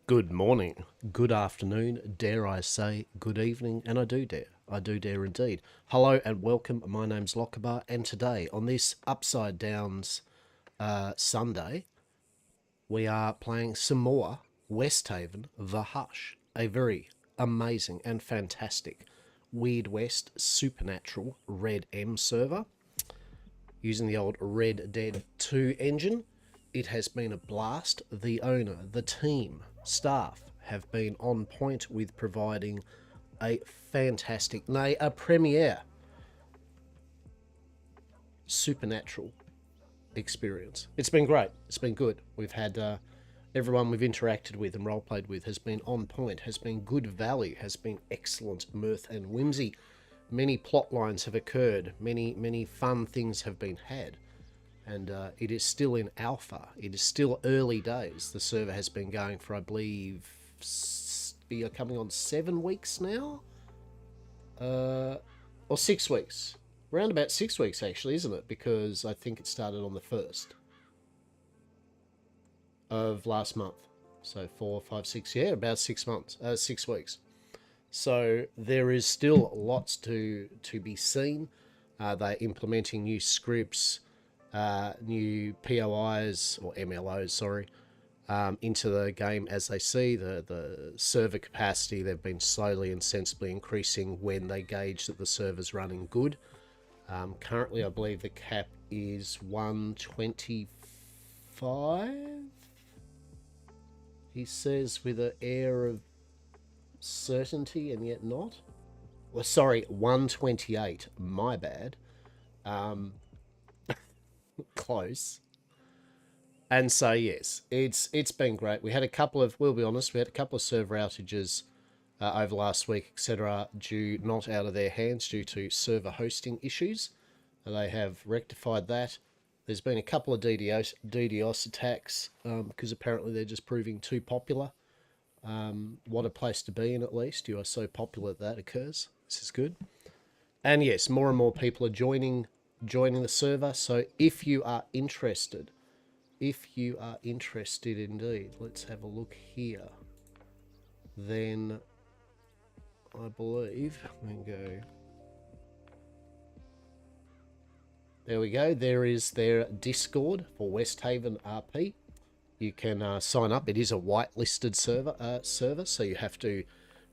Good morning, good afternoon, dare I say good evening, and I do dare. I do dare indeed. Hello and welcome. My name's Lockabar, and today on this Upside Downs Sunday, we are playing some more Westhaven The Hush, a very amazing and fantastic Weird West supernatural Red M server using the old Red Dead 2 engine. It has been a blast. The owner, the team, staff have been on point with providing a fantastic, nay, a premiere supernatural experience. It's been great. It's been good. We've had everyone we've interacted with and roleplayed with has been on point, has been good value, has been excellent mirth and whimsy. Many plot lines have occurred. Many fun things have been had. And it is still in alpha. It is still early days. The server has been going for, I believe, we are coming on 7 weeks now? Or 6 weeks. Around about 6 weeks, actually, isn't it? Because I think it started on the 1st of last month. So 4, 5, 6, yeah, about 6 months, 6 weeks. So there is still lots to be seen. They're implementing new scripts, new POIs or MLOs, sorry, into the game as they see the server capacity. They've been slowly and sensibly increasing when they gauge that the server's running good. Currently, I believe the cap is 125. He says with an air of certainty and yet not. Well, sorry, 128. My bad. Close. And so yes, it's been great. We had a couple of, we'll be honest, we had a couple of server outages over last week, etc., due not out of their hands due to server hosting issues. They have rectified that. There's been a couple of DDoS attacks because apparently they're just proving too popular. What a place to be in, at least. You are so popular that occurs. This is good. And yes, more and more people are joining the server. So if you are interested indeed, let's have a look here. Then I believe we go. There we go. There is their Discord for Westhaven RP. You can sign up. It is a whitelisted server, so you have to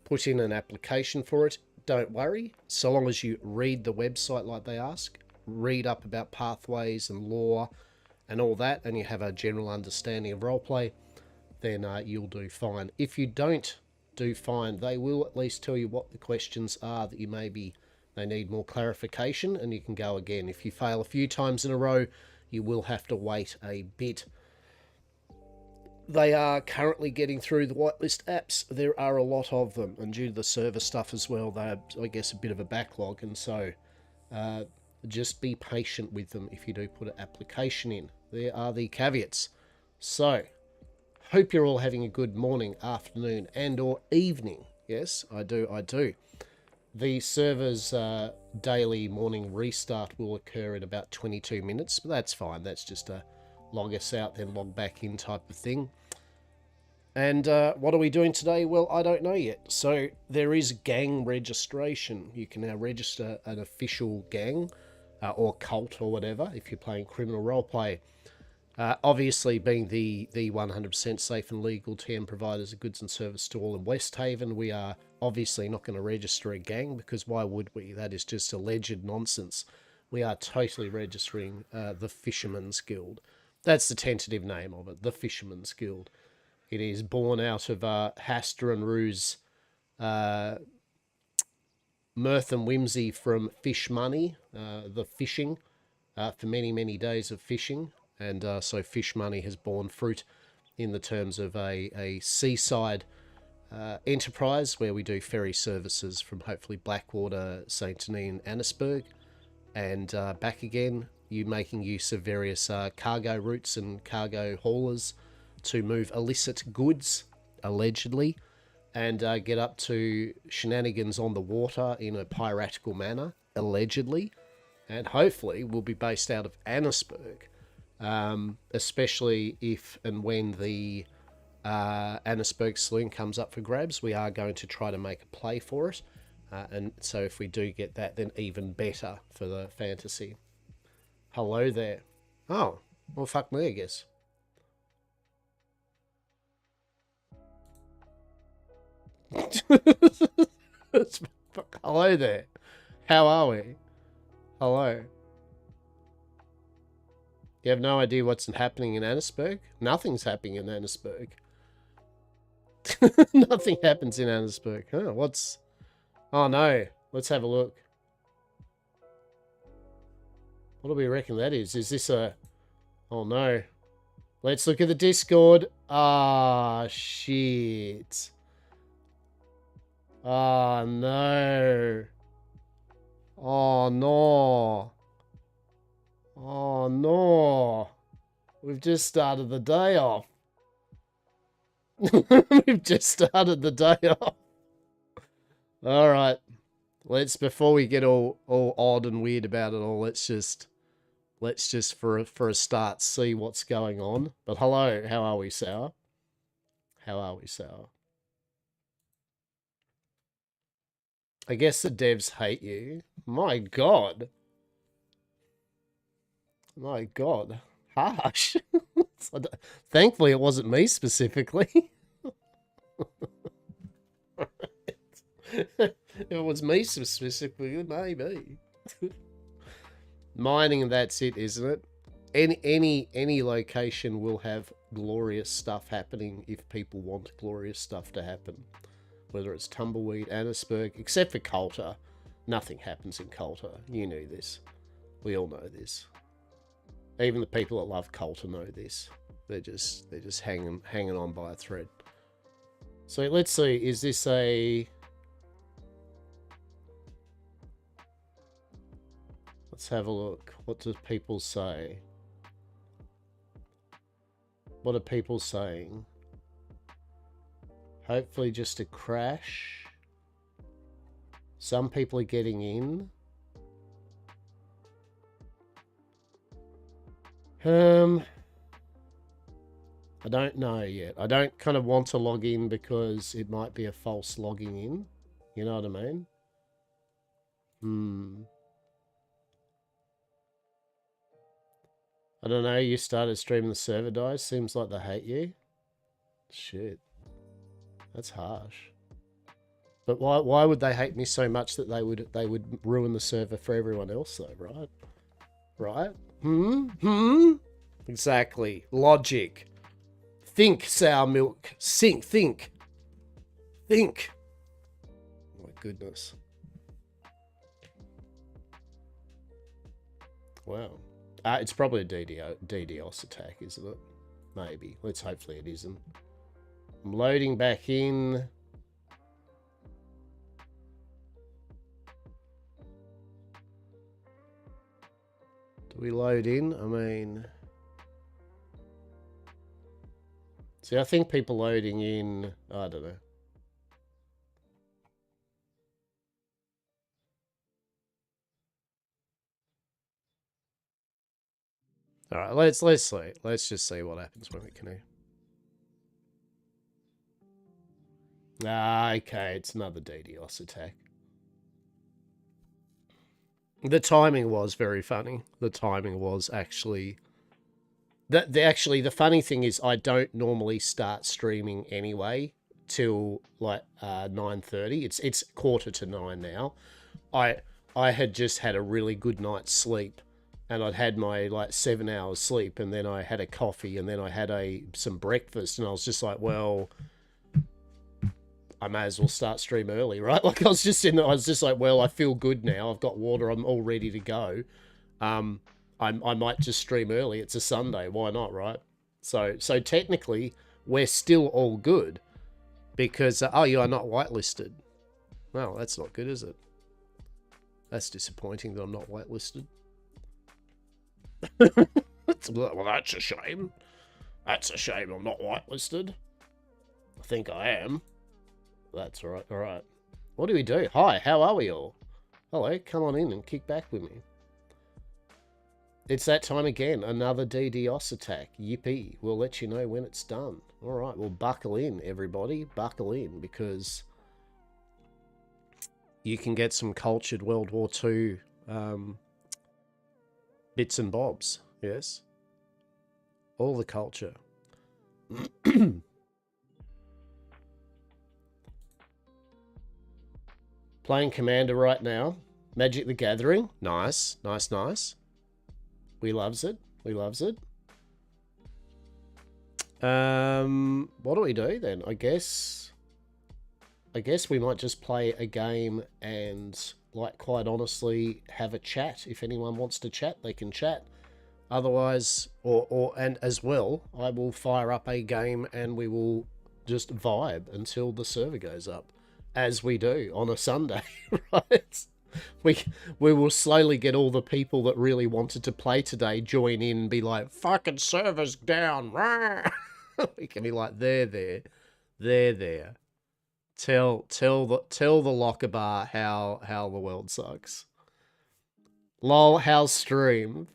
put in an application for it. Don't worry, so long as you read the website like they ask, read up about pathways and lore and all that, and you have a general understanding of roleplay, then you'll do fine. If you don't do fine, they will at least tell you what the questions are that they need more clarification, and you can go again. If you fail a few times in a row, you will have to wait a bit. They are currently getting through the whitelist apps. There are a lot of them, and due to the server stuff as well, they're, I guess, a bit of a backlog, and so just be patient with them if you do put an application in. There are the caveats. So, hope you're all having a good morning, afternoon, and or evening. Yes, I do. The server's daily morning restart will occur in about 22 minutes, but that's fine. That's just a log us out, then log back in type of thing. And what are we doing today? Well, I don't know yet. So there is gang registration. You can now register an official gang or cult or whatever if you're playing criminal roleplay. Obviously, being the 100% safe and legal TM providers of goods and service to all in Westhaven, we are obviously not going to register a gang, because why would we? That is just alleged nonsense. We are totally registering the Fisherman's Guild. That's the tentative name of it, the Fisherman's Guild. It is born out of Hastur and Rue's mirth and whimsy from fish money, the fishing, for many days of fishing. And so fish money has borne fruit in the terms of a seaside enterprise where we do ferry services from hopefully Blackwater, St. Denis and Annisburg, and back again. You making use of various cargo routes and cargo haulers to move illicit goods, allegedly, and get up to shenanigans on the water in a piratical manner, allegedly, and hopefully will be based out of Annisburg, especially if and when the Annisberg Saloon comes up for grabs, we are going to try to make a play for it. And so if we do get that, then even better for the fantasy. Hello there. Oh, well, fuck me, I guess. Hello there. How are we? Hello. You have no idea what's happening in Annisberg? Nothing's happening in Annisberg. Nothing happens in Annisberg. Huh, what's... Oh, no. Let's have a look. What do we reckon that is? Is this a... Oh, no. Let's look at the Discord. Ah, shit. Oh, no. Oh, no. Oh, no. We've just started the day off. We've just started the day off. All right. Before we get all odd and weird about it all, let's just for a start see what's going on. But hello, how are we, Sour? How are we, Sour? I guess the devs hate you. My God. My God. Harsh. Thankfully, it wasn't me specifically. If it was me specifically, maybe. Mining, and that's it, isn't it? Any location will have glorious stuff happening if people want glorious stuff to happen. Whether it's Tumbleweed, Annisberg, except for Coulter. Nothing happens in Coulter. You knew this. We all know this. Even the people that love Coulter know this. They're just hanging on by a thread. So let's see, is this a... Let's have a look. What do people say? What are people saying? Hopefully just a crash. Some people are getting in. I don't know yet. I don't kind of want to log in because it might be a false logging in. You know what I mean? I don't know. You started streaming, the server dies. Seems like they hate you. Shit. That's harsh. But why would they hate me so much that they would ruin the server for everyone else though, right? Right? Exactly. Logic. Think, sour milk. Think. My goodness. Wow. It's probably a DDoS attack, isn't it? Maybe. Hopefully it isn't. I'm loading back in. Do we load in? I mean... See, I think people loading in... I don't know. All right, let's see. Let's just see what happens when we connect. Ah, okay, it's another DDoS attack. The timing was very funny. The timing was actually... The funny thing is I don't normally start streaming anyway till like 9:30. It's 8:45 now. I had just had a really good night's sleep, and I'd had my like 7 hours sleep, and then I had a coffee, and then I had some breakfast, and I was just like, well, I may as well start stream early, right? Like I was just like, well, I feel good now. I've got water. I'm all ready to go. I might just stream early. It's a Sunday. Why not, right? So technically, we're still all good because, oh, you are not whitelisted. Well, that's not good, is it? That's disappointing that I'm not whitelisted. Well, that's a shame. That's a shame I'm not whitelisted. I think I am. That's all right. All right. What do we do? Hi, how are we all? Hello, come on in and kick back with me. It's that time again. Another DDoS attack. Yippee. We'll let you know when it's done. All right, well, buckle in, everybody. Buckle in, because you can get some cultured World War II bits and bobs. Yes. All the culture. Playing Commander right now. Magic the Gathering. Nice, nice, nice. We loves it. We loves it. What do we do then? I guess we might just play a game and, like, quite honestly, have a chat. If anyone wants to chat, they can chat. Otherwise, and as well, I will fire up a game and we will just vibe until the server goes up, as we do on a Sunday, right? We will slowly get all the people that really wanted to play today join in and be like, fucking server's down. We can be like, there. Tell the locker bar how the world sucks. Lol, how's stream?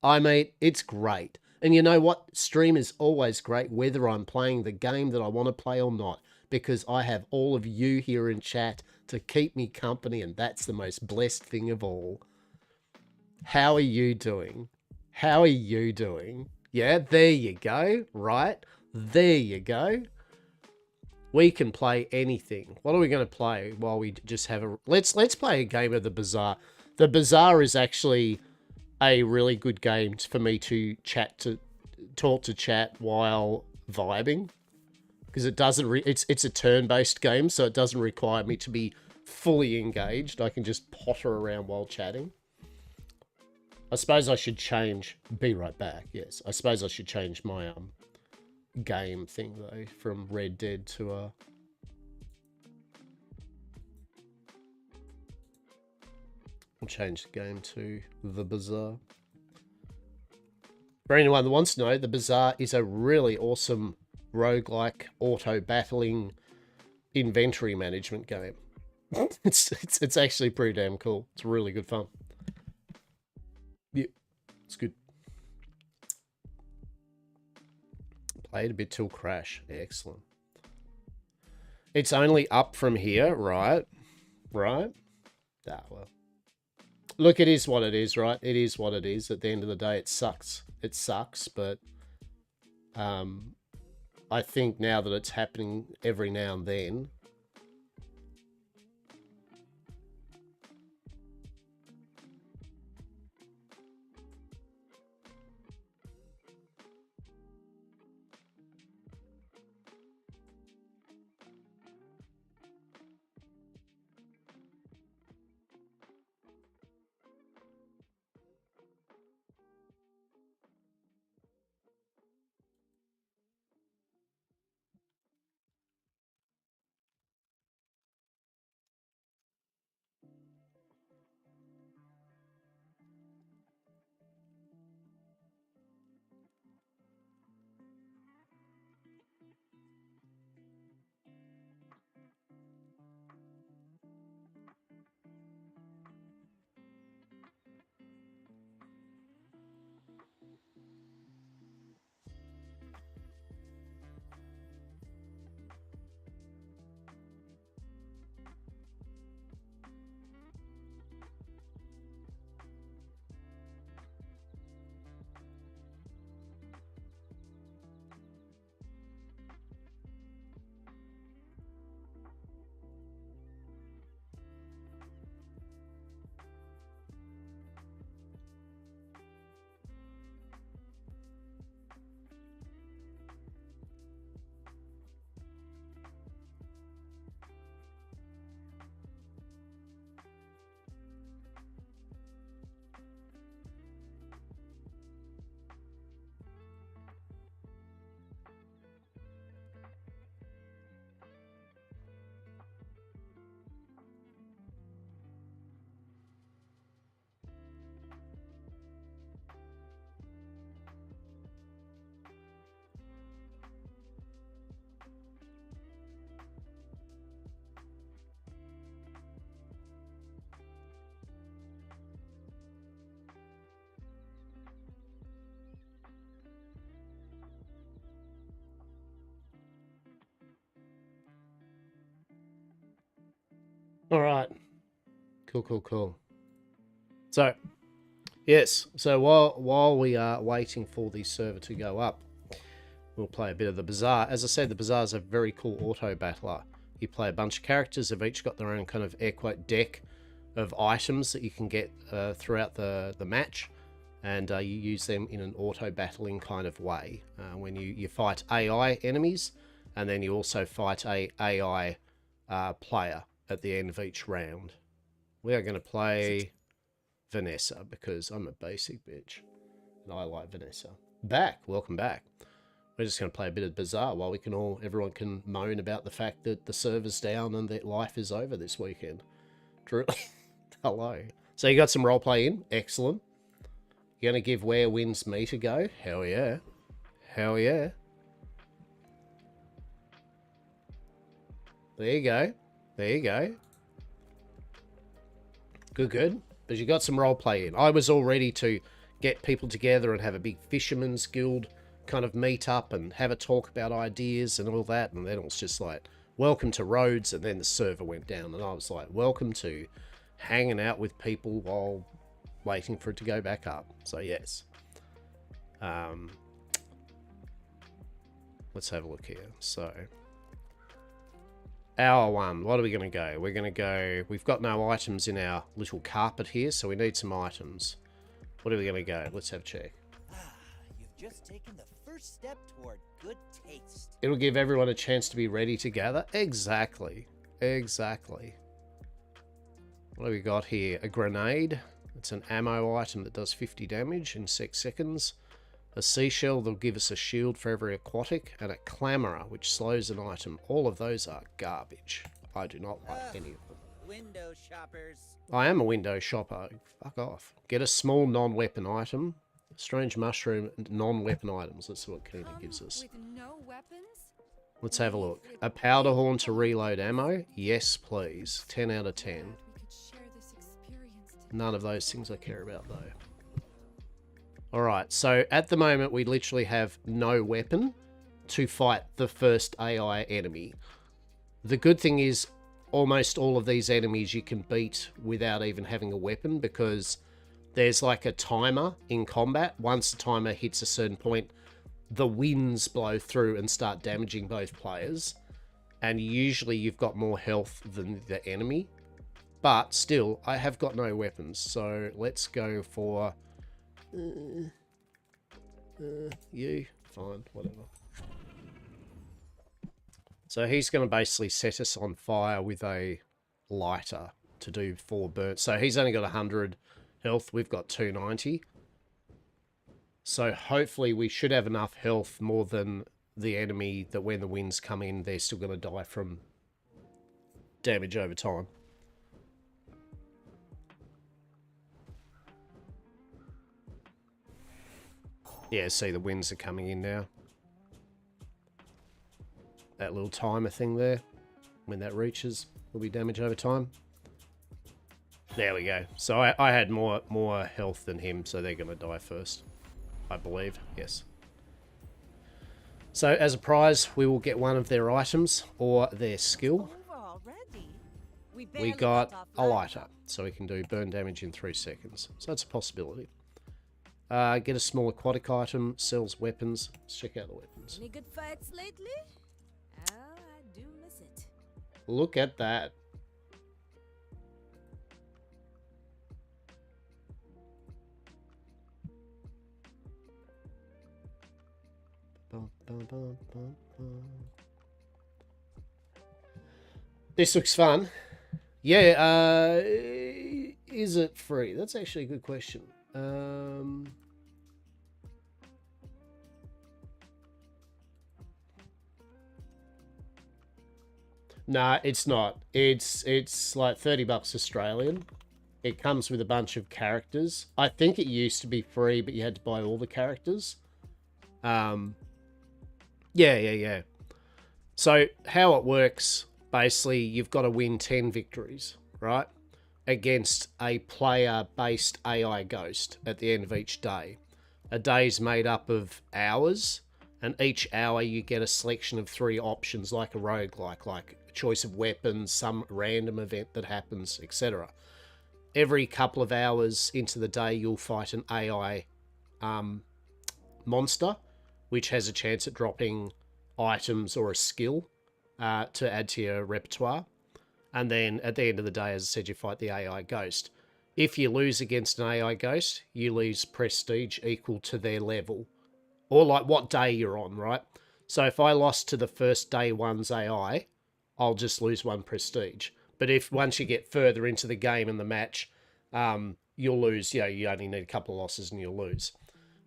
I mean, it's great. And you know what? Stream is always great, whether I'm playing the game that I want to play or not, because I have all of you here in chat to keep me company, and that's the most blessed thing of all. How are you doing? How are you doing? Yeah, there you go. Right? There you go. We can play anything. What are we going to play while we just have a... Let's play a game of the Bazaar. The Bazaar is actually a really good game for me to talk to chat while vibing, because it doesn't it's a turn-based game, so it doesn't require me to be fully engaged. I can just potter around while chatting. I suppose I should change... Be right back. Yes, I suppose I should change my game thing though from Red Dead to I'll change the game to the Bazaar. For anyone that wants to know, the Bazaar is a really awesome roguelike auto-battling inventory management game. It's actually pretty damn cool. It's really good fun. Yeah, it's good. Played a bit till crash. Excellent. It's only up from here, right? Right? Ah, well. Look, it is what it is, right? It is what it is. At the end of the day, it sucks. It sucks, but I think now that it's happening every now and then, All right. Cool, cool, cool. So, yes. So while we are waiting for the server to go up, we'll play a bit of the Bazaar. As I said, the Bazaar is a very cool auto battler. You play a bunch of characters. They've each got their own kind of air quote deck of items that you can get throughout the match. And you use them in an auto battling kind of way. When you fight AI enemies, and then you also fight a AI player at the end of each round. We are going to play Vanessa because I'm a basic bitch. And I like Vanessa. Welcome back. We're just going to play a bit of Bazaar while everyone can moan about the fact that the server's down and that life is over this weekend. Truly. Hello. So you got some roleplay in. Excellent. You're going to give Where Winds Meet a go? Hell yeah. Hell yeah. There you go. There you go. Good, good. But you got some roleplay in. I was all ready to get people together and have a big fisherman's guild kind of meet up and have a talk about ideas and all that. And then it was just like, welcome to Rhodes. And then the server went down. And I was like, welcome to hanging out with people while waiting for it to go back up. So yes. Let's have a look here. So hour one, what are we going to go? We're going to go, we've got no items in our little carpet here, so we need some items. What are we going to go? Let's have a check. You've just taken the first step toward good taste. It'll give everyone a chance to be ready to gather. Exactly. Exactly. What do we got here? A grenade. It's an ammo item that does 50 damage in 6 seconds. A seashell that'll give us a shield for every aquatic. And a clamourer, which slows an item. All of those are garbage. I do not like any of them. Window shoppers. I am a window shopper. Fuck off. Get a small non-weapon item. Strange mushroom, non-weapon items. Let's see what Kina gives us. With no weapons? Let's have a look. A powder horn to reload ammo? Yes, please. 10 out of 10. None of those things I care about, though. Alright, so at the moment, we literally have no weapon to fight the first AI enemy. The good thing is, almost all of these enemies you can beat without even having a weapon, because there's like a timer in combat. Once the timer hits a certain point, the winds blow through and start damaging both players. And usually you've got more health than the enemy. But still, I have got no weapons, so let's go for you. Fine, whatever. So he's going to basically set us on fire with a lighter to do 4 burns. So he's only got 100 health. We've got 290. So hopefully we should have enough health more than the enemy that when the winds come in, they're still going to die from damage over time. Yeah, see the winds are coming in now. That little timer thing there, when that reaches, will be damage over time. There we go. So I had more health than him, so they're going to die first, I believe. Yes. So as a prize, we will get one of their items or their skill. We got a lighter, so we can do burn damage in 3 seconds. So that's a possibility. Get a small aquatic item, sells weapons. Let's check out the weapons. Any good fights lately? Oh, I do miss it. Look at that. This looks fun. Yeah, is it free? That's actually a good question. Nah, it's not. It's like $30 Australian. It comes with a bunch of characters. I think it used to be free, but you had to buy all the characters. Yeah. So how it works, basically, you've got to win 10 victories, right? Against a player-based AI ghost at the end of each day. A day's made up of hours, and each hour you get a selection of 3 options, like a roguelike, like choice of weapons, some random event that happens, etc. Every couple of hours into the day, you'll fight an AI monster, which has a chance at dropping items or a skill to add to your repertoire. And then at the end of the day, as I said, you fight the AI ghost. If you lose against an AI ghost, you lose prestige equal to their level. Or like what day you're on, right? So if I lost to the first day one's AI, I'll just lose 1 prestige. But if once you get further into the game and the match, you'll lose, you only need a couple of losses and you'll lose.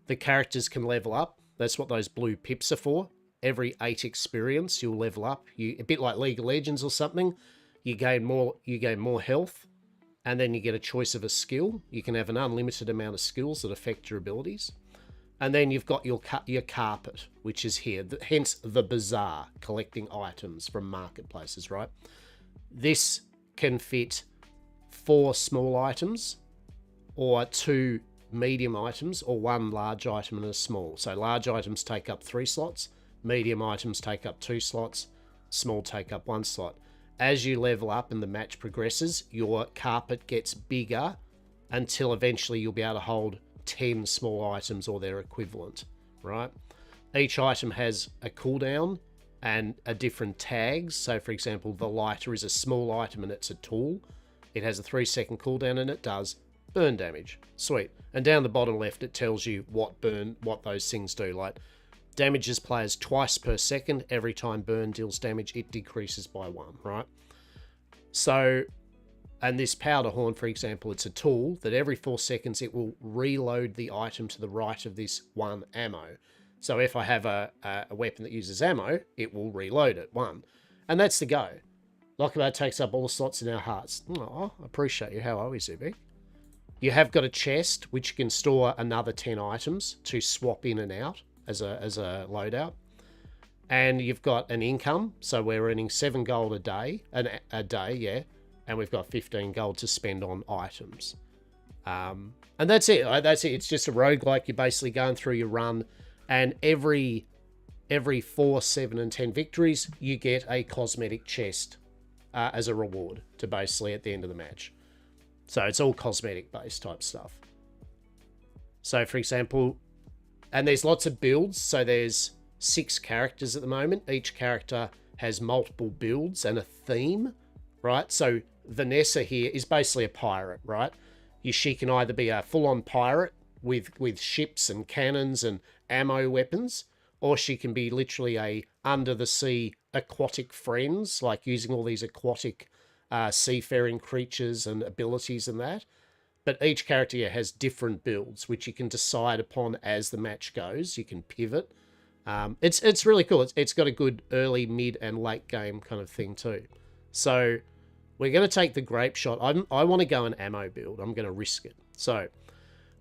The characters can level up. That's what those blue pips are for. Every 8 experience, you'll level up. A bit like League of Legends or something. You gain more health, and then you get a choice of a skill. You can have an unlimited amount of skills that affect your abilities. And then you've got your carpet, which is here. Hence the bazaar, collecting items from marketplaces, right? This can fit 4 small items, or 2 medium items, or 1 large item and a small. So large items take up 3 slots, medium items take up 2 slots, small take up 1 slot. As you level up and the match progresses, your carpet gets bigger until eventually you'll be able to hold 10 small items or their equivalent, right? Each item has a cooldown and a different tags. So for example, the lighter is a small item and it's a tool. It has a 3-second cooldown and it does burn damage. Sweet. And down the bottom left, it tells you what those things do. Like damages players twice per second. Every time burn deals damage, it decreases by 1, right? So, and this powder horn, for example, it's a tool that every 4 seconds it will reload the item to the right of this 1 ammo. So if I have a weapon that uses ammo, it will reload it, 1. And that's the go. Lockabout takes up all the slots in our hearts. Oh, I appreciate you. How are we, Zubi? You have got a chest, which can store another 10 items to swap in and out as a loadout. And you've got an income, so we're earning 7 gold a day, and we've got 15 gold to spend on items. And that's it. That's it. It's just a roguelike. You're basically going through your run, and every 4, 7, and 10 victories, you get a cosmetic chest as a reward to basically at the end of the match. So it's all cosmetic based type stuff. So for example, and there's lots of builds. So there's 6 characters at the moment. Each character has multiple builds and a theme, right? So Vanessa here is basically a pirate, right? She can either be a full-on pirate with ships and cannons and ammo weapons, or she can be literally a under-the-sea aquatic friends, like using all these aquatic seafaring creatures and abilities and that. But each character here has different builds, which you can decide upon as the match goes. You can pivot. It's really cool. It's got a good early, mid, and late game kind of thing too. So we're going to take the grape shot. I want to go an ammo build. I'm going to risk it. So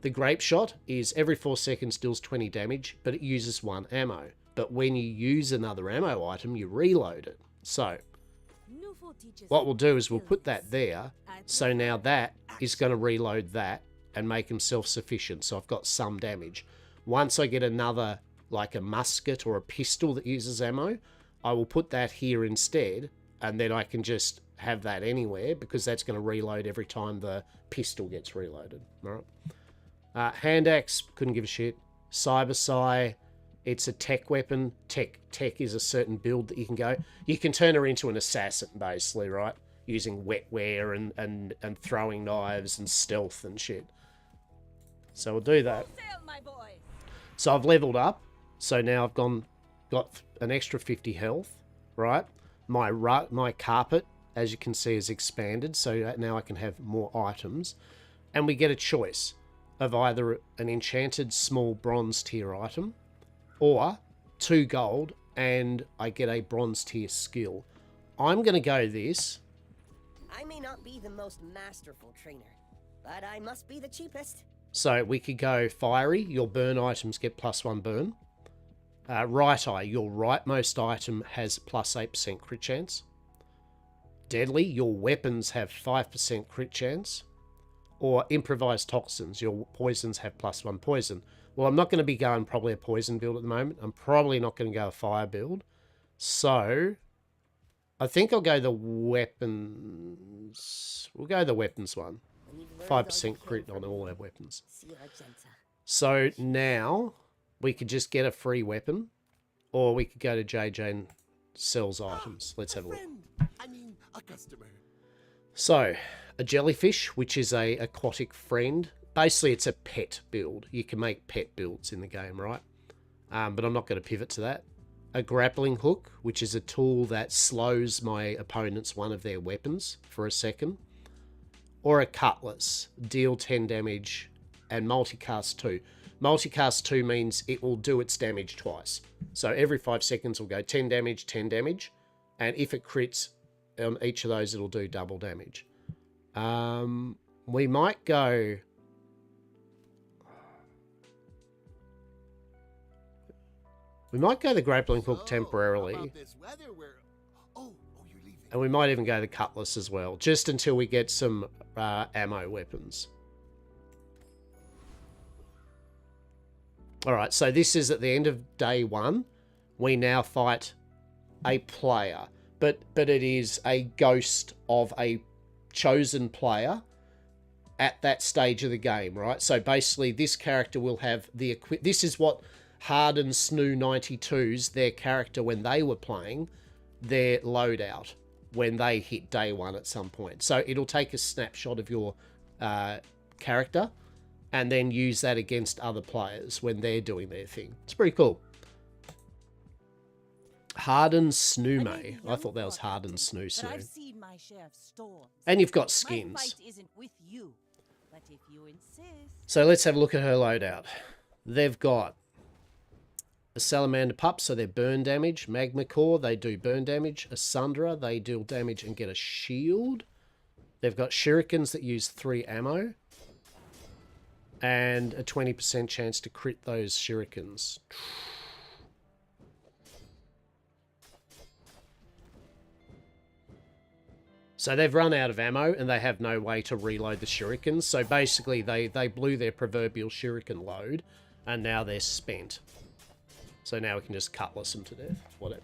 the grape shot is every 4 seconds deals 20 damage, but it uses 1 ammo. But when you use another ammo item, you reload it. So what we'll do is we'll put that there. So now that is going to reload that and make him self-sufficient. So I've got some damage. Once I get another, like a musket or a pistol that uses ammo, I will put that here instead. And then I can just have that anywhere because that's going to reload every time the pistol gets reloaded. All right. Hand axe, couldn't give a shit. Cyber Psy, it's a tech weapon. Tech is a certain build that you can go. You can turn her into an assassin, basically, right? Using wetware and throwing knives and stealth and shit. So we'll do that. So I've leveled up. So now I've got an extra 50 health, right? My carpet, as you can see, is expanded. So now I can have more items. And we get a choice of either an enchanted small bronze tier item or 2 gold and I get a bronze tier skill. I'm going to go this. I may not be the most masterful trainer, but I must be the cheapest. So we could go fiery. Your burn items get +1 burn. Right eye. Your rightmost item has +8% crit chance. Deadly. Your weapons have 5% crit chance. Or improvised toxins. Your poisons have +1 poison. Well, I'm not going to be going probably a poison build at the moment. I'm probably not going to go a fire build. So I think I'll go the weapons. We'll go the weapons one. When you've learned all you 5% can crit from on all me, our weapons. see Argenta. So now we could just get a free weapon, or we could go to JJ and sells items. Let's have a look. I mean, a customer. So, a jellyfish, which is a aquatic friend. Basically, it's a pet build. You can make pet builds in the game, right? But I'm not going to pivot to that. A grappling hook, which is a tool that slows my opponent's one of their weapons for a second. Or a cutlass, deal 10 damage and multicast 2. Multicast 2 means it will do its damage twice. So every 5 seconds will go 10 damage, 10 damage. And if it crits on each of those, it'll do double damage. We might go... We might go the grappling hook temporarily. And we might even go the cutlass as well, just until we get some ammo weapons. Alright, so this is at the end of day 1. We now fight a player. But it is a ghost of a chosen player at that stage of the game, right? So basically, this character will have the this is what Harden Snoo 92's, their character when they were playing, their loadout when they hit day 1 at some point. So it'll take a snapshot of your character and then use that against other players when they're doing their thing. It's pretty cool. Harden Snoomy. I thought that was Harden Snoo Snoo. And you've got skins. So let's have a look at her loadout. They've got a Salamander Pup, so they're burn damage. Magma Core, they do burn damage. A Sunderer, they deal damage and get a shield. They've got Shurikens that use 3 ammo. And a 20% chance to crit those Shurikens. So they've run out of ammo and they have no way to reload the shurikens. So basically they blew their proverbial shuriken load and now they're spent. So now we can just cutlass them to death. Whatever.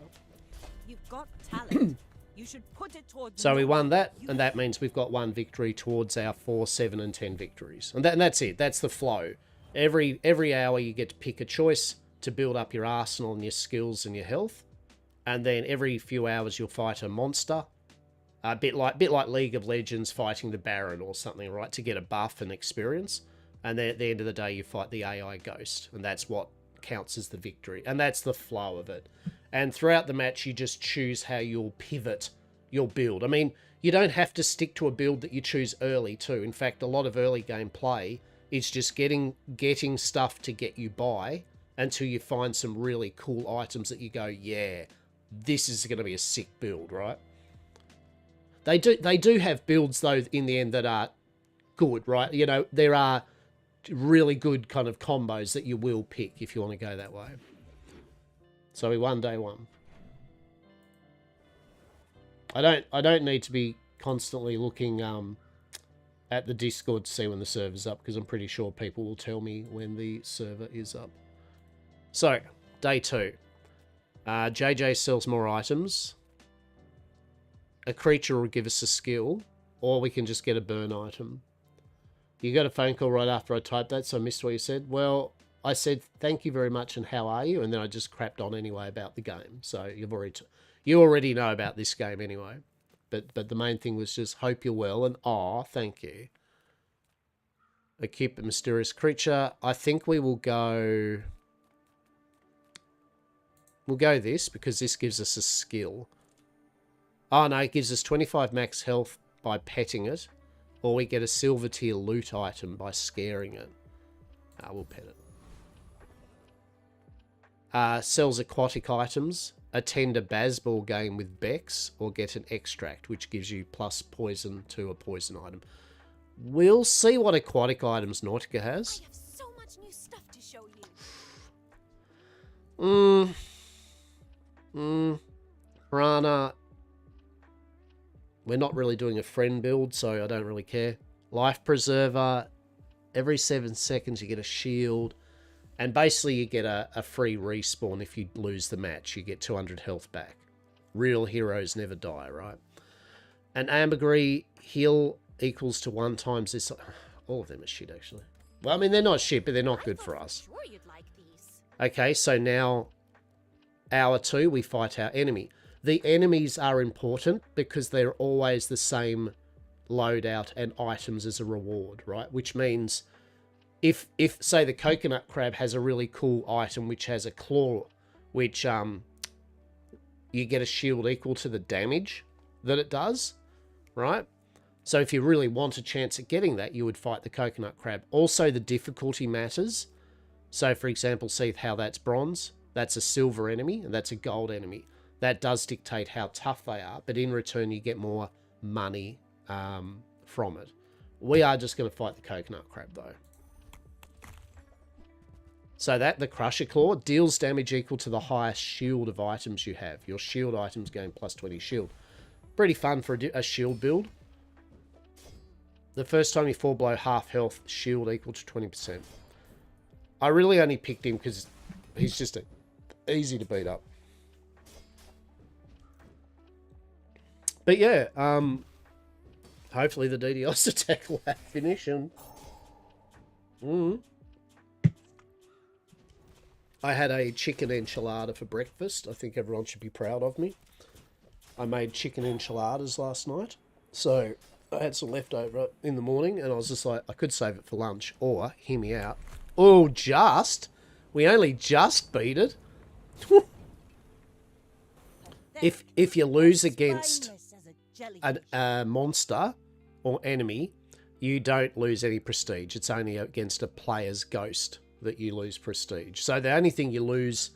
You've got talent. You should put it towards. So we won that, and that means we've got 1 victory towards our 4, 7, and 10 victories. And that's it. That's the flow. Every hour you get to pick a choice to build up your arsenal and your skills and your health. And then every few hours you'll fight a monster. A bit like League of Legends fighting the Baron or something, right? To get a buff and experience. And then at the end of the day, you fight the AI Ghost. And that's what counts as the victory. And that's the flow of it. And throughout the match, you just choose how you'll pivot your build. I mean, you don't have to stick to a build that you choose early too. In fact, a lot of early game play is just getting stuff to get you by until you find some really cool items that you go, yeah, this is going to be a sick build, right? They do have builds, though, in the end that are good, right? You know, there are really good kind of combos that you will pick if you want to go that way. So we won day 1. I don't need to be constantly looking at the Discord to see when the server's up, because I'm pretty sure people will tell me when the server is up. So, day 2. JJ sells more items. A creature will give us a skill, or we can just get a burn item. You got a phone call right after I typed that, so I missed what you said. Well, I said, thank you very much and how are you? And then I just crapped on anyway about the game. So you already know about this game anyway. But the main thing was just hope you're well and thank you. A cute but mysterious creature. I think we will go... We'll go this because this gives us a skill. Oh no, it gives us 25 max health by petting it. Or we get a silver tier loot item by scaring it. We'll pet it. Sells aquatic items. Attend a Bazball game with Bex. Or get an extract, which gives you plus poison to a poison item. We'll see what aquatic items Nautica has. I have so much new stuff to show you. Rana. We're not really doing a friend build, so I don't really care. Life Preserver. Every 7 seconds you get a shield. And basically you get a free respawn if you lose the match. You get 200 health back. real heroes never die, right? And ambergris heal equals to 1 times this. All of them are shit, actually. Well, I mean, they're not shit, but they're not good for us. Sure you'd like these. Okay, so now hour 2, we fight our enemy. The enemies are important because they're always the same loadout and items as a reward, right? Which means if say the coconut crab has a really cool item which has a claw, which you get a shield equal to the damage that it does, right? So if you really want a chance at getting that, you would fight the coconut crab. Also, the difficulty matters. So for example, see how that's bronze? That's a silver enemy and that's a gold enemy. That does dictate how tough they are, but in return you get more money from it. We are just going to fight the coconut crab though. So that, the Crusher Claw, deals damage equal to the highest shield of items you have. Your shield items gain plus 20 shield. Pretty fun for a shield build. The first time you fall below half health, shield equal to 20%. I really only picked him because he's just easy to beat up. But yeah, hopefully the DDoS attack will finish. And I had a chicken enchilada for breakfast. I think everyone should be proud of me. I made chicken enchiladas last night, so I had some leftover in the morning, and I was just like, I could save it for lunch, or, hear me out, we only just beat it. If you lose against a monster or enemy, you don't lose any prestige. It's only against a player's ghost that you lose prestige. So the only thing you lose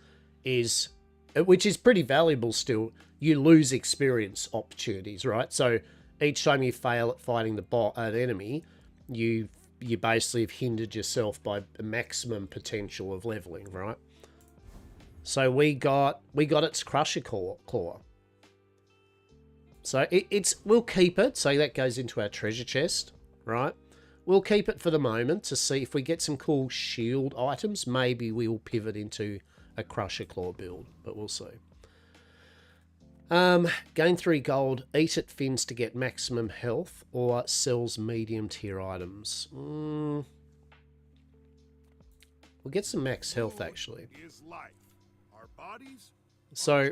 is, which is pretty valuable still, you lose experience opportunities, right? So each time you fail at fighting an enemy, you basically have hindered yourself by a maximum potential of leveling, right? So we got its Crusher Claw. So we'll keep it. So that goes into our treasure chest, right? We'll keep it for the moment to see if we get some cool shield items. Maybe we will pivot into a Crusher Claw build, but we'll see. Gain 3 gold, eat at fins to get maximum health, or sells medium tier items. We'll get some max health actually. So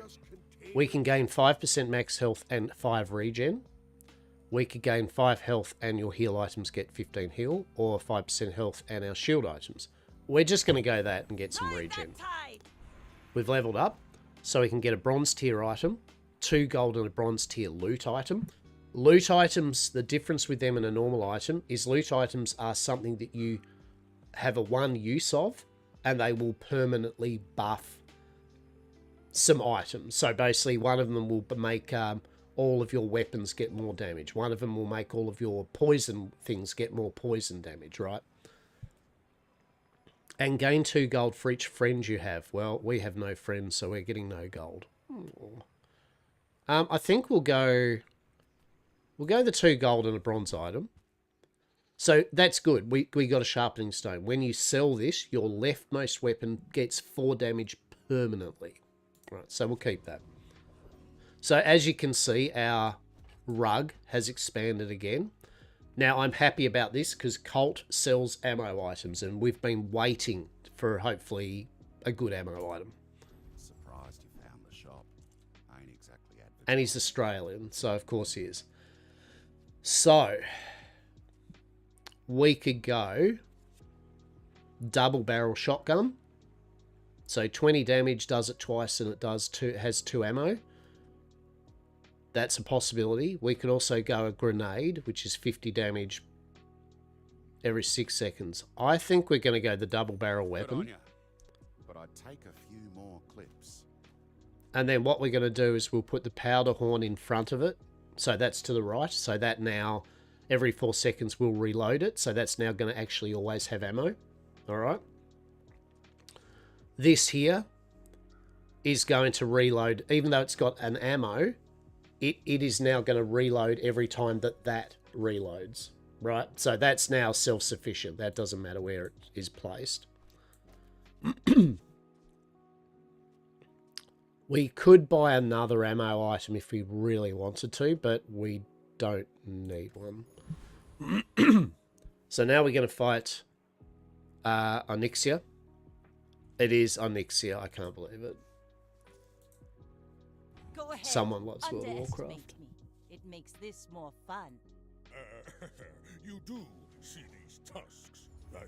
we can gain 5% max health and 5 regen. We could gain 5 health and your heal items get 15 heal, or 5% health and our shield items. We're just going to go that and get some regen. We've leveled up, so we can get a bronze tier item, 2 gold and a bronze tier loot item. Loot items, the difference with them and a normal item is loot items are something that you have a 1 use of, and they will permanently buff some items. So basically one of them will make all of your weapons get more damage. One of them will make all of your poison things get more poison damage, right? And gain 2 gold for each friend you have. Well, we have no friends, so we're getting no gold. I think we'll go the 2 gold and a bronze item. So that's good. We got a sharpening stone. When you sell this, your leftmost weapon gets 4 damage permanently. Right, so we'll keep that. So as you can see, our rug has expanded again. Now I'm happy about this because Colt sells ammo items, and we've been waiting for hopefully a good ammo item. Surprised you found the shop. Ain't exactly advertising. And he's Australian, so of course he is. So we could go double barrel shotgun. So 20 damage, does it twice, and it has 2 ammo. That's a possibility. We could also go a grenade, which is 50 damage every 6 seconds. I think we're going to go the double barrel weapon. But I'd take a few more clips. And then what we're going to do is we'll put the powder horn in front of it. So that's to the right. So that now every 4 seconds we'll reload it. So that's now going to actually always have ammo. All right. This here is going to reload, even though it's got an ammo, it is now going to reload every time that reloads, right? So that's now self-sufficient. That doesn't matter where it is placed. We could buy another ammo item if we really wanted to, but we don't need one. So now we're going to fight Onyxia. It is Onyxia, I can't believe it. Go ahead. Someone loves World of Warcraft. Underestimate me. It makes this more fun. You do see these tusks, right?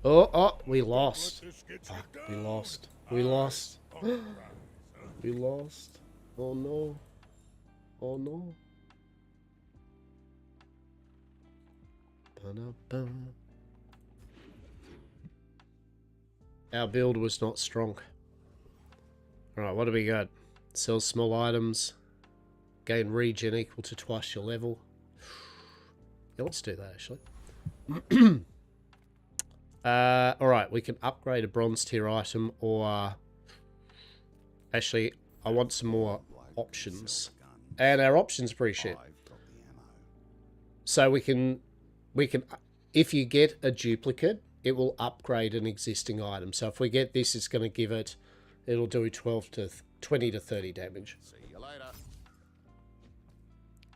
Oh, we lost. Let this get you Fuck, we down. lost. We lost. Alright, huh? We lost. Oh no. Oh no. Ba-da-ba. Our build was not strong. Alright, what do we got? Sell small items. Gain regen equal to twice your level. Yeah, let's do that actually. Alright, we can upgrade a bronze tier item or... Actually, I want some more options. And our options are pretty shit. So we can... If you get a duplicate, it will upgrade an existing item. So if we get this, it's going to give it... It'll do 20 to 30 damage. See you later.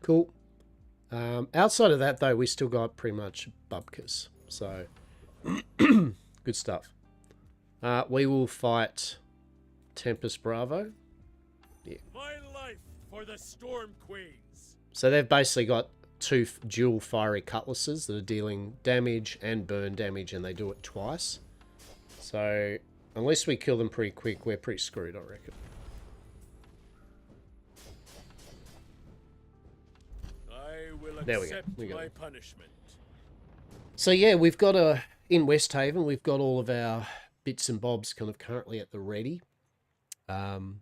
Cool. Outside of that, though, we still got pretty much bubkas. So... Good stuff. We will fight Tempest Bravo. Yeah. My life for the Storm Queens. So they've basically got two dual fiery cutlasses that are dealing damage and burn damage, and they do it twice. So unless we kill them pretty quick, we're pretty screwed, I reckon. I will There we go. accept We got my it. punishment. So yeah, we've got in Westhaven, we've got all of our bits and bobs kind of currently at the ready. I've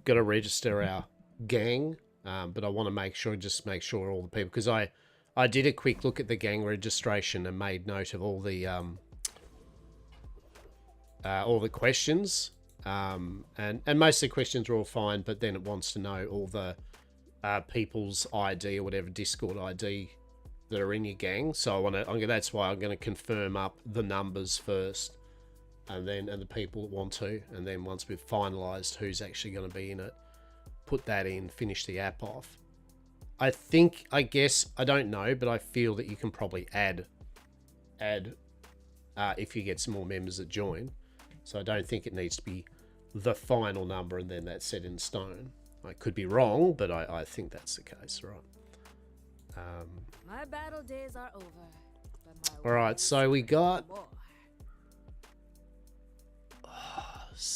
got to register our gang, but I want to make sure all the people, because I did a quick look at the gang registration and made note of all the questions, and most of the questions were all fine, but then it wants to know all the people's ID or whatever Discord ID that are in your gang. So that's why I'm going to confirm up the numbers first, and the people that want to, and then once we've finalized who's actually going to be in it, put that in, finish the app off. I don't know, but I feel that you can probably add if you get some more members that join. So I don't think it needs to be the final number and then that's set in stone. I could be wrong, but I think that's the case, right? My battle days are over. But my Alright, so we got... war.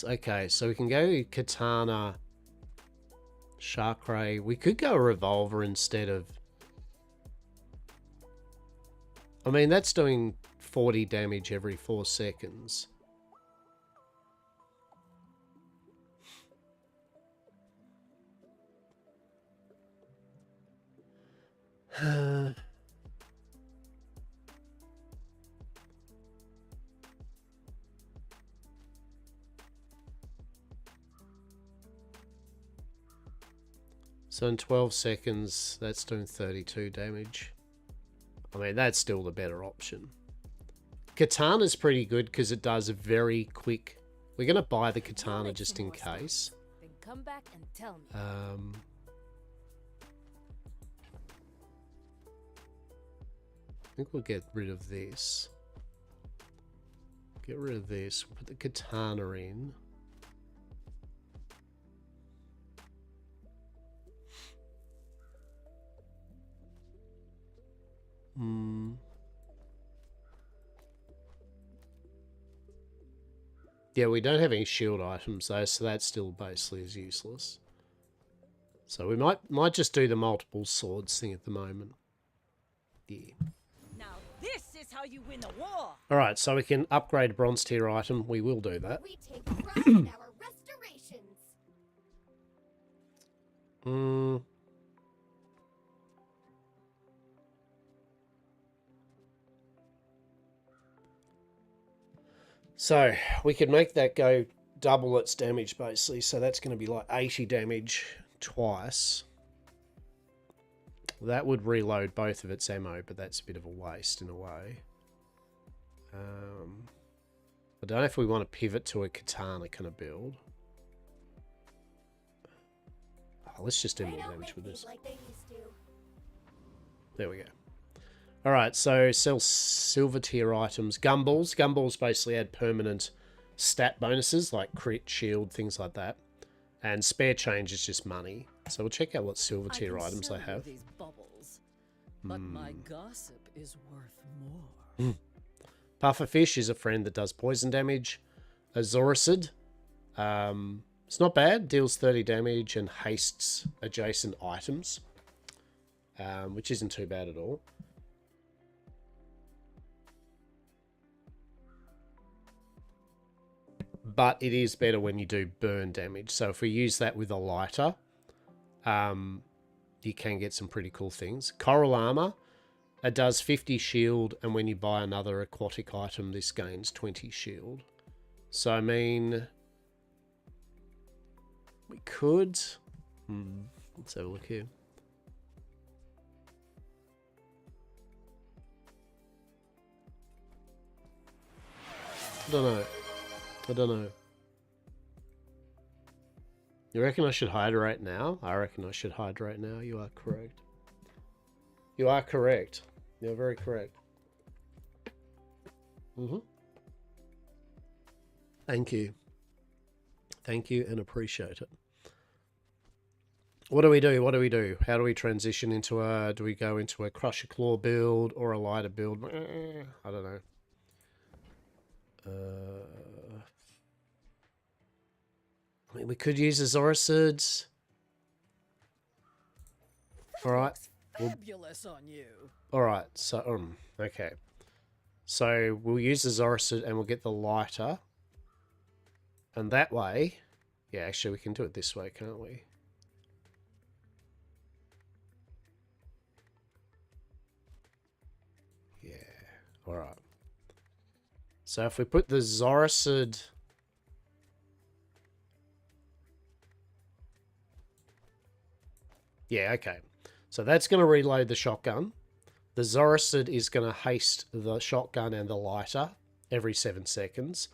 Okay, so we can go Katana, Chakra. We could go Revolver instead of... I mean, that's doing 40 damage every 4 seconds. So in 12 seconds, that's doing 32 damage. I mean, that's still the better option. Katana's pretty good because it does a very quick... We're going to buy the Katana Make just some in more stuff. case. Then come back and tell me. I think we'll get rid of this. Get rid of this. We'll put the Katana in. Yeah, we don't have any shield items though, so that still basically is useless. So we might just do the multiple swords thing at the moment. Yeah. Now this is how you win a war. Alright, so we can upgrade a bronze tier item. We will do that. We take pride in our restorations. So we could make that go double its damage basically. So that's going to be like 80 damage twice. That would reload both of its ammo, but that's a bit of a waste in a way. I don't know if we want to pivot to a katana kind of build. Oh, let's just do more damage with this. Like they used to. There we go. Alright, so sell silver tier items. Gumballs. Gumballs basically add permanent stat bonuses like crit, shield, things like that. And spare change is just money. So we'll check out what silver tier items they have. These bubbles, but my gossip is worth more. Pufferfish is a friend that does poison damage. Azoricid. It's not bad. Deals 30 damage and hastes adjacent items. Which isn't too bad at all. But it is better when you do burn damage. So if we use that with a lighter, you can get some pretty cool things. Coral Armor. It does 50 shield, and when you buy another aquatic item, this gains 20 shield. So, I mean, we could... let's have a look here. I don't know. You reckon I should hydrate now? I reckon I should hydrate now. You are correct. You are correct. You're very correct. Thank you. Thank you and appreciate it. What do we do? What do we do? How do we transition into a... Do we go into a Crusher Claw build or a lighter build? I don't know. I mean, we could use Azoricids. Alright. Fabulous on you. Alright, so, okay. So, we'll use the Azoricid and we'll get the lighter. And that way... Yeah, actually, we can do it this way, can't we? Yeah, alright. So, if we put the Azoricid... Yeah, okay. So that's going to reload the shotgun. The Zoricid is going to haste the shotgun and the lighter every 7 seconds.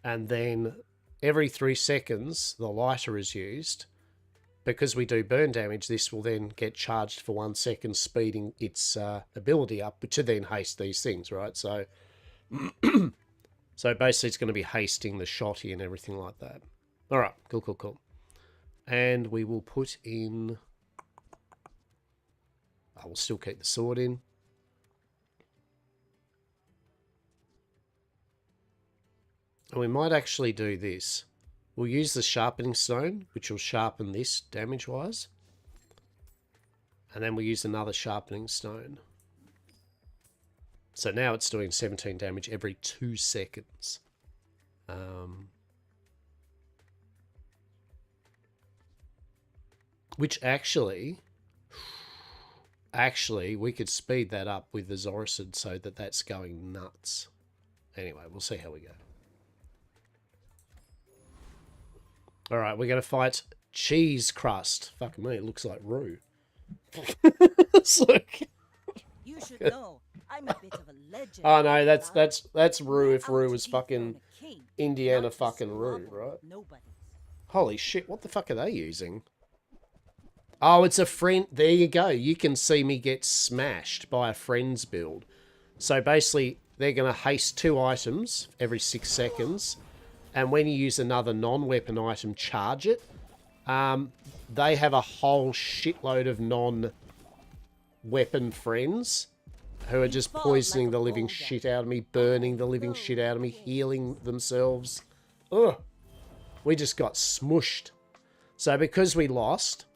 And then every 3 seconds, the lighter is used. Because we do burn damage, this will then get charged for 1 second, speeding its ability up to then haste these things, right? So, so basically it's going to be hasting the shotty and everything like that. All right, cool. And we will put in... I will still keep the sword in. And we might actually do this. We'll use the sharpening stone, which will sharpen this damage-wise. And then we'll use another sharpening stone. So now it's doing 17 damage every 2 seconds. Which actually... Actually, we could speed that up with the Zoricid so that that's going nuts. Anyway, we'll see how we go. Alright, we're going to fight Cheese Crust. Fuck me, it looks like Rue. It's like... You should know, I'm a bit of a legend. Oh no, that's Rue if Rue was fucking Indiana fucking Rue, right? Holy shit, what the fuck are they using? Oh, it's a friend. There you go. You can see me get smashed by a friend's build. So basically, they're going to haste 2 items every 6 seconds. And when you use another non-weapon item, charge it. They have a whole shitload of non-weapon friends who are just poisoning the living shit out of me, burning the living shit out of me, healing themselves. Ugh. We just got smushed. So because we lost,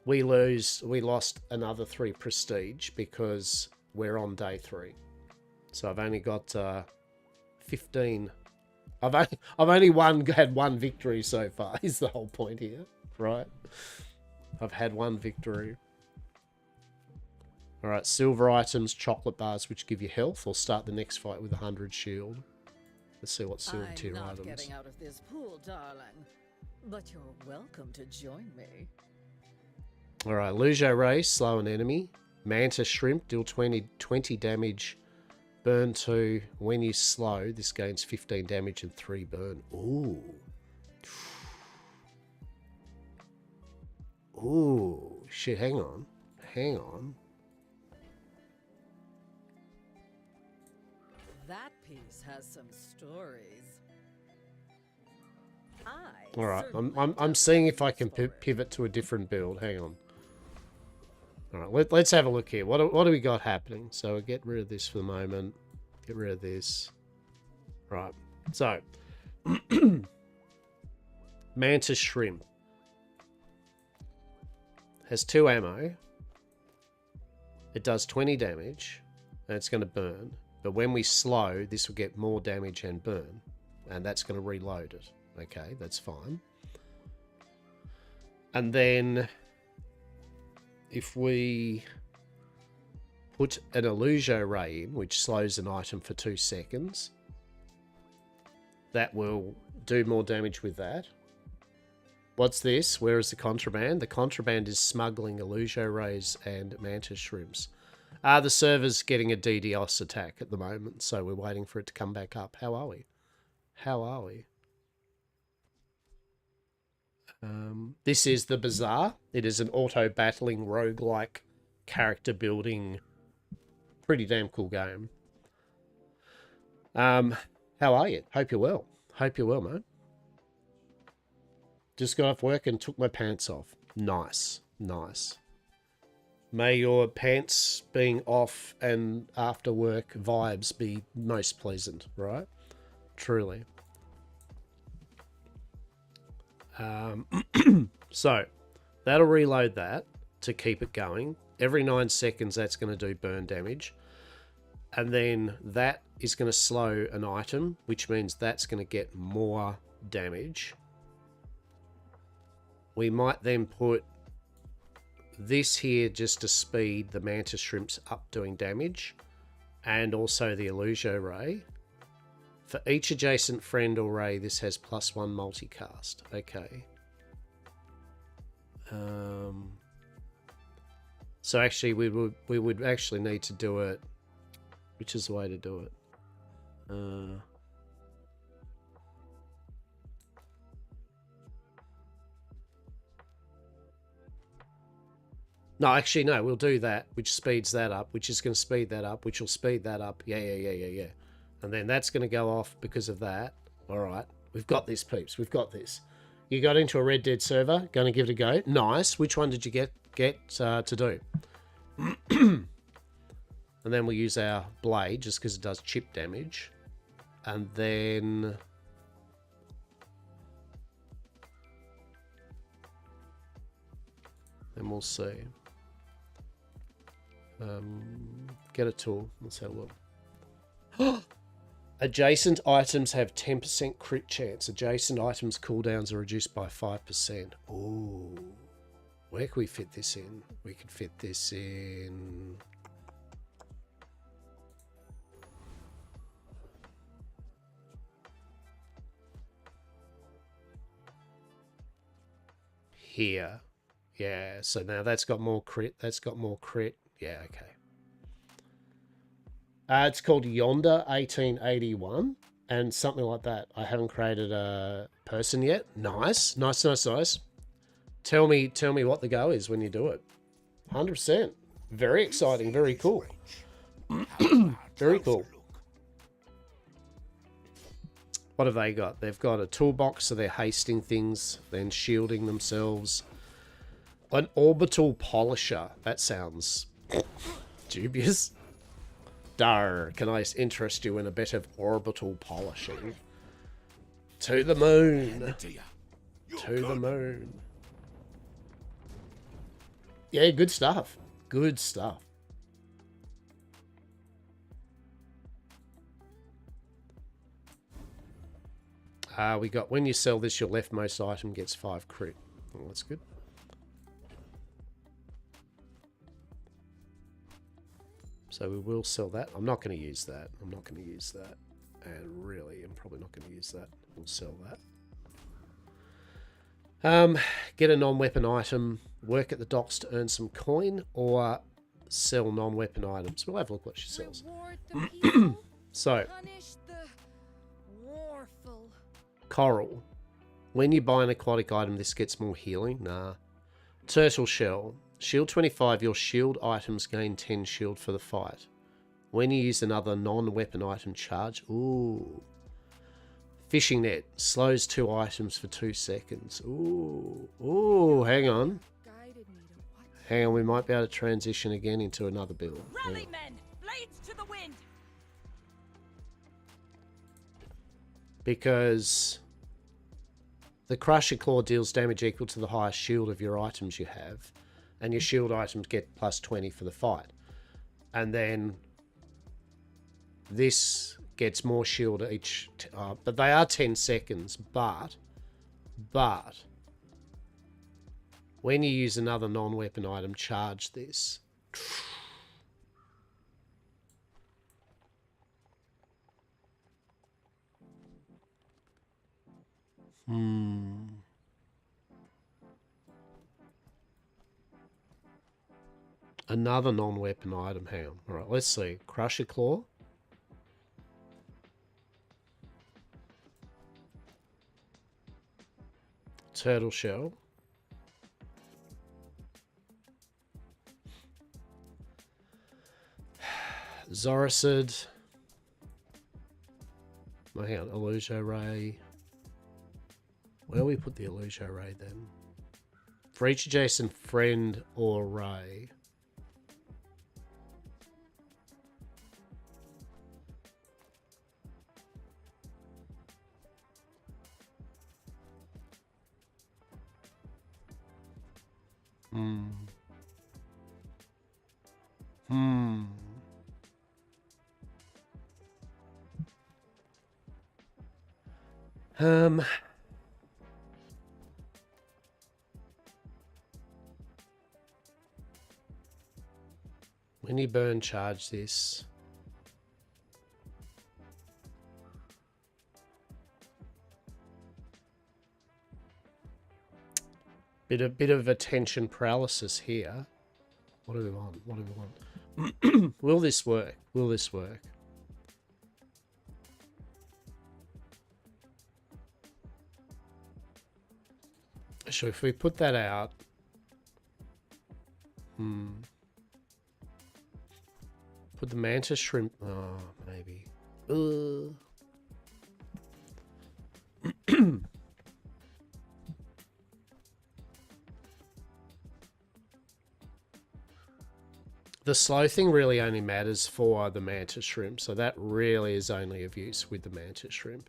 we lost another 3 prestige because we're on day 3. So I've only got 15. I've only had one victory so far. Is the whole point here, right? I've had one victory. All right, silver items, chocolate bars, which give you health, or start the next fight with 100 shield. Let's see what silver tier I'm not items. getting out of this pool, darling. But you're welcome to join me. All right, Lujo Ray, slow an enemy. Manta Shrimp, deal 20 damage. Burn 2. When you slow, this gains 15 damage and 3 burn. Ooh. Ooh. Shit, hang on. Hang on. That piece has some stories. All right, I'm don't seeing have if I can use for it. pivot to a different build. Hang on. All right, let's have a look here. What do we got happening? So we'll get rid of this for the moment. Get rid of this. Right. So Manta Shrimp has 2 ammo. It does 20 damage, and it's going to burn. But when we slow, this will get more damage and burn, and that's going to reload it. Okay, that's fine. And then if we put an Illusio Ray in, which slows an item for 2 seconds, that will do more damage with that. What's this? Where is the contraband? The contraband is smuggling Illusio Rays and Mantis Shrimps. The server's getting a DDoS attack at the moment, so we're waiting for it to come back up. How are we? How are we? This is the Bazaar. It is an auto-battling, roguelike, character-building, pretty damn cool game. How are you? Hope you're well. Hope you're well, mate. Just got off work and took my pants off. Nice. Nice. May your pants being off and after work vibes be most pleasant, right? Truly. So that'll reload that to keep it going. Every 9 seconds that's going to do burn damage. And then that is going to slow an item, which means that's going to get more damage. We might then put this here just to speed the Mantis Shrimps up doing damage. And also the Illusio Ray. For each adjacent friend or ray, this has +1 multicast. Okay. So actually, we would actually need to do it. Which is the way to do it? No, actually, no. We'll do that, which speeds that up, which is going to speed that up, which will speed that up. Yeah. And then that's going to go off because of that. All right. We've got this, peeps. We've got this. You got into a Red Dead server. Going to give it a go. Nice. Which one did you get to do? And then we'll use our blade just because it does chip damage. And then... then we'll see. Get a tool. Let's have a look. Adjacent items have 10% crit chance. Adjacent items cooldowns are reduced by 5%. Ooh. Where can we fit this in? We could fit this in... here. Yeah, so now that's got more crit. That's got more crit. Yeah, okay. It's called Yonder 1881 and something like that. I haven't created a person yet. Nice. Tell me what the go is when you do it. 100%. Very exciting. Very cool. Very cool. What have they got? They've got a toolbox, so they're hasting things, then shielding themselves. An orbital polisher. That sounds dubious. Dar, can I interest you in a bit of orbital polishing? To the moon. To ya. To the moon. Yeah, good stuff. Good stuff. We got when you sell this, your leftmost item gets 5 crit. Oh, that's good. So we will sell that. I'm not going to use that. I'm not going to use that. And really, I'm probably not going to use that. We'll sell that. Get a non-weapon item. Work at the docks to earn some coin, or sell non-weapon items. We'll have a look what she sells. Reward the people, So, punish the warful. coral. When you buy an aquatic item, this gets more healing. Nah. Turtle shell. Shield 25, your shield items gain 10 shield for the fight. When you use another non-weapon item charge. Ooh. Fishing net. Slows 2 items for 2 seconds. Ooh. Ooh, hang on. Guided me to what? Hang on, we might be able to transition again into another build. Rally, men! Blades to the wind! Because the Crusher Claw deals damage equal to the highest shield of your items you have, and your shield items get plus 20 for the fight. And then this gets more shield each, but they are 10 seconds, but when you use another non-weapon item, charge this. Another non-weapon item. Hang on. All right, let's see. Crusher Claw. Turtle Shell. Zoricid. Oh, hang on. Illusio Ray. Where do we put the Illusio Ray then? For each adjacent friend or ray. When you burn, charge this. Bit of attention paralysis here. What do we want? What do we want? Will this work? Will this work? So if we put that out, put the mantis shrimp. Oh, maybe. The slow thing really only matters for the mantis shrimp, so that really is only of use with the mantis shrimp.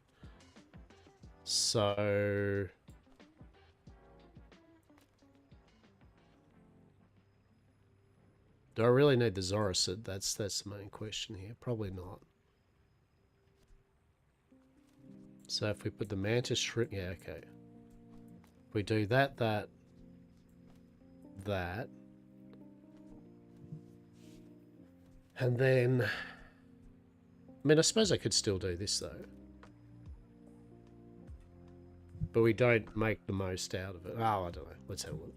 So do I really need the Zoricid? That's the main question here. Probably not. So if we put the mantis shrimp, yeah, okay. If we do that. And then, I mean, I suppose I could still do this though. But we don't make the most out of it. Oh, I don't know. Let's have a look.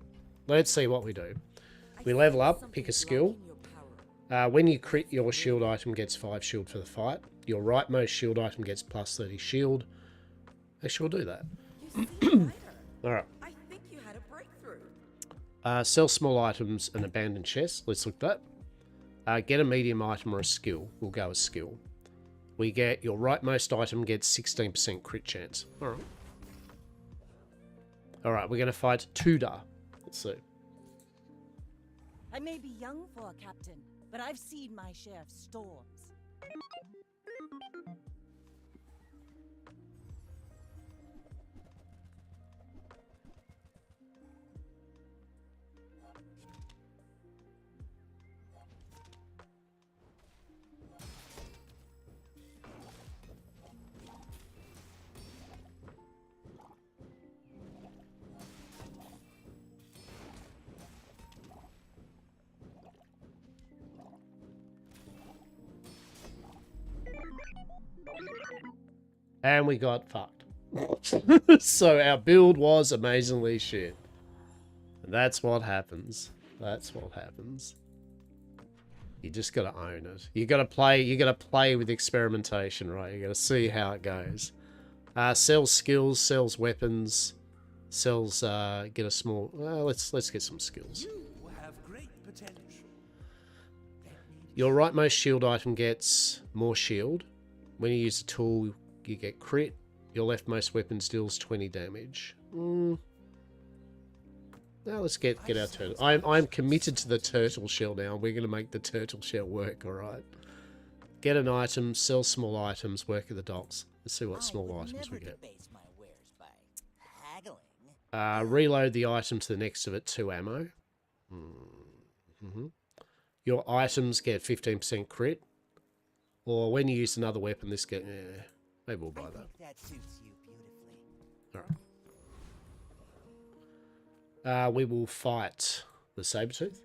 Let's see what we do. We level up, pick a skill. When you crit, your shield item gets 5 shield for the fight. Your rightmost shield item gets plus 30 shield. Actually, we'll do that. Alright. I think you had a breakthrough. Sell small items and abandon chests. Let's look at that. Get a medium item or a skill. We'll go a skill. We get your rightmost item gets 16% crit chance. Alright. Alright, we're going to fight Tudor. Let's see. I may be young for a captain, but I've seen my share of storms. And we got fucked. So our build was amazingly shit. And that's what happens. That's what happens. You just gotta own it. You gotta play with experimentation, right? You gotta see how it goes. Sells skills, sells weapons, sells get a small let's get some skills. You have great potential. Your rightmost shield item gets more shield. When you use a tool, you get crit. Your leftmost weapon deals 20 damage. Now let's get our turtle. I'm committed to the turtle shell now. We're gonna make the turtle shell work, alright. Get an item, sell small items, work at the docks. Let's see what small items we get. Debase my wares by haggling. Reload the item to the next of it, 2 ammo. Your items get 15% crit. Or when you use another weapon, this get... maybe we'll buy I that. think that suits you beautifully. Alright. We will fight the Sabertooth.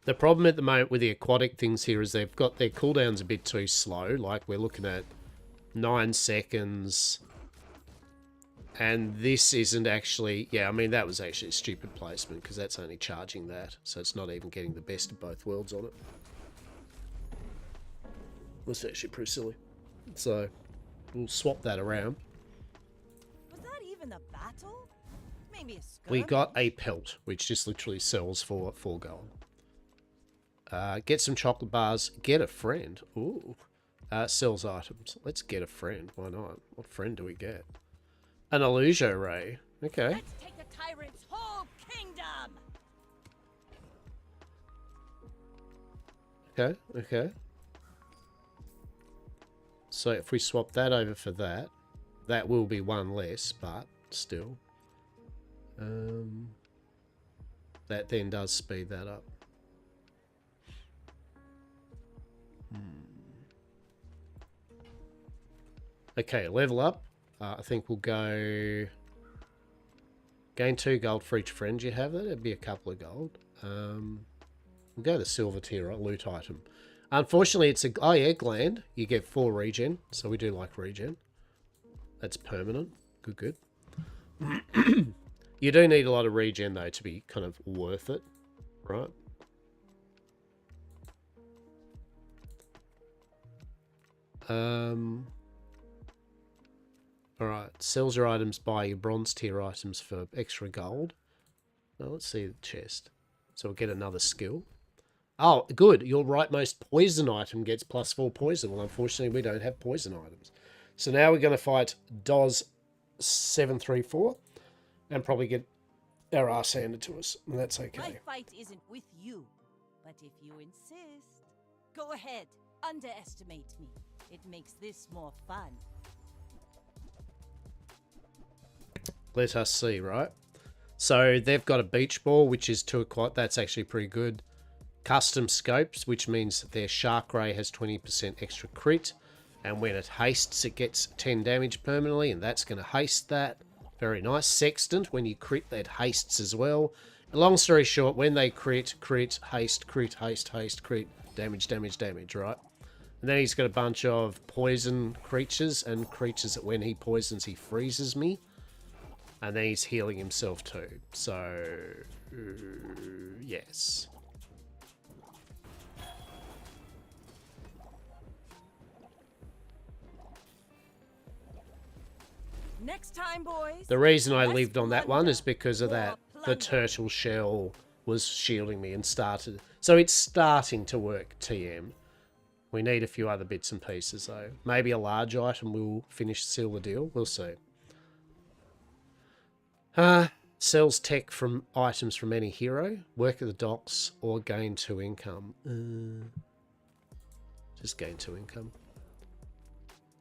The problem at the moment with the aquatic things here is they've got their cooldowns a bit too slow. Like we're looking at 9 seconds. And this isn't actually... Yeah, I mean, that was actually a stupid placement because that's only charging that. So it's not even getting the best of both worlds on it. That's actually pretty silly. So we'll swap that around. Was that even a battle? Maybe a skirmish? We got a pelt, which just literally sells for 4 gold. Get some chocolate bars. Get a friend. Ooh. Sells items. Let's get a friend. Why not? What friend do we get? An illusion ray. Okay. Let's take the tyrant's whole kingdom. Okay. Okay. So if we swap that over for that, that will be 1 less, but still. That then does speed that up. Okay, level up. I think we'll go... Gain 2 gold for each friend you have. That'd be a couple of gold. We'll go the silver tier, loot item. Unfortunately, it's a... Oh yeah, gland. You get 4 regen. So we do like regen. That's permanent. Good, good. You do need a lot of regen, though, to be kind of worth it. Right? Alright, sells your items, buy your bronze tier items for extra gold. Now let's see the chest. So we'll get another skill. Oh, good. Your rightmost poison item gets +4 poison. Well, unfortunately, we don't have poison items. So now we're going to fight Doz 734 and probably get our ass handed to us. And that's okay. My fight isn't with you, but if you insist, go ahead. Underestimate me. It makes this more fun. Let us see, right? So they've got a beach ball, which is to acquire. That's actually pretty good. Custom scopes, which means that their shark ray has 20% extra crit. And when it hastes, it gets 10 damage permanently, and that's going to haste that. Very nice. Sextant, when you crit, that hastes as well. Long story short, when they crit, haste, crit, damage, right? And then he's got a bunch of poison creatures, and creatures that when he poisons, he freezes me. And then he's healing himself too. So, yes. Next time, boys. The reason I let's lived on that one plunder. is because of More that. The plunder. turtle shell was shielding me and started. So it's starting to work, TM. We need a few other bits and pieces though. Maybe a large item will seal the deal. We'll see. Sells tech from items from any hero. Work at the docks or gain 2 income. Just gain 2 income.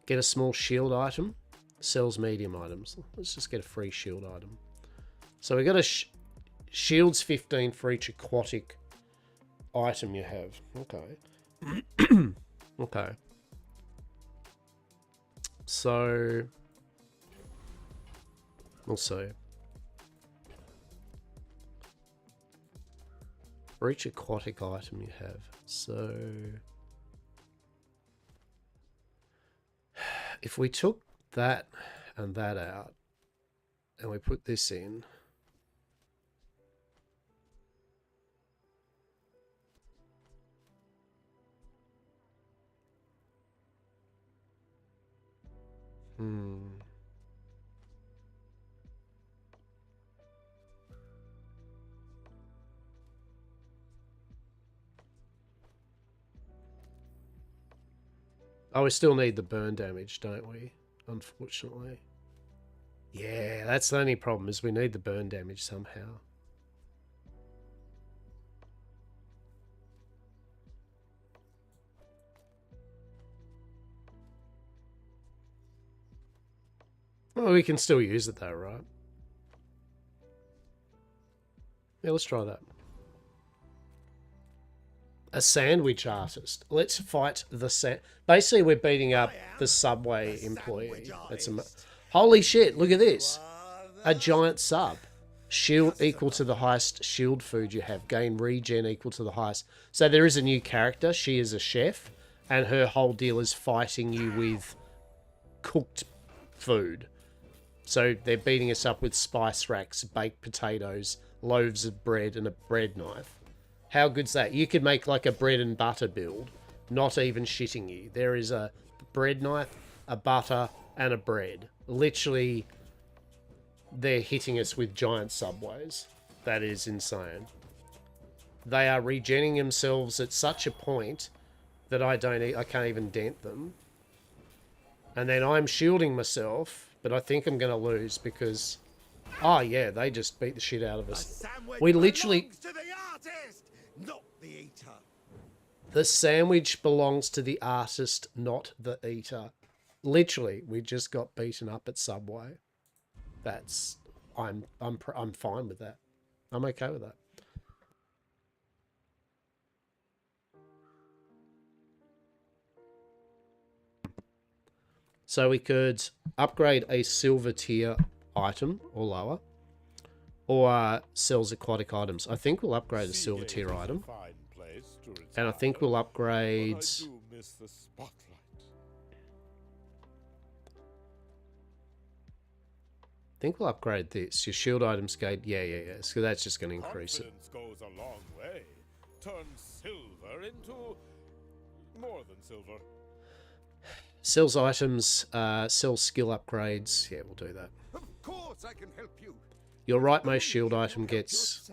Get a small shield item. Sells medium items. Let's just get a free shield item. So we got a shields 15 for each aquatic item you have. Okay. Okay. We'll see. For each aquatic item you have. So if we took that and that out and we put this in, oh, we still need the burn damage, don't we? Unfortunately. Yeah, that's the only problem, is we need the burn damage somehow. Well, we can still use it though, right? Yeah, let's try that. A sandwich artist. Let's fight the Basically, we're beating up the subway employee. That's holy shit! Look at this. A giant sub. Shield equal to the highest shield food you have. Gain regen equal to the highest. So there is a new character. She is a chef, and her whole deal is fighting you with cooked food. So they're beating us up with spice racks, baked potatoes, loaves of bread, and a bread knife. How good's that? You could make like a bread and butter build. Not even shitting you. There is a bread knife, a butter, and a bread. Literally, they're hitting us with giant subways. That is insane. They are regenerating themselves at such a point that I can't even dent them. And then I'm shielding myself, but I think I'm going to lose because... Oh yeah, they just beat the shit out of us. We literally... Not the eater. The sandwich belongs to the artist, not the eater. Literally, we just got beaten up at Subway. That's... I'm fine with that. I'm okay with that. So we could upgrade a silver tier item or lower, or sells aquatic items. I think we'll upgrade a silver tier item, and I think we'll upgrade. I think we'll upgrade this. Your shield items gate. Yeah. So that's just going to increase it. Goes a long way. Turn silver into more than silver. Sells items, sells skill upgrades. Yeah, we'll do that. Of course I can help you. Your rightmost shield item gets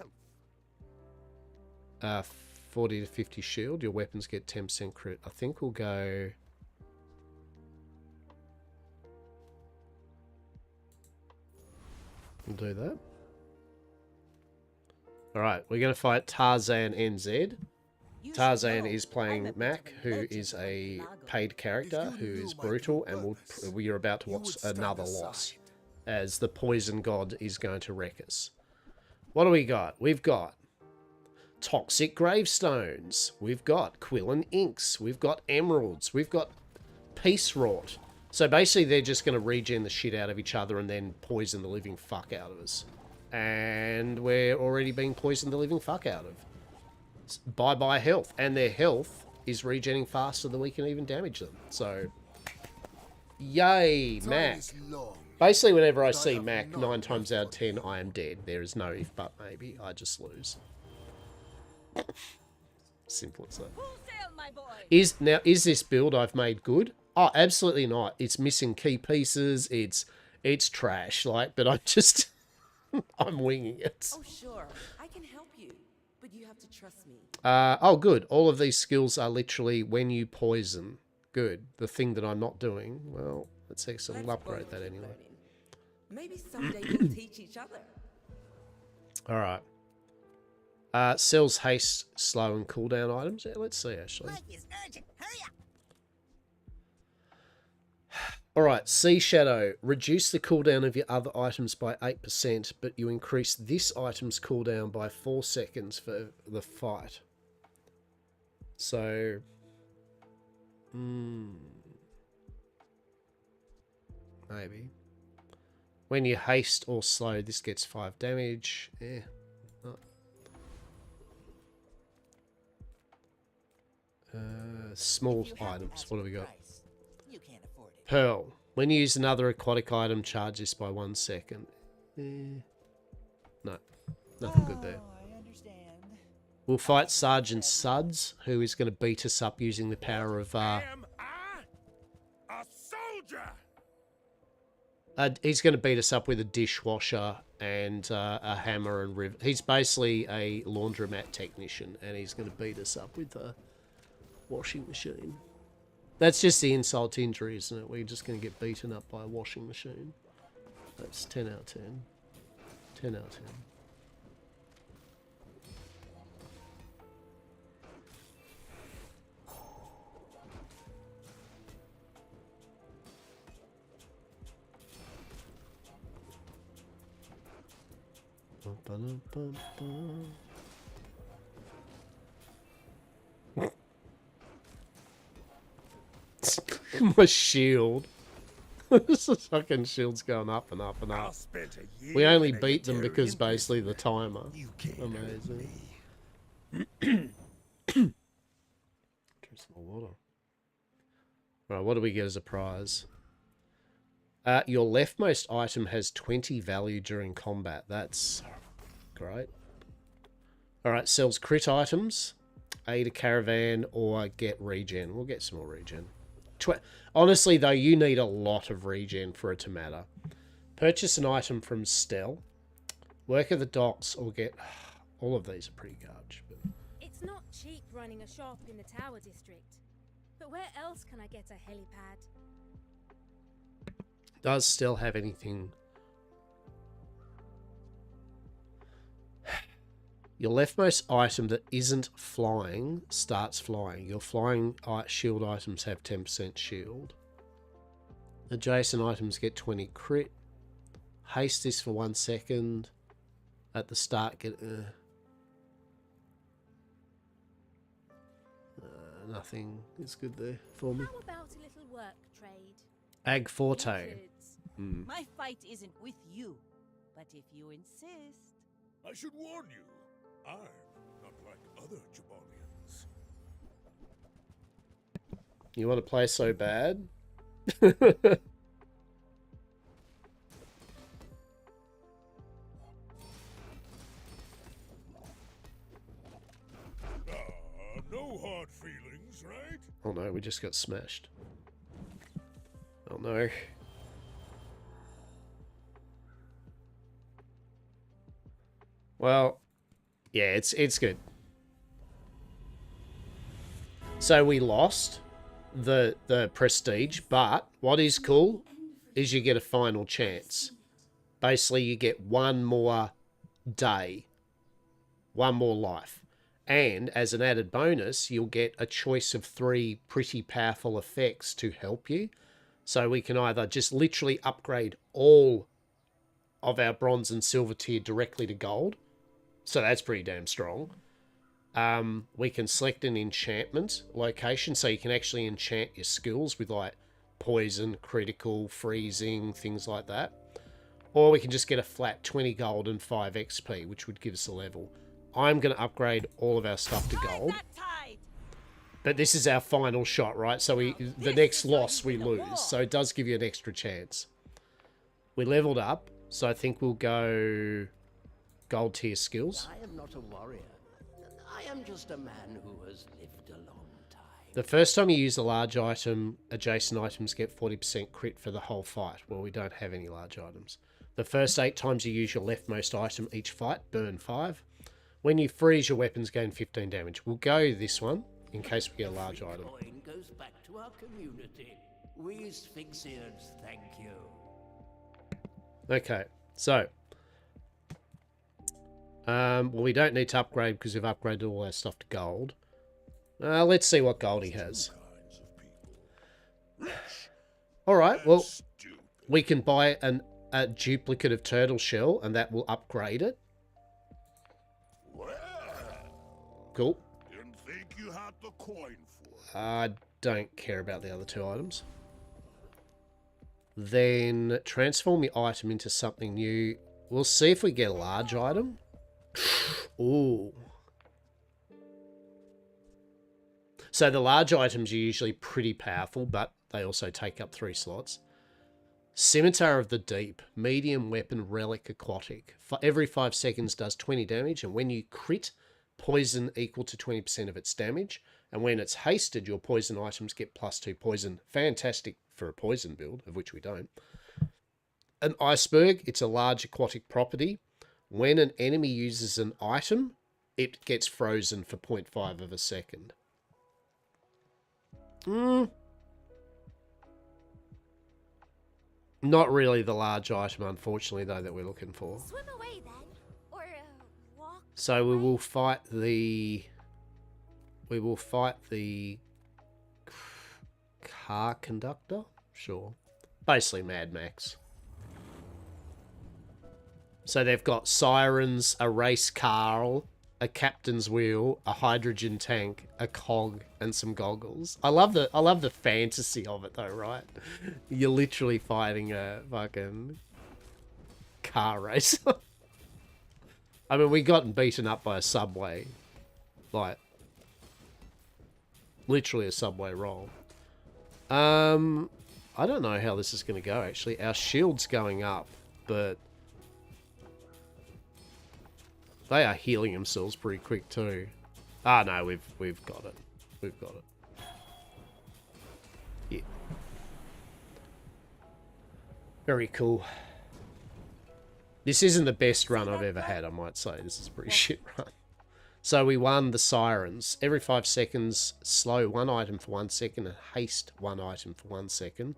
40 to 50 shield. Your weapons get 10% crit. I think we'll go... We'll do that. Alright, we're going to fight Tarzan NZ. Tarzan is playing Mac, who is a paid character, who is brutal, and we're about to watch another loss, as the poison god is going to wreck us. What do we got? We've got toxic gravestones, we've got Quillen inks, we've got emeralds, we've got peace wrought. So basically they're just going to regen the shit out of each other and then poison the living fuck out of us. And we're already being poisoned the living fuck out of. Bye-bye health. And their health is regenerating faster than we can even damage them. So, yay, Mac. Basically, whenever I see Mac, 9 times out of 10, I am dead. There is no if but maybe. I just lose. Simple as that. Is this build I've made good? Oh, absolutely not. It's missing key pieces. It's trash. But I'm just... I'm winging it. Oh, sure. I can help you. But you have to trust me. Oh, good. All of these skills are literally when you poison. Good. The thing that I'm not doing. Well, let's see. So we'll upgrade that anyway. Maybe someday we'll teach each other. All right. Sells haste, slow, and cooldown items. Yeah, let's see, actually. Life is urgent. Hurry up. All right. Sea Shadow. Reduce the cooldown of your other items by 8%, but you increase this item's cooldown by 4 seconds for the fight. So... maybe. When you haste or slow, this gets 5 damage. Yeah. Oh. Small items. What do we got? You can't afford it. Pearl. When you use another aquatic item, charge this by 1 second. No. Nothing good there. I understand. We'll fight Sergeant Suds, who is going to beat us up using the power of... Am I a soldier? He's going to beat us up with a dishwasher and a hammer and rivet. He's basically a laundromat technician, and he's going to beat us up with a washing machine. That's just the insult to injury, isn't it? We're just going to get beaten up by a washing machine. That's 10 out of 10. 10 out of 10. My shield. This fucking shield's going up and up and up. We only beat them because basically the timer. Amazing. Drink some more water. Right, what do we get as a prize? Your leftmost item has 20 value during combat. That's great. Alright, sells crit items, aid a caravan, or get regen. We'll get some more regen. Honestly, though, you need a lot of regen for it to matter. Purchase an item from Stell. Work at the docks, or get... All of these are pretty garbage. But... It's not cheap running a shop in the Tower District. But where else can I get a helipad? Does Stell have anything... Your leftmost item that isn't flying starts flying. Your flying shield items have 10% shield. Adjacent items get 20 crit. Haste this for 1 second. At the start, get... nothing is good there for me. How about a little work trade? Ag Forte. My fight isn't with you, but if you insist... I should warn you, I'm not like other Jabalians. You want to play so bad? No hard feelings, right? Oh no, we just got smashed. Oh no. Well, yeah, it's good. So we lost the prestige, but what is cool is you get a final chance. Basically, you get one more day, one more life. And as an added bonus, you'll get a choice of 3 pretty powerful effects to help you. So we can either just literally upgrade all of our bronze and silver tier directly to gold. So that's pretty damn strong. We can select an enchantment location, so you can actually enchant your skills with like poison, critical, freezing, things like that. Or we can just get a flat 20 gold and 5 XP, which would give us a level. I'm going to upgrade all of our stuff to gold. But this is our final shot, right? So the next loss we lose. So it does give you an extra chance. We leveled up, so I think we'll go gold tier skills. I am not a warrior. I am just a man who has lived a long time. The first time you use a large item, adjacent items get 40% crit for the whole fight. Well, we don't have any large items. The first 8 times you use your leftmost item each fight, burn 5. When you freeze, your weapons gain 15 damage. We'll go this one, in case we get a large item. Coin goes back to our community. We Sphinxians thank you. Okay, so... well, we don't need to upgrade because we've upgraded all our stuff to gold. Let's see what gold he has. Alright, well, we can buy a duplicate of turtle shell, and that will upgrade it. Cool. Didn't think you had the coin for it. I don't care about the other 2 items. Then transform your item into something new. We'll see if we get a large item. Ooh. So the large items are usually pretty powerful, but they also take up 3 slots. Scimitar of the Deep, medium weapon, relic, aquatic. For every 5 seconds does 20 damage, and when you crit, poison equal to 20% of its damage. And when it's hasted, your poison items get +2 poison. Fantastic for a poison build, of which we don't. An iceberg, it's a large aquatic property. When an enemy uses an item, it gets frozen for 0.5 of a second. Not really the large item, unfortunately, though, that we're looking for. Swim away then, or walk. So we will fight the... We will fight the car conductor? Sure. Basically Mad Max. So they've got sirens, a race car, a captain's wheel, a hydrogen tank, a cog, and some goggles. I love the fantasy of it though, right? You're literally fighting a fucking car race. I mean, we got beaten up by a subway. Like, literally a subway roll. I don't know how this is going to go, actually. Our shield's going up, but they are healing themselves pretty quick too. Ah, no, we've got it. We've got it. Yeah. Very cool. This isn't the best run I've ever had, I might say. This is a pretty shit run. So we won the sirens. Every 5 seconds, slow 1 item for 1 second and haste 1 item for 1 second.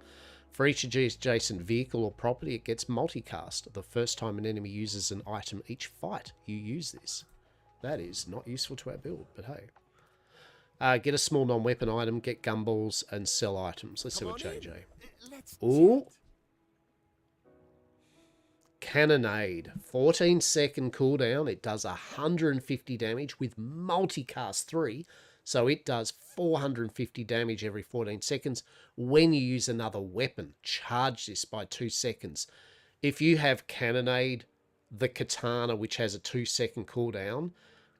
For each adjacent vehicle or property, it gets multicast. The first time an enemy uses an item each fight, you use this. That is not useful to our build, but hey. Get a small non-weapon item, get gumballs, and sell items. Let's see what JJ. Ooh. Cannonade. 14-second cooldown. It does 150 damage with multicast 3. So it does 450 damage every 14 seconds when you use another weapon. Charge this by 2 seconds. If you have Cannonade, the katana, which has a 2-second cooldown,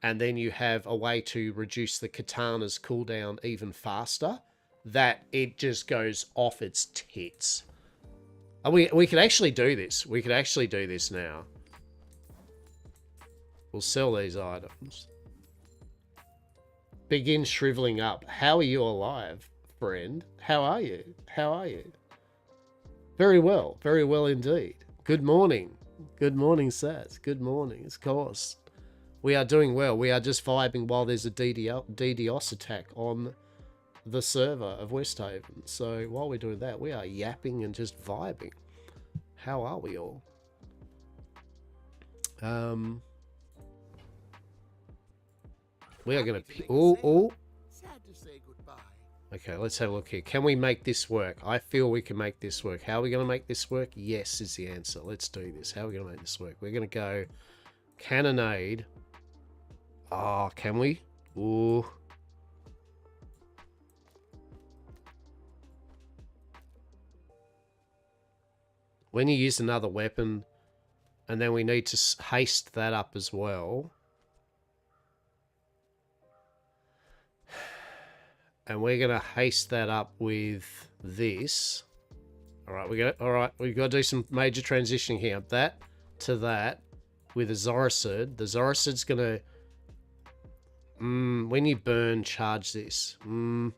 and then you have a way to reduce the katana's cooldown even faster, that it just goes off its tits. We could actually do this. We could actually do this now. We'll sell these items. Begin shriveling up. How are you alive, friend? How are you? How are you? Very well. Very well indeed. Good morning. Good morning, Saz. Good morning, of course. We are doing well. We are just vibing while there's a DDoS attack on the server of Westhaven. So while we're doing that, we are yapping and just vibing. How are we all? We are going to... Oh. Sad to say goodbye. Okay, let's have a look here. Can we make this work? I feel we can make this work. How are we going to make this work? Yes is the answer. Let's do this. How are we going to make this work? We're going to go Cannonade. Oh, can we? Ooh. When you use another weapon, and then we need to haste that up as well. And we're going to haste that up with this. All right, we've got to do some major transitioning here. That to that with a Zorasid. The Zorasid's going to... when you burn, charge this. And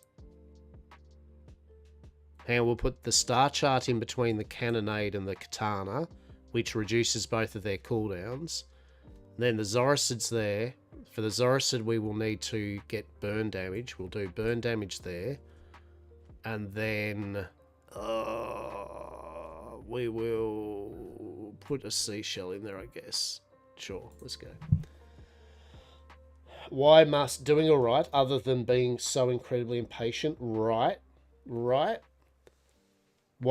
we'll put the star chart in between the Cannonade and the Katana, which reduces both of their cooldowns. Then the Zorasid's there. For the Zorasid, we will need to get burn damage. We'll do burn damage there. And then we will put a seashell in there, I guess. Sure, let's go. Why must... Doing alright, other than being so incredibly impatient. Right. Why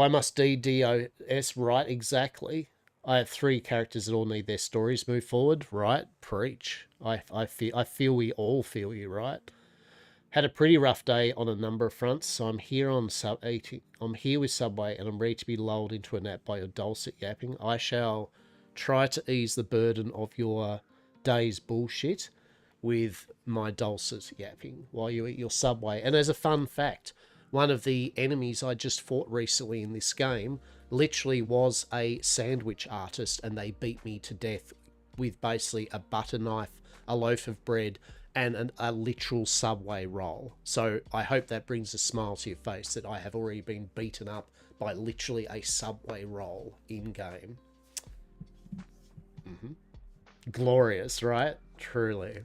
must DDoS? Right, exactly. I have 3 characters that all need their stories moved forward. Right, preach. I feel we all feel you, right? Had a pretty rough day on a number of fronts, so I'm here on I'm here with Subway, and I'm ready to be lulled into a nap by your dulcet yapping. I shall try to ease the burden of your day's bullshit with my dulcet yapping while you eat your Subway. And as a fun fact, one of the enemies I just fought recently in this game literally was a sandwich artist, and they beat me to death with basically a butter knife, a loaf of bread, and a literal Subway roll. So I hope that brings a smile to your face that I have already been beaten up by literally a Subway roll in-game. Glorious, right? Truly.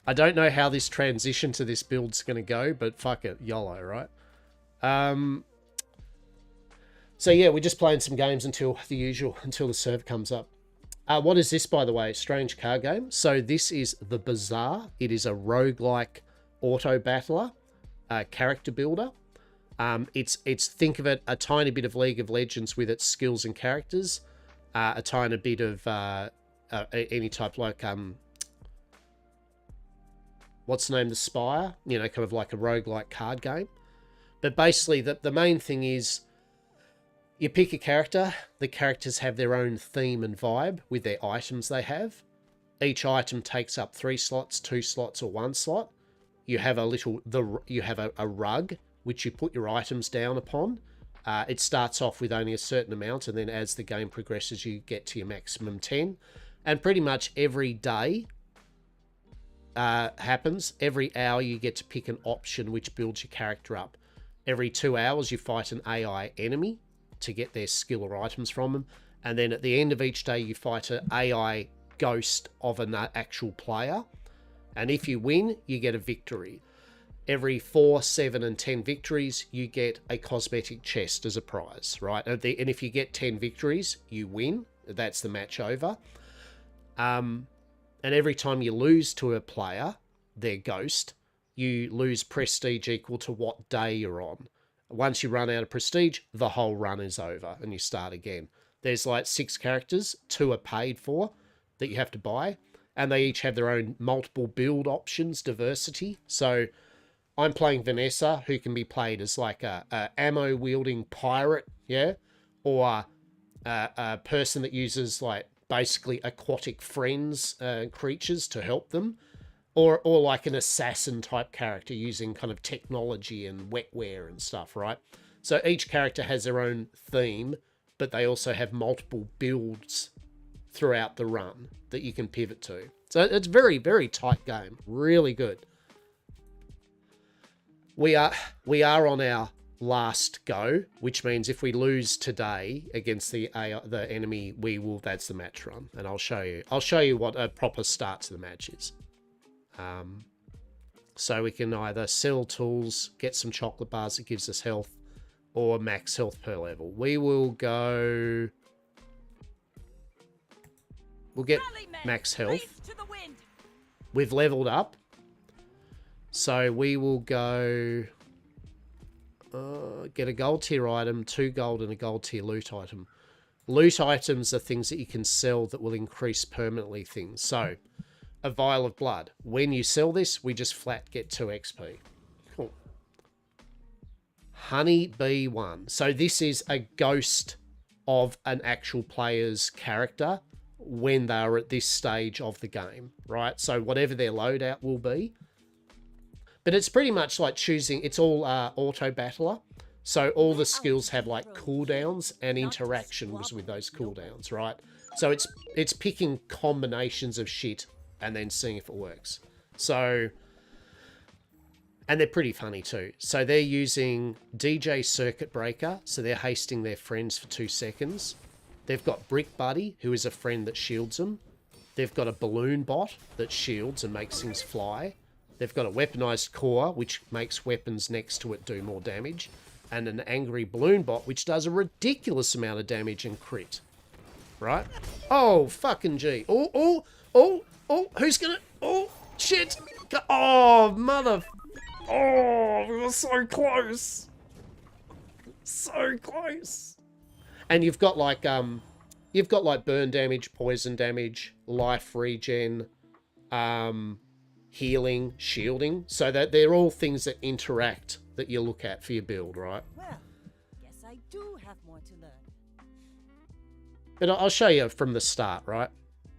I don't know how this transition to this build's going to go, but fuck it, YOLO, right? So yeah, we're just playing some games until the server comes up. What is this, by the way? Strange card game. So this is The Bazaar. It is a roguelike auto battler, character builder. It's think of it a tiny bit of League of Legends with its skills and characters, a tiny bit of any type like what's the name? The Spire. You know, kind of like a roguelike card game. But basically, the main thing is, you pick a character, the characters have their own theme and vibe with their items they have. Each item takes up 3 slots, 2 slots, or 1 slot. You have a rug, which you put your items down upon. It starts off with only a certain amount, and then as the game progresses, you get to your maximum 10. And pretty much every day happens. Every hour you get to pick an option which builds your character up. Every 2 hours you fight an AI enemy to get their skill or items from them, and then at the end of each day you fight an AI ghost of an actual player, and if you win you get a victory. Every 4, 7 and 10 victories you get a cosmetic chest as a prize, right? And if you get 10 victories you win. That's the match over. And every time you lose to a player, their ghost, you lose prestige equal to what day you're on. Once you run out of prestige, the whole run is over and you start again. There's like 6 characters, 2 are paid for that you have to buy, and they each have their own multiple build options, diversity. So I'm playing Vanessa, who can be played as like a ammo wielding pirate, yeah, or a person that uses like basically aquatic friends, creatures to help them. Or like an assassin type character using kind of technology and wetware and stuff, right? So each character has their own theme, but they also have multiple builds throughout the run that you can pivot to. So it's very, very tight game. Really good. We are on our last go, which means if we lose today against the enemy, that's the match run. And I'll show you what a proper start to the match is. So we can either sell tools, get some chocolate bars that gives us health, or max health per level. We'll get max health. We've leveled up. So we will go get a gold tier item, 2 gold, and a gold tier loot item. Loot items are things that you can sell that will increase permanently things. So a vial of blood. When you sell this, we just flat get 2 XP. Cool. Honey Bee 1. So this is a ghost of an actual player's character when they are at this stage of the game, right? So whatever their loadout will be. But it's pretty much like choosing, it's all auto battler. So all the skills have like cooldowns and interactions with those cooldowns, right? So it's picking combinations of shit and then seeing if it works. So, and they're pretty funny too. So they're using DJ Circuit Breaker, so they're hasting their friends for 2 seconds. They've got Brick Buddy, who is a friend that shields them. They've got a Balloon Bot that shields and makes things fly. They've got a Weaponized Core, which makes weapons next to it do more damage. And an Angry Balloon Bot, which does a ridiculous amount of damage and crit. Right? Oh, fucking G. Oh, who's gonna... Oh, shit. Oh, mother... Oh, we were so close. So close. And you've got like burn damage, poison damage, life regen, healing, shielding. So that they're all things that interact that you look at for your build, right? Well, guess I do have more to learn. But I'll show you from the start, right?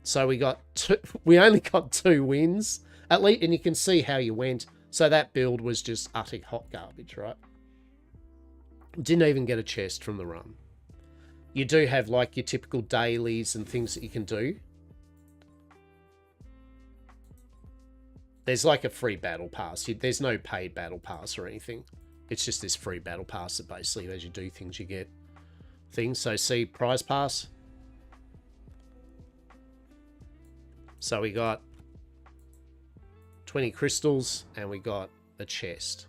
So we only got 2 wins, at least, and you can see how you went. So that build was just utter hot garbage, right? Didn't even get a chest from the run. You do have like your typical dailies and things that you can do. There's like a free battle pass. There's no paid battle pass or anything. It's just this free battle pass that basically, as you do things, you get things. So see, prize pass. So we got 20 crystals and we got a chest.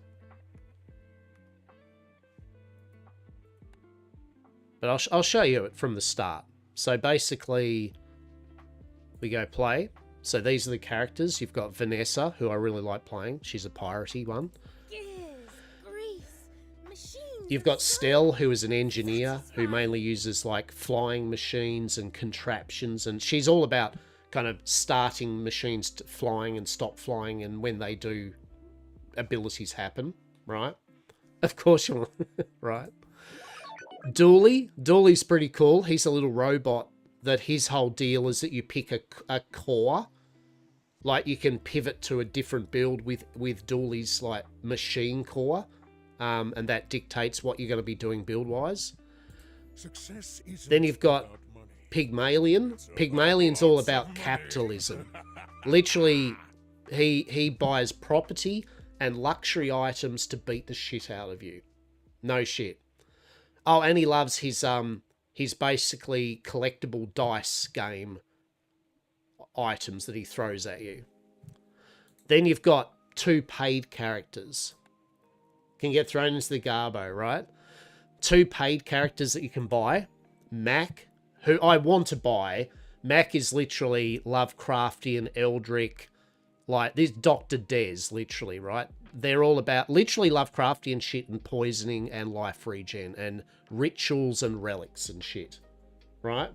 But I'll show you it from the start. So basically, we go play. So these are the characters. You've got Vanessa, who I really like playing. She's a piratey one. You've got Stell, who is an engineer, who mainly uses like flying machines and contraptions. And she's all about kind of starting machines to flying and stop flying, and when they do, abilities happen, right? Of course you want, right? Dooley's pretty cool. He's a little robot that his whole deal is that you pick a core. Like you can pivot to a different build with Dooley's like machine core. And that dictates what you're going to be doing build-wise. Then you've got Pygmalion. Pygmalion's all about capitalism. Literally, he buys property and luxury items to beat the shit out of you. No shit. Oh, and he loves his basically collectible dice game items that he throws at you. Then you've got 2 paid characters. Can get thrown into the garbo, right? 2 paid characters that you can buy. Mac, who I want to buy. Mac is literally Lovecraftian, Eldritch, like this Dr. Des, literally, right? They're all about literally Lovecraftian shit and poisoning and life regen and rituals and relics and shit, right?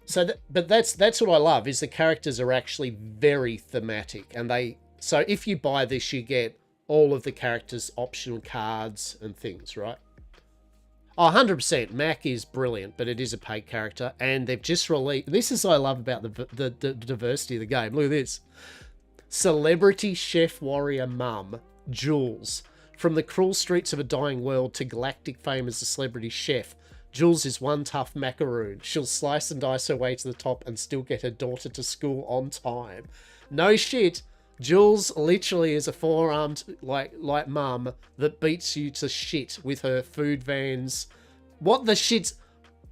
So, but that's what I love, is the characters are actually very thematic, and so if you buy this, you get all of the characters' optional cards and things, right? Oh, 100%. Mac is brilliant, but it is a paid character, and they've just released... This is what I love about the diversity of the game. Look at this. Celebrity chef warrior mum, Jules. From the cruel streets of a dying world to galactic fame as a celebrity chef, Jules is one tough macaroon. She'll slice and dice her way to the top and still get her daughter to school on time. No shit. Jules literally is a four-armed, like mum that beats you to shit with her food vans. What the shit's...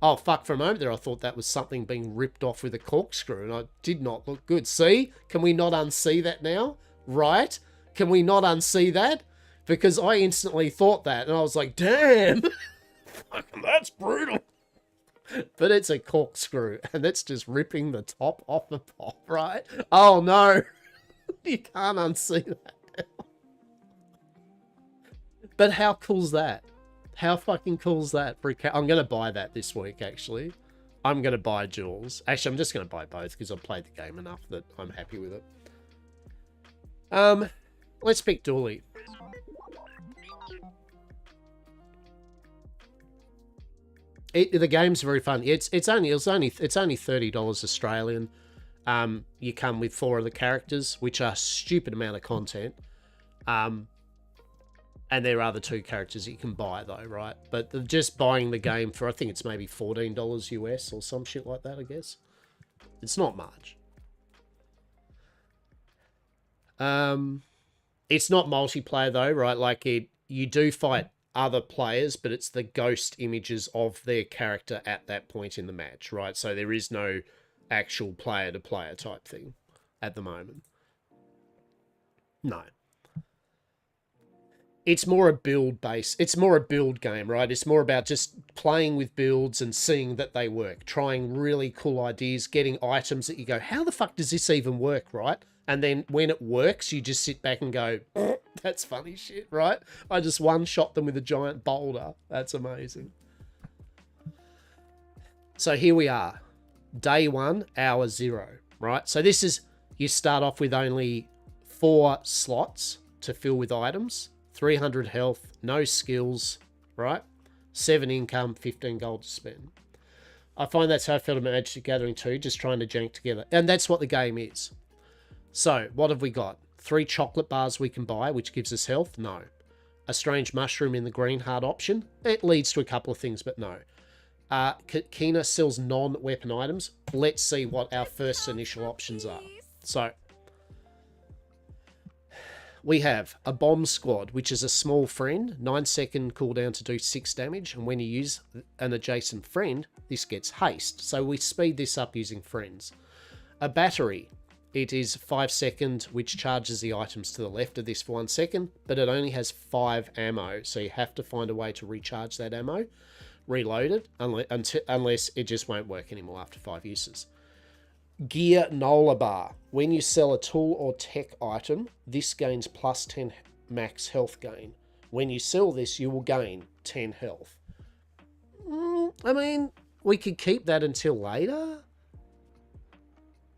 Oh, fuck, for a moment there I thought that was something being ripped off with a corkscrew, and I did not look good. See? Can we not unsee that now? Right? Can we not unsee that? Because I instantly thought that, and I was like, damn! Fucking, that's brutal! But it's a corkscrew, and that's just ripping the top off the pop, right? Oh, no! You can't unsee that now. But how cool's that? How fucking cool's that? For I'm going to buy that this week, actually. I'm going to buy Jules. Actually, I'm just going to buy both because I've played the game enough that I'm happy with it. Let's pick Dooley. The game's very fun. It's only $30 Australian. You come with 4 of the characters, which are a stupid amount of content. And there are the 2 characters that you can buy, though, right? But just buying the game for, I think it's maybe $14 US or some shit like that, I guess. It's not much. It's not multiplayer, though, right? Like, you do fight other players, but it's the ghost images of their character at that point in the match, right? So there is no actual player-to-player type thing at the moment. No. It's more a build base. It's more a build game, right? It's more about just playing with builds and seeing that they work. Trying really cool ideas, getting items that you go, how the fuck does this even work, right? And then when it works, you just sit back and go, that's funny shit, right? I just one-shot them with a giant boulder. That's amazing. So here we are. Day 1, hour 0. right? So this is, you start off with only 4 slots to fill with items, 300 health, no skills, right? 7 income, 15 gold to spend. I find that's how I felt about Magic the Gathering 2, just trying to jank together. And that's what the game is. So, what have we got? 3 chocolate bars we can buy, which gives us health? No. A strange mushroom in the green heart option? It leads to a couple of things, but no. Kina sells non-weapon items. Let's see what our first initial options are. So, we have a bomb squad, which is a small friend, 9-second cooldown to do 6 damage, and when you use an adjacent friend, this gets haste. So we speed this up using friends. A battery, it is 5-second, which charges the items to the left of this for 1 second, but it only has 5 ammo, so you have to find a way to recharge that ammo, reload it, unless it just won't work anymore after 5 uses. Gear Nola Bar. When you sell a tool or tech item, this gains plus 10 max health gain. When you sell this, you will gain 10 health. I mean, we could keep that until later.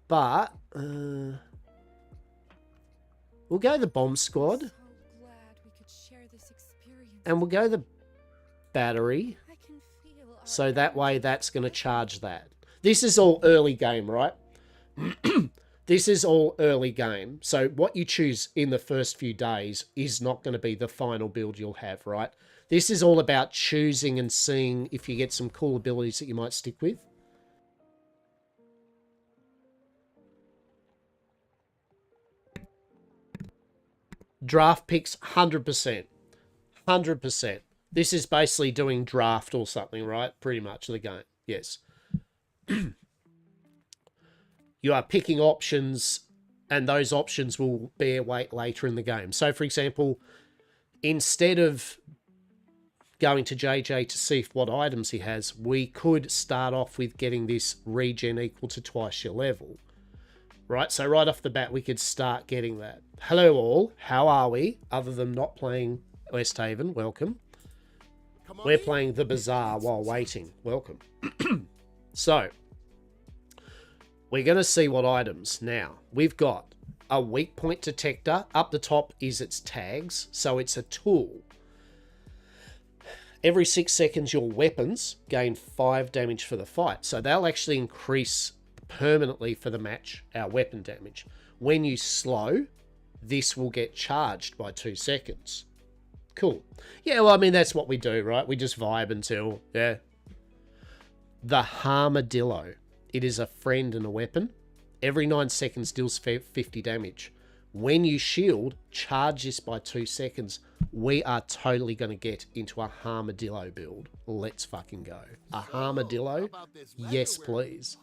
But, we'll go the bomb squad. And we'll go the battery. So that way that's going to charge that. This is all early game, right? This is all early game. So what you choose in the first few days is not going to be the final build you'll have, right? This is all about choosing and seeing if you get some cool abilities that you might stick with. Draft picks, 100%. 100%. This is basically doing draft or something, right? Pretty much the game. Yes. You are picking options, and those options will bear weight later in the game. So, for example, instead of going to JJ to see what items he has, we could start off with getting this regen equal to twice your level. Right? So right off the bat, we could start getting that. Hello all, how are we? Other than not playing Westhaven, welcome. We're playing the Bazaar while waiting. Welcome. So, we're going to see what items. Now, we've got a weak point detector. Up the top is its tags. So it's a tool. Every 6 seconds, your weapons gain 5 damage for the fight. So they'll actually increase permanently for the match our weapon damage. When you slow, this will get charged by 2 seconds. Cool. Yeah, well, I mean, that's what we do, right? We just vibe until, yeah. The Armadillo. It is a friend and a weapon. Every 9 seconds deals 50 damage. When you shield, charge this by 2 seconds. We are totally going to get into a Armadillo build. Let's fucking go. A Armadillo? Yes, please.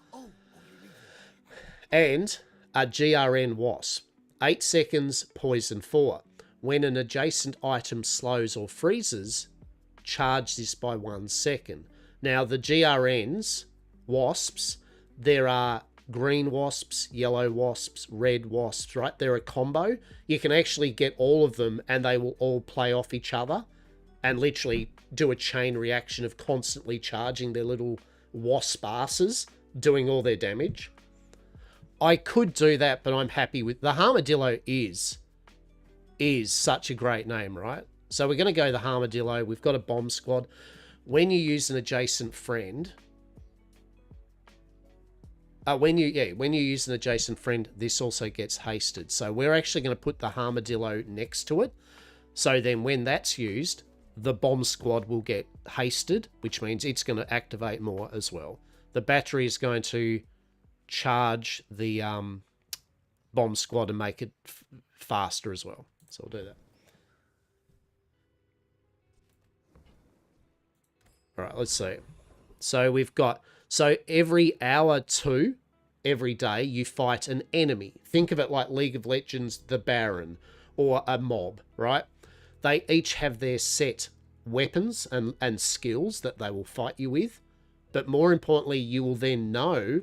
And a GRN Wasp. 8 seconds, poison 4. When an adjacent item slows or freezes, charge this by 1 second. Now, the GRNs, wasps, there are green wasps, yellow wasps, red wasps, right? They're a combo. You can actually get all of them and they will all play off each other and literally do a chain reaction of constantly charging their little wasp asses, doing all their damage. I could do that, but I'm happy with... The Armadillo is such a great name, right? So we're going to go the Armadillo. We've got a bomb squad. When you use an adjacent friend... when you use an adjacent friend, this also gets hasted. So we're actually going to put the Armadillo next to it. So then when that's used, the bomb squad will get hasted, which means it's going to activate more as well. The battery is going to charge the bomb squad and make it faster as well. So we'll do that. All right, let's see. So we've got... So every hour 2, every day, you fight an enemy. Think of it like League of Legends, the Baron, or a mob, right? They each have their set weapons and skills that they will fight you with. But more importantly, you will then know,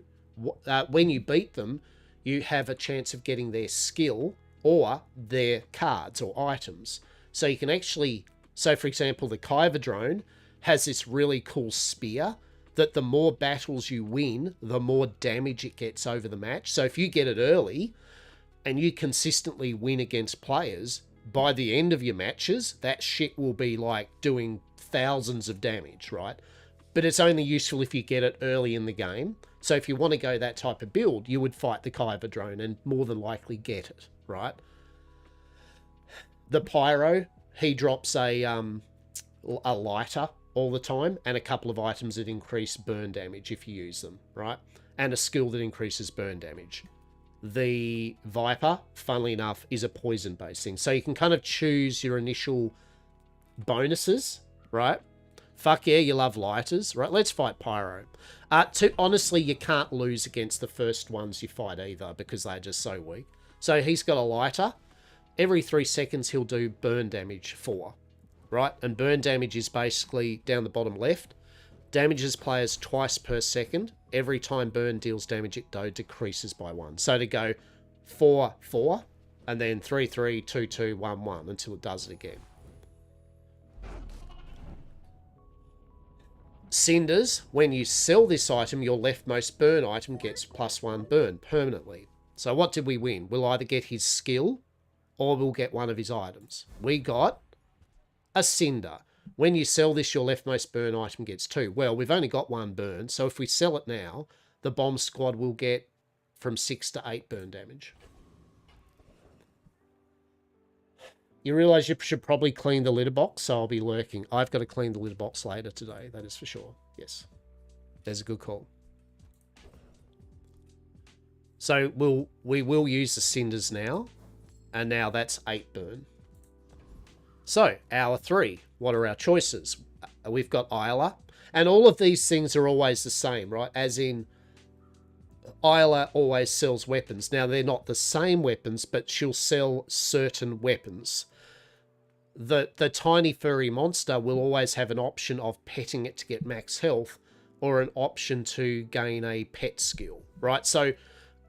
when you beat them, you have a chance of getting their skill or their cards or items. So you can actually... So, for example, the Kyber drone has this really cool spear that the more battles you win, the more damage it gets over the match. So if you get it early and you consistently win against players, by the end of your matches, that shit will be like doing thousands of damage, right? But it's only useful if you get it early in the game. So if you want to go that type of build, you would fight the Kyber drone and more than likely get it, right? The Pyro, he drops a lighter all the time and a couple of items that increase burn damage if you use them, right? And a skill that increases burn damage. The Viper, funnily enough, is a poison-based thing. So you can kind of choose your initial bonuses, right? Fuck yeah, you love lighters, right? Let's fight Pyro. Honestly, you can't lose against the first ones you fight either because they're just so weak. So he's got a lighter. Every 3 seconds, he'll do burn damage 4, right? And burn damage is basically down the bottom left. Damages players twice per second. Every time burn deals damage, it decreases by 1. So to go 4, 4, and then 3, 3, 2, 2, 1, 1 until it does it again. Cinders, when you sell this item, your leftmost burn item gets +1 burn permanently. So what did we win? We'll either get his skill or we'll get one of his items. We got a Cinder. When you sell this, your leftmost burn item gets 2. Well, we've only got 1 burn, so if we sell it now, the bomb squad will get from 6 to 8 burn damage. You realise you should probably clean the litter box, so I'll be lurking. I've got to clean the litter box later today, that is for sure. Yes. There's a good call. So we will use the Cinders now, and now that's 8 burn. So, hour 3. What are our choices? We've got Isla. And all of these things are always the same, right? As in, Isla always sells weapons. Now, they're not the same weapons, but she'll sell certain weapons. The tiny furry monster will always have an option of petting it to get max health, or an option to gain a pet skill, right? So,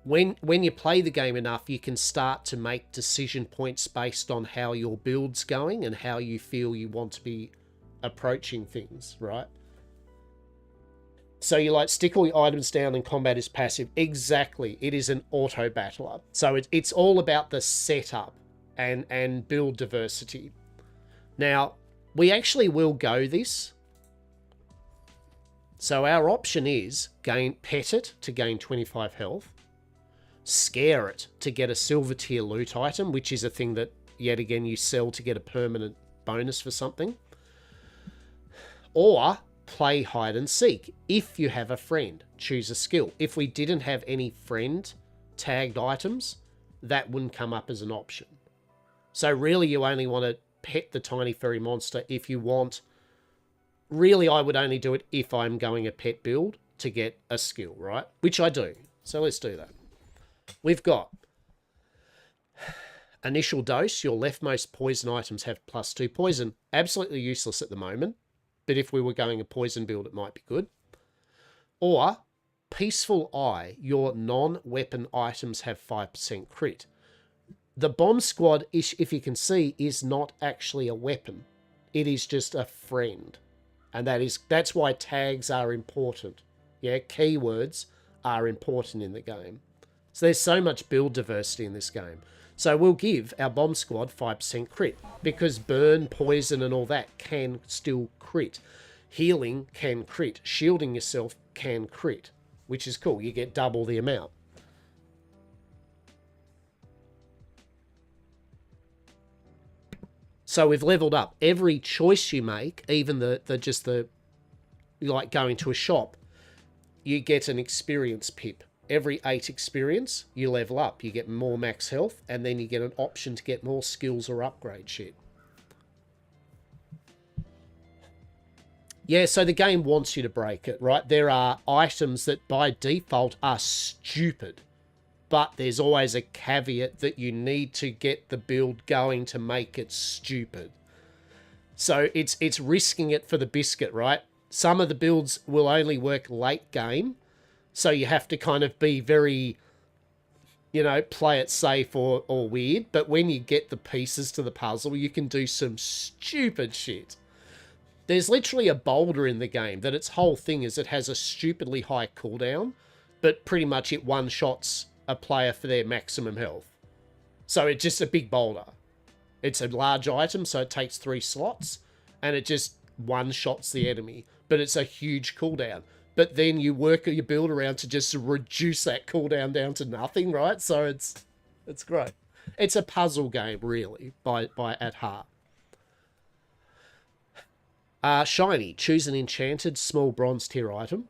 when you play the game enough, you can start to make decision points based on how your build's going and how you feel you want to be approaching things, right? So you like stick all your items down and combat is passive. Exactly. It is an auto battler. So it's all about the setup and build diversity. Now, we actually will go this. So our option is pet it to gain 25 health. Scare it to get a silver tier loot item, which is a thing that, yet again, you sell to get a permanent bonus for something. Or play hide and seek. If you have a friend, choose a skill. If we didn't have any friend tagged items, that wouldn't come up as an option. So really, you only want to pet the tiny furry monster if you want. Really, I would only do it if I'm going a pet build to get a skill, right? Which I do. So let's do that. We've got initial dose. Your leftmost poison items have +2 poison. Absolutely useless at the moment, but if we were going a poison build, it might be good. Or peaceful eye. Your non-weapon items have 5% crit. The bomb squad, if you can see, is not actually a weapon. It is just a friend, and that's why tags are important. Yeah, keywords are important in the game. So there's so much build diversity in this game. So we'll give our bomb squad 5% crit because burn, poison, and all that can still crit. Healing can crit. Shielding yourself can crit, which is cool. You get double the amount. So we've leveled up. Every choice you make, even like going to a shop, you get an experience pip. Every 8 experience, you level up. You get more max health, and then you get an option to get more skills or upgrade shit. Yeah, so the game wants you to break it, right? There are items that by default are stupid, but there's always a caveat that you need to get the build going to make it stupid. So it's risking it for the biscuit, right? Some of the builds will only work late game, so you have to kind of be very, play it safe or weird. But when you get the pieces to the puzzle, you can do some stupid shit. There's literally a boulder in the game that its whole thing is it has a stupidly high cooldown, but pretty much it one-shots a player for their maximum health. So it's just a big boulder. It's a large item, so it takes 3 slots, and it just one-shots the enemy. But it's a huge cooldown. But then you work your build around to just reduce that cooldown down to nothing, right? So it's great. It's a puzzle game, really, by at heart. Shiny. Choose an enchanted small bronze tier item.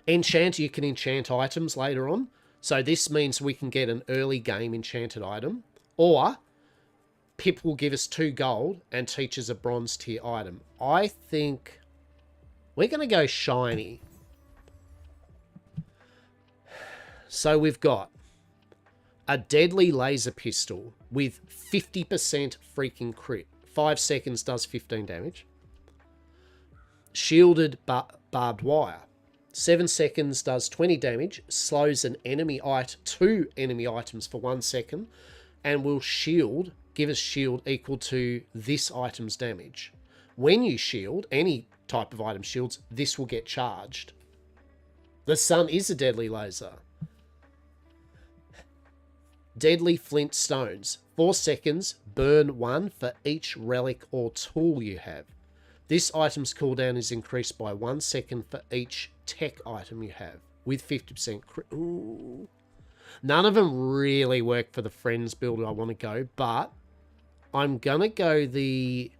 Enchant, you can enchant items later on. So this means we can get an early game enchanted item. Or Pip will give us 2 gold and teach us a bronze tier item. I think we're going to go shiny. So we've got a deadly laser pistol with 50% freaking crit. 5 seconds does 15 damage. Shielded barbed wire. 7 seconds does 20 damage. Slows an enemy 2 enemy items for 1 second. And will give us shield equal to this item's damage. When you shield, any type of item shields, this will get charged. The sun is a deadly laser. Deadly flint stones. 4 seconds, burn 1 for each relic or tool you have. This item's cooldown is increased by 1 second for each tech item you have, with 50% crit. Ooh. None of them really work for the friends build I want to go, but I'm going to go the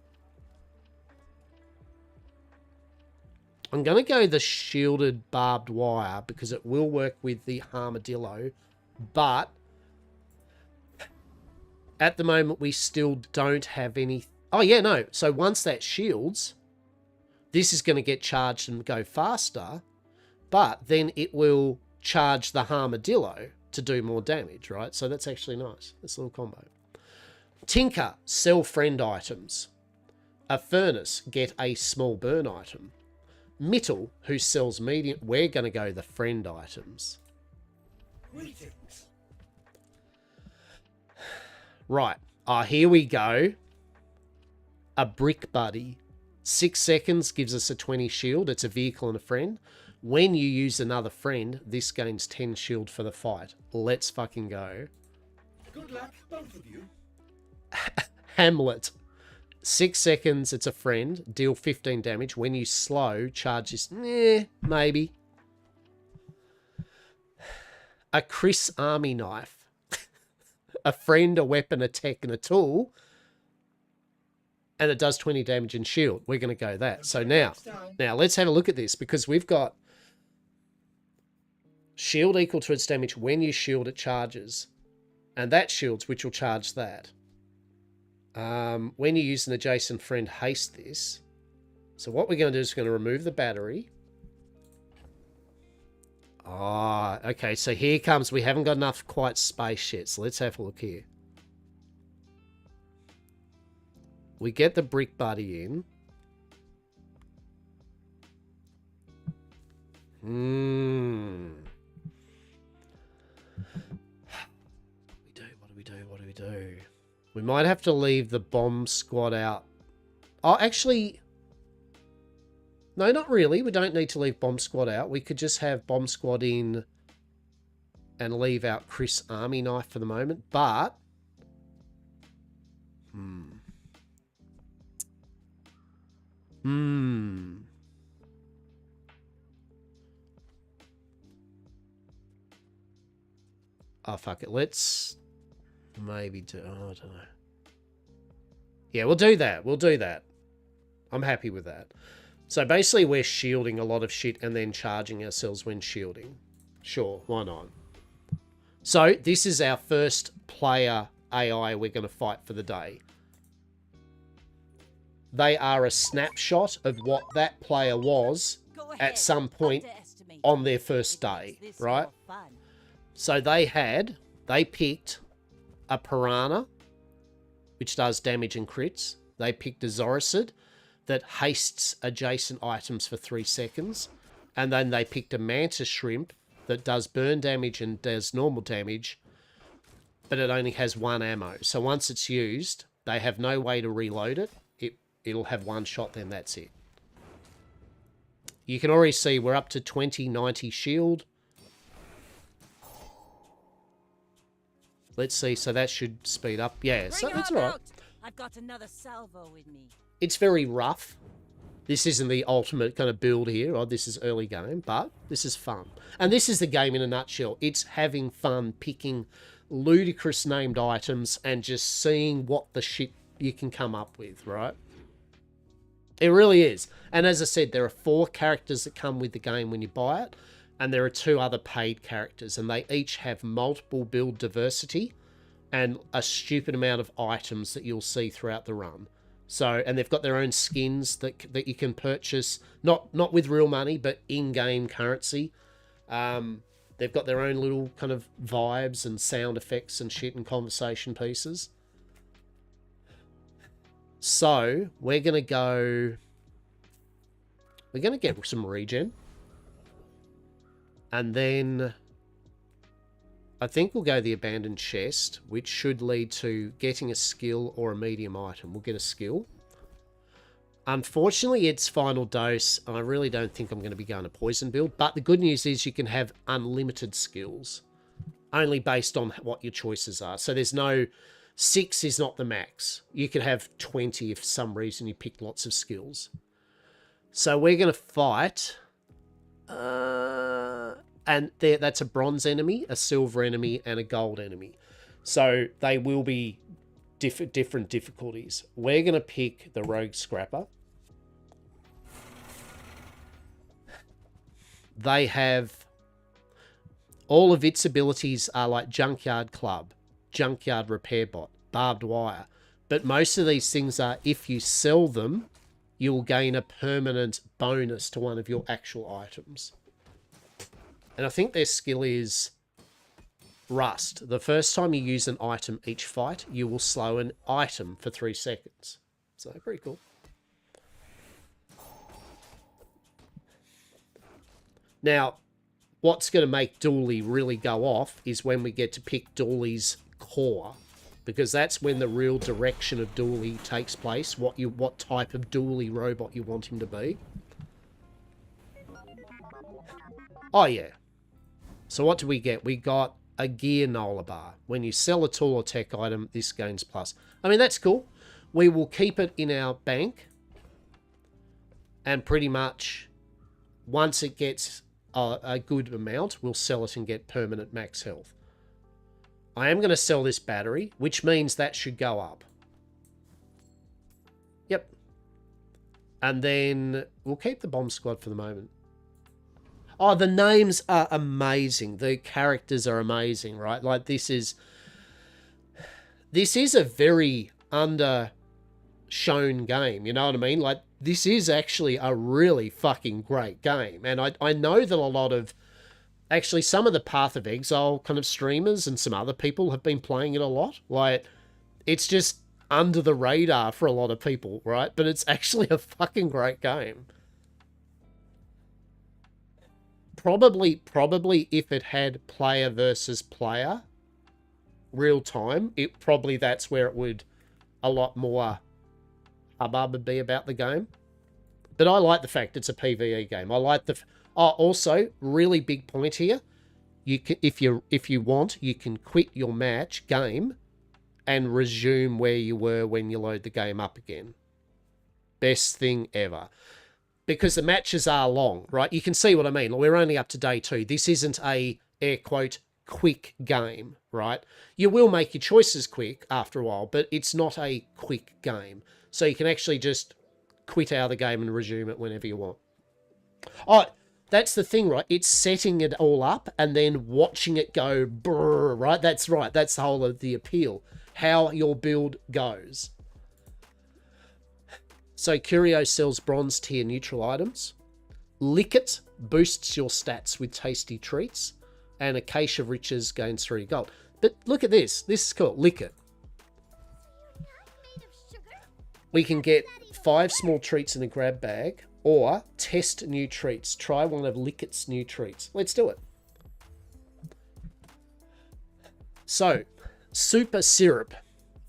shielded barbed wire because it will work with the armadillo, but at the moment, we still don't have any... Oh, yeah, no. So once that shields, this is going to get charged and go faster, but then it will charge the armadillo to do more damage, right? So that's actually nice. This little combo. Tinker, sell friend items. A furnace, get a small burn item. Mittel, who sells medium... We're going to go the friend items. Greetings. Right. Here we go. A brick buddy. 6 seconds gives us a 20 shield. It's a vehicle and a friend. When you use another friend, this gains 10 shield for the fight. Let's fucking go. Good luck, both of you. Hamlet. 6 seconds, it's a friend. Deal 15 damage. When you slow, charges... maybe. A Chris Army knife. A friend, a weapon, a tech, and a tool. And it does 20 damage and shield. We're going to go that. So now let's have a look at this because we've got shield equal to its damage. When you shield, it charges. And that shields, which will charge that. When you use an adjacent friend, haste this. So what we're going to do is we're going to remove the battery. Okay, so here comes... We haven't got enough quite space yet, so let's have a look here. We get the brick buddy in. What do we do? We might have to leave the bomb squad out. Oh, actually... No, not really. We don't need to leave Bomb Squad out. We could just have Bomb Squad in and leave out Chris Army Knife for the moment. But... Oh, fuck it. Let's maybe do... Oh, I don't know. Yeah, we'll do that. We'll do that. I'm happy with that. So basically we're shielding a lot of shit and then charging ourselves when shielding. Sure, why not? So this is our first player AI we're going to fight for the day. They are a snapshot of what that player was at some point on their first day, right? So they picked a Piranha, which does damage and crits. They picked a Zoricid that hastes adjacent items for 3 seconds. And then they picked a Mantis Shrimp that does burn damage and does normal damage, but it only has 1 ammo. So once it's used, they have no way to reload it. it'll have one shot, then that's it. You can already see we're up to 2090 shield. Let's see, so that should speed up. Yeah, so it's alright. I've got another salvo with me. It's very rough. This isn't the ultimate kind of build here. Oh, this is early game, but this is fun. And this is the game in a nutshell. It's having fun picking ludicrous named items and just seeing what the shit you can come up with, right? It really is. And as I said, there are 4 characters that come with the game when you buy it, and there are 2 other paid characters, and they each have multiple build diversity and a stupid amount of items that you'll see throughout the run. So, and they've got their own skins that you can purchase, not with real money, but in-game currency. They've got their own little kind of vibes and sound effects and shit and conversation pieces. So, we're going to get some regen. And then I think we'll go the abandoned chest, which should lead to getting a skill or a medium item. We'll get a skill. Unfortunately, it's final dose, and I really don't think I'm going to be going to poison build. But the good news is you can have unlimited skills, only based on what your choices are. So there's no 6 is not the max. You could have 20 if for some reason you pick lots of skills. So we're going to fight. And that's a bronze enemy, a silver enemy, and a gold enemy. So they will be different difficulties. We're going to pick the Rogue Scrapper. They have... all of its abilities are like Junkyard Club, Junkyard Repair Bot, Barbed Wire. But most of these things are, if you sell them, you will gain a permanent bonus to one of your actual items. And I think their skill is Rust. The first time you use an item each fight, you will slow an item for 3 seconds. So, pretty cool. Now, what's going to make Dooley really go off is when we get to pick Dooley's core. Because that's when the real direction of Dooley takes place. What type of Dooley robot you want him to be. Oh, yeah. So what do we get? We got a gear Nola bar. When you sell a tool or tech item, this gains plus. I mean, that's cool. We will keep it in our bank. And pretty much, once it gets a good amount, we'll sell it and get permanent max health. I am going to sell this battery, which means that should go up. Yep. And then we'll keep the bomb squad for the moment. Oh, the names are amazing. The characters are amazing, right? Like, this is a very undershown game, you know what I mean? Like, this is actually a really fucking great game. And I know that a lot of... actually, some of the Path of Exile kind of streamers and some other people have been playing it a lot. Like, it's just under the radar for a lot of people, right? But it's actually a fucking great game. Probably if it had player versus player real time, that's where it would a lot more hubbub be about the game. But I like the fact it's a PvE game. I like the... also, really big point here. You can, if you want, you can quit your match game and resume where you were when you load the game up again. Best thing ever. Because the matches are long, right? You can see what I mean. We're only up to day 2. This isn't a, air quote, quick game, right? You will make your choices quick after a while, but it's not a quick game. So you can actually just quit out of the game and resume it whenever you want. Oh, that's the thing, right? It's setting it all up and then watching it go brrr, right? That's right. That's the whole of the appeal. How your build goes. So Curio sells bronze tier neutral items. Lick It boosts your stats with tasty treats. And Acacia Riches gains 3 gold. But look at this. This is cool. Lick It. We can get 5 small treats in a grab bag. Or test new treats. Try one of Lick It's new treats. Let's do it. So, Super Syrup.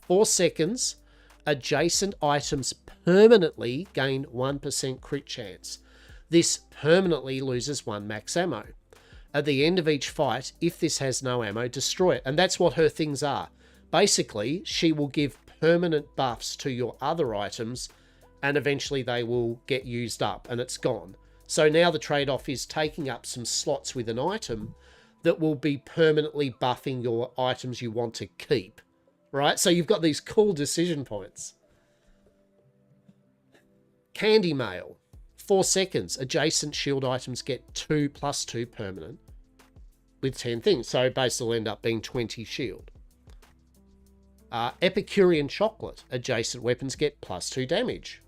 4 seconds. Adjacent items permanently gain 1% crit chance. This permanently loses 1 max ammo. At the end of each fight, if this has no ammo, destroy it. And that's what her things are. Basically, she will give permanent buffs to your other items, and eventually they will get used up and it's gone. So now the trade-off is taking up some slots with an item that will be permanently buffing your items you want to keep. Right? So you've got these cool decision points. Candy Mail. 4 seconds. Adjacent shield items get 2+2 permanent with 10 things. So basically will end up being 20 shield. Epicurean Chocolate. Adjacent weapons get +2 damage.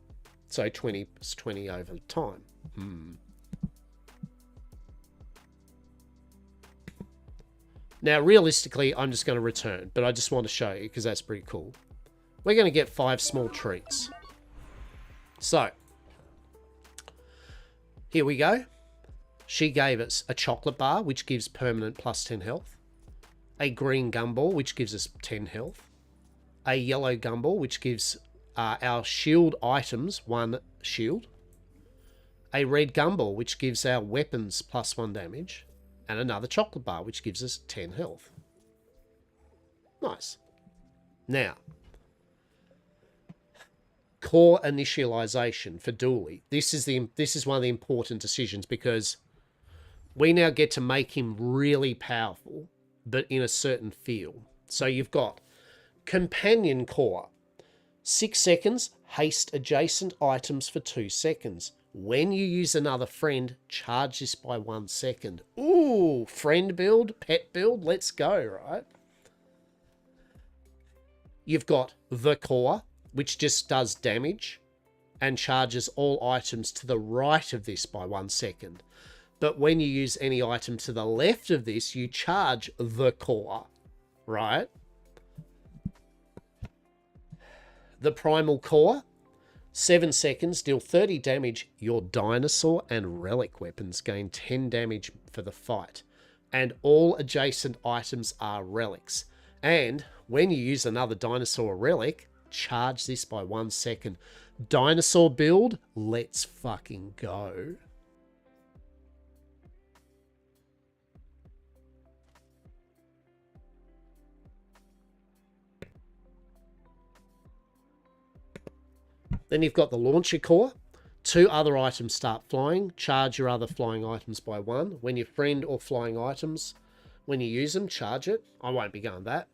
So 20 plus 20 over time. Now, realistically, I'm just going to return, but I just want to show you because that's pretty cool. We're going to get 5 small treats. So, here we go. She gave us a chocolate bar, which gives permanent +10 health. A green gumball, which gives us 10 health. A yellow gumball, which gives our shield items 1 shield. A red gumball, which gives our weapons +1 damage. And another chocolate bar, which gives us 10 health. Nice. Now, core initialization for Dooley. This is one of the important decisions because we now get to make him really powerful, but in a certain field. So you've got companion core. 6 seconds, haste adjacent items for 2 seconds. When you use another friend, charge this by 1 second. Ooh, friend build, pet build, let's go, right? You've got the core, which just does damage and charges all items to the right of this by 1 second. But when you use any item to the left of this, you charge the core, right? The primal core. 7 seconds, deal 30 damage. Your dinosaur and relic weapons gain 10 damage for the fight. And all adjacent items are relics. And when you use another dinosaur relic, charge this by 1 second. Dinosaur build, let's fucking go. Then you've got the launcher core. 2 other items start flying. Charge your other flying items by 1. When your friend or flying items, when you use them, charge it. I won't be going that.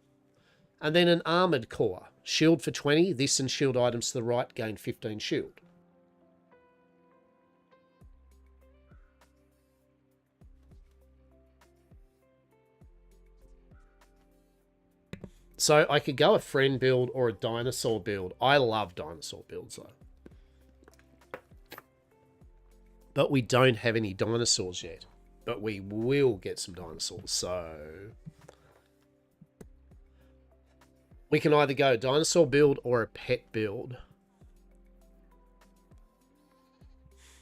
And then an armored core. Shield for 20. This and shield items to the right gain 15 shield. So I could go a friend build or a dinosaur build. I love dinosaur builds though. But we don't have any dinosaurs yet. But we will get some dinosaurs. So we can either go a dinosaur build or a pet build.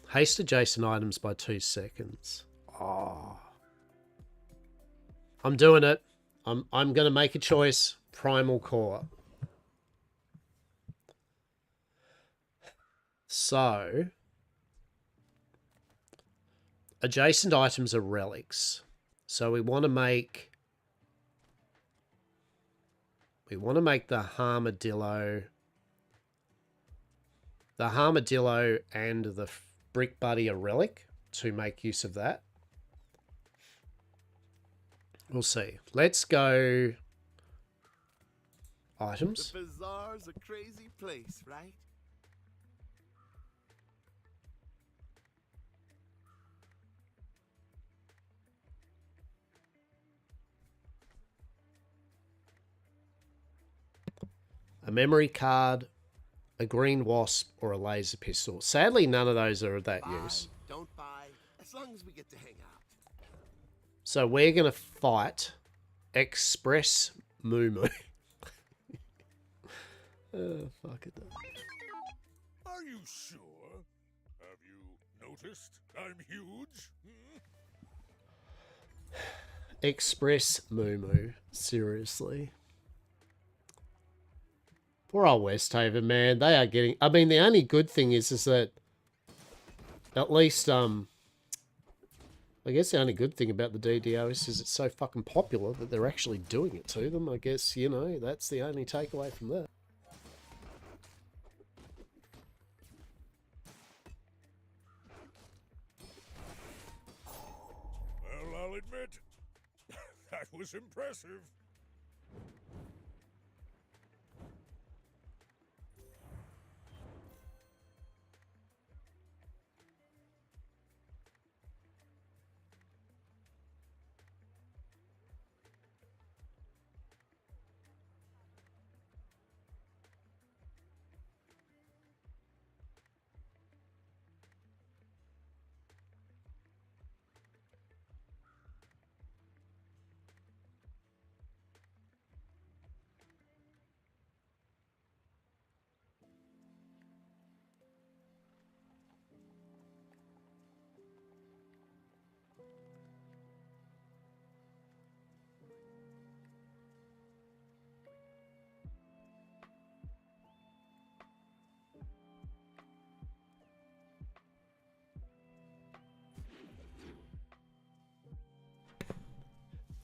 Haste adjacent items by 2 seconds. Oh. I'm doing it. I'm going to make a choice. Primal core. So, adjacent items are relics. So we want to make the armadillo and the brick buddy a relic to make use of that. We'll see. Let's go items. The bazaar's a crazy place, right? A memory card, a green wasp, or a laser pistol. Sadly, none of those are of that use. Don't buy, as long as we get to hang out. So we're going to fight Express Moo Moo. Oh, fuck it. Are you sure? Have you noticed I'm huge? Express Moo Moo. Seriously. Poor old Westhaven, man. They are getting... I mean, the only good thing is that at least, I guess the only good thing about the DDoS is it's so fucking popular that they're actually doing it to them. I guess, you know, that's the only takeaway from that. Well, I'll admit, that was impressive.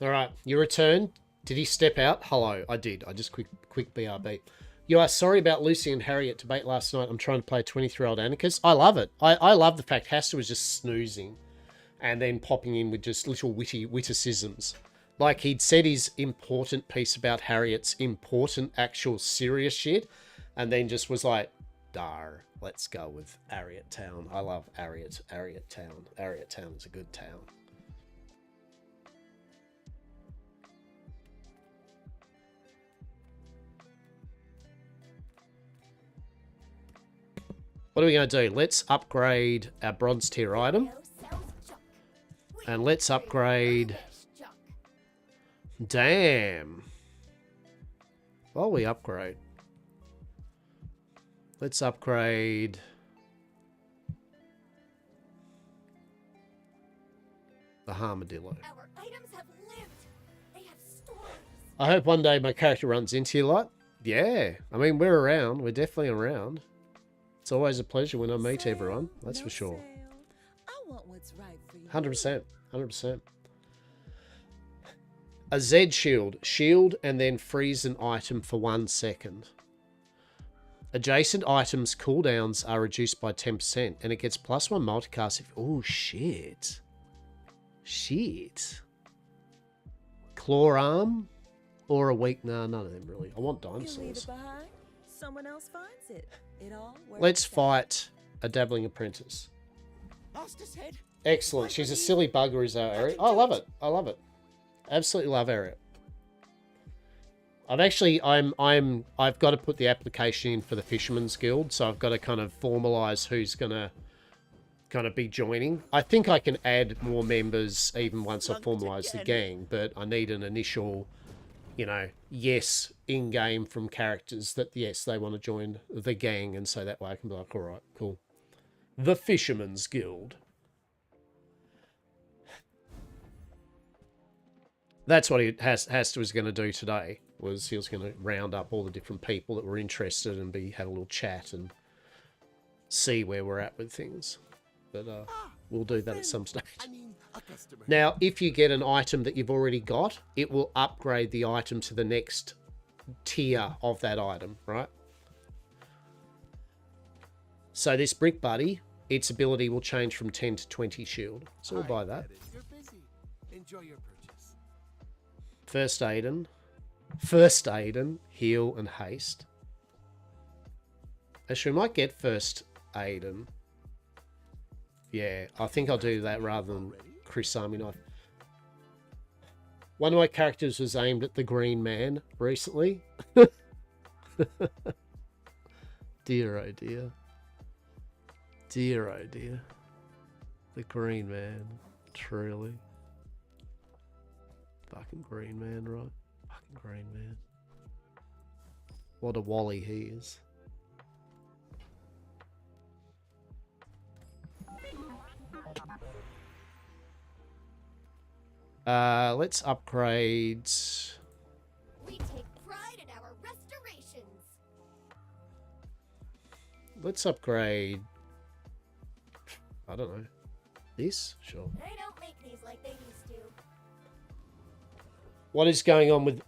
All right, you returned. Did he step out? Hello, I did. I just quick BRB. You are sorry about Lucy and Harriet debate last night. I'm trying to play a 23-year-old Anarchist. I love it. I love the fact Hastur was just snoozing and then popping in with just little witticisms. Like he'd said his important piece about Harriet's important actual serious shit and then just was like, dar, let's go with Harriet Town. I love Harriet Town. Harriet Town is a good town. What are we going to do? Let's upgrade our bronze tier item. And let's upgrade... Damn. While we upgrade... Let's upgrade... the Armadillo. Our items have lived. They have stories. I hope one day my character runs into you lot. Yeah. I mean, we're around. We're definitely around. It's always a pleasure when I meet everyone. That's for sure. I want what's right for you. 100%. 100%. A Z shield. Shield and then freeze an item for 1 second. Adjacent items' cooldowns are reduced by 10% and it gets +1 multicast if... Oh, shit. Shit. Claw arm or a weak... Nah, none of them really. I want You leave dinosaurs. it behind. Someone else finds it. It all works Let's out. fight a dabbling apprentice. Hastur's head. Excellent. She's a silly bugger, is our Ariat. I love it. I love it. Absolutely love Ariat. I've got to put the application in for the Fisherman's Guild, so I've got to kind of formalize who's gonna be joining. I think I can add more members even once I formalize the gang, but I need an initial, you know, yes in game from characters that yes they want to join the gang, and so that way I can be like, all right, cool. The Fisherman's Guild. That's what Hastur was going to do today. Was he was going to round up all the different people that were interested and have a little chat and see where we're at with things. But we'll do that at some stage. Now, if you get an item that you've already got, it will upgrade the item to the next tier of that item, right? So this Brick Buddy, its ability will change from 10 to 20 shield. So we'll buy that. You're busy. Enjoy your purchase. First Aiden, heal and haste. Actually, we might get First Aiden. Yeah, I think I'll do that rather than Chris Army Knife. One of my characters was aimed at the Green Man recently. Dear oh dear. Dear oh dear. The Green Man. Truly. Fucking Green Man, right? Fucking Green Man. What a wally he is. Let's upgrade. We take pride in our restorations. let's upgrade. I don't know. This? Sure. They don't make these like they used to. What is going on with...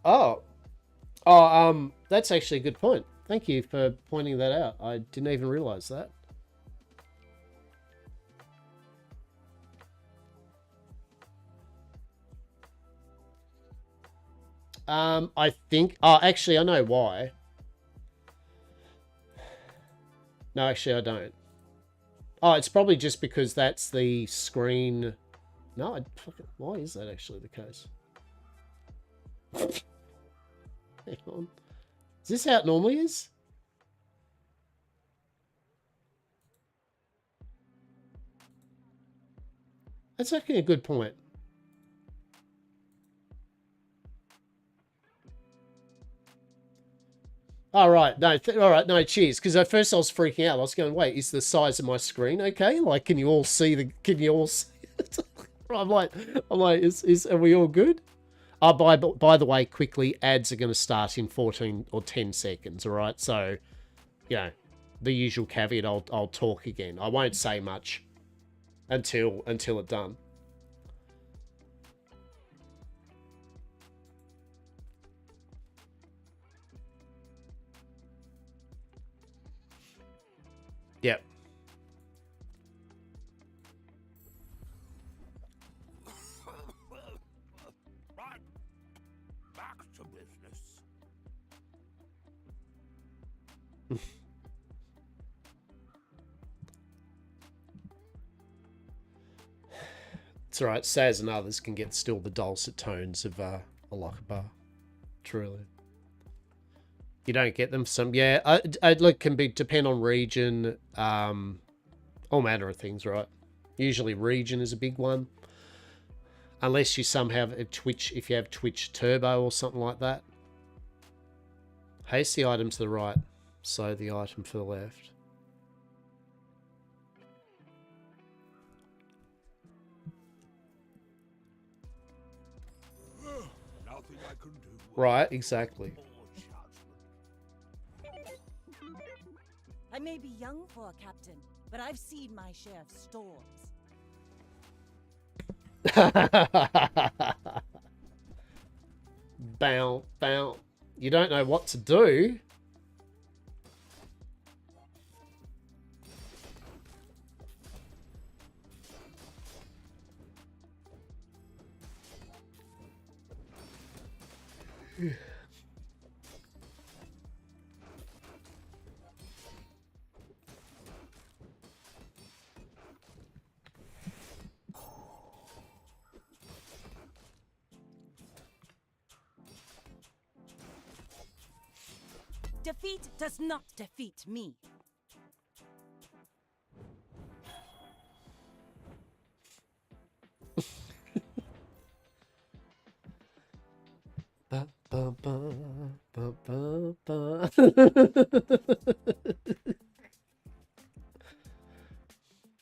that's actually a good point. Thank you for pointing that out. I didn't even realize that. I think... Oh, actually, I know why. No, actually, I don't. Oh, it's probably just because that's the screen... No, why is that actually the case? Hang on. Is this how it normally is? That's actually a good point. All right, no, all right, no, cheers. Because at first I was freaking out. I was going, "Wait, is the size of my screen okay? Like, can you all see the? Can you all see it?" I'm like, are we all good? Oh, by the way, quickly, ads are going to start in 14 or 10 seconds. All right, so, you know, the usual caveat. I'll talk again. I won't say much until it's done. Yep. Right. Back to business. It's all right. Saz and others can get still the dulcet tones of Allah Akbar. Truly. You don't get them. Some, yeah. Look, can be depend on region, all manner of things, right? Usually region is a big one, unless you somehow have Twitch. If you have Twitch Turbo or something like that. Haste the item to the right, so the item for the left. Nothing I can do. Right, exactly. I may be young for a captain, but I've seen my share of storms. Bow, bow. You don't know what to do. Defeat does not defeat me. Ba, ba, ba, ba, ba, ba.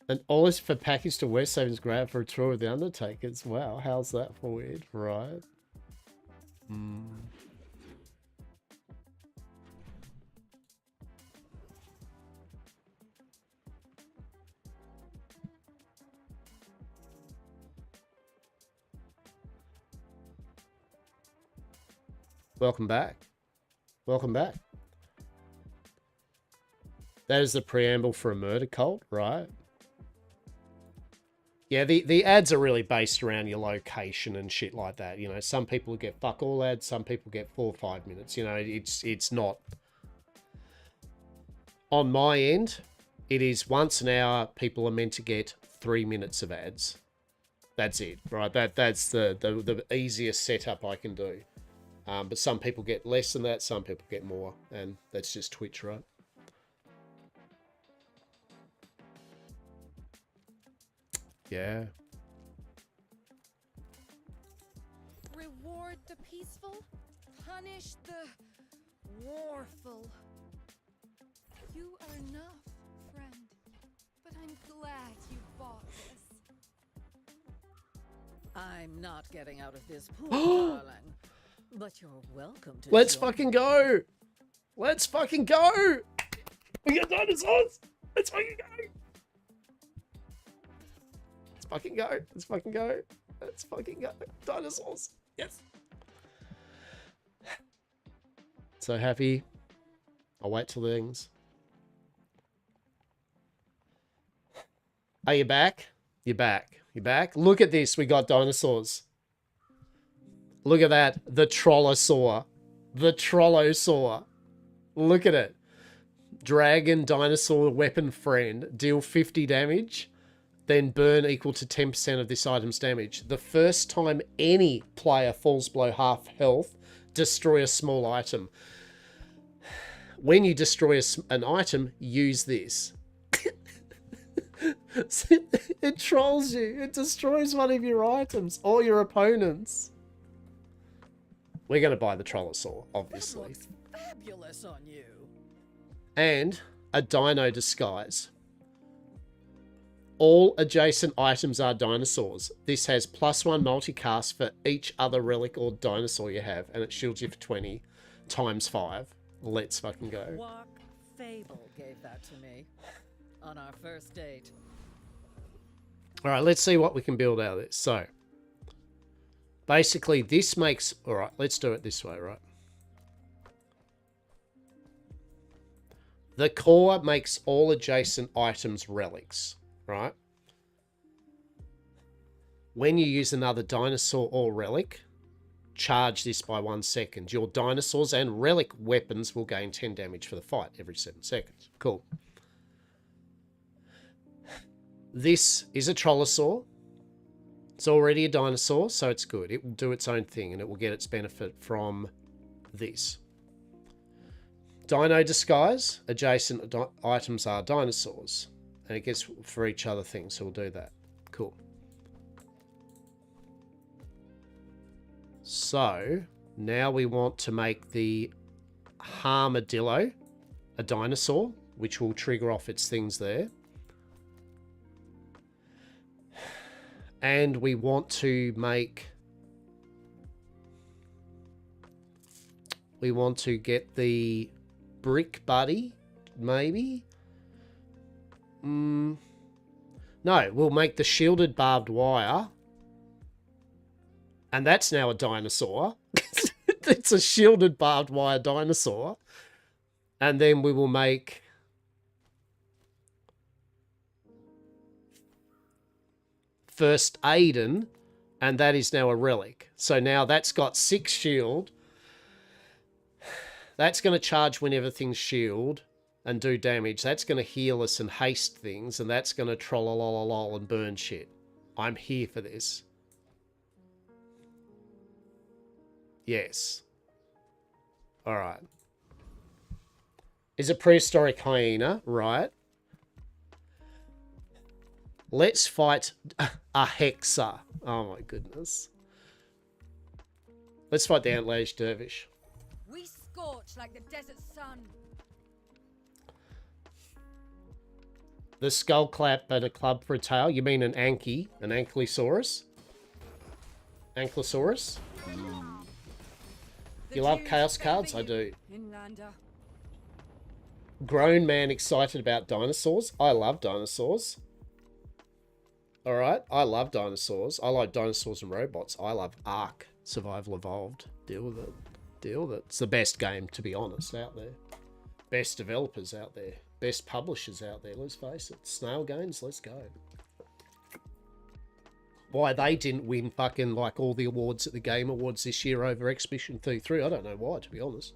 And all this for package to Westhaven's grab for a tour of the Undertakers. Wow, how's that for weird, right? Welcome back. Welcome back. That is the preamble for a murder cult, right? Yeah, the ads are really based around your location and shit like that. You know, some people get fuck all ads, some people get 4 or 5 minutes. You know, it's not... On my end, it is once an hour, people are meant to get 3 minutes of ads. That's it, right? That's the easiest setup I can do. But some people get less than that, some people get more, and that's just Twitch, right? Yeah. Reward the peaceful, punish the warful. You are enough, friend, but I'm glad you bought this. I'm not getting out of this pool, darling. But you're welcome to. Let's fucking go! Let's fucking go! We got dinosaurs! Let's fucking go! Let's fucking go. Let's fucking go. Let's fucking go. Dinosaurs. Yes. So happy. I'll wait till things. Are you back? You're back. You're back. Look at this. We got dinosaurs. Look at that. The Trollosaur. The Trollosaur. Look at it. Dragon dinosaur weapon friend. Deal 50 damage. Then burn equal to 10% of this item's damage. The first time any player falls below half health, destroy a small item. When you destroy an item, use this. It trolls you. It destroys one of your items or your opponents. We're going to buy the Trollosaur, obviously. That looks fabulous on you. And a Dino Disguise. All adjacent items are dinosaurs. This has +1 multicast for each other relic or dinosaur you have, and it shields you for 20 times 5. Let's fucking go. Walk Fable gave that to me on our first date. All right, let's see what we can build out of this. So, basically, this makes... All right, let's do it this way, right? The core makes all adjacent items relics, right? When you use another dinosaur or relic, charge this by 1 second. Your dinosaurs and relic weapons will gain 10 damage for the fight every 7 seconds. Cool. This is a Trollosaur. It's already a dinosaur, so it's good. It will do its own thing, and it will get its benefit from this. Dino Disguise. Adjacent items are dinosaurs. And it gets for each other thing, so we'll do that. Cool. So, now we want to make the Armadillo a dinosaur, which will trigger off its things there. And we want to make... We want to get the Brick Buddy, maybe? No, we'll make the Shielded Barbed Wire. And that's now a dinosaur. It's a Shielded Barbed Wire dinosaur. And then we will make... First Aiden, and that is now a relic. So now that's got 6 shield. That's going to charge whenever things shield and do damage. That's going to heal us and haste things, and that's going to troll and burn shit. I'm here for this. Yes. Alright. Is a prehistoric hyena, right? Let's fight a Hexa. Oh my goodness. Let's fight the Outlandish Dervish. We scorch like the desert sun. The skull clap and a club for a tail. You mean an Anky? An Ankylosaurus? Ankylosaurus? You love Chaos cards? I do. Grown man excited about dinosaurs? I love dinosaurs. Alright, I love dinosaurs. I like dinosaurs and robots. I love Ark. Survival Evolved. Deal with it. Deal with it. It's the best game, to be honest, out there. Best developers out there. Best publishers out there, let's face it. Snail Games, let's go. Why they didn't win fucking like all the awards at the Game Awards this year over Expedition 33, I don't know why, to be honest.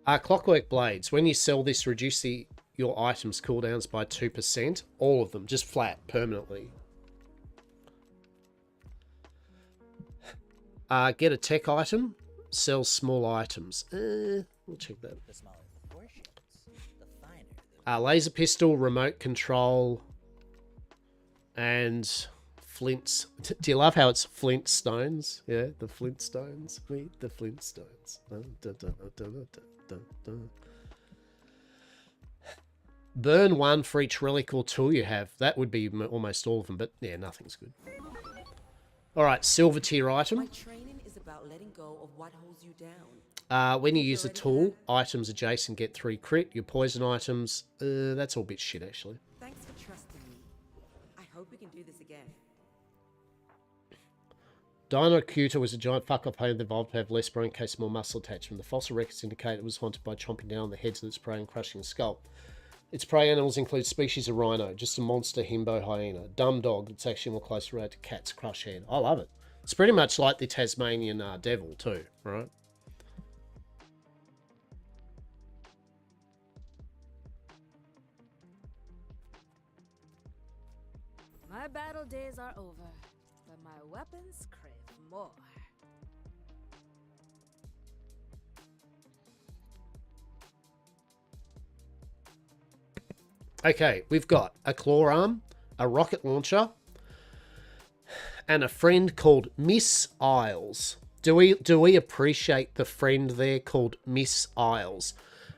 Clockwork Blades. When you sell this, reduce your items cooldowns by 2%. All of them, just flat, permanently. Get a tech item. Sell small items. We'll check that. The smaller the portions, the finer the... Laser pistol, remote control, and flints. Do you love how it's Flintstones? Yeah, the Flintstones. Meet the Flintstones. Burn 1 for each relic or tool you have. That would be almost all of them, but yeah, nothing's good. Alright, silver tier item. My training is about letting go of what holds you down. When you use a tool, items adjacent get 3 crit. Your poison items, that's all a bit shit, actually. Thanks for trusting me. I hope we can do this again. Dinocuta was a giant fuck-off home that evolved to have less brain case and more muscle attachment. The fossil records indicate it was haunted by chomping down on the heads of its prey and crushing its skull. Its prey animals include species of rhino, just a monster himbo hyena, dumb dog that's actually more closely related to cat's crush head. I love it. It's pretty much like the Tasmanian devil too, right? My battle days are over, but my weapons crave more. Okay, we've got a claw arm, a rocket launcher, and a friend called Miss Isles. Do we appreciate the friend there called Miss Isles?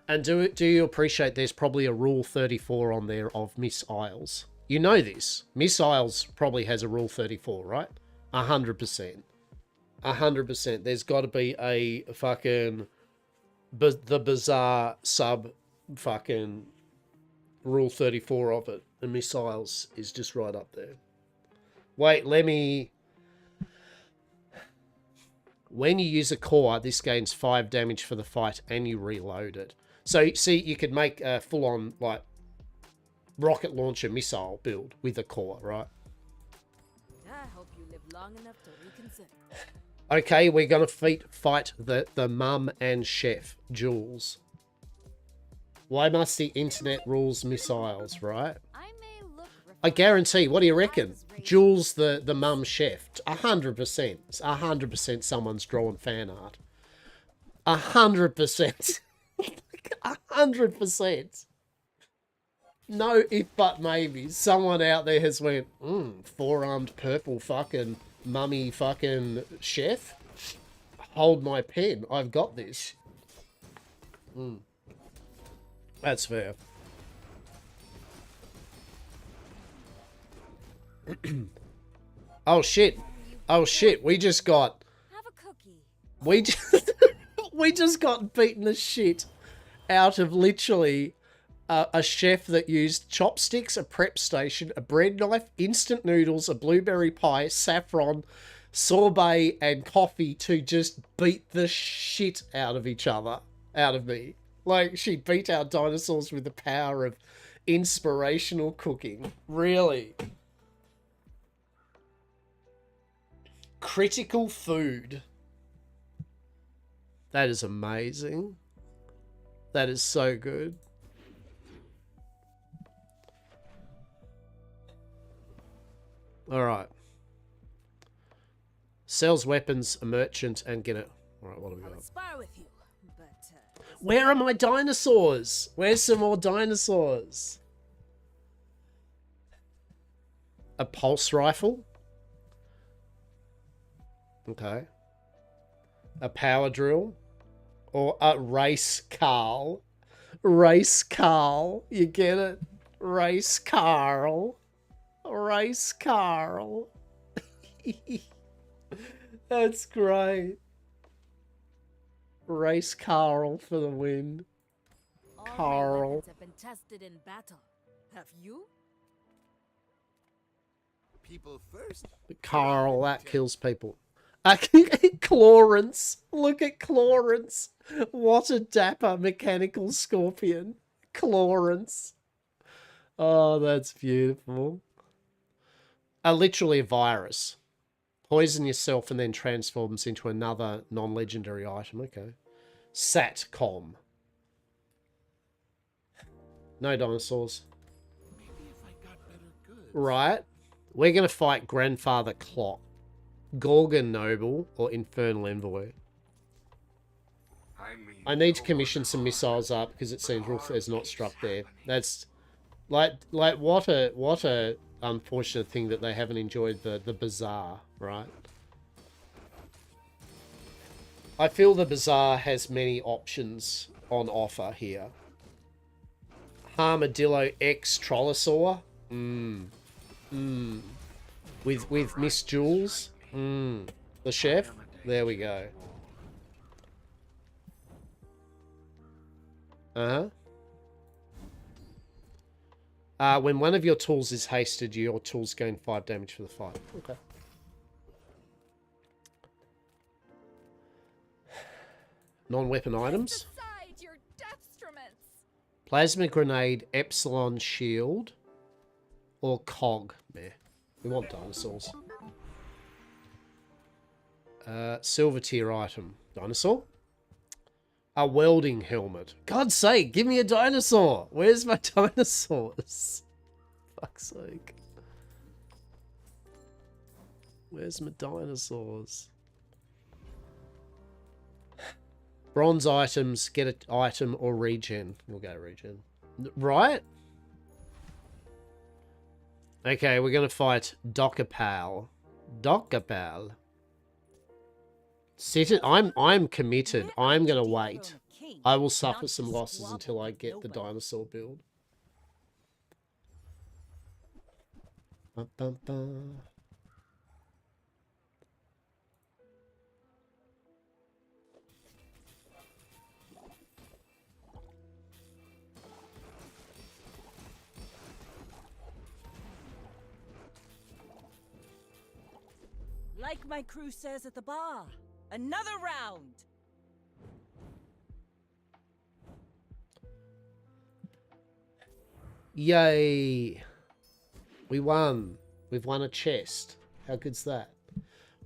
And do you appreciate there's probably a Rule 34 on there of Miss Isles? You know this. Miss Isles probably has a Rule 34, right? 100%. 100%. There's got to be a fucking... the bizarre sub fucking Rule 34 of it. And Miss Isles is just right up there. Wait, let me... When you use a core, this gains 5 damage for the fight and you reload it. So, see, you could make a full-on, like, rocket launcher missile build with a core, right? I hope you live long enough to reconsider. Okay, we're going to fight the mum and chef, Jules. Why must the internet rules missiles, right? I guarantee, what do you reckon? Jules, the mum chef. 100%. 100% someone's drawing fan art. 100%. 100%. No if but maybe. Someone out there has went, four-armed purple fucking mummy fucking chef. Hold my pen. I've got this. That's fair. Oh shit. Oh shit. We just got... Have a cookie. We just got beaten the shit out of literally a chef that used chopsticks, a prep station, a bread knife, instant noodles, a blueberry pie, saffron, sorbet, and coffee to just beat the shit out of each other, out of me. Like, she beat our dinosaurs with the power of inspirational cooking. Really. Critical food. That is amazing. That is so good. Alright. Sells weapons, a merchant, and get it. Alright, what do we got? Spar with you, but where are my dinosaurs? Where's some more dinosaurs? A pulse rifle. Okay. A power drill. Or a race Carl. Race Carl. You get it? Race Carl. Race Carl. That's great. Race Carl for the win. Carl. my weapons have been tested in battle. Have you? People first. Carl, that kills people. Clarence. Look at Clarence. What a dapper mechanical scorpion. Clarence. Oh, that's beautiful. Literally a virus. Poison yourself and then transforms into another non-legendary item. Okay. Satcom. No dinosaurs. Maybe if I got better goods. Right. We're going to fight Grandfather Clock. Gorgon Noble or Infernal Envoy. I need to commission some missiles up because it seems Rulf has not struck there. That's like what a unfortunate thing that they haven't enjoyed the bazaar, right? I feel the bazaar has many options on offer here. Armadillo X Trollosaur. With Miss Jules. The chef. There we go. When one of your tools is hasted, your tools gain 5 damage for the fight. Okay. Non-weapon items. Your dextroments. Plasma grenade, epsilon shield, or cog. Meh. We want dinosaurs. Silver tier item. Dinosaur? A welding helmet. God's sake, give me a dinosaur. Where's my dinosaurs? Fuck's sake. Where's my dinosaurs? Bronze items, get an item or regen. We'll go regen. Right? Okay, we're going to fight Dokapal. Dokapal. Sit it. I'm committed. I'm going to wait. I will suffer some losses until I get the dinosaur build. Bum, bum, bum. Like my crew says at the bar, another round. Yay. We won. We've won a chest. How good's that?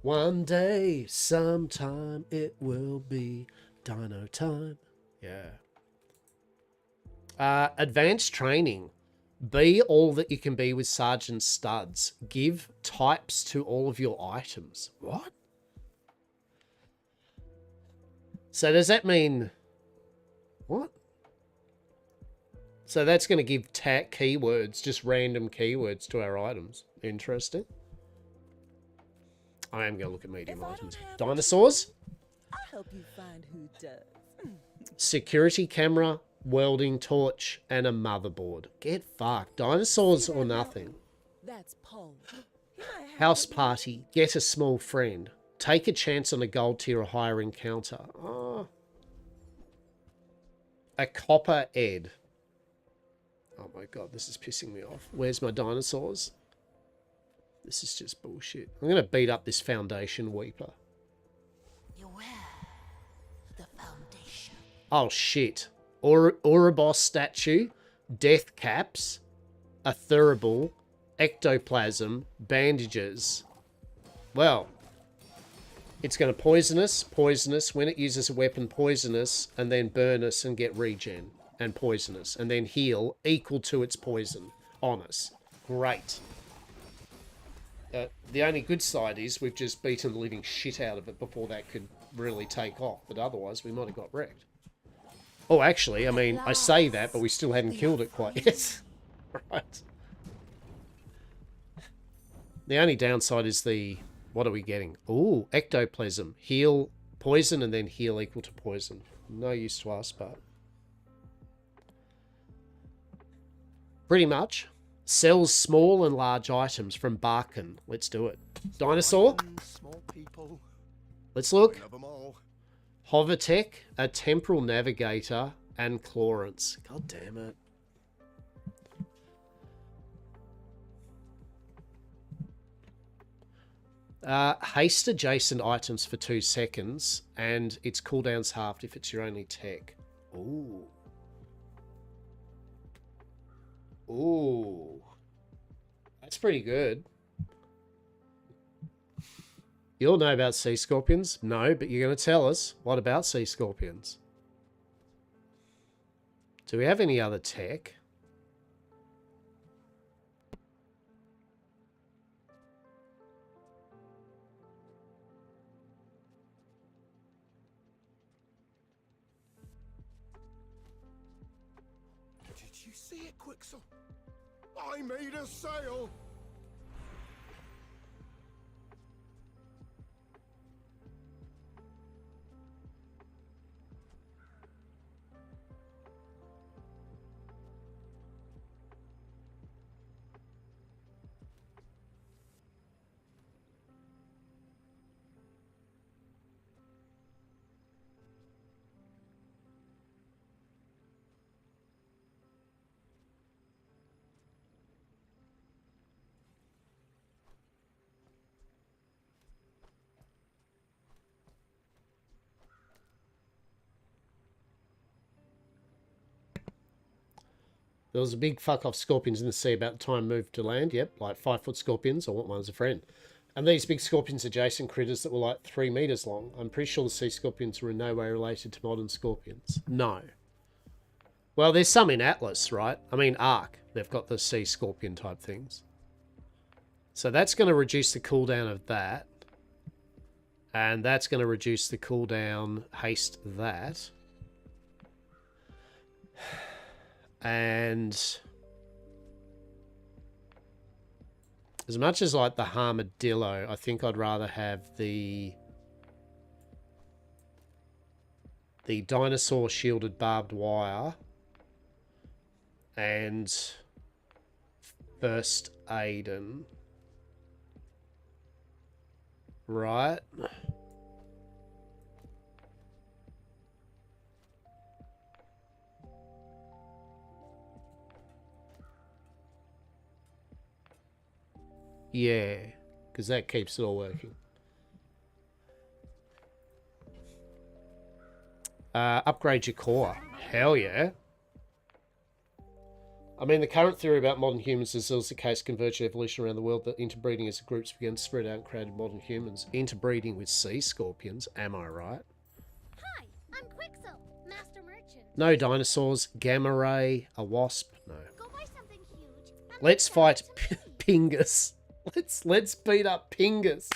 One day, sometime, it will be dino time. Yeah. Advanced training. Be all that you can be with Sergeant Studs. Give types to all of your items. What? So does that mean... What? So that's going to give keywords, just random keywords to our items. Interesting. I am going to look at medium items. Dinosaurs? I'll help you find who does. Security camera, welding torch, and a motherboard. Get fucked. Dinosaurs or nothing. That's Paul. House party. Get a small friend. Take a chance on a gold tier or higher encounter. Oh. A copper Ed. Oh my god, this is pissing me off. Where's my dinosaurs? This is just bullshit. I'm going to beat up this Foundation Weeper. Beware the Foundation. Oh shit. Ouroboros statue, death caps, a thurible, ectoplasm, bandages. Well, it's going to poison us, when it uses a weapon, poison us, and then burn us and get regen, and poison us, and then heal equal to its poison on us. Great. The only good side is we've just beaten the living shit out of it before that could really take off, but otherwise we might have got wrecked. Oh, actually, I mean, I say that, but we still hadn't killed it quite yet. Right. The only downside is the... What are we getting? Ooh, ectoplasm. Heal poison and then heal equal to poison. No use to us, but... Pretty much. Sells small and large items from Barkin. Let's do it. Dinosaur? Small people. Let's look. Love 'em all. Hovertech, a temporal navigator, and Chlorance. God damn it. Haste adjacent items for 2 seconds, and its cooldown's halved if it's your only tech. Ooh. Ooh. That's pretty good. You all know about sea scorpions? No, but you're going to tell us. What about sea scorpions? Do we have any other tech? Did you see it, Quicksilver? I made a sail! There was a big fuck off scorpions in the sea about the time I moved to land. Yep, like 5-foot scorpions. I want one as a friend. And these big scorpions adjacent critters that were like 3 meters long. I'm pretty sure the sea scorpions were in no way related to modern scorpions. No. Well, there's some in Atlas, right? I mean, Ark. They've got the sea scorpion type things. So that's going to reduce the cooldown of that. And that's going to reduce the cooldown, haste that. And as much as like the armadillo, I think I'd rather have the dinosaur shielded barbed wire and first Aiden. Right. Yeah, because that keeps it all working. Upgrade your core. Hell yeah. I mean, the current theory about modern humans is still the case convergent evolution around the world, that interbreeding as groups began to spread out and created modern humans. Interbreeding with sea scorpions, am I right? Hi, I'm Quixel, Master Merchant. No dinosaurs, gamma ray, a wasp, no. Go buy something huge. Let's fight Pingus. Let's beat up Pingus.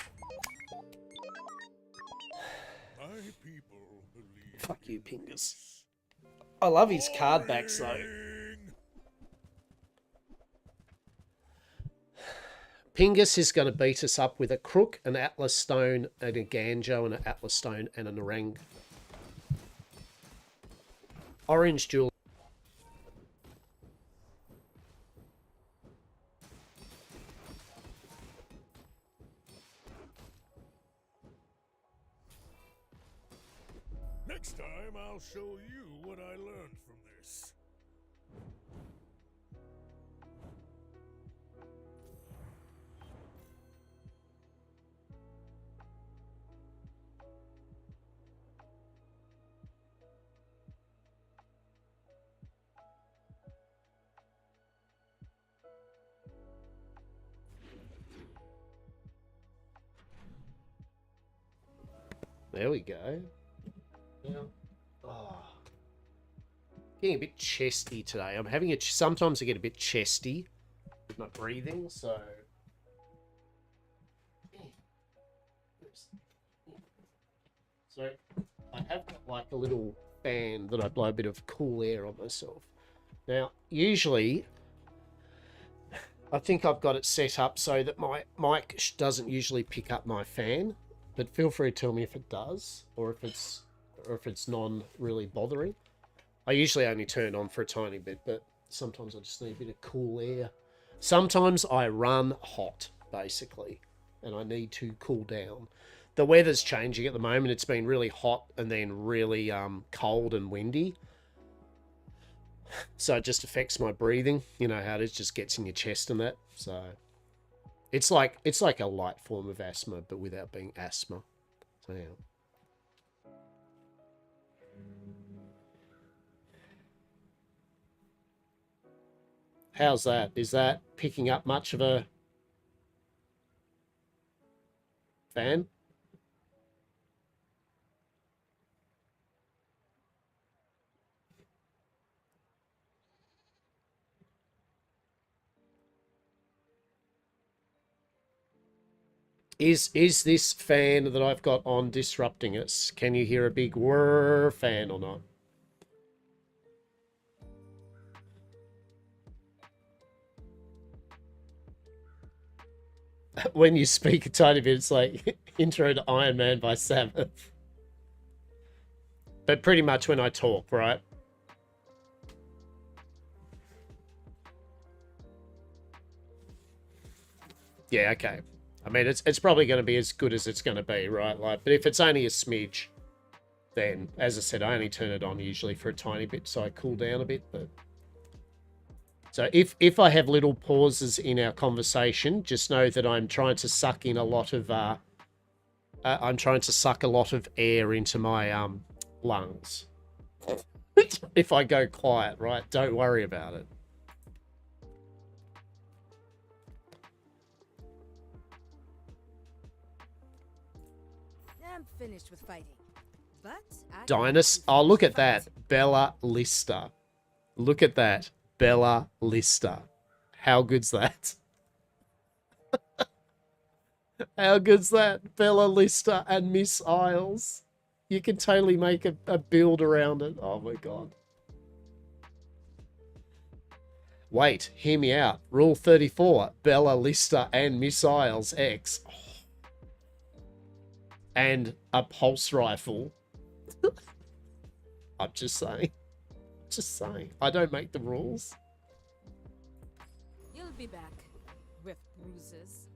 My people believe. Fuck you, Pingus. I love his card backs though. Pingus is going to beat us up with a crook, an Atlas stone, and a Ganjo, and an Atlas stone, and an Orang. Orange jewel. Next time I'll show you what I learned from this. There we go. Now, getting a bit chesty today. I'm having sometimes I get a bit chesty with my breathing, so I have got like a little fan that I blow a bit of cool air on myself. Now, usually I think I've got it set up so that my mic doesn't usually pick up my fan, but feel free to tell me if it does or if it's non really bothering. I usually only turn it on for a tiny bit, but sometimes I just need a bit of cool air. Sometimes I run hot, basically, and I need to cool down. The weather's changing at the moment. It's been really hot and then really cold and windy. So it just affects my breathing. You know how it is, just gets in your chest and that. So it's like a light form of asthma, but without being asthma. So yeah. How's that? Is that picking up much of a fan? Is this fan that I've got on disrupting us? Can you hear a big whir fan or not? When you speak a tiny bit, it's like Intro to Iron Man by Sabbath. But pretty much when I talk, right? Yeah, okay. I mean, it's probably going to be as good as it's going to be, right? Like, but if it's only a smidge, then, as I said, I only turn it on usually for a tiny bit, so I cool down a bit. But so if I have little pauses in our conversation, just know that I'm trying to suck in a lot of I'm trying to suck a lot of air into my lungs. If I go quiet, right? Don't worry about it. am finished with fighting. But Oh, look at that. Bella Lister. Look at that. Bella Lister. How good's that? How good's that? Bella Lister and Miss Isles. You can totally make a build around it. Oh my god. Wait, hear me out. Rule 34. Bella Lister and Miss Isles X. Oh. And a pulse rifle. I'm just saying. Just saying. I don't make the rules. You'll be back with bruises.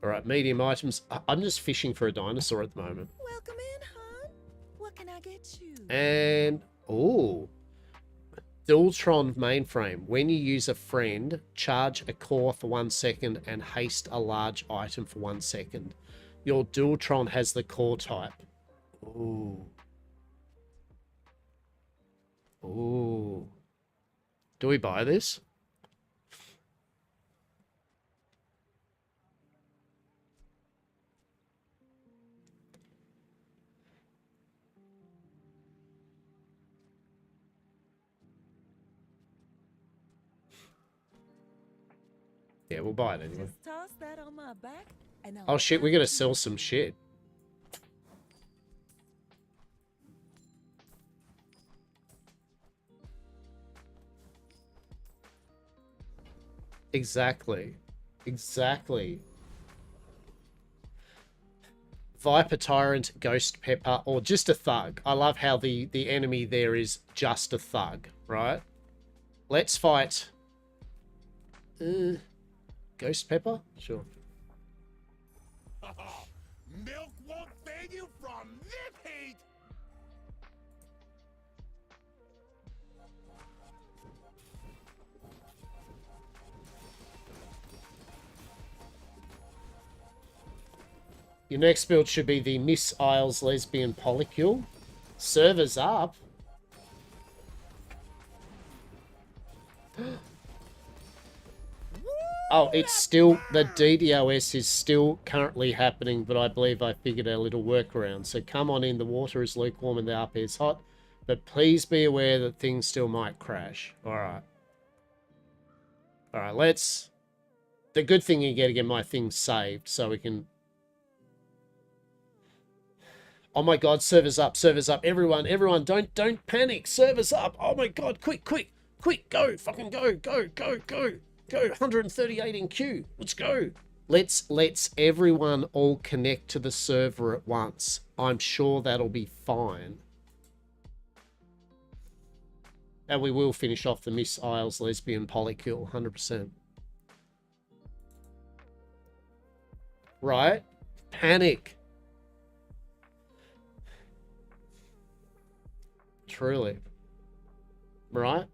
Alright, medium items. I'm just fishing for a dinosaur at the moment. Welcome in, hon. What can I get you? And, oh. Dualtron mainframe. When you use a friend, charge a core for 1 second and haste a large item for 1 second. Your Dualtron has the core type. Ooh. Ooh. Do we buy this? Yeah, we'll buy it anyway. Just toss that on my back and I'll Oh shit, we gotta sell some shit. Exactly. Exactly. Viper Tyrant, Ghost Pepper, or just a thug. I love how the enemy there is just a thug, right? Let's fight... Ghost Pepper? Sure. Milk won't save you from this heat! Your next build should be the Miss Isles Lesbian Polycule. Servers up. Oh, it's still, the DDoS is still currently happening, but I believe I figured out a little workaround. So come on in, the water is lukewarm and the RP is hot, but please be aware that things still might crash. Alright. Alright, let's... The good thing you get my things saved, so we can... Oh my god, servers up, everyone, don't panic, servers up, oh my god, quick, go, fucking go, 138 in queue, let's go. Let's everyone all connect to the server at once. I'm sure that'll be fine. And we will finish off the Miss Isles Lesbian Polycule, 100%. Right? Panic. Truly. Right?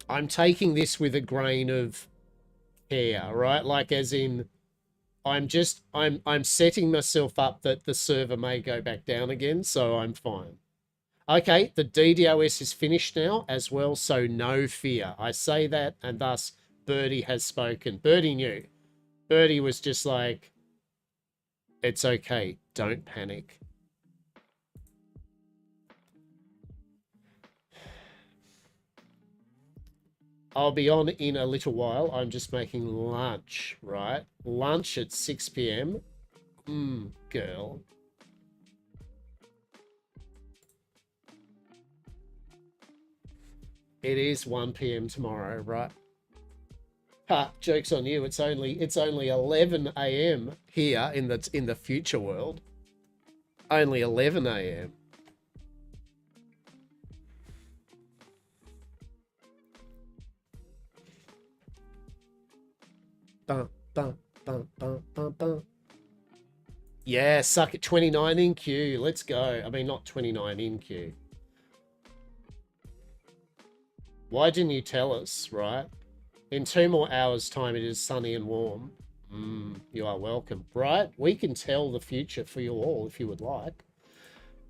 I'm taking this with a grain of care, right? Like as in I'm setting myself up that the server may go back down again, so I'm fine. Okay, the DDoS is finished now as well, so no fear. I say that, and thus Birdie has spoken. Birdie knew. Birdie was just like, it's okay, don't panic. I'll be on in a little while. I'm just making lunch, right? Lunch at 6 p.m. Girl. It is 1 p.m. tomorrow, right? Ha, joke's on you. It's only 11 a.m. here in the future world. Only 11 a.m. Bum, bum, bum, bum, bum, bum. Yeah, suck it. 29 in queue. Let's go. I mean, not 29 in queue. Why didn't you tell us, right? In 2 more hours' time, it is sunny and warm. You are welcome, right? We can tell the future for you all if you would like.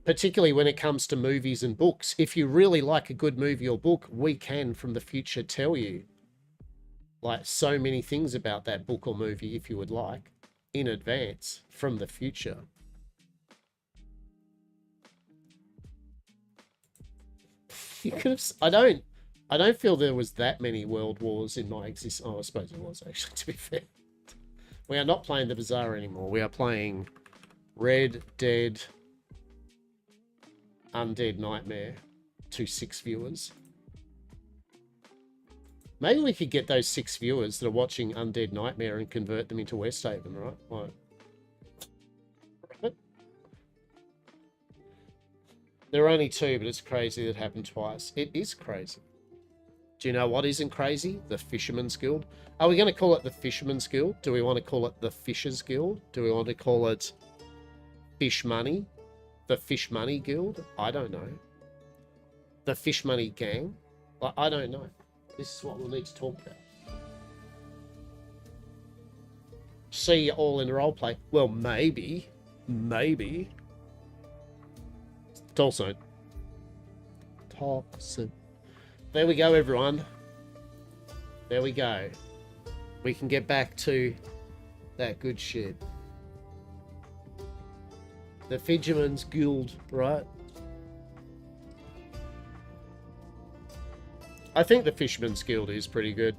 Particularly when it comes to movies and books. If you really like a good movie or book, we can, from the future, tell you. like so many things about that book or movie, if you would like, in advance from the future. You could have. I don't feel there was that many world wars in my existence. Oh, I suppose there was actually. To be fair, we are not playing the Bazaar anymore. We are playing Red Dead Undead Nightmare to 6 viewers. Maybe we could get those 6 viewers that are watching Undead Nightmare and convert them into Westhaven, right? Like, there are only 2, but it's crazy that happened twice. It is crazy. Do you know what isn't crazy? The Fisherman's Guild. Are we going to call it the Fisherman's Guild? Do we want to call it the Fishers Guild? Do we want to call it Fish Money? The Fish Money Guild? I don't know. The Fish Money Gang? I don't know. This is what we'll need to talk about. See you all in roleplay. Well, maybe. Maybe. Tolson. There we go, everyone. There we go. We can get back to that good shit. The Fisherman's Guild, right? I think the Fisherman's Guild is pretty good.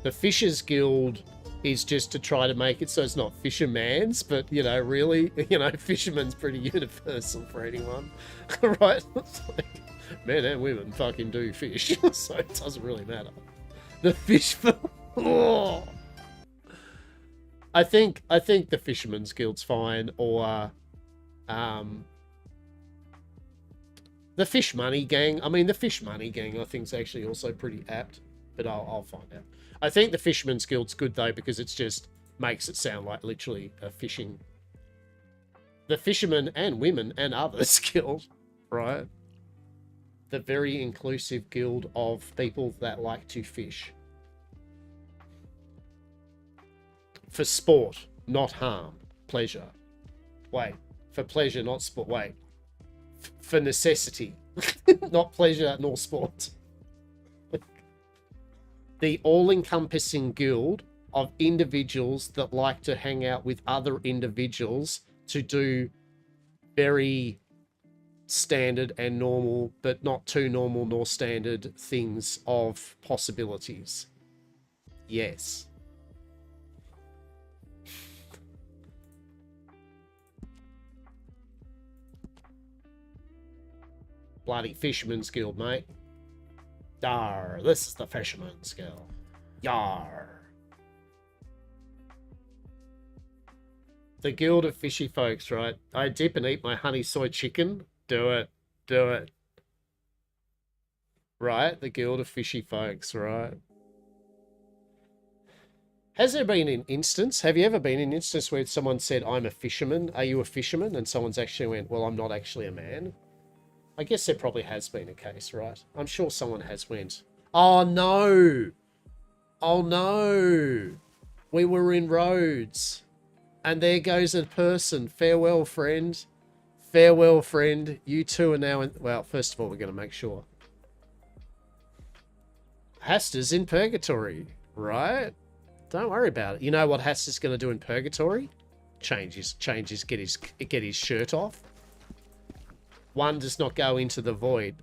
The Fishers Guild is just to try to make it so it's not fisherman's, but, you know, really, you know, fisherman's pretty universal for anyone, right? It's like, men and women fucking do fish, so it doesn't really matter. The fish... Oh. I think the Fisherman's Guild's fine, or... the Fish Money Gang. I mean, the Fish Money Gang, I think, is actually also pretty apt, but I'll find out. I think the Fisherman's Guild's good, though, because it's just makes it sound like literally a fishing... The Fishermen and Women and Others Guild, right? The very inclusive guild of people that like to fish. For sport, not harm. Pleasure. Wait. For pleasure, not sport. Wait. For necessity. Not pleasure, nor sport. The all-encompassing guild of individuals that like to hang out with other individuals to do very standard and normal, but not too normal nor standard things of possibilities. Yes. Bloody Fisherman's Guild, mate. Yar, this is the Fisherman's Guild. Yar. The Guild of Fishy Folks, right? I dip and eat my honey soy chicken. Do it. Do it. Right? The Guild of Fishy Folks, right? Has there been an instance? Have you ever been in an instance where someone said, I'm a fisherman? Are you a fisherman? And someone's actually went, well, I'm not actually a man. I guess there probably has been a case, right? I'm sure someone has went, oh no! Oh no! We were in Rhodes. And there goes a person. Farewell, friend. Farewell, friend. You two are now in... Well, first of all, we're going to make sure. Hastur's in purgatory, right? Don't worry about it. You know what Hastur's going to do in purgatory? Get his shirt off. One does not go into the void.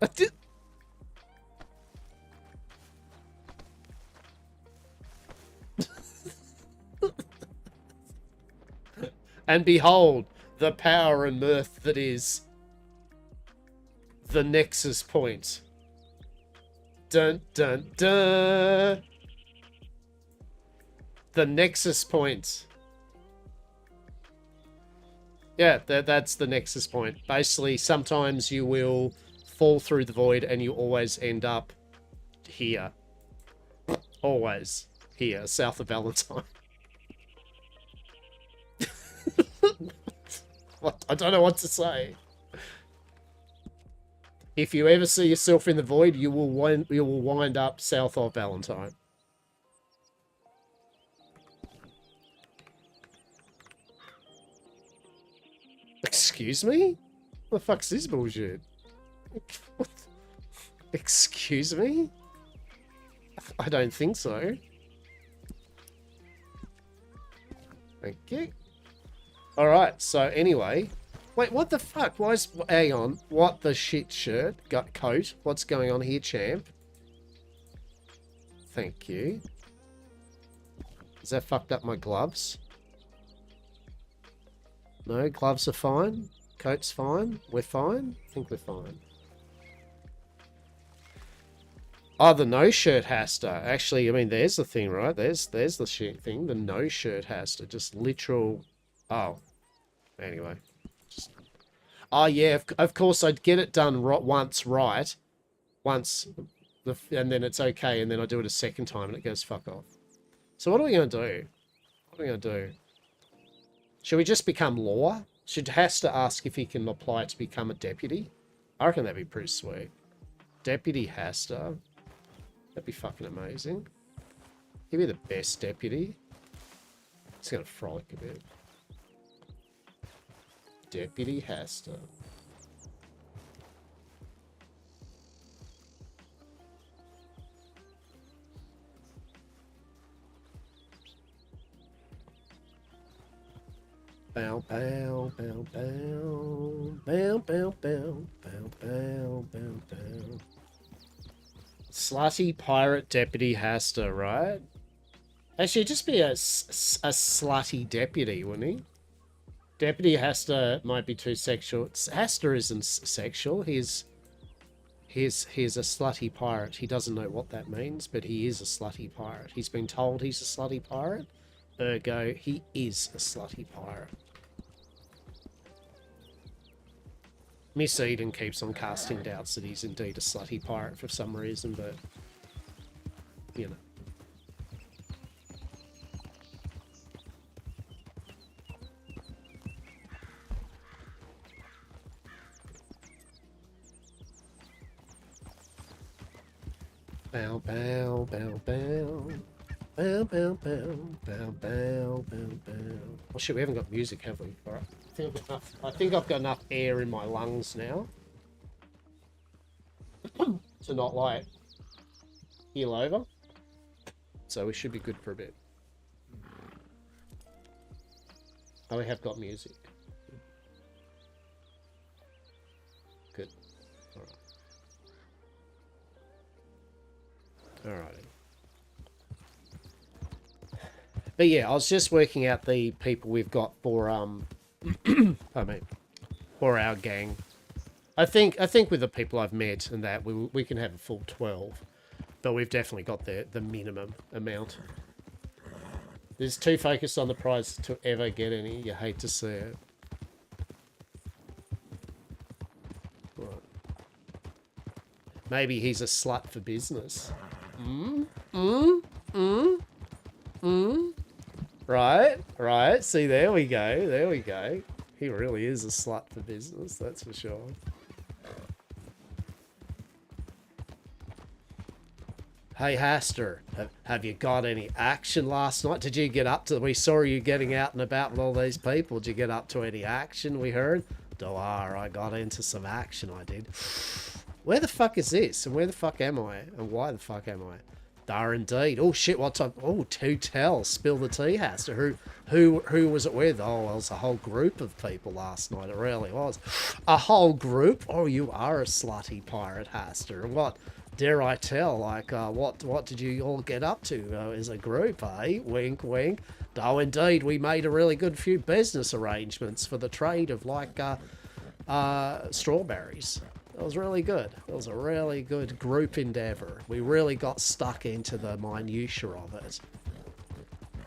And behold, the power and mirth that is the Nexus Point. Dun dun dun. The Nexus Point. Yeah, that's the Nexus Point. Basically, sometimes you will fall through the void and you always end up here. Always here, south of Valentine. What? I don't know what to say. If you ever see yourself in the void, you will wind up south of Valentine. Excuse me? What the fuck's this bullshit? What? Excuse me? I don't think so. Thank you. Alright, so anyway. Wait, what the fuck? Hang on. What the shit shirt? Got coat? What's going on here, champ? Thank you. Has that fucked up my gloves? No, gloves are fine. Coat's fine. We're fine. I think we're fine. Oh, the no-shirt Hastur. Actually, I mean, there's the thing, right? There's the shit thing. The no-shirt Hastur. Just literal... Oh. Anyway. Oh, yeah, of course, I'd get it done once right. Once, and then it's okay, and then I do it a second time, and it goes fuck off. So what are we going to do? What are we going to do? Should we just become law? Should Hastur ask if he can apply to become a deputy? I reckon that'd be pretty sweet. Deputy Hastur. That'd be fucking amazing. He'd be the best deputy. He's going to frolic a bit. Deputy Hastur. Bow, bow, bow, bow, bow, bow, bow, bow, bow, bow, bow. Slutty pirate deputy Hastur, right? Actually, just be a slutty deputy, wouldn't he? Deputy Hastur might be too sexual. Hastur isn't sexual. He's a slutty pirate. He doesn't know what that means, but he is a slutty pirate. He's been told he's a slutty pirate. Ergo, he is a slutty pirate. Miss Eden keeps on casting doubts that he's indeed a slutty pirate for some reason, but, you know. Bow, bow, bow, bow. Bow, bow, bow, bow, bow, bow, bow. Oh shit, we haven't got music, have we? Alright. I think I've got enough air in my lungs now to not, like, heel over. So we should be good for a bit. Oh, we have got music. Good. Alright. Alrighty. But yeah, I was just working out the people we've got for for our gang. I think with the people I've met and that we can have a full 12, but we've definitely got the minimum amount. There's too focused on the prize to ever get any. You hate to see it. Right. Maybe he's a slut for business. Right. See, there we go. He really is a slut for business, that's for sure. Hey, Hastur, have you got any action last night? Did you get up to... We saw you getting out and about with all these people. Did you get up to any action, we heard? I got into some action, I did. Where the fuck is this? And where the fuck am I? And why the fuck am I? Dar indeed. Oh shit, what time? Oh, to tell. Spill the tea, Hastur. Who was it with? Oh, it was a whole group of people last night. It really was. A whole group? Oh, you are a slutty pirate, Hastur. What, dare I tell? Like, what did you all get up to as a group, eh? Wink, wink. Oh, indeed, we made a really good few business arrangements for the trade of, like, strawberries. It was really good. It was a really good group endeavour. We really got stuck into the minutiae of it.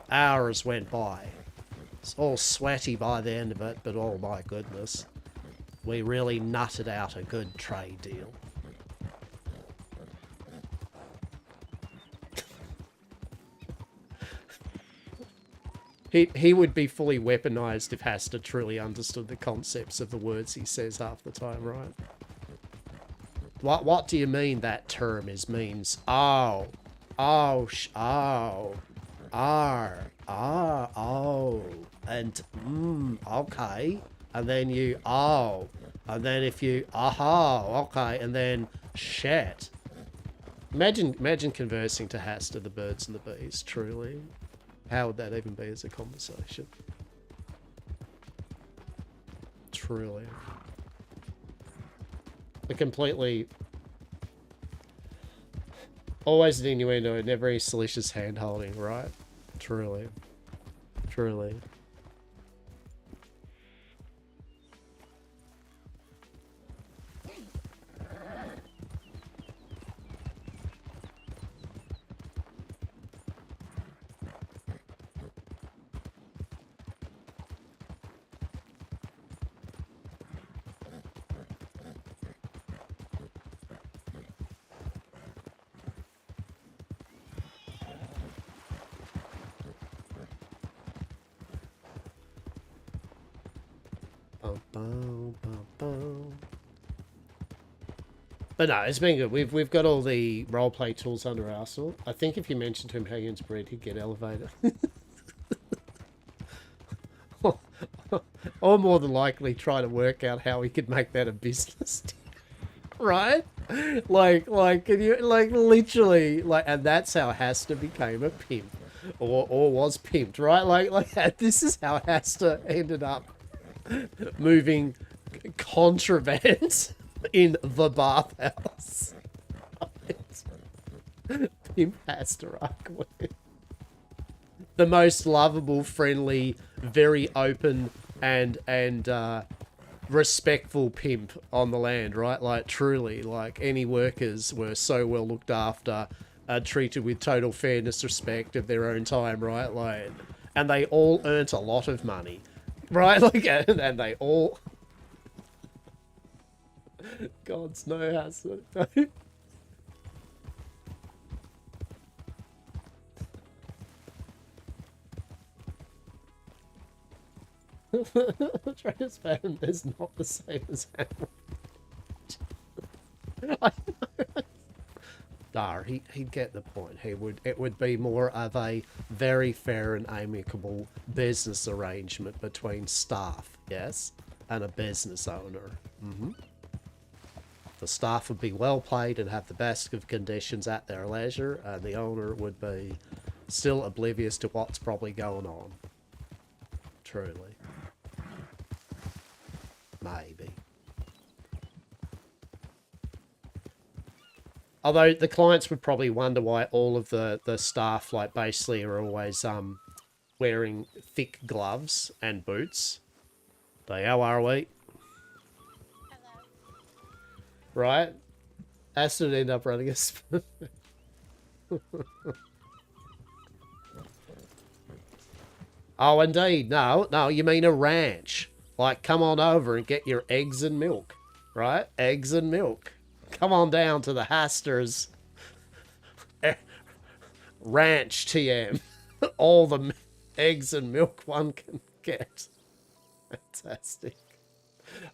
Hours went by. It's all sweaty by the end of it, but oh my goodness. We really nutted out a good trade deal. He would be fully weaponized if Hastur truly understood the concepts of the words he says half the time, right? What do you mean that term means? Oh, and okay, and then you and then if you okay, and then shit. Imagine conversing to Hastur, the birds and the bees. Truly, How would that even be as a conversation? Truly. A completely... Always an innuendo, never any salacious hand-holding, right? Truly. Truly. But no, it's been good. We've got all the roleplay tools under our arsenal. I think if you mentioned to him Hagen's bread, he'd get elevated. Or more than likely try to work out how he could make that a business. Right? Like can you literally and that's how Hastur became a pimp. Or was pimped, right? Like this is how Hastur ended up moving contraband in the bathhouse. Pimp Hastur Aqua. The most lovable, friendly, very open and respectful pimp on the land, right? Like truly, like any workers were so well looked after, treated with total fairness, respect of their own time, right? Like, and they all earned a lot of money, right? Like, and they all. God's no Hastur. Trader's pattern is not the same as Dar, he'd get the point. It would be more of a very fair and amicable business arrangement between staff, yes, and a business owner. The staff would be well paid and have the best of conditions at their leisure, and the owner would be still oblivious to what's probably going on. Truly. Maybe. Although the clients would probably wonder why all of the staff, like, basically are always wearing thick gloves and boots. So how are we? Hello. Right? Hastur end up running a... Oh, indeed. No, you mean a ranch. Like, come on over and get your eggs and milk. Right? Eggs and milk. Come on down to the Hastur's ranch TM. All the eggs and milk one can get. Fantastic.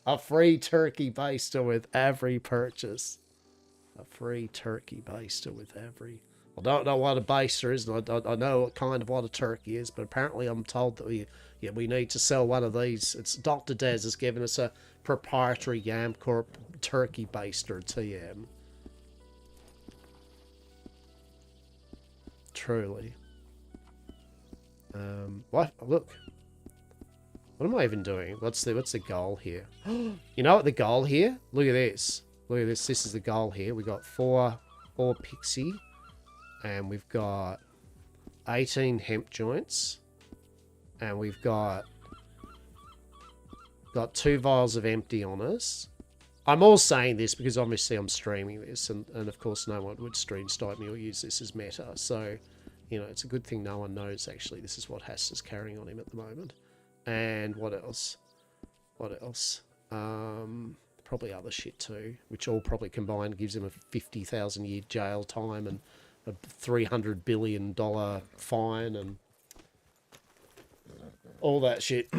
A free turkey baster with every purchase. A free turkey baster with every... I don't know what a baster is, and I know kind of what a turkey is, but apparently I'm told that we need to sell one of these. It's Dr. Dez has given us a proprietary Yamcorp turkey baster TM. Truly. What? Look. What am I even doing? What's the goal here? You know what the goal here? Look at this. Look at this. This is the goal here. We got four pixie. And we've got 18 hemp joints. And we've got 2 vials of empty on us. I'm all saying this because obviously I'm streaming this. And of course no one would stream snipe me or use this as meta. So, you know, it's a good thing no one knows actually this is what Hastur's carrying on him at the moment. And what else? What else? Probably other shit too. Which all probably combined gives him a 50,000 year jail time and a $300 billion fine and all that shit.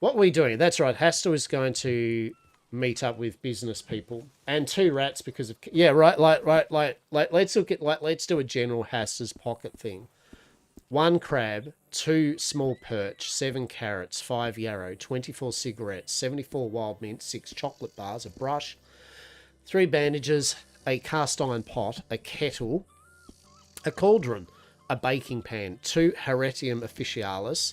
What are we doing? That's right. Hastur is going to meet up with business people and 2 rats because of right. Let's look at let's do a general Hastur's pocket thing. 1 crab, 2 small perch, 7 carrots, 5 yarrow, 24 cigarettes, 74 wild mint, 6 chocolate bars, a brush, 3 bandages, a cast iron pot, a kettle, a cauldron, a baking pan, 2 Heretium Officialis,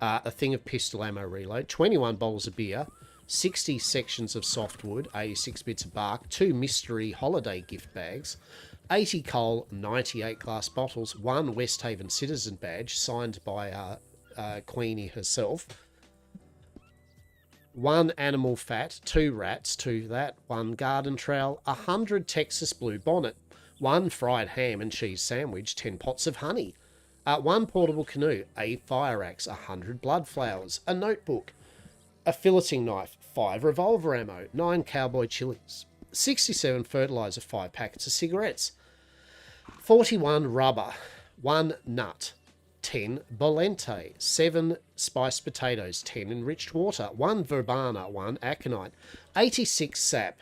a thing of pistol ammo reload, 21 bottles of beer, 60 sections of softwood, 86 bits of bark, 2 mystery holiday gift bags, 80 coal, 98 glass bottles, 1 Westhaven citizen badge signed by Queenie herself, 1 animal fat, 2 rats, 2 that, 1 garden trowel, 100 Texas blue bonnet, 1 fried ham and cheese sandwich, 10 pots of honey, 1 portable canoe, a fire axe, 100 blood flowers, a notebook, a filleting knife, 5 revolver ammo, 9 cowboy chilies, 67 fertilizer, 5 packets of cigarettes, 41 rubber, 1 nut, 10 bolente, 7 spiced potatoes, 10 enriched water, 1 verbena, 1 aconite, 86 sap,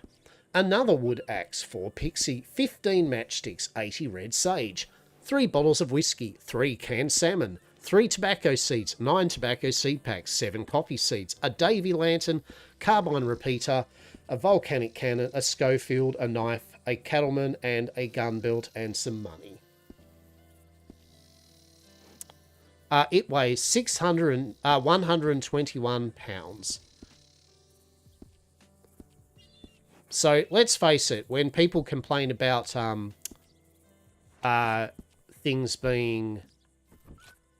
another wood axe, 4 pixie, 15 matchsticks, 80 red sage, 3 bottles of whiskey, 3 canned salmon, 3 tobacco seeds, 9 tobacco seed packs, 7 poppy seeds, a Davy lantern, carbine repeater, a volcanic cannon, a Schofield, a knife, a cattleman, and a gun belt, and some money. It weighs 121 pounds. So let's face it, when people complain about things being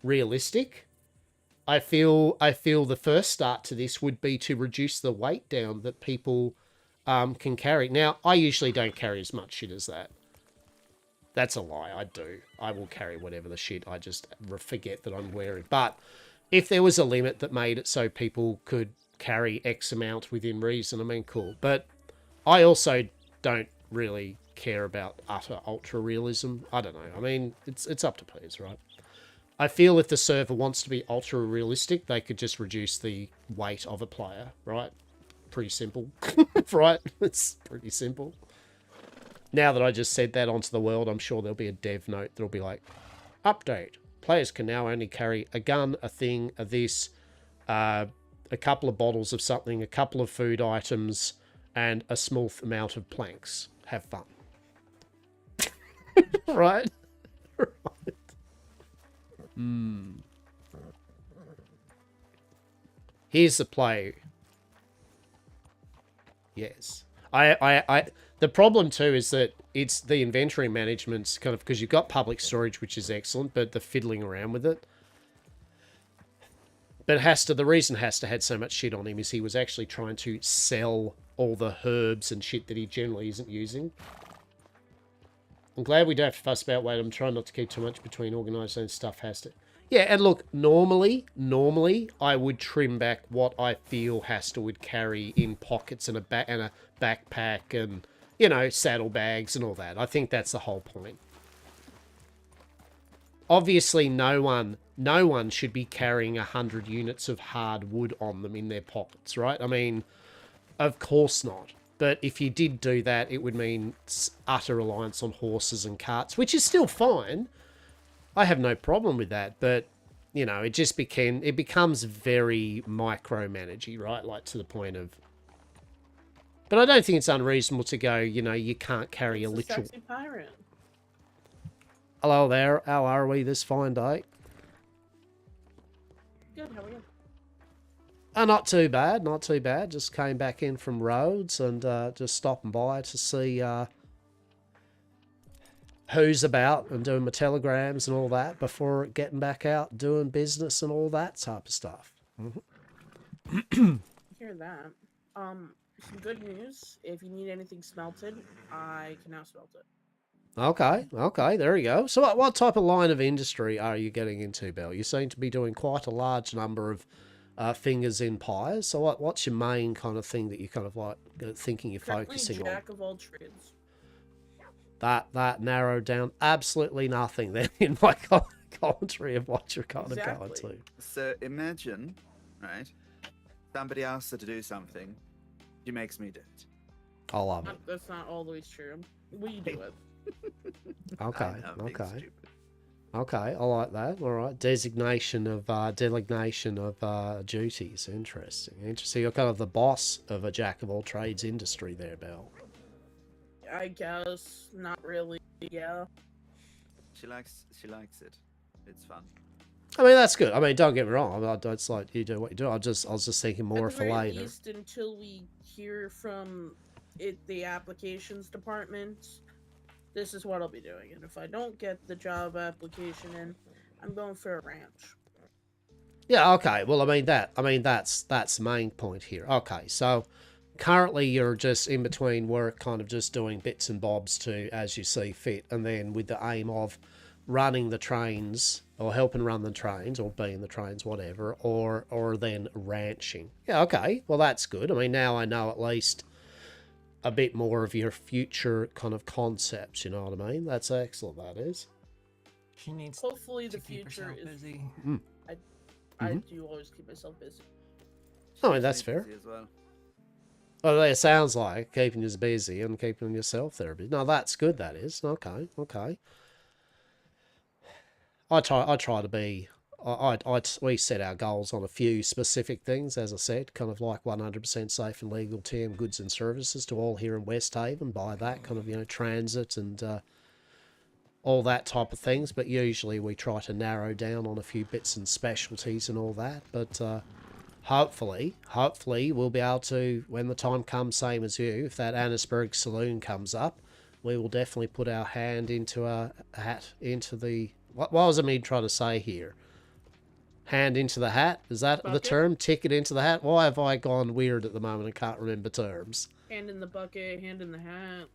realistic, I feel the first start to this would be to reduce the weight down that people can carry. Now, I usually don't carry as much shit as that. That's a lie. I do. I will carry whatever the shit. I just forget that I'm wearing. But if there was a limit that made it so people could carry X amount within reason, I mean, cool. But I also don't really care about utter ultra realism. I don't know. I mean, it's up to players, right? I feel if the server wants to be ultra realistic, they could just reduce the weight of a player, right? Pretty simple, right? It's pretty simple. Now that I just said that onto the world, I'm sure there'll be a dev note that'll be like, update. Players can now only carry a gun, a thing, a this, a couple of bottles of something, a couple of food items, and a small amount of planks. Have fun. Right? Right. Here's the play. Yes. The problem too is that it's the inventory management's kind of, because you've got public storage, which is excellent, but the fiddling around with it. But the reason Hastur had so much shit on him is he was actually trying to sell all the herbs and shit that he generally isn't using. I'm glad we don't have to fuss about weight. I'm trying not to keep too much between organised and stuff Hastur. Yeah, and look, normally, I would trim back what I feel Hastur would carry in pockets and a backpack and, you know, saddlebags and all that. I think that's the whole point. Obviously, no one should be carrying 100 units of hard wood on them in their pockets, right? I mean, of course not. But if you did do that, it would mean utter reliance on horses and carts, which is still fine. I have no problem with that, but, you know, it becomes very micromanagey, right? Like, to the point of... But I don't think it's unreasonable to go, you know, you can't carry a literal... Sexy pirate. Hello there, how are we this fine day? Good, how are you? Not too bad, not too bad. Just came back in from Rhodes and just stopping by to see who's about and doing my telegrams and all that before getting back out doing business and all that type of stuff. Hear that. Some good news. If you need anything smelted, I can now smelt it. Okay, there you go. So what type of line of industry are you getting into, Belle? You seem to be doing quite a large number of fingers in pies. So what's your main kind of thing that you kind of like thinking you're focusing on? Jack of all trades. That narrowed down absolutely nothing then in my commentary of what you're kind of going to. So imagine, right, somebody asks her to do something, she makes me do it. I love it. That's not always true. We do it. Okay. Okay, I like that. All right, delegation of duties. Interesting. You're kind of the boss of a jack of all trades industry there, Belle. I guess not really. Yeah. She likes it. It's fun. I mean, that's good. I mean, don't get me wrong. It's like you do what you do. I was just thinking more At the for very later. least, until we hear from the applications department, this is what I'll be doing. And if I don't get the job application in, I'm going for a ranch. Yeah, okay. Well, I mean that's the main point here. Okay, so currently you're just in between work, kind of just doing bits and bobs to as you see fit, and then with the aim of running the trains or helping run the trains or being the trains, whatever, or then ranching. Yeah, okay. Well, that's good. I mean, now I know at least a bit more of your future kind of concepts. You know what I mean? That's excellent. That is. She needs Hopefully to the keep future herself is busy. I do always keep myself busy. I mean, that's fair. As well. Well, it sounds like keeping you busy and keeping yourself there. No, that's good. That is okay. Okay. I try to be. We set our goals on a few specific things, as I said, kind of like 100% safe and legal TM goods and services to all here in Westhaven. By that, kind of transit and all that type of things. But usually we try to narrow down on a few bits and specialties and all that. But hopefully we'll be able to, when the time comes, same as you, if that Annisburg saloon comes up, we will definitely put our hand into a hat, into the... What was I mean trying to say here? Hand into the hat? Is that the term? Ticket into the hat? Why have I gone weird at the moment and can't remember terms? Hand in the bucket, hand in the hat,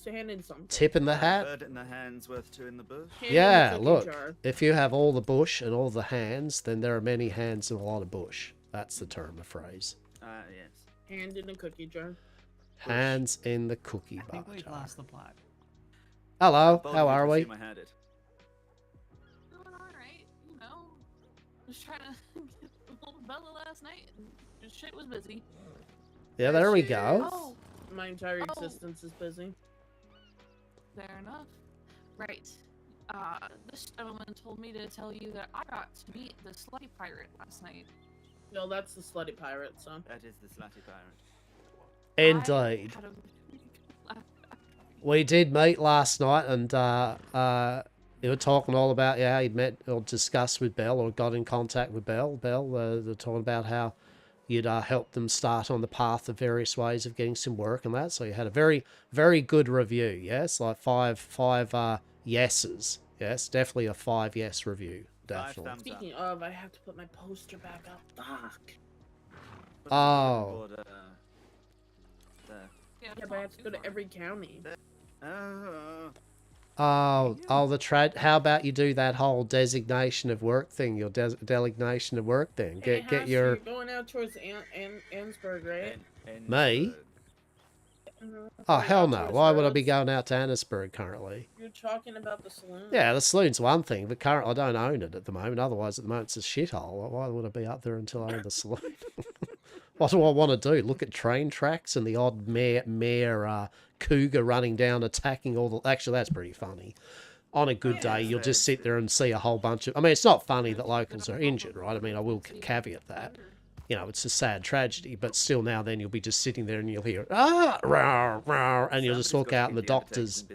hand in something. Tip in the hat? Bird in the hands, worth two in the bush. Yeah, look, if you have all the bush and all the hands, then there are many hands and a lot of bush. That's the term of phrase. Yes. Hand in a cookie jar. Hands in the cookie bar. I think we've lost the plot. Hello, how are we? Doing alright, just trying to get a hold of Bella last night, and just shit was busy. Yeah, there we go. Oh. My entire existence is busy. Fair enough. Right. This gentleman told me to tell you that I got to meet the slutty pirate last night. No, that's the slutty pirate, so. That is the slutty pirate. Indeed. We did meet last night, and you were talking all about how you'd met or discussed with Belle or got in contact with Belle. They're talking about how you'd helped them start on the path of various ways of getting some work and that. So you had a very, very good review. Yes, like five yeses. Yes, definitely a 5 yes review. Definitely. Speaking of, I have to put my poster back up. Fuck. Oh. Yeah, but I have to go to every county. Oh, how about you do that whole designation of work thing, your delegation of work then? Hey, Get your... You're going out towards Annisburg, right? Me? Oh, hell no. Why would I be going out to Annisburg currently? You're talking about the saloon. Yeah, the saloon's one thing, but currently I don't own it at the moment. Otherwise, at the moment, it's a shithole. Why would I be up there until I own the saloon? What do I want to do? Look at train tracks and the odd mare cougar running down, attacking all the... Actually, that's pretty funny. On a good day, you'll just sit there and see a whole bunch of... I mean, it's not funny that locals are injured, right? I mean, I will caveat that. It's a sad tragedy, but still now then you'll be just sitting there and you'll hear, rawr, rawr, and you'll just look out and the doctors...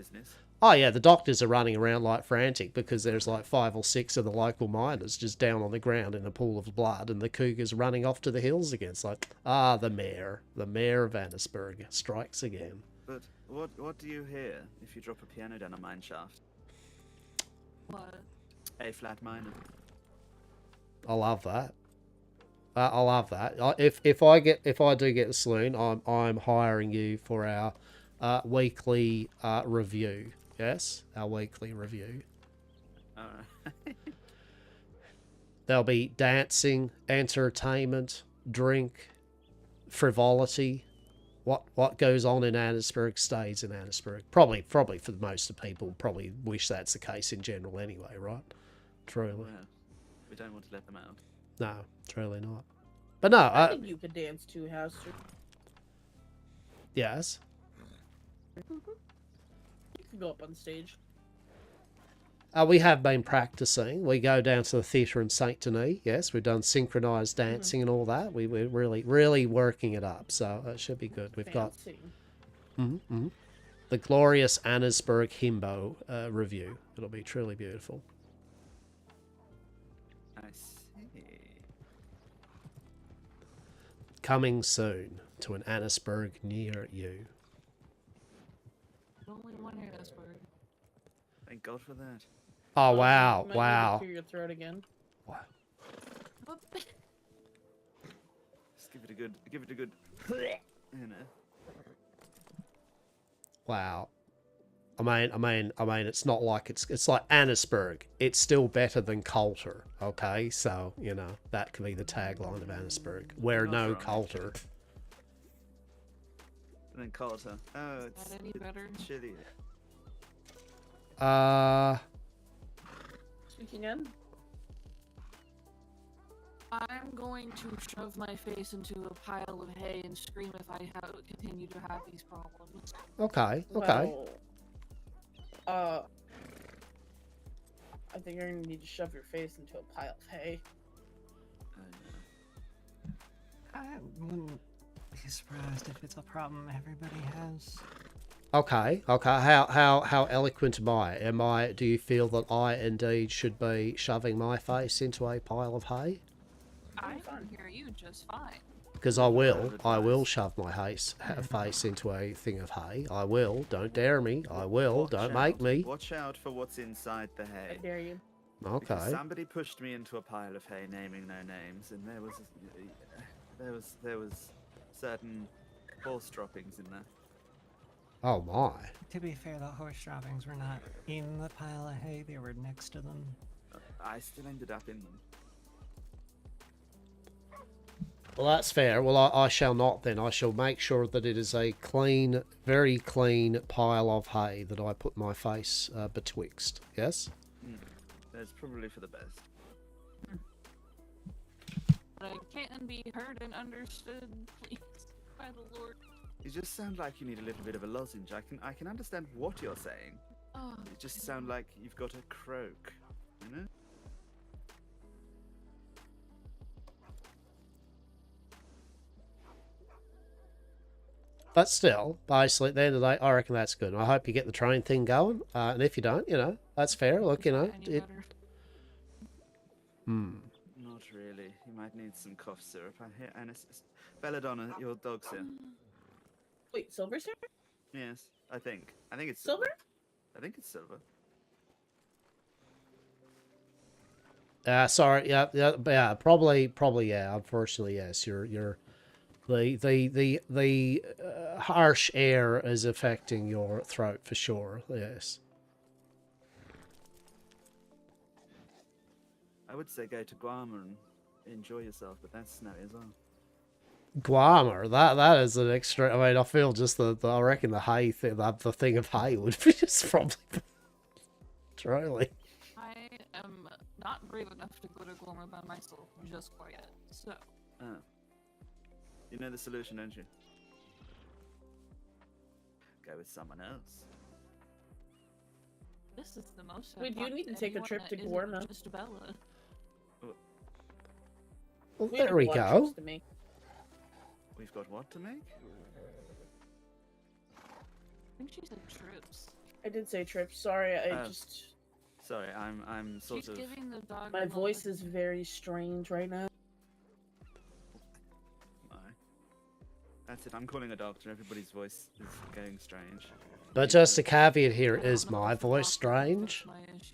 Oh, yeah, the doctors are running around like frantic because there's like 5 or 6 of the local miners just down on the ground in a pool of blood and the cougars running off to the hills again. It's like, the mayor of Annisburg strikes again. But what do you hear if you drop a piano down a mine shaft? What? A flat minor. I love that. I love that. If I do get the saloon, I'm hiring you for our weekly review. Yes, our weekly review. There'll be dancing, entertainment, drink, frivolity. What goes on in Annisburg stays in Annisburg. Probably for the most of people, probably wish that's the case in general anyway, right? Truly. Well, we don't want to let them out. No, truly not. But no, I think you could dance too, Hastur. Yes. You could go up on stage. We have been practicing. We go down to the theatre in Saint Denis. Yes, we've done synchronised dancing and all that. We're really, really working it up. So it should be good. We've got. the glorious Annesburg Himbo review. It'll be truly beautiful. I see. Coming soon to an Annesburg near you. Only one Annesburg. Thank God for that. Oh wow! You might need to Wow! clear your throat again. Just give it a good, you know. Wow. I mean, it's not like it's like Annesburg. It's still better than Coulter. Okay, so you know that can be the tagline of Annesburg. Where Not no wrong. Coulter. And then Coulter. Oh, it's Not any better. chilly. Speak again. I'm going to shove my face into a pile of hay and scream if I continue to have these problems. Okay. Okay. Well, I think you're gonna need to shove your face into a pile of hay. I wouldn't be surprised if it's a problem everybody has. Okay. Okay. How eloquent am I? Am I? Do you feel that I indeed should be shoving my face into a pile of hay? I can hear you just fine. Because I will shove my face into a thing of hay. I will. Don't dare me. I will. Don't make me. Watch out for what's inside the hay. I dare you. Okay. Because somebody pushed me into a pile of hay, naming no names, and there was certain horse droppings in there. Oh my. To be fair, the horse droppings were not in the pile of hay, they were next to them. I still ended up in them. Well, that's fair. Well, I shall not then. I shall make sure that it is a clean, very clean pile of hay that I put my face betwixt. Yes? That's probably for the best. But I can be heard and understood, please, by the Lord. You just sound like you need a little bit of a lozenge. I can understand what you're saying. Oh. You just sound like you've got a croak, you know? But still, basically, at the end of the day, I reckon that's good. I hope you get the train thing going. And if you don't, you know, that's fair. Look, you know, Not really. You might need some cough syrup. I hear Belladonna, your dog's here. Wait, Silver's here? Yes, I think. I think it's Silver? I think it's Silver. Sorry, yeah, probably, yeah. Unfortunately, yes. The harsh air is affecting your throat for sure. Yes. I would say go to Guam and enjoy yourself, but that's snowy as well. Guamer, that is an extra. I mean, I feel just I reckon the hay thing, the thing of hay would be just probably truly. I am not brave enough to go to Gorma by myself just quite yet, so. You know the solution, don't you? Go with someone else. This is the most. Wait, do you need to take a trip to Gorma? Just Bella. Well, there we go. We've got what to make? I think she said trips. I did say trips. Sorry, I just. Sorry, I'm sort She's of. giving the dog. My voice is very strange right now. That's it. I'm calling a doctor. Everybody's voice is going strange. But just a caveat here: is my voice strange?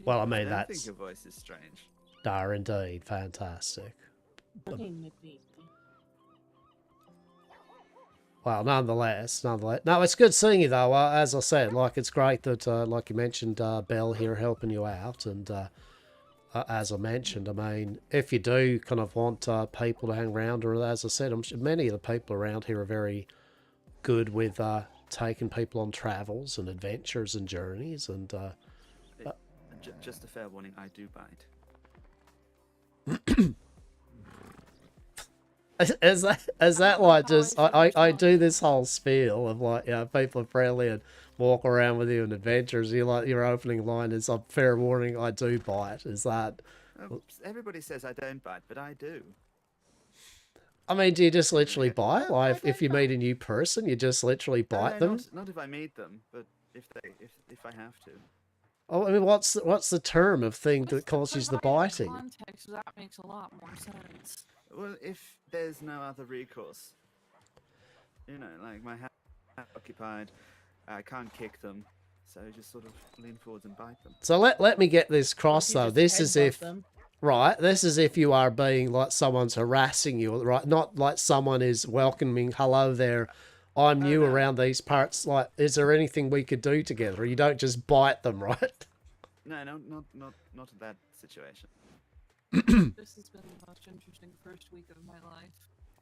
Well, I mean I that's. think your voice is strange. Indeed, fantastic. Well, nonetheless, no, it's good seeing you though. As I said, like it's great that, like you mentioned, Belle here helping you out, and as I mentioned, I mean, if you do kind of want people to hang around, or as I said, I'm sure many of the people around here are very good with taking people on travels and adventures and journeys, and just a fair warning, I do bite. Is that like just I do this whole spiel of like, you know, people are friendly and walk around with you and adventures. You like your opening line is a fair warning, I do bite. Is that? Everybody says I don't bite, but I do. I mean, do you just literally bite? Like if you meet a new person, you just literally bite them? Not if I meet them, but if I have to. Oh, I mean, what's the term of thing that causes the biting? Context, that makes a lot more sense. Well, if there's no other recourse, you know, like my hand occupied, I can't kick them, so I just sort of lean forwards and bite them. So let me get this cross though. This is if right. This is if you are being like someone's harassing you, right? Not like someone is welcoming. Hello there. I'm new around these parts. Like, is there anything we could do together? You don't just bite them, right? No, not in that situation. This has been the most interesting first week of my life.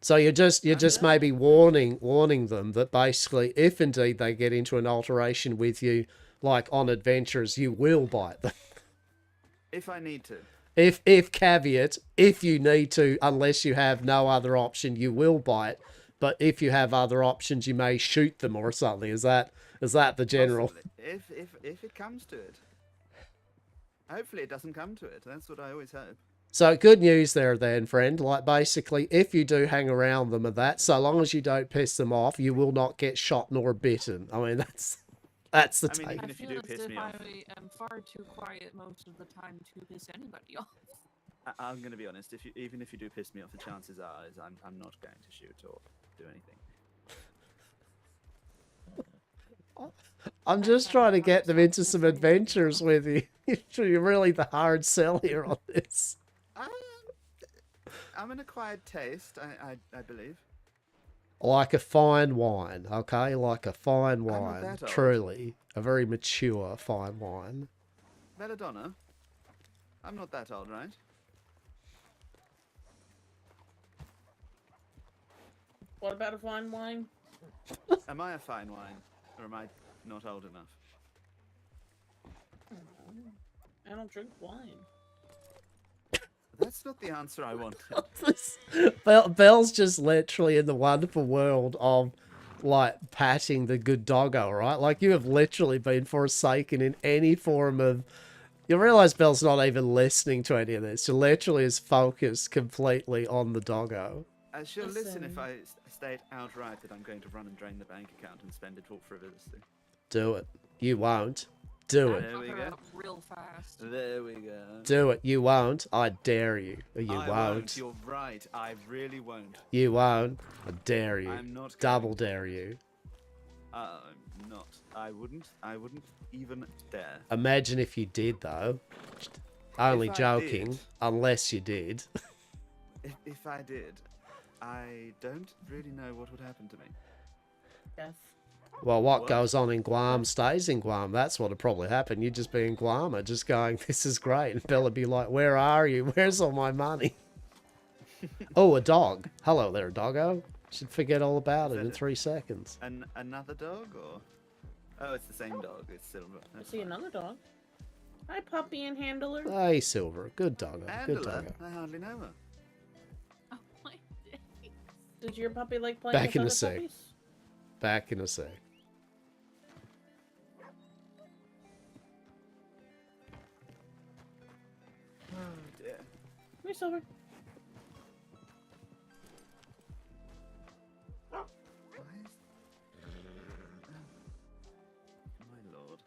So you're just maybe warning them that basically, if indeed they get into an alteration with you, like on adventures, you will bite them. If I need to. If caveat, if you need to, unless you have no other option, you will bite. But if you have other options, you may shoot them or something. Is that the general? Possibly. If it comes to it. Hopefully it doesn't come to it. That's what I always hope. So good news there then, friend. Like basically, if you do hang around them and that, so long as you don't piss them off, you will not get shot nor bitten. I mean, that's the take. Even if you do piss me off. I am far too quiet most of the time to piss anybody off. I'm going to be honest. Even if you do piss me off, the chances are is I'm not going to shoot or do anything. I'm just trying to get them into some adventures with you. You're really the hard sell here on this. I'm an acquired taste, I believe. Like a fine wine, okay? Like a fine not wine. that old. Truly. A very mature fine wine. Belladonna? I'm not that old, right? What about a fine wine? Am I a fine wine? Or am I not old enough? I don't drink wine. That's not the answer I wanted. Belle's just literally in the wonderful world of, like, patting the good doggo, right? Like, you have literally been forsaken in any form of... You realise Belle's not even listening to any of this. She literally is focused completely on the doggo. She'll listen if I state outright that I'm going to run and drain the bank account and spend it all frivolously. Do it. You won't. Do it. There we go. Real fast. There we go. Do it. You won't. I dare you. You I won't. You're right. I really won't. You won't. I dare you. I'm not Double dare you. I'm not. I wouldn't even dare. Imagine if you did, though. Only If I joking. did. Unless you did. If I did, I don't really know what would happen to me. Death. Well, what goes on in Guam stays in Guam. That's what would probably happen. You'd just be in Guam, just going, this is great. And Bella would be like, where are you? Where's all my money? Oh, a dog. Hello there, doggo. Should forget all about it in 3 seconds. Another dog, or? Oh, it's the same dog. It's Silver. I see another dog. Hi, puppy and handler. Hey, Silver. Good doggo. Good Handler? doggo. I hardly know her. Does your puppy like playing Back with in a other sec. puppies? Back in a sec. Oh dear. Come here, Silver. My lord.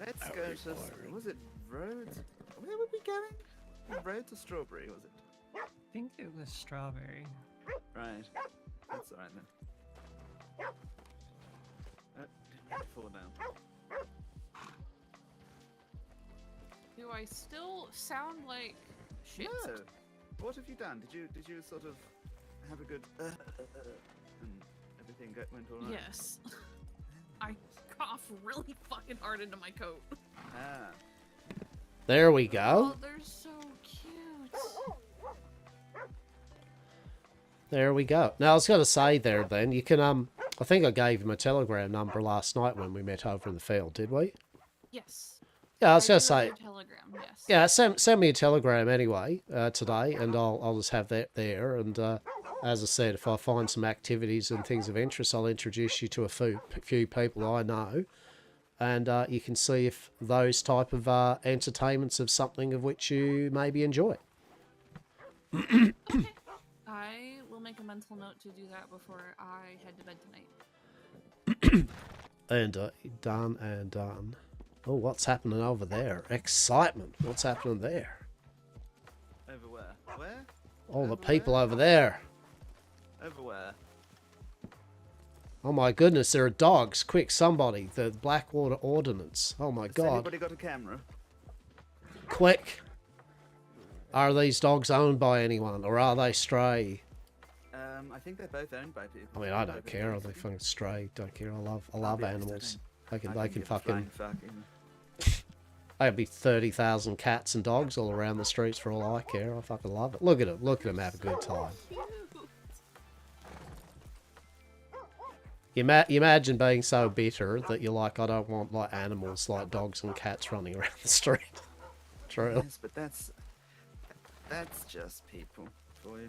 Let's go to... Was it Rhodes? Where were we going? Rhodes or Strawberry, was it? I think it was strawberry. Right. That's alright then. Didn't fall down. Do I still sound like shit? No. What have you done? Did you sort of have a good and everything went all right? Yes. I cough really fucking hard into my coat. Ah. There we go. Oh, they're so cute. There we go. Now, I was going to say there then, you can, I think I gave him a Telegram number last night when we met over in the field, did we? Yes. Yeah, I was going to do have say, your Telegram, yes. yeah, send me a Telegram anyway, today, and I'll just have that there, and, as I said, if I find some activities and things of interest, I'll introduce you to a few people I know, and you can see if those type of entertainments of something of which you maybe enjoy. Okay. I will make a mental note to do that before I head to bed And done and done. Oh, what's happening over there? Excitement. What's happening there? Over where? Where? All the Over people where? over there. Over where? Oh my goodness, there are dogs. Quick, somebody. The Blackwater Ordnance. Oh my Has god. anybody got a camera? Quick. Are these dogs owned by anyone or are they stray? I think they're both owned by people. I mean, I don't care. Are they fucking stray? Don't care. I love animals. They can fucking. There'd be 30,000 cats and dogs all around the streets for all I care. I fucking love it. Look at them. Look at them have a good time. You imagine being so bitter that you're like, I don't want like animals like dogs and cats running around the street. True. Yes, but that's just people for you.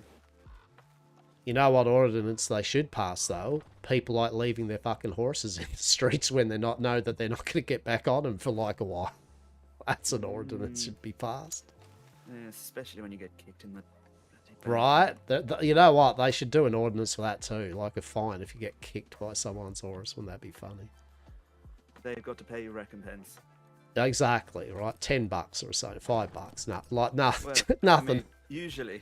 You know what ordinance they should pass though? People like leaving their fucking horses in the streets when they're not know that they're not going to get back on them for like a while. That's an ordinance should be passed. Yeah, especially when you get kicked in the. Right? You know what? They should do an ordinance for that too. Like a fine if you get kicked by someone's horse. Wouldn't that be funny? They've got to pay you recompense. Exactly, right? $10 or so. $5. No, like nothing. Well, Nothing. I mean, usually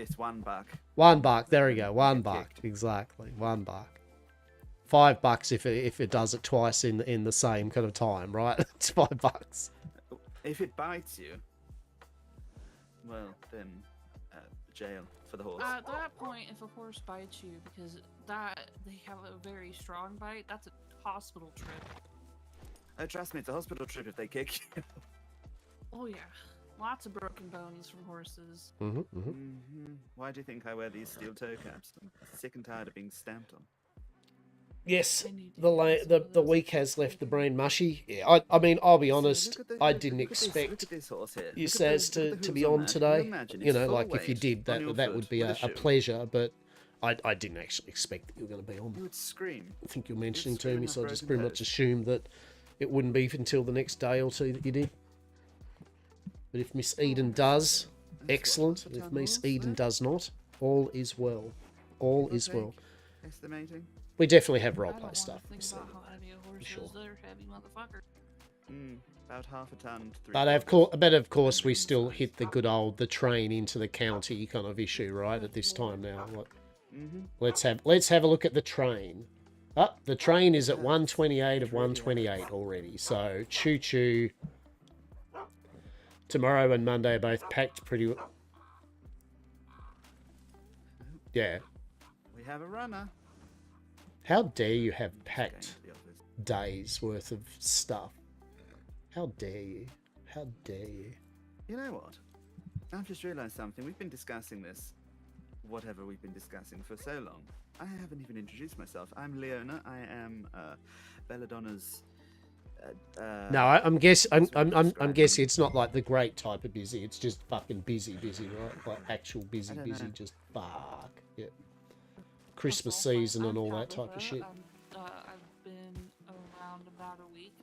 it's $1. $1. There we go. $1. Exactly. $1. $5 if it does it twice in the same kind of time, right? It's $5. If it bites you, well then, jail for the horse. At that point, if a horse bites you because they have a very strong bite, that's a hospital trip. Oh, trust me, it's a hospital trip if they kick you. Oh yeah, lots of broken bones from horses. Why do you think I wear these steel toe caps? I'm sick and tired of being stamped on. Yes, the week has left the brain mushy. Yeah, I mean, I'll be honest, I didn't expect you says to be on today. You know, like if you did, that would be a pleasure, but I didn't actually expect that you were going to be on. You would scream. I think you're mentioning to me, so I just pretty much assumed that it wouldn't be until the next day or two that you did. But if Miss Eden does, excellent. If Miss Eden does not, all is well. All is well. Estimating. We definitely have roleplay stuff. Think about how heavy a horse is. They're heavy motherfucker. About half a ton. But of course, we still hit the good old the train into the county kind of issue, right? At this time now. Let's have a look at the train. The train is at 128 of 128 already. So choo choo. Tomorrow and Monday are both packed pretty well. Yeah. We have a runner. How dare you have packed days worth of stuff? How dare you? How dare you? You know what? I've just realised something. We've been discussing this, whatever we've been discussing for so long. I haven't even introduced myself. I'm Leona. I am Belladonna's. No, I'm guessing it's not like the great type of busy. It's just fucking busy, right? Like actual busy, just fuck. Yeah. Christmas season and all that type of shit. I've been around about a week.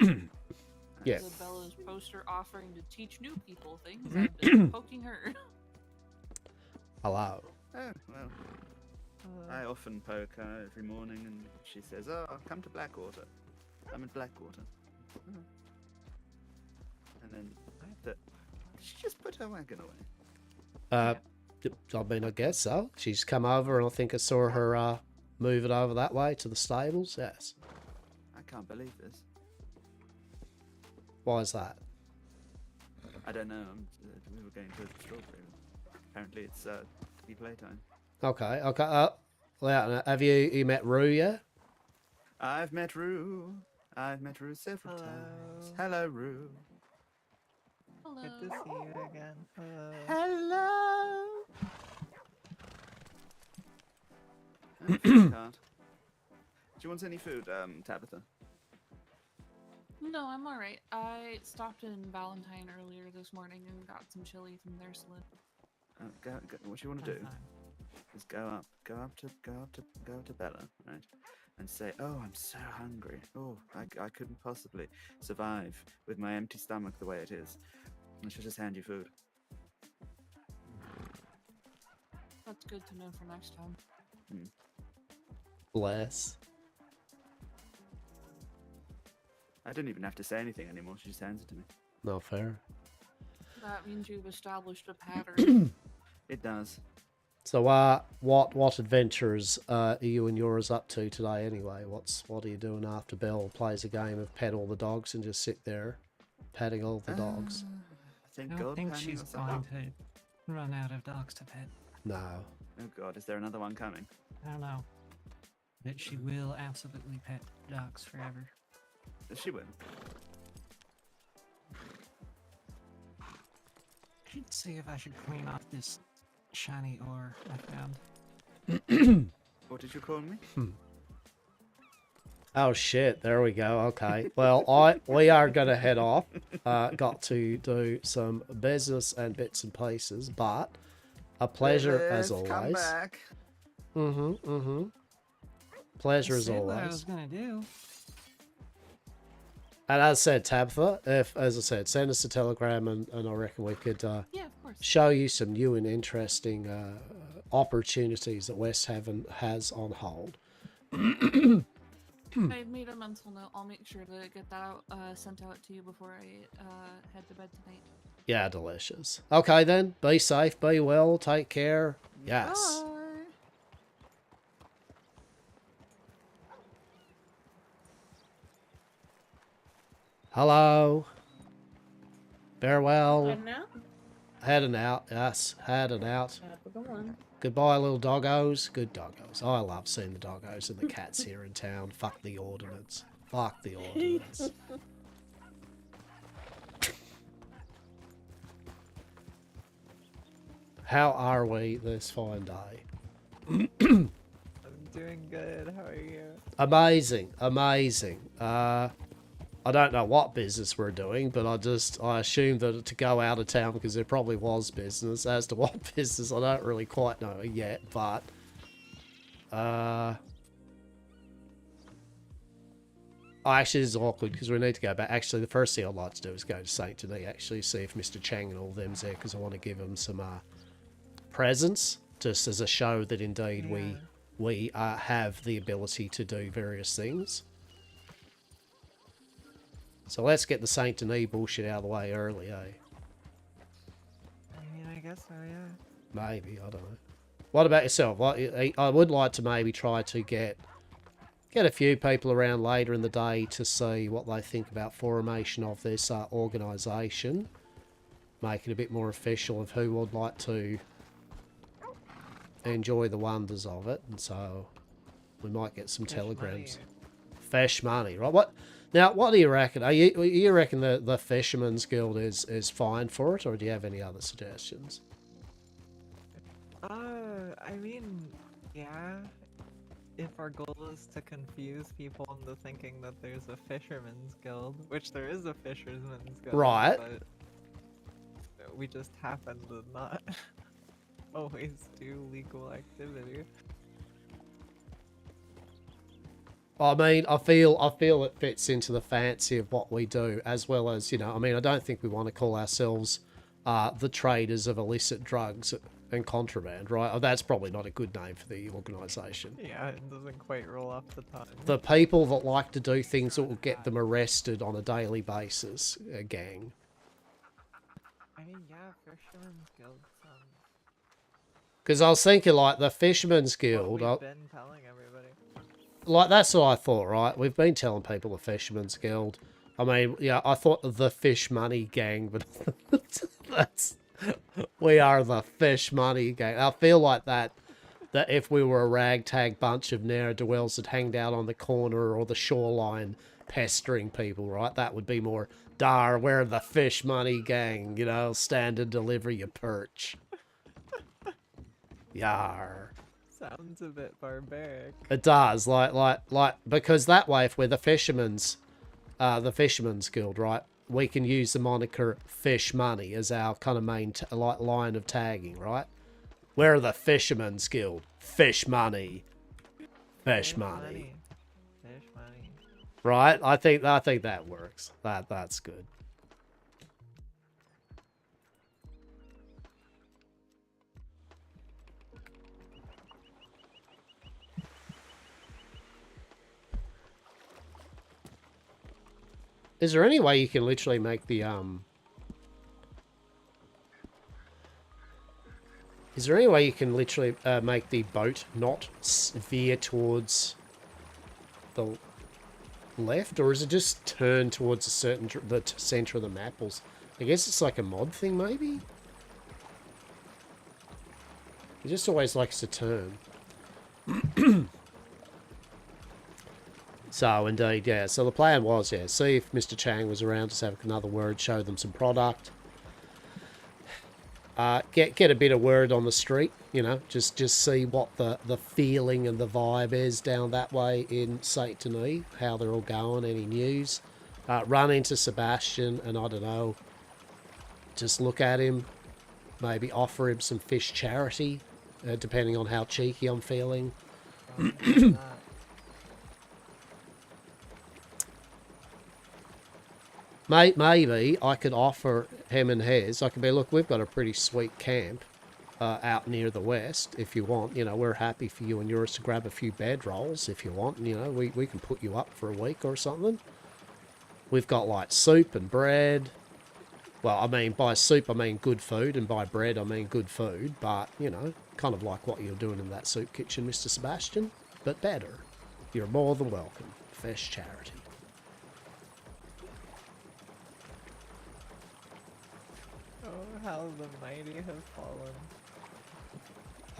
And yeah. Isabella's poster offering to teach new people things. I've been poking her. Hello. Oh, well. I often poke her every morning and she says, "Oh, I'll come to Blackwater. I'm in Blackwater." And then did she just put her wagon away? I mean, I guess so. She's come over and I think I saw her move it over that way to the stables. Yes. I can't believe this. Why is that? I don't know. We were going to the strawberry. Apparently it's to be playtime. Okay. Well, have you met Rue yet? I've met Rue. Several times. Hello, Rue. Hello. Good to see you again. Hello. Do you want any food, Tabitha? No, I'm alright. I stopped in Valentine earlier this morning and got some chili from their salon. Go, what you want to do is go up to Bella, right? And say, "Oh, I'm so hungry. Oh, I couldn't possibly survive with my empty stomach the way it is." And she'll just hand you food. That's good to know for next time. Bless. I don't even have to say anything anymore. She just hands it to me. No fair. That means you've established a pattern. It does. So, what adventures are you and yours up to today? Anyway, what are you doing after Belle plays a game of pet all the dogs and just sit there, patting all the dogs? I don't think she's going to run out of dogs to pet. No. Oh God, is there another one coming? I don't know. But she will absolutely pet dogs forever. She will. Let's see if I should clean off this shiny ore I found. What did you call me? Oh shit! There we go. Okay. Well, we are gonna head off. Got to do some business and bits and pieces, but a pleasure as always. Come back. Pleasure as What I always. was gonna do. And as I said, Tabitha, as I said, send us a telegram, and I reckon we could Yeah, of course. show you some new and interesting opportunities that Westhaven has on hold. I made a mental note. I'll make sure to get that out, sent out to you before I head to bed tonight. Yeah, delicious. Okay then, be safe, be well, take care. Yes. Bye. Hello. Farewell. And now? Heading out. Yes, heading out. Have a good one. Goodbye, little doggos. Good doggos. Oh, I love seeing the doggos and the cats here in town. Fuck the ordinance. Fuck the ordinance. How are we this fine day? I'm doing good. How are you? Amazing, amazing. I don't know what business we're doing, but I assumed that to go out of town because there probably was business. As to what business, I don't really quite know yet, but actually, this is awkward because we need to go back. Actually, the first thing I'd like to do is go to Saint Denis, actually see if Mr. Chang and all them's there, because I want to give them some presents, just as a show that indeed we have the ability to do various things. So let's get the Saint Denis bullshit out of the way early, eh? I mean, I guess so, yeah. Maybe, I don't know. What about yourself? I would like to maybe try to get a few people around later in the day to see what they think about formation of this organisation. Make it a bit more official of who would like to enjoy the wonders of it. And so we might get some telegrams. Fish money, right? What do you reckon? You reckon the Fisherman's Guild is fine for it, or do you have any other suggestions? I mean, yeah. If our goal is to confuse people into thinking that there's a Fisherman's Guild, which there is a Fisherman's Guild, right? But we just happen to not always do legal activity. I mean, I feel it fits into the fancy of what we do, as well as, you know, I mean, I don't think we want to call ourselves the traders of illicit drugs and contraband, right? Oh, that's probably not a good name for the organisation. Yeah, it doesn't quite roll off the tongue. The people that like to do things that will get them arrested on a daily basis, a gang. I mean, yeah, Fisherman's Guild sounds... Because I was thinking, like, the Fisherman's Guild... What we've been telling everybody. Like, that's what I thought, right? We've been telling people the Fisherman's Guild. I mean, yeah, I thought the Fish Money Gang, but that's... We are the Fish Money Gang. I feel like that if we were a ragtag bunch of ne'er-do-wells that hanged out on the corner or the shoreline pestering people, right? That would be more, dar, we're the Fish Money Gang, you know, stand and deliver your perch. Yar. Sounds a bit barbaric. It does, like, because that way, if we're the Fisherman's Guild, right? We can use the moniker Fish Money as our kind of main line of tagging, right? We're the Fisherman's Guild. Fish Money. Fish Money. Fish Money. Right? I think that works. That's good. Is there any way you can literally make the Is there any way you can literally make the boat not veer towards the left, or is it just turn towards a certain the center of the map? Or I guess it's like a mod thing, maybe. It just always likes to turn. So indeed, yeah. So the plan was, yeah, see if Mr. Chang was around, just have another word, show them some product. Get a bit of word on the street, you know, just see what the feeling and the vibe is down that way in Saint Denis, how they're all going, any news. Run into Sebastian and, I don't know, just look at him, maybe offer him some fish charity, depending on how cheeky I'm feeling. Maybe I could offer him and his, I could be, look, we've got a pretty sweet camp out near the west, if you want. You know, we're happy for you and yours to grab a few bedrolls if you want. You know, we can put you up for a week or something. We've got, like, soup and bread. Well, I mean, by soup, I mean good food, and by bread, I mean good food. But, you know, kind of like what you're doing in that soup kitchen, Mr. Sebastian, but better. You're more than welcome. Fish charity. Oh, how the mighty have fallen.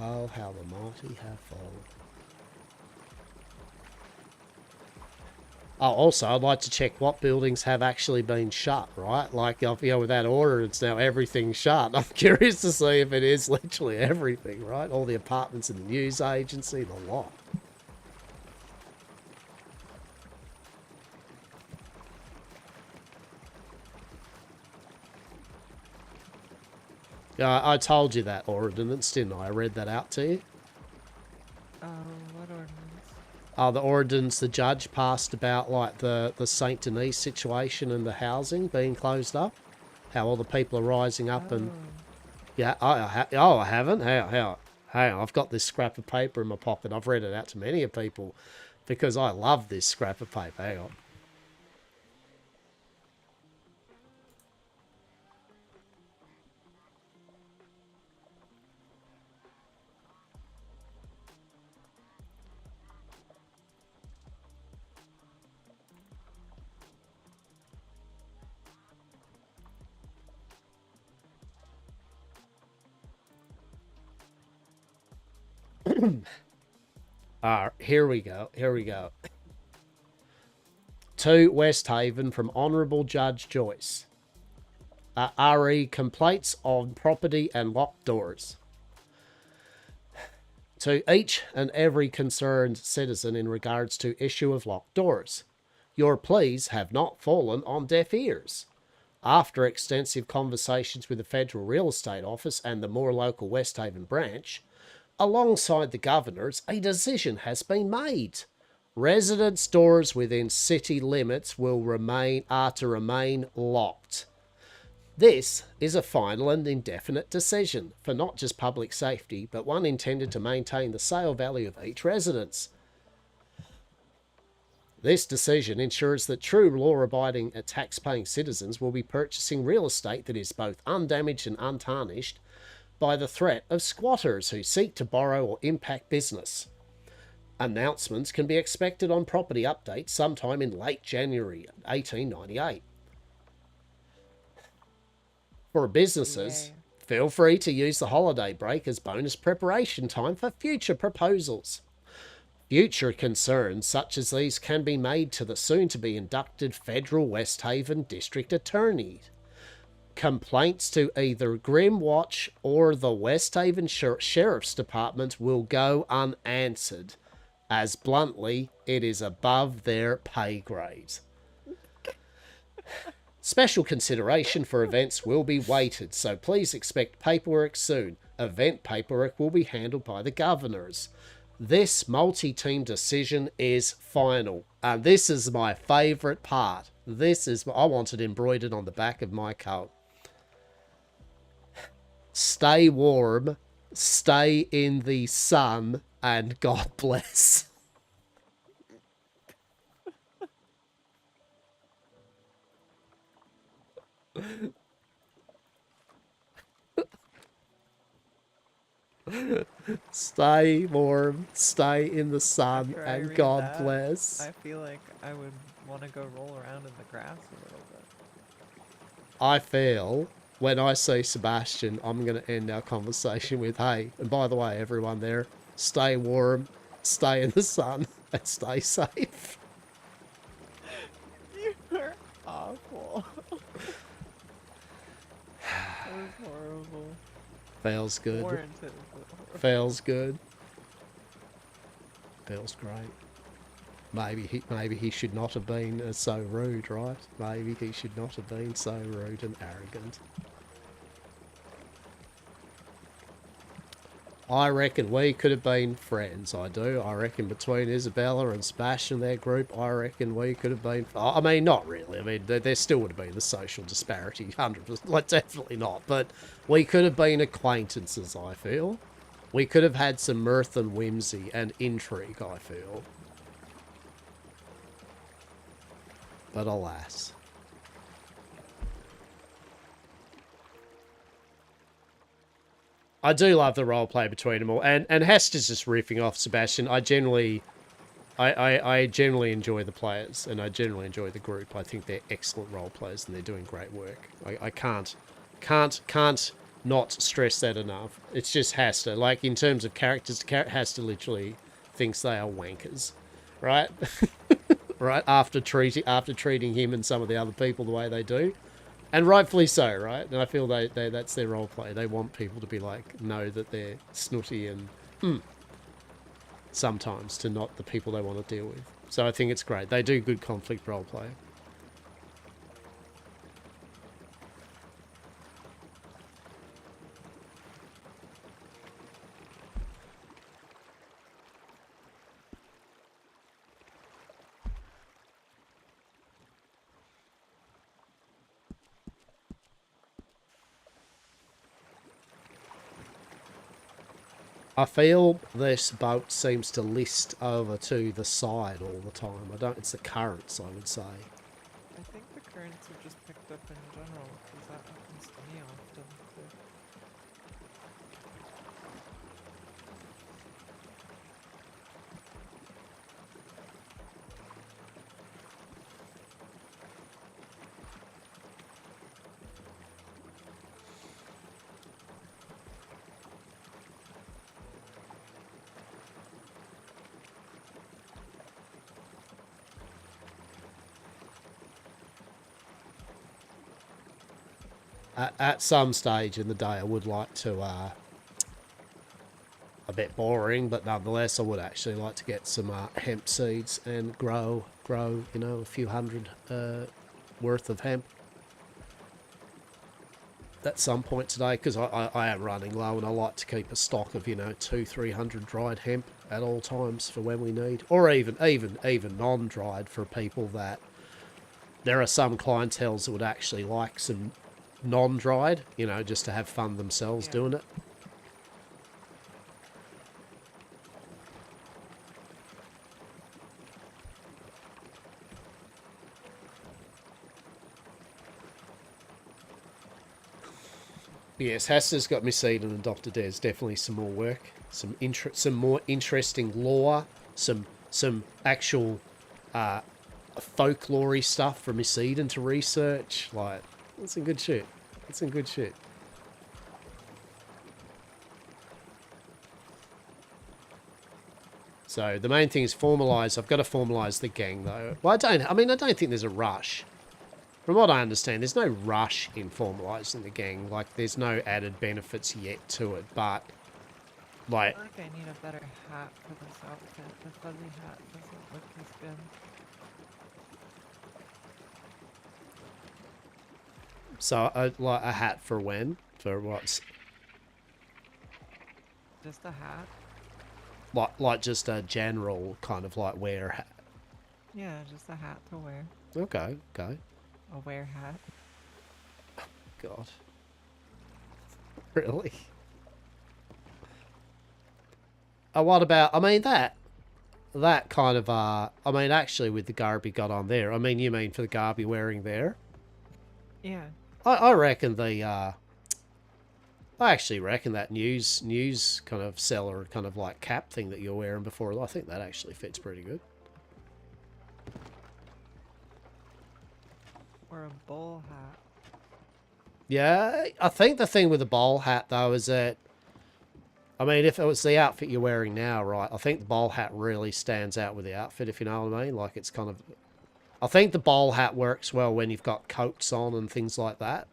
Oh, how the mighty have fallen. Oh, also, I'd like to check what buildings have actually been shut, right? Like, you know, with that ordinance now, everything's shut. I'm curious to see if it is literally everything, right? All the apartments in the news agency, the lot. I told you that ordinance, didn't I? I read that out to you. What ordinance? Oh, the ordinance the judge passed about, like, the Saint Denis situation and the housing being closed up. How all the people are rising up and... Yeah, I haven't? How? Hang on, I've got this scrap of paper in my pocket. I've read it out to many people because I love this scrap of paper. Hang on. Here we go. To Westhaven from Honourable Judge Joyce. RE complaints on property and locked doors. To each and every concerned citizen in regards to issue of locked doors. Your pleas have not fallen on deaf ears. After extensive conversations with the Federal Real Estate Office and the more local Westhaven branch, alongside the governors, a decision has been made. Residents' doors within city limits are to remain locked. This is a final and indefinite decision for not just public safety, but one intended to maintain the sale value of each residence. This decision ensures that true law-abiding tax-paying citizens will be purchasing real estate that is both undamaged and untarnished by the threat of squatters who seek to borrow or impact business. Announcements can be expected on property updates sometime in late January 1898. For businesses, feel free to use the holiday break as bonus preparation time for future proposals. Future concerns such as these can be made to the soon-to-be inducted Federal Westhaven District Attorney. Complaints to either Grimwatch or the Westhaven Sheriff's Department will go unanswered, as bluntly, it is above their pay grade. Special consideration for events will be weighted, so please expect paperwork soon. Event paperwork will be handled by the governors. This multi-team decision is final. And this is my favourite part. I want it embroidered on the back of my coat. Stay warm, stay in the sun, and God bless. Stay warm, stay in the sun, After I and read God that, bless. I feel like I would want to go roll around in the grass a little bit. I feel when I see Sebastian, I'm going to end our conversation with, hey, and by the way, everyone there, stay warm, stay in the sun, and stay safe. You're awful. That was horrible. Feels good. Warranted. Feels good. Feels great. Maybe he should not have been so rude, right? Maybe he should not have been so rude and arrogant. I reckon we could have been friends, I do. I reckon between Isabella and Sebastian, their group, I reckon we could have been... I mean, not really. I mean, there still would have been the social disparity, 100%. Like, definitely not. But we could have been acquaintances, I feel. We could have had some mirth and whimsy and intrigue, I feel. But alas. I do love the roleplay between them all. And Hastur's just riffing off Sebastian. I generally enjoy the players, and I generally enjoy the group. I think they're excellent role players, and they're doing great work. I can't not stress that enough. It's just Hastur. Like, in terms of characters, Hastur literally thinks they are wankers. Right? Right? After treating him and some of the other people the way they do. And rightfully so, right? And I feel that's their role play. They want people to be like, know that they're snooty and sometimes to not the people they want to deal with. So I think it's great. They do good conflict role play. I feel this boat seems to list over to the side all the time. It's the currents, I would say. I think the currents are just picked up in general, because that happens to me often, too. At some stage in the day, I would like to, a bit boring, but nonetheless, I would actually like to get some hemp seeds and grow, you know, a few hundred worth of hemp at some point today, because I am running low and I like to keep a stock of, you know, 200-300 dried hemp at all times for when we need, or even non-dried for people that there are some clientels that would actually like some non-dried, you know, just to have fun themselves doing it. Yes, Hastur's got Miss Eden and Dr. Des. Definitely some more work, some more interesting lore, some actual folklore-y stuff for Miss Eden to research. Like, that's some good shit. That's some good shit. So the main thing is formalise. I've got to formalise the gang though. Well, I don't think there's a rush. From what I understand, there's no rush in formalising the gang. Like, there's no added benefits yet to it, but like, I feel like I need a better hat for this outfit. The fuzzy hat doesn't look as good. So, like a hat for when? For what? Just a hat? Like just a general kind of like wear hat? Yeah, just a hat to wear. Okay. A wear hat. God. Really? What about, I mean, that kind of, I mean, actually with the garb he got on there, I mean, you mean for the garb you're wearing there? Yeah. I reckon the I actually reckon that news kind of seller kind of like cap thing that you're wearing before, I think that actually fits pretty good. Or a bowl hat. Yeah, I think the thing with the bowl hat though is that, I mean, if it was the outfit you're wearing now, right, I think the bowl hat really stands out with the outfit, if you know what I mean. Like, it's kind of... I think the bowl hat works well when you've got coats on and things like that.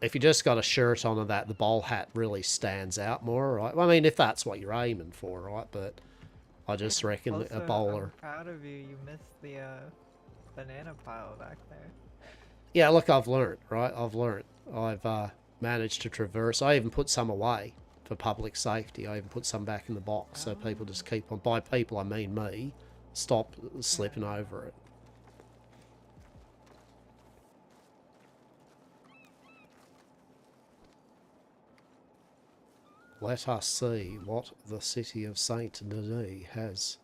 If you just got a shirt on and that, the bowl hat really stands out more, right? Well, I mean, if that's what you're aiming for, right? But I just reckon Also, a bowler... I'm proud of you. You missed the banana pile back there. Yeah, look, I've learned, right? I've learned. I've managed to traverse. I even put some away for public safety. I even put some back in the box so people just keep on... By people, I mean me. Stop slipping over it. Let us see what the city of Saint Denis has.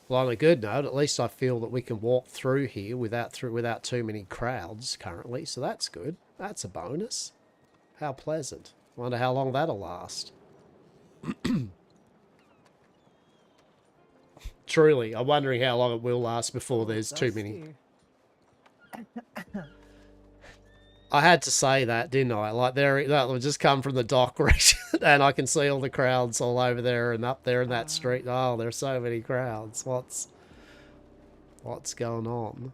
Well, on a good note, at least I feel that we can walk through here without too many crowds currently, so that's good. That's a bonus. How pleasant. Wonder how long that'll last. Truly, I'm wondering how long it will last before there's too many. I had to say that, didn't I? Like, that would just come from the dock region, and I can see all the crowds all over there and up there in that street. Oh, there's so many crowds. What's going on?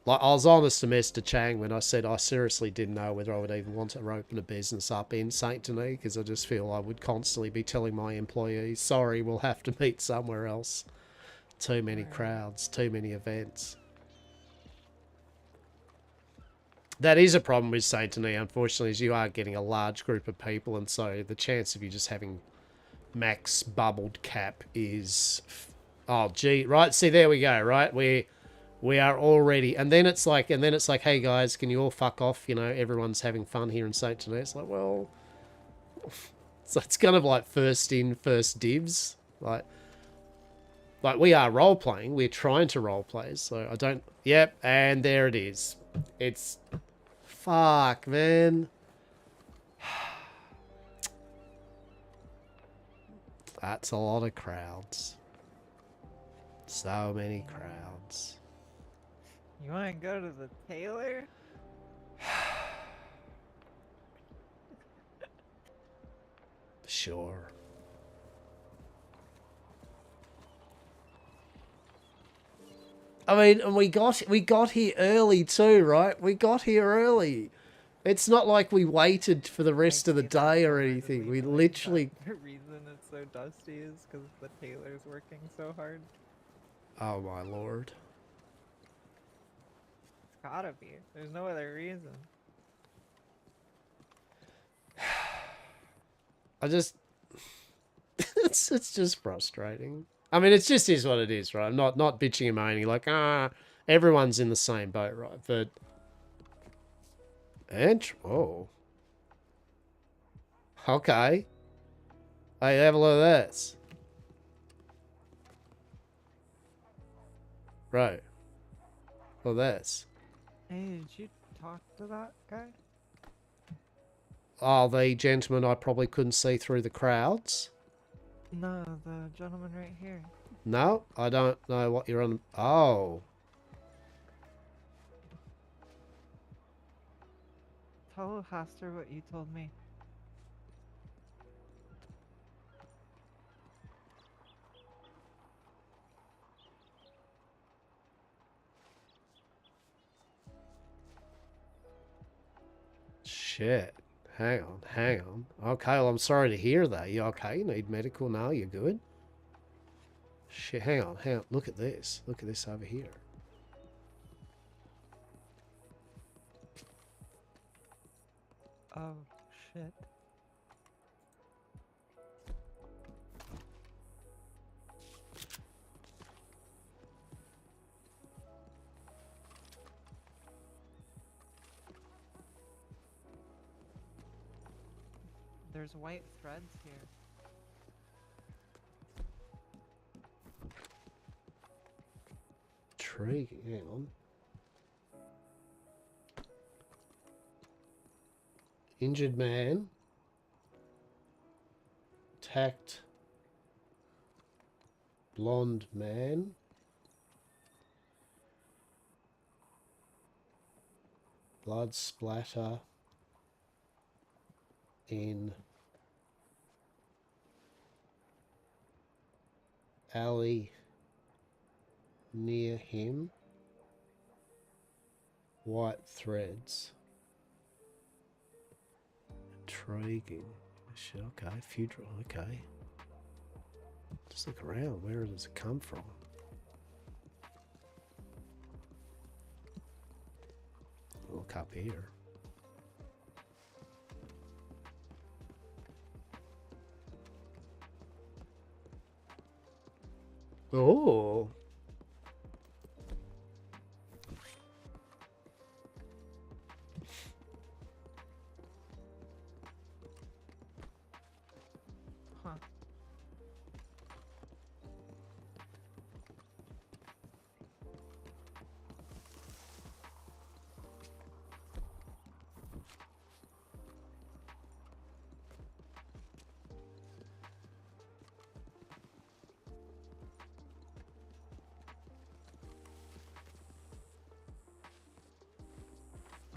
Like, I was honest to Mr. Chang when I said I seriously didn't know whether I would even want to open a business up in Saint Denis, because I just feel I would constantly be telling my employees, sorry, we'll have to meet somewhere else. Too many crowds, too many events. That is a problem with Saint Denis, unfortunately, is you are getting a large group of people, and so the chance of you just having max bubbled cap is... Oh, gee, right? See, there we go, right? We are already... And then it's like, hey, guys, can you all fuck off? You know, everyone's having fun here in Saint Denis. It's like, well... So it's kind of like first in, first dibs. Like we are role-playing. We're trying to role-play, so I don't... Yep, and there it is. It's... Fuck, man. That's a lot of crowds. So many crowds. You want to go to the tailor? Sure. I mean, and we got here early too, right? We got here early. It's not like we waited for the rest of the day or anything. We literally... The reason it's so dusty is because the tailor's working so hard. Oh my lord. It's gotta be. There's no other reason. I just... it's just frustrating. I mean, it's just is what it is, right? I'm not bitching and moaning like, everyone's in the same boat, right? But... And... Oh. Okay. Hey, have a look at this. Right. Well, this. Hey, did you talk to that guy? Oh, the gentleman I probably couldn't see through the crowds? No, the gentleman right here. No, I don't know what you're on. Oh. Tell Hastur what you told me. Shit. Hang on. Okay, well, I'm sorry to hear that. You okay? You need medical now? You're good? Shit, hang on. Look at this. Look at this over here. Oh, shit. There's white threads here. Intriguing. Hang on. Injured man. Attacked blonde man. Blood splatter in alley near him. White threads. Intriguing. Okay, funeral. Okay. Just look around. Where does it come from? Look up here. Oh. Huh.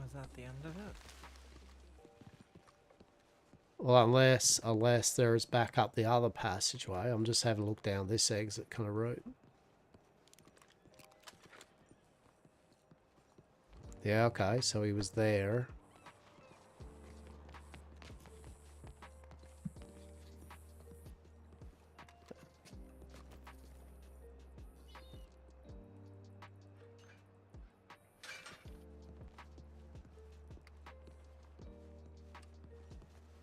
Was that the end of it? Well, unless there is back up the other passageway. I'm just having a look down this exit kind of route. Yeah, okay, so he was there.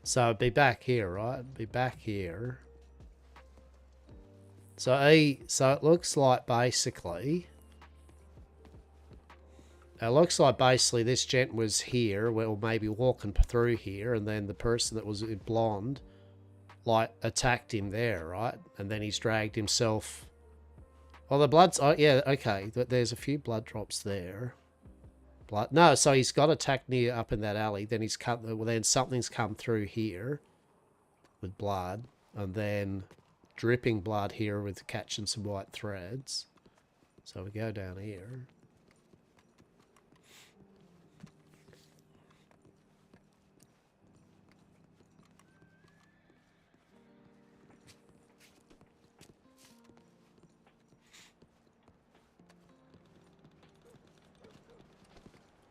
So it'd be back here, right? It'd be back here. So it looks like basically... It looks like basically this gent was here, well, maybe walking through here, and then the person that was blonde, like, attacked him there, right? And then he's dragged himself... Well, the blood's... Oh, yeah, okay. There's a few blood drops there. Blood. No, so he's got attacked near up in that alley. Then he's cut. Well, then something's come through here with blood, and then dripping blood here with catching some white threads. So we go down here.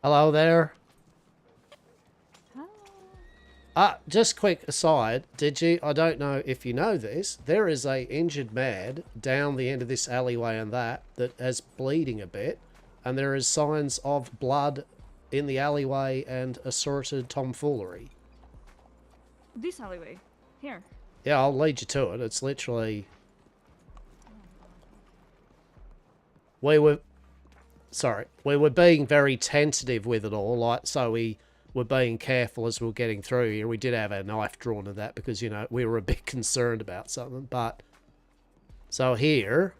Hello there. Just quick aside, I don't know if you know this, there is a injured man down the end of this alleyway and that is bleeding a bit, and there is signs of blood in the alleyway and assorted tomfoolery. This alleyway. Here. Yeah, I'll lead you to it. It's literally... We were being very tentative with it all, like, so we were being careful as we were getting through here. We did have our knife drawn to that because, you know, we were a bit concerned about something, but... So here...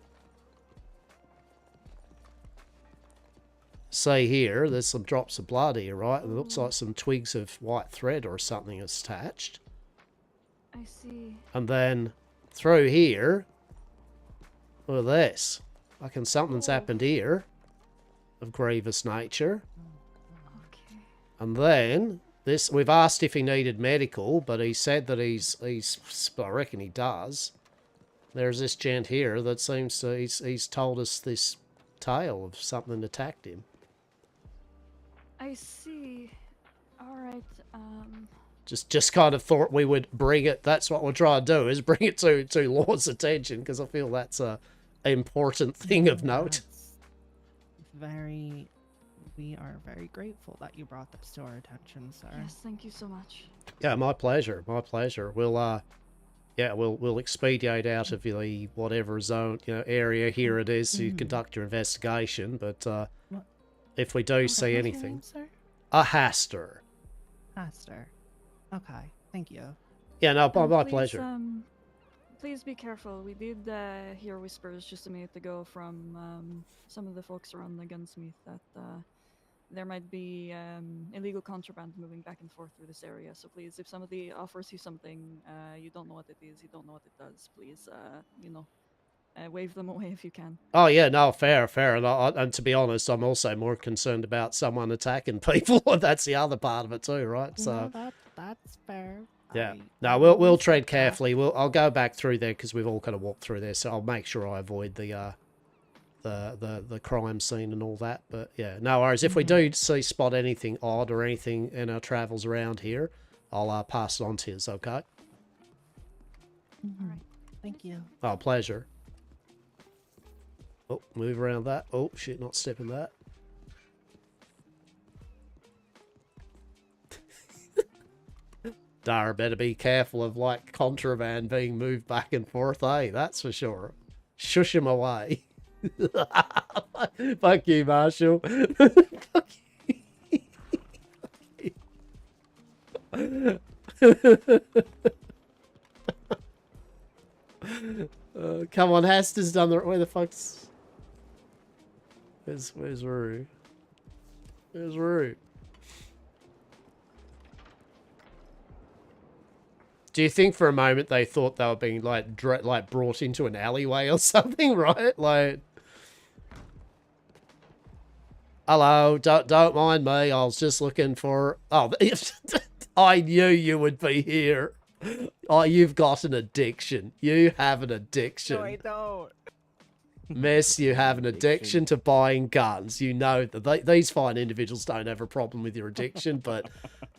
See here, there's some drops of blood here, right? It looks like some twigs of white thread or something is attached. I see. And then, through here... Look at this. Reckon something's happened here. Of grievous nature. Okay. And then this, we've asked if he needed medical, but he said that he's I reckon he does. There's this gent here that seems to he's told us this tale of something attacked him. I see. All right. Just kind of thought we would bring it. That's what we're trying to do, is bring it to Lord's attention, because I feel that's a important thing of note. We are very grateful that you brought this to our attention, sir. Yes, thank you so much. Yeah, my pleasure. My pleasure. We'll expedite out of the whatever zone, area here it is to conduct your investigation. But if we do see anything, a Hastur. Hastur. Okay, thank you. Yeah, no, my Please, pleasure. please be careful. We did hear whispers just a minute ago from some of the folks around the gunsmith that there might be illegal contraband moving back and forth through this area. So please, if somebody offers you something, you don't know what it is, you don't know what it does, please, wave them away if you can. Oh yeah, no, fair. And to be honest, I'm also more concerned about someone attacking people. That's the other part of it too, right? So No, that's fair. yeah, I no, we'll respect tread that. carefully. I'll go back through there because we've all kind of walked through there, so I'll make sure I avoid the crime scene and all that. But yeah, no worries. If we do spot anything odd or anything in our travels around here, I'll pass it on to you. Okay? All right. Thank you. Oh, pleasure. Oh, move around that. Oh shit, not stepping that. Dara, better be careful of like contraband being moved back and forth, eh? That's for sure. Shush him away. Fuck you, Marshall. Fuck you. Come on, Hastur's done the... Where the fuck's... Where's Ruru? Where's Ruru? Do you think for a moment they thought they were being like brought into an alleyway or something, right? Like, hello, don't mind me. I was just looking for. Oh, I knew you would be here. Oh, you've got an addiction. You have an addiction. No, I don't. Mess, you have an addiction to buying guns. You know that these fine individuals don't have a problem with your addiction, but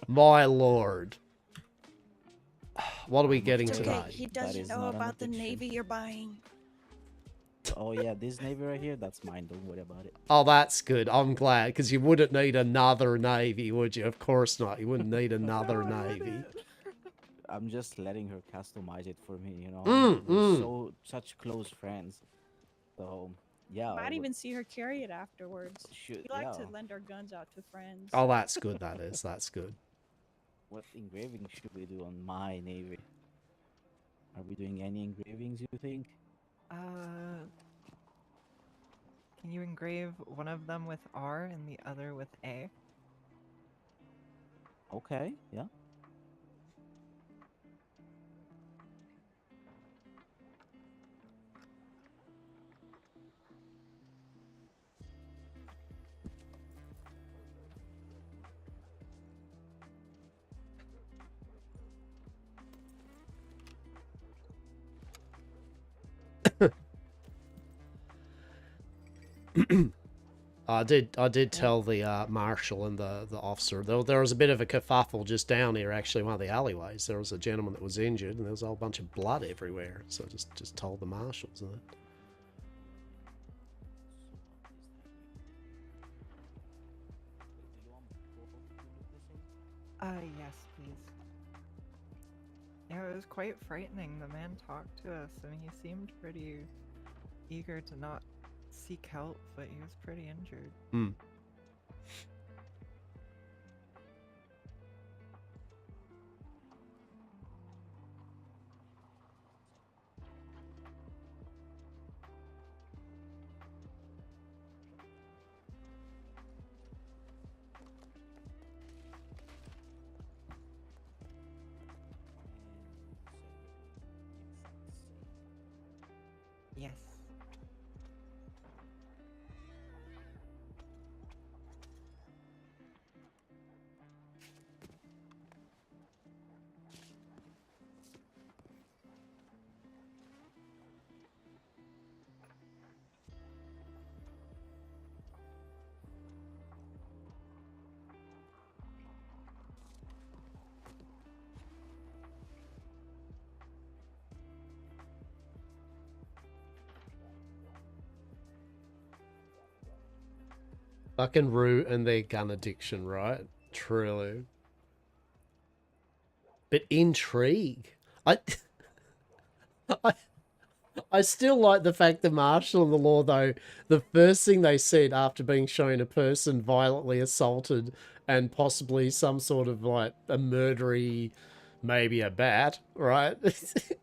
my lord. What are we getting It's today? okay. He doesn't know about the navy you're buying. Oh yeah, this navy right here, that's mine. Don't worry about it. Oh, that's good. I'm glad, because you wouldn't need another navy, would you? Of course not. You wouldn't need another navy. I'm just letting her customize it for me, you know. Mm. Such close friends. So yeah. Might even see her carry it afterwards. Should, We like yeah. to lend our guns out to friends. Oh, that's good. That is. That's good. What engraving should we do on my navy? Are we doing any engravings, you think? Can you engrave one of them with R and the other with A? Okay, yeah. I did tell the marshal and the officer. There was a bit of a kerfuffle just down here, actually, one of the alleyways. There was a gentleman that was injured, and there was a whole bunch of blood everywhere. So I just told the marshals that. Yes, please. Yeah, it was quite frightening. The man talked to us, and he seemed pretty eager to not seek help, but he was pretty injured. Hmm. Yes. Fucking Rue and their gun addiction, right? Truly. But intrigue. I still like the fact the marshal and the law, though, the first thing they said after being shown a person violently assaulted and possibly some sort of like a murdery maybe a bat, right?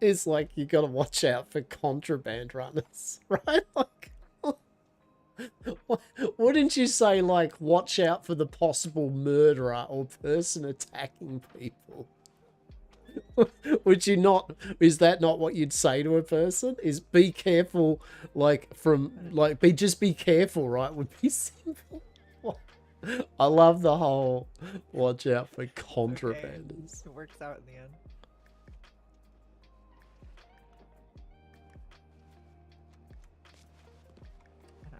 It's like you got to watch out for contraband runners, right? Like, wouldn't you say, like, watch out for the possible murderer or person attacking people? Would you not? Is that not what you'd say to a person? Is be careful, like, just be careful, right? Would be simple. I love the whole watch out for contrabanders. Okay. It works out in the end.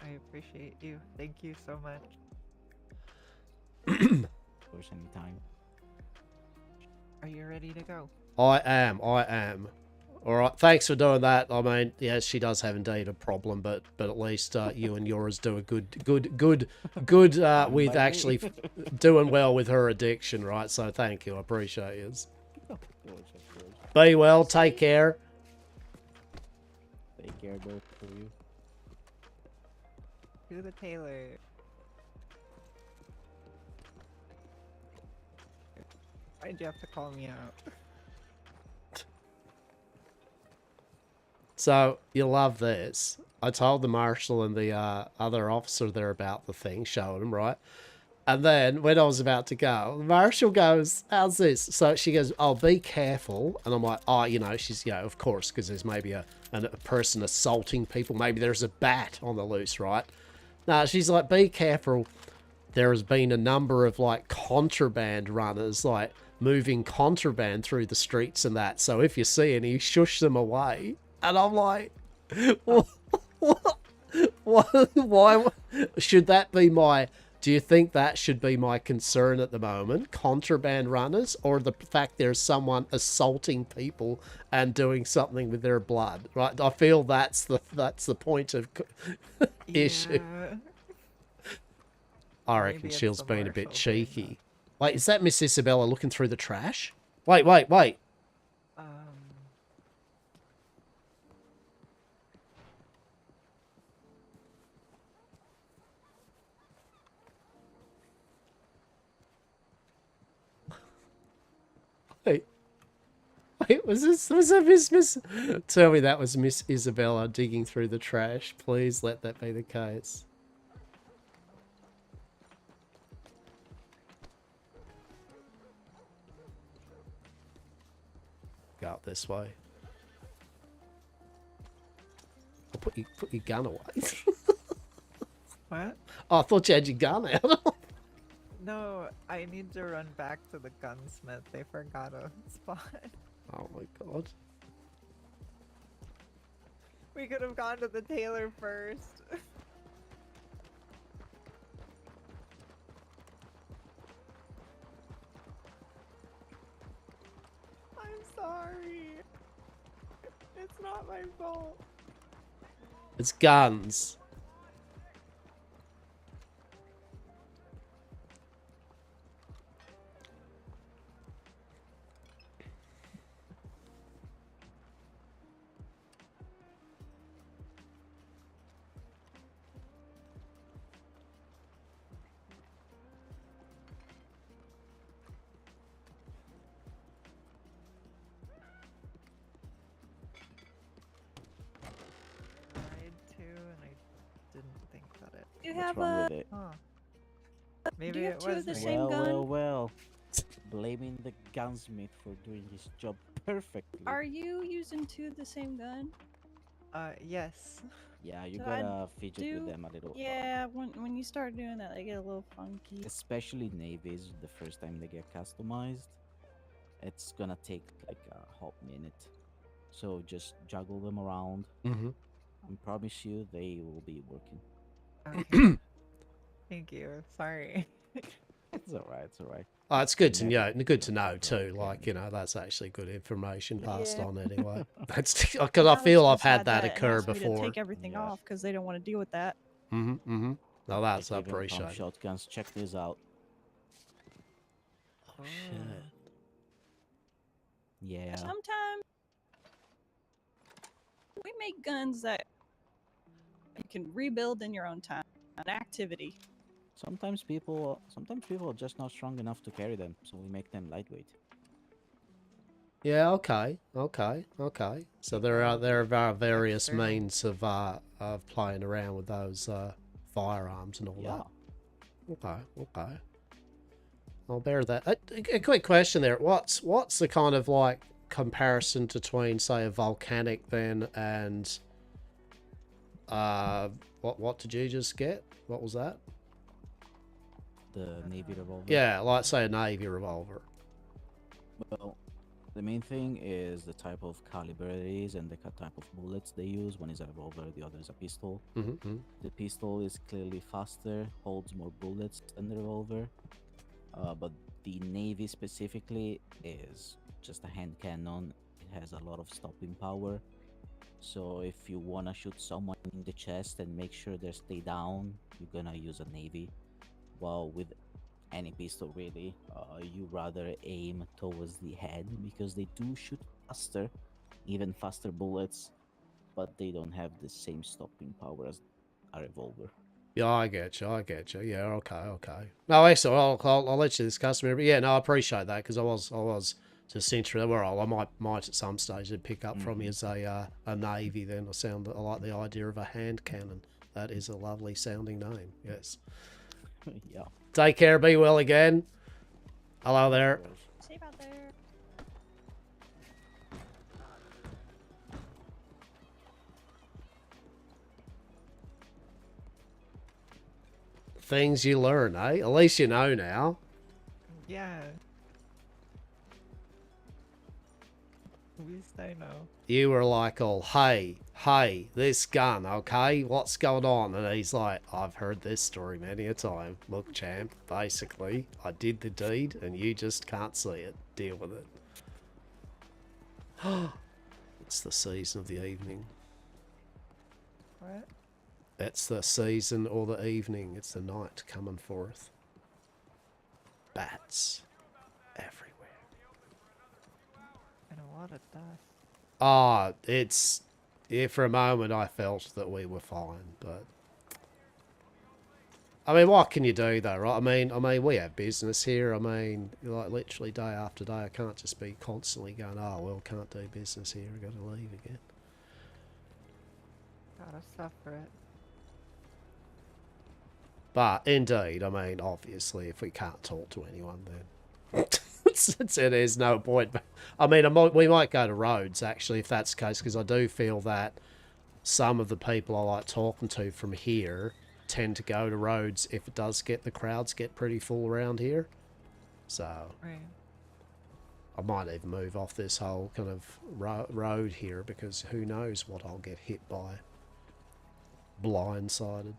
I appreciate you. Thank you so much. Of course, anytime. Are you ready to go? I am. All right, thanks for doing that. I mean, yes, she does have indeed a problem, but at least you and yours do a good with actually doing well with her addiction, right? So thank you, I appreciate you. Of course. Be well, take care. Take care, both of you. To the tailor. Why'd you have to call me out? So, you love this. I told the marshal and the other officer there about the thing, showed him, right? And then, when I was about to go, the marshal goes, how's this? So she goes, oh, be careful. And I'm like, oh, you know, she's, yeah, of course, because there's maybe a person assaulting people. Maybe there's a bat on the loose, right? No, she's like, be careful. There has been a number of, like, contraband runners, like, moving contraband through the streets and that. So if you see any, shush them away. And I'm like, why should that be my, do you think that should be my concern at the moment? Contraband runners, or the fact there's someone assaulting people and doing something with their blood, right? I feel that's the point of issue. Yeah. I reckon she's been a bit cheeky. Wait, is that Miss Isabella looking through the trash? Wait. Wait, was that Miss? Tell me that was Miss Isabella digging through the trash. Please let that be the case. Go up this way. I'll put your gun away. What? Oh, I thought you had your gun out. No, I need to run back to the gunsmith. They forgot a spot. Oh my god. We could have gone to the tailor first. I'm sorry. It's not my fault. It's guns. You What's have wrong a. with it? Maybe Do you have it two of was the me. same gun? Well. Blaming the gunsmith for doing his job perfectly. Are you using two of the same gun? Yes. Yeah, you So I gotta fidget with them a little. Yeah, when you start doing that, they get a little funky. Especially navies, the first time they get customized, it's gonna take like a hot minute. So just juggle them around. Mm-hmm. I promise you, they will be working. Okay. Thank you. Sorry. It's alright. It's alright. Oh, it's good to know. Good to know too. Like, you know, that's actually good information passed on anyway. That's because I feel I've had that occur before. Take everything off because they don't want to deal with that. Mm-hmm. No, that's I Even pump appreciate it. shotguns. Check this out. Oh shit. Yeah. Sometimes we make guns that you can rebuild in your own time. An activity. Sometimes people are just not strong enough to carry them, so we make them lightweight. Yeah, okay, okay, okay. So there are various external. means of playing around with those firearms and all Yeah. that. Okay. I'll bear that. A quick question there. What's the kind of like comparison between, say, a volcanic then and what did you just get? What was that? The Navy revolver. Yeah, like say a Navy revolver. Well, the main thing is the type of caliber it is and the type of bullets they use. One is a revolver, the other is a pistol. Mm-hmm. The pistol is clearly faster, holds more bullets than the revolver. But the Navy specifically is just a hand cannon. It has a lot of stopping power. So if you wanna shoot someone in the chest and make sure they stay down, you're gonna use a Navy. While with any pistol really, you rather aim towards the head because they do shoot faster, even faster bullets, but they don't have the same stopping power as a revolver. Yeah, I get you. Yeah, okay. No, excellent. I'll let you discuss it. But yeah, no, I appreciate that because I was just interested. Well, I might at some stage pick up from you as a Navy. Then I like the idea of a hand cannon. That is a lovely sounding name. Yes. Yeah. Take care. Be well again. Hello there. Safe out there. Things you learn, eh? At least you know now. Yeah. At least I know. You were like, oh, hey, this gun, okay? What's going on? And he's like, I've heard this story many a time. Look, champ, basically, I did the deed and you just can't see it. Deal with it. It's the season of the evening. What? It's the season or the evening. It's the night coming forth. Bats everywhere. And a lot of dust. Ah, it's... Yeah, for a moment I felt that we were fine, but... I mean, what can you do though, right? I mean, we have business here. I mean, like literally day after day. I can't just be constantly going, oh, well, can't do business here. I've got to leave again. Gotta suffer it. But indeed, I mean, obviously, if we can't talk to anyone, then there's no point. I mean, we might go to Rhodes, actually, if that's the case, because I do feel that some of the people I like talking to from here tend to go to Rhodes if it does the crowds get pretty full around here. So, right. I might even move off this whole kind of road here, because who knows what I'll get hit by. Blindsided.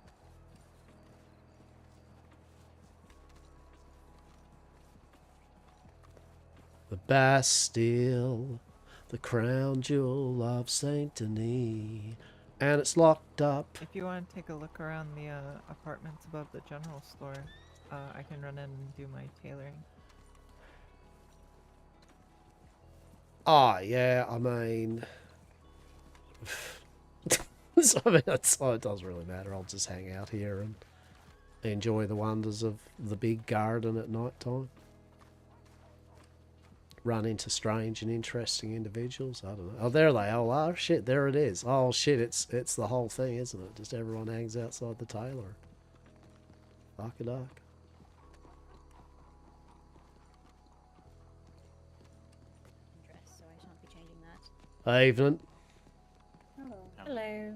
The Bastille, the crown jewel of Saint Denis, and it's locked up. If you want to take a look around the apartments above the general store, I can run in and do my tailoring. Oh, yeah, I mean... so, I mean, it doesn't really matter. I'll just hang out here and enjoy the wonders of the big garden at night time. Run into strange and interesting individuals. I don't know. Oh, there they all are. Shit, there it is. Oh, shit, it's the whole thing, isn't it? Just everyone hangs outside the tailor. Fuck a duck. So I shan't be changing that. Evening. Hello. Hello.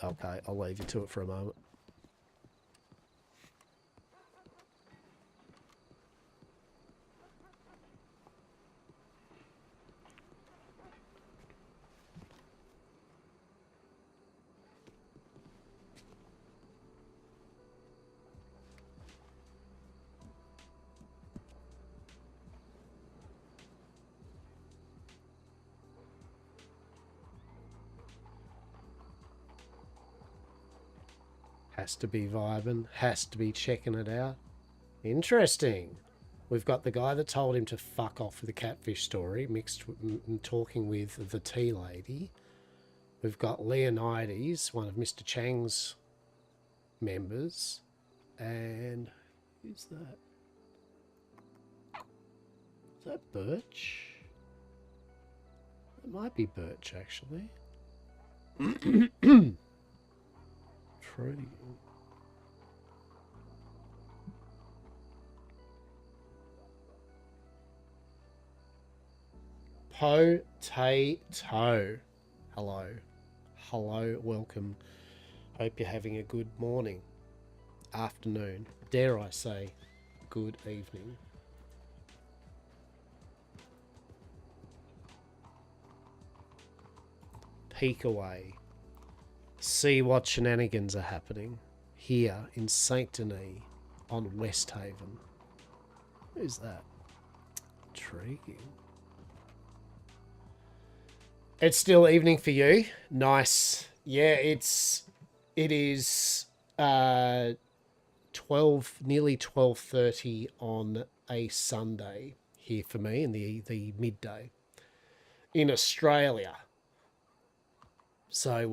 Okay, I'll leave you to it for a moment. Has to be vibing, has to be checking it out. Interesting. We've got the guy that told him to fuck off with the catfish story, mixed with talking with the tea lady. We've got Leonidas, one of Mr. Chang's members, And who's that? Is that Birch? It might be Birch, actually. True. Potato. Hello. Hello, welcome. Hope you're having a good morning, afternoon, dare I say, good evening. Peek away. See what shenanigans are happening here in Saint Denis on Westhaven. Who's that? Intriguing. It's still evening for you. Nice. Yeah, it is 12, nearly 12:30 on a Sunday here for me in the midday in Australia. So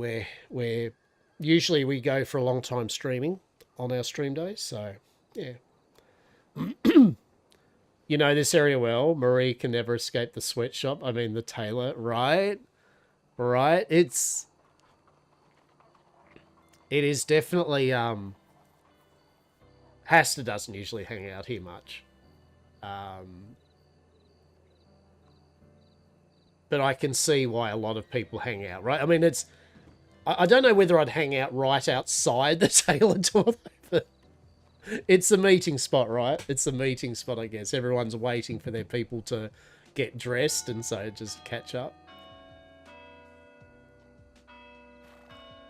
we're usually we go for a long time streaming on our stream days. So yeah. You know this area well. Marie can never escape the sweatshop. I mean the tailor, right? Right? It is definitely Hastur doesn't usually hang out here much. But I can see why a lot of people hang out, right? I mean, I don't know whether I'd hang out right outside the tailor door, but it's a meeting spot, right? It's a meeting spot, I guess. Everyone's waiting for their people to get dressed, and so just catch up.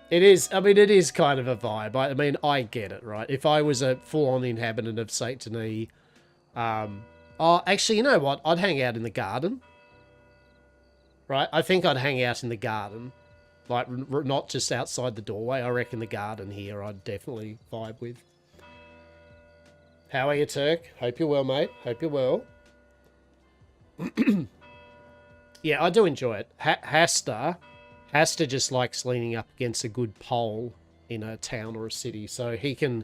It is, I mean, it is kind of a vibe. I mean, I get it, right? If I was a full-on inhabitant of Saint Denis, oh, actually, you know what? I'd hang out in the garden. Right? I think I'd hang out in the garden. Like, not just outside the doorway. I reckon the garden here I'd definitely vibe with. How are you, Turk? Hope you're well, mate. Hope you're well. Yeah, I do enjoy it. Hastur just likes leaning up against a good pole in a town or a city. So he can,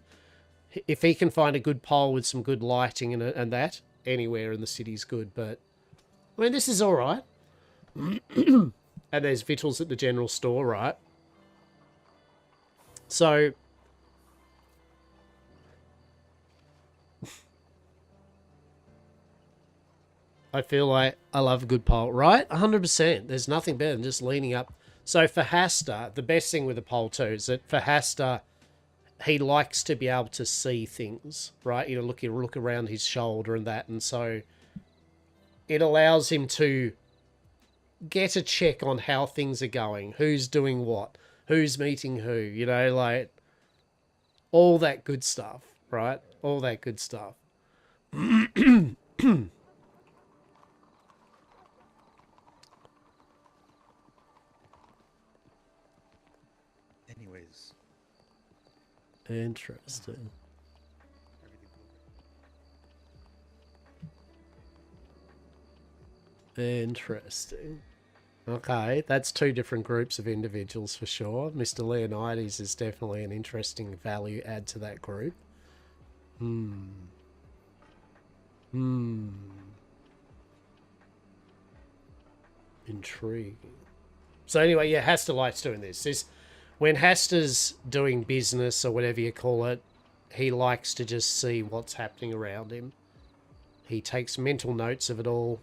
if he can find a good pole with some good lighting and that, anywhere in the city's good. But, I mean, this is all right. And there's victuals at the general store, right? So I feel like I love a good pole, right? 100%. There's nothing better than just leaning up. So for Hastur, the best thing with a pole too is that for Hastur, he likes to be able to see things, right? You know, look around his shoulder and that, and so it allows him to get a check on how things are going, who's doing what, who's meeting who, you know, like all that good stuff, right? All that good stuff. Anyways. Interesting. Interesting. Okay, that's two different groups of individuals for sure. Mr. Leonidas is definitely an interesting value add to that group. Intriguing. So anyway, yeah, Hastur likes doing this. When Hastur's doing business or whatever you call it, he likes to just see what's happening around him. He takes mental notes of it all.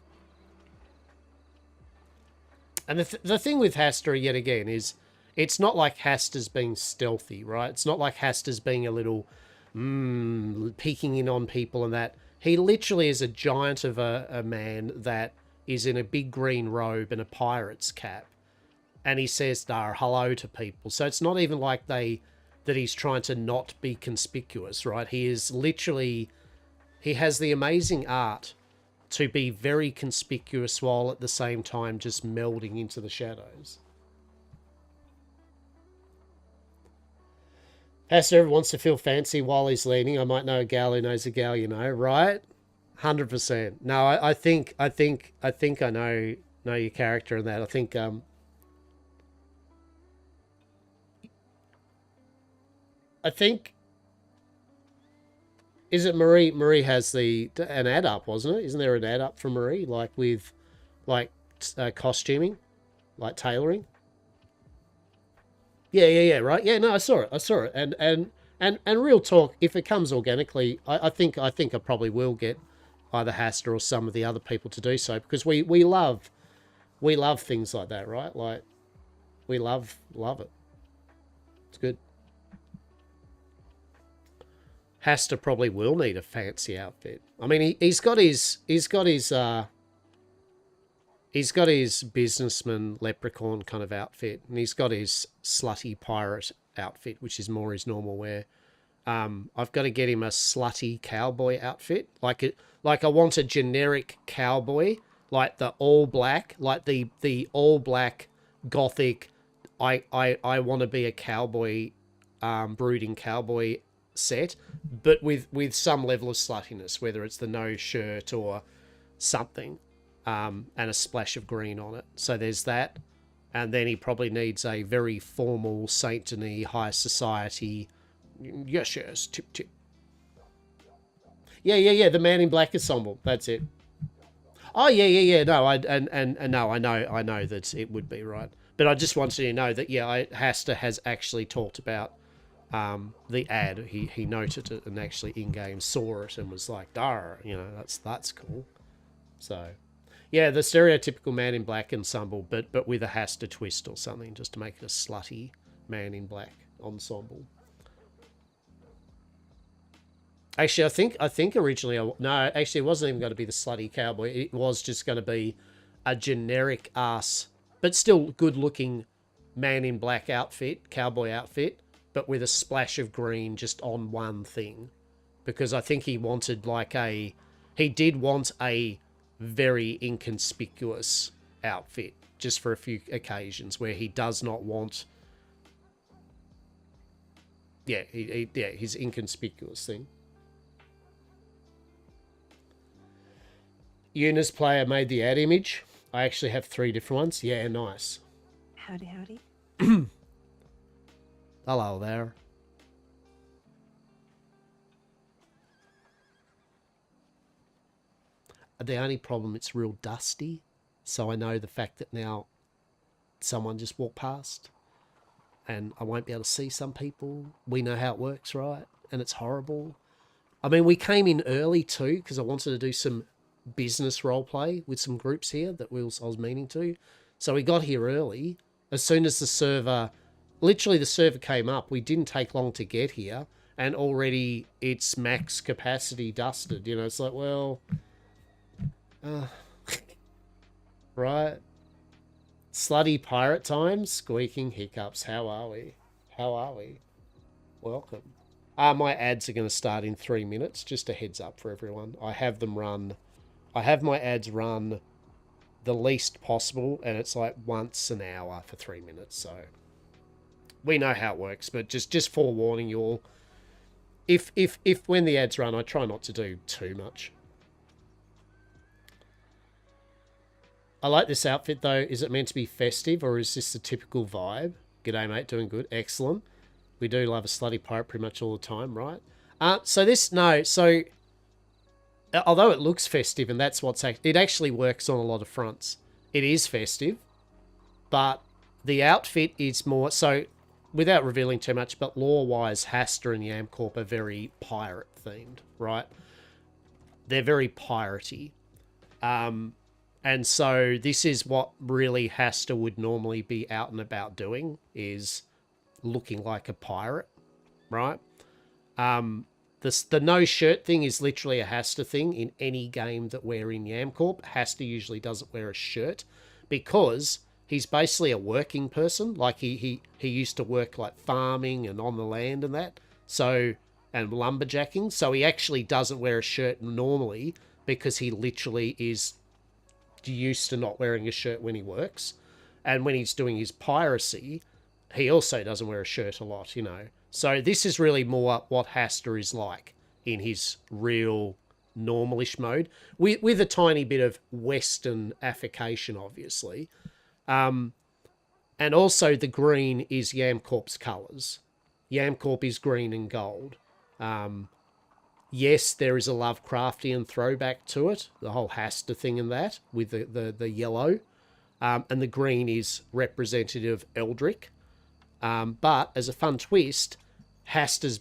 And the thing with Hastur, yet again, is it's not like Hastur's being stealthy, right? It's not like Hastur's being a little peeking in on people and that. He literally is a giant of a man that is in a big green robe and a pirate's cap. And he says hello to people. So it's not even like that he's trying to not be conspicuous, right? He is literally, he has the amazing art to be very conspicuous while at the same time just melding into the shadows. Hastur wants to feel fancy while he's leaning. I might know a gal who knows a gal, you know, right? 100%. No, I think I know your character in that. I think Is it Marie? Marie has an ad up, wasn't it? Isn't there an ad up for Marie, like with, like costuming, like tailoring? Yeah. Right. Yeah. No, I saw it. And real talk. If it comes organically, I think I probably will get either Hastur or some of the other people to do so, because we love things like that, right? Like we love it. It's good. Hastur probably will need a fancy outfit. I mean, he's got his businessman leprechaun kind of outfit, and he's got his slutty pirate outfit, which is more his normal wear. I've got to get him a slutty cowboy outfit. Like I want a generic cowboy, like the all black, like the all black gothic. I want to be a cowboy, brooding cowboy set, but with some level of sluttiness, whether it's the no shirt or something, and a splash of green on it. So there's that, and then he probably needs a very formal Saint Denis high society. Yes, tip. Yeah. The Man in Black ensemble. That's it. Oh yeah. No, no, I know that it would be right, but I just wanted you to know that Hastur has actually talked about the ad. He noted it and actually in game saw it and was like, "Dar, that's cool." So, yeah, the stereotypical Man in Black ensemble, but with a Hastur twist or something, just to make it a slutty Man in Black ensemble. Actually, I think originally, it wasn't even going to be the slutty cowboy. It was just going to be a generic ass, but still good looking Man in Black outfit, cowboy outfit, but with a splash of green just on one thing, because I think he wanted he did want a very inconspicuous outfit just for a few occasions where he does not want. Yeah, his inconspicuous thing. Eunice player made the ad image. I actually have 3 different ones. Yeah, nice. Howdy. Hello there. The only problem, it's real dusty. So I know the fact that now someone just walked past and I won't be able to see some people. We know how it works, right? And it's horrible. I mean, we came in early too because I wanted to do some business role play with some groups here that I was meaning to. So we got here early. As soon as the server came up, we didn't take long to get here, and already it's max capacity dusted. It's like, well, right. Slutty pirate time, squeaking hiccups. How are we? Welcome. My ads are going to start in 3 minutes. Just a heads up for everyone. I have my ads run the least possible, and it's like once an hour for 3 minutes. So we know how it works, but just forewarning you all. If when the ads run, I try not to do too much. I like this outfit though. Is it meant to be festive, or is this the typical vibe? G'day mate, doing good, excellent. We do love a slutty pirate pretty much all the time, right? So although it looks festive, and that's it actually works on a lot of fronts. It is festive, but the outfit is more so, without revealing too much, but lore-wise, Hastur and Yamcorp are very pirate themed, right? They're very piratey. And so this is what really Hastur would normally be out and about doing, is looking like a pirate, right? The no shirt thing is literally a Hastur thing in any game that we're in Yamcorp. Hastur usually doesn't wear a shirt because he's basically a working person. Like he used to work like farming and on the land and that. So, and lumberjacking. So he actually doesn't wear a shirt normally because he literally is used to not wearing a shirt when he works. And when he's doing his piracy, he also doesn't wear a shirt a lot, So this is really more what Hastur is like in his real normalish mode, with a tiny bit of Western affectation, obviously. And also the green is Yamcorp's colours. Yamcorp is green and gold. yes, there is a Lovecraftian throwback to it, the whole Hastur thing and that, with the yellow. And the green is representative of Eldrick. But as a fun twist, Hastur's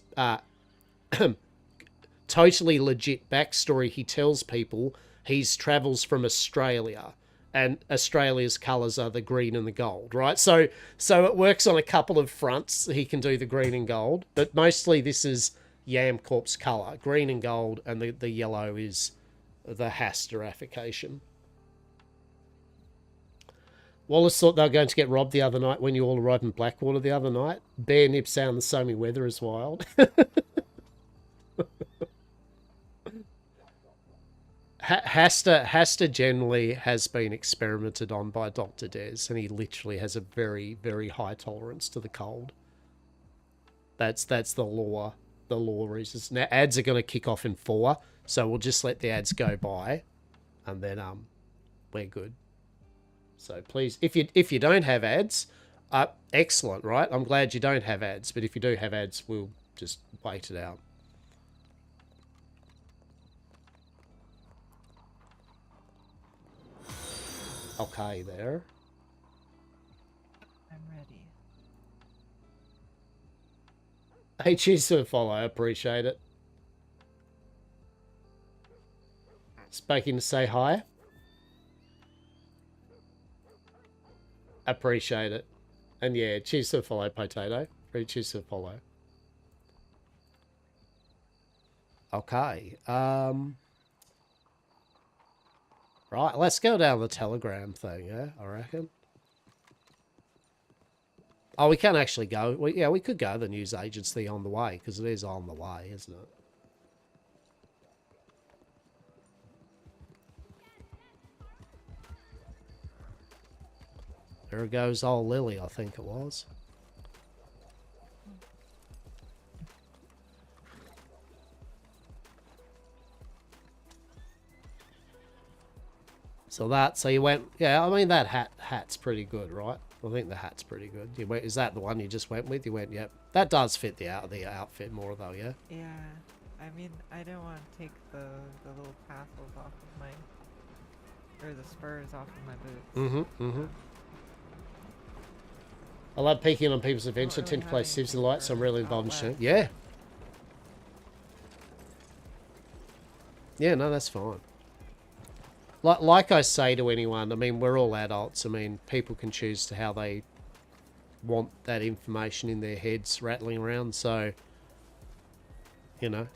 totally legit backstory he tells people, he travels from Australia, and Australia's colours are the green and the gold, right? So it works on a couple of fronts. He can do the green and gold, but mostly this is Yamcorp's colour, green and gold, and the yellow is the Hasturification. Wallace thought they were going to get robbed the other night when you all arrived in Blackwater the other night. Bare nip sound, the so weather is wild. Hastur generally has been experimented on by Dr. Des, and he literally has a very, very high tolerance to the cold. That's the law. The law reasons. Now, ads are going to kick off in 4, so we'll just let the ads go by, and then we're good. So please, if you don't have ads, excellent, right? I'm glad you don't have ads, but if you do have ads, we'll just wait it out. Okay, there. I'm ready. Hey, cheers to the follow. I appreciate it. Speaking to say hi. Appreciate it. And yeah, cheers to the follow, Potato. Cheers to the follow. Okay. Right, let's go down the Telegram thing, yeah, I reckon. Oh, we can actually go. We could go to the news agency on the way, because it is on the way, isn't it? There goes old Lily, I think it was. So you went, yeah, I mean, that hat's pretty good, right? I think the hat's pretty good. You went, is that the one you just went with? You went, yep. That does fit the outfit more, though, yeah? Yeah, I mean, I don't want to take the little tassels off of my, or the spurs off of my boots. I love peeking on people's events. I tend to play Civs and Lights, so I'm really involved in shit. Yeah. Yeah, no, that's fine. Like I say to anyone, I mean, we're all adults. I mean, people can choose to how they want that information in their heads rattling around, so, you know,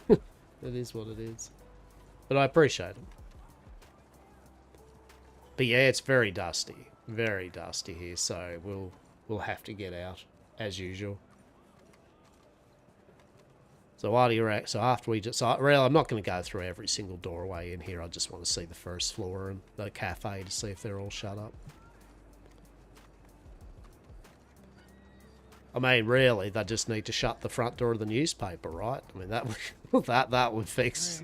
it is what it is. But I appreciate it. But yeah, it's very dusty here, so we'll have to get out as usual. So why do you reckon? So after we just, so really, I'm not going to go through every single doorway in here. I just want to see the first floor and the cafe to see if they're all shut up. I mean, really, they just need to shut the front door of the newspaper, right? I mean, that would that would fix.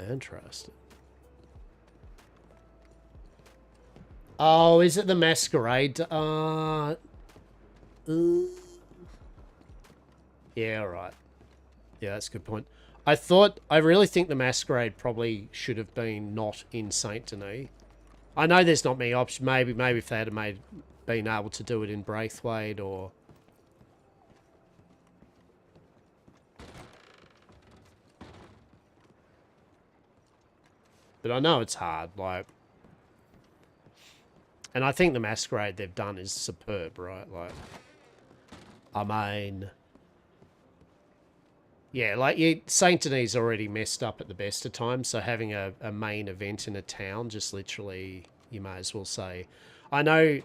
Interesting. Oh, is it the masquerade? Yeah, right. Yeah, that's a good point. I really think the masquerade probably should have been not in Saint Denis. I know there's not many options. Maybe if they had been able to do it in Braithwaite or. But I know it's hard, like... And I think the masquerade they've done is superb, right? Like... I mean... Yeah, like, Saint Denis already messed up at the best of times, so having a main event in a town, just literally, you may as well say... I know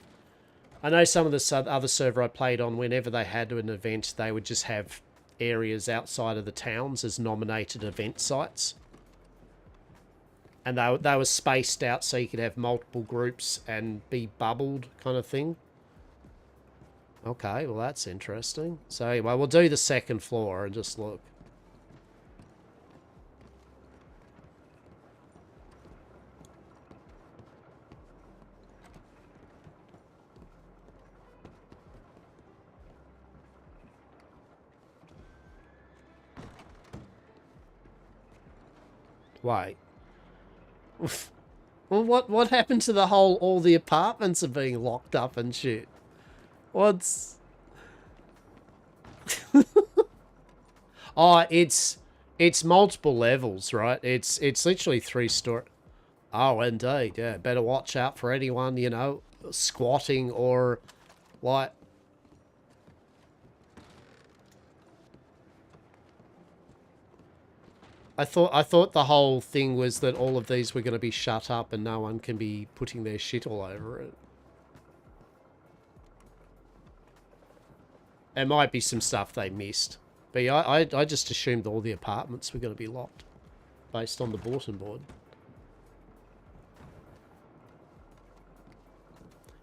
some of the other server I played on, whenever they had an event, they would just have areas outside of the towns as nominated event sites. And they were spaced out so you could have multiple groups and be bubbled kind of thing. Okay, well that's interesting. So anyway, we'll do the second floor and just look. Wait. Well, what happened to the whole, all the apartments are being locked up and shit? What's... Oh, it's multiple levels, right? It's literally 3-story. Oh, indeed, yeah. Better watch out for anyone, you know, squatting or, like... I thought the whole thing was that all of these were going to be shut up and no one can be putting their shit all over it. There might be some stuff they missed. But yeah, I just assumed all the apartments were going to be locked based on the bulletin board.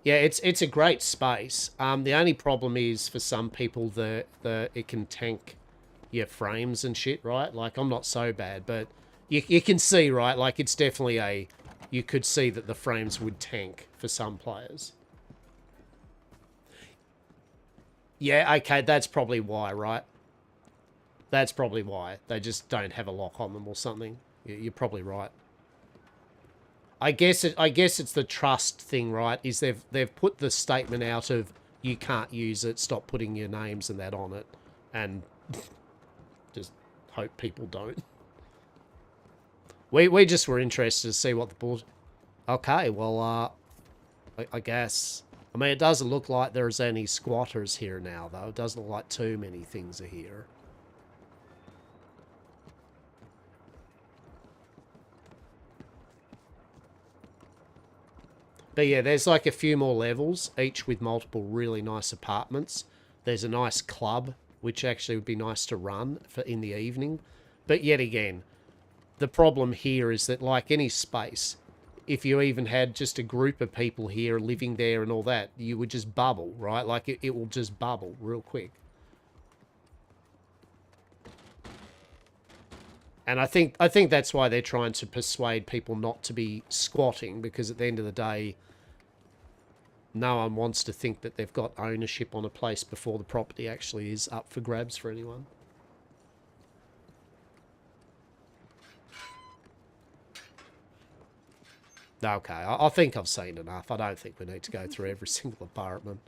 Yeah, it's a great space. The only problem is for some people it can tank your frames and shit, right? Like, I'm not so bad, but you can see, right? Like, it's definitely you could see that the frames would tank for some players. Yeah, okay, that's probably why, right? That's probably why. They just don't have a lock on them or something. You're probably right. I guess it's the trust thing, right? Is they've put the statement out of you can't use it, stop putting your names and that on it, and just hope people don't. We just were interested to see what the board... Okay, well, I guess... I mean, it doesn't look like there's any squatters here now, though. It doesn't look like too many things are here. But yeah, there's like a few more levels, each with multiple really nice apartments. There's a nice club, which actually would be nice to run for in the evening. But yet again, the problem here is that, like any space, if you even had just a group of people here living there and all that, you would just bubble, right? Like, it will just bubble real quick. And I think that's why they're trying to persuade people not to be squatting, because at the end of the day, no one wants to think that they've got ownership on a place before the property actually is up for grabs for anyone. Okay, I think I've seen enough. I don't think we need to go through every single apartment.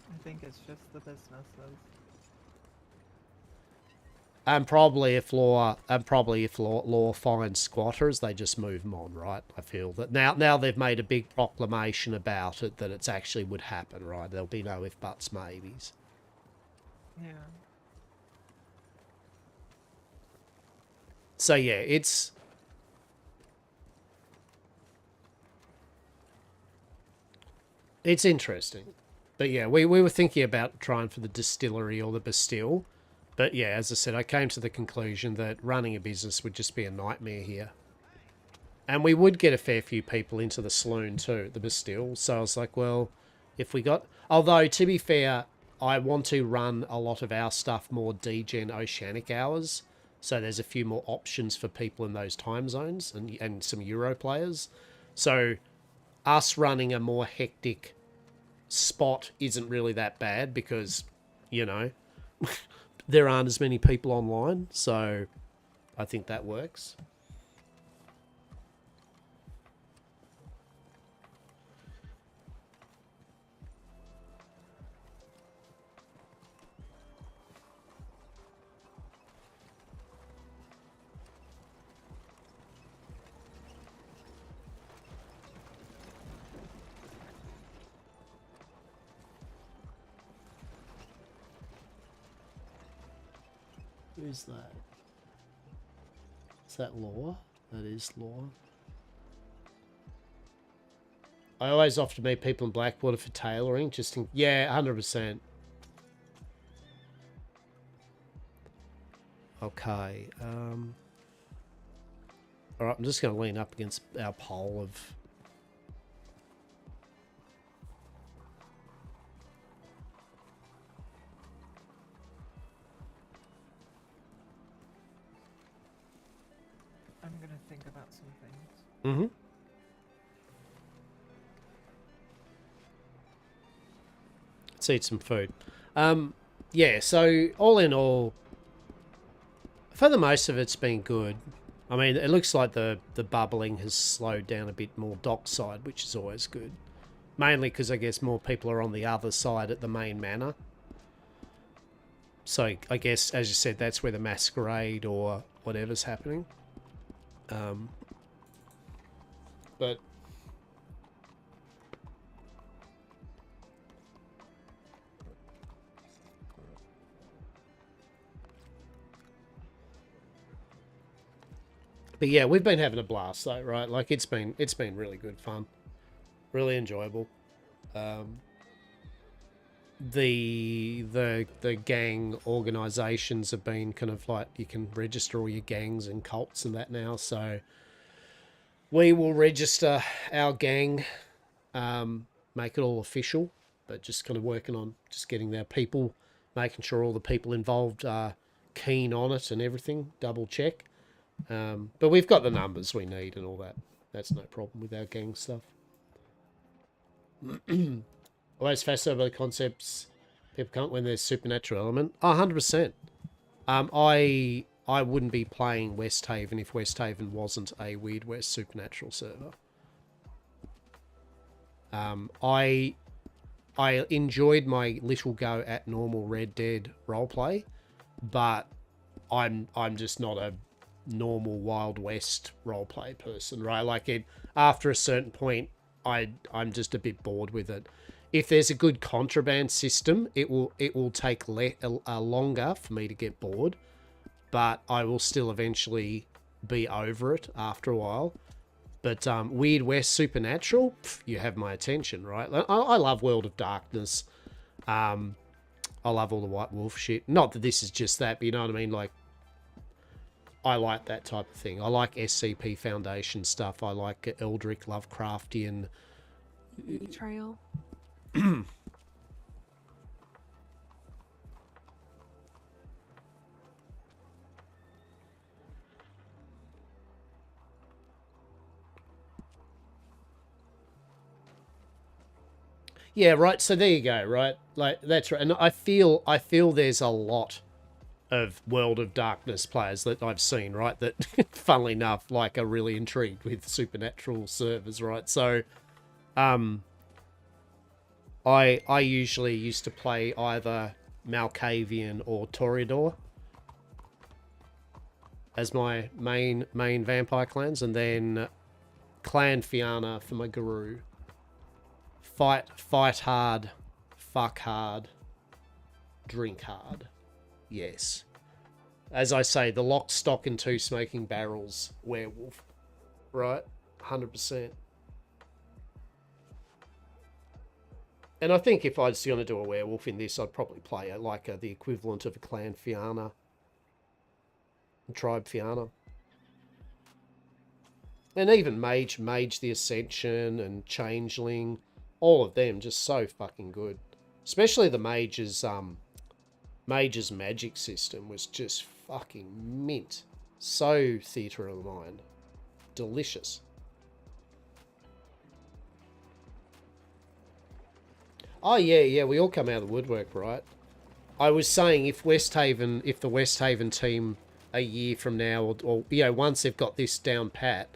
I think it's just the businesses. And probably if law finds squatters, they just move them on, right? I feel that now they've made a big proclamation about it that it's actually would happen, right? There'll be no if buts maybes. Yeah. So yeah, it's interesting. But yeah, we were thinking about trying for the distillery or the Bastille. But yeah, as I said, I came to the conclusion that running a business would just be a nightmare here. And we would get a fair few people into the saloon too, the Bastille. So I was like, well, if we got... Although, to be fair, I want to run a lot of our stuff more degen oceanic hours. So there's a few more options for people in those time zones and some Euro players. So us running a more hectic spot isn't really that bad because, you know... there aren't as many people online, so I think that works. Who's that? Is that Law? That is Law. I always offer to meet people in Blackwater for tailoring, just in... Yeah, 100%. Okay. Alright, I'm just going to lean up against our pole of... I'm gonna think about some things. Mm-hmm. Let's eat some food. Yeah, so all in all, For the most of it's been good. I mean, it looks like the bubbling has slowed down a bit more dockside, which is always good. Mainly because I guess more people are on the other side at the main manor. So I guess, as you said, that's where the masquerade or whatever's happening. But yeah, we've been having a blast though, right? Like it's been really good fun, really enjoyable. The gang organizations have been kind of like, you can register all your gangs and cults and that now, so we will register our gang, make it all official, but just kind of working on just getting their people, making sure all the people involved are keen on it and everything, double check. But we've got the numbers we need and all that. That's no problem with our gang stuff. Always fascinated by the concepts people can't when there's supernatural element. Oh, 100%. I wouldn't be playing Westhaven if Westhaven wasn't a Weird West supernatural server. I enjoyed my little go at normal Red Dead roleplay, but I'm just not a normal Wild West roleplay person, right? Like it, after a certain point, I'm just a bit bored with it. If there's a good contraband system, it will take longer for me to get bored, but I will still eventually be over it after a while. But Weird West Supernatural, you have my attention, right? I love World of Darkness. I love all the White Wolf shit. Not that this is just that, but you know what I mean? Like, I like that type of thing. I like SCP Foundation stuff. I like Eldritch Lovecraftian. Betrayal. Yeah, right. So there you go, right? Like that's right. And I feel there's a lot of World of Darkness players that I've seen, right, that funnily enough, like, are really intrigued with supernatural servers, right? So I usually used to play either Malkavian or Toreador as my main vampire clans, and then Clan Fianna for my guru. Fight hard, fuck hard, drink hard. Yes. As I say, the lock, stock, and two smoking barrels werewolf. Right? 100%. And I think if I was going to do a werewolf in this, I'd probably play it like the equivalent of a Clan Fianna. Tribe Fianna. And even Mage the Ascension and Changeling. All of them just so fucking good. Especially the Mage's magic system was just fucking mint. So theatre of the mind. Delicious. Oh yeah, we all come out of the woodwork, right? I was saying if the Westhaven team a year from now, or you know, once they've got this down pat,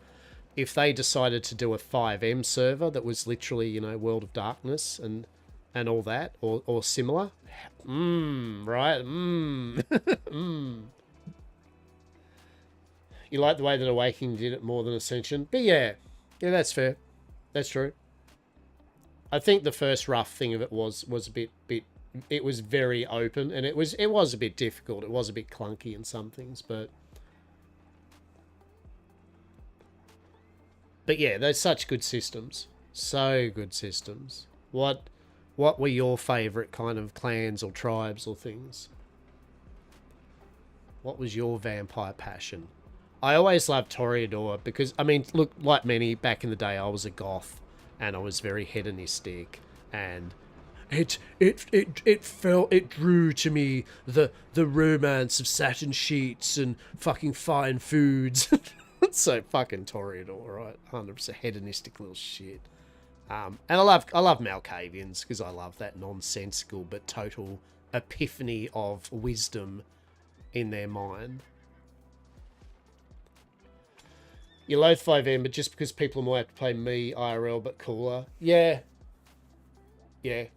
if they decided to do a 5M server that was literally, you know, World of Darkness and all that, or similar, right? You like the way that Awakening did it more than Ascension, but yeah, that's fair, that's true. I think the first rough thing of it was a bit. It was very open, and it was a bit difficult. It was a bit clunky in some things, but yeah, they're such good systems. So good systems. What were your favourite kind of clans or tribes or things? What was your vampire passion? I always loved Toreador because, I mean, look, like many back in the day, I was a goth and I was very hedonistic, and it drew to me the romance of satin sheets and fucking fine foods. So fucking Toreador, right? 100% hedonistic little shit. And I love Malkavians because I love that nonsensical but total epiphany of wisdom in their mind. You loathe 5M, but just because people are more apt to play me IRL, but cooler. Yeah. Yeah.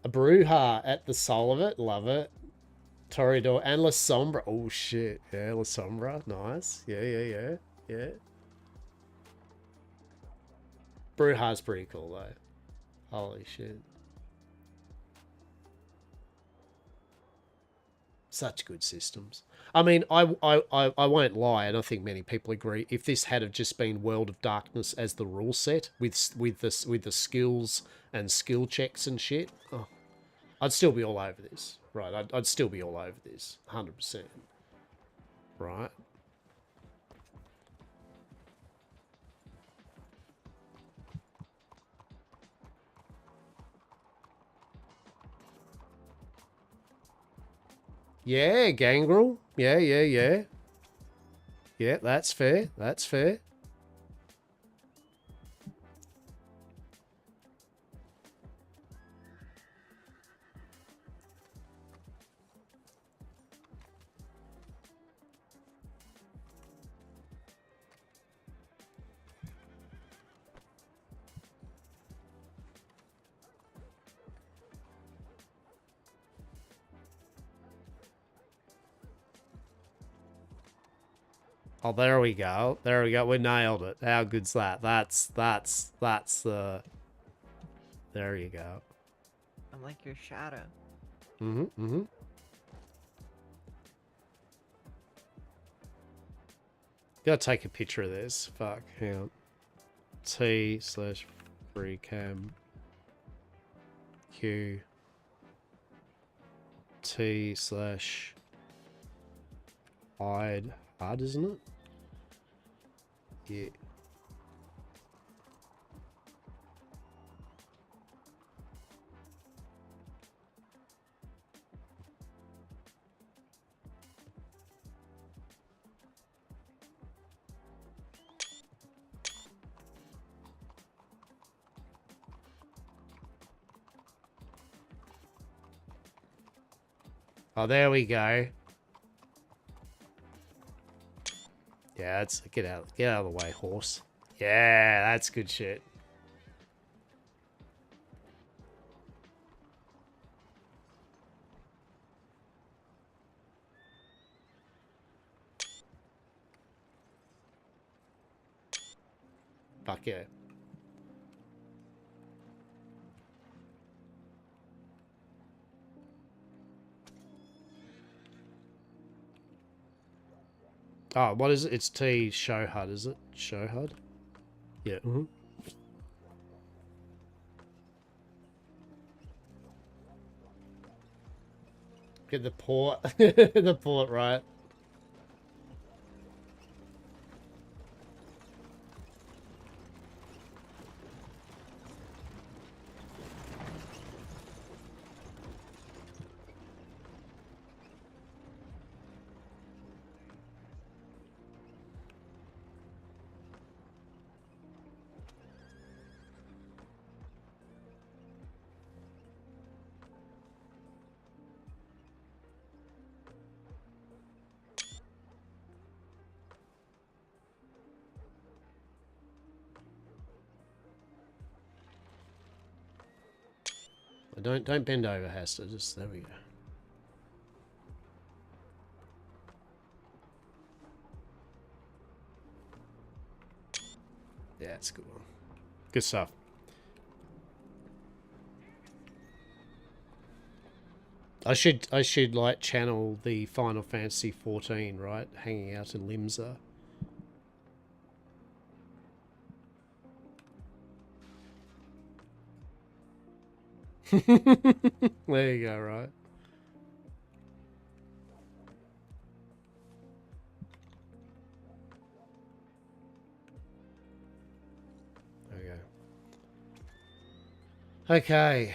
A Bruja at the soul of it. Love it. Toreador and La Sombra. Oh, shit. Yeah, La Sombra. Nice. Yeah. Bruja's pretty cool, though. Holy shit. Such good systems. I mean, I won't lie, and I think many people agree. If this had have just been World of Darkness as the rule set with the skills and skill checks and shit, oh, I'd still be all over this, right? I'd still be all over this, 100%, right? Yeah, Gangrel. Yeah. Yeah, that's fair. That's fair. Oh, there we go. There we go. We nailed it. How good's that? That's the... There you go. I'm like your shadow. Mm-hmm. Gotta take a picture of this. Fuck. Hang on. T/freecam Q T/hide hard, isn't it? Yeah. Oh, there we go. Yeah, that's get out of the way, horse. Yeah, that's good shit. Fuck yeah. Oh, what is it? It's T show HUD, is it? Show HUD? Yeah. Get the port, the port right. Don't bend over, Hastur. Just there we go. Yeah, it's a good one. Good stuff. I should like channel the Final Fantasy 14, right? Hanging out in Limsa. There you go, right? Okay.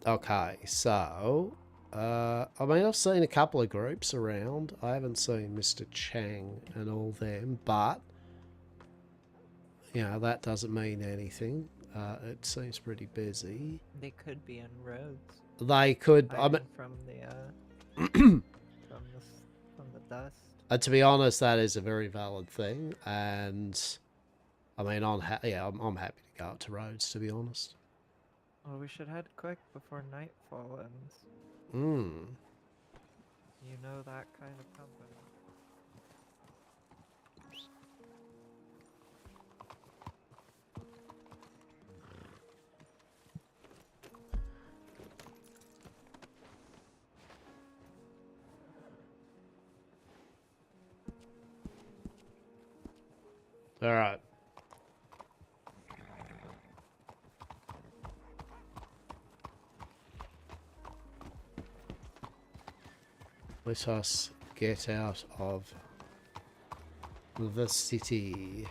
Okay, so I mean, I've seen a couple of groups around. I haven't seen Mr. Chang and all them, but you know, that doesn't mean anything. It seems pretty busy. They could be in roads. They could. I mean, from the from the dust. To be honest, that is a very valid thing, and I mean, I'm happy to go up to Rhodes, to be honest. Well, we should head quick before nightfall ends. Hmm. You know that kind of company. All right. Let us get out of the city.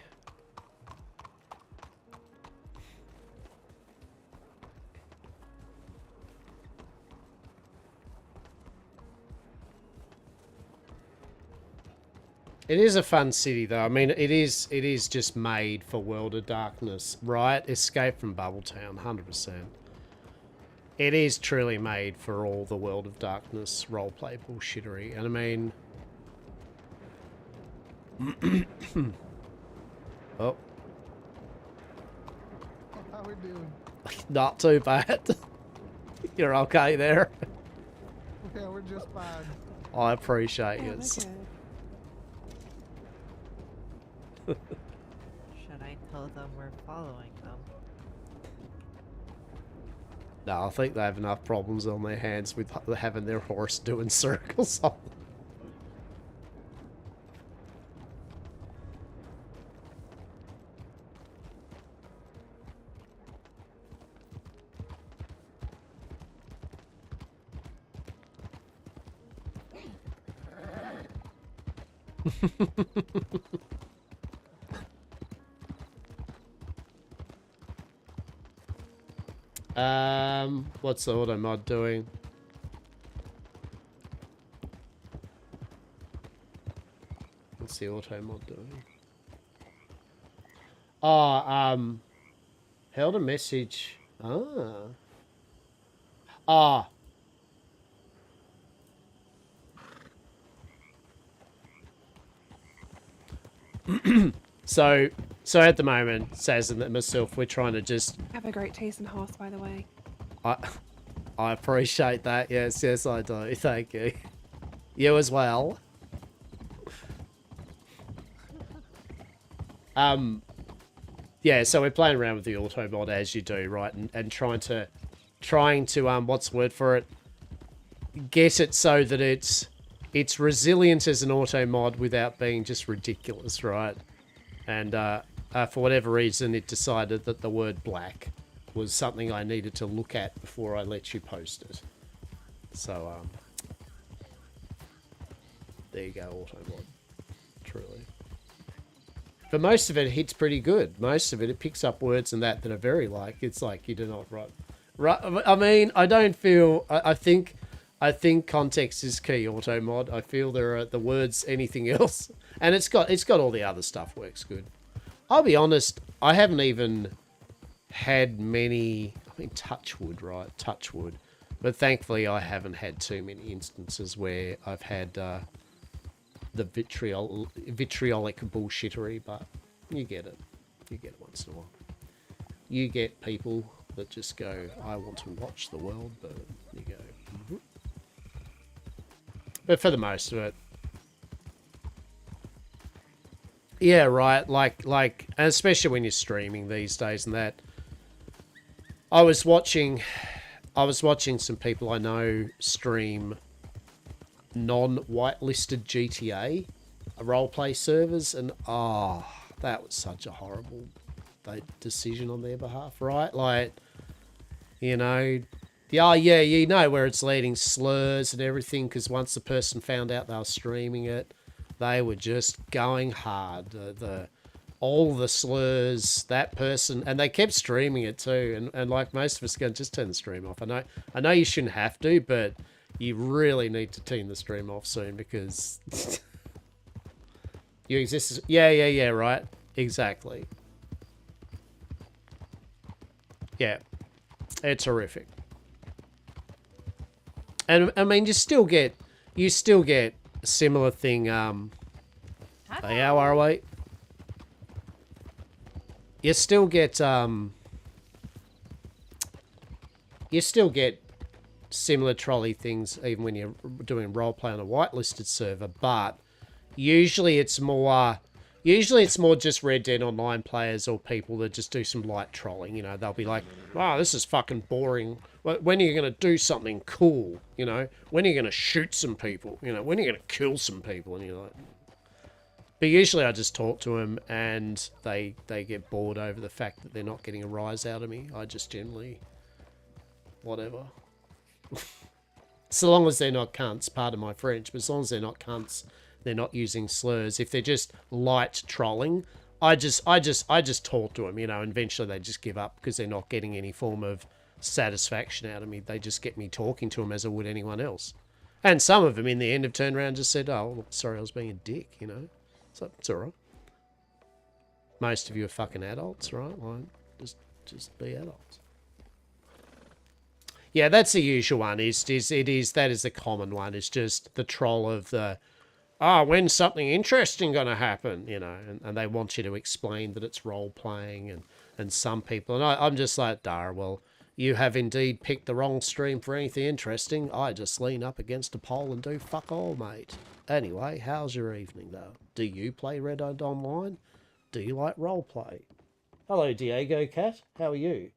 It is a fun city, though. I mean, it is just made for World of Darkness, right? Escape from Bubbletown, 100%. It is truly made for all the World of Darkness roleplay bullshittery. And I mean... Oh. How we doing? Not too bad. You're okay there? Yeah, we're just fine. I appreciate it. Should I tell them we're following them? No, I think they have enough problems on their hands with having their horse doing circles on them. What's the auto mod doing? What's the auto mod doing? Oh, held a message. Ah. So at the moment, Saz and myself, we're trying to just... Have a great taste in horse, by the way. I appreciate that. Yes, I do. Thank you. You as well. Yeah, so we're playing around with the auto mod as you do, right? And trying to what's the word for it? Get it so that it's resilient as an auto mod without being just ridiculous, right? And for whatever reason, it decided that the word black was something I needed to look at before I let you post it. So, there you go, auto mod. Truly. But most of it hits pretty good. Most of it picks up words and that are very like, it's like you do not write. I mean, I don't feel, I think context is key, auto mod. I feel there are the words, anything else. And it's got all the other stuff works good. I'll be honest, I haven't even had many, I mean, touch wood, right? Touch wood. But thankfully I haven't had too many instances where I've had the vitriolic bullshittery, but you get it. You get it once in a while. You get people that just go, I want to watch the world burn. You go, mm-hmm. But for the most of it, yeah, right. Like, and especially when you're streaming these days and that. I was watching some people I know stream non-whitelisted GTA roleplay servers, and that was such a horrible decision on their behalf, right? Like, you know, you know where it's leading, slurs and everything, because once the person found out they were streaming it, they were just going hard. All the slurs, that person, and they kept streaming it too. And like most of us, go, just turn the stream off. I know you shouldn't have to, but you really need to turn the stream off soon because you exist. Yeah, right. Exactly. Yeah, it's horrific. And I mean, you still get you still get a similar thing. How are we? You still get similar trolley things even when you're doing roleplay on a whitelisted server, but usually it's more just Red Dead Online players or people that just do some light trolling. You know, they'll be like, "Oh, this is fucking boring. When are you going to do something cool? You know, when are you going to shoot some people? You know, when are you going to kill some people?" And you're like, but usually I just talk to them and they get bored over the fact that they're not getting a rise out of me. I just generally, whatever. So long as they're not cunts, pardon my French, but as long as they're not cunts, they're not using slurs. If they're just light trolling, I just talk to them, you know, and eventually they just give up because they're not getting any form of satisfaction out of me. They just get me talking to them as I would anyone else. And some of them in the end have turned around and just said, "Oh, sorry, I was being a dick," you know. So it's alright. Most of you are fucking adults, right? Like, just be adults. Yeah, that's the usual one. That is the common one. It's just the troll of the, when's something interesting going to happen? You know, and they want you to explain that it's role playing and some people, and I'm just like, well, you have indeed picked the wrong stream for anything interesting. I just lean up against a pole and do fuck all, mate. Anyway, how's your evening though? Do you play Red Dead Online? Do you like role play? Hello, Diego Cat. How are you?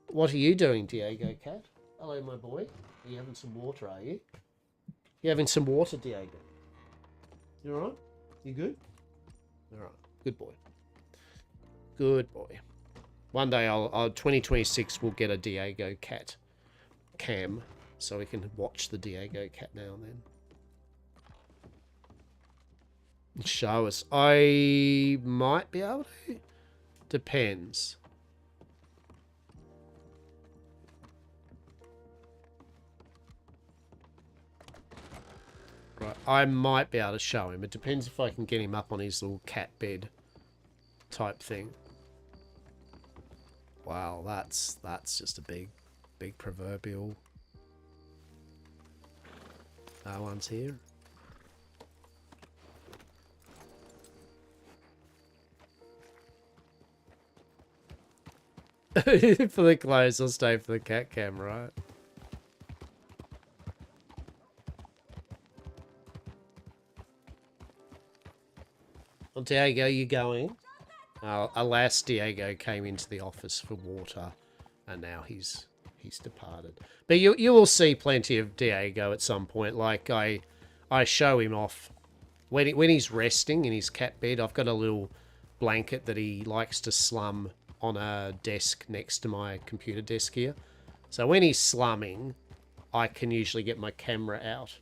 What are you doing, Diego Cat? Hello, my boy. Are you having some water, are you? You having some water, Diego? You alright? You good? Alright. Good boy. Good boy. One day, 2026, we'll get a Diego Cat cam so we can watch the Diego Cat now and then. Show us. I might be able to. Depends. Right, I might be able to show him. It depends if I can get him up on his little cat bed type thing. Wow, that's just a big proverbial. No one's here. For the clothes, I'll stay for the cat cam, right? Well, Diego, you going? Alas, Diego came into the office for water, and now he's departed. But you will see plenty of Diego at some point. Like I show him off when he's resting in his cat bed. I've got a little blanket that he likes to slum on a desk next to my computer desk here. So when he's slumming, I can usually get my camera out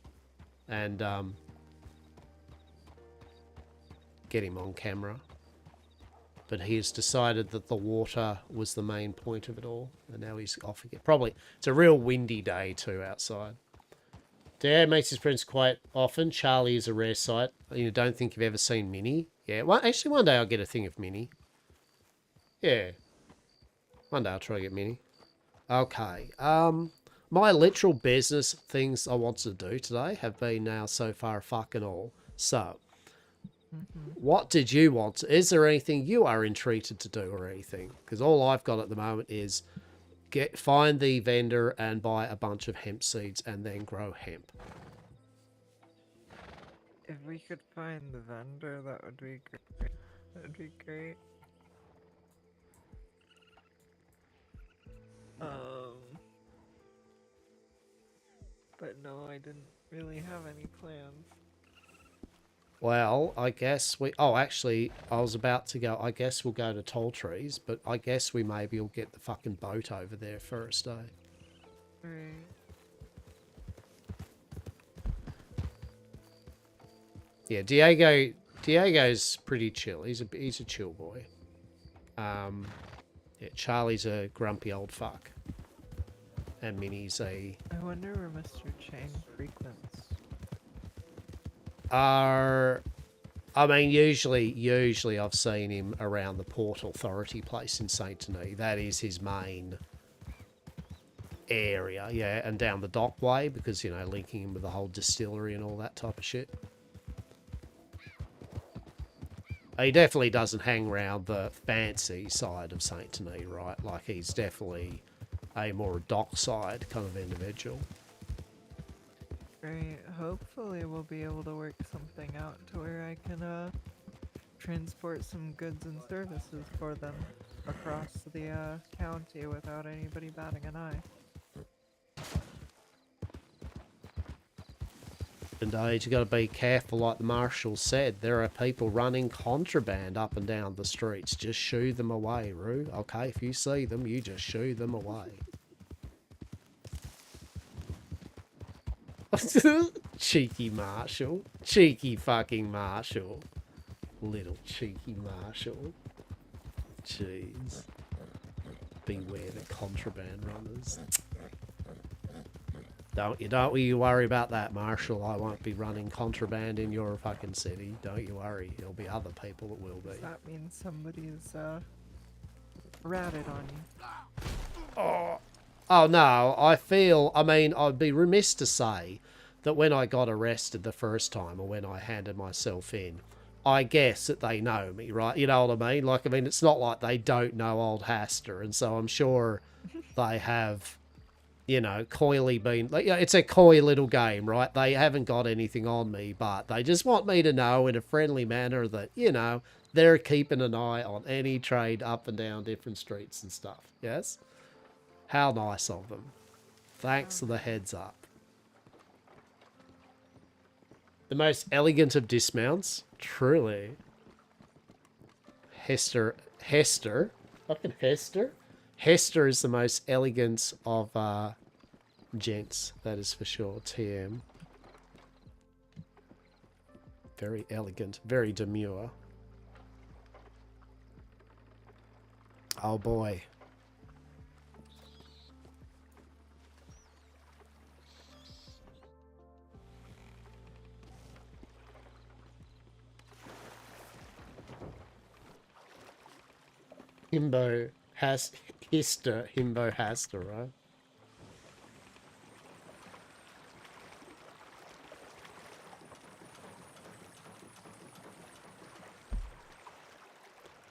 and get him on camera. But he has decided that the water was the main point of it all, and now he's off again. Probably it's a real windy day too outside. Dad makes his friends quite often. Charlie is a rare sight. You don't think you've ever seen Minnie? Yeah. Well, actually, one day I'll get a thing of Minnie. Yeah. One day I'll try to get Minnie. Okay. My literal business things I want to do today have been now so far fucking all. So, what did you want? Is there anything you are entreated to do or anything? Because all I've got at the moment is find the vendor and buy a bunch of hemp seeds and then grow hemp. If we could find the vendor, that would be great. That would be great. But no, I didn't really have any plans. Well, I guess we... Oh, actually, I was about to go... I guess we'll go to Tall Trees, but I guess we maybe will get the fucking boat over there first, eh? Right. Yeah, Diego's pretty chill. He's a chill boy. Yeah, Charlie's a grumpy old fuck. And Minnie's a... I wonder where Mr. Chang frequents. I mean, usually I've seen him around the Port Authority place in Saint Denis. That is his main area, yeah, and down the dockway because, you know, linking in with the whole distillery and all that type of shit. He definitely doesn't hang around the fancy side of Saint Denis, right? Like, he's definitely a more dockside kind of individual. Great. Hopefully we'll be able to work something out to where I can transport some goods and services for them across the county without anybody batting an eye. And you got to be careful, like the marshal said. There are people running contraband up and down the streets. Just shoo them away, Roo. Okay, if you see them, you just shoo them away. Cheeky marshal. Cheeky fucking marshal. Little cheeky marshal. Jeez. Beware the contraband runners. Don't you worry about that, Marshal. I won't be running contraband in your fucking city. Don't you worry. There'll be other people that will be. Does that mean somebody's ratted on you? Oh no, I mean, I'd be remiss to say that when I got arrested the first time or when I handed myself in, I guess that they know me, right? You know what I mean? Like, I mean, it's not like they don't know old Hastur, and so I'm sure they have, you know, coyly been, like, you know, it's a coy little game, right? They haven't got anything on me, but they just want me to know in a friendly manner that, you know, they're keeping an eye on any trade up and down different streets and stuff. Yes? How nice of them. Thanks for the heads up. The most elegant of dismounts? Truly. Hastur? Fucking Hastur? Hastur is the most elegant of gents, that is for sure. TM. Very elegant, very demure. Oh boy. Himbo has Himbo Hastur, right?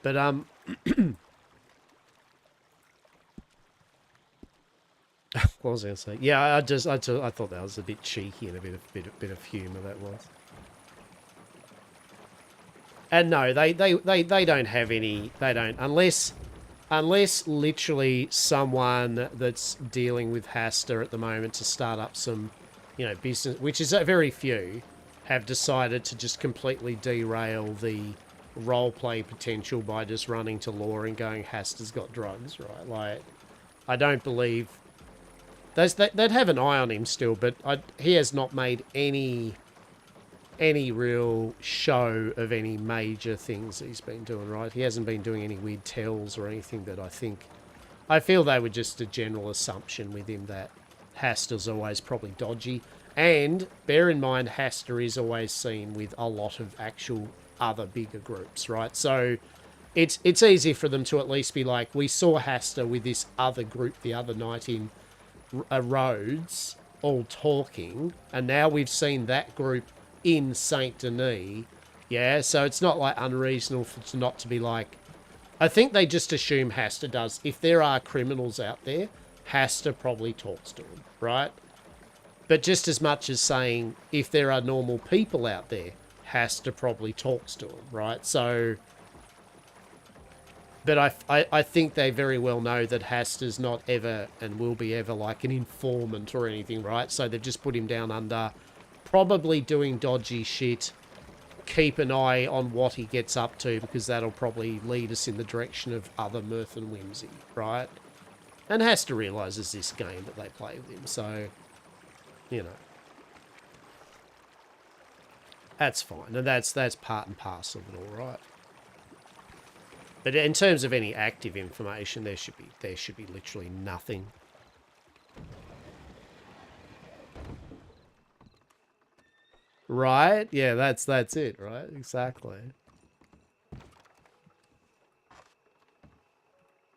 But what was I gonna say? Yeah, I thought that was a bit cheeky and a bit of humour, that was. And no, they don't have any. They don't, unless literally someone that's dealing with Hastur at the moment to start up some, you know, business, which is very few, have decided to just completely derail the roleplay potential by just running to law and going, Hastur's got drugs, right? Like, I don't believe they'd have an eye on him still, but he has not made any real show of any major things he's been doing, right? He hasn't been doing any weird tells or anything that I feel they were just a general assumption with him that Hastur's always probably dodgy. And bear in mind, Hastur is always seen with a lot of actual other bigger groups, right? So it's easy for them to at least be like, we saw Hastur with this other group the other night in Rhodes, all talking, and now we've seen that group in Saint Denis, yeah, so it's not like unreasonable to not to be like, I think they just assume Hastur does. If there are criminals out there, Hastur probably talks to them, right? But just as much as saying, if there are normal people out there, Hastur probably talks to them, right? So, but I think they very well know that Hastur's not ever and will be ever like an informant or anything, right? So they've just put him down under probably doing dodgy shit. Keep an eye on what he gets up to, because that'll probably lead us in the direction of other mirth and whimsy, right? And Hastur realises this game that they play with him, so, you know. That's fine, and that's part and parcel of it, all right. But in terms of any active information, there should be literally nothing. Right? Yeah, that's it, right? Exactly.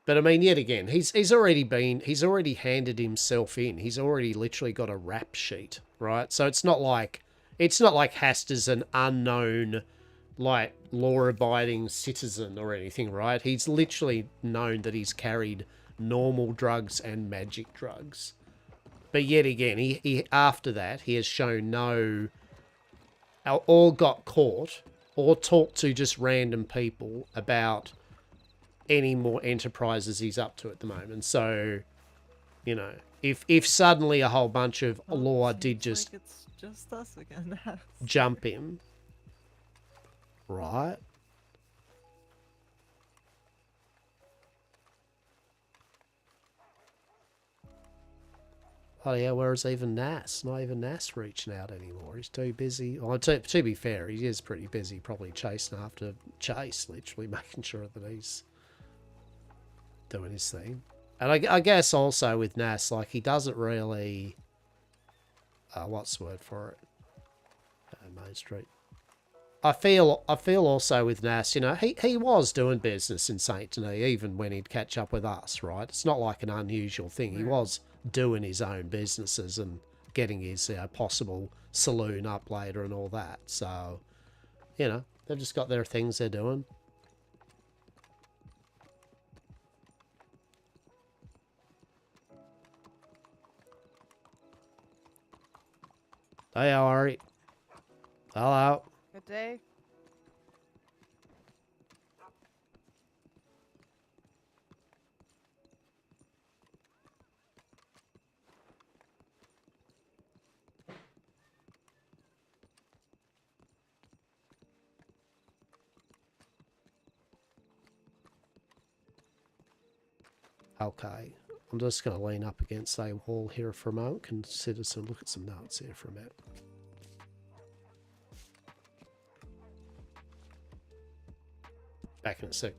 But I mean, yet again, he's already handed himself in. He's already literally got a rap sheet, right? So it's not like Hastur's an unknown, like, law-abiding citizen or anything, right? He's literally known that he's carried normal drugs and magic drugs. But yet again, he after that, he has shown no, or got caught, or talked to just random people about any more enterprises he's up to at the moment. So, you know, if suddenly a whole bunch of law did just, like it's just us again. jump him, right? Oh yeah, whereas even Nas, not even Nas reaching out anymore. He's too busy. Well, to be fair, he is pretty busy, probably chasing after Chase, literally making sure that he's doing his thing. And I guess also with Nas, like, he doesn't really, what's the word for it? Main Street. I feel also with Nas, you know, he was doing business in Saint Denis even when he'd catch up with us, right? It's not like an unusual thing. He was doing his own businesses and getting his possible saloon up later and all that. So, you know, they've just got their things they're doing. Hey, how are you? Hello. Good day. Okay. I'm just going to lean up against a wall here for a moment. Look at some notes here for a minute. Back in a sec.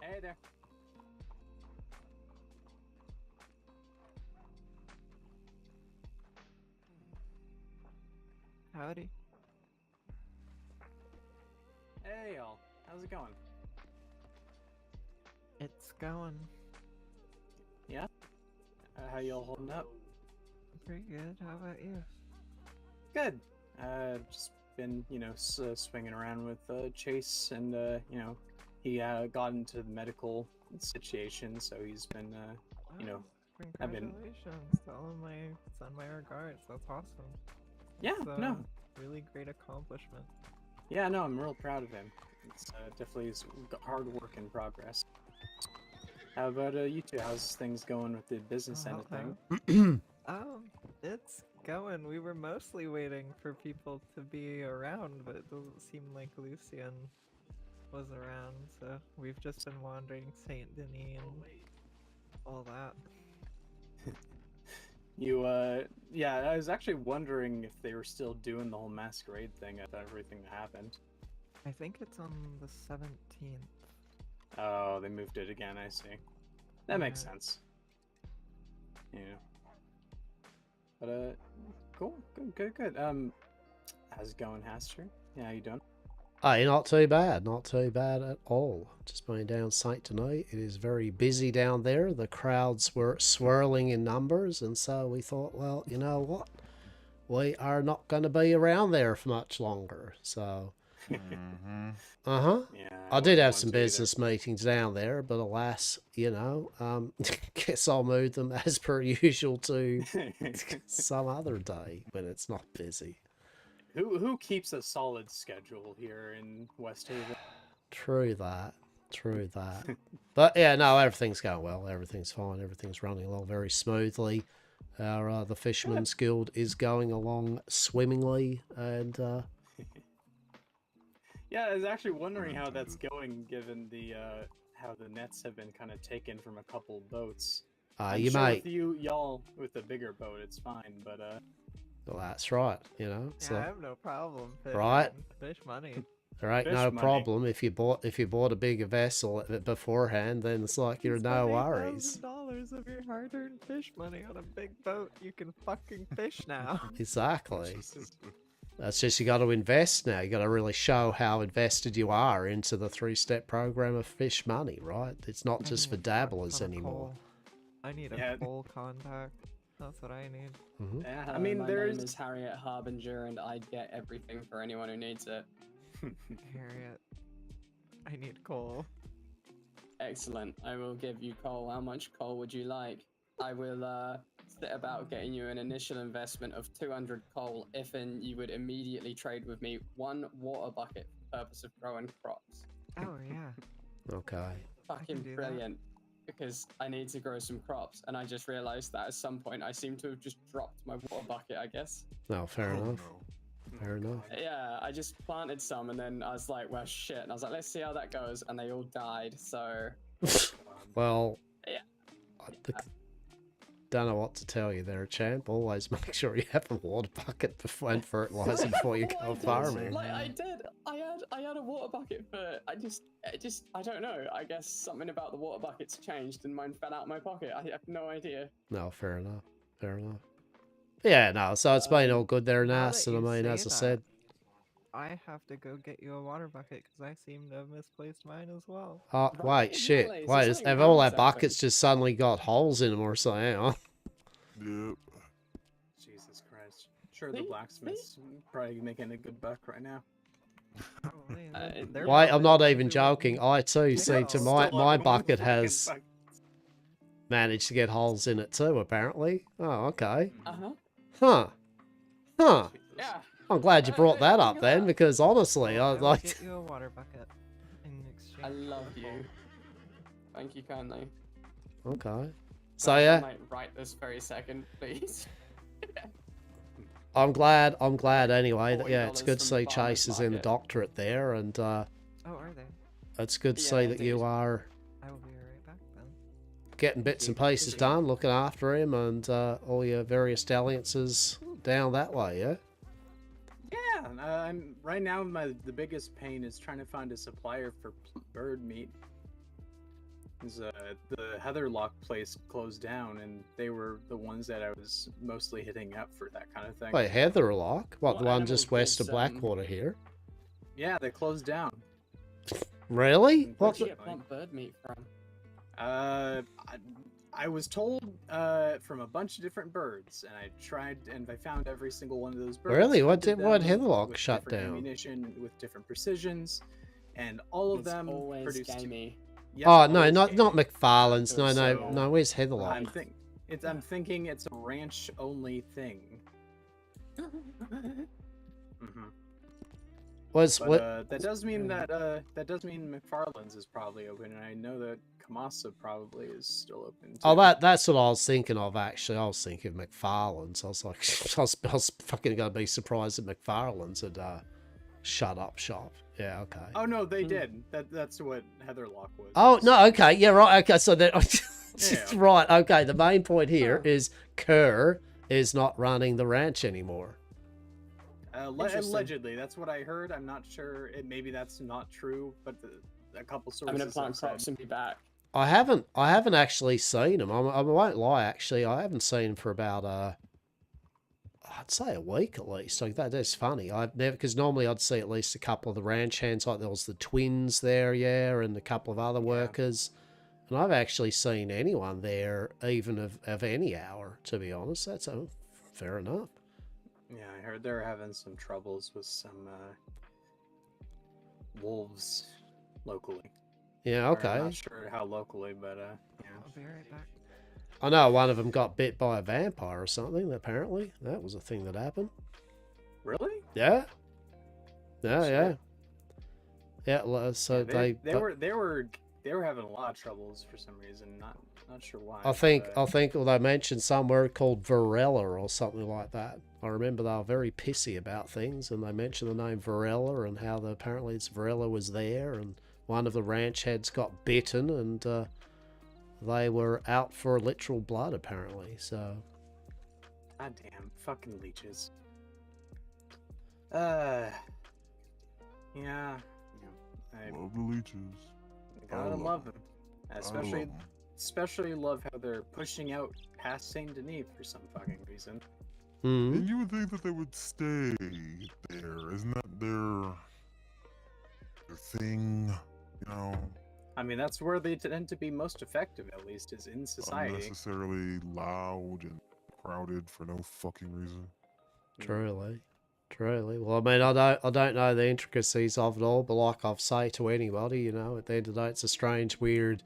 Hey there. Howdy. Hey, y'all. How's it going? It's going Yeah? How y'all holding up? pretty good. How about you? Good. Just been, swinging around with Chase, and he got into the medical situation, so he's been, I've been. Congratulations. Tell him send my regards. That's awesome. Yeah, It's no. really great accomplishment. Yeah, no, I'm real proud of him. It's definitely his hard work in progress. How about you two? How's things going with the business end of things? It's going. We were mostly waiting for people to be around, but it doesn't seem like Lucian was around, so we've just been wandering Saint Denis and all that. Yeah, I was actually wondering if they were still doing the whole masquerade thing after everything that happened. I think it's on the 17th. Oh, they moved it again, I see. That makes sense. Yeah. But, cool, good. How's it going, Hastur? Yeah, how you doing? Hey, not too bad at all. Just been down Saint Denis. It is very busy down there. The crowds were swirling in numbers, and so we thought, well, you know what? We are not going to be around there for much longer, so... Uh-huh. Yeah, I did have some business meetings down there, but alas, guess I'll move them as per usual to some other day when it's not busy. Who keeps a solid schedule here in Westhaven? True that. But yeah, no, everything's going well. Everything's fine. Everything's running along very smoothly. Our the Fisherman's Guild is going along swimmingly, and yeah, I was actually wondering how that's going, given the how the nets have been kind of taken from a couple boats. I'm you sure might. with y'all with the bigger boat, it's fine, but Well, that's right. Yeah, So, I have no problem. Fishing. Right. Fish money. there ain't Fish no money. problem if you bought a bigger vessel beforehand. Then it's like you're no worries. $8,000 of your hard-earned fish money on a big boat. You can fucking fish now. Exactly. That's just, you got to invest now. You got to really show how invested you are into the 3-step program of fish money, right? It's not just for dabblers anymore. I need a full contact. That's what I need. Mm-hmm. Yeah, I mean, my name is Harriet Harbinger, and I'd get everything for anyone who needs it. Harriet, I need coal. Excellent. I will give you coal. How much coal would you like? I will set about getting you an initial investment of 200 coal if you would immediately trade with me 1 water bucket for the purpose of growing crops. Oh, yeah. Okay. Fucking brilliant. Because I need to grow some crops, and I just realized that at some point I seem to have just dropped my water bucket, I guess. No, fair enough. Fair enough. Yeah, I just planted some, and then I was like, well, shit. And I was like, let's see how that goes, and they all died, so... Well, yeah. Don't know what to tell you there, champ. Always make sure you have a water bucket and fertilizer before you go farming. Like, I did. I had a water bucket, but I don't know. I guess something about the water buckets changed and mine fell out of my pocket. I have no idea. No, fair enough. Fair enough. Yeah, no, so it's been all good there, Nas, and I mean, as I said... I have to go get you a water bucket, because I seem to have misplaced mine as well. Oh, wait, shit. Wait, have all our buckets just suddenly got holes in them or something, huh? Yep. Jesus Christ. Sure, the blacksmith's probably making a good buck right now. Wait, I'm not even joking. I too see to my bucket has managed to get holes in it too, apparently. Oh, okay. Huh. Yeah. I'm glad you brought that up then, because honestly, I like. Get you a water bucket in exchange. I love you. Thank you kindly. Okay. So yeah. I might write this very second, please. I'm glad anyway that it's good to see Chase is in the doctorate there, and oh, are they? It's good to see that you are I will be right back then. getting bits and pieces done, looking after him, and all your various dalliances down that way, yeah? Yeah, I'm right now. The biggest pain is trying to find a supplier for bird meat. The Heatherlock place closed down, and they were the ones that I was mostly hitting up for that kind of thing. Wait, Heatherlock? What, the one just west of Blackwater here? Yeah, they closed down. Really? Where'd you get plump bird meat from? I was told from a bunch of different birds, and I tried, and I found every single one of those birds. Really? What hunted did what them Heatherlock with shut different down? Ammunition with different precisions, and all of It's them always produced. gamey. Yes, Oh no, always not gamey. McFarlane's. No, no, So, no. Where's Heatherlock? I'm thinking it's a ranch only thing. Was But, what? that does mean that McFarlane's is probably open, and I know that Kamasa probably is still open. Oh, that's what I was thinking of actually. I was thinking of McFarlane's. I was like, I was fucking gonna be surprised if McFarlane's had shut up shop. Yeah, okay. Oh no, they did. That's what Heatherlock was. Oh no, okay, yeah, right, okay. So that Yeah. right, okay. The main point here is Kerr is not running the ranch anymore. Allegedly, that's what I heard. I'm not sure. Maybe that's not true, but a couple sources. I'm gonna plant have said- crops and be back. I haven't actually seen him. I won't lie. Actually, I haven't seen him for about I'd say a week at least. Like that's funny. I've never, because normally I'd see at least a couple of the ranch hands. Like there was the twins there, yeah, and a couple of other workers. And I've actually seen anyone there, even of any hour. To be honest, that's fair enough. Yeah, I heard they're having some troubles with some wolves locally. Yeah, Or okay. I'm not sure how locally, but yeah. I'll be right back. I know one of them got bit by a vampire or something. Apparently, that was a thing that happened. Really? Yeah. Yeah. So Yeah, they were having a lot of troubles for some reason. Not sure why. I think well, they mentioned some word called Varela or something like that. I remember they were very pissy about things, and they mentioned the name Varela and how apparently Varela was there, and one of the ranch heads got bitten, and they were out for literal blood apparently. So. God damn, fucking leeches. Yeah. Love the leeches. Gotta love them. Especially. Especially love how they're pushing out past Saint Denis for some fucking reason. And you would think that they would stay there. Isn't that their thing? You know? I mean, that's where they tend to be most effective, at least, is in society. Unnecessarily loud and crowded for no fucking reason. Truly. Well, I mean, I don't know the intricacies of it all, but like I've say to anybody, you know, at the end of the day, it's a strange, weird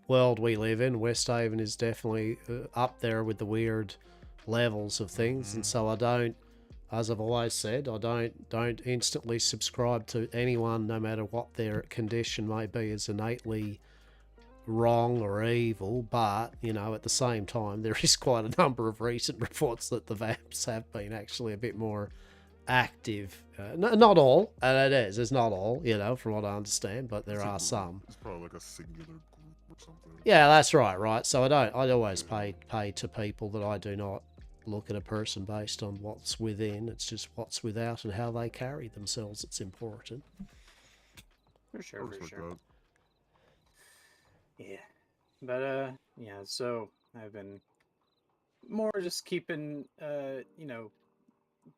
world we live in. Westhaven is definitely up there with the weird levels of things, and so I don't, as I've always said, I don't instantly subscribe to anyone, no matter what their condition may be, as innately wrong or evil. But you know, at the same time, there is quite a number of recent reports that the vamps have been actually a bit more active. Not all, and it's not all, you know, from what I understand, but there are some. It's probably like a singular group or something. Yeah, that's right. So I'd always pay to people that I do not look at a person based on what's within. It's just what's without and how they carry themselves. It's important. For sure. Yeah. But yeah, so I've been more just keeping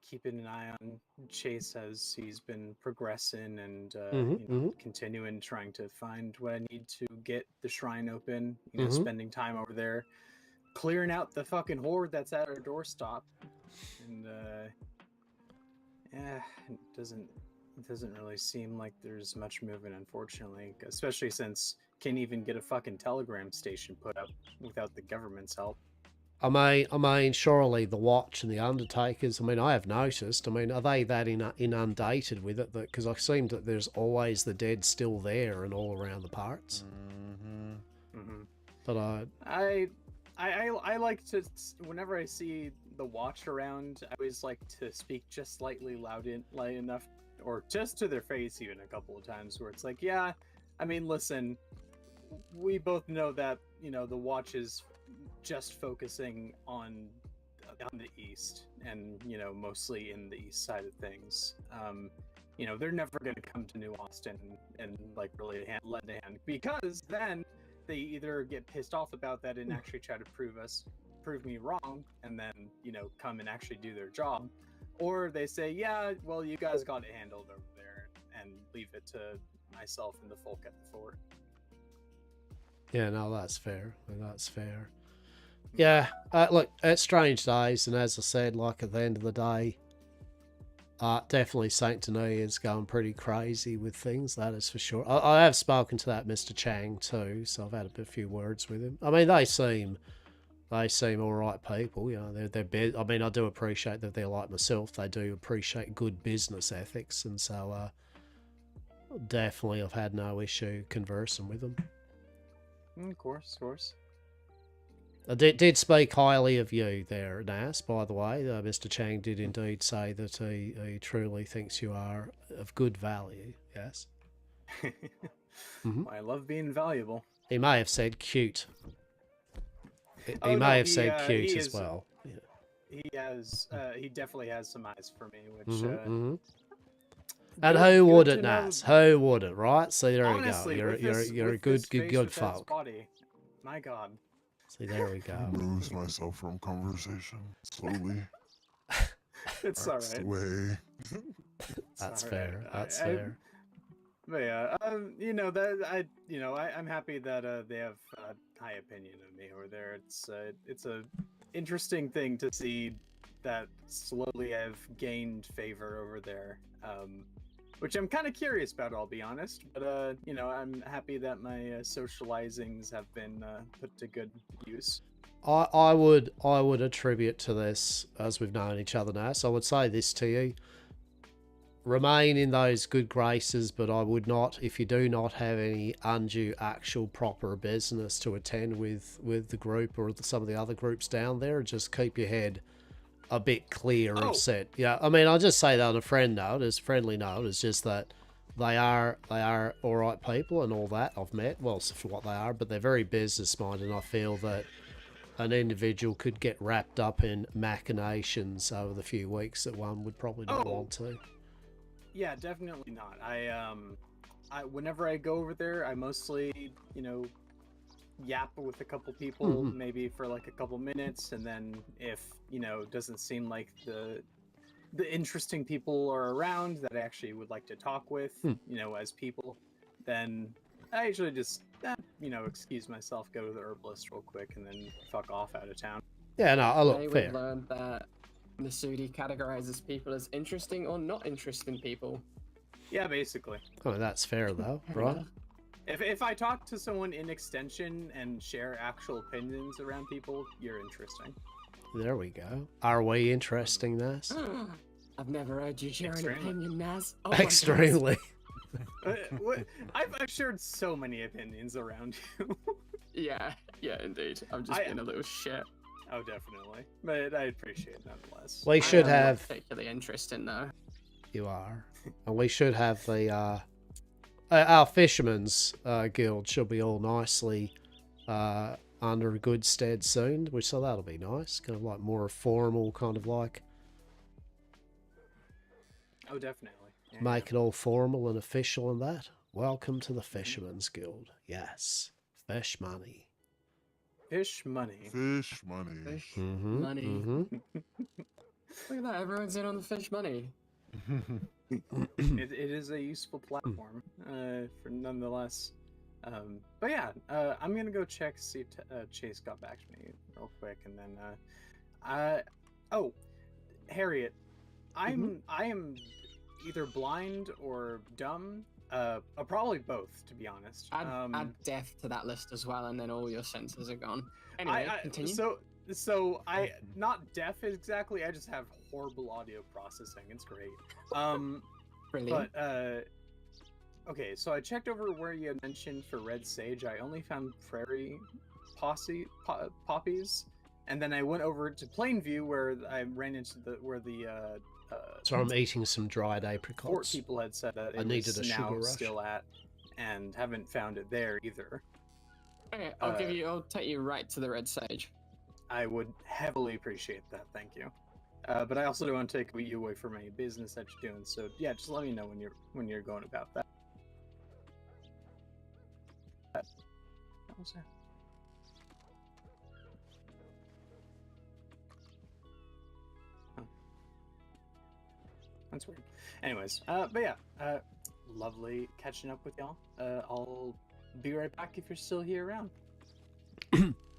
keeping an eye on Chase as he's been progressing and continuing trying to find what I need to get the shrine open, spending time over there clearing out the fucking horde that's at our doorstop. And it doesn't really seem like there's much movement, unfortunately, especially since can't even get a fucking telegram station put up without the government's help. I mean, surely the Watch and the Undertakers, I mean, I have noticed, I mean, are they that inundated with it? Because I seem that there's always the dead still there and all around the parts. But I like to, whenever I see the Watch around, I always like to speak just slightly loud enough, or just to their face even a couple of times, where it's like, yeah, I mean, listen, we both know that, the Watch is just focusing on the east, and mostly in the east side of things. They're never going to come to New Austin and like really lend a hand, because then they either get pissed off about that and actually try to prove me wrong, and then come and actually do their job, or they say, yeah, well, you guys got it handled over there, and leave it to myself and the folk at the fort. Yeah, no, that's fair. That's fair. Yeah, look, it's strange days, and as I said, like at the end of the day, definitely Saint Denis is going pretty crazy with things. That is for sure. I have spoken to that Mr. Chang too, so I've had a few words with him. I mean, they seem all right people. You know, I mean, I do appreciate that they're like myself. They do appreciate good business ethics, and so definitely I've had no issue conversing with them. Of course, of course. I did speak highly of you there, Nas, by the way. Mr. Chang did indeed say that he truly thinks you are of good value, yes? Well, I love being valuable. He may have said cute. He No, may have said cute he as is, well. he definitely has some eyes for me, which... And good- who good wouldn't, to know. Nas? Who wouldn't, right? See, there Honestly, we go. with You're this- a with good this face, with that folk. body, my God. See, there we go. Lose myself from conversation slowly. It's That's the alright. way. That's All fair. right. That's fair. But yeah, I'm happy that they have high opinion of me over there. It's a interesting thing to see that slowly I've gained favor over there, which I'm kind of curious about. I'll be honest, but I'm happy that my socializings have been put to good use. I would attribute to this, as we've known each other now, so I would say this to you. Remain in those good graces, but I would not, if you do not have any undue actual proper business to attend with the group or some of the other groups down there, just keep your head a bit clear of set. Yeah, I mean, I'll just say that on a friendly note, it's just that they are all right people and all that I've met, well, for what they are, but they're very business minded, and I feel that an individual could get wrapped up in machinations over the few weeks that one would probably not want to. Yeah, definitely not. Whenever I go over there, I mostly, yap with a couple people, maybe for like a couple minutes, and then if, it doesn't seem like the interesting people are around that I actually would like to talk with, as people, then I usually just, excuse myself, go to the herbalist real quick, and then fuck off out of town. Yeah, no, look, They fair. would learn that Masudi categorizes people as interesting or not interesting people. Yeah, basically. Oh, that's fair though, right? If I talk to someone in extension and share actual opinions around people, you're interesting. There we go. Are we interesting, Nas? I've never heard you share an opinion, Naz. Oh my Extremely. I've shared so many opinions around you. Yeah, indeed. I'm just being a little shit. Oh, definitely. But I appreciate it nonetheless. We should have... particularly interesting, though. You are. And we should have the... our Fisherman's Guild should be all nicely under a good stead soon, so that'll be nice. Kind of like more formal, kind of like... Oh, definitely. Yeah, Make it all formal and official and that. Welcome to the Fisherman's Guild. Yes. Fish money. Fish money. Fish money. Fish Mhm, money. mhm. Look at that, everyone's in on the fish money. It is a useful platform, for nonetheless. But yeah, I'm gonna go check, see if Chase got back to me real quick, and then, oh, Harriet, I am either blind or dumb. Probably both, to be honest. Add deaf to that list as well, and then all your senses are gone. Anyway, continue. So I not deaf exactly. I just have horrible audio processing. It's great. Brilliant. But okay, so I checked over where you had mentioned for red sage. I only found prairie poppies, and then I went over to Plainview where I ran into the So I'm eating some dried Fort apricots. people had said that I it needed was a now sugar rush. still at, and haven't found it there either. Okay, I'll take you right to the red sage. I would heavily appreciate that, thank you. But I also don't want to take you away from any business that you're doing. So yeah, just let me know when you're going about that. What was that? Oh. That's weird. Anyways, but yeah, lovely catching up with y'all. I'll be right back if you're still here around.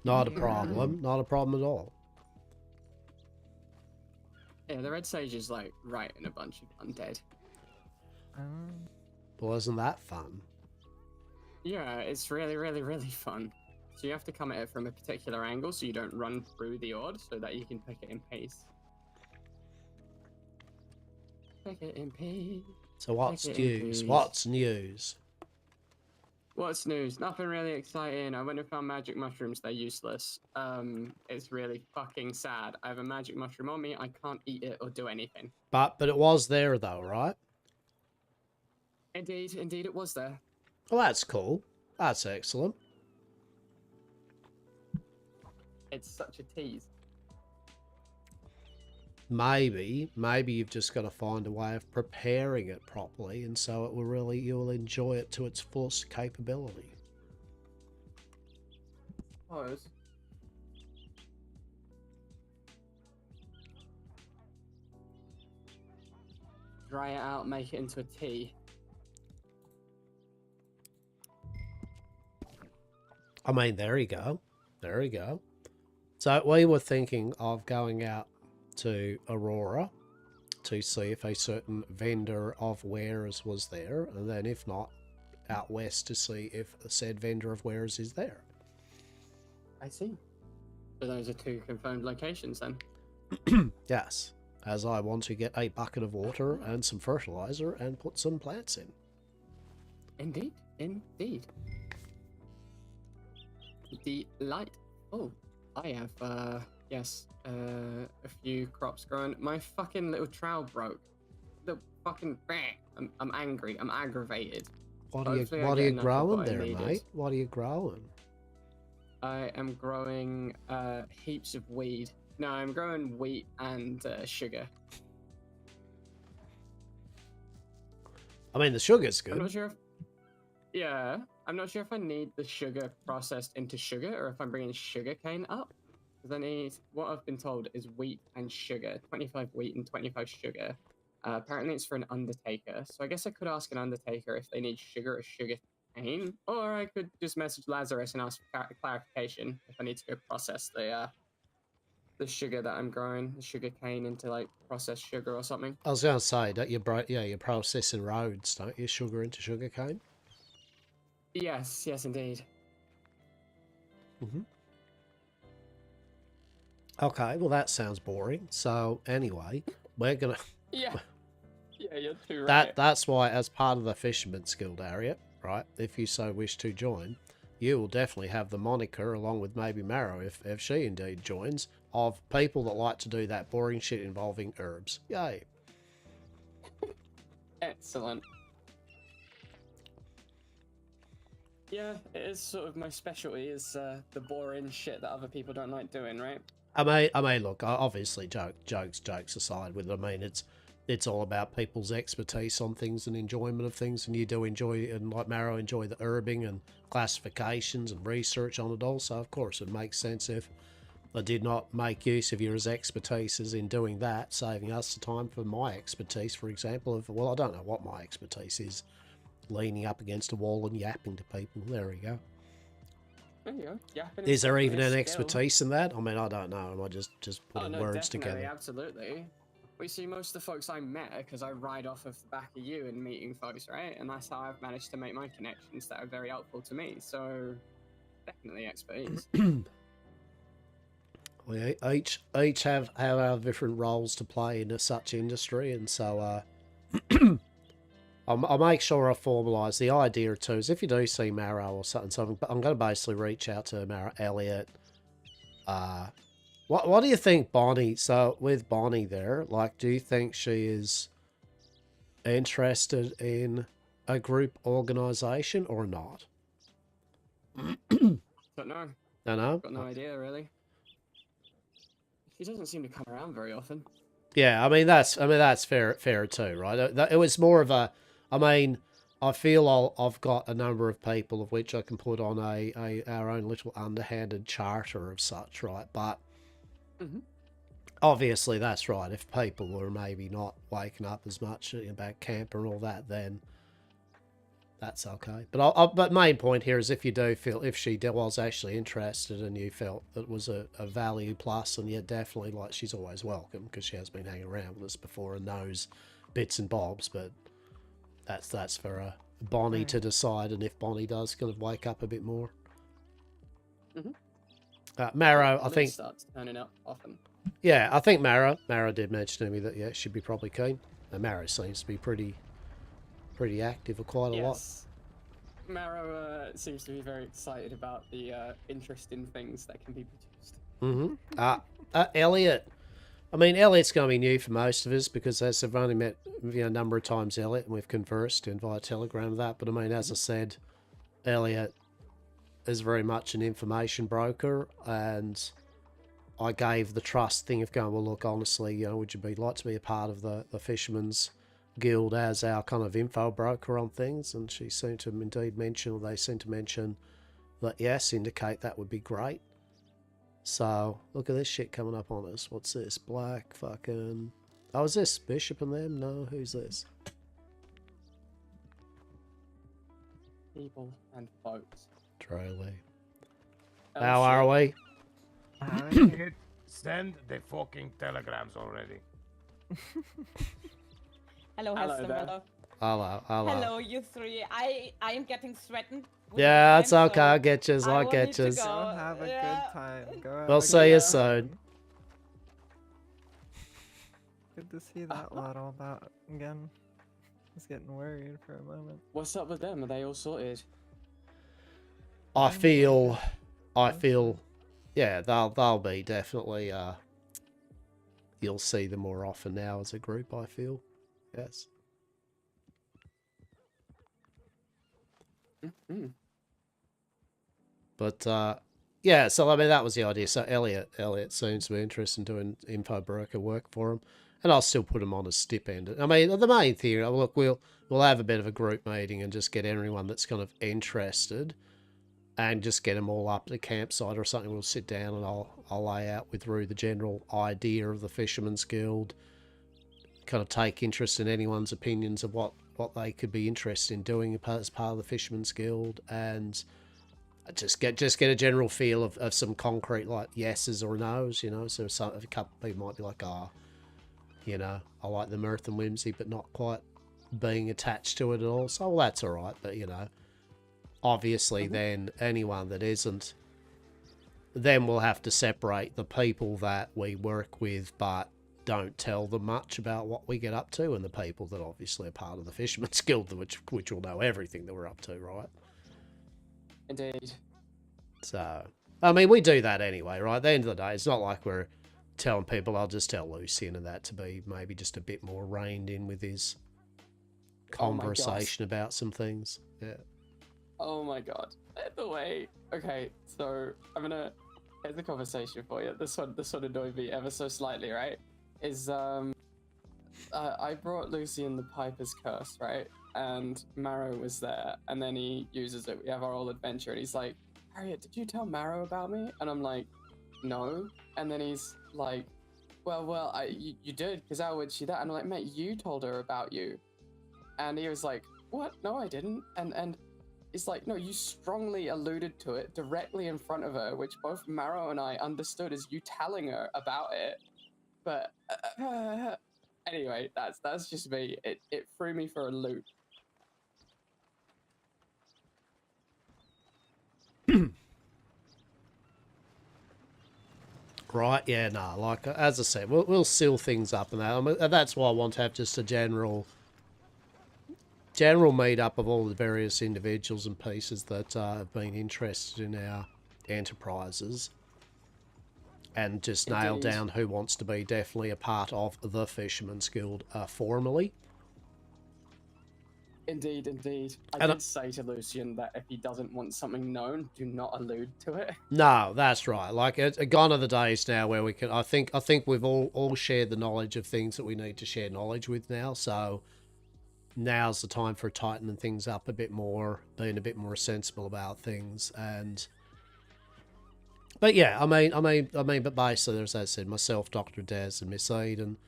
Not a problem. Not a problem at all. Yeah, the Red Sage is like right in a bunch of undead. Well, isn't that fun? Yeah, it's really, really, really fun. So you have to come at it from a particular angle so you don't run through the Ord so that you can pick it in pace. Pick it in pace. So what's Pick it in news? pace. What's news? What's news? Nothing really exciting. I went and found magic mushrooms. They're useless. It's really fucking sad. I have a magic mushroom on me. I can't eat it or do anything. But it was there though, right? Indeed, indeed, it was there. Well, that's cool. That's excellent. It's such a tease. Maybe you've just got to find a way of preparing it properly, and so it will really, you'll enjoy it to its fullest capability. Suppose. Dry it out, make it into a tea. I mean, there you go. There you go. So we were thinking of going out to Aurora to see if a certain vendor of wares was there, and then if not, out west to see if a said vendor of wares is there. I see. So those are two confirmed locations then? Yes, as I want to get a bucket of water and some fertilizer and put some plants in. Indeed, indeed. Delight. Oh, I have, yes, a few crops growing. My fucking little trowel broke. The fucking... I'm angry. I'm aggravated. What are you growing there, mate? What are you growing? I am growing heaps of weed. No, I'm growing wheat and sugar. I mean, the sugar's good. I'm not sure if... Yeah, I'm not sure if I need the sugar processed into sugar or if I'm bringing sugar cane up. Because I need... What I've been told is wheat and sugar. 25 wheat and 25 sugar. Apparently it's for an undertaker. So I guess I could ask an undertaker if they need sugar or sugar cane. Or I could just message Lazarus and ask for clarification if I need to go process the sugar that I'm growing, the sugar cane, into like processed sugar or something. I was going to say, don't you, you're processing roads, don't you? Sugar into sugar cane? Yes, yes, indeed. Mm-hmm. Okay, well that sounds boring. So anyway, we're gonna. Yeah. Yeah, you're too right. That's why, as part of the Fisherman's Guild area, right? If you so wish to join, you will definitely have the moniker, along with maybe Marrow, if she indeed joins, of people that like to do that boring shit involving herbs. Yay! Excellent. Yeah, it is sort of my specialty, is the boring shit that other people don't like doing, right? I mean, look, obviously, jokes aside, with it, I mean, it's all about people's expertise on things and enjoyment of things, and you do enjoy, and like Marrow, enjoy the herbing and classifications and research on it all. So of course, it makes sense if I did not make use of your expertise as in doing that, saving us the time for my expertise, for example, of, well, I don't know what my expertise is, leaning up against a wall and yapping to people. There we go. There you go. Yapping Is there even an skill. expertise in that? I mean, I don't know. Am I just putting words together? Absolutely. We see most of the folks I met because I ride off of the back of you and meeting folks, right? And that's how I've managed to make my connections that are very helpful to me. So, definitely expertise. We each have our different roles to play in such industry, and so I'll make sure I formalise the idea too. Is if you do see Marrow or something, I'm going to basically reach out to Marrow, Elliot. What do you think, Bonnie? So with Bonnie there, like, do you think she is interested in a group organisation or not? Don't know. No. Got no idea really. She doesn't seem to come around very often. Yeah, I mean that's fair too, right? It was more of a, I mean, I feel I've got a number of people of which I can put on our own little underhanded charter of such, right? But obviously that's right. If people were maybe not waking up as much about camp and all that, then that's okay. But but main point here is if you do feel if she was actually interested and you felt that it was a value plus, and yeah, definitely like she's always welcome because she has been hanging around with us before and knows bits and bobs. But that's for Bonnie to decide, and if Bonnie does kind of wake up a bit more. Marrow, I think. Starts turning up often. Yeah, I think Marrow did mention to me that yeah, she'd be probably keen. And Marrow seems to be pretty active or quite a lot. Marrow seems to be very excited about the interesting things that can be produced. Elliot. I mean, Elliot's going to be new for most of us because as I've only met a number of times Elliot and we've conversed via Telegram that. But I mean, as I said, Elliot is very much an information broker, and I gave the trust thing of going, well, look, honestly, would you like to be a part of the Fisherman's Guild as our kind of info broker on things? And she seemed to indeed mention, or they seemed to mention that yes, indicate that would be great. So look at this shit coming up on us. What's this? Black fucking... Oh, is this Bishop and them? No, who's this? People and boats. Truly. How are we? Send the fucking telegrams already. Hello, Hastur. Hello. Hello, you three. I am getting threatened. Yeah, it's okay. I'll get you. Go Have a good time. We'll see you soon. Good to see that lot all about again. I was getting worried for a moment. What's up with them? Are they all sorted? I feel, yeah, they'll be definitely. You'll see them more often now as a group. I feel, yes. But yeah, so I mean that was the idea. So Elliot seems to be interested in doing info broker work for him, and I'll still put him on a stipend. I mean the main thing, look, we'll have a bit of a group meeting and just get everyone that's kind of interested, and just get them all up at the campsite or something. We'll sit down and I'll lay out with Rue the general idea of the Fisherman's Guild, kind of take interest in anyone's opinions of what they could be interested in doing as part of the Fisherman's Guild, and just get a general feel of some concrete like yeses or nos, So a couple of people might be like, I like the mirth and whimsy, but not quite being attached to it at all. So well, that's all right, but obviously then anyone that isn't, then we'll have to separate the people that we work with but don't tell them much about what we get up to, and the people that obviously are part of the Fisherman's Guild, which will know everything that we're up to, right? Indeed. So, I mean, we do that anyway, right? At the end of the day, it's not like we're telling people, I'll just tell Lucian and that to be maybe just a bit more reined in with his conversation about some things. Yeah. Oh my god. The way... Okay, so I'm gonna... Here's the conversation for you. This one annoyed me ever so slightly, right? I brought Lucian the Piper's Curse, right? And Marrow was there, and then he uses it. We have our whole adventure, and he's like, Harriet, did you tell Marrow about me? And I'm like, no. And then he's like, well, you did, because how would she that? And I'm like, mate, you told her about you. And he was like, what? No, I didn't. And it's like, no, you strongly alluded to it directly in front of her, which both Marrow and I understood as you telling her about it. But anyway, that's just me. It threw me for a loop. Right, yeah, no, like, as I said, we'll seal things up and that. I mean, that's why I want to have just a general meet-up of all the various individuals and pieces that have been interested in our enterprises, and just nail down who wants to be definitely a part of the Fisherman's Guild formally. Indeed. I did say to Lucian that if he doesn't want something known, do not allude to it. No, that's right. Like, gone are the days now where we can... I think we've all shared the knowledge of things that we need to share knowledge with now, so now's the time for tightening things up a bit more, being a bit more sensible about things, and... But yeah, I mean, but basically, as I said, myself, Dr. Dez, and Miss Eden,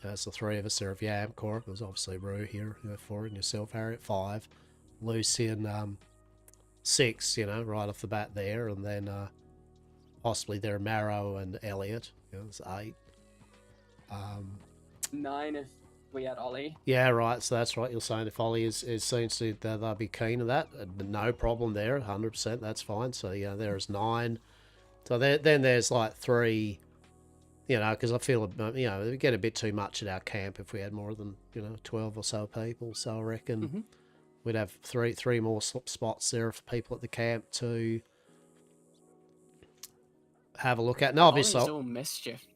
as the three of us are of Yam Corp. There's obviously Rue here, 4, and yourself, Harriet, 5. Lucian 6, you know, right off the bat there, and then possibly there are Marrow and Elliot. You know, it's 8. 9 if we had Ollie. Yeah, right. So that's right. You're saying if Ollie is seems to they'll be keen of that, no problem there. 100%. That's fine. So yeah, there's 9. So then there's like 3. You know, because I feel you know we get a bit too much at our camp if we had more than 12 or so people. So I reckon we'd have three more spots there for people at the camp to have a look at. And obviously, Ollie's all mischief.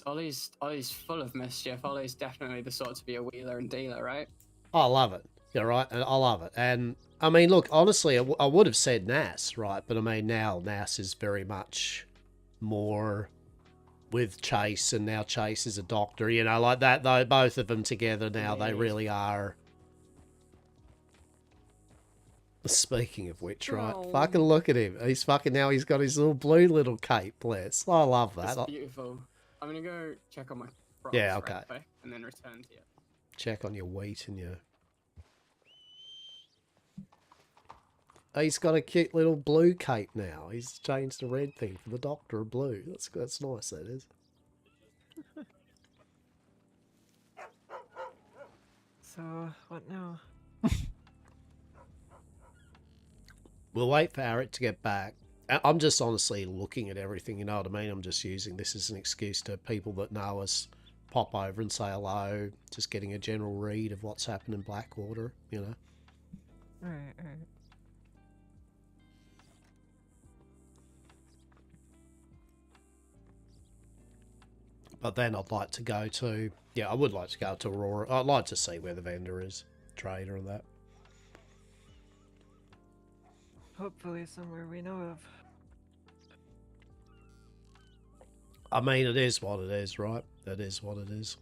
Ollie's full of mischief. Ollie's definitely the sort to be a wheeler and dealer, right? I love it. You're right, and I love it. And I mean, look, honestly, I would have said Nas, right? But I mean, now Nas is very much more with Chase, and now Chase is a doctor. You know, like that. Though both of them together now, they really are. Speaking of which, right? Oh. Fucking look at him. He's got his little blue cape. Bless. I love that. That's beautiful. I'm gonna go check on my crops Yeah, okay. right quick and then return to you. Check on your wheat and your... He's got a cute little blue cape now. He's changed the red thing for the doctor of blue. That's nice, that is. So, what now? We'll wait for Arik to get back. I'm just honestly looking at everything, you know what I mean? I'm just using this as an excuse to people that know us pop over and say hello, just getting a general read of what's happened in Blackwater, you know? Alright. But then I'd like to go to... Yeah, I would like to go to Aurora. I'd like to see where the vendor is. Trader and that. Hopefully somewhere we know of. I mean, it is what it is, right? It is what it is.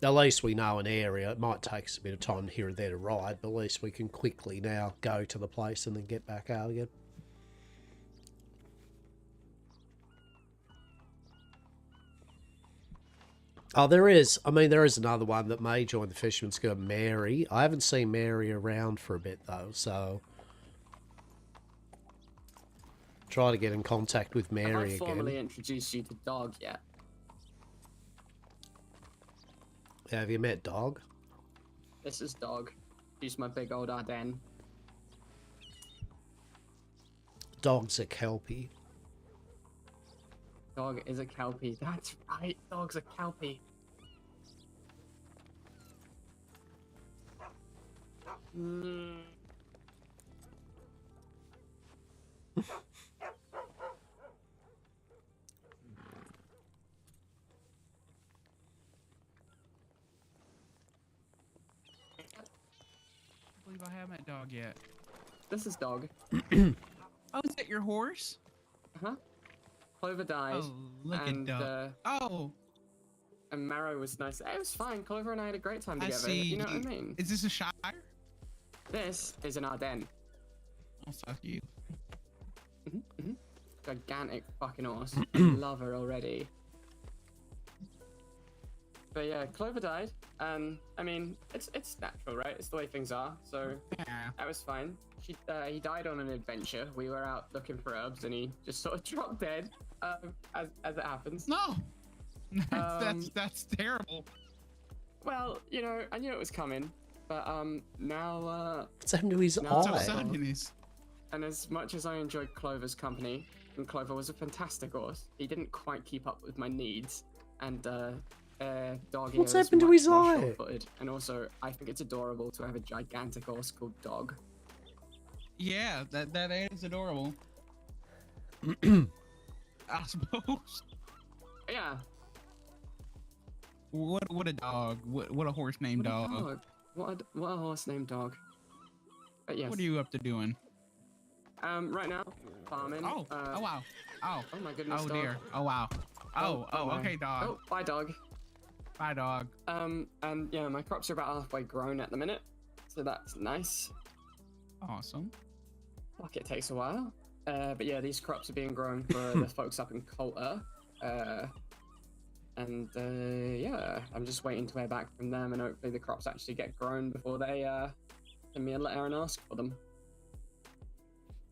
At least we know an area. It might take us a bit of time here and there to ride, but at least we can quickly now go to the place and then get back out again. Oh, there is. I mean, there is another one that may join the Fisherman's Guild, Mary. I haven't seen Mary around for a bit, though, so... Try to get in contact with Mary Have I formally again. introduced you to Dog yet? Have you met Dog? This is Dog. He's my big old Ardennes. Dog's a Kelpie. Dog is a Kelpie. That's right. Dog's a Kelpie. I believe I haven't met Dog yet. This is Dog. Oh, is that your horse? Uh-huh. Clover died. Oh, look and, at Dog. Oh. And Marrow was nice. It was fine. Clover and I had a great time I together. see. You know what I mean? Is this a Shire? This is an Ardennes. Oh, fuck you. Gigantic fucking horse. Love her already. But yeah, Clover died, and I mean, it's natural, right? It's the way things are. So that was fine. He died on an adventure. We were out looking for herbs, and he just sort of dropped dead, as it happens. No, that's terrible. Well, you know, I knew it was coming, but now What's happened to his now eye? And as much as I enjoyed Clover's company, and Clover was a fantastic horse, he didn't quite keep up with my needs, and Dog What's here is happened to much his more eye? short-footed. And also, I think it's adorable to have a gigantic horse called Dog. Yeah, that is adorable. I suppose. Yeah. What a dog. What a horse named What a Dog. dog. What a horse named Dog. But yes. What are you up to doing? Right now, farming. Oh wow. Oh my goodness. Oh Dog. dear. Oh wow. Oh my. okay, Dog. Oh, bye, Dog. Bye, Dog. And yeah, my crops are about halfway grown at the minute, so that's nice. Awesome. Like it takes a while. But yeah, these crops are being grown for the folks up in Coulter. And yeah, I'm just waiting to hear back from them, and hopefully the crops actually get grown before they me a letter and ask for them.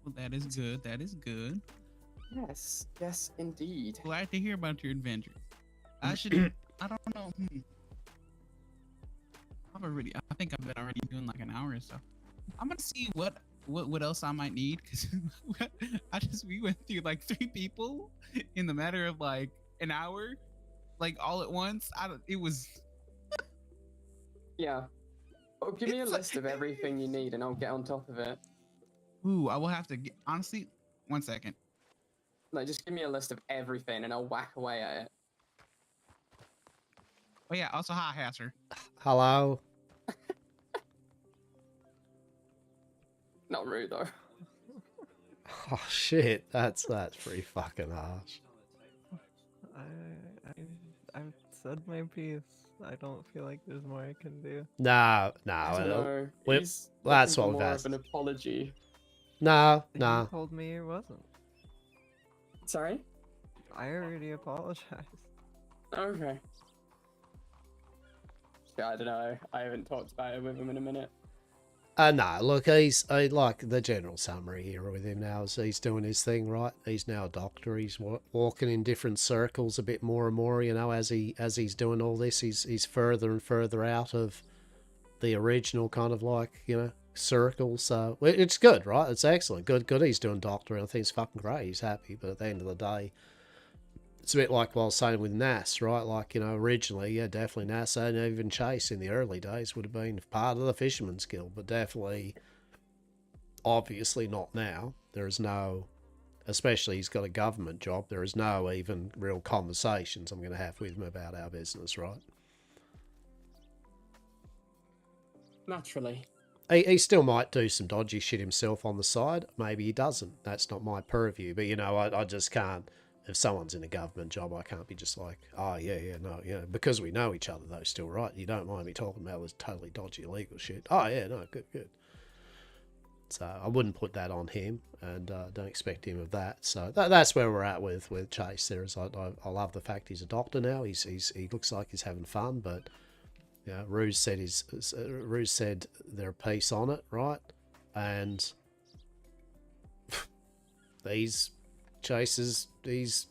Well, that is good. That is good. Yes, yes, indeed. Glad to hear about your adventure. I should. I don't know. I think I've been already doing like an hour or so. I'm gonna see what else I might need, because we went through like 3 people in the matter of like an hour, like all at once. It was. Yeah. Oh, give me a list of everything you need, and I'll get on top of it. Ooh, I will have to get, honestly. 1 second. Like, just give me a list of everything, and I'll whack away at it. Oh yeah. Also, hi, Hastur. Hello. Not rude though. Oh shit, that's pretty fucking harsh. I've said my piece. I don't feel like there's more I can do. No, I don't know. Well, He's that's looking what for we've more asked. of an apology. No. He told me it wasn't. Sorry? I already apologized. Okay. Yeah, I don't know. I haven't talked about it with him in a minute. No, look, he's like the general summary here with him now is he's doing his thing, right? He's now a doctor. He's walking in different circles a bit more and more, you know, as he's doing all this. He's further and further out of the original kind of like, you know, circle. So it's good, right? It's excellent. Good. He's doing doctor, and I think it's fucking great. He's happy, but at the end of the day, it's a bit like what I was saying with Nass, right? Like, you know, originally, yeah, definitely Nass and even Chase in the early days would have been part of the Fisherman's Guild, but definitely, obviously not now. There is no, especially he's got a government job, there is no even real conversations I'm going to have with him about our business, right? Naturally. He still might do some dodgy shit himself on the side. Maybe he doesn't. That's not my purview. But, you know, I just can't. If someone's in a government job, I can't be just like, oh, no, because we know each other, though, still, right? You don't mind me talking about this totally dodgy illegal shit. Oh, yeah, no, good. So I wouldn't put that on him, and don't expect him of that. So that's where we're at with Chase. I love the fact he's a doctor now. He looks like he's having fun, but yeah, Ruse said their piece on it, right? And Chase he's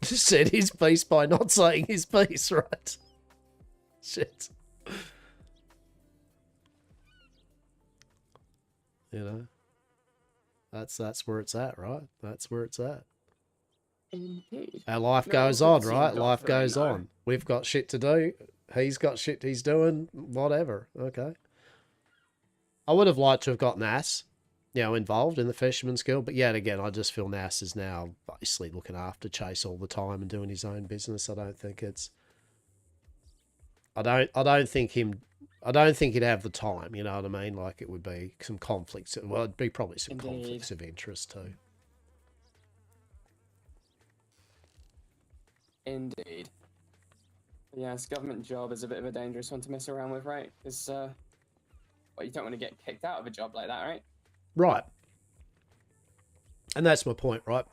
said his piece by not saying his piece, right? Shit. You know, that's where it's at, right? That's where it's at. Indeed. Our life goes on, right? Life goes on. We've got shit to do. He's got shit he's doing. Whatever. Okay. I would have liked to have got Nass, you know, involved in the Fisherman's Guild, but yet again, I just feel Nass is now basically looking after Chase all the time and doing his own business. I don't think he'd have the time, you know what I mean? Like, it would be some conflicts. Well, it'd be probably some conflicts of interest too. Indeed. Yeah, this government job is a bit of a dangerous one to mess around with, right? Because, well, you don't want to get kicked out of a job like that, right? Right. And that's my point, right?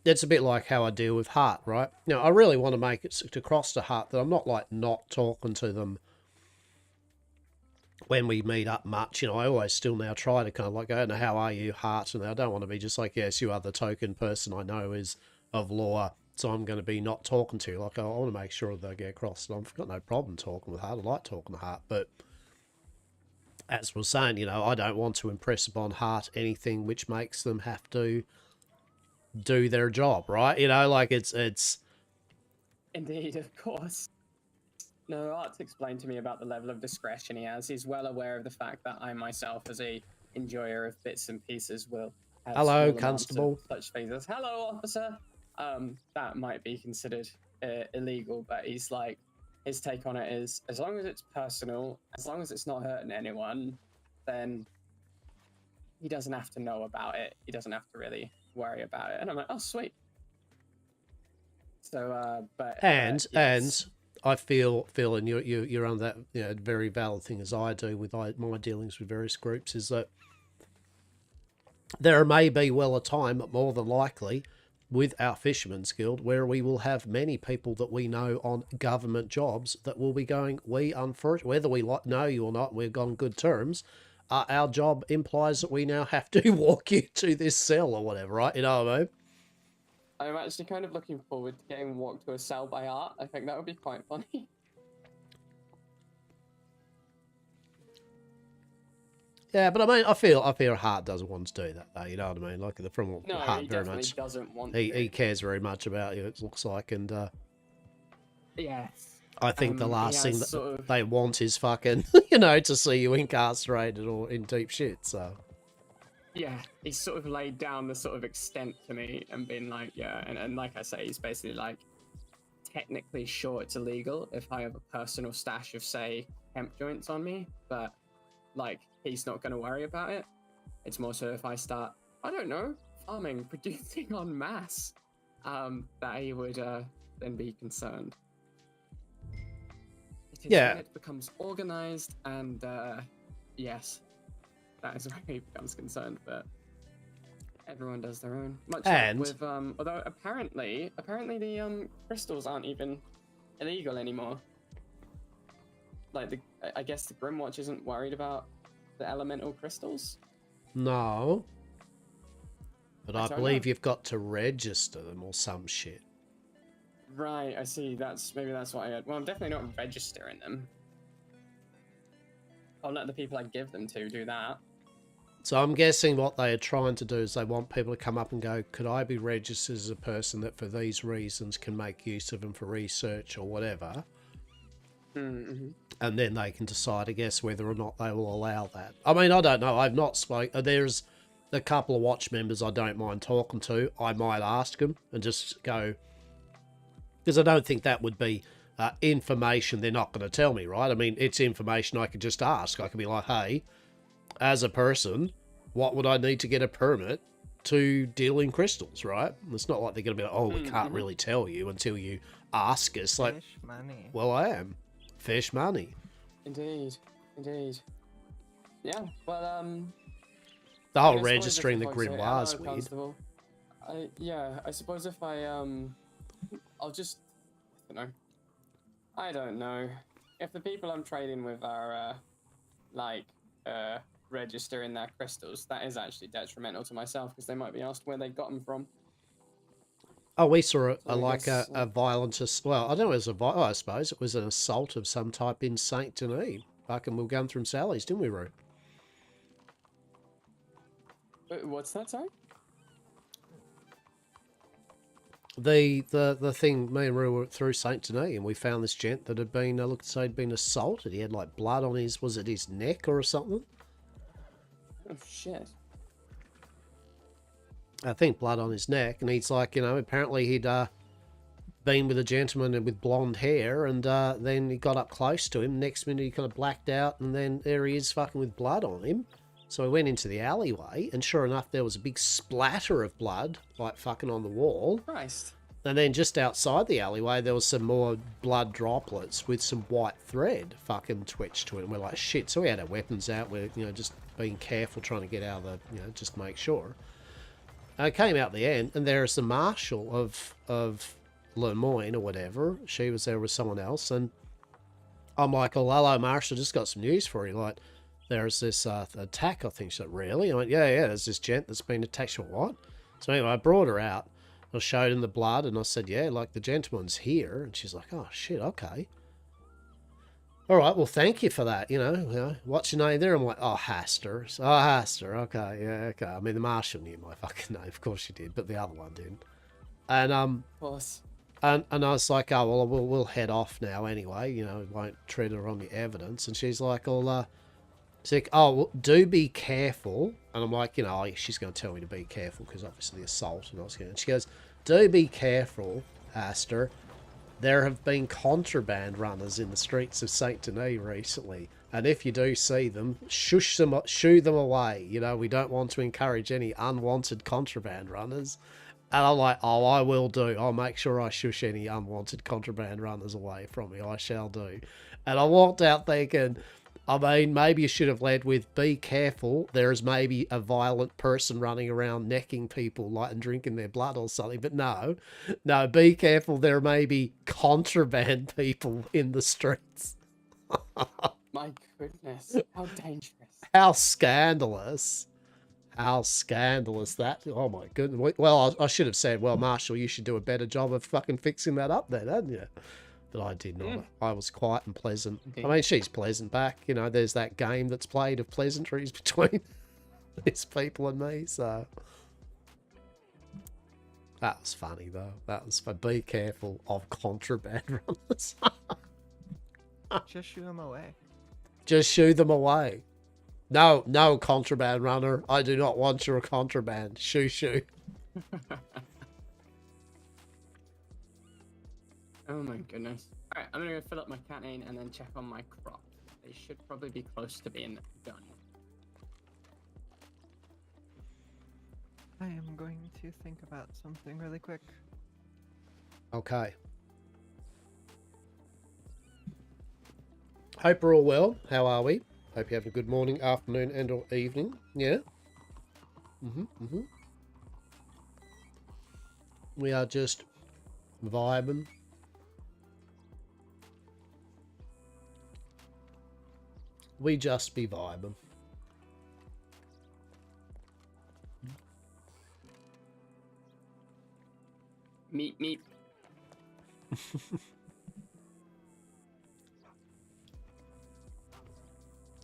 It's a bit like how I deal with Hart, right? Now, I really want to make it to cross to Hart that I'm not like not talking to them when we meet up much. You know, I always still now try to kind of like go, no, how are you, Hart? And I don't want to be just like, yes, you are the token person I know is of law, so I'm going to be not talking to you. Like, I want to make sure that I get across. And I've got no problem talking with Hart. I like talking to Hart, but as we're saying, you know, I don't want to impress upon Hart anything which makes them have to do their job, right? You know, like it's Indeed, of course. No, Art's explained to me about the level of discretion he has. He's well aware of the fact that I myself, as a enjoyer of bits and pieces, will have Hello, small amounts of Constable. such things as, hello, officer. That might be considered illegal, but he's like, his take on it is, as long as it's personal, as long as it's not hurting anyone, then he doesn't have to know about it. He doesn't have to really worry about it. And I'm like, oh, sweet. So, and yes. I feel, and you're on that, you know, very valid thing as I do with my dealings with various groups, is that there may be a time, more than likely, with our Fisherman's Guild, where we will have many people that we know on government jobs that will be going, we unfortunately, whether we know you or not, we've on good terms, our job implies that we now have to walk you to this cell or whatever, right? You know what I mean? I'm actually kind of looking forward to getting walked to a cell by Art. I think that would be quite funny. Yeah, but I mean, I feel Hart doesn't want to do that, though. You know what I mean? Like from No, Hart, he very definitely much. doesn't want He cares very much about you. It looks like, and Yes. I think the he last thing has that sort of- they want is fucking, to see you incarcerated or in deep shit. So Yeah, he's sort of laid down the sort of extent to me and been like, yeah, and like I say, he's basically like, technically sure it's illegal if I have a personal stash of, say, hemp joints on me, but like, he's not going to worry about it. It's more so if I start, I don't know, farming, producing en masse, that he would then be concerned. It is when it becomes organized, and yes, that is where he becomes concerned. But everyone does their own. Much And- like with although apparently the crystals aren't even illegal anymore. Like I guess the Grimwatch isn't worried about the elemental crystals. no, but I don't believe know. you've got to register them or some shit. Right, I see. Maybe that's what I heard. Well, I'm definitely not registering them. I'll let the people I give them to do that. So I'm guessing what they are trying to do is they want people to come up and go, could I be registered as a person that for these reasons can make use of them for research or whatever? Mm-hmm. And then they can decide, I guess, whether or not they will allow that. I mean, I don't know. I've not spoken. There's a couple of watch members I don't mind talking to. I might ask them and just go, because I don't think that would be information they're not going to tell me, right? I mean, it's information I could just ask. I could be like, hey, as a person, what would I need to get a permit to deal in crystals, right? It's not like they're going to be like, oh, we can't really tell you until you ask us. Like, Fish money. well, I am. Fish money. Indeed. Yeah. Well, The I whole suppose registering the if I say, grimoires "Hello, weird. Constable," I suppose if I'll just, I don't know. If the people I'm trading with are, registering their crystals, that is actually detrimental to myself, because they might be asked where they got them from. Oh, we saw So I guess, a violent, well, I don't know, it was I suppose it was an assault of some type in Saint Denis. Fucking, we were going through Sally's, didn't we, Roo? What's that, sorry? The thing, me and Roo were through Saint Denis, and we found this gent that had been, looked like he'd been assaulted. He had like blood on his, was it his neck or something? Oh shit. I think blood on his neck, and he's like, apparently he'd been with a gentleman with blonde hair, and then he got up close to him. Next minute he kind of blacked out, and then there he is fucking with blood on him. So we went into the alleyway, and sure enough, there was a big splatter of blood, like fucking on the wall. Christ. And then just outside the alleyway, there was some more blood droplets with some white thread fucking twitched to it. And we're like, shit. So we had our weapons out. We're, just being careful, trying to get out of the, just make sure. And I came out the end, and there's the marshal of Lemoyne or whatever. She was there with someone else. And I'm like, oh, hello, Marshal, just got some news for you. Like, there's this attack, I think. She's like, really? I went, yeah, there's this gent that's been attacked. She went, what? So anyway, I brought her out. I showed him the blood, and I said, yeah, like, the gentleman's here. And she's like, oh, shit, okay. All right, well, thank you for that, What's your name there? I'm like, oh, Hastur. So, oh, Hastur, okay, yeah, okay. I mean, the marshal knew my fucking name, of course she did, but the other one didn't. And, Of course. And I was like, oh, well, we'll head off now anyway, we won't treat her on the evidence. And she's like, she's like, oh, well, do be careful. And I'm like, she's going to tell me to be careful because obviously assault. And she goes, do be careful, Hastur. There have been contraband runners in the streets of Saint Denis recently. And if you do see them, shoo them away. We don't want to encourage any unwanted contraband runners. And I'm like, oh, I will do. I'll make sure I shush any unwanted contraband runners away from me. I shall do. And I walked out thinking, I mean, maybe you should have led with, be careful. There is maybe a violent person running around necking people like and drinking their blood or something. But no, be careful. There may be contraband people in the streets. My goodness, how dangerous. How scandalous. How scandalous that. Oh my goodness. Well, I should have said, well, Marshall, you should do a better job of fucking fixing that up then, hadn't you? But I did not. I was quiet and pleasant. I mean, she's pleasant back. You know, there's that game that's played of pleasantries between these people and me, so. That was funny, though. That was fun. Be careful of contraband runners. Just shoo them away. Just shoo them away. No, no, contraband runner. I do not want your contraband. Shoo, shoo. Oh my goodness. Alright, I'm gonna go fill up my canteen and then check on my crop. They should probably be close to being done. I am going to think about something really quick. Okay. Hope we're all well. How are we? Hope you have a good morning, afternoon, and or evening. Yeah? We are just vibing. We just be vibing. Meep, meep.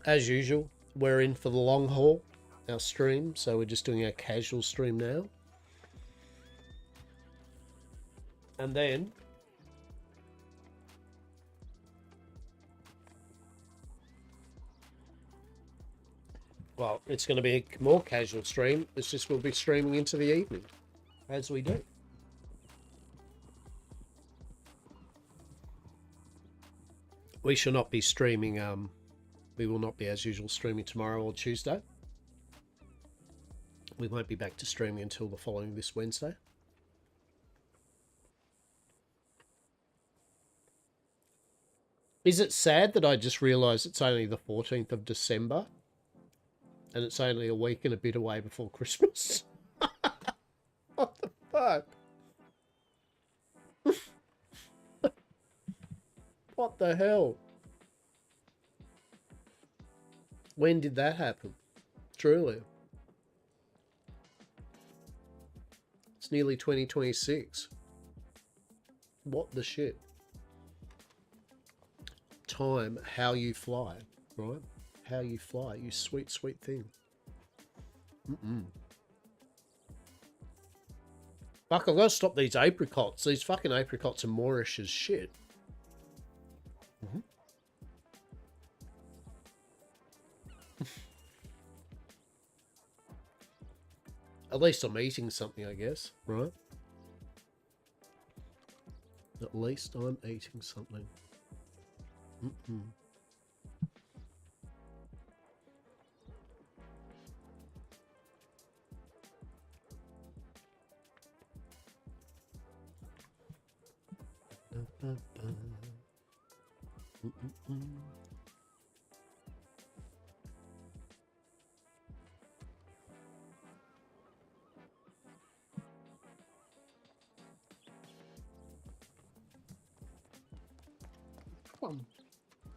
As usual, we're in for the long haul, our stream, so we're just doing our casual stream now. And then well, it's going to be a more casual stream. It's just we'll be streaming into the evening, as we do. We shall not be streaming, we will not be as usual streaming tomorrow or Tuesday. We won't be back to streaming until the following this Wednesday. Is it sad that I just realised it's only the 14th of December? And it's only a week and a bit away before Christmas? What the fuck? What the hell? When did that happen? Truly. It's nearly 2026. What the shit? Time, how you fly, right? How you fly, you sweet, sweet thing. Fuck, I've got to stop these apricots. These fucking apricots are Moorish as shit. At least I'm eating something, I guess, right? At least I'm eating something.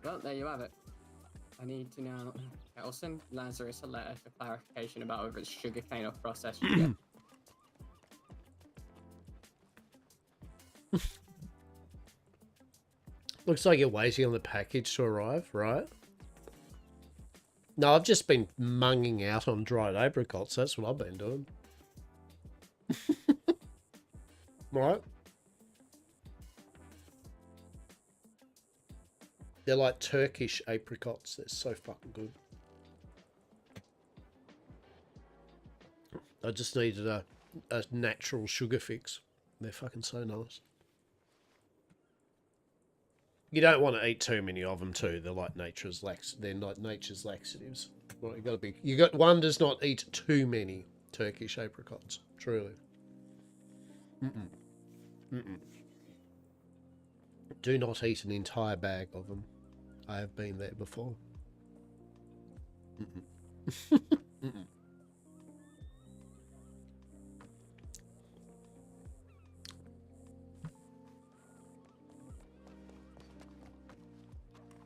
Well, there you have it. I need to now. I'll send Lazarus a letter for clarification about whether it's sugarcane or processed sugar. Looks like you're waiting on the package to arrive, right? No, I've just been munging out on dried apricots. That's what I've been doing. Right? They're like Turkish apricots. They're so fucking good. I just needed a natural sugar fix. They're fucking so nice. You don't want to eat too many of them too. They're like nature's laxatives. Well, one does not eat too many Turkish apricots. Truly. Do not eat an entire bag of them. I have been there before.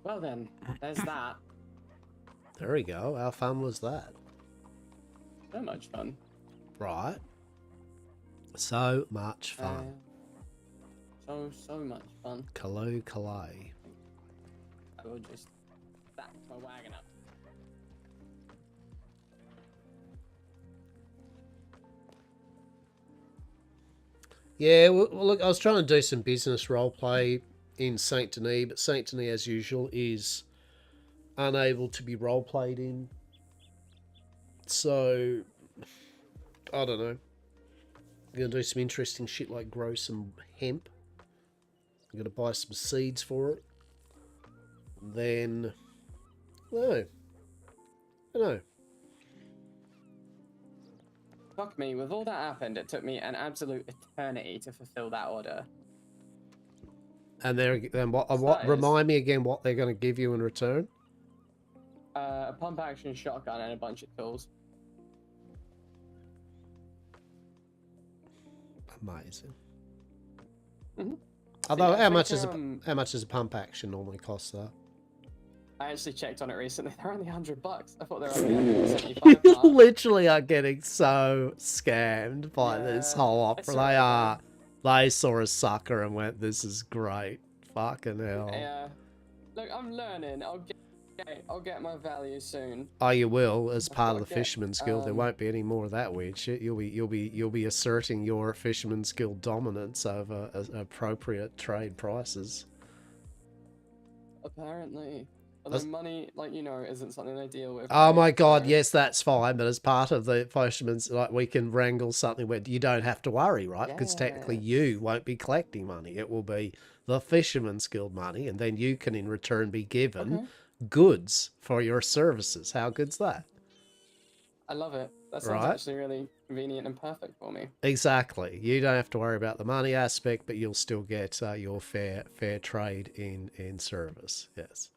Well then, there's that. There we go. How fun was that? So much fun. Right. So much fun. So much fun. Kaloo Kalay. I will just back my wagon up. Yeah, well, look, I was trying to do some business roleplay in Saint Denis, but Saint Denis, as usual, is unable to be roleplayed in. So, I don't know. I'm going to do some interesting shit like grow some hemp. I'm going to buy some seeds for it. Then, I don't know. Fuck me, with all that happened, it took me an absolute eternity to fulfill that order. And then what? That is- Remind me again what they're going to give you in return. A pump action shotgun and a bunch of tools. Amazing. Mhm. Although, I how much think, how much does a pump action normally cost though? I actually checked on it recently. They're only $100. I thought they were only 175. You literally are getting so scammed by this whole opera. They saw a sucker and went, "This is great, fucking hell." Yeah. Look, I'm learning. I'll get my value soon. Oh, you will, as part of the Okay, Fisherman's Guild. There won't be any more of that weird shit. You'll be asserting your Fisherman's Guild dominance over appropriate trade prices. Apparently. Although money, like, isn't something I deal with. Oh right? my god, yes, that's fine. But as part of the Fisherman's, like, we can wrangle something where you don't have to worry, right? Because technically you won't be collecting money. It will be the Fisherman's Guild money, and then you can in return be given goods for your services. How good's that? I love it. That sounds Right? actually really convenient and perfect for me. Exactly. You don't have to worry about the money aspect, but you'll still get your fair trade in service. Yes.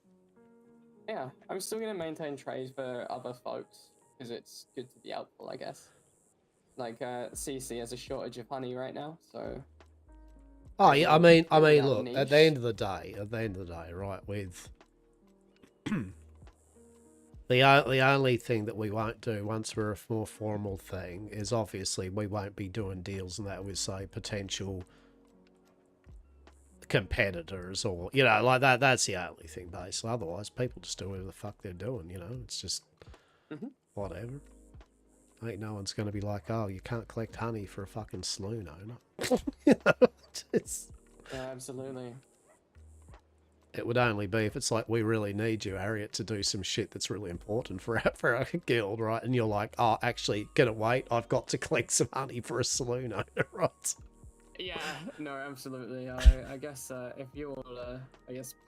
Yeah, I'm still going to maintain trade for other folks because it's good to be helpful, I guess. Like, CC has a shortage of honey right now, so... Oh yeah, I mean, that look. niche. At the end of the day, right? With the only thing that we won't do once we're a more formal thing is obviously we won't be doing deals and that with say potential competitors or like that. That's the only thing basically. Otherwise, people just do whatever the fuck they're doing. It's just whatever. Ain't no one's going to be like, oh, you can't collect honey for a fucking saloon owner. Yeah, absolutely. It would only be if it's like, we really need you, Harriet, to do some shit that's really important for our guild, right? And you're like, oh, actually, can it wait? I've got to collect some honey for a saloon owner, right? Yeah, no, absolutely. I guess if you're all,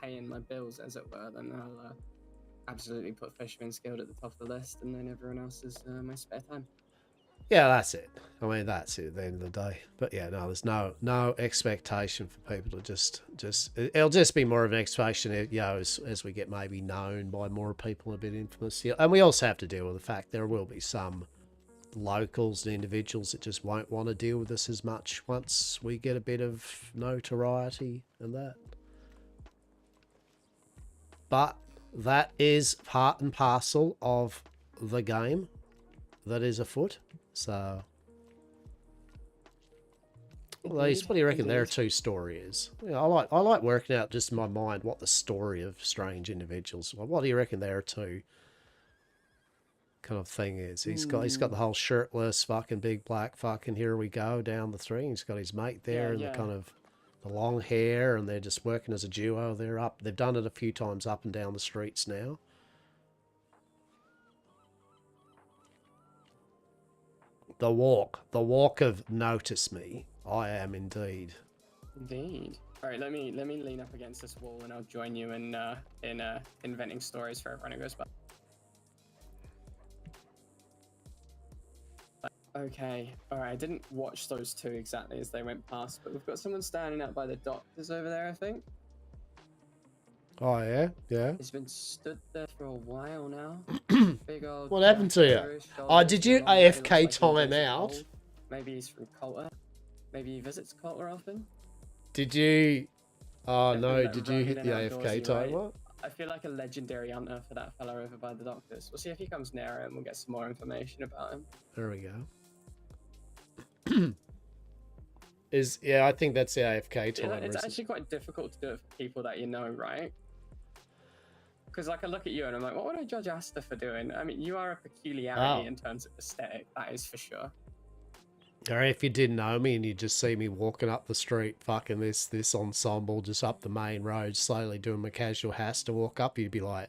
paying my bills, as it were, then I'll absolutely put Fisherman's Guild at the top of the list, and then everyone else is my spare time. Yeah, that's it. I mean, that's it at the end of the day. But yeah, no, there's no expectation for people to just it'll just be more of an expectation, as we get maybe known by more people, a bit infamous. Yeah, and we also have to deal with the fact there will be some locals and individuals that just won't want to deal with us as much once we get a bit of notoriety and that. But that is part and parcel of the game that is afoot. So, what do you reckon their two story is? I like working out just in my mind what the story of strange individuals. What do you reckon their two kind of thing is? He's got the whole shirtless fucking big black fucking here we go down the three. He's got his mate there and the kind of the long hair, and they're just working as a duo. They've done it a few times up and down the streets now. The walk of notice me. I am indeed. Indeed. All right, let me lean up against this wall, and I'll join you in inventing stories for everyone who goes by. Okay, all right. I didn't watch those two exactly as they went past, but we've got someone standing out by the doctors over there, I think. Oh yeah, yeah. He's been stood there for a while now. Big old. What happened to you? Oh, did you AFK time out? Maybe he's from Coulter. Maybe he visits Coulter often. Did you? Oh no! Did you hit the AFK timer? I feel like a legendary hunter for that fella over by the doctors. We'll see if he comes near it and we'll get some more information about him. There we go. I think that's the AFK You know, time. it's isn't it? actually quite difficult to do it for people that you know, right? Because like I look at you and I'm like, what would I judge Hastur for doing? I mean, you are a peculiarity in terms of aesthetic, that is for sure. Or if you didn't know me and you just see me walking up the street, fucking this ensemble just up the main road, slowly doing my casual Hastur walk up, you'd be like,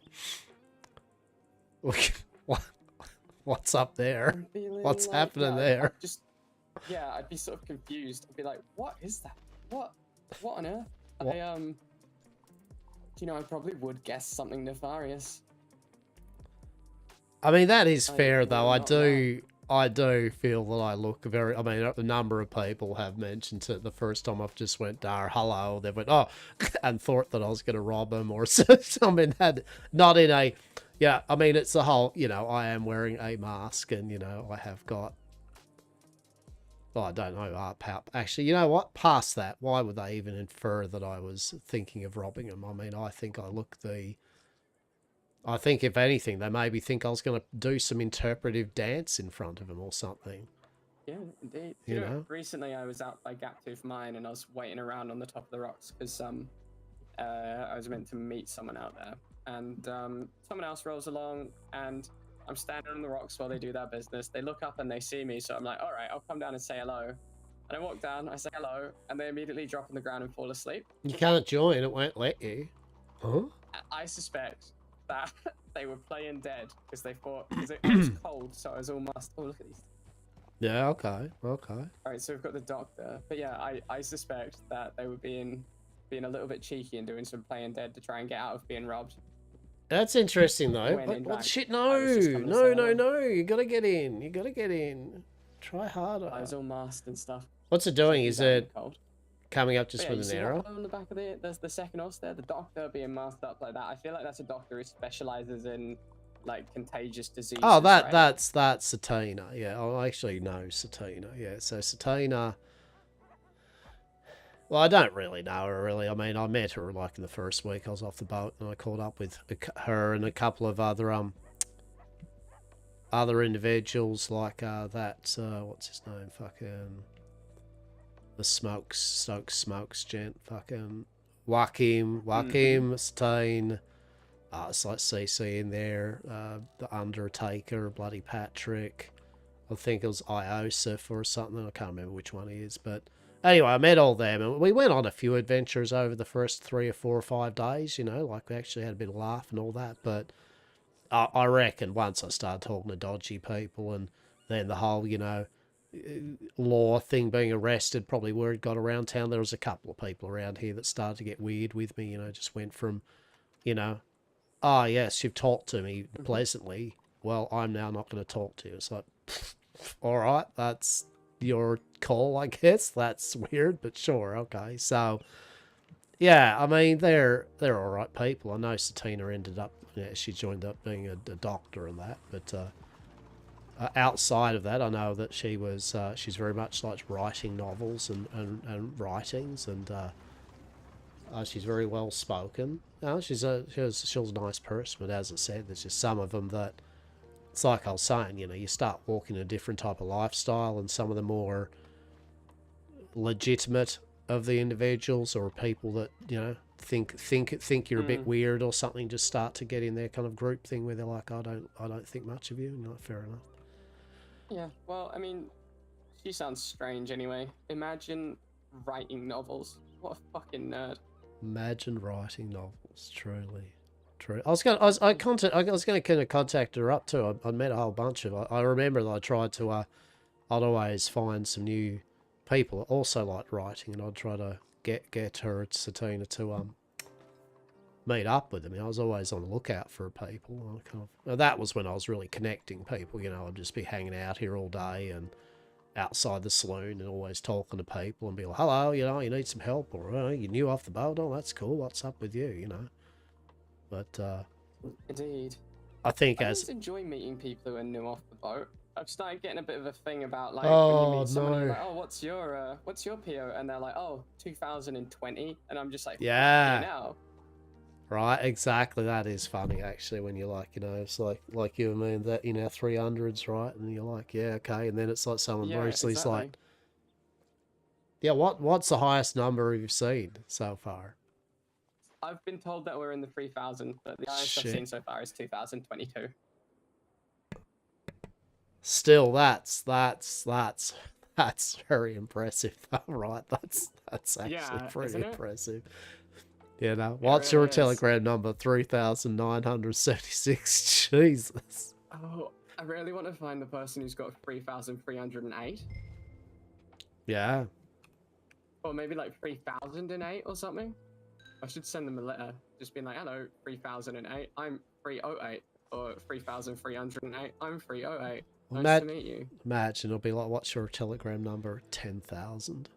what's up there? What's happening there? I'd be sort of confused. I'd be like, what is that? What on earth? What? You know, I probably would guess something nefarious. I mean, that is fair, though. I do feel that I look very... I mean, a number of people have mentioned it the first time I've just went, hello. They went, oh, and thought that I was going to rob them or something. Not in a... Yeah, I mean, it's the whole, I am wearing a mask and, I have got... Well, I don't know. Actually, you know what? Past that, why would they even infer that I was thinking of robbing them? I mean, I think I look the... I think, if anything, they maybe think I was going to do some interpretive dance in front of them or something. Yeah, indeed. You know? Recently I was out by Gaptooth Mine and I was waiting around on the top of the rocks because I was meant to meet someone out there. And someone else rolls along and I'm standing on the rocks while they do their business. They look up and they see me, so I'm like, all right, I'll come down and say hello. And I walk down, I say hello, and they immediately drop on the ground and fall asleep. You can't join, it won't let you. Huh? I suspect that they were playing dead because they thought, because it was cold, so I was all mussed. Oh, look at these. Yeah, okay. All right, so we've got the doctor. But yeah, I suspect that they were being a little bit cheeky and doing some playing dead to try and get out of being robbed. That's interesting, though. When in What fact, shit? I was just coming to say hello. No. You gotta get in. You gotta get in. Try harder. I was all masked and stuff. What's it doing? Is it cold. coming up just But yeah, with you an see arrow? that on the back of there's the second horse there, the doctor being masked up like that. I feel like that's a doctor who specializes in like contagious diseases. Oh, right? that's Satina. Yeah, I actually know Satina. Yeah, so Satina. Well, I don't really know her, really. I mean, I met her, like, in the first week I was off the boat, and I caught up with her and a couple of other individuals, like, what's his name, fucking, the Smokes gent, fucking, Joaquim, Stain, it's like CC in there, the Undertaker, Bloody Patrick, I think it was Iosif or something, I can't remember which one he is, but... Anyway, I met all them, and we went on a few adventures over the first 3 or 4 or 5 days, like we actually had a bit of laugh and all that, but I reckon once I started talking to dodgy people, and then the whole, law thing, being arrested, probably word got around town, there was a couple of people around here that started to get weird with me, just went from, oh, yes, you've talked to me pleasantly, well, I'm now not going to talk to you. It's like, all right, that's... your call, I guess. That's weird, but sure, okay. So, yeah, I mean, they're all right people. I know Satina ended up, she joined up being a doctor and that, but outside of that, I know that she's very much like writing novels and writings, and she's very well spoken. She was a nice person, but as I said, there's just some of them that. It's like I was saying, you start walking a different type of lifestyle, and some of the more legitimate of the individuals or people that, think you're a bit weird or something, just start to get in their kind of group thing where they're like, I don't think much of you, and you're like, fair enough. Yeah, well, I mean, she sounds strange anyway. Imagine writing novels. What a fucking nerd. Imagine writing novels, truly. True. I was going to kind of contact her up too. I met a whole bunch of. I remember that I tried to. I'd always find some new people that also liked writing, and I'd try to get her, Satina, to meet up with them. I was always on the lookout for people. That was when I was really connecting people. I'd just be hanging out here all day and outside the saloon and always talking to people and be like, hello, you need some help, or you new off the boat. Oh, that's cool. What's up with you? But indeed, I think I as always enjoy meeting people who are new off the boat. I've started getting a bit of a thing about like Oh, when you meet someone, you're no. like, oh, what's your PO? And they're like, oh, 2020, and I'm just like, Yeah. now. Right, exactly. That is funny, actually, when you're like, it's like you and me that in our 300s, right? And you're like, yeah, okay. And then it's like someone Yeah, recently's exactly. like, yeah, what's the highest number you've seen so far? I've been told that we're in the 3,000, but the highest I've Shit. seen so far is 2,022. Still, that's very impressive, though, right? That's actually Yeah, pretty isn't it? impressive. You know, what's really your is. telegram number? 3,976. Jesus. Oh, I really want to find the person who's got 3,308. Yeah. Or maybe like 3,008 or something. I should send them a letter, just being like, hello, 3,008, I'm 308. Or 3,308, I'm 308. Nice to meet you. Imagine it'll be like, what's your telegram number? 10,000.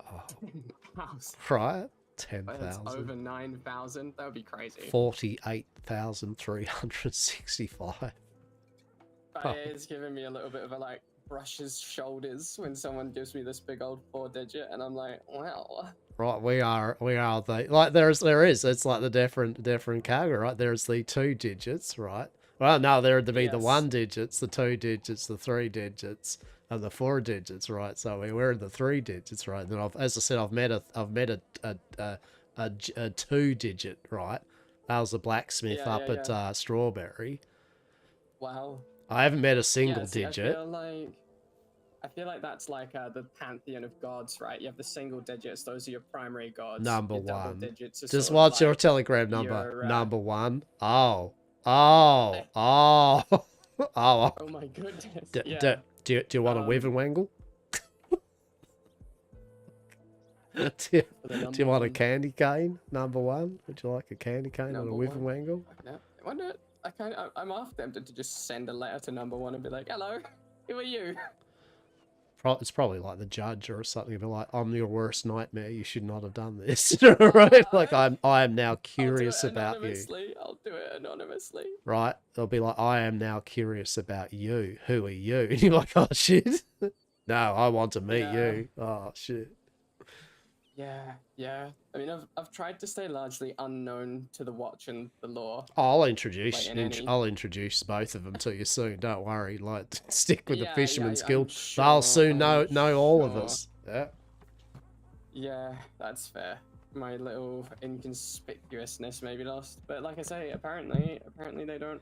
Oh. 10,000. Right? That's 10,000. over 9,000. That would be crazy. 48,365. It's giving me a little bit of a like brushes shoulders when someone gives me this big old 4-digit, and I'm like, wow. Right, we are the like there is it's like the different category, right? There's the 2 digits, right? Well, no, there would be the 1 digits, the 2 digits, the 3 digits, and the 4 digits, right? So we're in the 3 digits, right? And then as I said, I've met a 2 digit, right? That was a blacksmith up at Strawberry. Wow. I haven't met a single see, digit. I feel like that's like the pantheon of gods, right? You have the single digits; those are your primary gods. Number Your double 1. digits are Just sort of what's your like telegram number? your, Number 1. Oh. Oh. Oh my goodness. Yeah. Do you want a Wivenwangle? do you want a candy cane? Number 1? Would you like a candy cane or a Wivenwangle? I'm half tempted to just send a letter to number 1 and be like, hello, who are you? It's probably like the judge or something. Be like, I'm your worst nightmare. You should not have done this, right? Like I am now curious about you. I'll do it anonymously. Right? They'll be like, I am now curious about you. Who are you? And you're like, oh shit. No, I want to meet you. Oh shit. Yeah. I mean, I've tried to stay largely unknown to the watch and the law. I'll introduce like I'll introduce both of them to you soon. Don't worry. Like, stick with the Fisherman's I'm Guild. sure, They'll soon know all of sure. us. Yeah. Yeah, that's fair. My little inconspicuousness may be lost, but like I say, apparently they don't.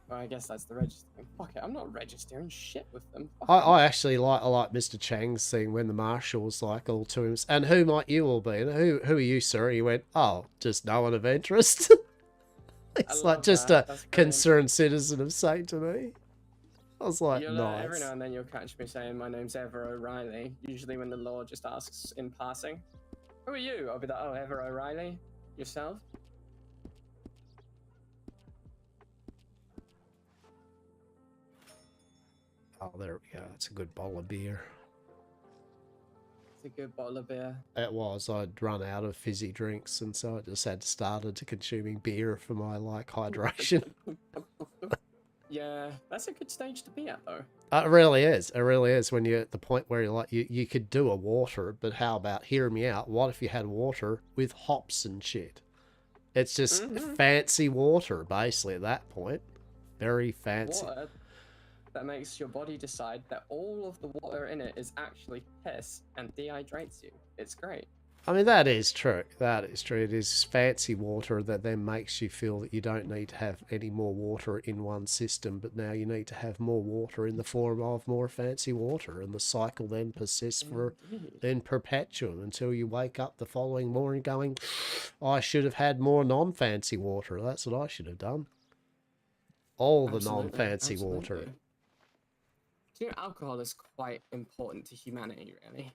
Well, I guess that's the registering. Fuck it, I'm not registering shit with them. I actually like Mr. Chang's thing when the marshal was like all to him, and who might you all be? And who are you, sir? And he went, oh, just no one of interest. It's like just a concerned citizen of Saint to me. I was like, nice. Every now and then you'll catch me saying my name's Ever O'Reilly. Usually when the law just asks in passing, who are you? I'll be like, oh, Ever O'Reilly. Yourself? Oh, there we go. It's a good bottle of beer. It's a good bottle of beer. It was. I'd run out of fizzy drinks, and so I just had started to consuming beer for my hydration. Yeah, that's a good stage to be at, though. It really is. It really is when you're at the point where you're like, you could do a water, but how about, hear me out, what if you had water with hops and shit? It's just fancy water, basically, at that point. Very fancy. Water that makes your body decide that all of the water in it is actually piss and dehydrates you. It's great. I mean, that is true. That is true. It is fancy water that then makes you feel that you don't need to have any more water in one system, but now you need to have more water in the form of more fancy water, and the cycle then persists in perpetuum until you wake up the following morning going, I should have had more non-fancy water. That's what I should have done. All the non-fancy water. Do you know, alcohol is quite important to humanity, really.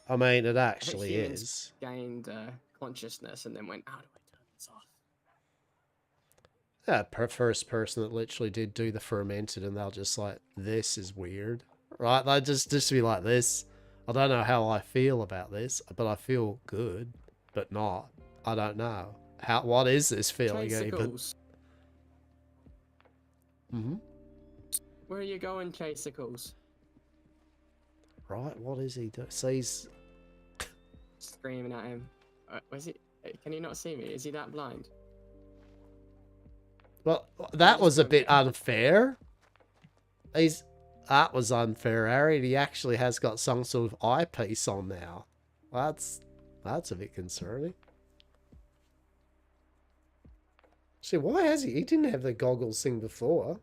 I mean, it actually humans is. Gained consciousness and then went, how do I turn this off? That first person that literally did do the fermented, and they'll just like, this is weird, right? They just be like this. I don't know how I feel about this, but I feel good, but not. I don't know what is this feeling even. Where are you going, Chasicles? Right, what is he doing? So he's screaming at him. Where's he? Can he not see me? Is he that blind? Well, that was a bit unfair. That was unfair, Harry. He actually has got some sort of eyepiece on now. That's a bit concerning. See, why has he? He didn't have the goggles thing before.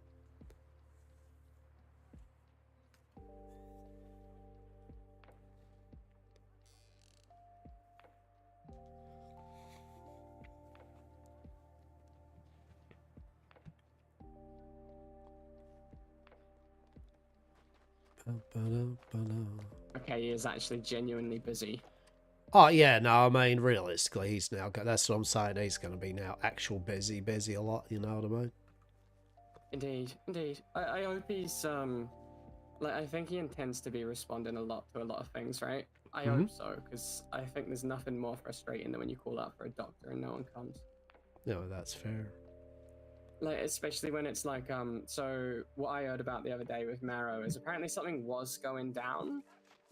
Okay, he is actually genuinely busy. Oh yeah, no, I mean realistically, he's now got. That's what I'm saying. He's going to be now actual busy a lot. You know what I mean? Indeed, indeed. I hope he's like I think he intends to be responding a lot to a lot of things, right? I hope so, because I think there's nothing more frustrating than when you call out for a doctor and no one comes. No, that's fair. Like, especially when it's like, so what I heard about the other day with Marrow is apparently something was going down,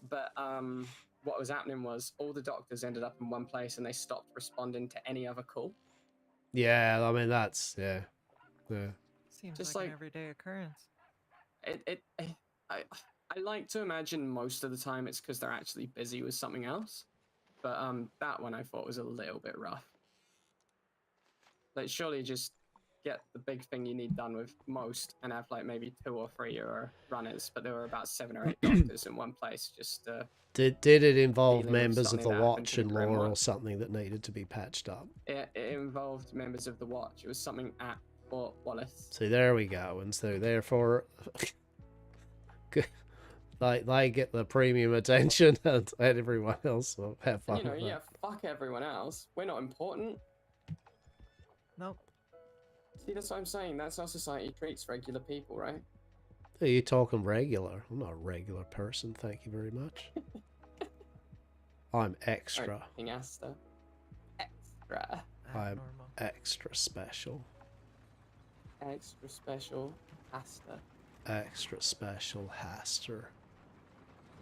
but what was happening was all the doctors ended up in one place and they stopped responding to any other call. Yeah, I mean that's yeah. Seems Just like like an everyday occurrence. I like to imagine most of the time it's because they're actually busy with something else, but that one I thought was a little bit rough. Like, surely just get the big thing you need done with most and have like maybe 2 or 3 or runners, but there were about 7 or 8 doctors in one place just Did it involve dealing with members of something the that happened watch to the and Grim lore or Watch. something that needed to be patched up? It involved members of the watch. It was something at Fort Wallace. See, there we go, and so therefore, like they get the premium attention, and everyone else will have fun. And, you know, with yeah, that. fuck everyone else. We're not important. Nope. See, that's what I'm saying. That's how society treats regular people, right? Are you talking regular? I'm not a regular person, thank you very much. I'm extra. Right, King Asta. Extra. I'm extra special. Extra special. Asta. Extra special Hastur.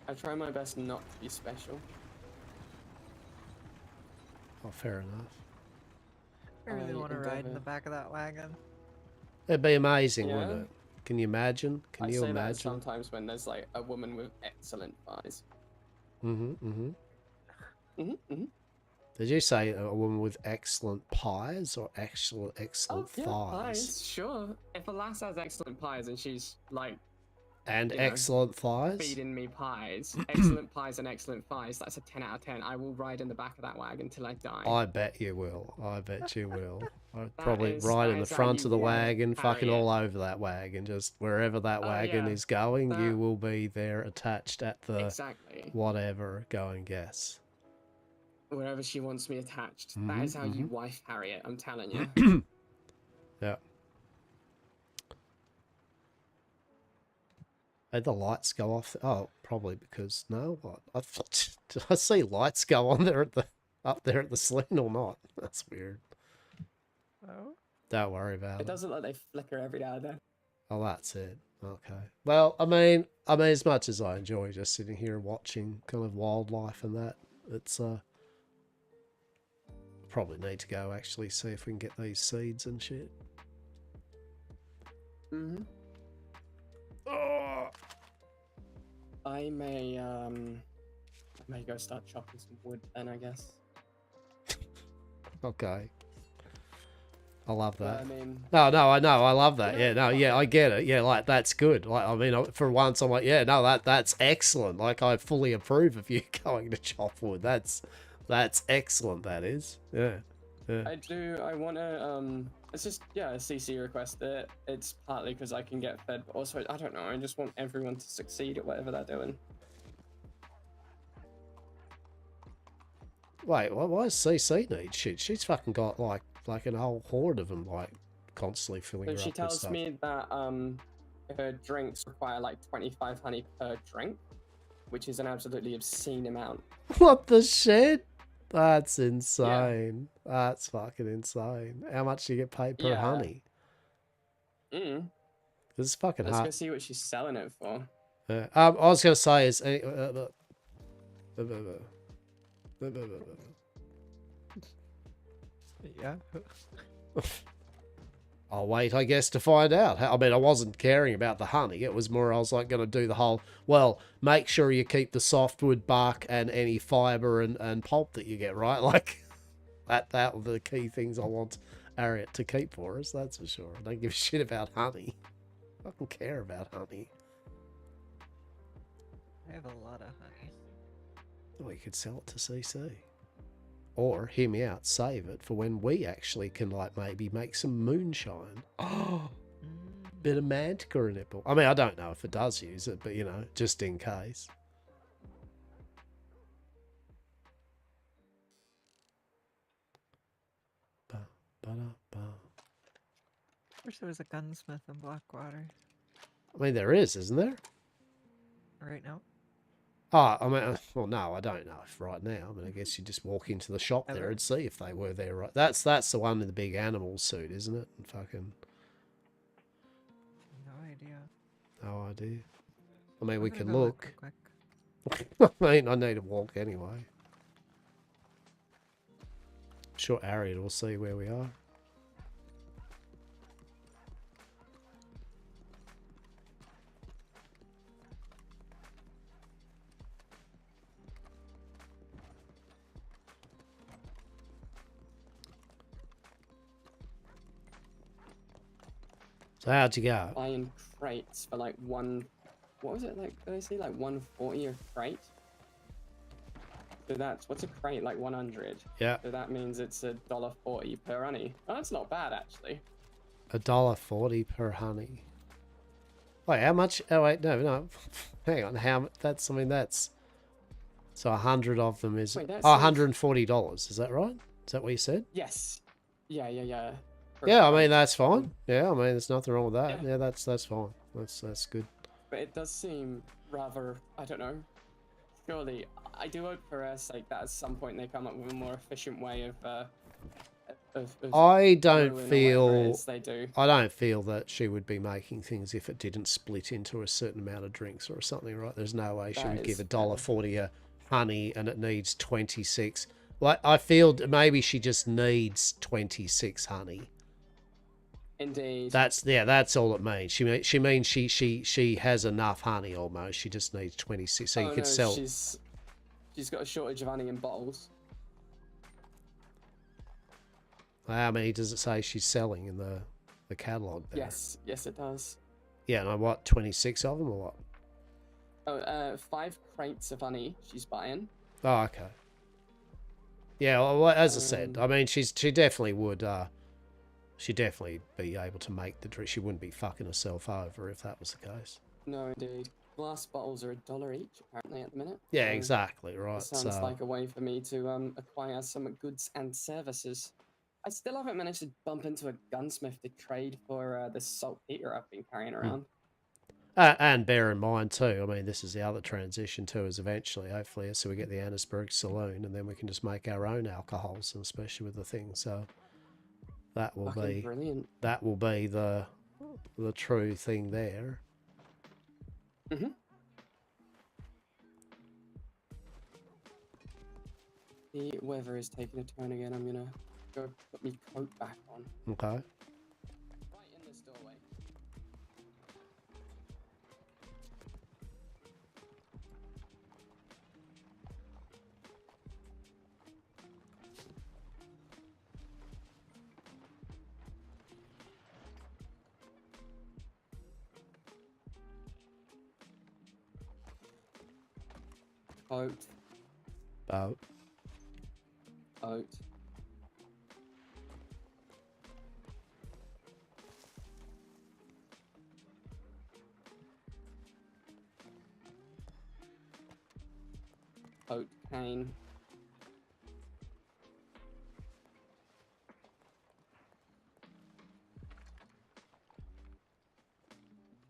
I try my best not to be special. Oh, fair enough. I really I want to ride in endeavour. the back of that wagon. It'd be amazing, Yeah. wouldn't it? Can you imagine? Can I you say that imagine? sometimes when there's like a woman with excellent thighs. Did you say a woman with excellent pies or excellent Oh, yeah, thighs? pies, sure. If a lass has excellent pies and she's like, And you know, excellent thighs? feeding me pies, excellent pies and excellent thighs, that's a 10 out of 10. I will ride in the back of that wagon till I die. I bet you will. I bet you will. I'd That probably is- ride that in the is how front you of the want it, wagon, fucking Harriet. all over that wagon. Just wherever that Oh, wagon yeah, is going, you that- will be there attached at the Exactly. whatever. Go and guess. Wherever she wants me attached. That is how you wife Harriet, I'm telling you. Yeah. Did the lights go off? Oh, probably because no. What? Did I see lights go on there up there at the saloon or not? That's weird. Oh. Don't worry about It it. doesn't look like they flicker every now and then. Oh, that's it. Okay. Well, I mean, as much as I enjoy just sitting here watching kind of wildlife and that, it's probably need to go actually see if we can get these seeds and shit. Oh. I may go start chopping some wood then, I guess. Okay. I love But, that. I mean, No, I know. I love that. you Yeah, know, no, yeah, I get it. Yeah, like, that's good. Like, I mean, for once, I'm like, yeah, no, that's excellent. Like, I fully approve of you going to chop wood. That's excellent, that is. Yeah. Yeah. I want to, it's just, yeah, a CC request. It's partly because I can get fed, but also, I don't know, I just want everyone to succeed at whatever they're doing. Wait, why does CC need shit? She's fucking got, like an whole horde of them, like, constantly filling her So up she with tells stuff. me that, her drinks require like 25 honey per drink, which is an absolutely obscene amount. What the shit? That's insane. That's fucking insane. How much do you get paid per Yeah. honey? This is fucking Let's hard. go see what she's selling it for. I was gonna say is Yeah. I'll wait, I guess, to find out. I mean, I wasn't caring about the honey. It was more I was like going to do the whole, well, make sure you keep the softwood bark and any fibre and pulp that you get, right? Like, that were the key things I want Ariat to keep for us, that's for sure. I don't give a shit about honey. I don't care about honey. I have a lot of honey. Well, you could sell it to CC. Or, hear me out, save it for when we actually can, like, maybe make some moonshine. Oh, bit of mantica nipple. I mean, I don't know if it does use it, but, you know, just in case. Wish there was a gunsmith in Blackwater. I mean, there is, isn't there? Right now? Oh, I mean, well, no, I don't know if right now. I mean, I guess you just walk into the shop there Ever. and see if they were there right. That's the one in the big animal suit, isn't it? And fucking No idea. no idea. I mean, I'm we gonna can go look. quick. I mean, I need to walk anyway. I'm sure Ariad will see where we are. So how'd you go? Buying crates for like what was it like? Did I see like 140 a crate? So what's a crate, like 100? Yeah. So that means it's $1.40 per honey. Oh, that's not bad actually. $1.40 per honey. Wait, how much? Oh wait, no. Hang on, that's so 100 of them is Wait, $140. Is that right? Is that what you said? Yes. Yeah. Yeah, I mean that's fine. Yeah, I mean there's nothing wrong with that. Yeah, that's fine. That's good. But it does seem rather, I don't know. Surely, I do hope for her sake that at some point they come up with a more efficient way of I don't brewing or whatever it feel is they do. I don't feel that she would be making things if it didn't split into a certain amount of drinks or something, right? There's no way she That would give is $1.40 a honey and it needs 26. Like I feel maybe she just needs 26 honey. Indeed. That's all it means. She means she has enough honey almost. She just needs 26. So you could sell. She's got a shortage of honey in bottles. How many does it say she's selling in the catalogue there? Yes, it does. Yeah, and what, 26 of them or what? Oh, 5 crates of honey she's buying. Oh, okay. Yeah, well, as I said, I mean, she definitely would. She'd definitely be able to make the drink. She wouldn't be fucking herself over if that was the case. No, indeed. Glass bottles are $1 each, apparently, at the minute. Yeah, So exactly, right. It sounds like a way for me to acquire some goods and services. I still haven't managed to bump into a gunsmith to trade for the saltpeter I've been carrying around. And bear in mind too, I mean, this is the other transition too, is eventually, hopefully, so we get the Annisburg Saloon, and then we can just make our own alcohols, and especially with the thing. So that will Fucking be brilliant. That will be the true thing there. Mm-hmm. The weather is taking a turn again. I'm gonna go put my coat back on. Okay. Right in this doorway. Coat. Boat. Coat. Coat cane.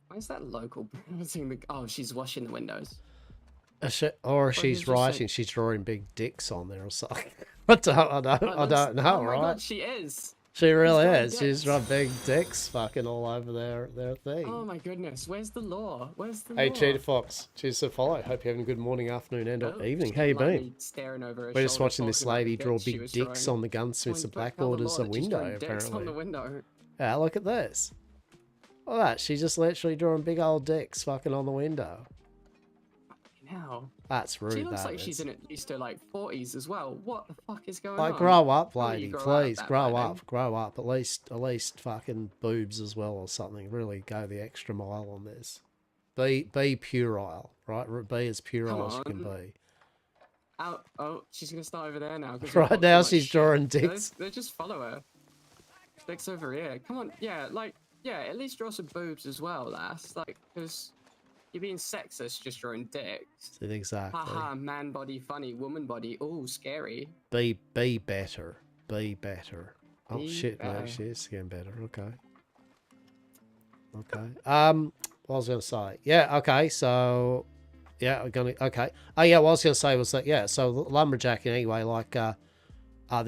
Why is that local browsing? Oh, she's washing the windows. Or he's she's just writing, said- she's drawing big dicks on there or something. I don't know, Oh, right? my God, she is. She really got is. She's dicks. got big dicks fucking all over their thing. Oh my goodness, where's the law? Where's the Hey, law? Cheetah Fox. Cheers for follow. Hope you're having a good morning, afternoon, and or Oh, evening. she's How you been? politely staring over her We're just shoulder, watching this talking about the lady draw dicks she big was dicks drawing. on the gunsmiths Point and quick, tell the blackboarders law a that she's drawing window, dicks on apparently. the window. Yeah, look at this. Look at that. She's just literally drawing big old dicks fucking on the window. Now. That's rude, She looks that like she's is. in at least her like 40s as well. What the fuck is going Like, on? grow up, Surely lady. you grow out of Please, that grow by up. then. Grow up. At least fucking boobs as well or something. Really go the extra mile on this. Be puerile, right? Be as puerile as you can on. be. Oh, she's gonna start over there now. 'cause we've Right got now too much she's shit. drawing dicks. They just follow her. Dicks over here. Come on, yeah, at least draw some boobs as well, lass. Like, because you're being sexist just drawing dicks. Exactly. Haha, man body funny, woman body, ooh, scary. Be better. Be better. Oh Be shit, no, better. she is getting better. Okay. Okay. What was I gonna say? Yeah, okay, so yeah, we're gonna okay. Oh yeah, what I was gonna say was that yeah, so lumberjacking anyway, like the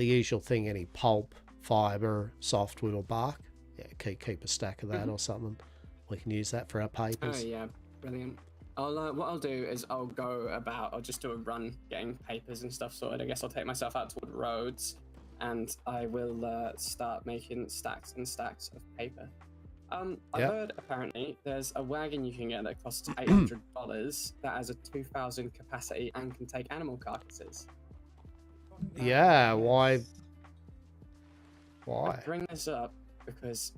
usual thing, any pulp, fibre, softwood or bark. Yeah, keep a stack of that or something. We can use that for our Oh papers. yeah, brilliant. What I'll do is I'll just do a run getting papers and stuff sorted. I guess I'll take myself out toward roads, and I will start making stacks and stacks of paper. I've Yep. heard apparently there's a wagon you can get that costs $800 that has a 2,000 capacity and can take animal carcasses. Yeah, why? I bring this up because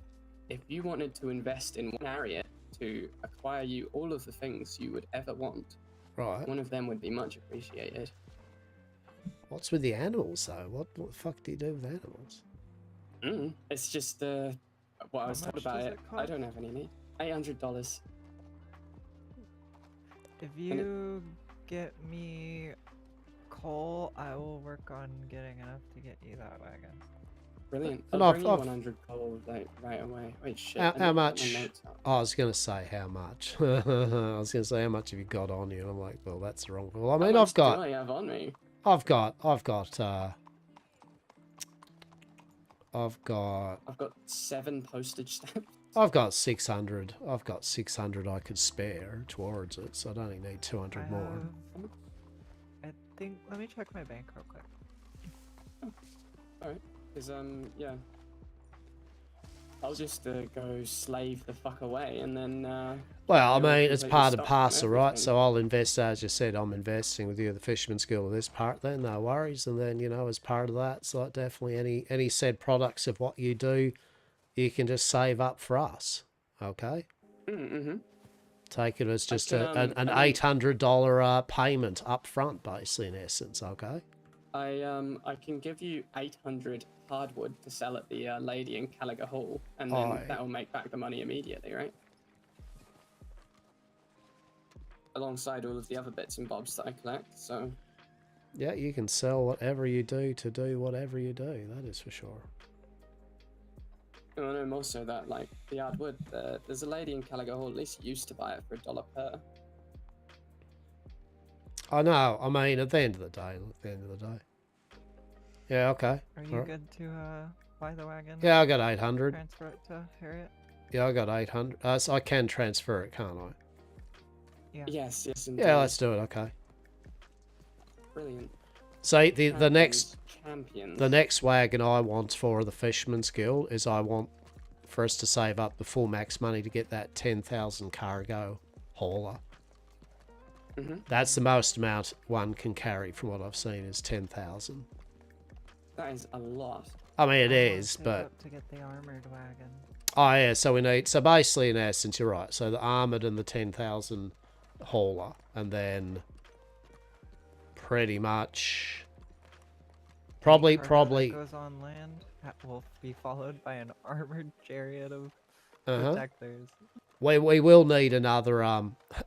if you wanted to invest in one area to acquire you all of the things you would ever want, Right. one of them would be much appreciated. What's with the animals though? What the fuck do you do with animals? It's just what I was told much about does it. it I cost? don't have any need. $800. If you get me coal, I will work on getting enough to get you that wagon. Brilliant. And I'll I've- bring you I've- 100 gold like right away. Wait, shit. How I need to put my much? notes out. I was gonna say how much. I was gonna say how much have you got on you, and I'm like, well, that's the wrong. Well, I mean, How much I've got. do I have on me? I've got 7 postage stamps. I've got 600. I've got 600 I could spare towards it, so I only need 200 more. I think. Let me check my bank real quick. Alright, because yeah. I'll just go slave the fuck away and then Well, I you know, mean, it's completely part and stop parcel, right? everything. So I'll invest, as you said, I'm investing with you, the Fisherman's Guild, of this part. Then no worries, and then as part of that, it's like definitely any said products of what you do, you can just save up for us, okay? Mm-hmm. Take it as just can, an I mean- $800 payment up front, basically, in essence, okay? I can give you 800 hardwood to sell at the lady in Caliga Hall, and then Aye. that will make back the money immediately, right? Alongside all of the other bits and bobs that I collect, so... Yeah, you can sell whatever you do to do whatever you do, that is for sure. And I'm also that, like, the hardwood, there's a lady in Caliga Hall, at least used to buy it for $1 per. I know, I mean, at the end of the day, Yeah, okay. Are you alright. good to buy the wagon? Yeah, I got 800. Transfer it to Harriet. Yeah, I got 800. So I can transfer it, can't I? Yeah. Yes, indeed. Yeah, let's do it. Okay. Brilliant. So the next Champions. the next wagon I want for the Fisherman's Guild is I want for us to save up the full max money to get that 10,000 cargo hauler. That's the most amount one can carry from what I've seen is 10,000. That is a lot. I mean, it I will is, save but up to get the armored wagon. oh yeah. So we need. So basically, in essence, you're right. So the armored and the 10,000 hauler, and then pretty much Any cargo that probably. goes on land will be followed by an armored chariot of Uh-huh. protectors. We will need another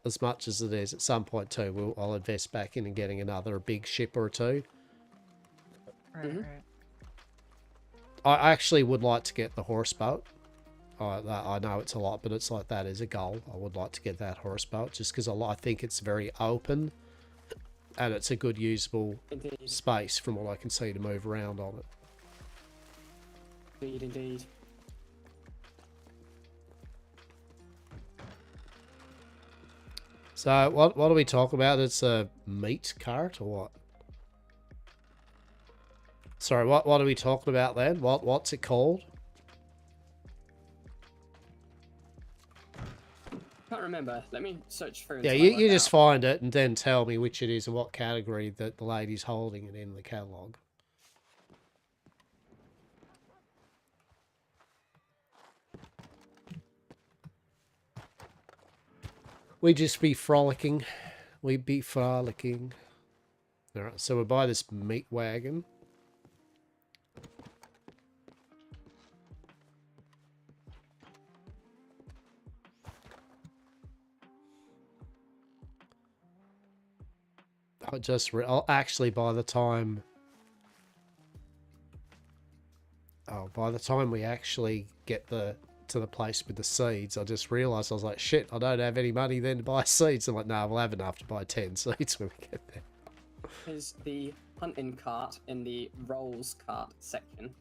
as much as it is at some point too. I'll invest back in and getting another big ship or two. Right, right. I actually would like to get the horse boat. I know it's a lot, but it's like that is a goal. I would like to get that horse boat just because I think it's very open and it's a good usable Indeed. space from what I can see to move around on it. Indeed, indeed. So what are we talking about? It's a meat cart or what? Sorry, what are we talking about then? What's it called? Can't remember. Let me search through. Yeah, until I you work just out. find it and then tell me which it is and what category that the lady's holding it in the catalogue. We just be frolicking. We be frolicking. Alright, so we'll buy this meat wagon. I'll actually by the time we actually get to the place with the seeds, I just realised I was like, shit, I don't have any money then to buy seeds. I'm like, no, we'll have enough to buy 10 seeds when we get there. Is the hunting cart in the rolls cart section.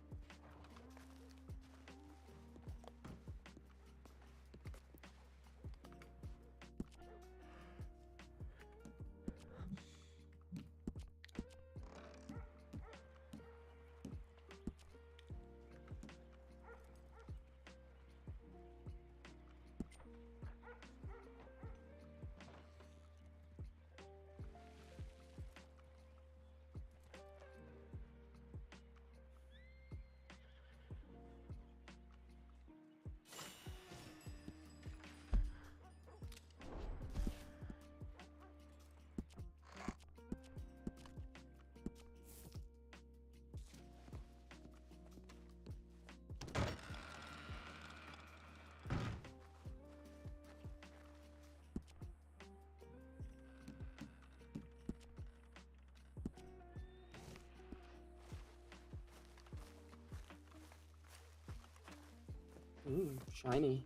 Ooh, shiny.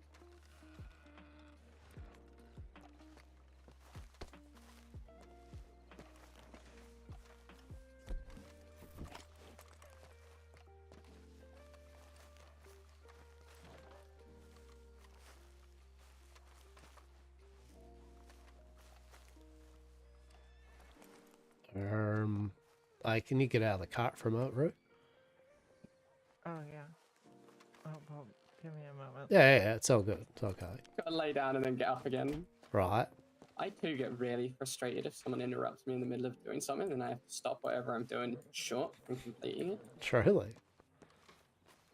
Can you get out of the cart for a moment, Roo? Oh, yeah. Oh, well, give me a moment. Yeah, it's all good. It's okay. Gotta lay down and then get up again. Right. I too get really frustrated if someone interrupts me in the middle of doing something and I have to stop whatever I'm doing short from completing it. Truly.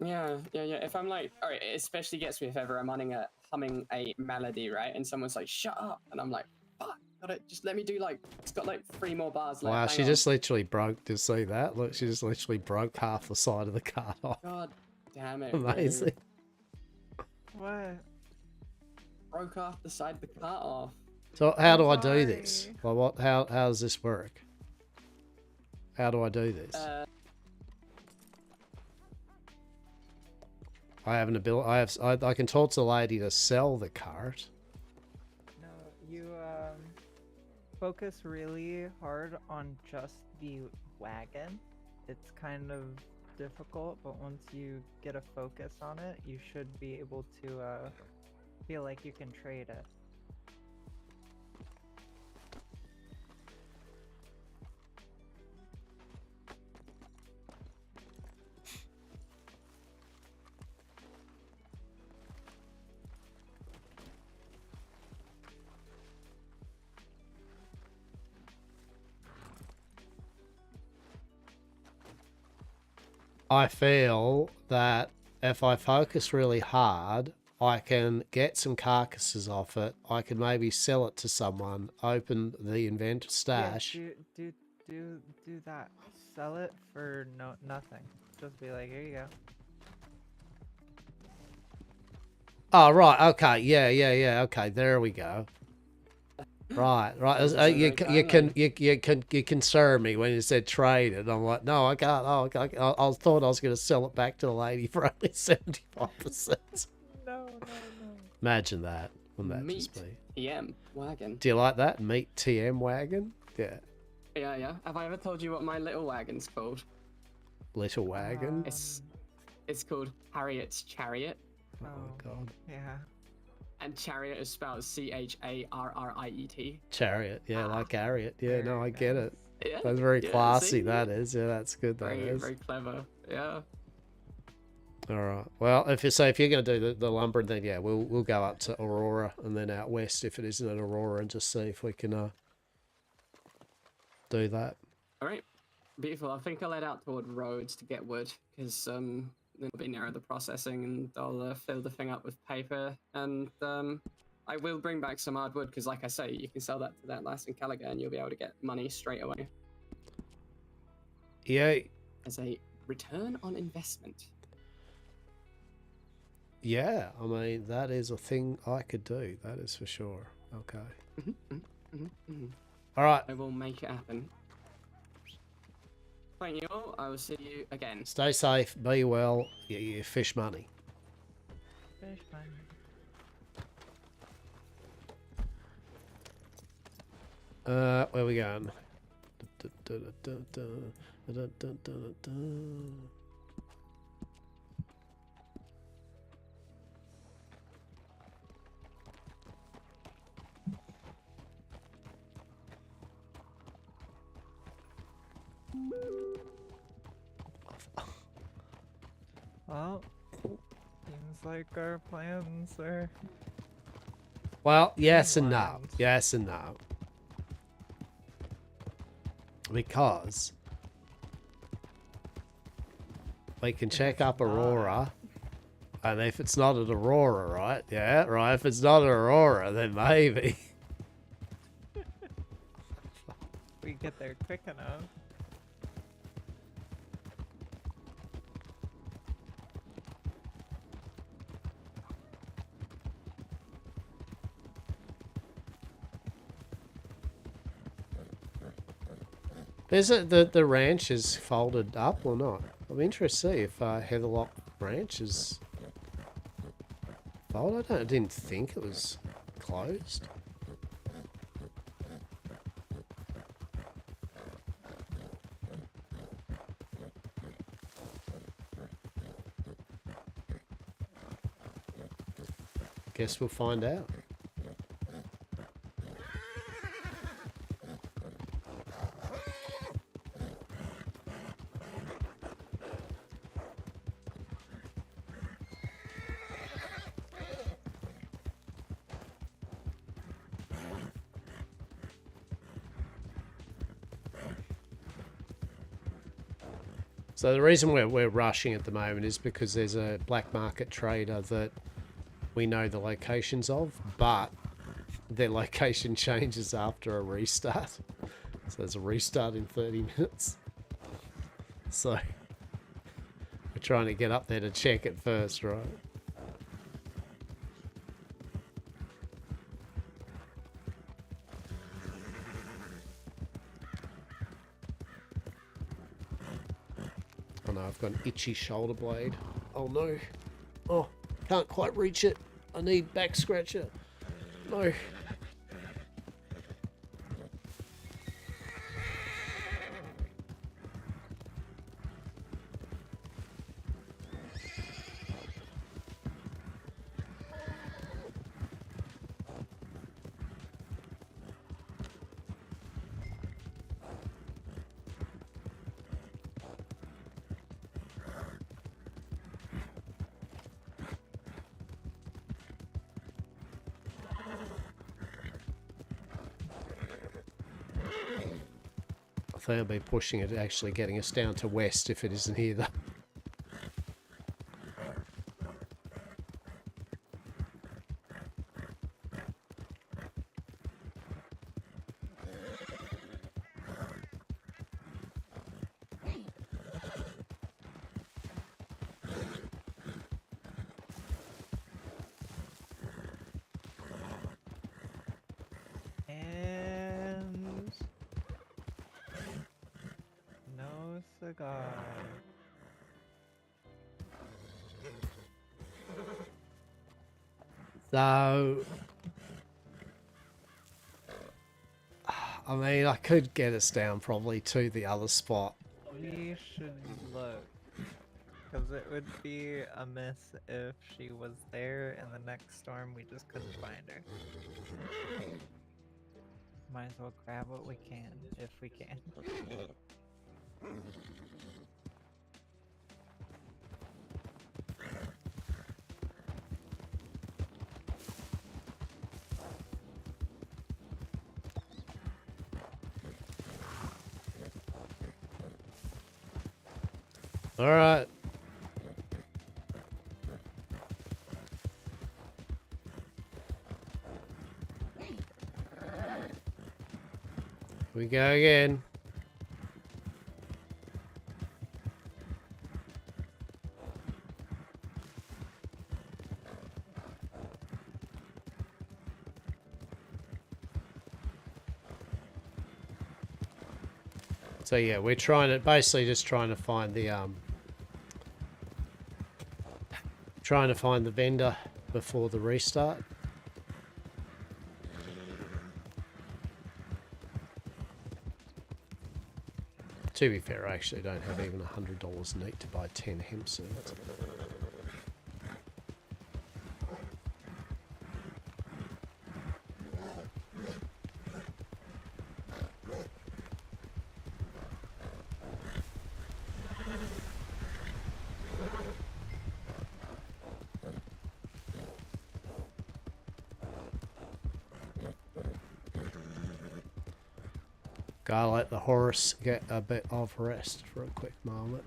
Yeah. If I'm like, all right, it especially gets me if ever I'm humming a melody, right? And someone's like, shut up. And I'm like, fuck, got it. Just let me do it's got like 3 more bars left. Wow, Hang she on. just literally broke, to see that? Look, she just literally broke half the side of the cart off. God damn it. Amazing. What? Broke off the side of the cart off. So how do I do this? Well, how does this work? How do I do this? I have an ability. I can talk to the lady to sell the cart. No, you focus really hard on just the wagon. It's kind of difficult, but once you get a focus on it, you should be able to feel like you can trade it. I feel that if I focus really hard, I can get some carcasses off it. I can maybe sell it to someone, open the inventor stash. Yeah, do that. Sell it for nothing. Just be like, here you go. Oh, right. Okay. Yeah. Okay. There we go. Right. You concerned me when you said trade it. I'm like, no, I can't. Oh, I thought I was going to sell it back to the lady for only 75%. No. Imagine that. Wouldn't that just Meat be? TM wagon. Do you like that? Meat TM wagon? Yeah. Yeah. Have I ever told you what my little wagon's called? Little wagon? It's It's called Harriet's Chariot. Oh God. Yeah. And Chariot is spelled Charriet. Chariot, yeah, like Harriet. Yeah, no, I get it. Yeah, That's very yeah, classy. see? That is. Yeah, that's good. That Very, is. very clever. Yeah. All right. Well, if you're going to do the lumber, then yeah, we'll go up to Aurora and then out west if it isn't at Aurora, and just see if we can do that. All right. Beautiful. I think I'll head out toward Rhodes to get wood because then it'll be nearer the processing, and I'll fill the thing up with paper, and I will bring back some hardwood because, like I say, you can sell that to that lass in Caliga, and you'll be able to get money straight away. Yeah. As a return on investment. Yeah, I mean that is a thing I could do. That is for sure. Okay. All right. I will make it happen. Thank you all. I will see you again. Stay safe. Be well. You fish money. Fish money. Where we going? Well, seems like our plans are... Well, yes and no. Yes and no. Because we can check up Aurora, and if it's not at Aurora, right? Yeah, right. If it's not at Aurora, then maybe. We get there quick enough. Is it the ranch is folded up or not? I'm interested to see if Heatherlock Ranch is folded. I didn't think it was closed. Guess we'll find out. So the reason we're rushing at the moment is because there's a black market trader that we know the locations of, but their location changes after a restart. So there's a restart in 30 minutes. So we're trying to get up there to check it first, right? Oh no, I've got an itchy shoulder blade. Oh no. Oh, can't quite reach it. I need back scratcher. No. I think I'll be pushing it, actually getting us down to west if it isn't here though. And no cigar. So, I mean, I could get us down probably to the other spot. We should look. Because Because it would be amiss if she was there and the next storm we just couldn't find her. Might as well grab what we can, if we can. All right. We go again. So yeah, we're basically just trying to find the vendor before the restart. To be fair, I actually don't have even $100 neat to buy 10 hemp seeds. Gotta let the horse get a bit of rest for a quick moment.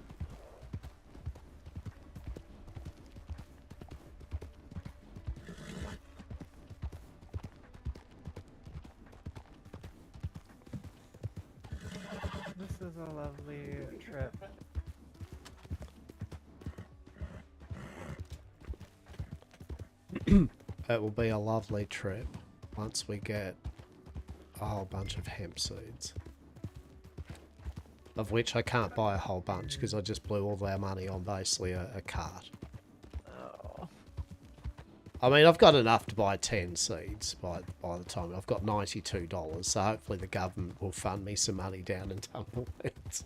This is a lovely trip. It will be a lovely trip once we get a whole bunch of hemp seeds. Of which I can't buy a whole bunch because I just blew all our money on basically a cart. Oh. I mean, I've got enough to buy 10 seeds by the time. I've got $92, so hopefully the government will fund me some money down in tumbleweeds.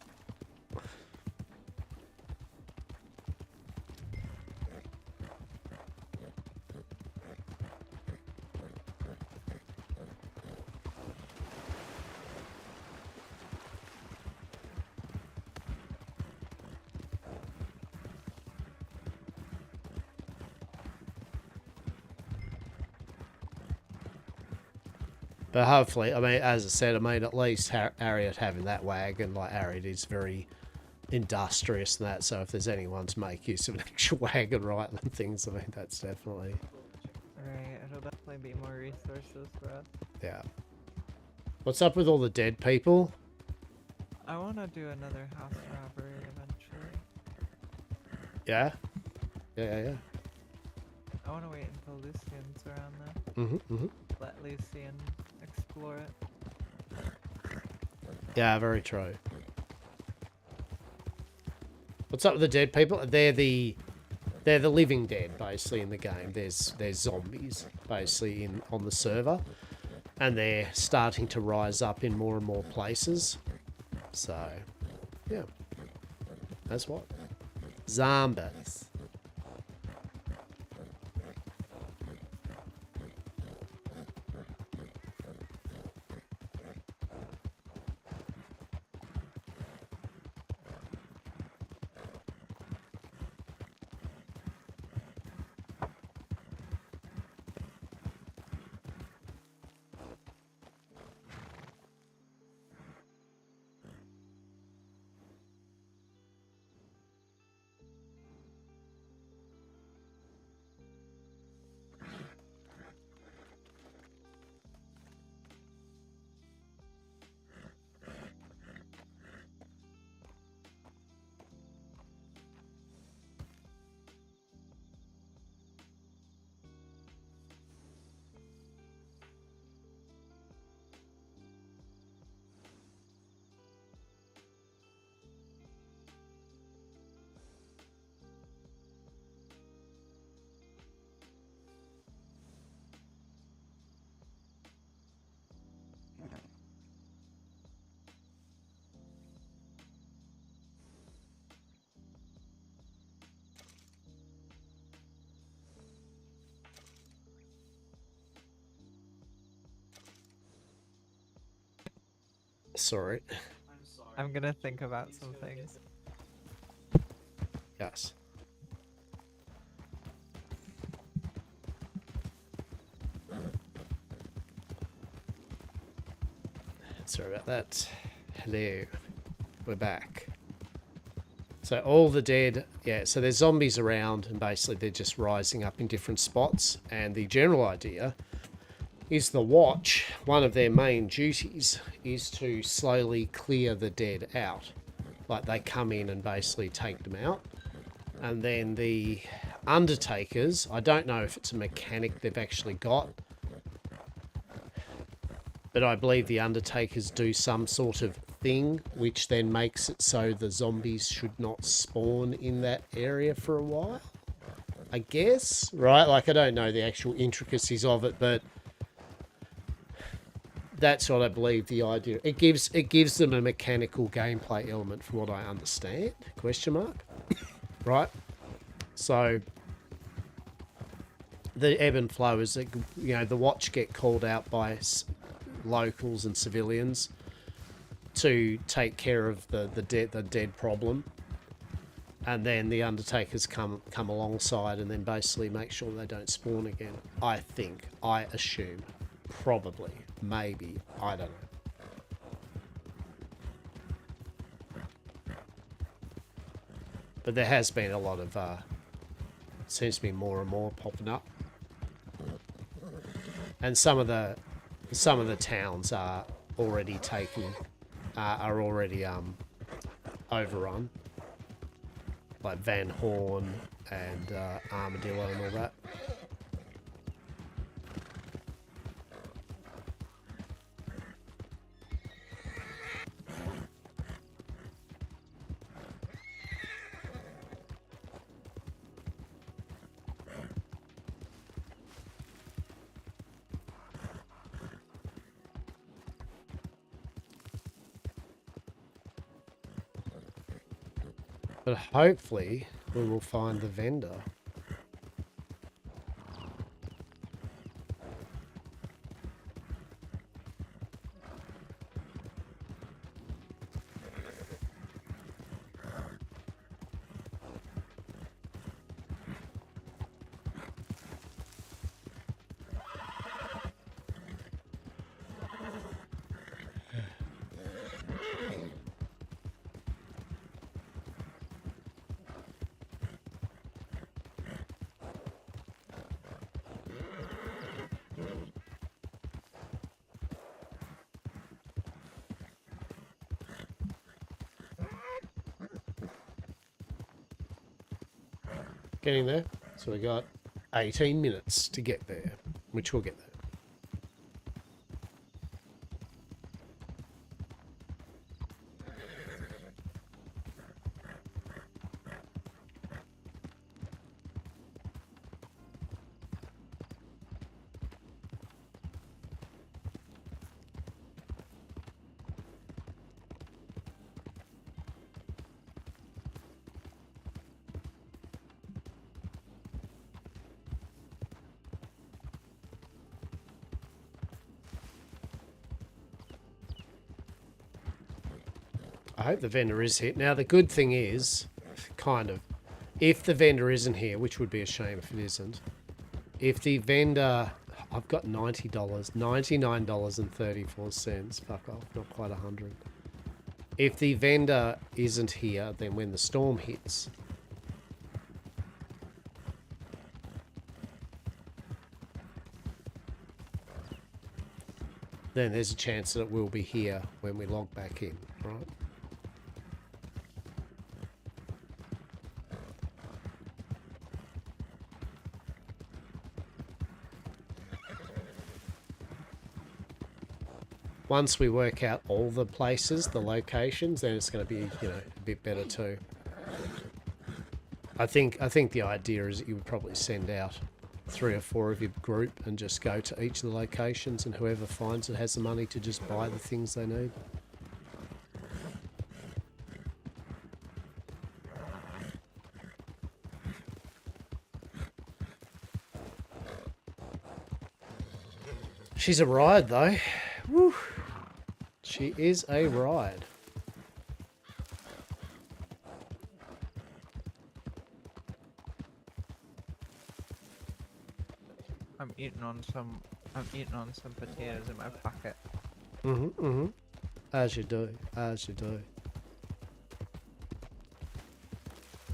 But hopefully, I mean, as I said, I mean, at least Harriet having that wagon, like Harriet is very industrious and that, so if there's anyone to make use of an actual wagon right and things, I mean, that's definitely... Right, it'll definitely be more resources for us. Yeah. What's up with all the dead people? I want to do another house robbery eventually. Yeah? Yeah. I want to wait until Lucian's around though. Let Lucian explore it. Yeah, very true. What's up with the dead people? They're the living dead, basically, in the game. There's zombies, basically, on the server. And they're starting to rise up in more and more places. So, yeah. That's what. Zombies. Sorry. I'm gonna think about some things. Yes. Sorry about that. Hello. We're back. So all the dead, yeah, so there's zombies around and basically they're just rising up in different spots. And the general idea is the watch, one of their main duties is to slowly clear the dead out. Like they come in and basically take them out. And then the undertakers, I don't know if it's a mechanic they've actually got, but I believe the undertakers do some sort of thing which then makes it so the zombies should not spawn in that area for a while, I guess, right? Like I don't know the actual intricacies of it, but that's what I believe the idea. It gives them a mechanical gameplay element from what I understand, question mark. Right? So the ebb and flow is that, you know, the watch get called out by locals and civilians to take care of the dead problem, and then the undertakers come alongside and then basically make sure they don't spawn again. I assume, probably, maybe, I don't know. But there has been a lot of seems to be more and more popping up, and some of the towns are already overrun, like Van Horn and Armadillo and all that. But hopefully we will find the vendor. Getting there. So we got 18 minutes to get there, which we'll get there. I hope the vendor is here. Now, the good thing is, kind of, if the vendor isn't here, which would be a shame if it isn't, if the vendor... I've got $90, $99.34. Fuck off, not quite 100. If the vendor isn't here, then when the storm hits... then there's a chance that it will be here when we log back in, right? Once we work out all the places, the locations, then it's going to be, you know, a bit better too. I think the idea is that you would probably send out 3 or 4 of your group and just go to each of the locations, and whoever finds it has the money to just buy the things they need. She's a ride though. Woo. She is a ride. I'm eating on some potatoes in my pocket. As you do, as you do.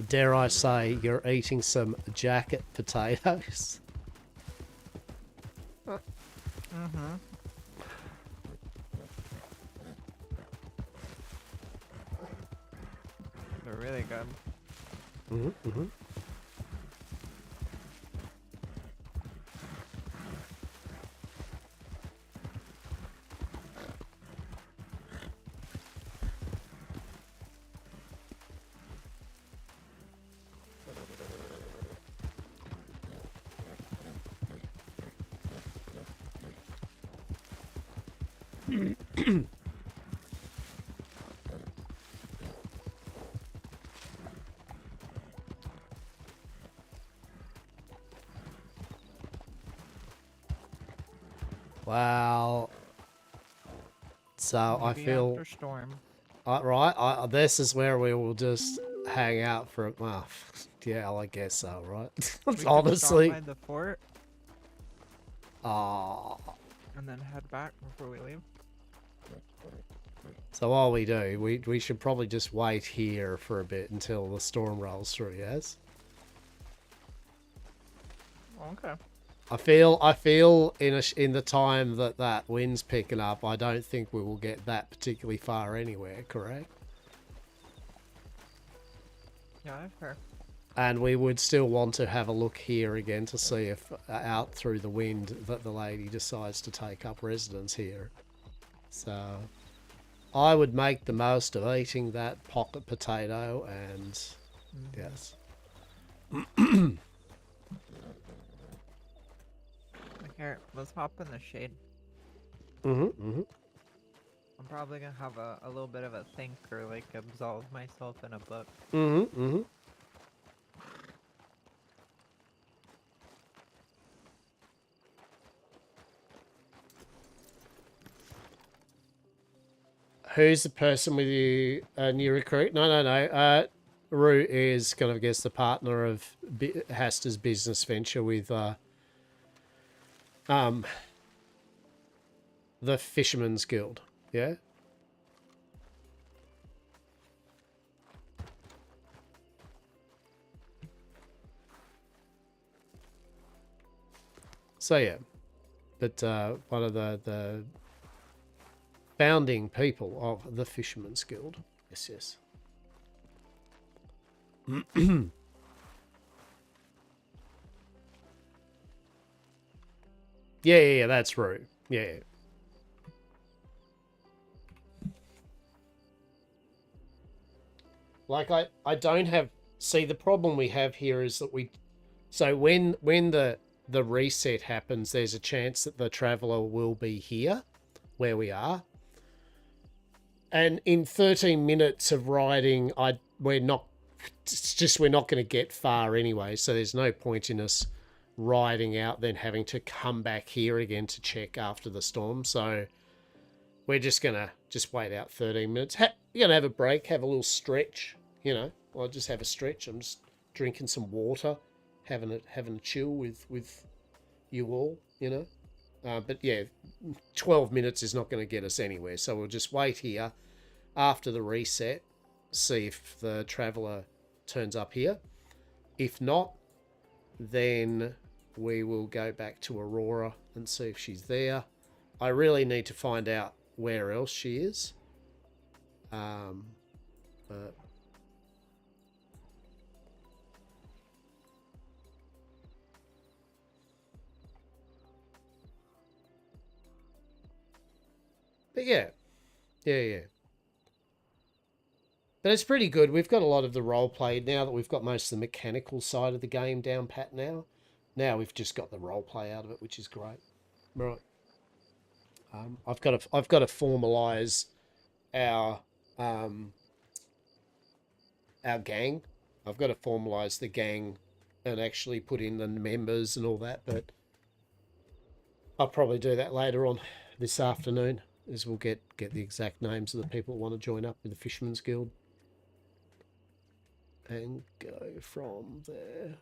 Dare I say, you're eating some jacket potatoes? Mm-hmm. They're really good. Mm-hmm. Wow. So I Maybe feel after storm. right. This is where we will just hang out for a well, yeah, I guess so, right? We could Honestly. stop by the fort Ah. and then head back before we leave. So while we do, we should probably just wait here for a bit until the storm rolls through, yes? Okay. I feel in the time that wind's picking up, I don't think we will get that particularly far anywhere, correct? Yeah, that's fair. And we would still want to have a look here again to see if out through the wind that the lady decides to take up residence here. So I would make the most of eating that pocket potato and yes. Here, let's hop in the shade. I'm probably gonna have a little bit of a think or like absolve myself in a book. Who's the person with you, new recruit? No. Rue is kind of, I guess, the partner of Hastur's business venture with the Fisherman's Guild. Yeah. So yeah, but one of the founding people of the Fisherman's Guild. Yes. Yeah, that's Rue. Yeah. Like I don't have. See, the problem we have here is that so when the reset happens, there's a chance that the traveler will be here where we are. And in 13 minutes of riding, we're not going to get far anyway. So there's no point in us riding out, then having to come back here again to check after the storm. So we're just going to wait out 13 minutes. You're going to have a break, have a little stretch, you know. I'll just have a stretch. I'm just drinking some water, having a chill with you all, you know. But yeah, 12 minutes is not going to get us anywhere. So we'll just wait here after the reset, see if the traveller turns up here. If not, then we will go back to Aurora and see if she's there. I really need to find out where else she is. But yeah. But it's pretty good. We've got a lot of the role play now that we've got most of the mechanical side of the game down pat now. Now we've just got the role play out of it, which is great. Right. I've got to formalize our gang. I've got to formalize the gang and actually put in the members and all that, but I'll probably do that later on this afternoon. is we'll get the exact names of the people who want to join up with the Fisherman's Guild. And go from there.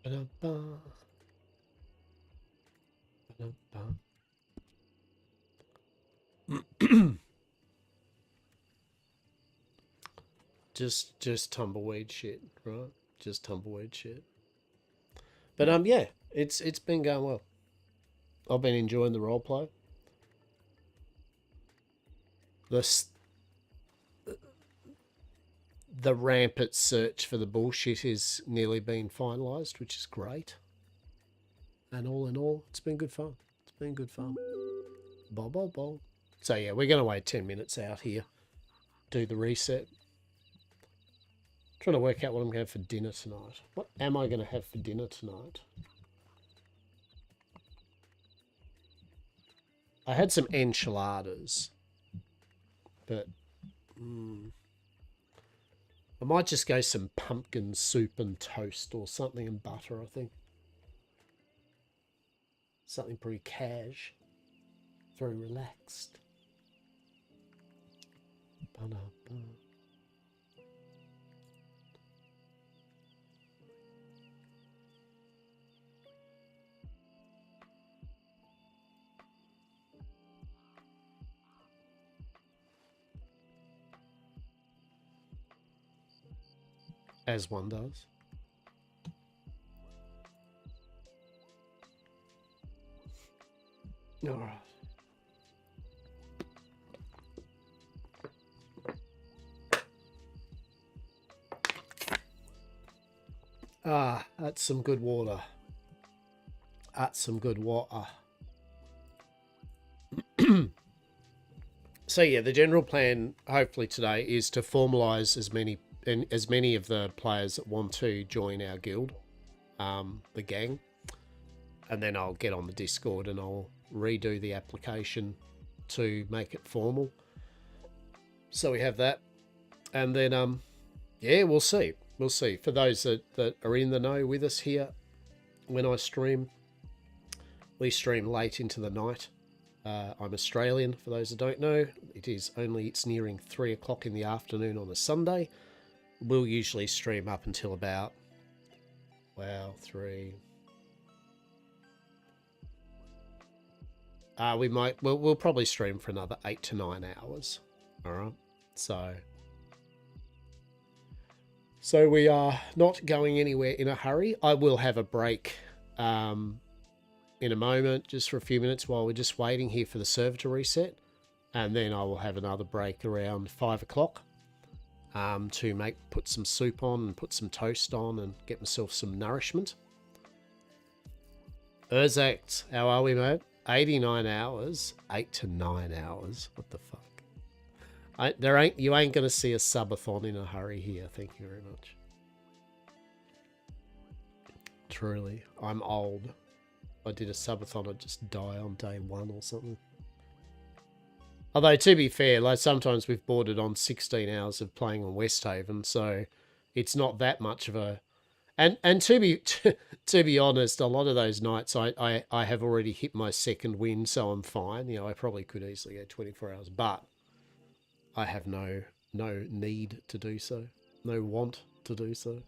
Ba-da-ba. Ba-da-ba. Just tumbleweed shit, right? Just tumbleweed shit. But yeah, it's been going well. I've been enjoying the roleplay. The rampant search for the bullshit is nearly been finalised, which is great. And all in all, it's been good fun. It's been good fun. Bol, bol, bol. So yeah, we're going to wait 10 minutes out here. Do the reset. Trying to work out what I'm going to have for dinner tonight. What am I going to have for dinner tonight? I had some enchiladas. But... I might just go some pumpkin soup and toast or something and butter, I think. Something pretty cash. Very relaxed. Ba-da-ba. As one does. All right. Ah, that's some good water. That's some good water. So yeah, the general plan, hopefully today, is to formalise as many of the players that want to join our guild, the gang, and then I'll get on the Discord and I'll redo the application to make it formal. So we have that, and then yeah, we'll see. We'll see. For those that are in the know with us here, when I stream, we stream late into the night. I'm Australian, for those that don't know. It's nearing 3 o'clock in the afternoon on a Sunday. We'll usually stream up until about, well, 3. We'll probably stream for another 8 to 9 hours. All right. So we are not going anywhere in a hurry. I will have a break in a moment, just for a few minutes while we're just waiting here for the server to reset. And then I will have another break around 5 o'clock to put some soup on and put some toast on and get myself some nourishment. Urzact, how are we, mate? 89 hours, 8 to 9 hours. What the fuck? You ain't gonna see a subathon in a hurry here. Thank you very much. Truly, I'm old. If I did a subathon, I'd just die on day 1 or something. Although, to be fair, like sometimes we've boarded on 16 hours of playing on Westhaven, so it's not that much of a... And to be honest, a lot of those nights I have already hit my second win, so I'm fine. You know, I probably could easily go 24 hours, but I have no need to do so, no want to do so.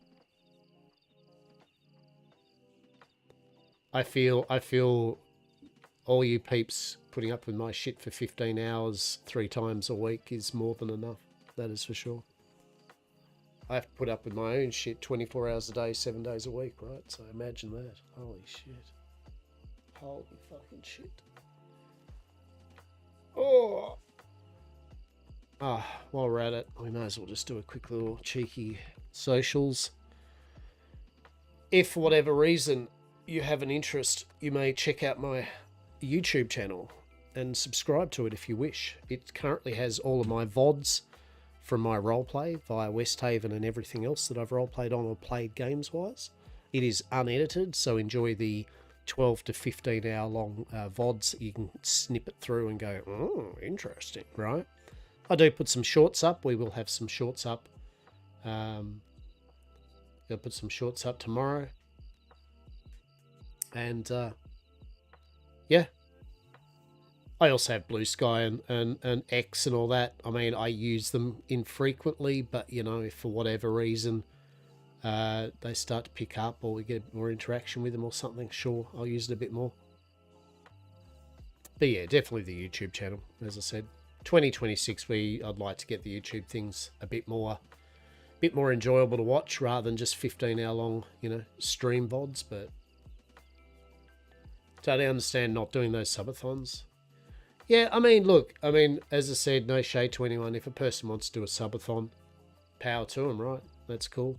I feel all you peeps putting up with my shit for 15 hours 3 times a week is more than enough. That is for sure. I have to put up with my own shit 24 hours a day, 7 days a week, right? So imagine that. Holy shit. Holy fucking shit. Oh. While we're at it, we may as well just do a quick little cheeky socials. if for whatever reason you have an interest, you may check out my YouTube channel and subscribe to it if you wish. It currently has all of my VODs from my roleplay via Westhaven and everything else that I've roleplayed on or played games-wise. It is unedited, so enjoy the 12 to 15 hour long VODs. You can snip it through and go, oh, interesting, right? I do put some shorts up. We will have some shorts up. I'll put some shorts up tomorrow. And, yeah. I also have Blue Sky and X and all that. I mean, I use them infrequently, but, you know, if for whatever reason they start to pick up or we get more interaction with them or something, sure, I'll use it a bit more. But yeah, definitely the YouTube channel, as I said. 2026, I'd like to get the YouTube things a bit more enjoyable to watch rather than just 15-hour long, you know, stream VODs, but totally understand not doing those subathons. Yeah, I mean, look, as I said, no shade to anyone. If a person wants to do a subathon, power to them, right? That's cool.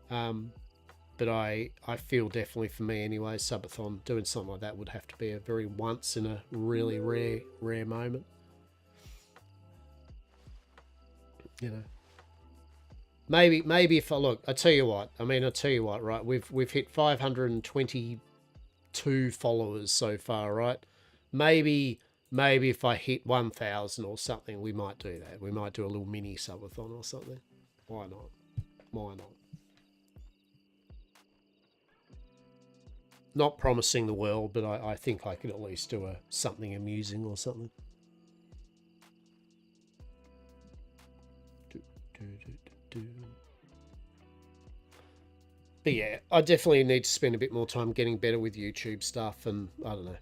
But I feel definitely for me anyway, subathon, doing something like that would have to be a very once in a really rare moment. You know. Maybe if I look, I tell you what, right? We've hit 522 followers so far, right? Maybe if I hit 1,000 or something, we might do that. We might do a little mini subathon or something. Why not? Why not? Not promising the world, but I think I could at least do something amusing or something. But yeah, I definitely need to spend a bit more time getting better with YouTube stuff, and I don't know.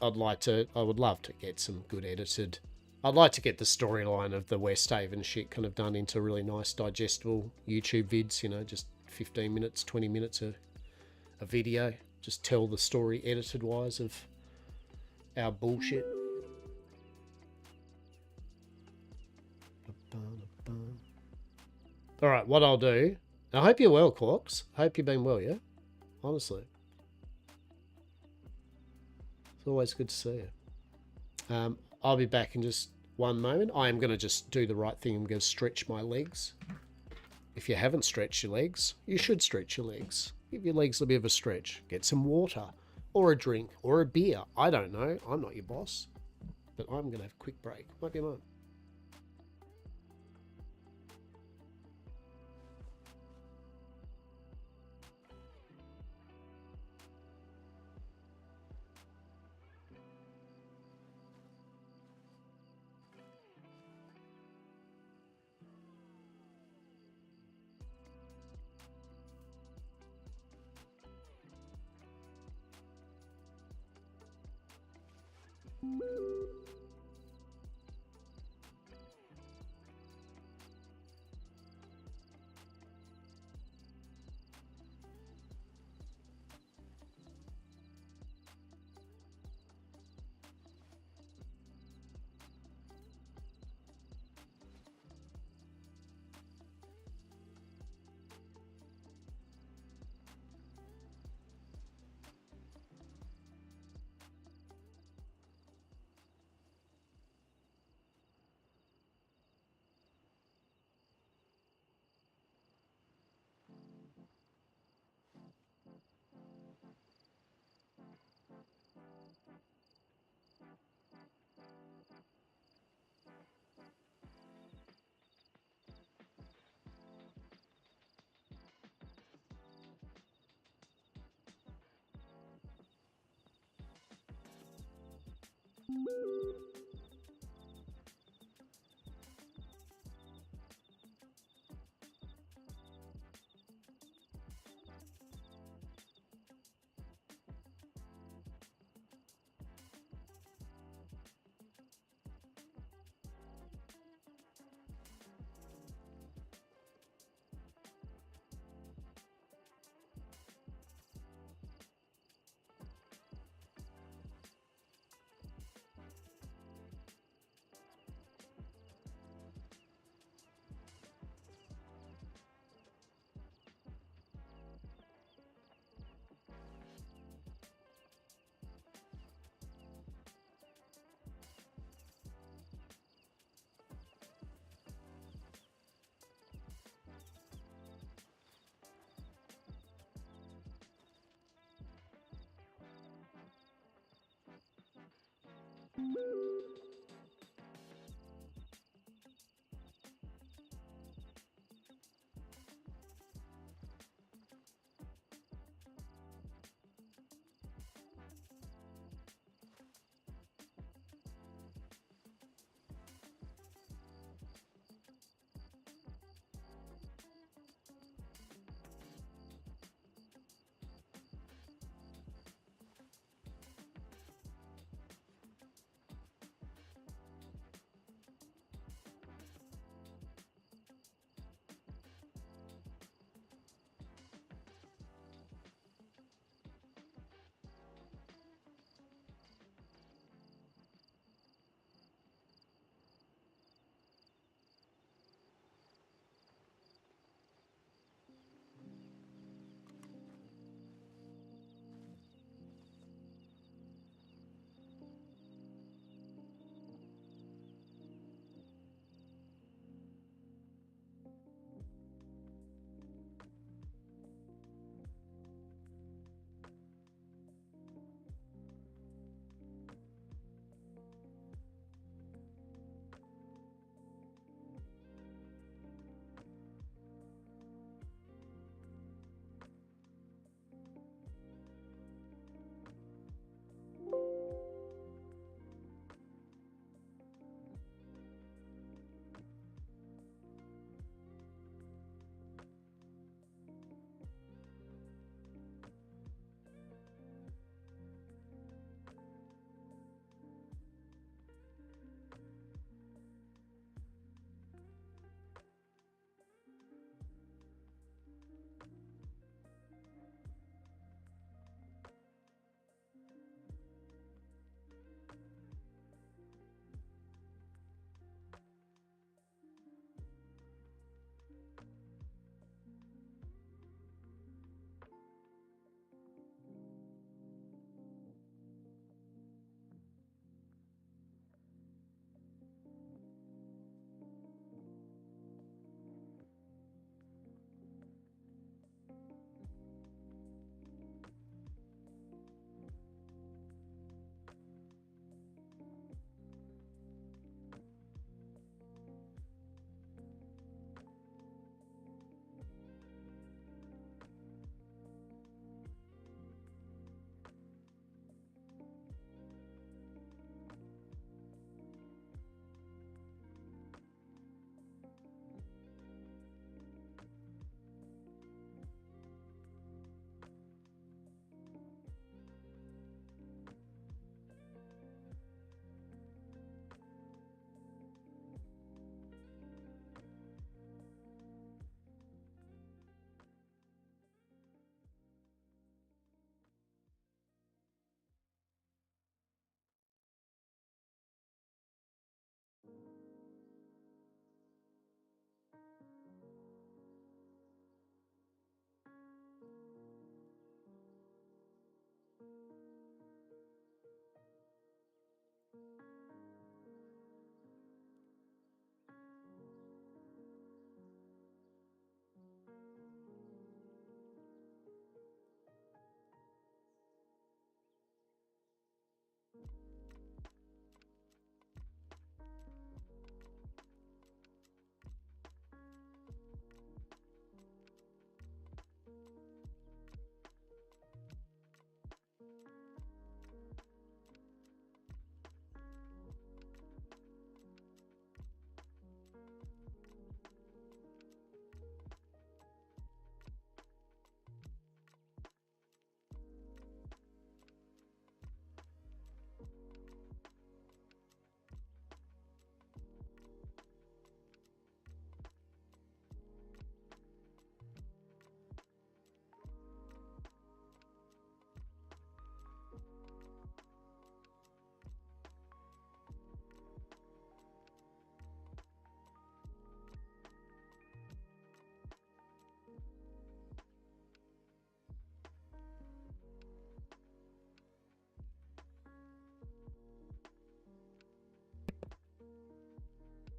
I would love to get some good edited. I'd like to get the storyline of the Westhaven shit kind of done into really nice digestible YouTube vids, you know, just 15 minutes, 20 minutes a video. Just tell the story edited wise of our bullshit. Alright, what I'll do. I hope you're well, Quarks. I hope you've been well, yeah? Honestly. It's always good to see you. I'll be back in just one moment. I am going to just do the right thing. I'm going to stretch my legs. If you haven't stretched your legs, you should stretch your legs. Give your legs a bit of a stretch. Get some water or a drink or a beer. I don't know. I'm not your boss. But I'm going to have a quick break. Might be a moment.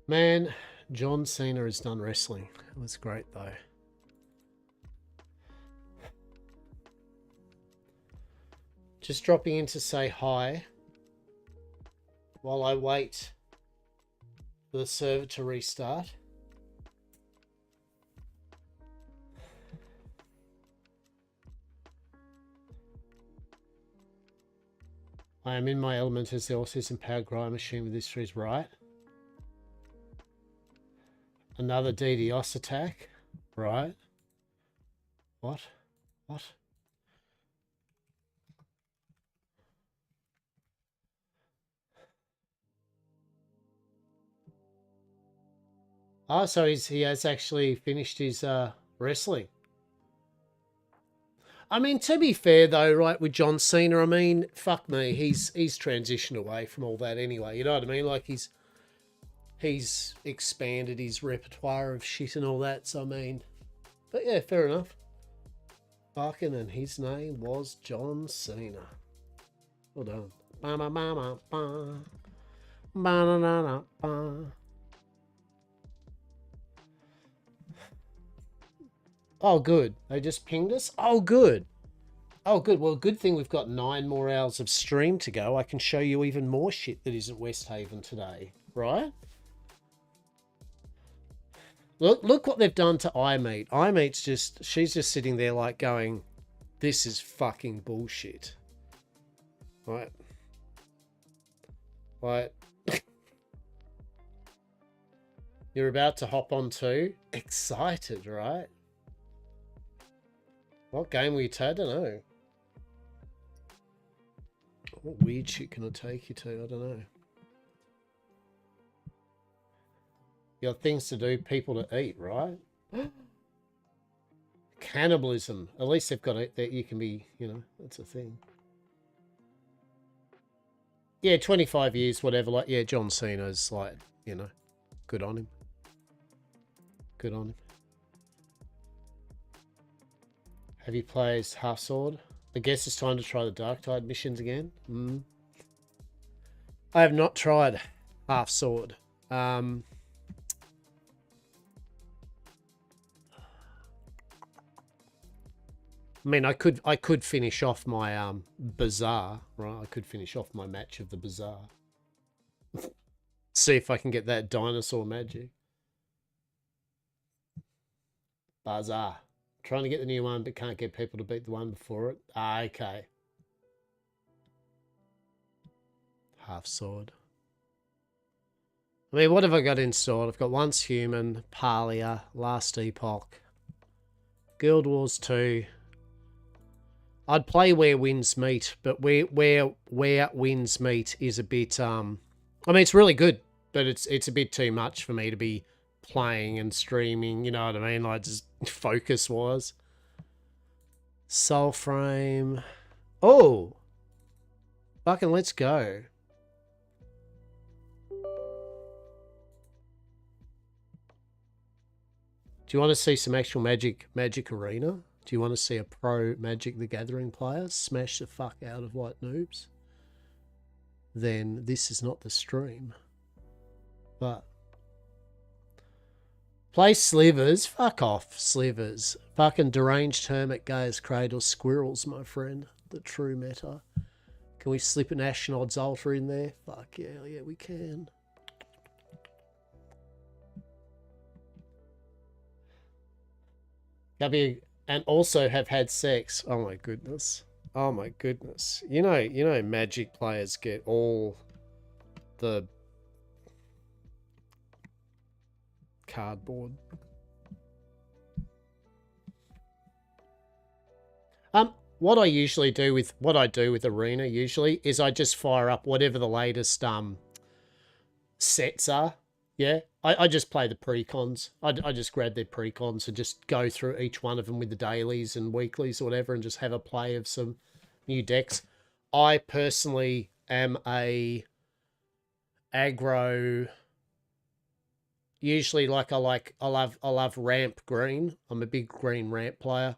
Man, John Cena has done wrestling. It was great though. Just dropping in to say hi. while I wait for the server to restart. I am in my element as the autism powered grind machine with this tree's right. Another DDoS attack. Right. What? What? Oh, so he has actually finished his wrestling. I mean, to be fair though, right, with John Cena, I mean, fuck me, he's transitioned away from all that anyway. You know what I mean? Like he's expanded his repertoire of shit and all that. So I mean, but yeah, fair enough. Fucking, and his name was John Cena. Well done. Ba ba ba ba ba. Ba na na na ba. Oh, good. They just pinged us? Oh, good. Oh, good. Well, good thing we've got 9 more hours of stream to go. I can show you even more shit that isn't Westhaven today, right? Look what they've done to iMeet. iMeet's just, she's just sitting there like going, this is fucking bullshit. Right? Right. You're about to hop on too? Excited, right? What game were you to? I don't know. What weird shit can I take you to? I don't know. You got things to do, people to eat, right? Cannibalism. At least they've got it that you can be, you know, that's a thing. Yeah, 25 years, whatever. Like, yeah, John Cena's like, you know, good on him. Good on him. Have you played Half Sword? I guess it's time to try the Dark Tide missions again. I have not tried Half Sword. I mean, I could finish off my bazaar, right? I could finish off my match of the bazaar. See if I can get that dinosaur magic. Bazaar. Trying to get the new one, but can't get people to beat the one before it. Ah, okay. Half Sword. I mean, what have I got installed? I've got Once Human, Parlia, Last Epoch, Guild Wars 2. I'd play Where Winds Meet, but where Winds Meet is a bit I mean, it's really good, but it's a bit too much for me to be playing and streaming, you know what I mean? Like, just focus wise. Soulframe. Oh, fucking let's go. Do you want to see some actual Magic Arena? Do you want to see a pro Magic the Gathering player smash the fuck out of white noobs? Then this is not the stream. But play Slivers. Fuck off, Slivers. Fucking deranged hermit, Gaia's Cradle, squirrels, my friend. The true meta. Can we slip an Ashnod's Altar in there? Fuck yeah, yeah we can. And also have had sex. Oh my goodness. Oh my goodness. You know Magic players get all the cardboard. What I do with Arena usually is I just fire up whatever the latest sets are. Yeah, I just play the precons. I just grab their precons and just go through each one of them with the dailies and weeklies or whatever and just have a play of some new decks. I personally am a aggro. Usually, like I love ramp green. I'm a big green ramp player.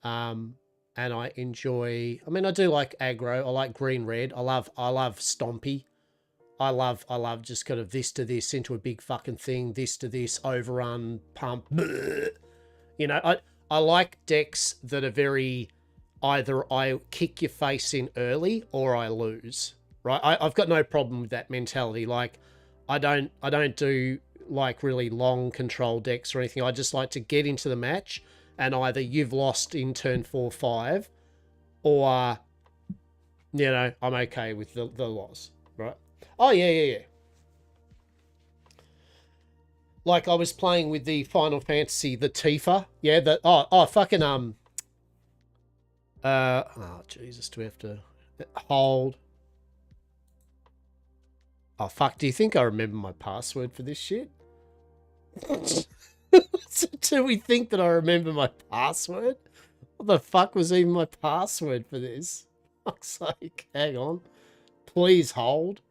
And I enjoy. I mean, I do like aggro. I like green red. I love Stompy. I love just kind of this to this into a big fucking thing, this to this, overrun, pump. Bleh. You know, I like decks that are very either I kick your face in early or I lose, right? I've got no problem with that mentality. Like, I don't do like really long control decks or anything. I just like to get into the match and either you've lost in turn 4-5 or, you know, I'm okay with the loss, right? Oh, yeah. Like, I was playing with the Final Fantasy, the Tifa. Yeah, fucking, oh, Jesus, do we have to hold? Oh, fuck, do you think I remember my password for this shit? Do we think that I remember my password? What the fuck was even my password for this? Fuck's sake, hang on. Please hold.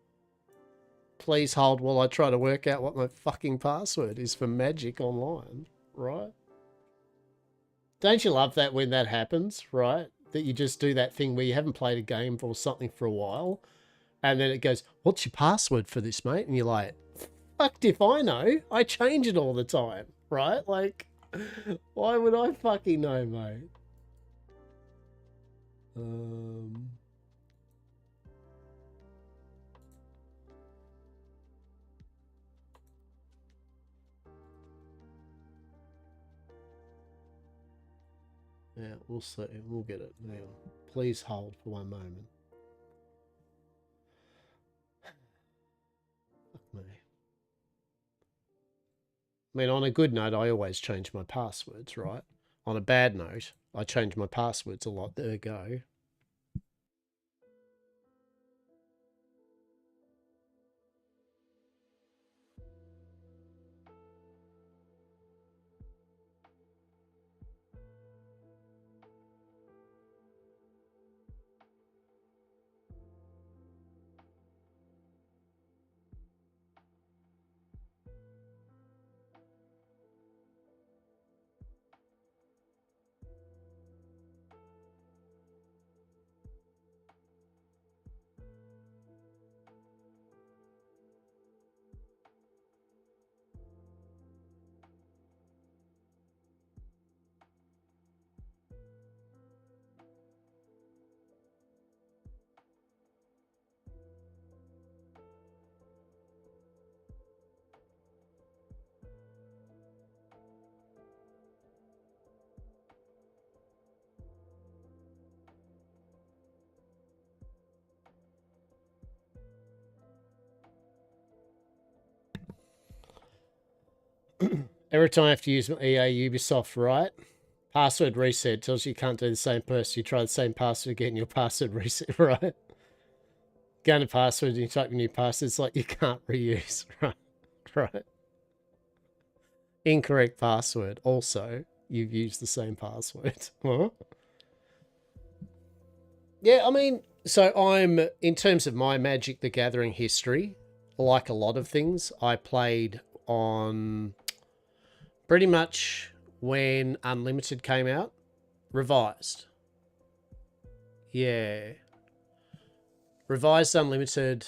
Please hold while I try to work out what my fucking password is for Magic Online, right? Don't you love that when that happens, right? That you just do that thing where you haven't played a game or something for a while, and then it goes, what's your password for this, mate? And you're like, fucked if I know. I change it all the time, right? Like, why would I fucking know, mate? Yeah, we'll see. We'll get it. Hang on. Please hold for one moment. Fuck me. I mean, on a good note, I always change my passwords, right? On a bad note, I change my passwords a lot. There we go. Every time I have to use my EA Ubisoft, right? Password reset tells you can't do the same person. You try the same password again, your password reset, right? Go into password and you type your new password, it's like you can't reuse, right? Right. Incorrect password. Also, you've used the same password. What? Yeah, I mean, so I'm, in terms of my Magic the Gathering history, like a lot of things, I played on pretty much when Unlimited came out. Revised. Yeah. Revised Unlimited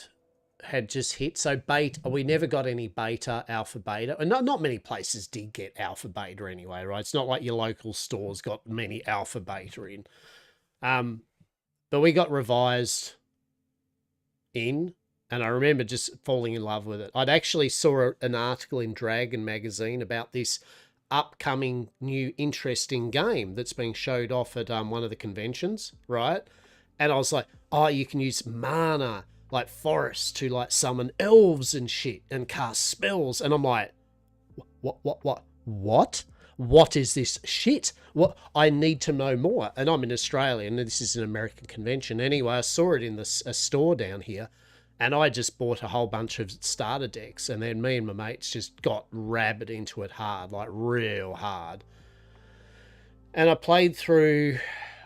had just hit. So beta, we never got any beta, alpha, beta. And not many places did get alpha, beta anyway, right? It's not like your local stores got many alpha, beta in. But we got revised in, and I remember just falling in love with it. I'd actually saw an article in Dragon magazine about this upcoming new interesting game that's being showed off at one of the conventions, right? And I was like, oh, you can use mana, like forests, to like summon elves and shit and cast spells. And I'm like, what? What is this shit? What? I need to know more. And I'm in Australia, and this is an American convention. Anyway, I saw it in a store down here, and I just bought a whole bunch of starter decks, and then me and my mates just got rabid into it hard, like real hard. And I played through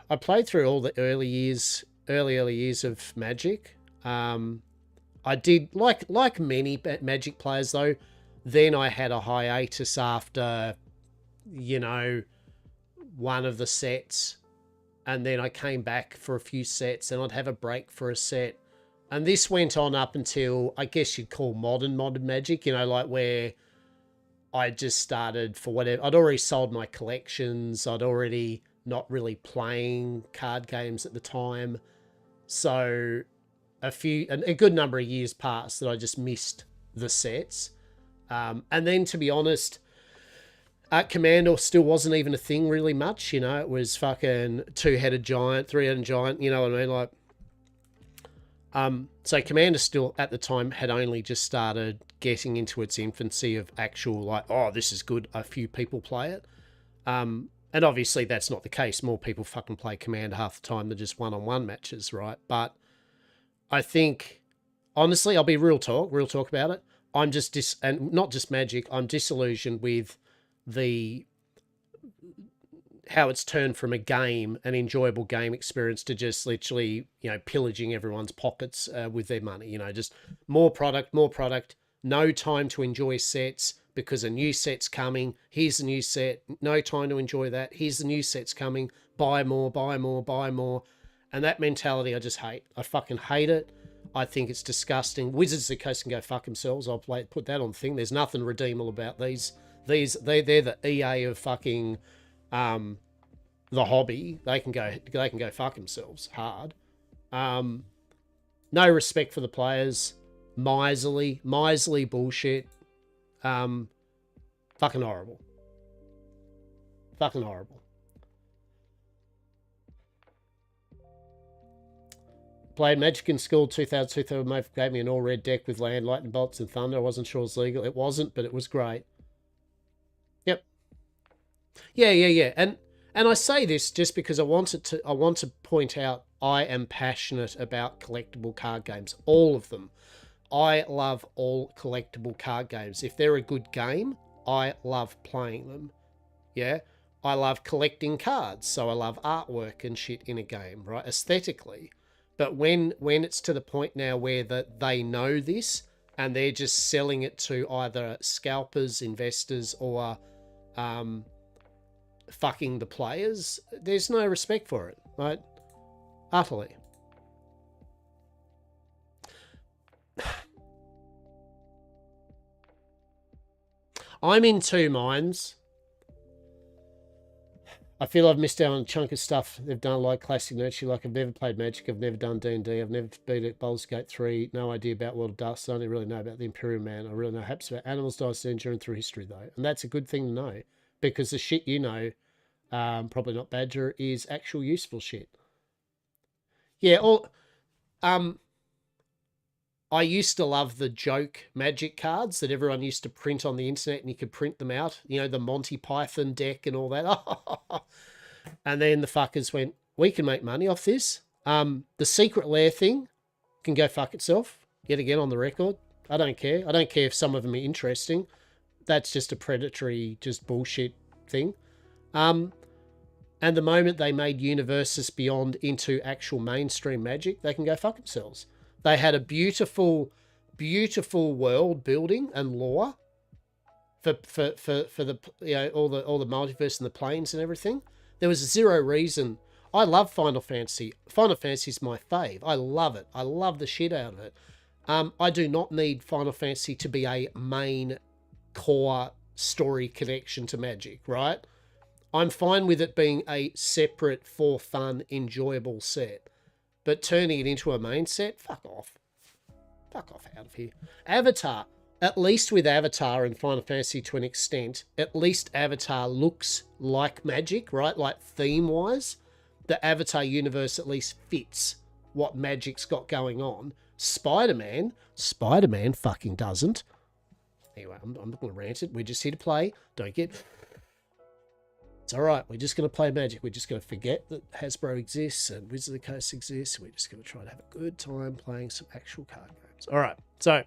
all the early years of Magic. I did, like many Magic players though, then I had a hiatus after, you know, one of the sets, and then I came back for a few sets, and I'd have a break for a set. And this went on up until, I guess you'd call modern Magic, you know, like where I just started for whatever. I'd already sold my collections. I'd already not really playing card games at the time. So a good number of years past that I just missed the sets. And then, to be honest, Commander still wasn't even a thing really much, you know. It was fucking 2-headed giant, 3-headed giant, you know what I mean? Like, so Commander still at the time had only just started getting into its infancy of actual, like, oh, this is good, a few people play it. And obviously that's not the case. More people fucking play Commander half the time than just one-on-one matches, right? But I think, honestly, I'll be real talk about it. I'm just and not just Magic, I'm disillusioned with how it's turned from a game, an enjoyable game experience, to just literally, you know, pillaging everyone's pockets with their money. You know, just more product, no time to enjoy sets because a new set's coming. Here's a new set, no time to enjoy that. Here's the new set's coming. Buy more. And that mentality I just hate. I fucking hate it. I think it's disgusting. Wizards of the Coast can go fuck themselves. I'll put that on the thing. There's nothing redeemable about these. They're the EA of fucking the hobby. They can go fuck themselves hard. No respect for the players. Miserly bullshit. Fucking horrible. Played Magic in school 2002. Mate gave me an all red deck with land, lightning bolts, and thunder. I wasn't sure it was legal. It wasn't, but it was great. Yep. Yeah. And I say this just because I want to point out I am passionate about collectible card games. All of them. I love all collectible card games. If they're a good game, I love playing them. Yeah. I love collecting cards, so I love artwork and shit in a game, right? Aesthetically. But when it's to the point now where they know this and they're just selling it to either scalpers, investors, or fucking the players, there's no respect for it, right? Utterly. I'm in two minds. I feel I've missed out on a chunk of stuff they've done, like Classic Nurture. Like, I've never played Magic, I've never done D&D, I've never beat at Baldur's Gate 3, no idea about World of Dust, I only really know about the Imperial Man, I really know haps about Animals, Dice, Danger, and through history, though. And that's a good thing to know, because the shit you know, probably not Badger, is actual useful shit. Yeah, I used to love the joke Magic cards that everyone used to print on the internet, and you could print them out. You know, the Monty Python deck and all that. And then the fuckers went, we can make money off this. The Secret Lair thing can go fuck itself. Yet again on the record. I don't care. I don't care if some of them are interesting. That's just a predatory, just bullshit thing. And the moment they made Universes Beyond into actual mainstream Magic, they can go fuck themselves. They had a beautiful, beautiful world building and lore for the, you know, all the multiverse and the planes and everything. There was zero reason. I love Final Fantasy. Final Fantasy is my fave. I love it. I love the shit out of it. I do not need Final Fantasy to be a main core story connection to Magic, right? I'm fine with it being a separate, for fun, enjoyable set. But turning it into a main set, fuck off. Fuck off out of here. Avatar. At least with Avatar and Final Fantasy to an extent, at least Avatar looks like Magic, right? Like theme-wise. The Avatar universe at least fits what Magic's got going on. Spider-Man fucking doesn't. Anyway, I'm not going to rant it. We're just here to play. Don't get... It's all right. We're just going to play Magic. We're just going to forget that Hasbro exists and Wizards of the Coast exists. We're just going to try to have a good time playing some actual card games. All right. So,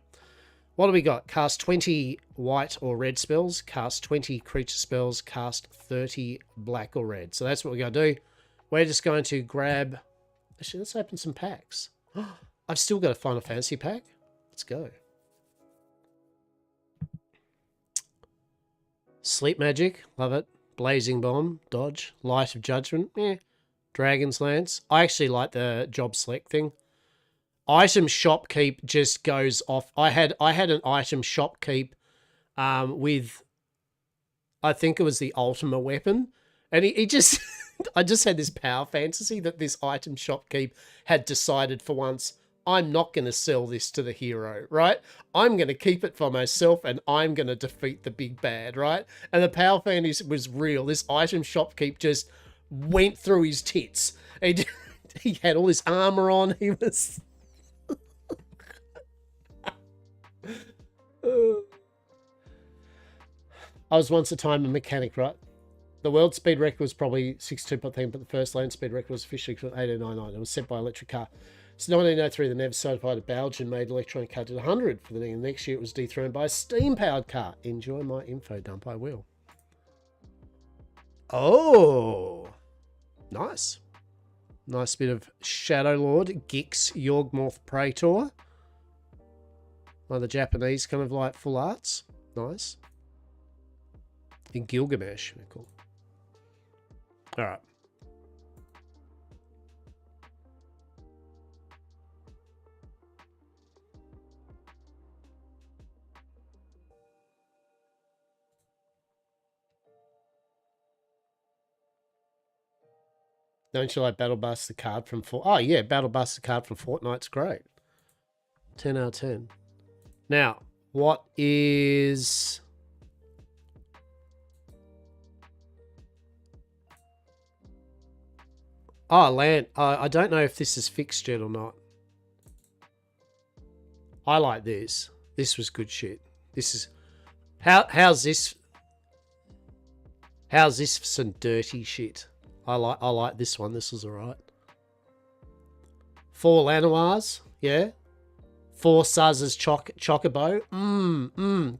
what do we got? Cast 20 white or red spells. Cast 20 creature spells. Cast 30 black or red. So that's what we're going to do. We're just going to grab... Actually, let's open some packs. I've still got a Final Fantasy pack. Let's go. Sleep Magic. Love it. Blazing Bomb, dodge. Light of Judgment, Dragon's Lance. I actually like the job select thing. Item shop keep just goes off. I had an item shop keep with, I think it was the Ultima weapon, and he just, I just had this power fantasy that this item shop keep had decided for once, I'm not going to sell this to the hero, right? I'm going to keep it for myself and I'm going to defeat the big bad, right? And the power fan was real. This item shopkeep just went through his tits. He had all his armor on. He was... I was once a time a mechanic, right? The world speed record was probably 62.10, but the first land speed record was officially 1899. It was set by electric car. So 1903, the never certified Belgian-made electronic car did 100 for the next year. It was dethroned by a steam-powered car. Enjoy my info dump, I will. Oh, nice. Nice bit of Shadow Lord, Gix, Yorgmoth Praetor. One of the Japanese kind of like full arts. Nice. In Gilgamesh. Cool. Alright. Don't you like Battle Bust the card from Oh yeah, Battle Bust the card from Fortnite's great. 10 out of 10. Now, what is... Oh, land. I don't know if this is fixed yet or not. I like this. This was good shit. This is... How's this... How's this for some dirty shit? I like this one. This was alright. 4 Lanoirs. Yeah. 4 Saz's Chocobo.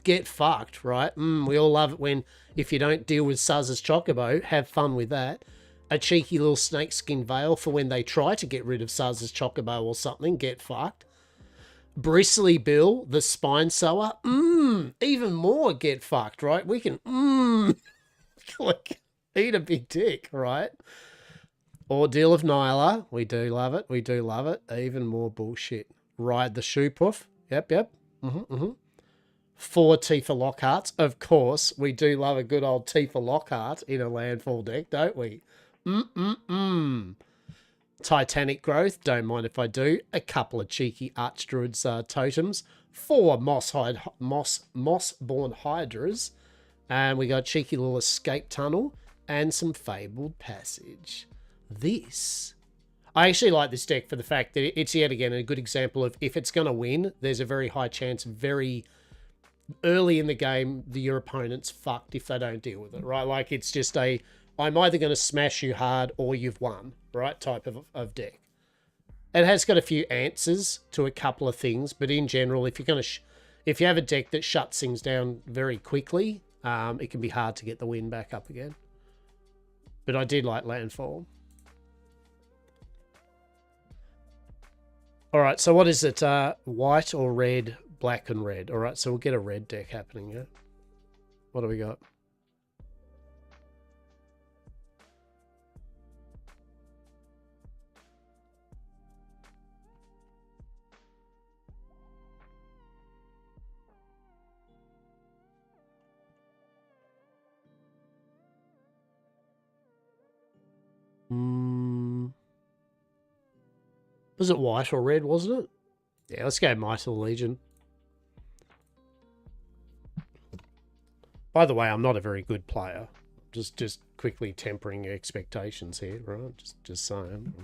Get fucked, right? We all love it when, if you don't deal with Saz's Chocobo, have fun with that. A cheeky little snakeskin veil for when they try to get rid of Saz's Chocobo or something. Get fucked. Bristly Bill, the Spine Sower. Even more get fucked, right? We can, like, eat a big dick, right? Ordeal of Nyla. We do love it. We do love it. Even more bullshit. Ride the Shoe Puff. Yep. 4 Tifa Lockharts. Of course, we do love a good old Tifa Lockhart in a landfall deck, don't we? Titanic Growth. Don't mind if I do. A couple of cheeky Archdruid's totems. 4 Moss-born Hydras. And we got a cheeky little Escape Tunnel. And some Fabled Passage. This... I actually like this deck for the fact that it's yet again a good example of if it's going to win, there's a very high chance very early in the game your opponent's fucked if they don't deal with it, right? Like it's just a, I'm either going to smash you hard or you've won, right, type of deck. It has got a few answers to a couple of things, but in general, if you're going to, if you have a deck that shuts things down very quickly, it can be hard to get the win back up again. But I did like Landfall. All right, so what is it? White or red, black and red. All right, so we'll get a red deck happening, yeah? What do we got? Was it white or red, wasn't it? Yeah, let's go Might of the Legion. By the way, I'm not a very good player. Just quickly tempering expectations here, right? Just saying.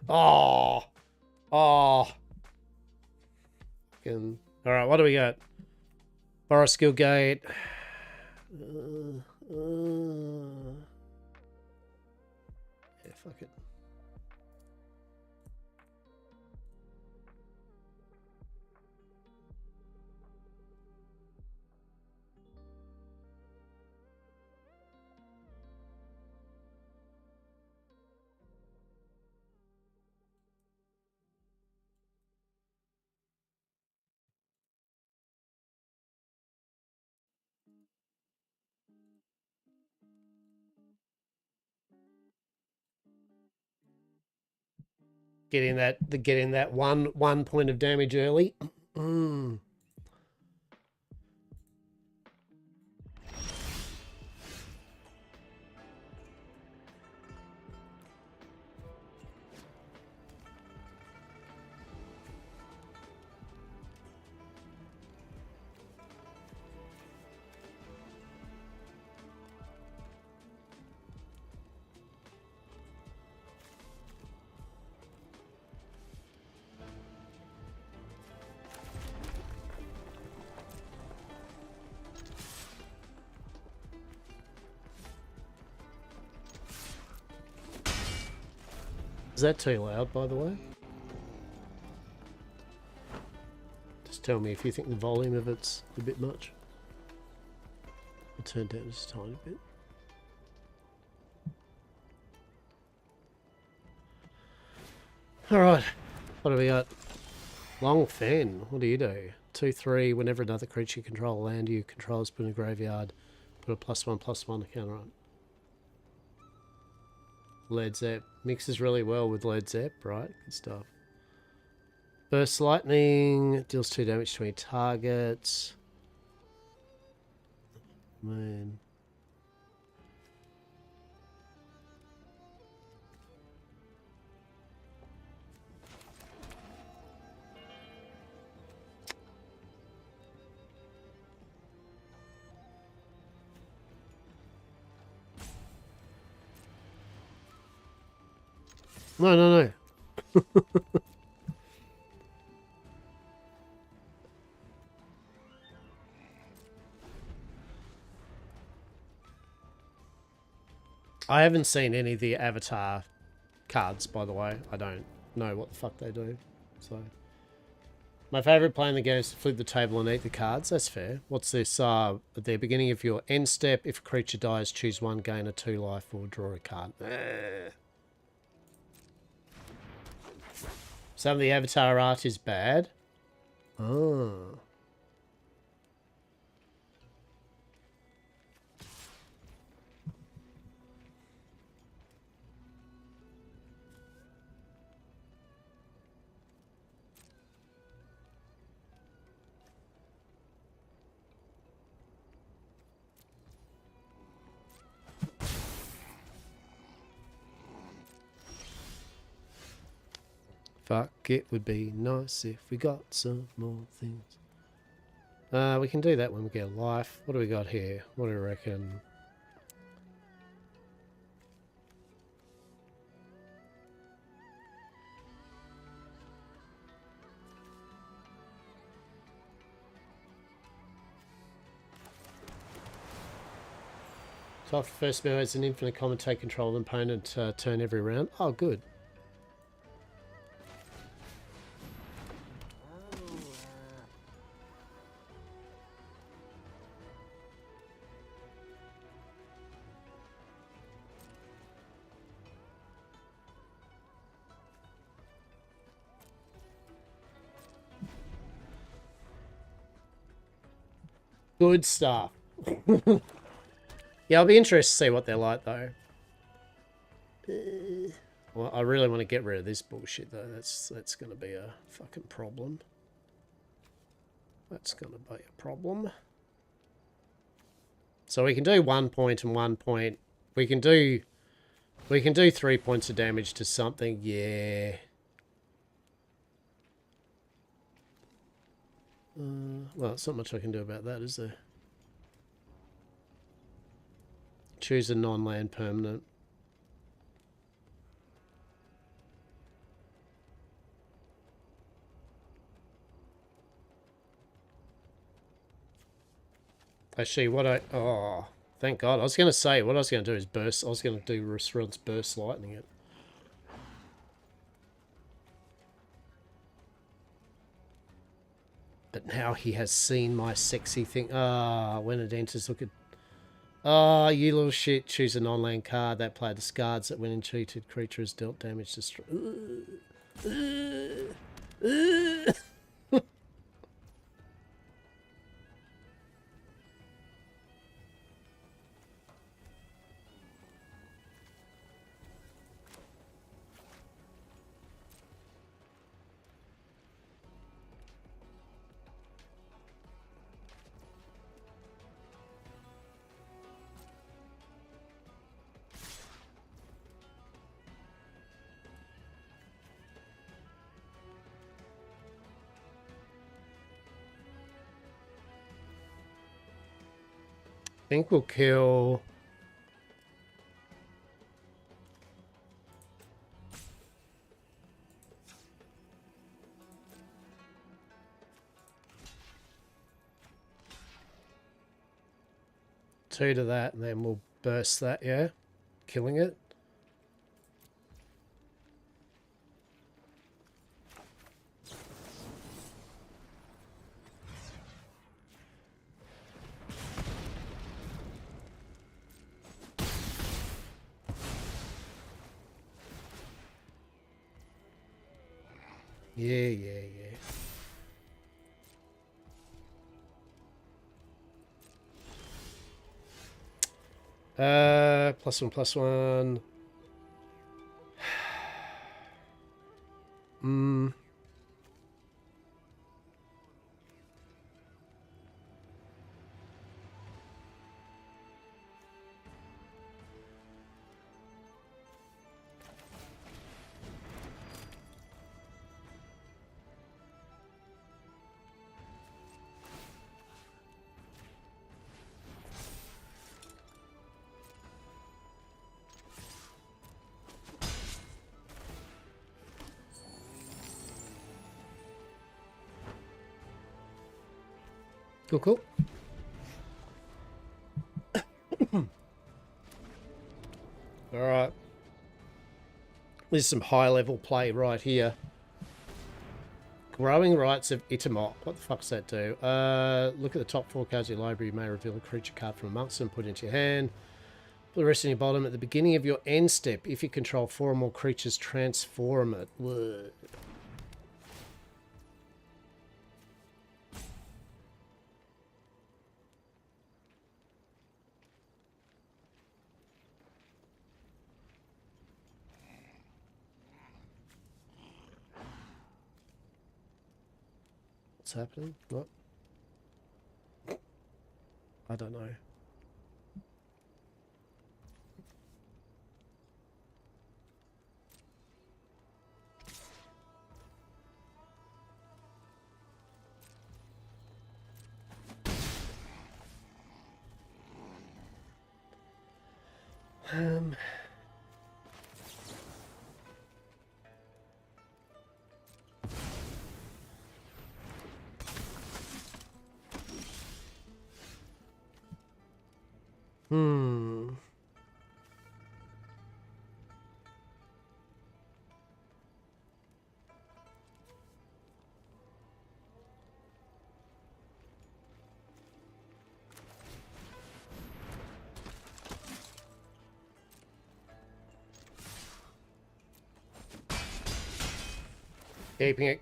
Oh. All right, what do we got? Forest Guildgate. Yeah, fuck it. Getting that one point of damage early. Is that too loud, by the way? Just tell me if you think the volume of it's a bit much. I'll turn down just a tiny bit. Alright, what do we got? Long Fen, what do you do? 2/3, whenever another creature you control land you control is put in a graveyard, put a +1/+1 counter on. Led Zepp. Mixes really well with Led Zepp, right? Good stuff. Burst Lightning, deals 2 damage to any target. Man. No, no, no. I haven't seen any of the Avatar cards, by the way. I don't know what the fuck they do. So, my favourite play in the game is to flip the table and eat the cards. That's fair. What's this? At the beginning of your end step, if a creature dies, choose 1, gain a 2 life, or draw a card. Some of the Avatar art is bad. Oh. Fuck, it would be nice if we got some more things. We can do that when we get a life. What do we got here? What do you reckon? So after the first spell, it's an infinite common, take control of the opponent turn every round. Oh, good. Good stuff. Yeah, I'll be interested to see what they're like, though. Well, I really want to get rid of this bullshit, though. That's going to be a fucking problem. That's going to be a problem. So we can do 1 point and 1 point. We can do 3 points of damage to something. Yeah. Well, it's not much I can do about that, is there? Choose a non-land permanent. Actually, oh, thank God. I was going to say, what I was going to do is burst. I was going to do response burst lightning it. But now he has seen my sexy thing. Ah, when it enters, look at... Ah, you little shit. Choose a non-land card. That player discards it when enchanted creature is dealt damage. Destroy. I think we'll kill... two to that, and then we'll burst that, yeah? Killing it. Yeah. +1/+1. Cool. Alright. There's some high level play right here. Growing Rights of Itamok. What the fuck does that do? Look at the top 4 cards in your library. You may reveal a creature card from amongst them, put it into your hand. Put the rest in your bottom. At the beginning of your end step, if you control 4 or more creatures, transform it. Whoa. What's happening? What? I don't know.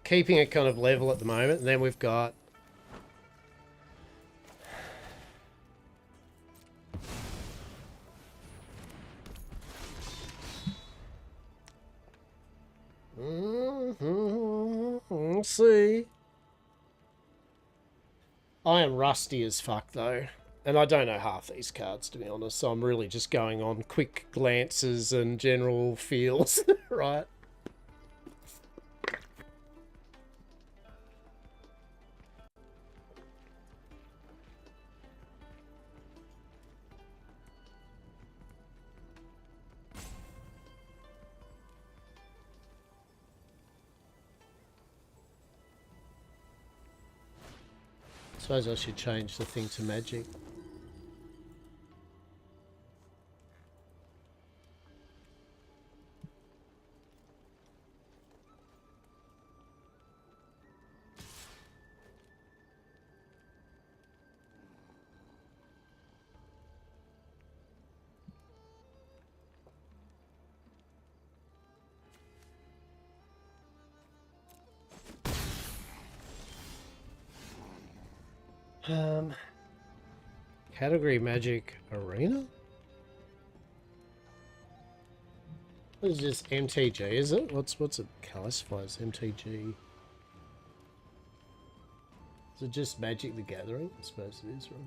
Keeping it kind of level at the moment, and then we've got we'll see. I am rusty as fuck though, and I don't know half these cards to be honest, so I'm really just going on quick glances and general feels, right? Suppose I should change the thing to magic. Category Magic Arena? What is this, MTG, is it? What's it classified as MTG? Is it just Magic the Gathering? I suppose it is, right?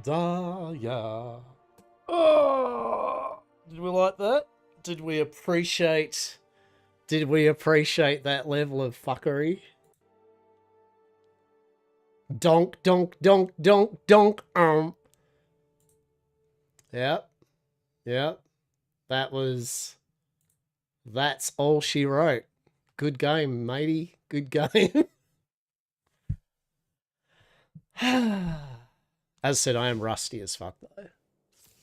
Daya. Oh, did we like that? Did we appreciate that level of fuckery? Donk, donk, donk, donk, donk. Yep. Yep. That's all she wrote. Good game, matey. Good game. As I said, I am rusty as fuck, though.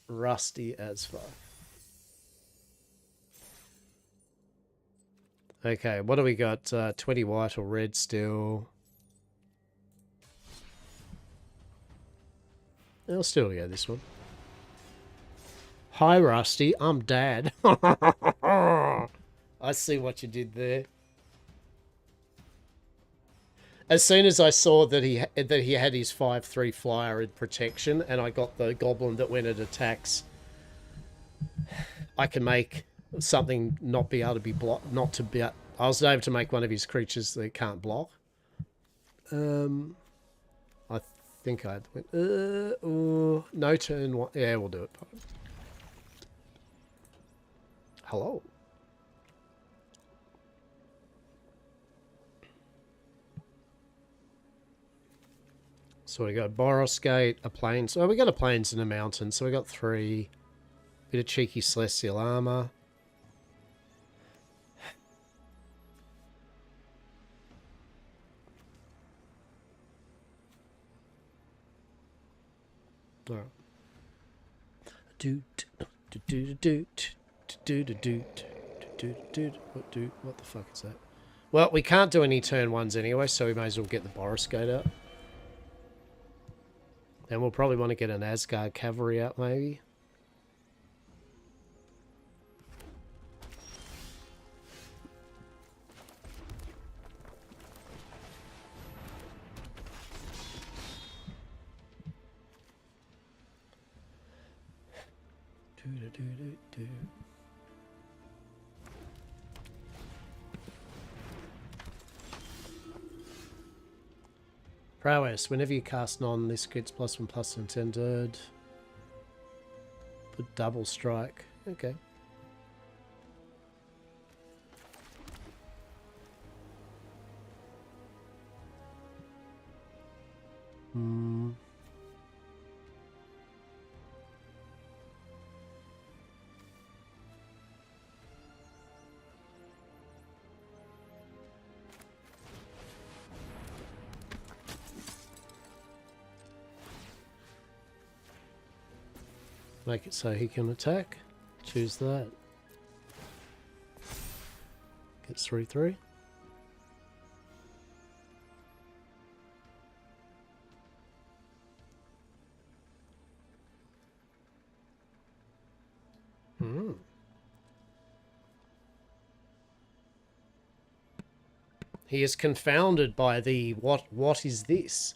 Rusty as fuck. Okay, what do we got? 20 white or red still. I'll still go this one. Hi, Rusty. I'm Dad. I see what you did there. As soon as I saw that he had his 5/3 flyer in protection, and I got the goblin that when it attacks, I can make something not be able to be blocked. I was able to make one of his creatures that can't block. I think I had to win. No turn one. Yeah, we'll do it. Hello. So we got Boros Gate, a plains. So we got a plains and a mountain. So we got 3. Bit of cheeky celestial armor. All right. What the fuck is that? Well, we can't do any turn ones anyway, so we may as well get the Boros Gate out. And we'll probably want to get an Asgard cavalry out, maybe. Prowess. Whenever you cast non, this gets +1/+1 intended. Put double strike. Okay. Make it so he can attack. Choose that. Gets 3/3. He is confounded by the what is this?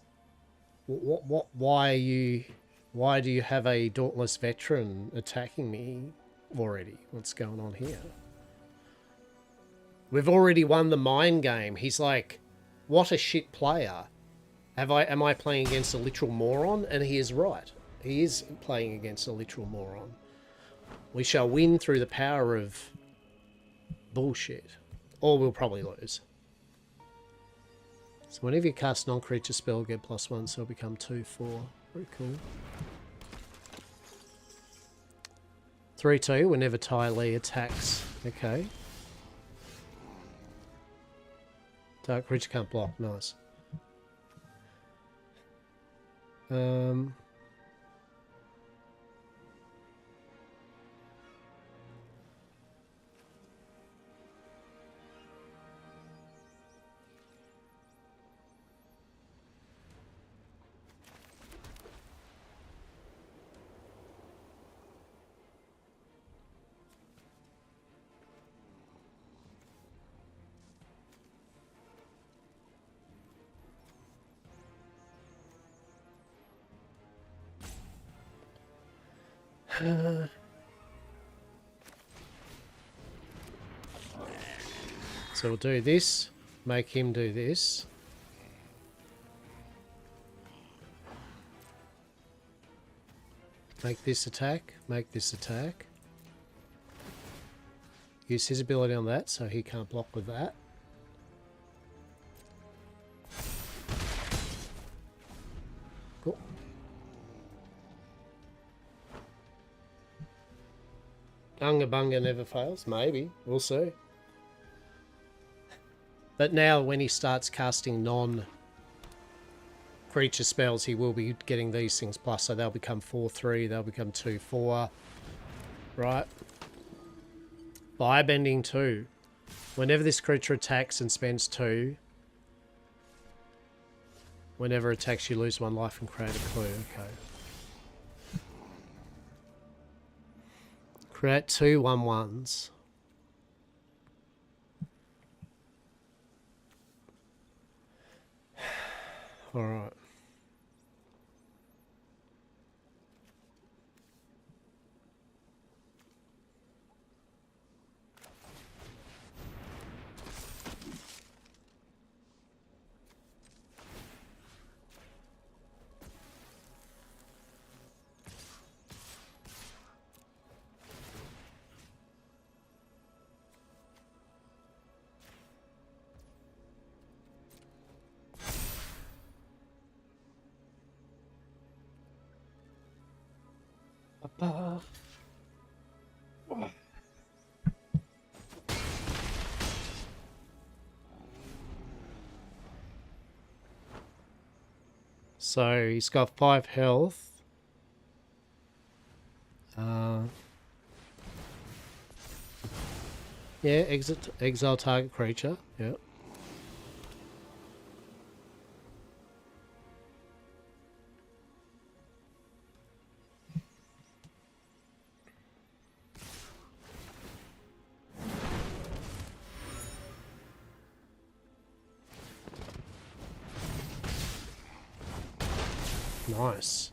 Why do you have a dauntless veteran attacking me already? What's going on here? We've already won the mind game. He's like, what a shit player. Am I playing against a literal moron? And he is right. He is playing against a literal moron. We shall win through the power of bullshit. Or we'll probably lose. So whenever you cast non-creature spell, get +1, so it'll become 2/4. Very cool. 3/2 whenever Ty Lee attacks. Okay. Dark creature can't block. Nice. So we'll do this, make him do this. Make this attack. Make this attack. Use his ability on that, so he can't block with that. Cool. Unga Bunga never fails. Maybe. We'll see. But now when he starts casting non-creature spells, he will be getting these things plus. So they'll become 4/3. They'll become 2/4. Right? Firebending 2. Whenever this creature attacks and spends 2, whenever it attacks you lose 1 life and create a clue. Okay. Create 2 1/1s. Alright. So he's got 5 health. Yeah, exile target creature. Yeah. Nice.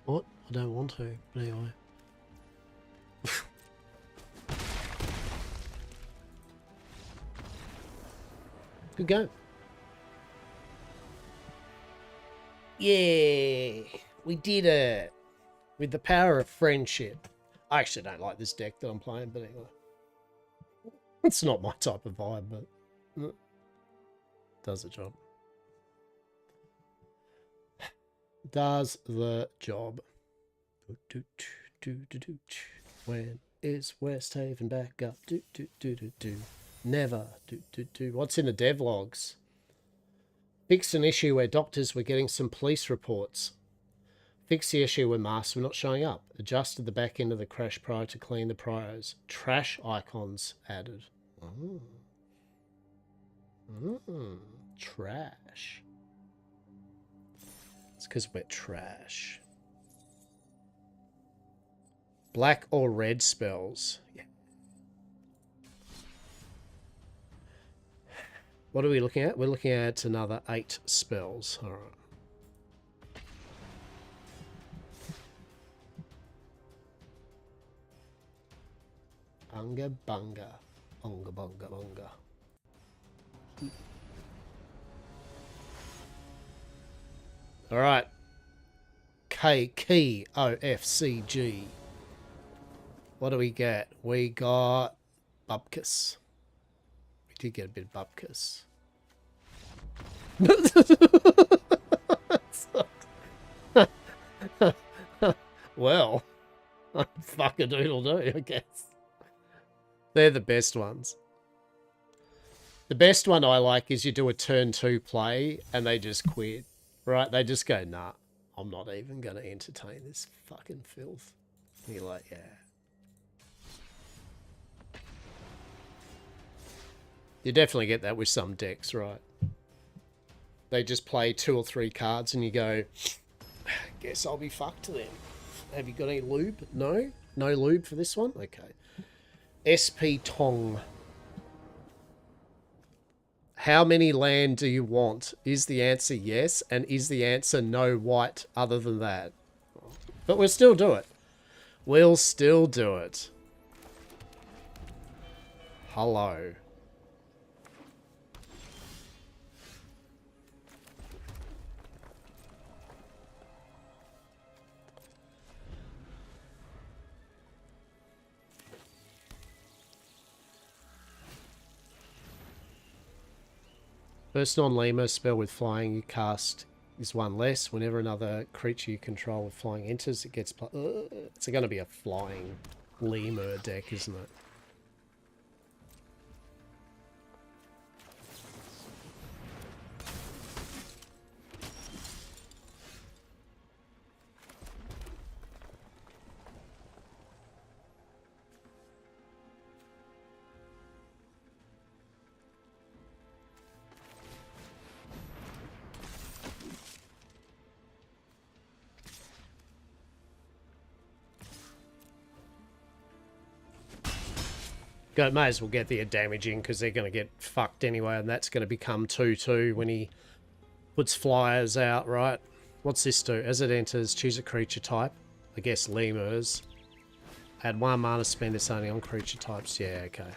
What? I don't want to, but anyway. Good go. Yeah, we did it. With the power of friendship. I actually don't like this deck that I'm playing, but anyway. It's not my type of vibe, but does the job. Does the job. When is Westhaven back up? Never. What's in the devlogs? Fixed an issue where doctors were getting some police reports. Fixed the issue where masks were not showing up. Adjusted the back end of the crash prior to clean the priors. Trash icons added. Trash. It's because we're trash. Black or red spells. Yeah. What are we looking at? We're looking at another 8 spells. All right. Unga bunga. Unga bunga bunga. All right. KOFCG. What do we get? We got Bubkus. We did get a bit of Bubkus. Well, fuck a doodle do, I guess. They're the best ones. The best one I like is you do a turn 2 play and they just quit. Right? They just go, nah, I'm not even going to entertain this fucking filth. And you're like, yeah. You definitely get that with some decks, right? They just play 2 or 3 cards and you go, guess I'll be fucked then. Have you got any lube? No? No lube for this one? Okay. SP Tong. How many land do you want? Is the answer yes? And is the answer no white other than that? But we'll still do it. We'll still do it. Hello. First non-lemur spell with flying you cast is 1 less. Whenever another creature you control with flying enters, it gets... it's going to be a flying lemur deck, isn't it? May as well get the damage in because they're going to get fucked anyway, and that's going to become 2/2 when he puts flyers out, right? What's this do? As it enters, choose a creature type. I guess lemurs. Add 1 mana, spend this only on creature types. Yeah, okay.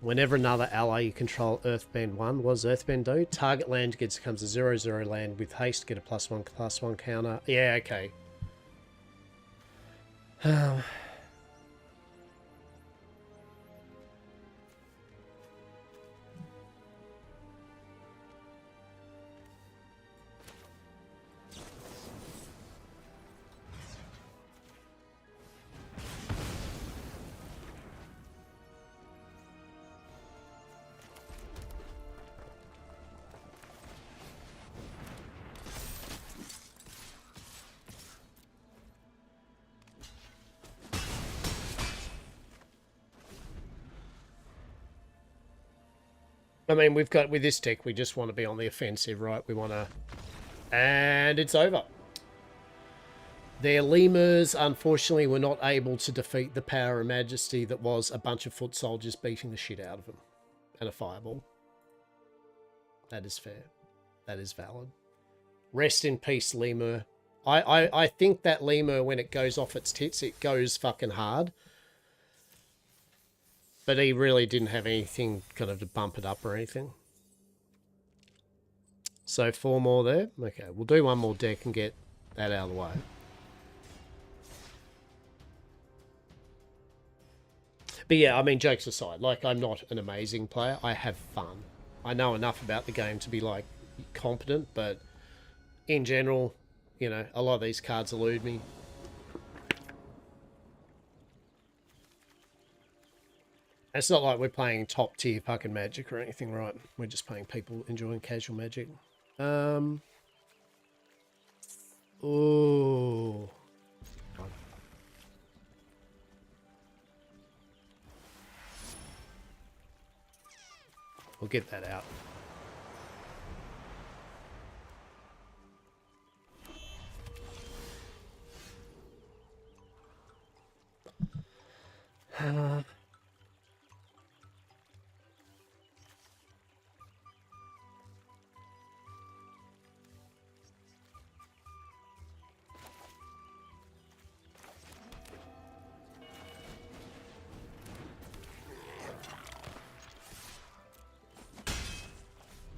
Whenever another ally you control Earthbend 1, what does Earthbend do? Target land becomes a 0/0 land with haste, get a +1/+1 counter. Yeah, okay. I mean, we've got, with this deck, we just want to be on the offensive, right? We want to... And it's over. Their lemurs, unfortunately, were not able to defeat the power and majesty that was a bunch of foot soldiers beating the shit out of them. And a fireball. That is fair. That is valid. Rest in peace, lemur. I think that lemur, when it goes off its tits, it goes fucking hard. But he really didn't have anything kind of to bump it up or anything. So 4 more there. Okay, we'll do 1 more deck and get that out of the way. But yeah, I mean, jokes aside, like, I'm not an amazing player. I have fun. I know enough about the game to be, like, competent, but in general, you know, a lot of these cards elude me. It's not like we're playing top tier fucking Magic or anything, right? We're just playing people enjoying casual Magic. Oh. We'll get that out.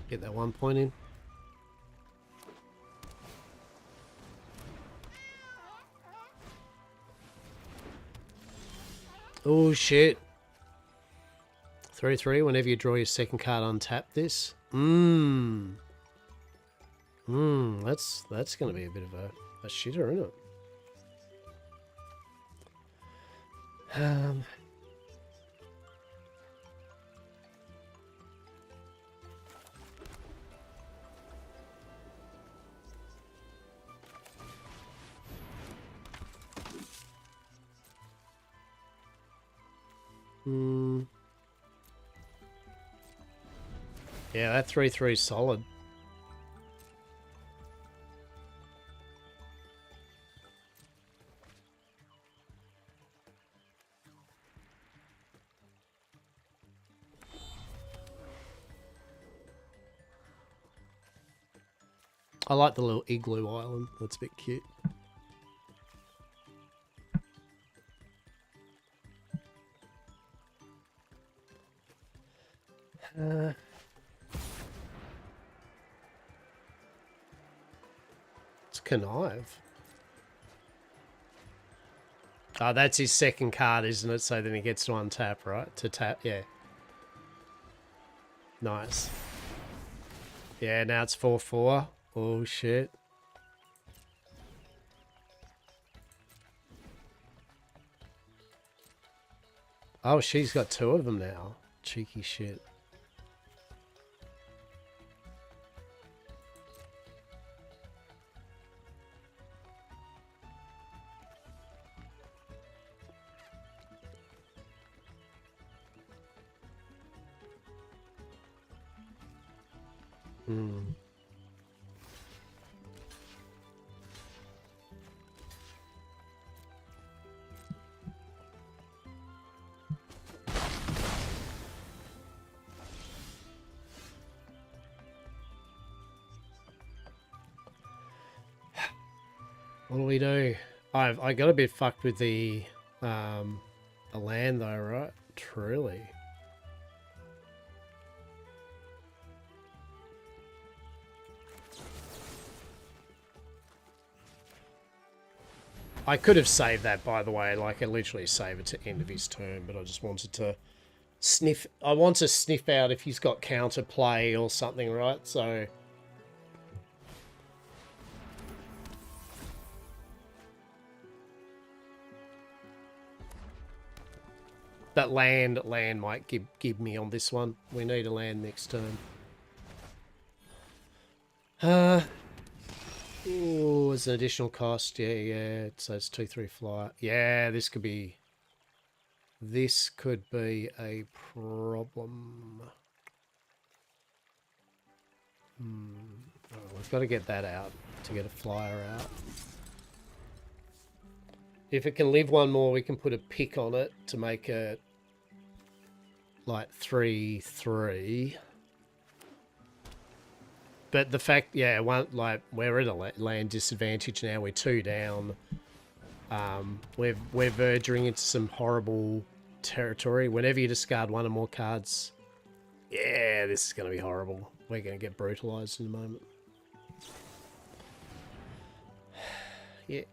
Get that 1 point in. Oh shit. 3/3. Whenever you draw your second card, untap this. That's gonna be a bit of a shitter, isn't it? Yeah, that 3/3 is solid. I like the little igloo island. That's a bit cute. It's connive. Oh, that's his second card, isn't it? So then he gets to untap, right? To tap, yeah. Nice. Yeah, now it's 4/4. Oh, shit. Oh, she's got 2 of them now. Cheeky shit. Hmm. What do we do? I got a bit fucked with the land though, right? Truly. I could have saved that, by the way. Like, I literally save it to end of his turn, but I just wanted to sniff. I want to sniff out if he's got counterplay or something, right? So. That land might give me on this one. We need a land next turn. Oh, it's an additional cost. Yeah. So it's 2/3 fly. Yeah, this could be a problem. Oh, we've got to get that out to get a flyer out. If it can live one more, we can put a pick on it to make it like 3/3. But the fact, yeah, we're at a land disadvantage now. We're 2 down. We're verging into some horrible territory. Whenever you discard 1 or more cards, yeah, this is going to be horrible. We're going to get brutalized in a moment. Yeah.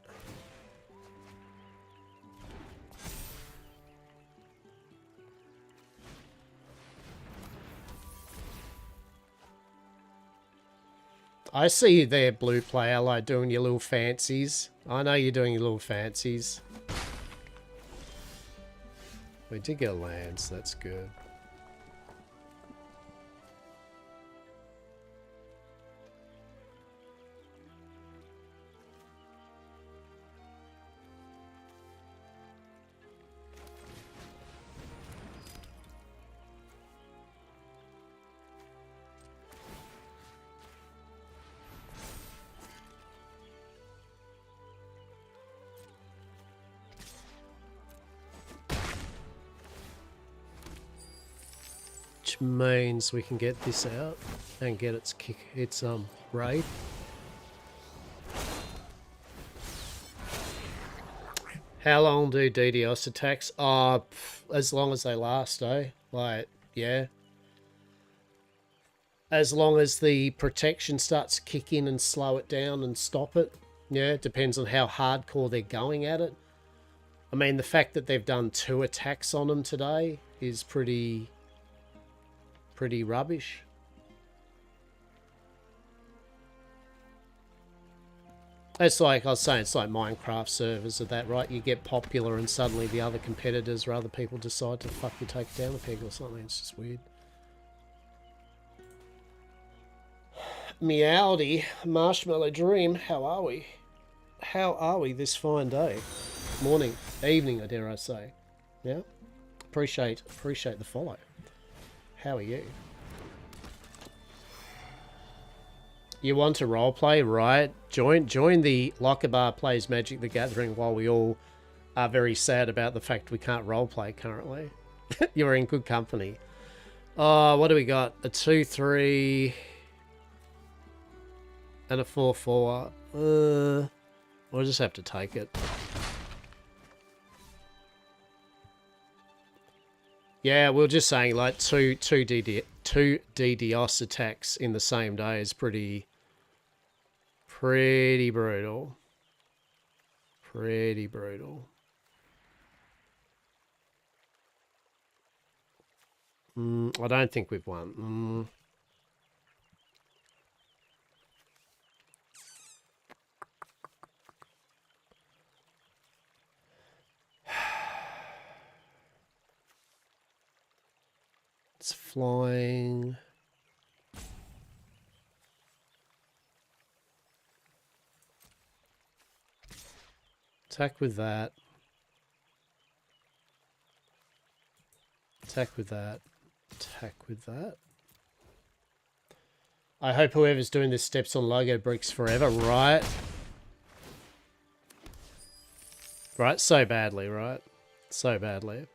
I see you there, blue player, like doing your little fancies. I know you're doing your little fancies. We did get a land, so that's good. Which means we can get this out and get its raid. How long do DDoS attacks? As long as they last, eh? Like, yeah. As long as the protection starts to kick in and slow it down and stop it. Yeah, it depends on how hardcore they're going at it. I mean, the fact that they've done 2 attacks on them today is pretty rubbish. It's like I was saying, it's like Minecraft servers of that, right? You get popular and suddenly the other competitors or other people decide to fucking take it down a peg or something. It's just weird. Meowdy, Marshmallow Dream, how are we? How are we this fine day? Morning, evening, I dare I say. Yeah? Appreciate the follow. How are you? You want to roleplay, right? Join the Lockabar Plays Magic the Gathering while we all are very sad about the fact we can't roleplay currently. You're in good company. Oh, what do we got? A 2-3 and a 4-4. We'll just have to take it. Yeah, we were just saying like two DDoS attacks in the same day is pretty brutal. Pretty brutal. I don't think we've won. It's flying. Attack with that. Attack with that. Attack with that. I hope whoever's doing this steps on logo bricks forever, right? Right, so badly, right? So badly.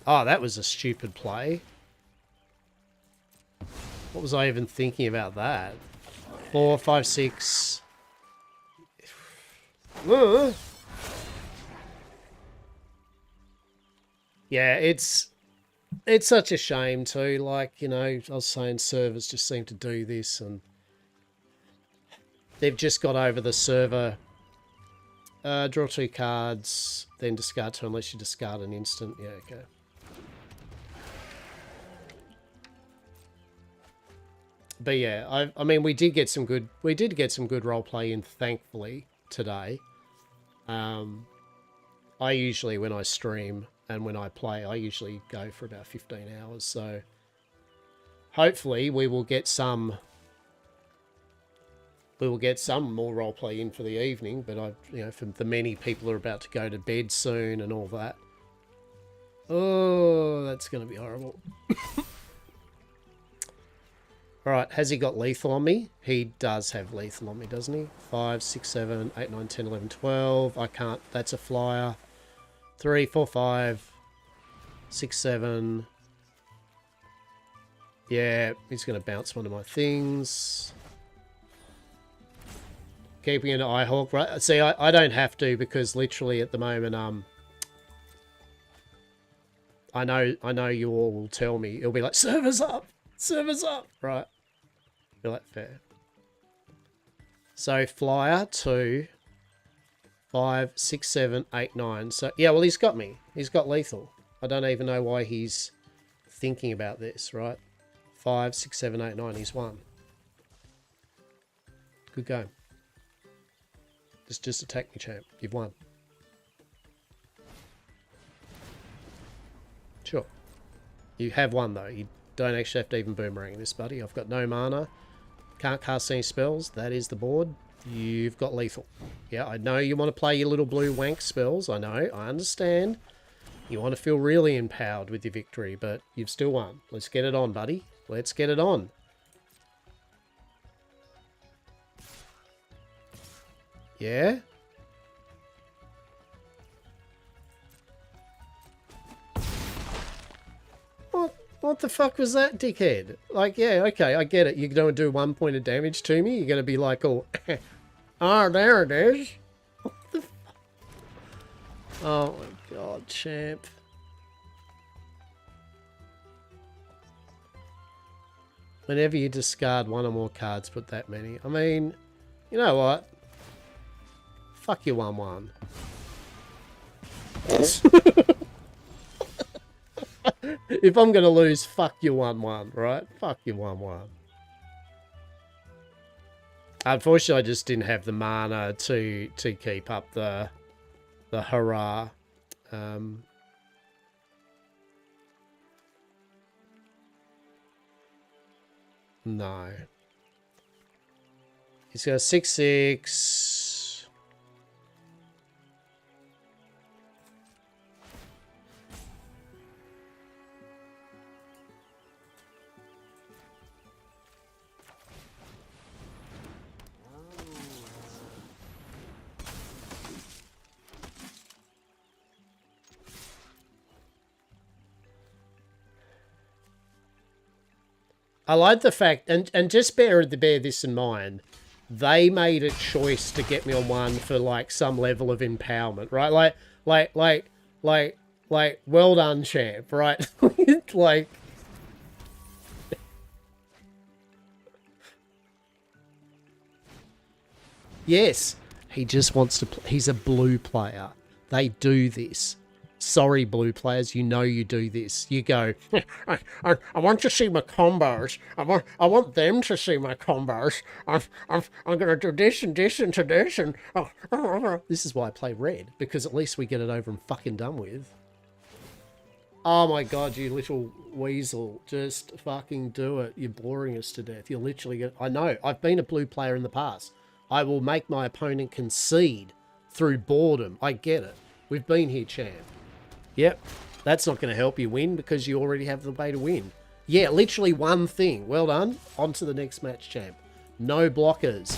Oh, that was a stupid play. What was I even thinking about that? 4, 5, 6. Yeah, it's such a shame too. Like, you know, I was saying servers just seem to do this and they've just got over the server. Draw 2 cards, then discard 2 unless you discard an instant. Yeah, okay. But yeah, I mean, we did get some good role play in, thankfully, today. I usually, when I stream and when I play, I usually go for about 15 hours. So hopefully we will get some more role play in for the evening. But for the many people who are about to go to bed soon and all that. Oh, that's going to be horrible. Alright, has he got lethal on me? He does have lethal on me, doesn't he? 5, 6, 7, 8, 9, 10, 11, 12. I can't. That's a flyer. 3, 4, 5, 6, 7. Yeah, he's going to bounce one of my things. Keeping an eye hawk, right? See, I don't have to because literally at the moment, I know you all will tell me. It'll be like, servers up! Servers up! Right. Feel like fair. So flyer 2, 5, 6, 7, 8, 9. So yeah, well he's got me. He's got lethal. I don't even know why he's thinking about this, right? 5, 6, 7, 8, 9. He's won. Good game. Just attack me, champ. You've won. Sure. You have won though. You don't actually have to even boomerang this, buddy. I've got no mana. Can't cast any spells. That is the board. You've got lethal. Yeah, I know you want to play your little blue wank spells. I know. I understand. You want to feel really empowered with your victory, but you've still won. Let's get it on, buddy. Let's get it on. Yeah? What the fuck was that, dickhead? Like, yeah, okay, I get it. You're going to do 1 point of damage to me? You're going to be like, oh, ah, there it is. What the fuck? Oh my god, champ. Whenever you discard 1 or more cards, put that many. I mean, you know what? Fuck you, 1-1. If I'm going to lose, fuck you 1-1, right? Fuck you 1-1. Unfortunately, I just didn't have the mana to keep up the hurrah. No. He's got a 6/6. I like the fact, and just bear this in mind, they made a choice to get me on one for like some level of empowerment, right? Like, well done, champ, right? Like, yes, he just wants to. He's a blue player. They do this. Sorry, blue players, you know you do this. You go, I want to see my combos. I want them to see my combos. I'm gonna do this and this and to this and this is why I play red, because at least we get it over and fucking done with. Oh my god, you little weasel. Just fucking do it. You're boring us to death. You're literally I know, I've been a blue player in the past. I will make my opponent concede through boredom. I get it. We've been here, champ. Yep, that's not going to help you win because you already have the way to win. Yeah, literally one thing. Well done. On to the next match, champ. No blockers.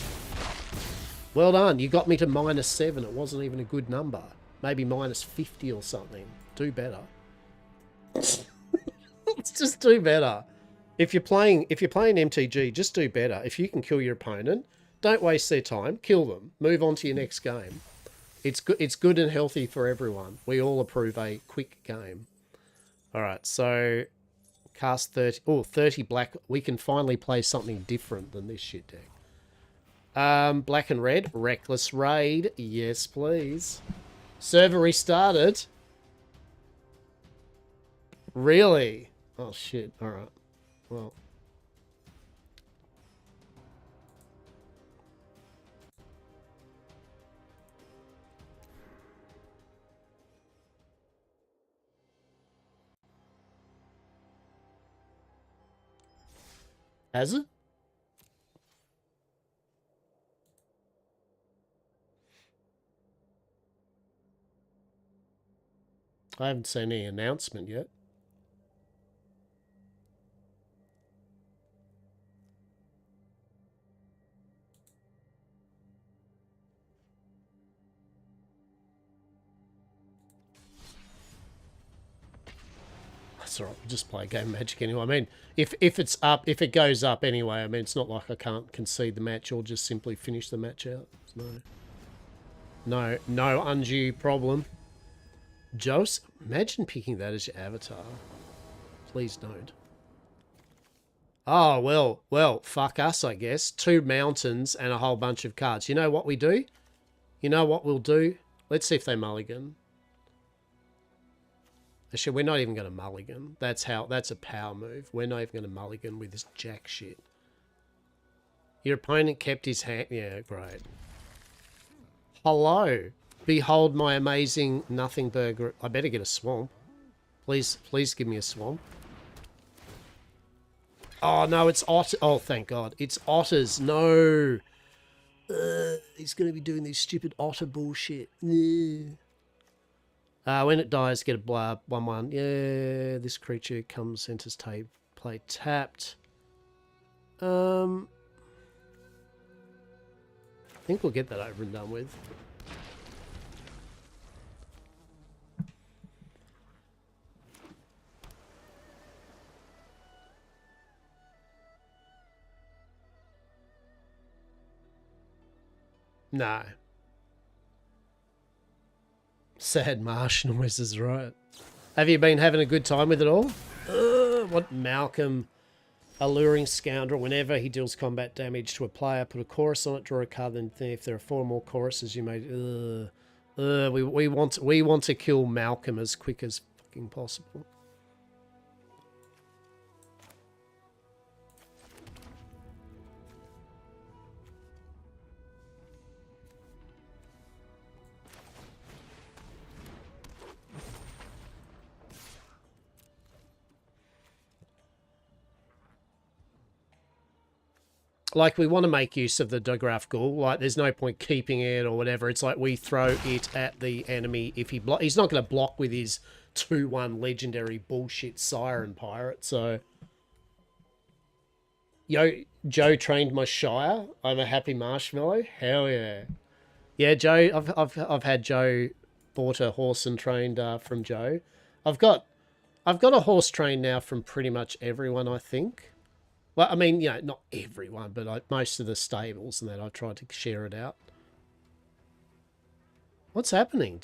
Well done. You got me to -7. It wasn't even a good number. Maybe -50 or something. Do better. Let's just do better. If you're playing MTG, just do better. If you can kill your opponent, don't waste their time. Kill them. Move on to your next game. It's good and healthy for everyone. We all approve a quick game. All right, so cast 30. Oh, 30 black. We can finally play something different than this shit deck. Black and red. Reckless raid. Yes, please. Server restarted. Really? Oh, shit. All right. Well. Has it? I haven't seen any announcement yet. That's all right. We'll just play a game of Magic anyway. I mean, if it's up, if it goes up anyway, I mean, it's not like I can't concede the match or just simply finish the match out. No undue problem. Joseph, imagine picking that as your avatar. Please don't. Oh, well, fuck us, I guess. 2 mountains and a whole bunch of cards. You know what we do? You know what we'll do? Let's see if they mulligan. Actually, we're not even going to mulligan. That's a power move. We're not even going to mulligan with this jack shit. Your opponent kept his hand. Yeah, great. Hello. Behold my amazing nothing burger. I better get a swamp. Please give me a swamp. Oh, no, it's otter. Oh, thank God. It's otters. No. He's going to be doing this stupid otter bullshit. When it dies, get a 1/1. Yeah, this creature comes, enters play tapped. I think we'll get that over and done with. No. Sad marsh noises, right? Have you been having a good time with it all? What Malcolm, alluring scoundrel. Whenever he deals combat damage to a player, put a chorus on it, draw a card, then if there are 4 more choruses, you may... we want to kill Malcolm as quick as fucking possible. Like, we want to make use of the Dograf Ghoul. Like, there's no point keeping it or whatever. It's like we throw it at the enemy if he block. He's not going to block with his 2/1 legendary bullshit Siren Pirate, so... Yo, Joe trained my Shire. I'm a happy marshmallow. Hell yeah. Yeah, Joe, I've had Joe bought a horse and trained from Joe. I've got a horse trained now from pretty much everyone, I think. Well, I mean, you know, not everyone, but most of the stables and that, I tried to share it out. What's happening?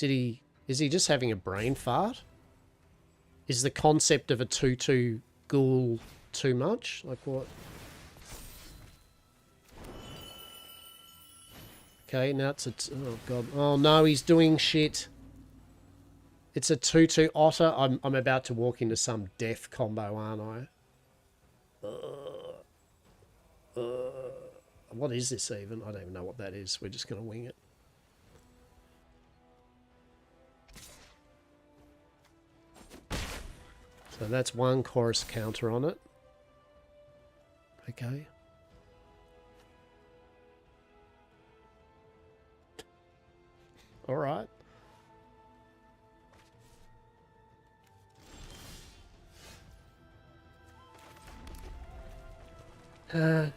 Is he just having a brain fart? Is the concept of a 2/2 ghoul too much? Like what? Okay, now it's a... Oh, God. Oh, no, he's doing shit. It's a 2/2 otter. I'm about to walk into some death combo, aren't I? What is this even? I don't even know what that is. We're just going to wing it. So that's one chorus counter on it. Okay. All right. Uh,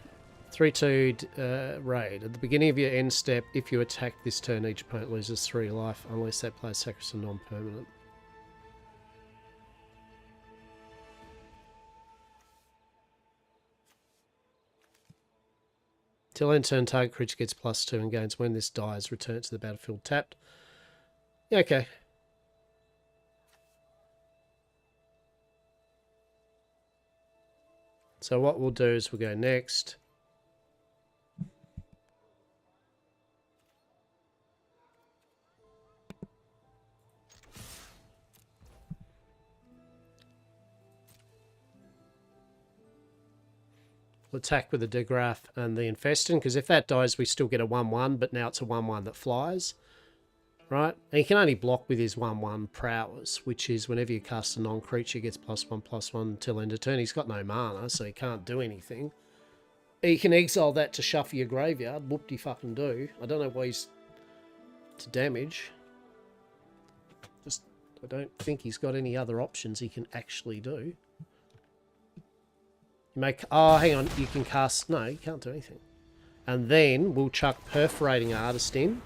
3/2 raid. At the beginning of your end step, if you attack this turn, each opponent loses 3 life, unless that player sacrifices a non-permanent. Till end turn, target creature gets +2 and gains. When this dies, return to the battlefield tapped. Yeah, okay. So what we'll do is we'll go next. We'll attack with the Degraph and the Infestin, because if that dies, we still get a 1/1, but now it's a 1/1 that flies. Right? And he can only block with his 1/1 prowess, which is whenever you cast a non-creature, gets +1/+1 until end of turn. He's got no mana, so he can't do anything. He can exile that to shuffle your graveyard. Whoop-de-fucking-do. I don't know why he's to damage. Just, I don't think he's got any other options he can actually do. You make... Oh, hang on. You can cast... No, you can't do anything. And then we'll chuck Perforating Artist in.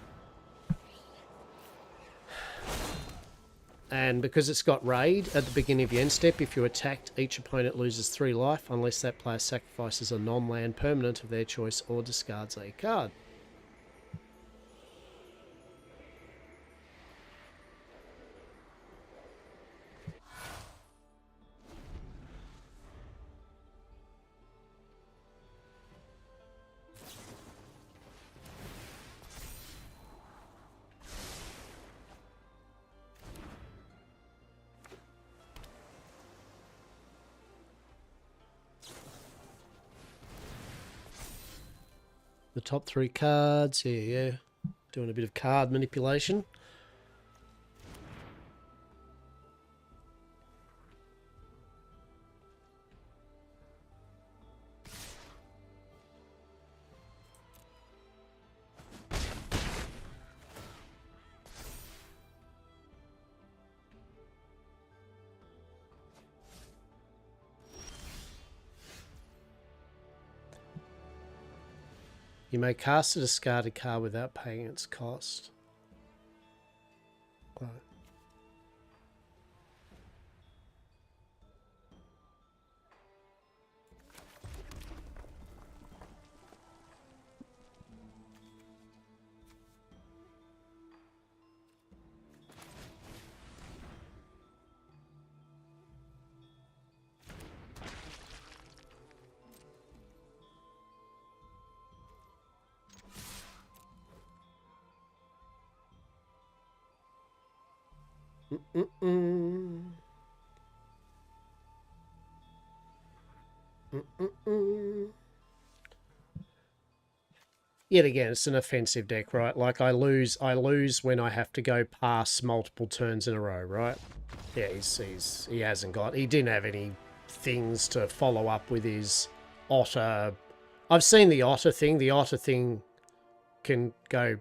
And because it's got raid at the beginning of your end step, if you're attacked, each opponent loses 3 life unless that player sacrifices a non-land permanent of their choice or discards a card. The top 3 cards, yeah. Doing a bit of card manipulation. You may cast a discarded card without paying its cost. Right. Yet again, it's an offensive deck, right? Like I lose when I have to go past multiple turns in a row, right? Yeah, he didn't have any things to follow up with his otter. I've seen the otter thing. The otter thing can go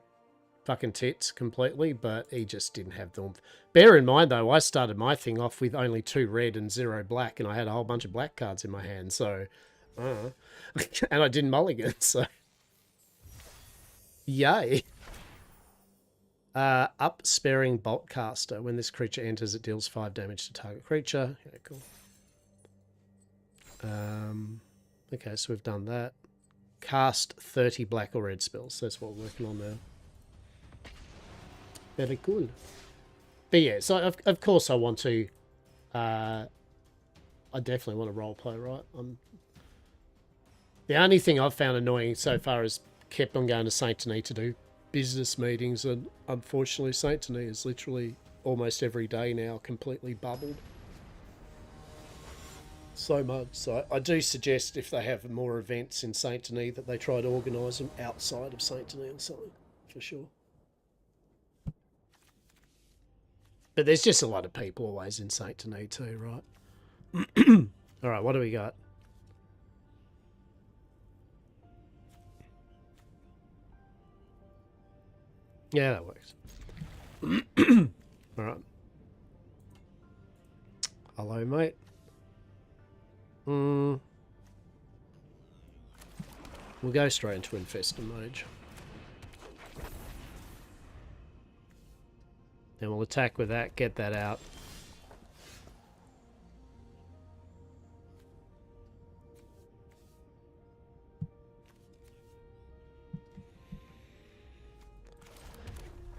fucking tits completely, but he just didn't have them. Bear in mind, though, I started my thing off with only 2 red and 0 black, and I had a whole bunch of black cards in my hand, so... and I didn't mulligan, so... Yay! Upsparing Boltcaster. When this creature enters, it deals 5 damage to target creature. Yeah, cool. Okay, so we've done that. Cast 30 black or red spells. That's what we're working on now. Very cool. But yeah, so of course I want to... I definitely want to roleplay, right? The only thing I've found annoying so far is kept on going to Saint Denis to do business meetings, and unfortunately Saint Denis is literally almost every day now completely bubbled. So much. So I do suggest if they have more events in Saint Denis that they try to organise them outside of Saint Denis or something, for sure. But there's just a lot of people always in Saint Denis too, right? Alright, what do we got? Yeah, that works. Alright. Hello, mate. We'll go straight into Infest and Mage. Then we'll attack with that, get that out.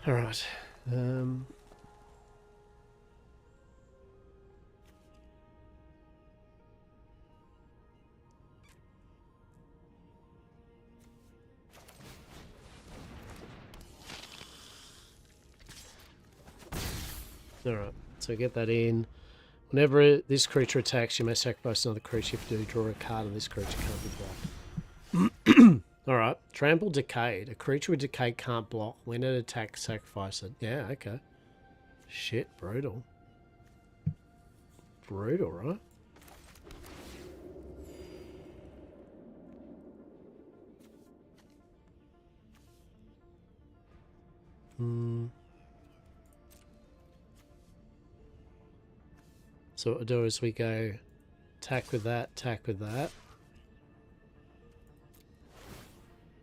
Alright. Alright, so get that in. Whenever this creature attacks, you may sacrifice another creature. If you do, draw a card and this creature can't be blocked. Alright, Trample Decayed. A creature with Decay can't block. When it attacks, sacrifice it. Yeah, okay. Shit, brutal. Brutal, right? So what we'll do is we go attack with that.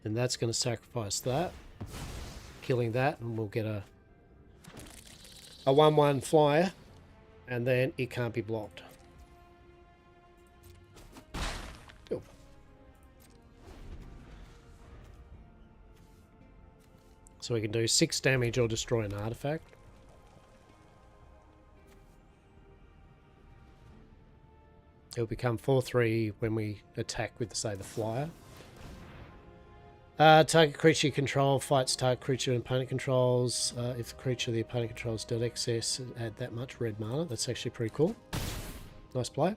And that's going to sacrifice that. Killing that, and we'll get a 1/1 flyer. And then it can't be blocked. Cool. So we can do 6 damage or destroy an artifact. It'll become 4/3 when we attack with, say, the flyer. Target creature you control fights target creature and opponent controls. If the creature the opponent controls dealt excess, add that much red mana. That's actually pretty cool. Nice play.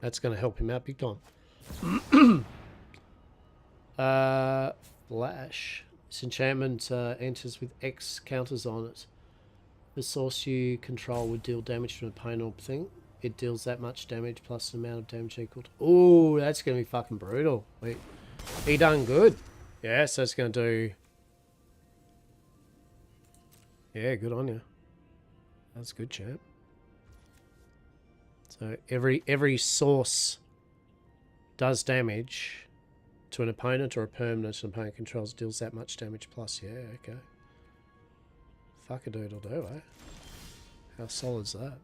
That's going to help him out big time. Flash. This enchantment enters with X counters on it. The source you control would deal damage to an opponent or thing. It deals that much damage plus an amount of damage equal to... Oh, that's going to be fucking brutal. Wait, he done good. Yeah, so it's going to do... Yeah, good on you. That's good, champ. So every source does damage to an opponent or a permanent an opponent controls, deals that much damage plus. Yeah, okay. Fuck a doodle do, eh? How solid's that?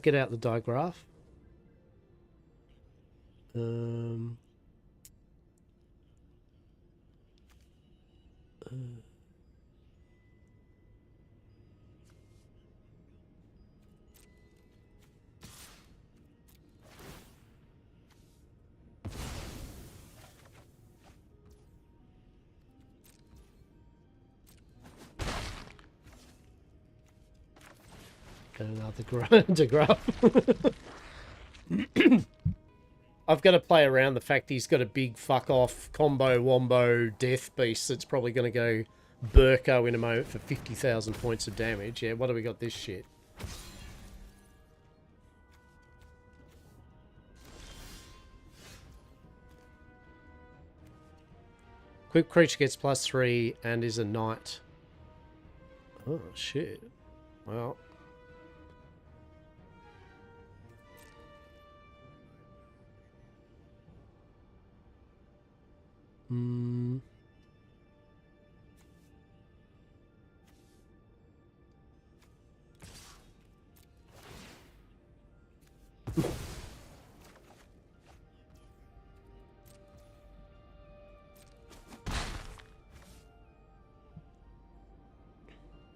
Get out the digraph. Get another digraph. I've got to play around the fact he's got a big fuck off combo wombo death beast that's probably going to go Burko in a moment for 50,000 points of damage. Yeah, what do we got this shit? Equipped creature gets +3 and is a knight. Oh, shit. Well. Hmm.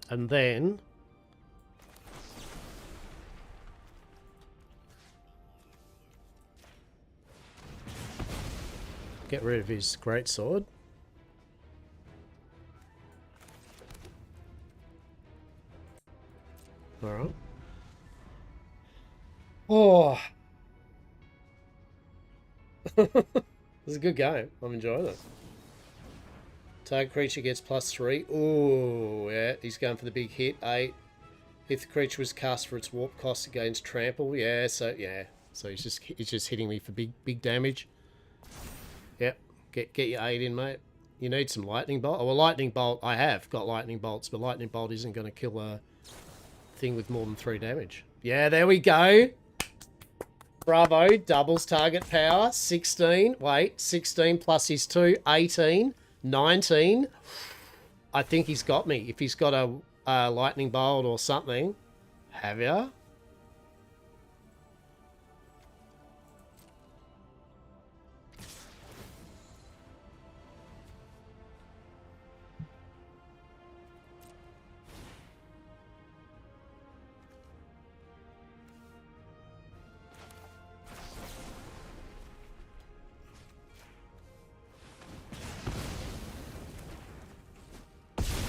And then get rid of his greatsword. Alright. Oh. This is a good game. I'm enjoying it. Target creature gets +3. Oh, yeah. He's going for the big hit. 8. If the creature was cast for its warp cost against trample, yeah. So he's just hitting me for big damage. Yep. Get your 8 in, mate. You need some lightning bolt. Oh, a lightning bolt. I have got lightning bolts, but lightning bolt isn't going to kill a thing with more than 3 damage. Yeah, there we go. Bravo. Doubles target power. 16. Wait, 16 plus his 2. 18. 19. I think he's got me. If he's got a lightning bolt or something. Have ya?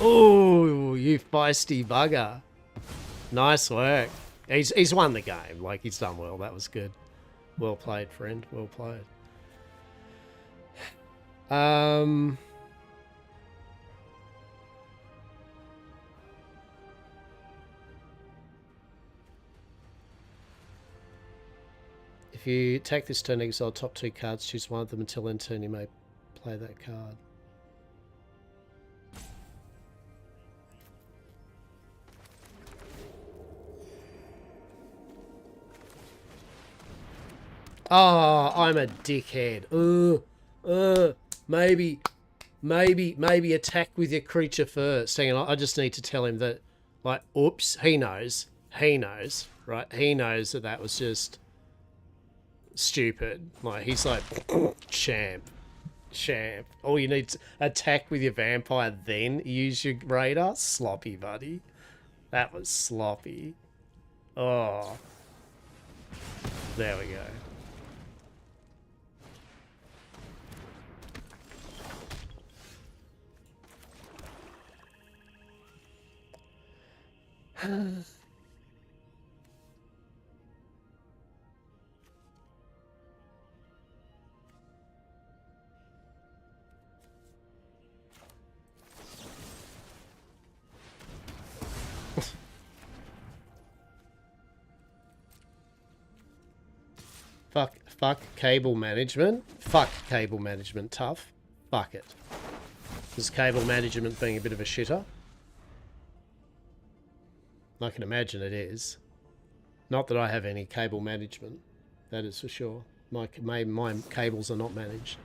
Oh, you feisty bugger. Nice work. He's won the game. Like, he's done well. That was good. Well played, friend. Well played. If you attack this turn, exile top 2 cards, choose one of them until end turn, you may play that card. Oh, I'm a dickhead. Maybe attack with your creature first. Hang on, I just need to tell him that, like, oops, he knows, right? He knows that was just stupid. Like, he's like, champ. All you need to attack with your vampire, then use your radar. Sloppy, buddy. That was sloppy. Oh. There we go. Fuck cable management. Fuck cable management, tough. Fuck it. Is cable management being a bit of a shitter? I can imagine it is. Not that I have any cable management. That is for sure. My cables are not managed.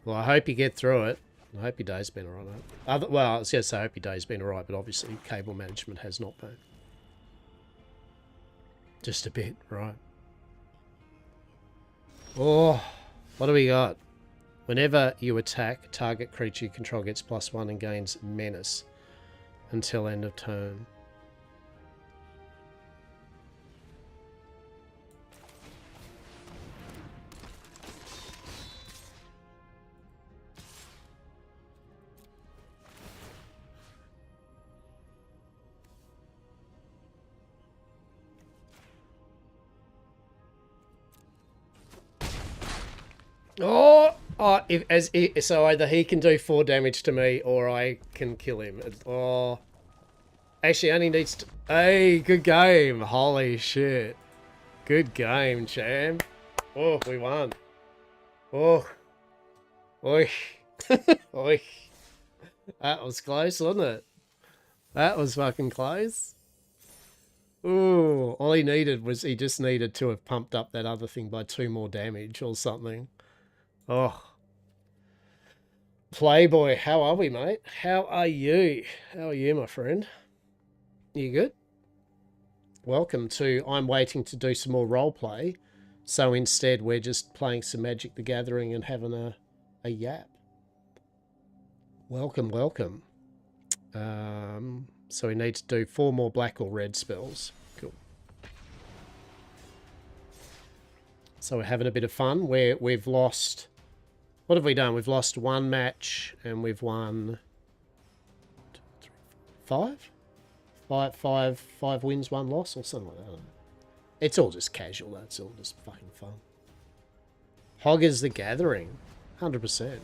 Well, I hope you get through it. I hope your day's been alright. Well, I was going to say I hope your day's been alright, but obviously cable management has not been. Just a bit, right? Oh, what do we got? Whenever you attack, target creature you control gets +1 and gains menace until end of turn. So either he can do 4 damage to me or I can kill him. Oh, actually, only needs to. Hey, good game! Holy shit, good game, champ. Oh, we won. Oh, Oi. Oi. That was close, wasn't it? That was fucking close. Ooh, all he needed was he just needed to have pumped up that other thing by 2 more damage or something. Oh. Playboy, how are we, mate? How are you? How are you, my friend? You good? Welcome to I'm waiting to do some more roleplay. So instead we're just playing some Magic the Gathering and having a yap. Welcome, welcome. So we need to do 4 more black or red spells. Cool. So we're having a bit of fun where we've lost... What have we done? We've lost 1 match and we've won... 5? 5 wins, 1 loss or something like that. It's all just casual. That's all just fucking fun. Hoggers the Gathering. 100%.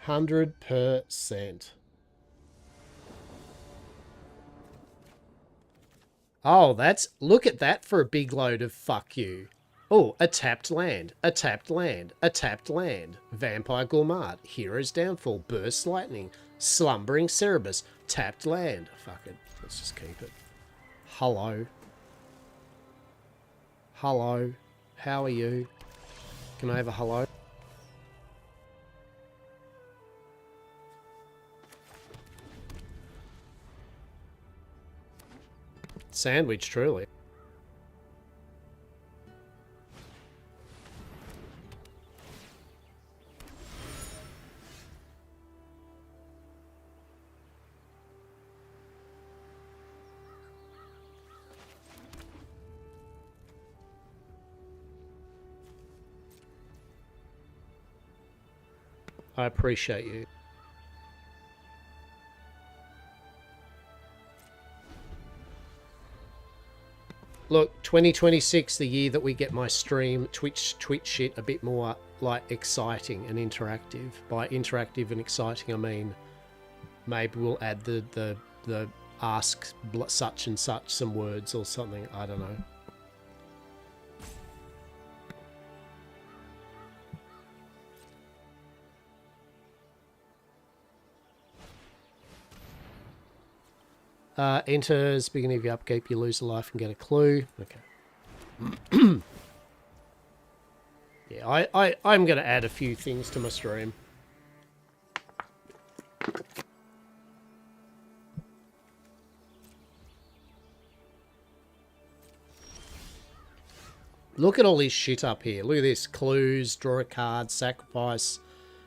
100%. Oh, that's... Look at that for a big load of fuck you. Oh, a tapped land. A tapped land. A tapped land. Vampire Gourmand. Hero's Downfall. Burst Lightning. Slumbering Cerebus. Tapped land. Fuck it. Let's just keep it. Hello. Hello. How are you? Can I have a hello? Sandwich, truly. I appreciate you. Look, 2026, the year that we get my stream, Twitch shit a bit more, like, exciting and interactive. By interactive and exciting, I mean maybe we'll add the ask such and such some words or something. I don't know. Enters, beginning of your upkeep, you lose a life and get a clue. Okay. Yeah, I'm going to add a few things to my stream. Look at all this shit up here. Look at this. Clues, draw a card, sacrifice,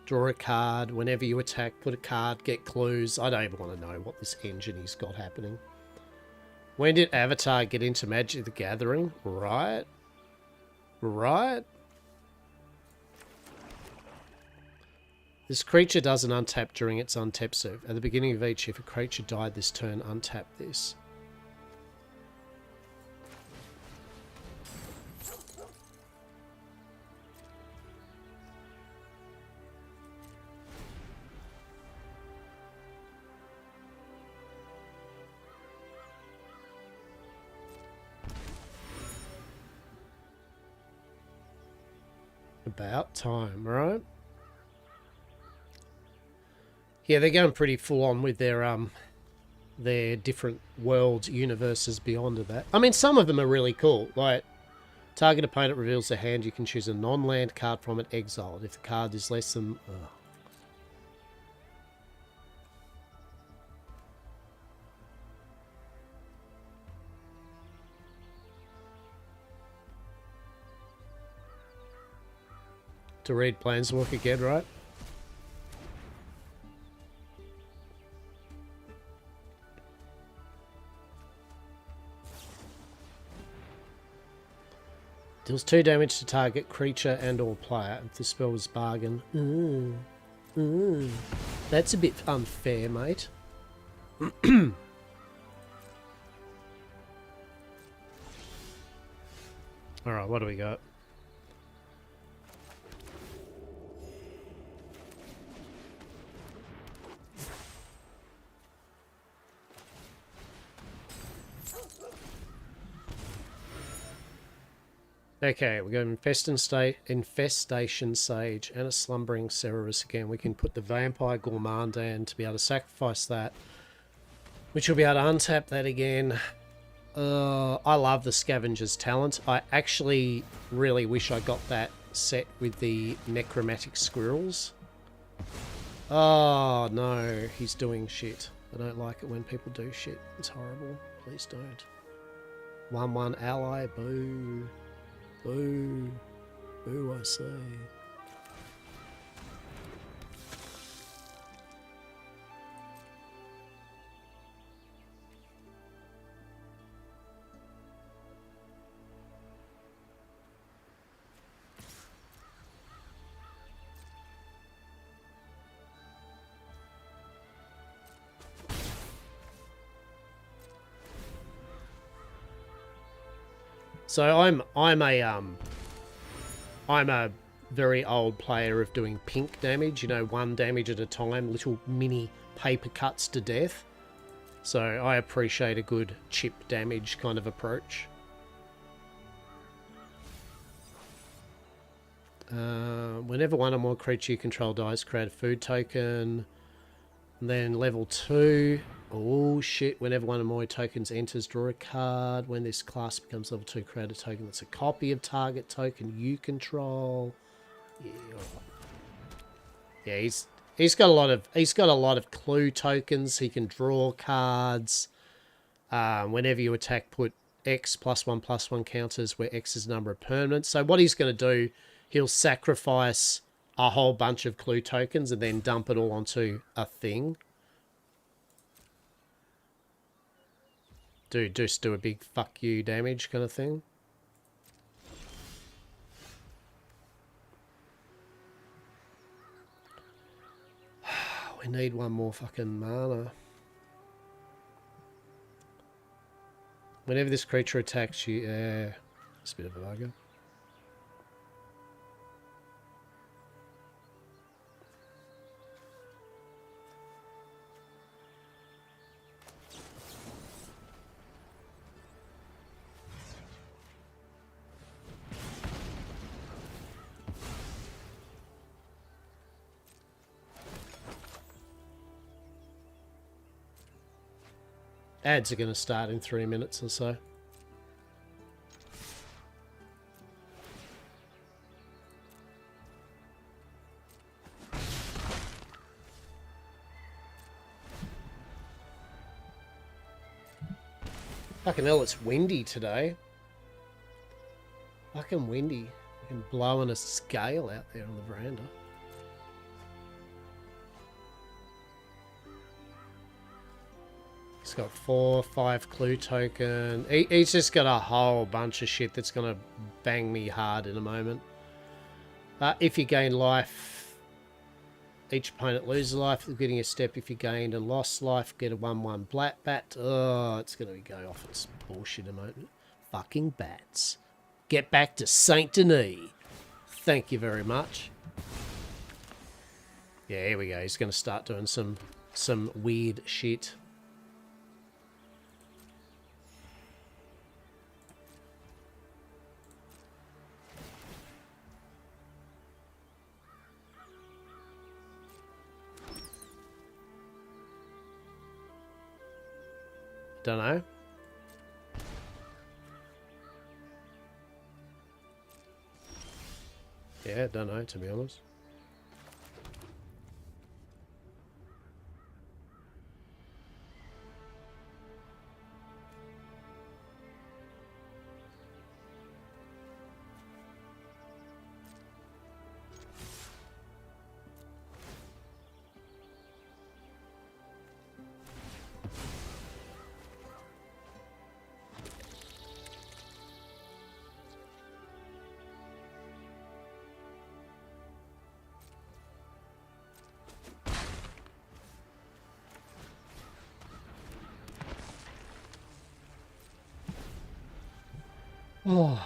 draw a card. Whenever you attack, put a card, get clues. I don't even want to know what this engine he's got happening. When did Avatar get into Magic the Gathering? Right? Right? This creature doesn't untap during its untap serve. At the beginning of each, if a creature died this turn, untap this. About time, right? Yeah, they're going pretty full on with their different worlds, universes beyond that. I mean, some of them are really cool. Like, target opponent reveals their hand, you can choose a non-land card from it, exiled. If the card is less than... To read Planeswalker again, right? Deals 2 damage to target creature and or player if the spell was bargain. That's a bit unfair, mate. Alright, what do we got? Okay, we got Infestation Sage and a Slumbering Cerberus again. We can put the Vampire Gourmandin to be able to sacrifice that, which will be able to untap that again. I love the Scavenger's talent. I actually really wish I got that set with the Necromantic Squirrels. Oh no, he's doing shit. I don't like it when people do shit. It's horrible. Please don't. 1/1 ally, boo. Boo. Boo, I say. So I'm a very old player of doing pink damage, you know, 1 damage at a time, little mini paper cuts to death. So I appreciate a good chip damage kind of approach. Whenever one or more creature you control dies, create a food token. And then level 2. Oh shit, whenever one or more tokens enters, draw a card. When this class becomes level 2, create a token that's a copy of target token you control. Yeah, yeah, he's got a lot of clue tokens. He can draw cards. Whenever you attack, put X +1/+1 counters where X is the number of permanents. So what he's going to do, he'll sacrifice a whole bunch of clue tokens and then dump it all onto a thing. Just do a big fuck you damage kind of thing. We need one more fucking mana. Whenever this creature attacks you, it's a bit of a bugger. Ads are going to start in 3 minutes or so. Fucking hell, it's windy today. Fucking windy. Fucking blowing a scale out there on the veranda. He's got 4 or 5 clue token. He's just got a whole bunch of shit that's going to bang me hard in a moment. If you gain life, each opponent loses life. Getting a step if you gained and lost life. Get a 1/1 black bat. Oh, it's going to go off its bullshit a moment. Fucking bats. Get back to Saint Denis. Thank you very much. Yeah, here we go. He's going to start doing some weird shit. Don't know. Yeah, don't know, to be honest. Oh,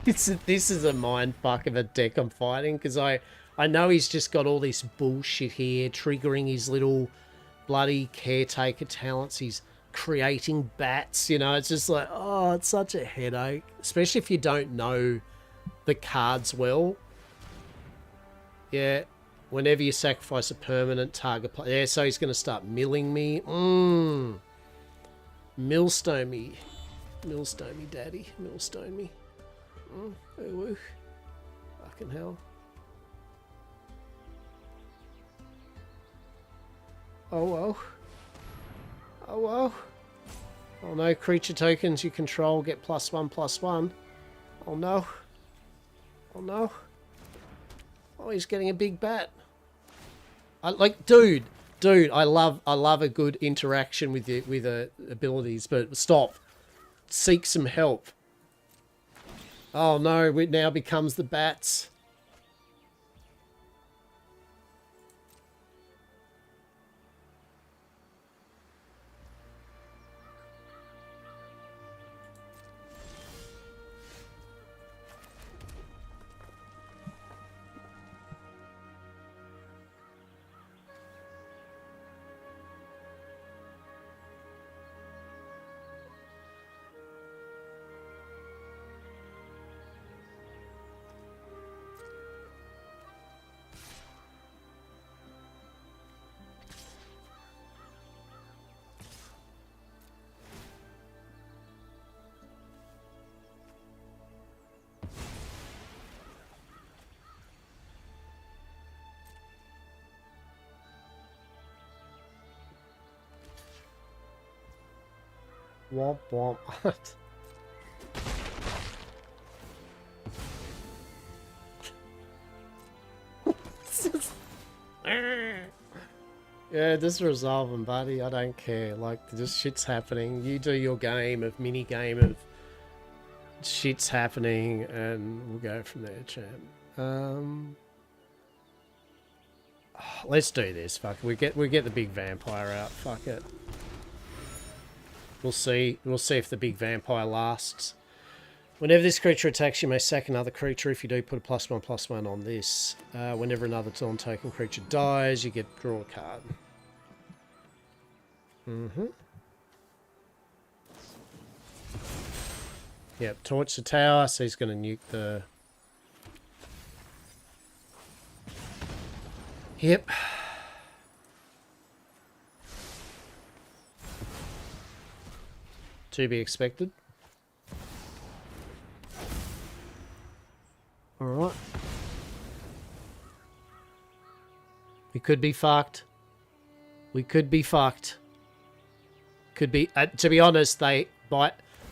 this is a mind fuck of a deck I'm fighting, because I know he's just got all this bullshit here triggering his little bloody caretaker talents. He's creating bats, you know, it's just like, oh, it's such a headache, especially if you don't know the cards well. Yeah, whenever you sacrifice a permanent target player, yeah, so he's going to start milling me. Millstone me. Millstone me, daddy. Millstone me. Ooh. Fucking hell. Oh, well. Oh, well. Oh, no. Creature tokens you control get +1/+1. Oh, no. Oh, no. Oh, he's getting a big bat. Dude, I love a good interaction with abilities, but stop. Seek some help. Oh no, it now becomes the bats. Womp womp. Yeah, just resolve them, buddy. I don't care. Like, this shit's happening. You do your game of mini game of shit's happening, and we'll go from there, champ. Let's do this. Fuck, we get the big vampire out. Fuck it. We'll see. We'll see if the big vampire lasts. Whenever this creature attacks, you may sack another creature. If you do, put a +1/+1 on this. Whenever another non-token creature dies, you get draw a card. Yep, torch the tower, so he's going to nuke the... Yep. To be expected. Alright. We could be fucked. We could be fucked. Could be... to be honest, by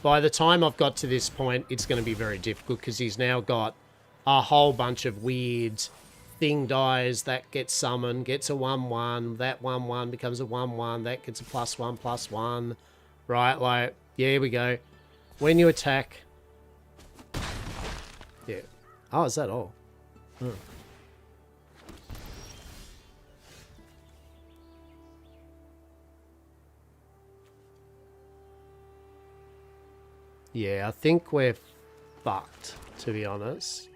the time I've got to this point, it's going to be very difficult because he's now got a whole bunch of weird thing dies, that gets summoned, gets a 1/1, that 1/1 becomes a 1/1, that gets a +1/+1, right? Like, yeah, here we go. When you attack... Yeah. Oh, is that all? Hmm. Yeah, I think we're fucked, to be honest.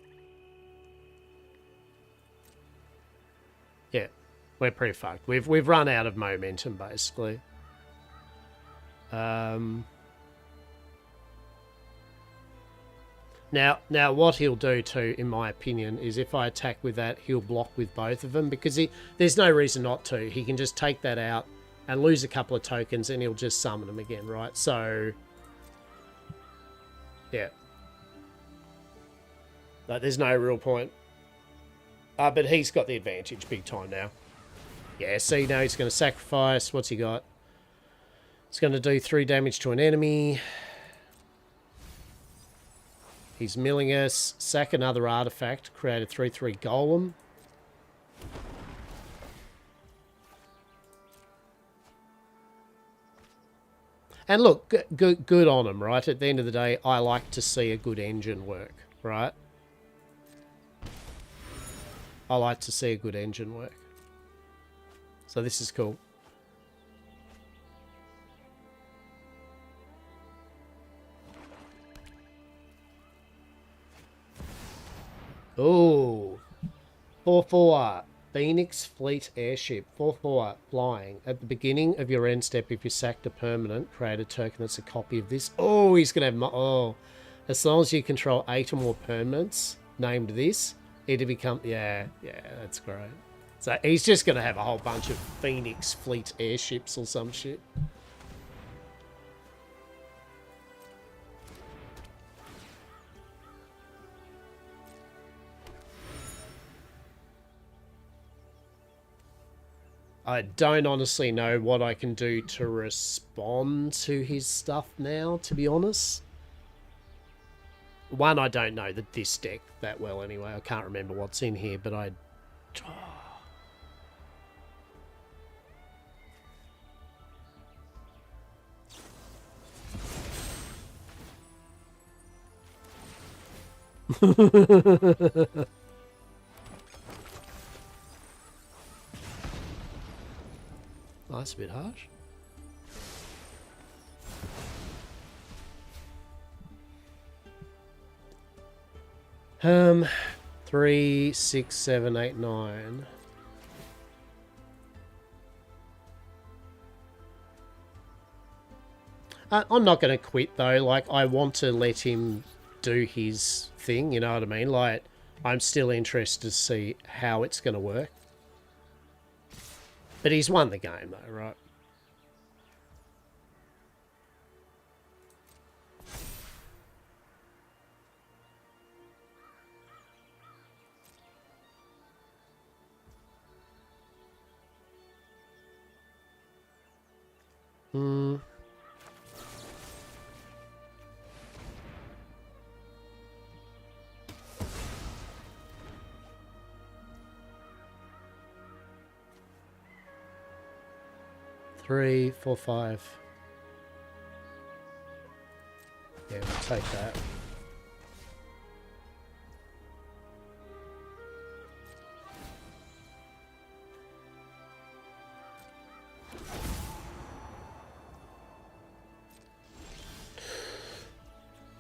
Yeah, we're pretty fucked. We've run out of momentum, basically. Now, what he'll do too, in my opinion, is if I attack with that, he'll block with both of them because there's no reason not to. He can just take that out and lose a couple of tokens, and he'll just summon them again, right? So, yeah. Like, there's no real point. But he's got the advantage big time now. Yeah, see, now he's going to sacrifice. What's he got? It's going to do 3 damage to an enemy. He's milling us. Sack another artifact. Create a 3/3 golem. And look, good on him, right? At the end of the day, I like to see a good engine work, right? I like to see a good engine work. So this is cool. Oh, 4/4. Phoenix Fleet airship, 4/4 flying. At the beginning of your end step, if you sacked a permanent, create a token that's a copy of this. Oh, he's going to have... Oh, as long as you control 8 or more permanents named this, it'll become... Yeah, that's great. So he's just going to have a whole bunch of Phoenix Fleet airships or some shit. I don't honestly know what I can do to respond to his stuff now, to be honest. One, I don't know this deck that well anyway. I can't remember what's in here, but I... Oh, that's a bit harsh. 3, 6, 7, 8, 9. I'm not going to quit though. Like, I want to let him do his thing, you know what I mean? Like, I'm still interested to see how it's going to work. But he's won the game though, right? Hmm. Three, 4, 5. Yeah, we'll take that.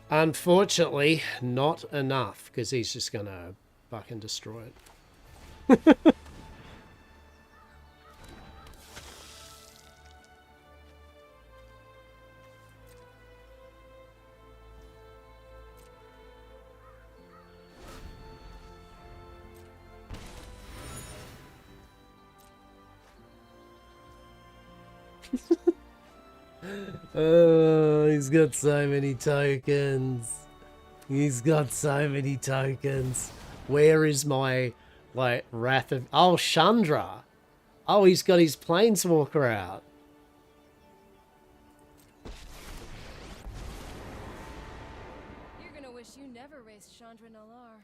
Unfortunately, not enough, because he's just gonna fucking destroy it. Oh, he's got so many tokens. He's got so many tokens. Where is my, like, Wrath of... Oh, Chandra. Oh, he's got his Planeswalker out. You're gonna wish you never raced Chandra Nalar.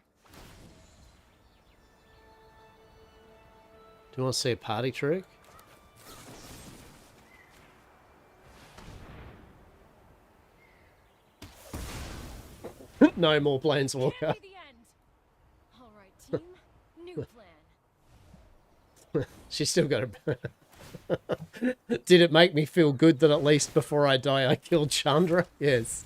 Do you want to see a party trick? No more Planeswalker. All right, team. New plan. She's still got a... Did it make me feel good that at least before I die I killed Chandra? Yes.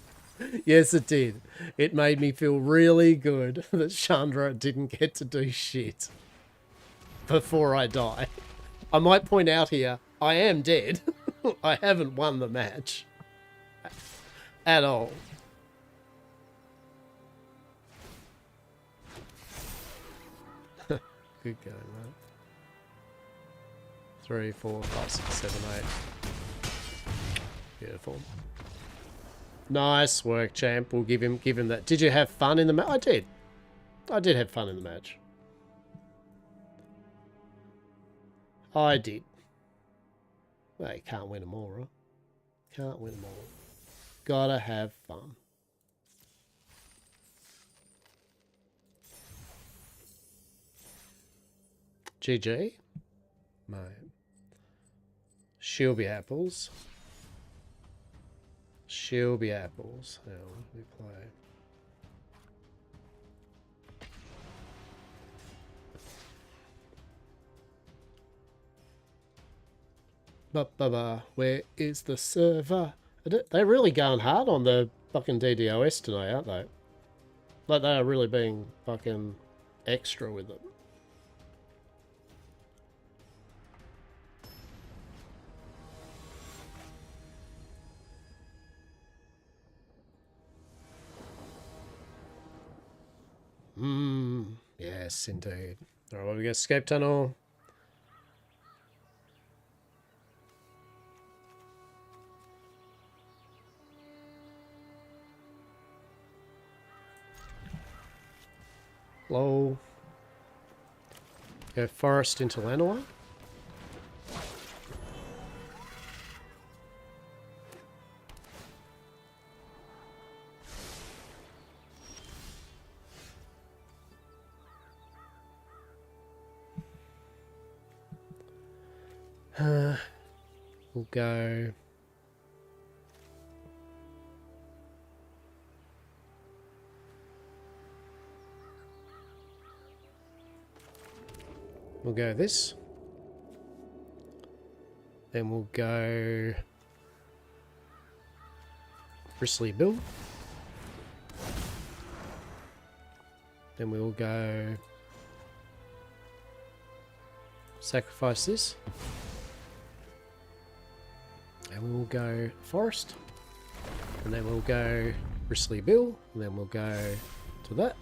Yes, it did. It made me feel really good that Chandra didn't get to do shit before I die. I might point out here, I am dead. I haven't won the match. At all. Good going, mate. 3, 4, 5, 6, 7, 8. Beautiful. Nice work, champ. We'll give him that. Did you have fun in the match? I did. I did have fun in the match. I did. Well, you can't win them all, right? Can't win them all. Gotta have fun. GG. Mate. She'll be apples. She'll be apples. Now, we play. Ba-ba-ba. Where is the server? They're really going hard on the fucking DDoS tonight, aren't they? Like, they are really being fucking extra with it. Yes, indeed. Alright, well, we got escape tunnel. Low. Go forest into Lanois. We'll go. We'll go this. Then we'll go Bristly Bill. Then we'll go sacrifice this. And we will go Forest. And then we'll go Bristly Bill. And then we'll go to that.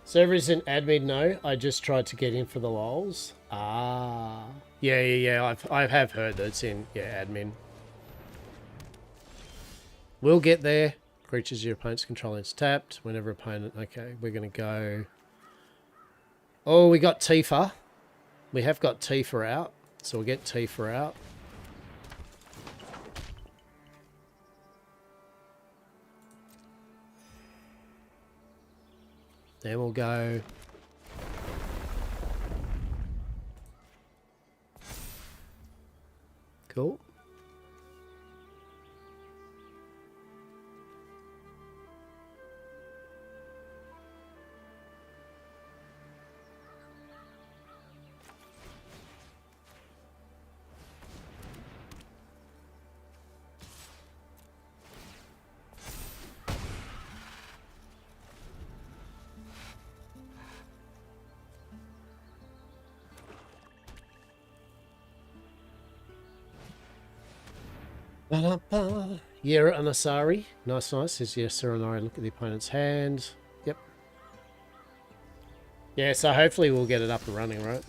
Servers in admin, no. I just tried to get in for the lols. Ah. Yeah. I have heard that it's in, admin. We'll get there. Creatures your opponent's control is tapped. Whenever opponent... Okay, we're going to go... Oh, we got Tifa. We have got Tifa out. So we'll get Tifa out. Then we'll go... Cool. Yera and Asari. Nice. Says yes, sir, and I look at the opponent's hand. Yep. Yeah, so hopefully we'll get it up and running, right?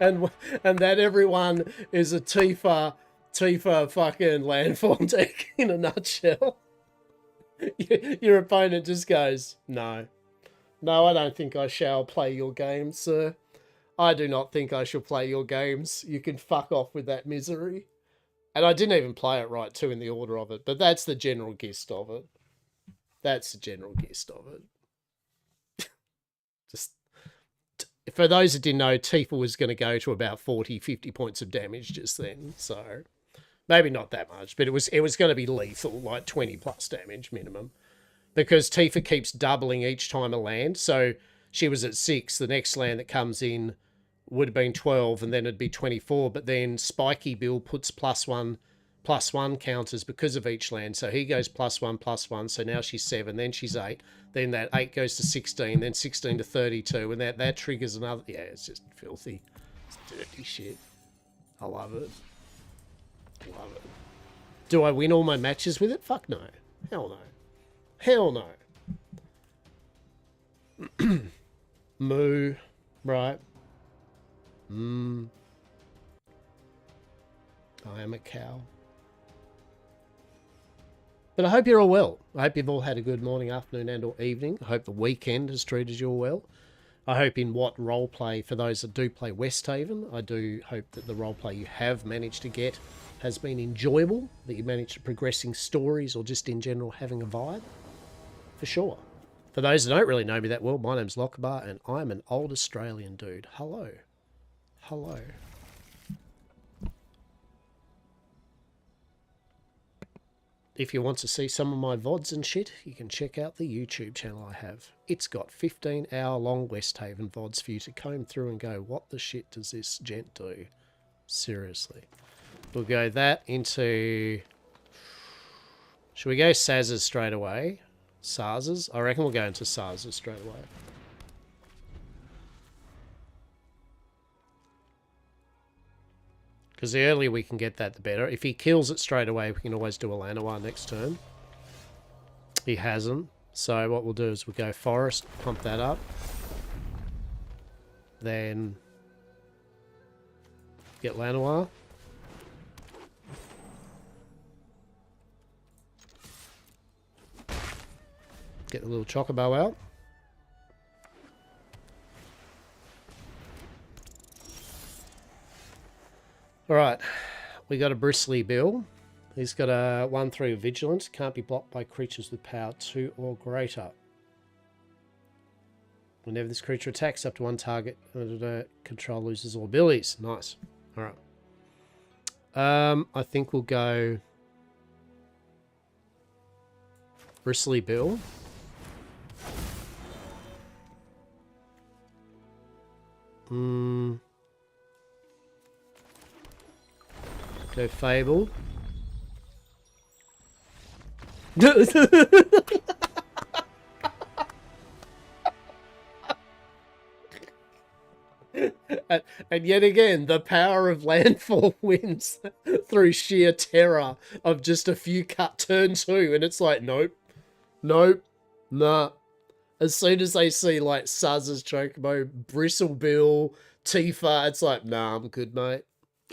and that everyone is a Tifa fucking landform deck in a nutshell. Your opponent just goes, no, I don't think I shall play your games, sir. I do not think I shall play your games. You can fuck off with that misery. And I didn't even play it right too in the order of it, but that's the general gist of it. That's the general gist of it. Just for those that didn't know, Tifa was going to go to about 40-50 points of damage just then. So maybe not that much, but it was going to be lethal, like 20 plus damage minimum. Because Tifa keeps doubling each time a land. So she was at 6. The next land that comes in would have been 12, and then it'd be 24. But then Spiky Bill puts +1/+1 counters because of each land. So he goes +1/+1. So now she's 7, then she's 8. Then that 8 goes to 16, then 16 to 32. And that triggers another... Yeah, it's just filthy. It's dirty shit. I love it. Love it. Do I win all my matches with it? Fuck no. Hell no. Hell no. Moo. Right. I am a cow. But I hope you're all well. I hope you've all had a good morning, afternoon, and or evening. I hope the weekend has treated you all well. I hope in what roleplay, for those that do play Westhaven, I do hope that the roleplay you have managed to get has been enjoyable, that you managed to progressing stories or just in general having a vibe. For sure. For those that don't really know me that well, my name's Lockbar and I'm an old Australian dude. Hello. Hello. If you want to see some of my VODs and shit, you can check out the YouTube channel I have. It's got 15-hour-long Westhaven VODs for you to comb through and go, what the shit does this gent do? Seriously. We'll go that into... Should we go Saz's straight away? Sarz's? I reckon we'll go into Sarz's straight away. Because the earlier we can get that, the better. If he kills it straight away, we can always do a Lanoir next turn. He hasn't. So what we'll do is we'll go Forest, pump that up. Then get Lanoir. Get the little Chocobo out. Alright, we got a Bristly Bill. He's got a 1/3 Vigilance. Can't be blocked by creatures with power 2 or greater. Whenever this creature attacks, up to one target control loses all abilities. Nice. Alright. I think we'll go Bristly Bill. Go Fable. And yet again, the power of landfall wins through sheer terror of just a few cut turn 2, and it's like, nope, nope, nah. As soon as they see like Saz's Chocobo, Bristlebill, Tifa, it's like, nah, I'm good, mate.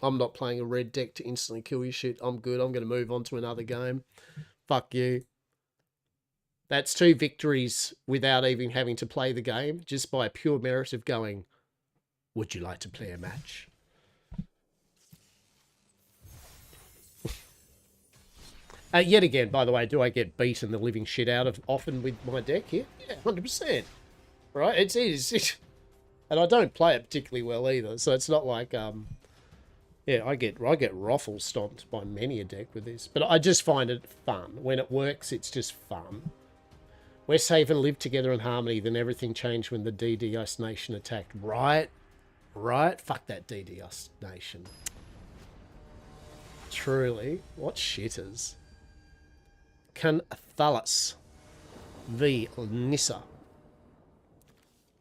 I'm not playing a red deck to instantly kill your shit. I'm good. I'm going to move on to another game. Fuck you. That's 2 victories without even having to play the game, just by pure merit of going, would you like to play a match? Yet again, by the way, do I get beaten the living shit out of often with my deck here? Yeah, 100%. Right? It is. And I don't play it particularly well either, so it's not like... Yeah, I get ruffle stomped by many a deck with this. But I just find it fun. When it works, it's just fun. Westhaven lived together in harmony, then everything changed when the DDS Nation attacked. Right? Right? Fuck that DDS Nation. Truly. What shitters. Canthalas v Nissa.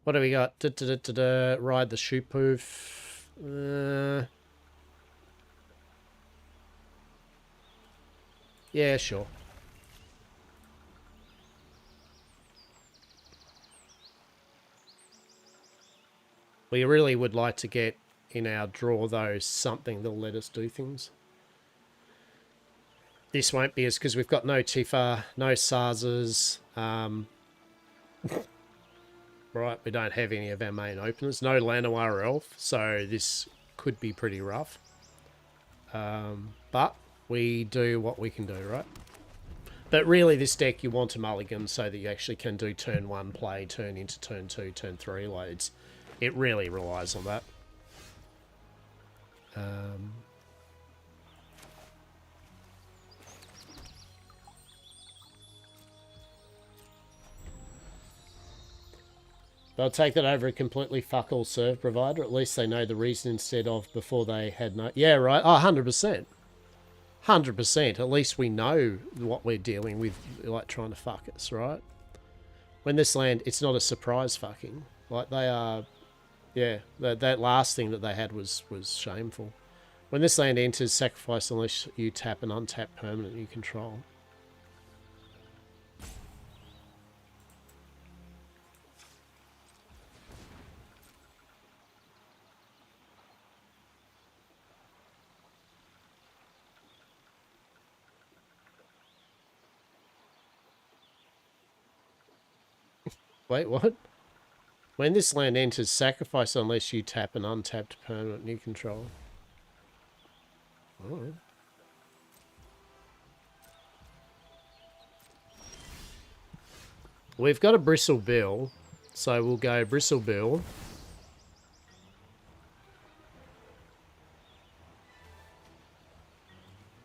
What do we got? Ride the Shoopoof. Yeah, sure. We really would like to get in our draw, though, something that'll let us do things. This won't be as because we've got no Tifa, no Sarzas. Right, we don't have any of our main openers. No Lanoir Elf, so this could be pretty rough. But we do what we can do, right? But really, this deck, you want a mulligan so that you actually can do turn 1 play, turn into turn 2, turn 3 loads. It really relies on that. They'll take that over a completely fuck all serve provider. At least they know the reason instead of before they had no... Yeah, right. Oh, 100%. 100%. At least we know what we're dealing with, like, trying to fuck us, right? When this land, it's not a surprise fucking. Like, they are... Yeah, that last thing that they had was shameful. When this land enters, sacrifice unless you tap an untapped permanent you control. Wait, what? When this land enters, sacrifice unless you tap an untapped permanent you control. Oh. We've got a Bristle Bill, so we'll go Bristle Bill.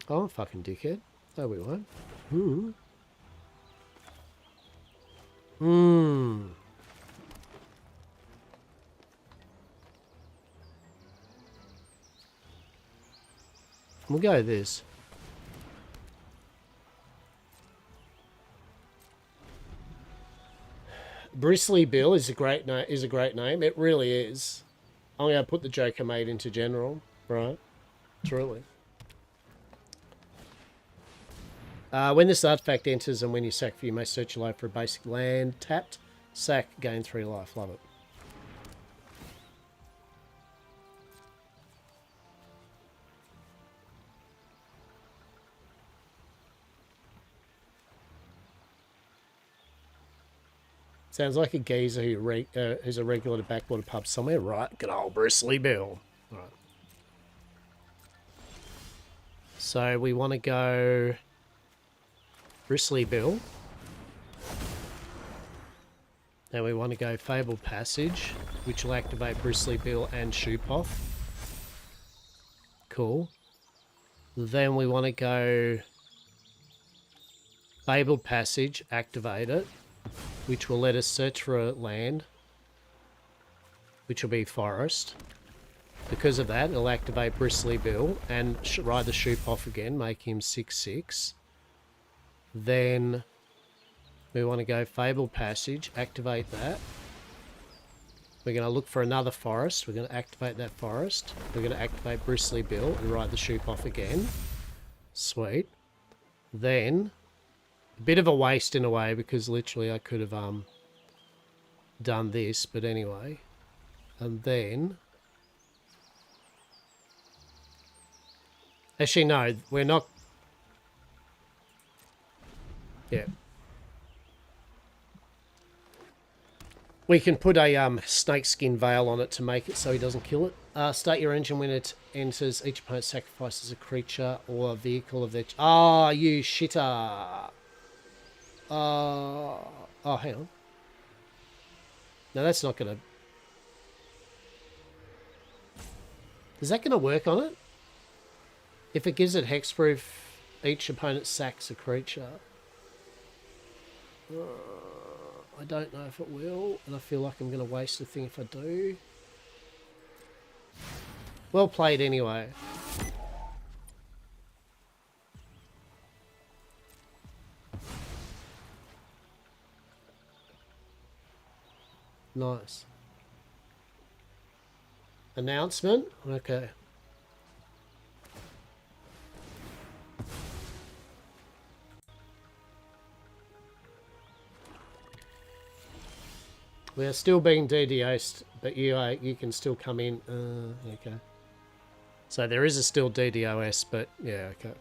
Oh, fucking dickhead. No, we won't. We'll go this. Bristly Bill is a great name. It really is. I'm gonna put the Joker mate into general, right? Truly. When this artifact enters and when you sack for you may search your life for a basic land. Tapped. Sack, gain 3 life. Love it. Sounds like a geezer who's a regular at a backwater pub somewhere, right? Good old Bristly Bill. Right. So we want to go Bristly Bill. Then we want to go Fabled Passage, which will activate Bristly Bill and Shoop-Off. Cool. Then we want to go Fabled Passage, activate it, which will let us search for a land, which will be Forest. Because of that, it'll activate Bristly Bill and ride the Shoop-Off again, make him 6/6. Then we want to go Fabled Passage, activate that. We're going to look for another forest. We're going to activate that forest. We're going to activate Bristly Bill and ride the Shoop-Off again. Sweet. Then, a bit of a waste in a way because literally I could have done this, but anyway. And then... Actually, no, we're not... Yeah. We can put a snakeskin veil on it to make it so he doesn't kill it. Start your engine when it enters. Each opponent sacrifices a creature or a vehicle of their... Ah, you shitter! Oh, hang on. No, that's not going to... Is that going to work on it? If it gives it hexproof, each opponent sacks a creature. I don't know if it will, and I feel like I'm going to waste the thing if I do. Well played anyway. Nice. Announcement? Okay. We are still being DDoSed, but you can still come in. Okay. So there is a still DDoS, but yeah, okay.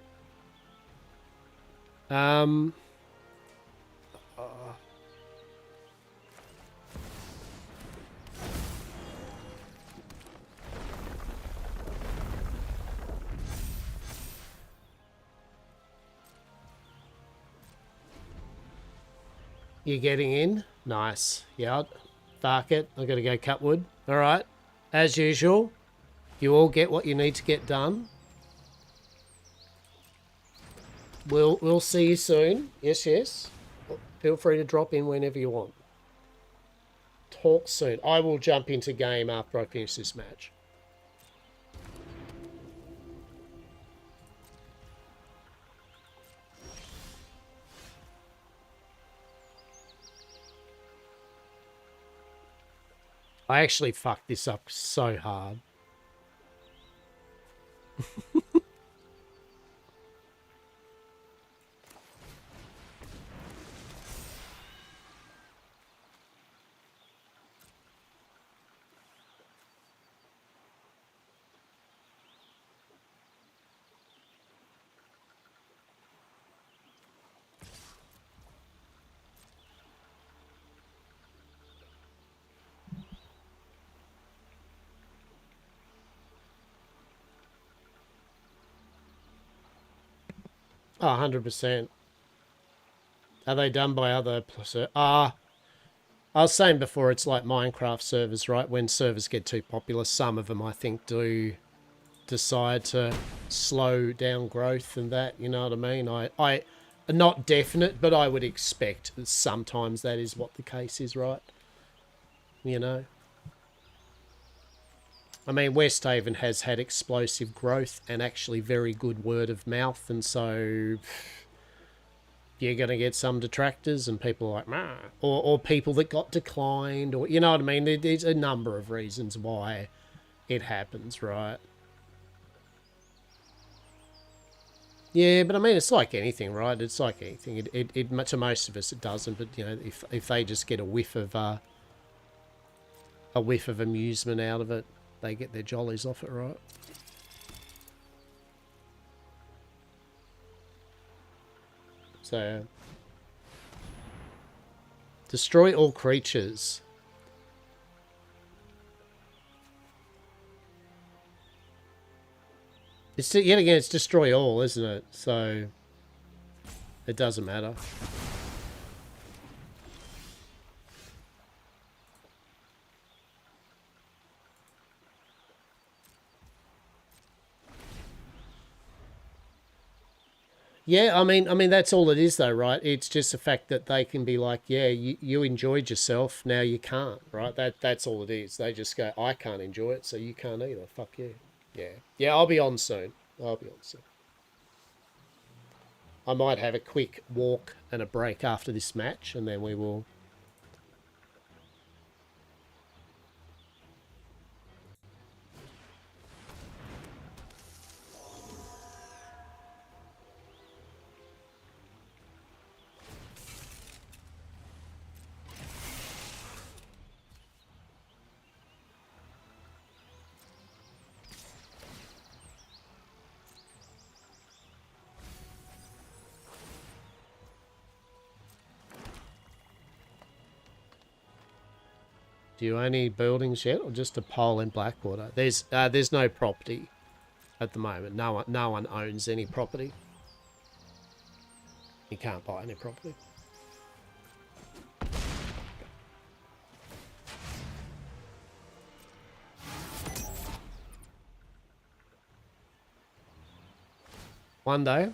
You're getting in? Nice. Yeah. Fuck it. I'm going to go cut wood. All right. As usual, you all get what you need to get done. We'll see you soon. Yes, yes. Feel free to drop in whenever you want. Talk soon. I will jump into game after I finish this match. I actually fucked this up so hard. Oh, 100%. Are they done by other... I was saying before, it's like Minecraft servers, right? When servers get too popular, some of them, I think, do decide to slow down growth and that, you know what I mean? I not definite, but I would expect that sometimes that is what the case is, right? You know? I mean, Westhaven has had explosive growth and actually very good word of mouth, and so you're going to get some detractors and people like, meh, or people that got declined, or, you know what I mean? There's a number of reasons why it happens, right? Yeah, but I mean, it's like anything, right? It's like anything. To most of us, it doesn't. But you know, if they just get a whiff of amusement out of it, they get their jollies off it, right? So, destroy all creatures. It's yet again, it's destroy all, isn't it? So it doesn't matter. Yeah, I mean that's all it is though, right? It's just the fact that they can be like, yeah, you enjoyed yourself, now you can't, right? That's all it is. They just go, I can't enjoy it, so you can't either. Fuck you. Yeah. Yeah, I'll be on soon. I'll be on soon. I might have a quick walk and a break after this match, and then we will... Do you own any buildings yet, or just a pole in Blackwater? There's no property at the moment. No one owns any property. You can't buy any property. One day.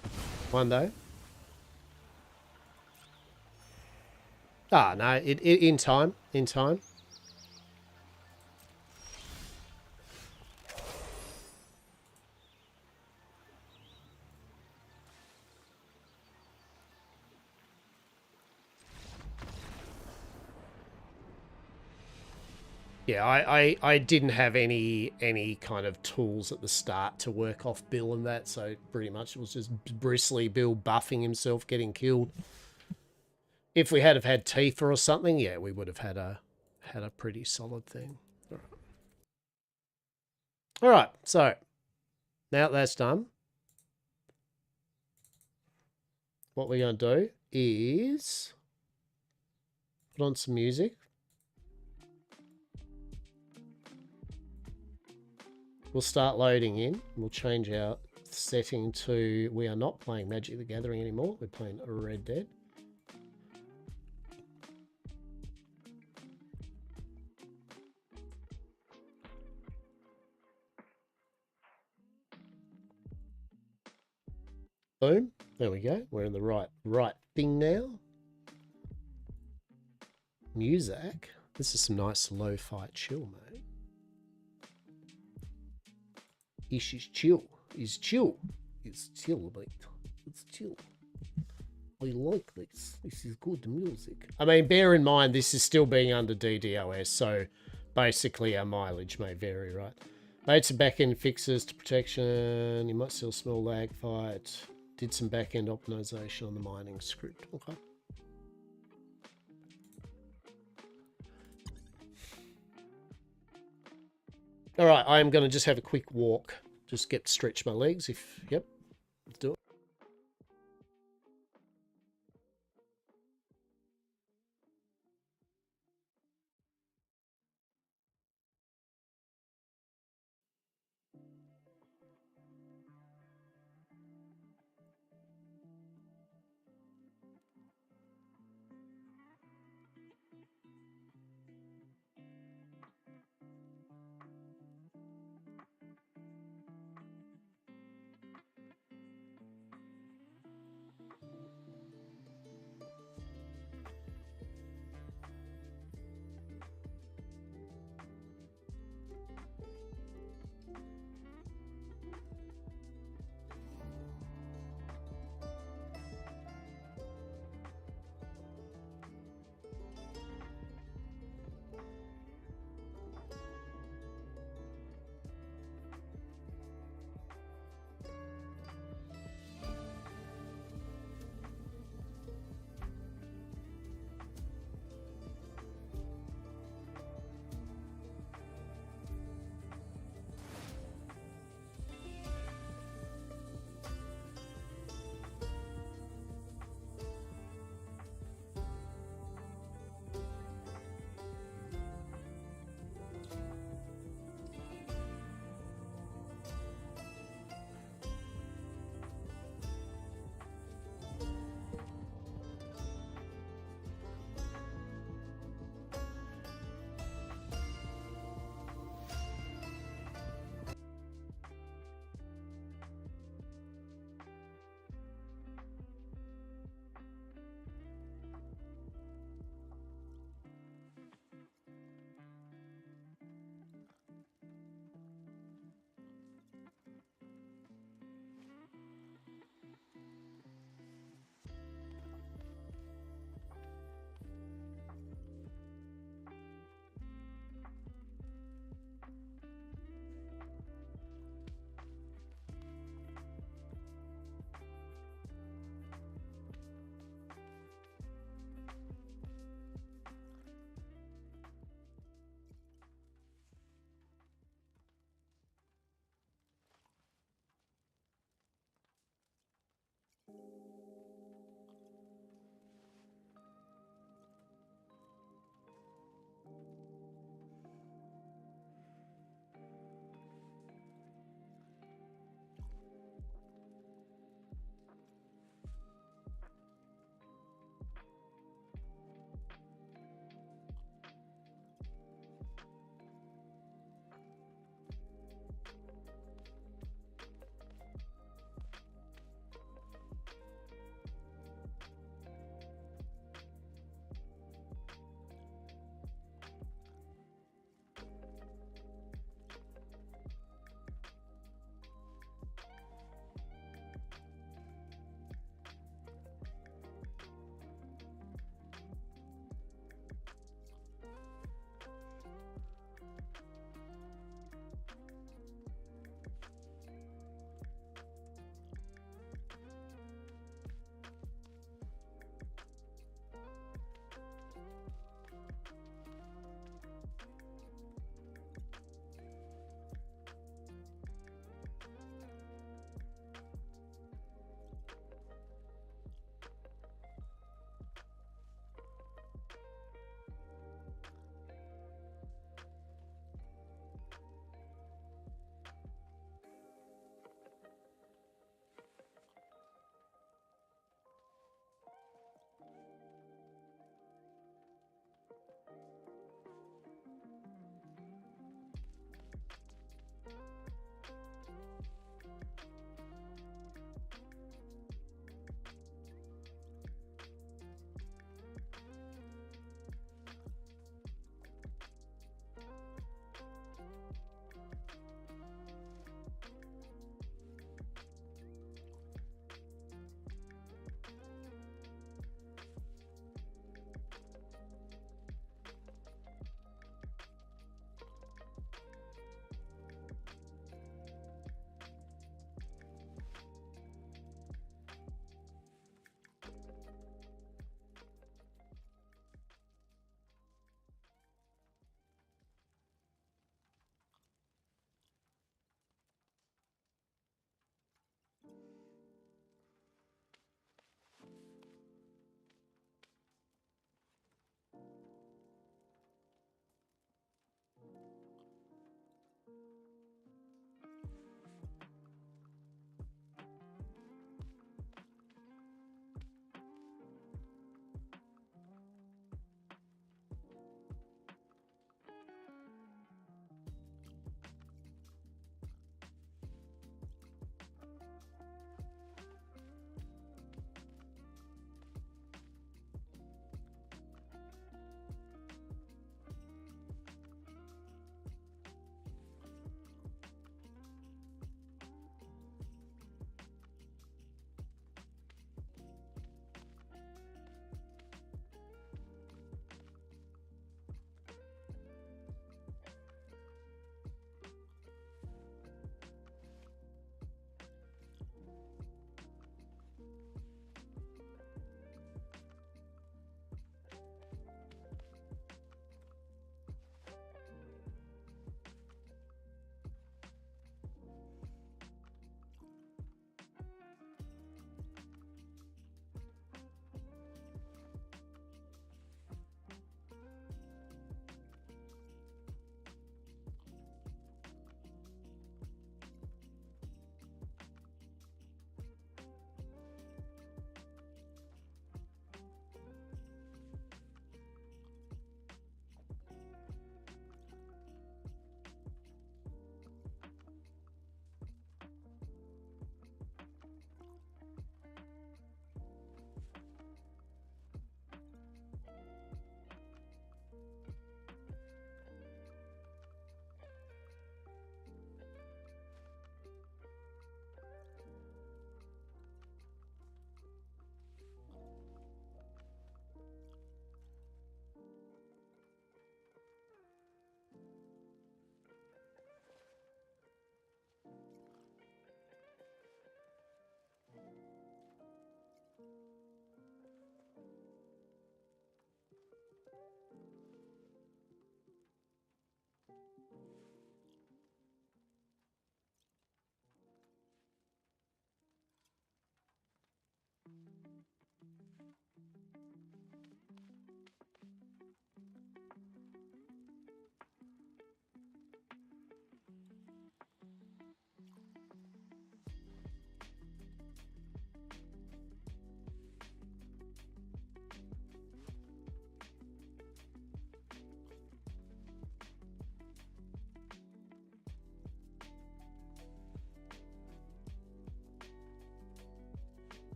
Ah, no, in time. Yeah, I didn't have any kind of tools at the start to work off Bill and that, so pretty much it was just bristly Bill buffing himself, getting killed. If we had have had Tifa or something, yeah, we would have had a pretty solid thing. All right, so now that's done, what we're going to do is put on some music. We'll start loading in. We'll change our setting to, we are not playing Magic the Gathering anymore. We're playing Red Dead. Boom. There we go. We're in the right thing now. Music. This is some nice lo-fi chill, mate. Ish is chill. Is chill. It's chill, mate. It's chill. I like this. This is good music. I mean, bear in mind, this is still being under DDoS, so basically our mileage may vary, right? Made some back-end fixes to protection. You might see a small lag fight. Did some back-end optimization on the mining script. Okay. All right, I am going to just have a quick walk. Just stretch my legs. Yep, let's do it.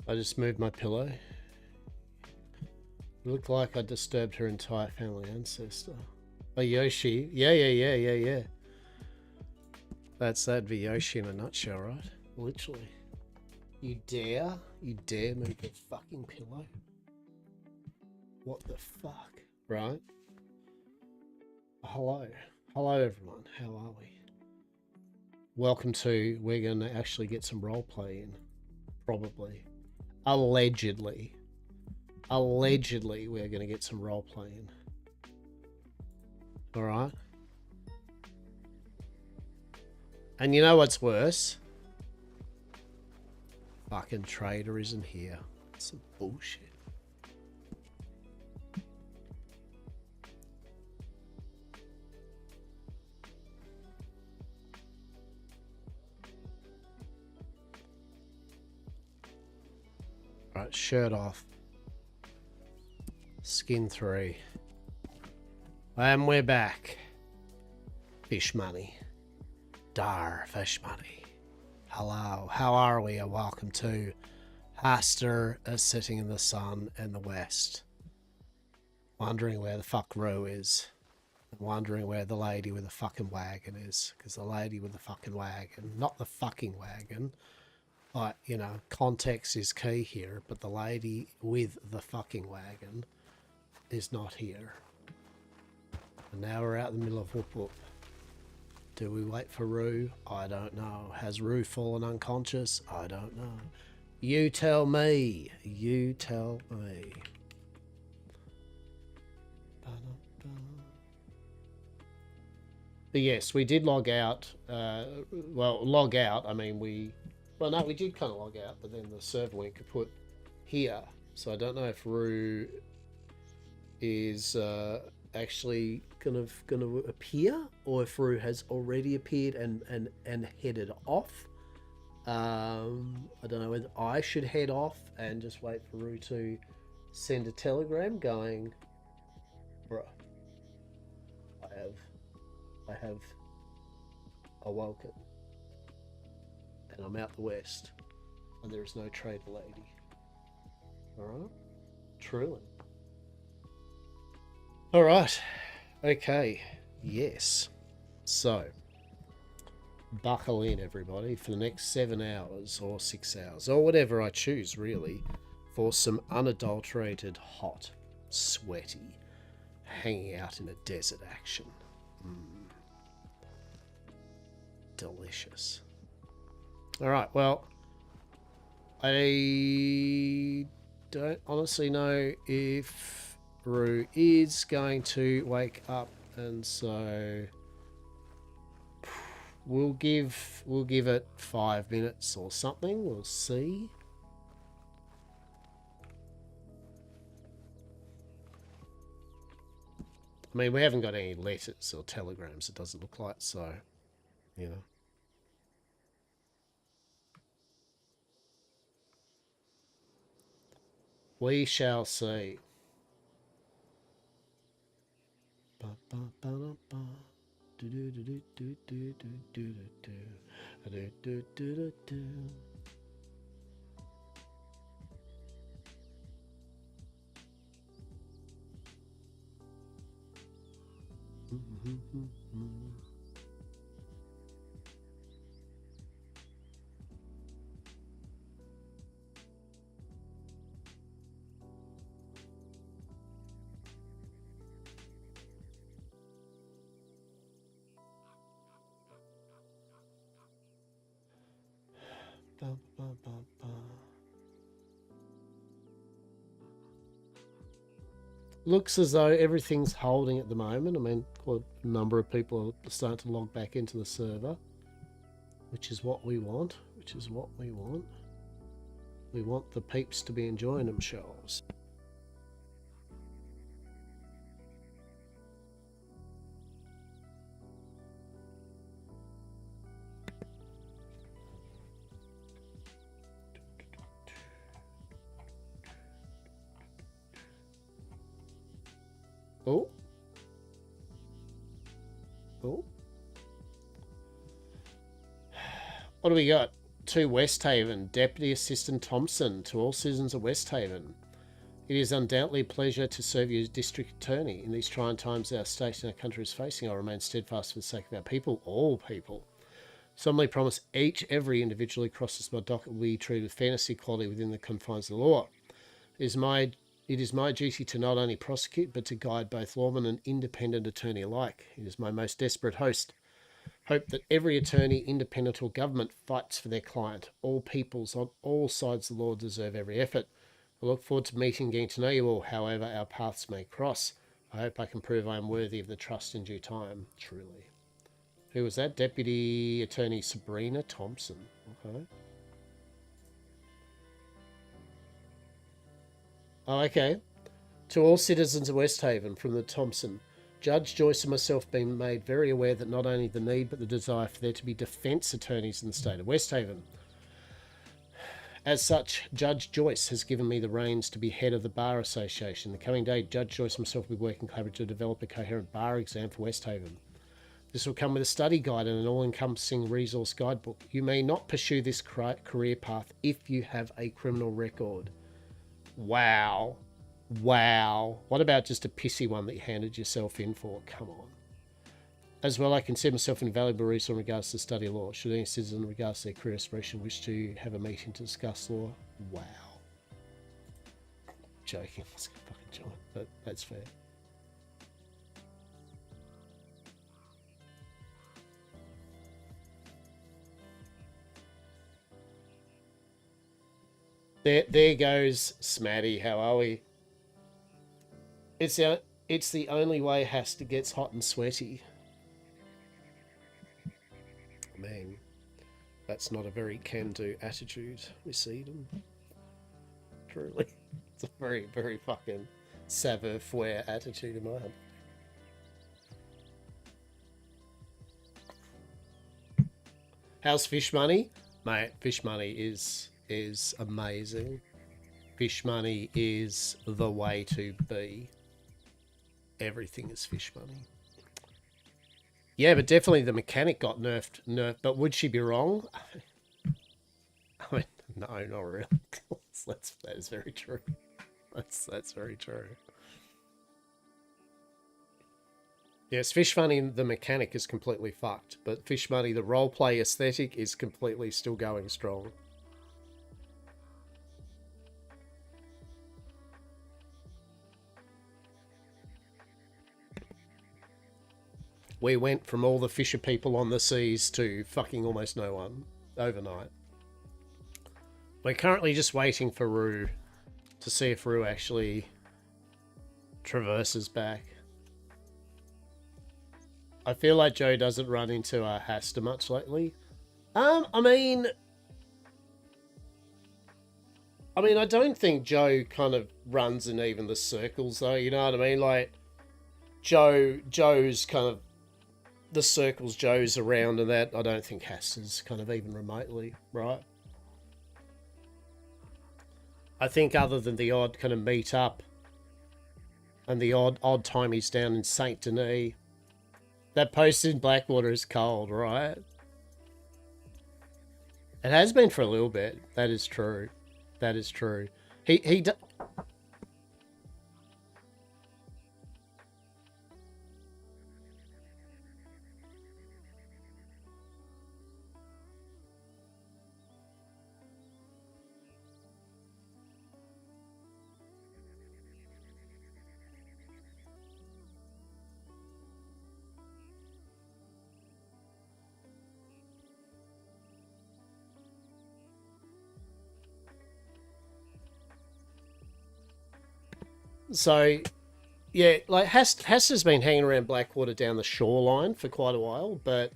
I just moved my pillow. It looked like I disturbed her entire family ancestor. Oh, Yoshi. Yeah. That'd be Yoshi in a nutshell, right? Literally. You dare move the fucking pillow? What the fuck? Right? Hello everyone. How are we? Welcome to, we're going to actually get some roleplay in. Probably. Allegedly, we're going to get some role playing. All right. And you know what's worse? Fucking trader isn't here. It's some bullshit. Right, shirt off. Skin 3. And we're back. Fish money. Dar, fish money. Hello, how are we? And welcome to Hastur, sitting in the sun in the west. Wondering where the fuck Rue is. And wondering where the lady with the fucking wagon is. Because the lady with the fucking wagon, not the fucking wagon. Like, you know, context is key here, but the lady with the fucking wagon is not here. And now we're out in the middle of whoop whoop. Do we wait for Rue? I don't know. Has Rue fallen unconscious? I don't know. You tell me. You tell me. But yes, we did log out. Well, log out, I mean, well, no, we did kind of log out, but then the server went kaput here. So I don't know if Rue is actually gonna appear, or if Rue has already appeared and headed off. I don't know whether I should head off and just wait for Rue to send a telegram going, bruh, I have awoken. And I'm out the west, and there is no trader lady. Alright? Truly. Alright. Okay. Yes. So, buckle in, everybody, for the next 7 hours, or 6 hours, or whatever I choose, really, for some unadulterated, hot, sweaty, hanging out in a desert action. Delicious. Alright, well, I don't honestly know if Rue is going to wake up, and so we'll give it 5 minutes or something. We'll see. I mean, we haven't got any letters or telegrams, it doesn't look like, so, you know. We shall see. looks as though everything's holding at the moment. I mean, quite a number of people are starting to log back into the server, which is what we want. Which is what we want. We want the peeps to be enjoying themselves. Oh. Oh. What do we got? To Westhaven, Deputy Assistant Thompson, to all citizens of Westhaven. It is undoubtedly a pleasure to serve you as District Attorney. In these trying times our state and our country is facing, I remain steadfast for the sake of our people, all people. Solemnly promise every individual who crosses my docket will be treated with fairness and equality within the confines of the law. It is my duty to not only prosecute, but to guide both lawman and independent attorney alike. It is my most desperate hope that every attorney, independent or government, fights for their client. All peoples on all sides of the law deserve every effort. I look forward to meeting and getting to know you all, however our paths may cross. I hope I can prove I am worthy of the trust in due time, truly. Who was that? Deputy Attorney Sabrina Thompson. Okay. Oh, okay. To all citizens of Westhaven, from the Thompson, Judge Joyce and myself have been made very aware that not only the need but the desire for there to be defence attorneys in the state of Westhaven. As such, Judge Joyce has given me the reins to be head of the Bar Association. In the coming day, Judge Joyce and myself will be working collaboratively to develop a coherent bar exam for Westhaven. This will come with a study guide and an all-encompassing resource guidebook. You may not pursue this career path if you have a criminal record. Wow. Wow. What about just a pissy one that you handed yourself in for? Come on. As well, I consider myself an invaluable resource in regards to study law. Should any citizen in regards to their career aspiration wish to have a meeting to discuss law? Wow. Joking. Let's go fucking join. But that's fair. There goes Smatty. How are we? It's the only way Hastur gets hot and sweaty. Man, that's not a very can-do attitude, Miss Eden. Truly. It's a very, very fucking savoir-faire attitude in my head. How's fish money? Mate, fish money is amazing. Fish money is the way to be. Everything is fish money. Yeah, but definitely the mechanic got nerfed. But would she be wrong? I mean, no, not really. That is very true. That's very true. Yes, Fish Money, the mechanic is completely fucked, but Fish Money, the roleplay aesthetic, is completely still going strong. We went from all the fisher people on the seas to fucking almost no one overnight. We're currently just waiting for Rue to see if Rue actually traverses back. I feel like Joe doesn't run into Hastur much lately. I mean, I don't think Joe kind of runs in even the circles though, you know what I mean? Like, Joe's kind of the circles Joe's around and that, I don't think Hastur's kind of even remotely, right? I think other than the odd kind of meet up and the odd time he's down in Saint Denis, that post in Blackwater is cold, right? It has been for a little bit. That is true. That is true. He So, Yeah, like Hastur's been hanging around Blackwater down the shoreline for quite a while, but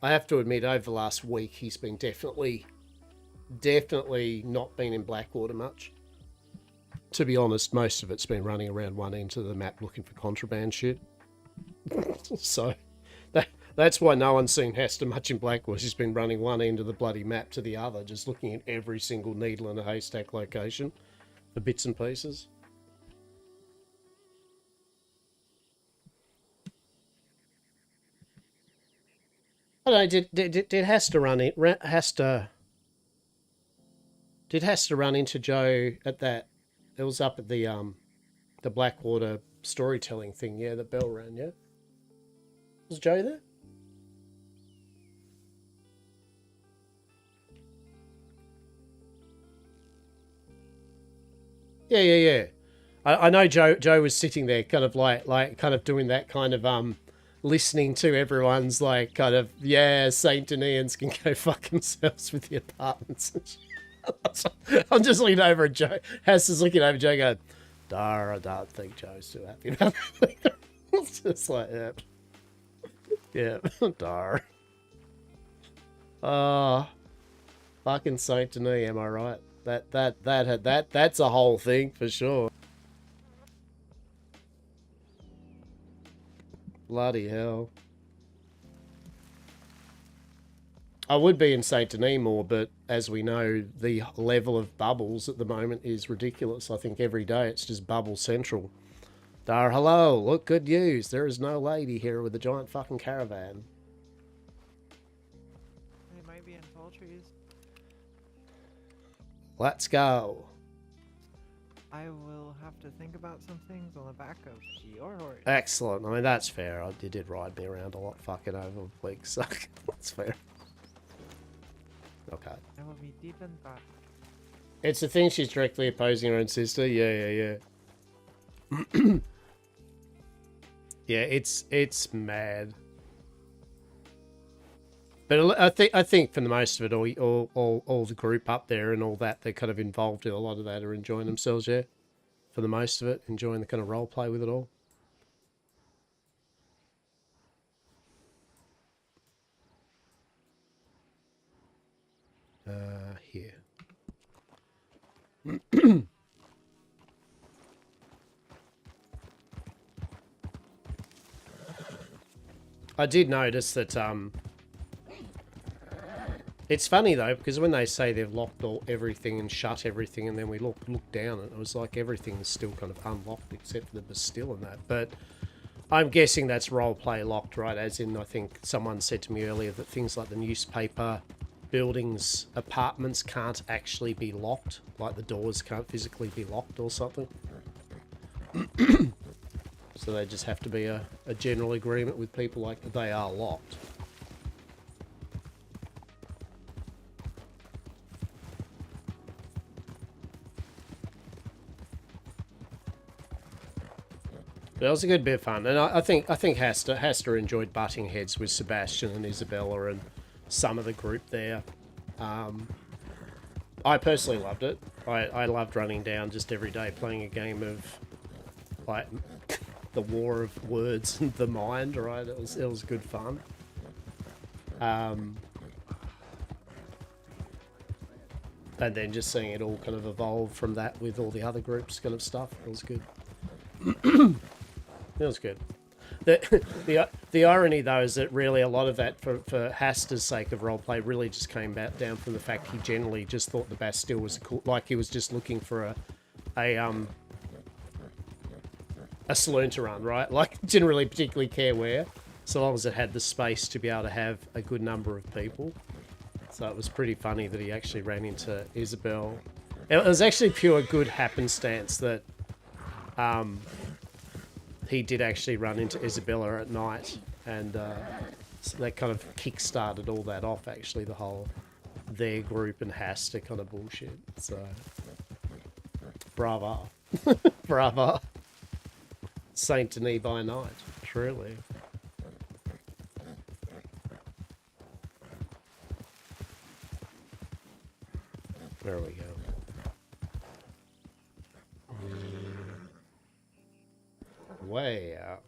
I have to admit, over the last week, he's been definitely not been in Blackwater much. To be honest, most of it's been running around one end of the map looking for contraband shit. So that's why no one's seen Hastur much in Blackwater. He's been running one end of the bloody map to the other, just looking at every single needle in a haystack location for bits and pieces. I don't know, did Hastur run in, did Hastur run into Joe at that? It was up at the Blackwater storytelling thing, yeah, that Bell ran, yeah? Was Joe there? Yeah. I know Joe was sitting there kind of like kind of doing that kind of listening to everyone's like kind of, yeah, Saint Denisans can go fuck themselves with the apartments. I'm just looking over at Joe. Hastur's looking over at Joe going, I don't think Joe's too happy about that. It's just like, yeah, dar. Fucking Saint Denis, am I right? That's a whole thing for sure. Bloody hell. I would be in Saint Denis more, but as we know, the level of bubbles at the moment is ridiculous. I think every day it's just bubble central. Dar, hello, look, good news. There is no lady here with a giant fucking caravan. They might be in tall trees. Let's go. I will have to think about some things on the back of your horse. Excellent. I mean, that's fair. You did ride me around a lot fucking over weeks, so that's fair. Okay. I will be deep in thought. It's the thing she's directly opposing her own sister. Yeah. Yeah, it's mad. But I think for the most of it, all the group up there and all that, they're kind of involved in a lot of that, are enjoying themselves. Yeah, for the most of it, enjoying the kind of role play with it all. Here. I did notice that it's funny though, because when they say they've locked everything and shut everything, and then we look down, and it was like everything's still kind of unlocked except for the Bastille and that. But I'm guessing that's roleplay locked, right? As in, I think someone said to me earlier that things like the newspaper buildings, apartments can't actually be locked, like the doors can't physically be locked or something. So they just have to be a general agreement with people like that they are locked. But it was a good bit of fun, and I think Hastur enjoyed butting heads with Sebastian and Isabella and some of the group there. I personally loved it. I loved running down just every day playing a game of like the war of words and the mind. Right, it was good fun. And then just seeing it all kind of evolve from that with all the other groups kind of stuff. It was good. It was good. The irony though is that really a lot of that for Hastur's sake of roleplay really just came down from the fact he generally just thought the Bastille was cool, like he was just looking for a saloon to run, right? Like didn't really particularly care where, so long as it had the space to be able to have a good number of people. So it was pretty funny that he actually ran into Isabel. It was actually pure good happenstance that he did actually run into Isabella at night, and so that kind of kick-started all that off, actually, the whole their group and Hastur kind of bullshit. So, bravo. Bravo. Saint Denis by night, truly. There we go. way out.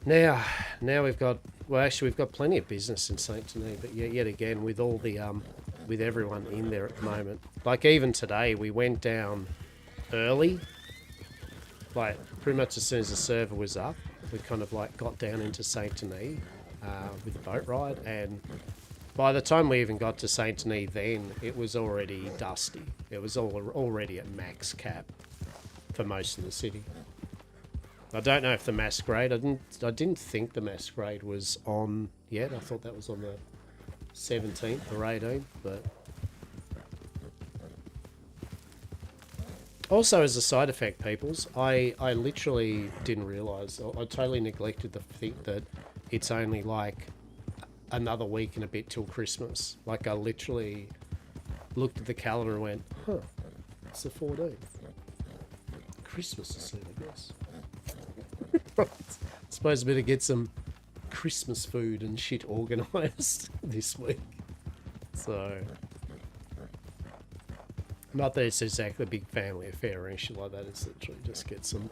Now we've got, well, actually we've got plenty of business in Saint Denis, but yet again with all the with everyone in there at the moment. Like even today, we went down early, like pretty much as soon as the server was up. We kind of like got down into Saint Denis with the boat ride, and by the time we even got to Saint Denis, then it was already dusty. It was already at max cap for most of the city. I don't know if the masquerade. I didn't think the masquerade was on yet. I thought that was on the 17th or 18th, but also as a side effect, peoples, I literally didn't realise. I totally neglected the fact that it's only like another week and a bit till Christmas. Like I literally looked at the calendar and went, huh, it's the 14th. Christmas is soon, I guess. Suppose I better get some Christmas food and shit organised this week. So, not that it's exactly a big family affair or anything like that. It's literally just get some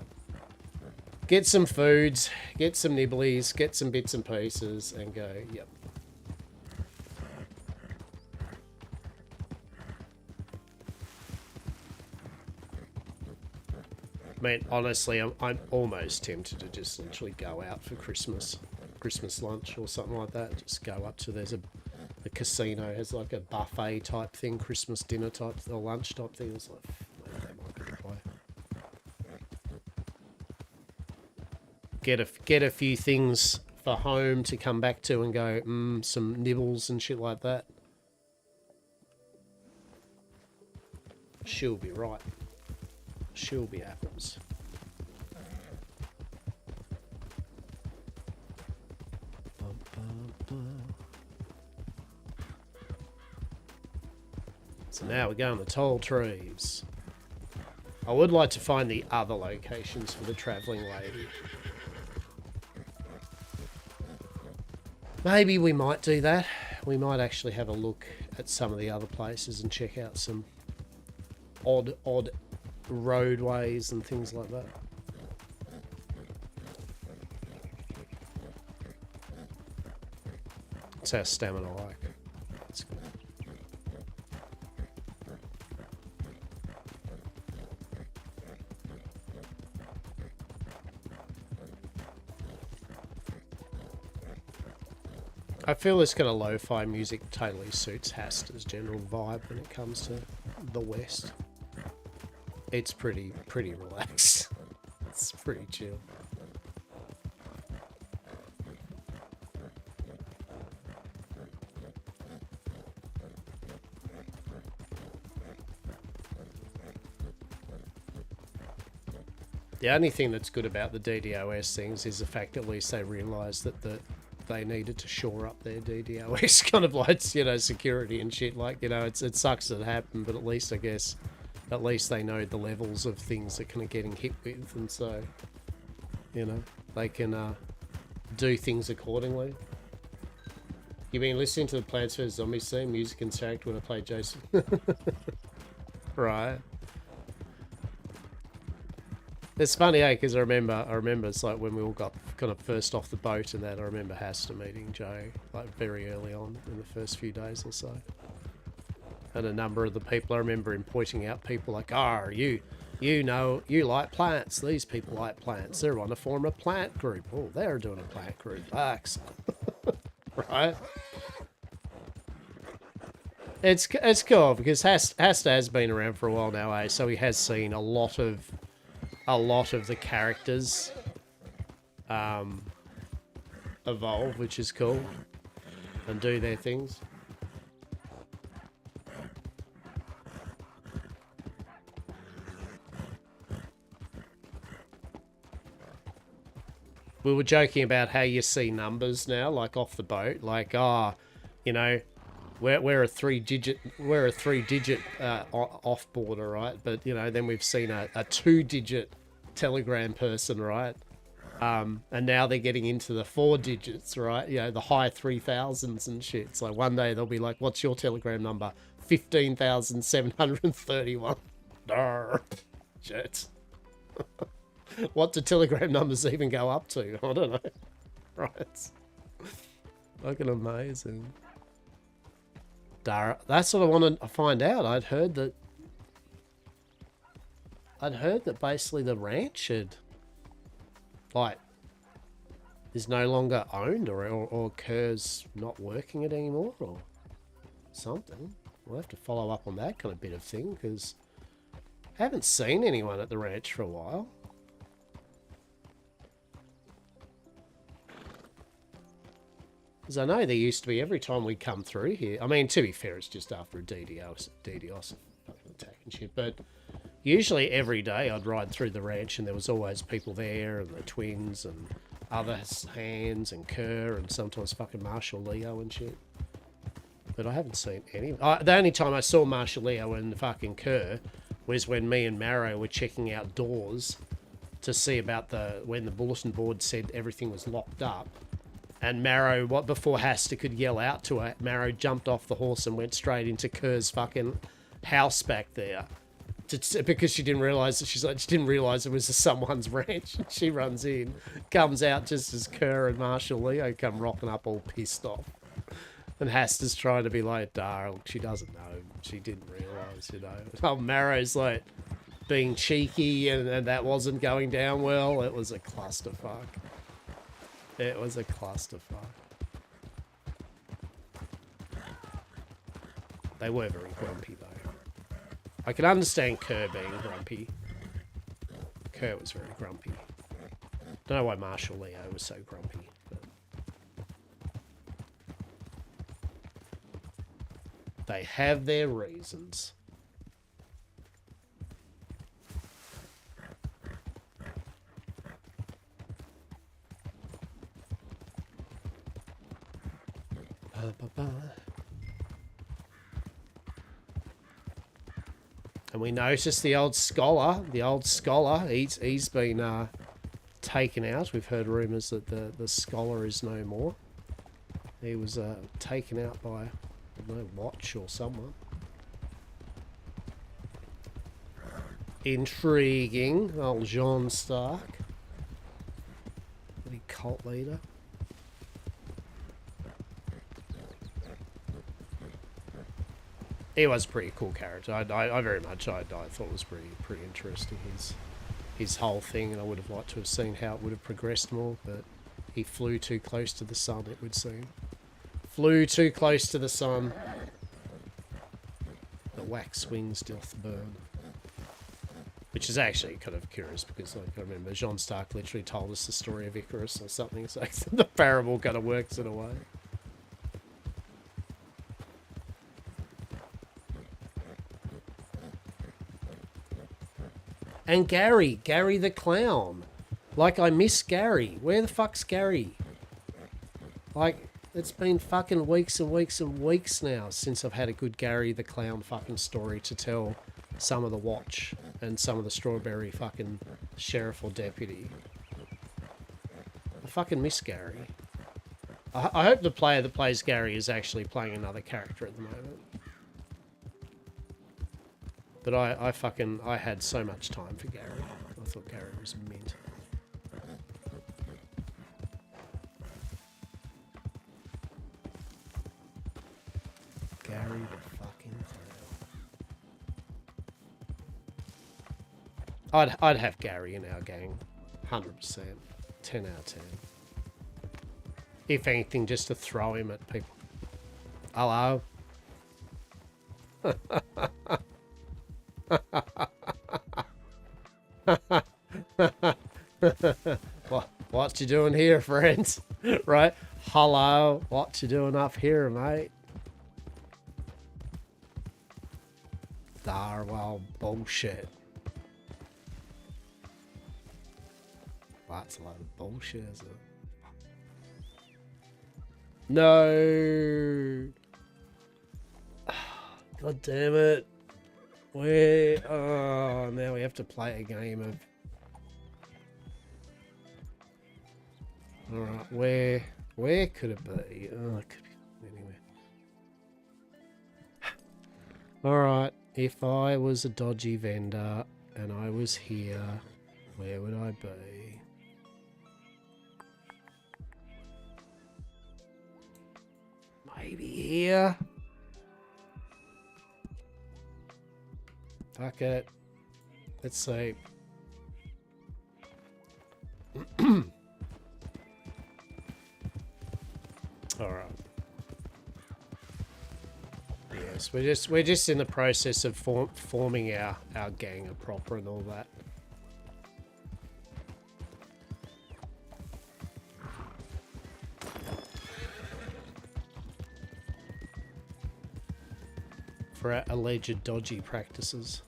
foods, get some nibblies, get some bits and pieces, and go. Yep. I mean, honestly, I'm almost tempted to just literally go out for Christmas lunch or something like that. Just go up to, there's a casino has like a buffet type thing, Christmas dinner type or lunch type thing. It's like, maybe that might be the play. Get a few things for home to come back to and go, some nibbles and shit like that. She'll be right. She'll be apples. So now we're going to Tall Trees. I would like to find the other locations for the travelling lady. Maybe we might do that. We might actually have a look at some of the other places and check out some odd roadways and things like that. That's our stamina like. That's good. I feel this kind of lo-fi music totally suits Hastur's general vibe when it comes to the West. It's pretty relaxed. It's pretty chill. The only thing that's good about the DDoS things is the fact at least they realised that they needed to shore up their DDoS kind of like, you know, security and shit. Like, you know, it sucks that it happened, but at least I guess at least they know the levels of things they're kind of getting hit with, and so, you know, they can do things accordingly. You've been listening to the Plants vs Zombies theme, music and sound when I played Jason. Right. It's funny, because I remember it's like when we all got kind of first off the boat and that, I remember Hastur meeting Joe like very early on in the first few days or so. And a number of the people, I remember him pointing out people like, you know, you like plants. These people like plants. They want to form a plant group. Oh, they're doing a plant group. Excellent. Right? It's cool because Hastur has been around for a while now, eh? So he has seen a lot of the characters evolve, which is cool, and do their things. We were joking about how you see numbers now, like off the boat, like, you know, we're a three-digit off-boarder, right? But, you know, then we've seen a two-digit Telegram person, right? And now they're getting into the 4 digits, right? You know, the high 3000s and shit. So one day they'll be like, what's your Telegram number? 15,731. Shit. What do telegram numbers even go up to? I don't know. Right. Fucking amazing. Dara, that's what I wanted to find out. I'd heard that basically the ranch had, like, is no longer owned, or Kerr's not working it anymore, or something. We'll have to follow up on that kind of bit of thing, because I haven't seen anyone at the ranch for a while. Because I know there used to be, every time we come through here, I mean, to be fair, it's just after a DDoS fucking attack and shit, but usually every day I'd ride through the ranch and there was always people there, and the twins and other hands and Kerr and sometimes fucking Marshall Leo and shit. But I haven't seen any. The only time I saw Marshall Leo and fucking Kerr was when me and Marrow were checking out doors to see about when the bulletin board said everything was locked up. And Marrow, before Hastur could yell out to her, Marrow jumped off the horse and went straight into Kerr's fucking house back there. Because she didn't realise she didn't realise it was someone's ranch. She runs in, comes out just as Kerr and Marshall Leo come rocking up all pissed off. And Hastur's trying to be like, Darl, she doesn't know. She didn't realise, you know. Oh, Marrow's like being cheeky and that wasn't going down well. It was a clusterfuck. It was a clusterfuck. They were very grumpy, though. I can understand Kerr being grumpy. Kerr was very grumpy. Don't know why Marshall Leo was so grumpy. But they have their reasons. And we noticed the old scholar, he's been taken out. We've heard rumours that the scholar is no more. He was taken out by, I don't know, Watch or someone. Intriguing. Old Jean Stark. Bloody cult leader. He was a pretty cool character. I very much I thought it was pretty interesting, his whole thing, and I would have liked to have seen how it would have progressed more, but he flew too close to the sun, it would seem. Flew too close to the sun. The wax wings doth burn. Which is actually kind of curious, because like, I remember Jean Stark literally told us the story of Icarus or something, so the parable kind of works in a way. And Gary the clown. Like, I miss Gary. Where the fuck's Gary? Like, it's been fucking weeks and weeks and weeks now since I've had a good Gary the clown fucking story to tell some of the Watch and some of the Strawberry fucking sheriff or deputy. I fucking miss Gary. I hope the player that plays Gary is actually playing another character at the moment. But I had so much time for Gary. I thought Gary was mint. Gary the fucking clown. I'd have Gary in our gang. 100%. 10 out of 10. If anything, just to throw him at people. Hello? What you doing here, friends? Right? Hello, what you doing up here, mate? Well, bullshit. That's a lot of bullshit, isn't it? No! God damn it. Oh, now we have to play a game of... Alright, where could it be? Oh, it could be anywhere. Alright, if I was a dodgy vendor and I was here Where would I be? Maybe here. Fuck it. Let's see. All right. Yes, we're just in the process of forming our gang of proper and all that. For our alleged dodgy practices.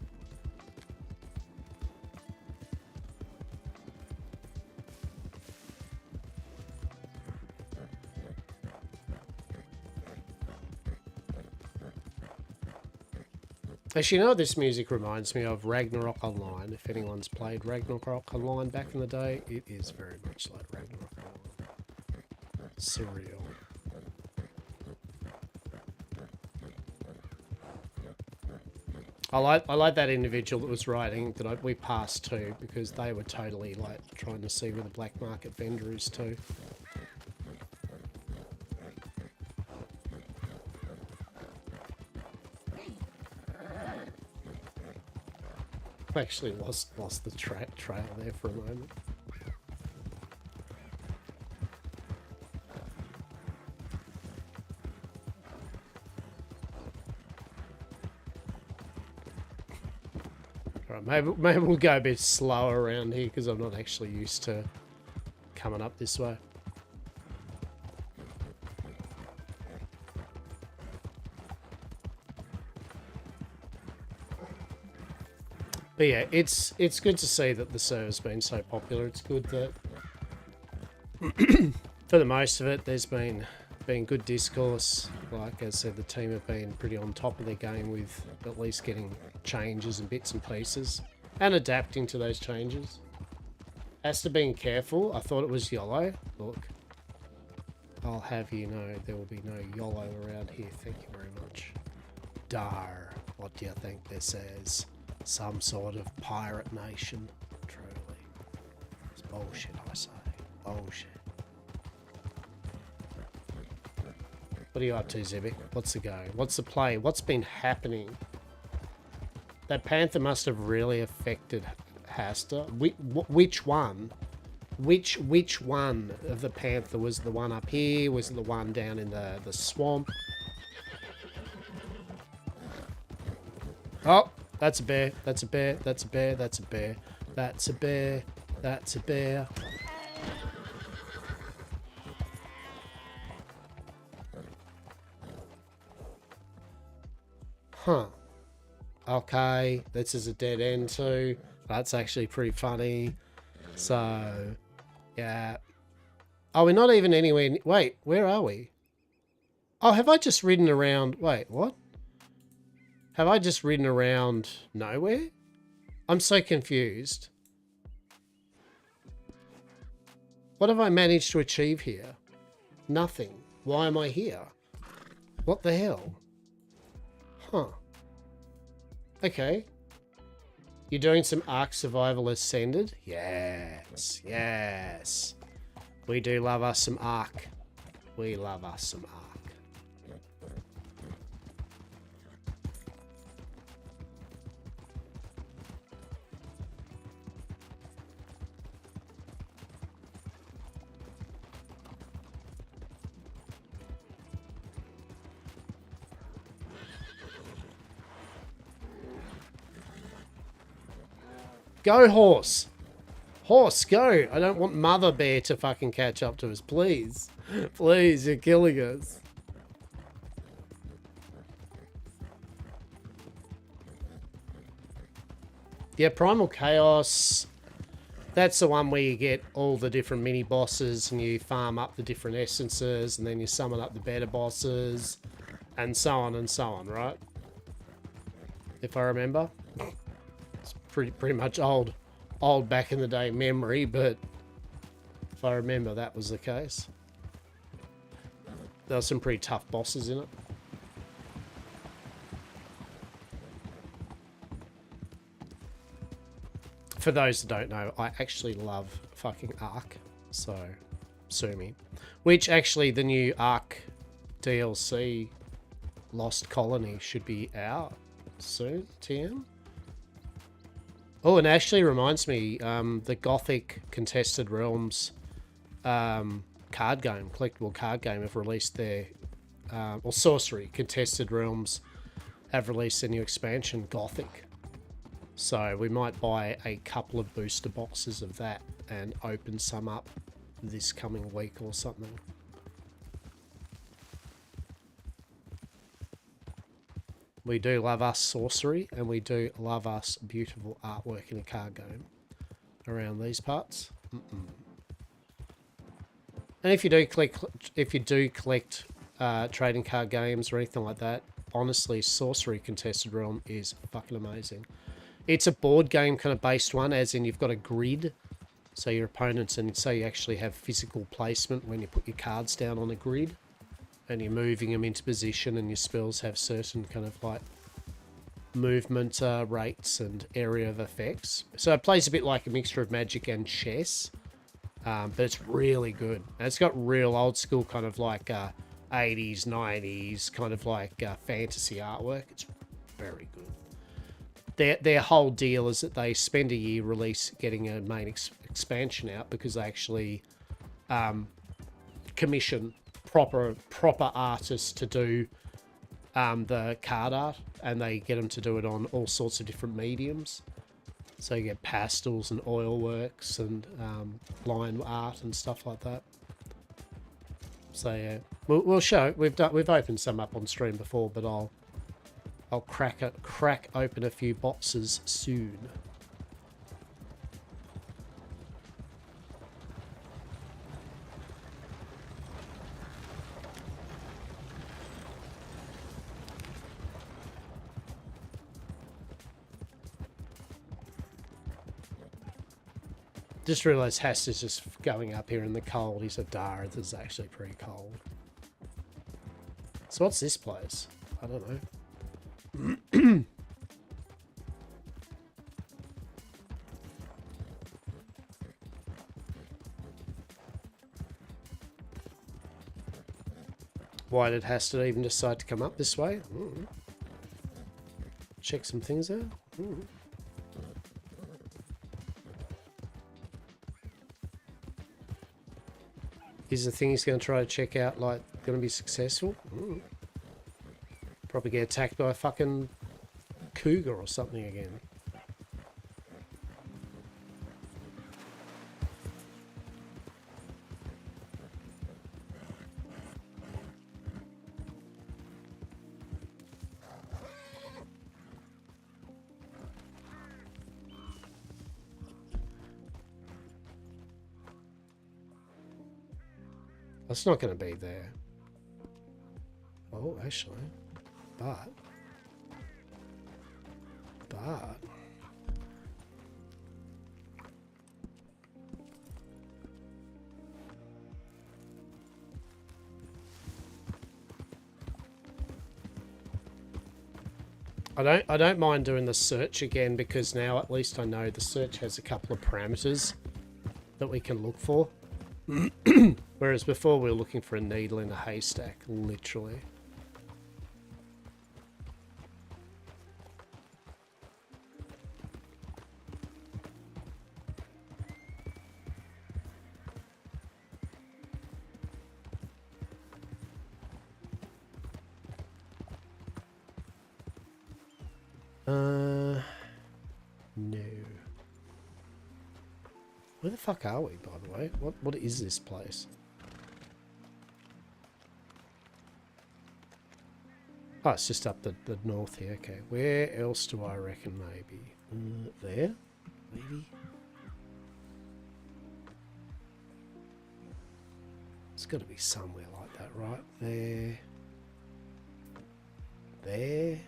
Actually, you know what this music reminds me of? Ragnarok Online. If anyone's played Ragnarok Online back in the day, it is very much like Ragnarok Online. Surreal. I like that individual that was writing that we passed to, because they were totally like trying to see where the black market vendor is too. I actually lost the trail there for a moment. Alright, maybe we'll go a bit slower around here because I'm not actually used to coming up this way. But yeah, it's good to see that the server's been so popular. It's good that for the most of it, there's been good discourse. Like I said, the team have been pretty on top of their game with at least getting changes and bits and pieces and adapting to those changes. As to being careful, I thought it was YOLO. Look, I'll have you know there will be no YOLO around here. Thank you very much. Dar, what do you think this is? Some sort of pirate nation? Truly. It's bullshit, I say. Bullshit. What are you up to, Zibby? What's the go? What's the play? What's been happening? That panther must have really affected Hastur. Which one? Which one of the panther? Was the one up here? Was it the one down in the swamp? Oh! That's a bear. That's a bear. That's a bear. That's a bear. That's a bear. That's a bear. Huh. Okay. This is a dead end too. That's actually pretty funny. So, yeah. Oh, we're not even anywhere... Wait, where are we? Oh, have I just ridden around... Wait, what? Have I just ridden around nowhere? I'm so confused. What have I managed to achieve here? Nothing. Why am I here? What the hell? Huh. Okay. You're doing some Ark Survival Ascended? Yes. Yes. We do love us some Ark. We love us some Ark. Go, horse. Horse, go. I don't want Mother Bear to fucking catch up to us. Please. Please, you're killing us. Yeah, Primal Chaos. That's the one where you get all the different mini bosses and you farm up the different essences and then you summon up the better bosses and so on, right? If I remember. Pretty much old back in the day memory, but if I remember that was the case. There were some pretty tough bosses in it. for those that don't know, I actually love fucking Ark, so sue me. Which actually the new Ark DLC Lost Colony should be out soon, TM. Oh, and it actually reminds me, the Gothic Contested Realms card game, collectible card game, have released their, or Sorcery Contested Realms have released their new expansion, Gothic. So we might buy a couple of booster boxes of that and open some up this coming week or something. We do love us sorcery, and we do love us beautiful artwork in a card game around these parts. And if you do collect trading card games or anything like that, honestly, Sorcery Contested Realm is fucking amazing. It's a board game kind of based one, as in you've got a grid, so your opponents, and so you actually have physical placement when you put your cards down on a grid, and you're moving them into position, and your spells have certain kind of like movement rates and area of effects. So it plays a bit like a mixture of Magic and chess, but it's really good. And it's got real old school kind of like 80s, 90s kind of like fantasy artwork. It's very good. Their whole deal is that they spend a year getting a main expansion out, because they actually commission proper artists to do the card art, and they get them to do it on all sorts of different mediums. So you get pastels and oil works and line art and stuff like that. So yeah, we'll show. We've opened some up on stream before, but I'll crack open a few boxes soon. Just realised Hastur's just going up here in the cold. He said, Darth is actually pretty cold. So what's this place? I don't know. Why did Hastur even decide to come up this way? Check some things out. Is the thing he's going to try to check out like going to be successful? Probably get attacked by a fucking cougar or something again. That's not going to be there. Oh, actually. But. I don't mind doing the search again, because now at least I know the search has a couple of parameters that we can look for. Whereas before we were looking for a needle in a haystack, literally. No. Where the fuck are we, by the way? What is this place? Oh, it's just up the north here. Okay, where else do I reckon maybe? There? Maybe? It's got to be somewhere like that, right? There. There.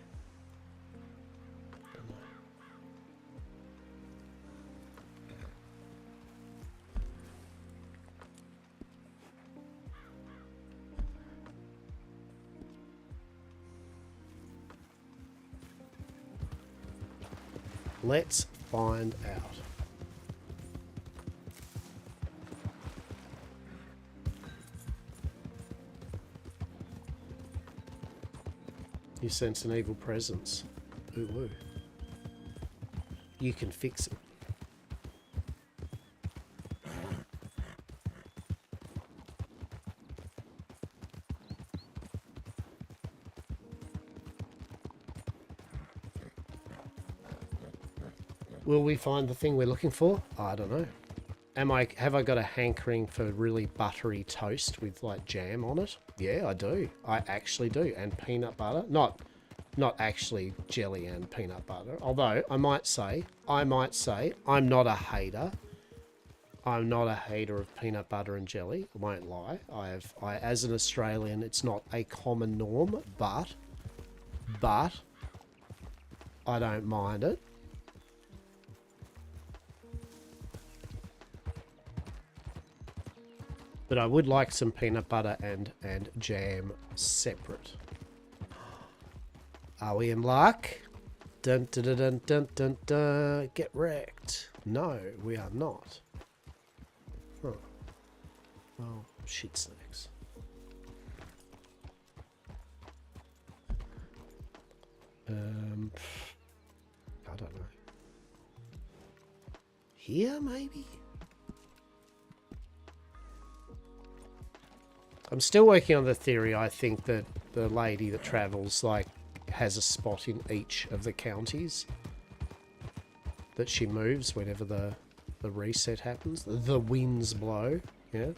Let's find out. You sense an evil presence. Ooh, ooh. You can fix it. Will we find the thing we're looking for? I don't know. Have I got a hankering for really buttery toast with like jam on it? Yeah, I do. I actually do. And peanut butter. Not actually jelly and peanut butter. Although I might say I'm not a hater. I'm not a hater of peanut butter and jelly. I won't lie. As an Australian, it's not a common norm, but I don't mind it. But I would like some peanut butter and jam separate. Are we in luck? Dun dun dun dun dun dun dun. Get wrecked. No, we are not. Huh. Oh, shit snacks. I don't know. Here, maybe? I'm still working on the theory. I think that the lady that travels, like, has a spot in each of the counties that she moves whenever the reset happens. The winds blow, yeah?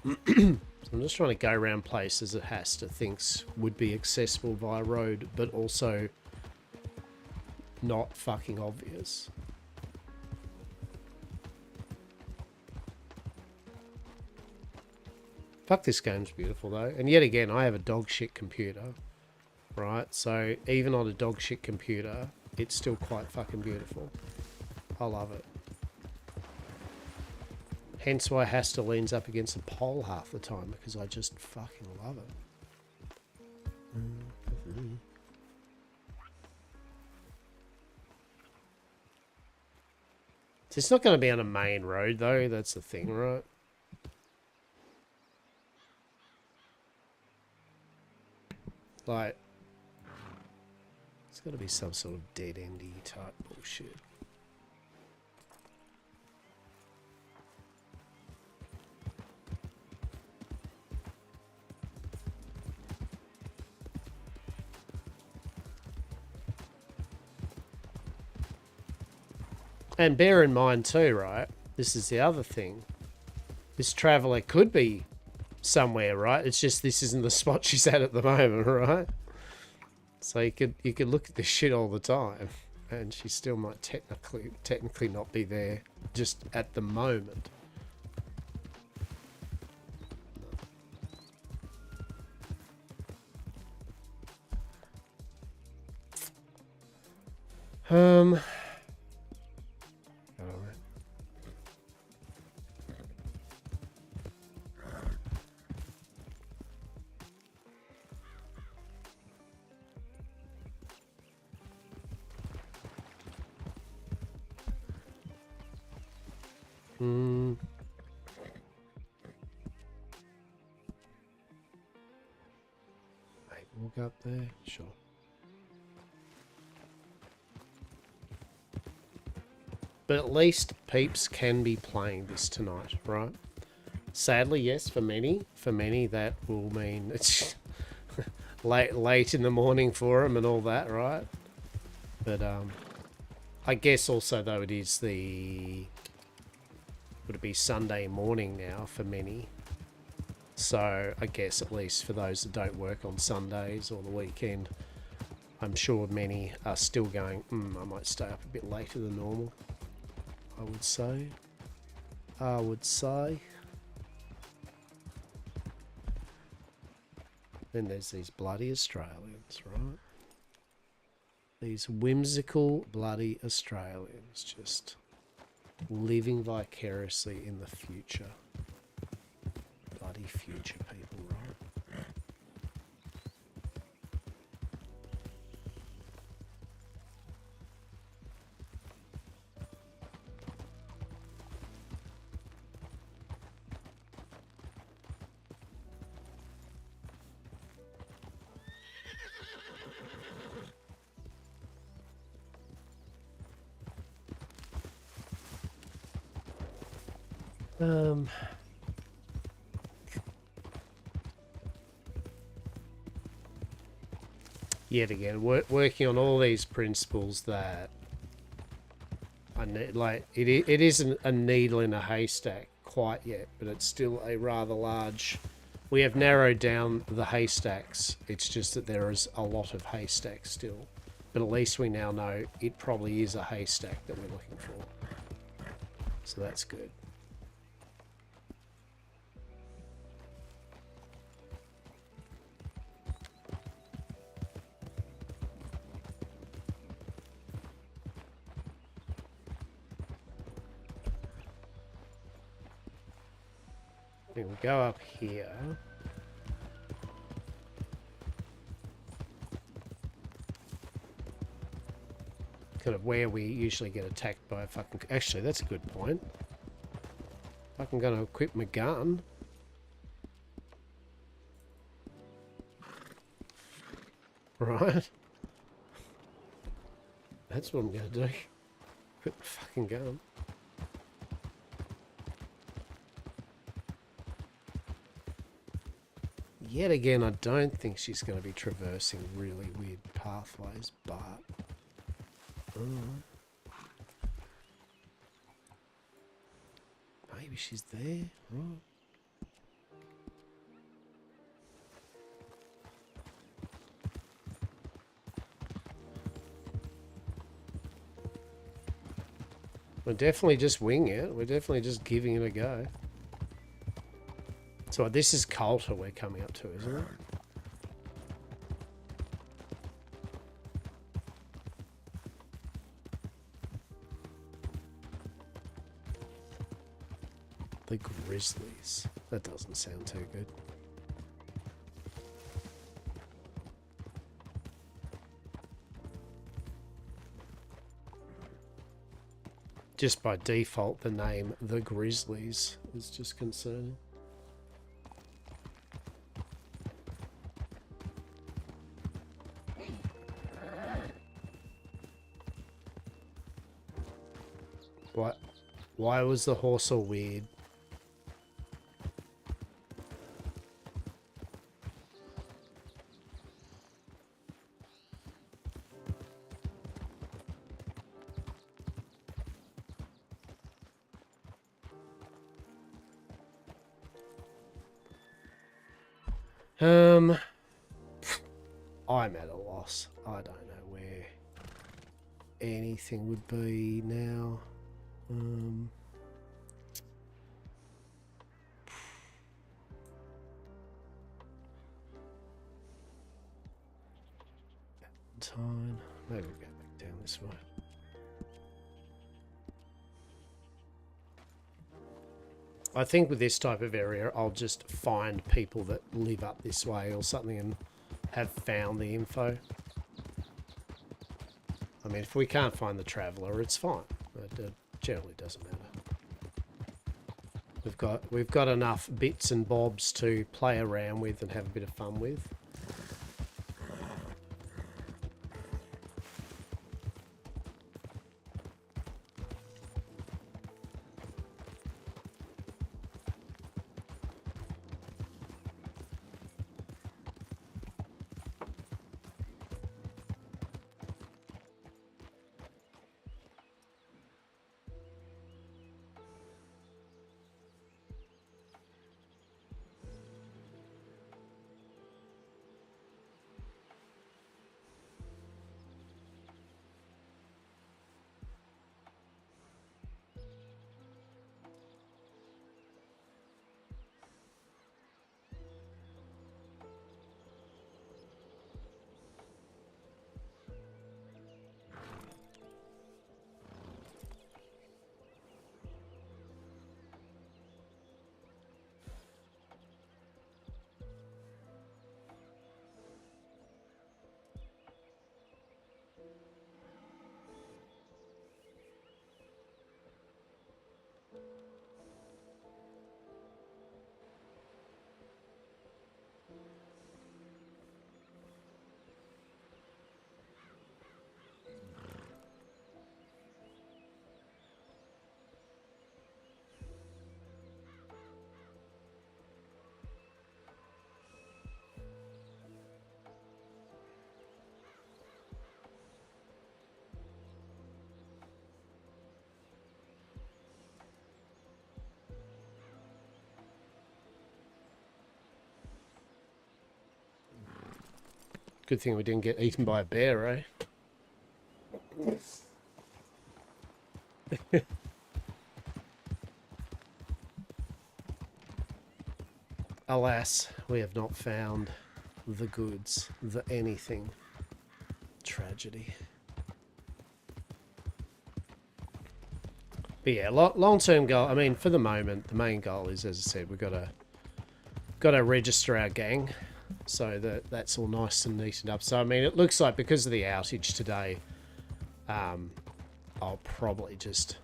So I'm just trying to go around places that Hastur thinks would be accessible via road, but also not fucking obvious. Fuck, this game's beautiful though. And yet again, I have a dog shit computer, right? So even on a dog shit computer, it's still quite fucking beautiful. I love it. Hence why Hastur leans up against a pole half the time, because I just fucking love it. It's not going to be on a main road though, that's the thing, right? Like, it's got to be some sort of dead-endy type bullshit. And bear in mind too, right? This is the other thing. This traveller could be somewhere, right? It's just this isn't the spot she's at the moment, right? So you could look at this shit all the time, and she still might technically not be there just at the moment. Walk up there, sure. But at least peeps can be playing this tonight, right? Sadly, yes, for many that will mean it's late in the morning for them and all that, right? But I guess also though it is would it be Sunday morning now for many? So I guess at least for those that don't work on Sundays or the weekend, I'm sure many are still going, I might stay up a bit later than normal. I would say. Then there's these bloody Australians, right? These whimsical bloody Australians just living vicariously in the future. Bloody future people, right? Um. Yet again, working on all these principles that like it isn't a needle in a haystack quite yet, but it's still a rather large. We have narrowed down the haystacks. It's just that there is a lot of haystacks still, but at least we now know it probably is a haystack that we're looking for. So that's good. We'll go up here. Kind of where we usually get attacked by a fucking... Actually, that's a good point. Fucking gonna equip my gun. Right. That's what I'm gonna do. Equip the fucking gun. Yet again, I don't think she's going to be traversing really weird pathways, but... maybe she's there, right? We're definitely just winging it. We're definitely just giving it a go. So this is Coulter we're coming up to, isn't it? The Grizzlies. That doesn't sound too good. Just by default, the name The Grizzlies is just concerning. What? Why was the horse all weird? I'm at a loss. I don't know where anything would be now. Time. Maybe we'll go back down this way. I think with this type of area, I'll just find people that live up this way or something and have found the info. I mean, if we can't find the traveller, it's fine. It generally doesn't matter. We've got enough bits and bobs to play around with and have a bit of fun with. Good thing we didn't get eaten by a bear, eh? Alas, we have not found the goods, the anything. Tragedy. But yeah, long-term goal. I mean, for the moment, the main goal is, as I said, we've got to register our gang, so that's all nice and neatened up. So I mean, it looks like because of the outage today, I'll probably just,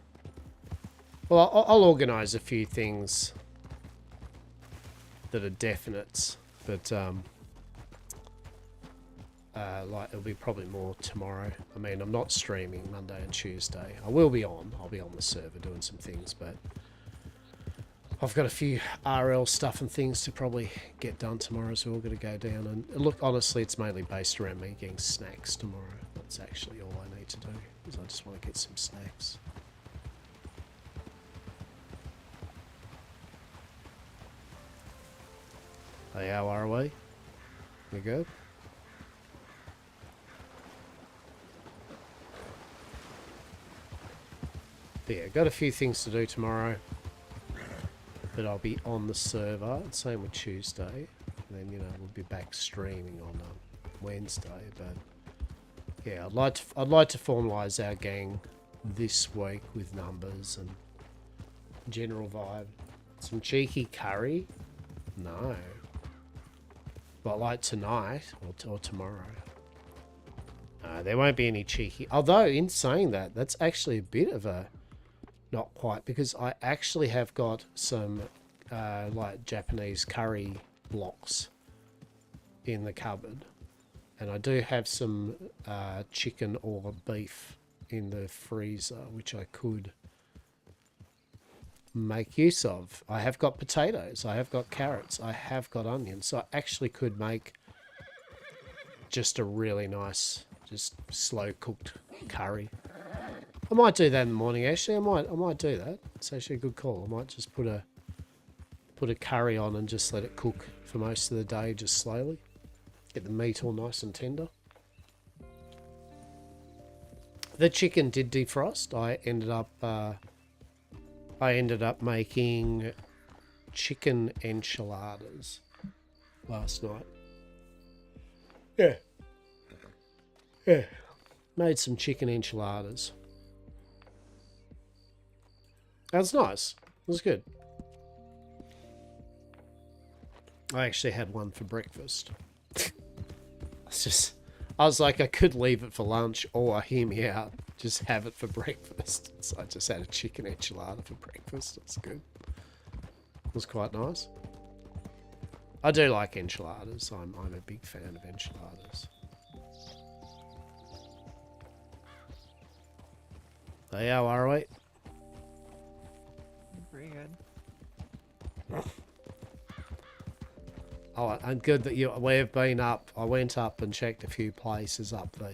well, I'll organise a few things that are definites, but like it'll be probably more tomorrow. I mean, I'm not streaming Monday and Tuesday. I will be on. I'll be on the server doing some things, but I've got a few RL stuff and things to probably get done tomorrow, so we're going to go down and look. Honestly, it's mainly based around me getting snacks tomorrow. That's actually all I need to do, because I just want to get some snacks. Hey, how are we? We good? But yeah, got a few things to do tomorrow, but I'll be on the server. Same with Tuesday, and then we'll be back streaming on Wednesday. But yeah, I'd like to formalise our gang this week with numbers and general vibe. Some cheeky curry? No. But like tonight or tomorrow. There won't be any cheeky. Although, in saying that, that's actually a bit of a... Not quite, because I actually have got some like Japanese curry blocks in the cupboard. And I do have some chicken or beef in the freezer, which I could make use of. I have got potatoes, I have got carrots, I have got onions, so I actually could make just a really nice, just slow cooked curry. I might do that in the morning. Actually, I might do that. It's actually a good call. I might just put a curry on and just let it cook for most of the day, just slowly. Get the meat all nice and tender. The chicken did defrost. I ended up making chicken enchiladas last night. Yeah. Yeah. Made some chicken enchiladas. That was nice. It was good. I actually had one for breakfast. I was like, I could leave it for lunch or, hear me out, just have it for breakfast. So I just had a chicken enchilada for breakfast. That's good. It was quite nice. I do like enchiladas. I'm a big fan of enchiladas. Hey, how are we? Pretty good. Oh, I'm good that we've been up. I went up and checked a few places up the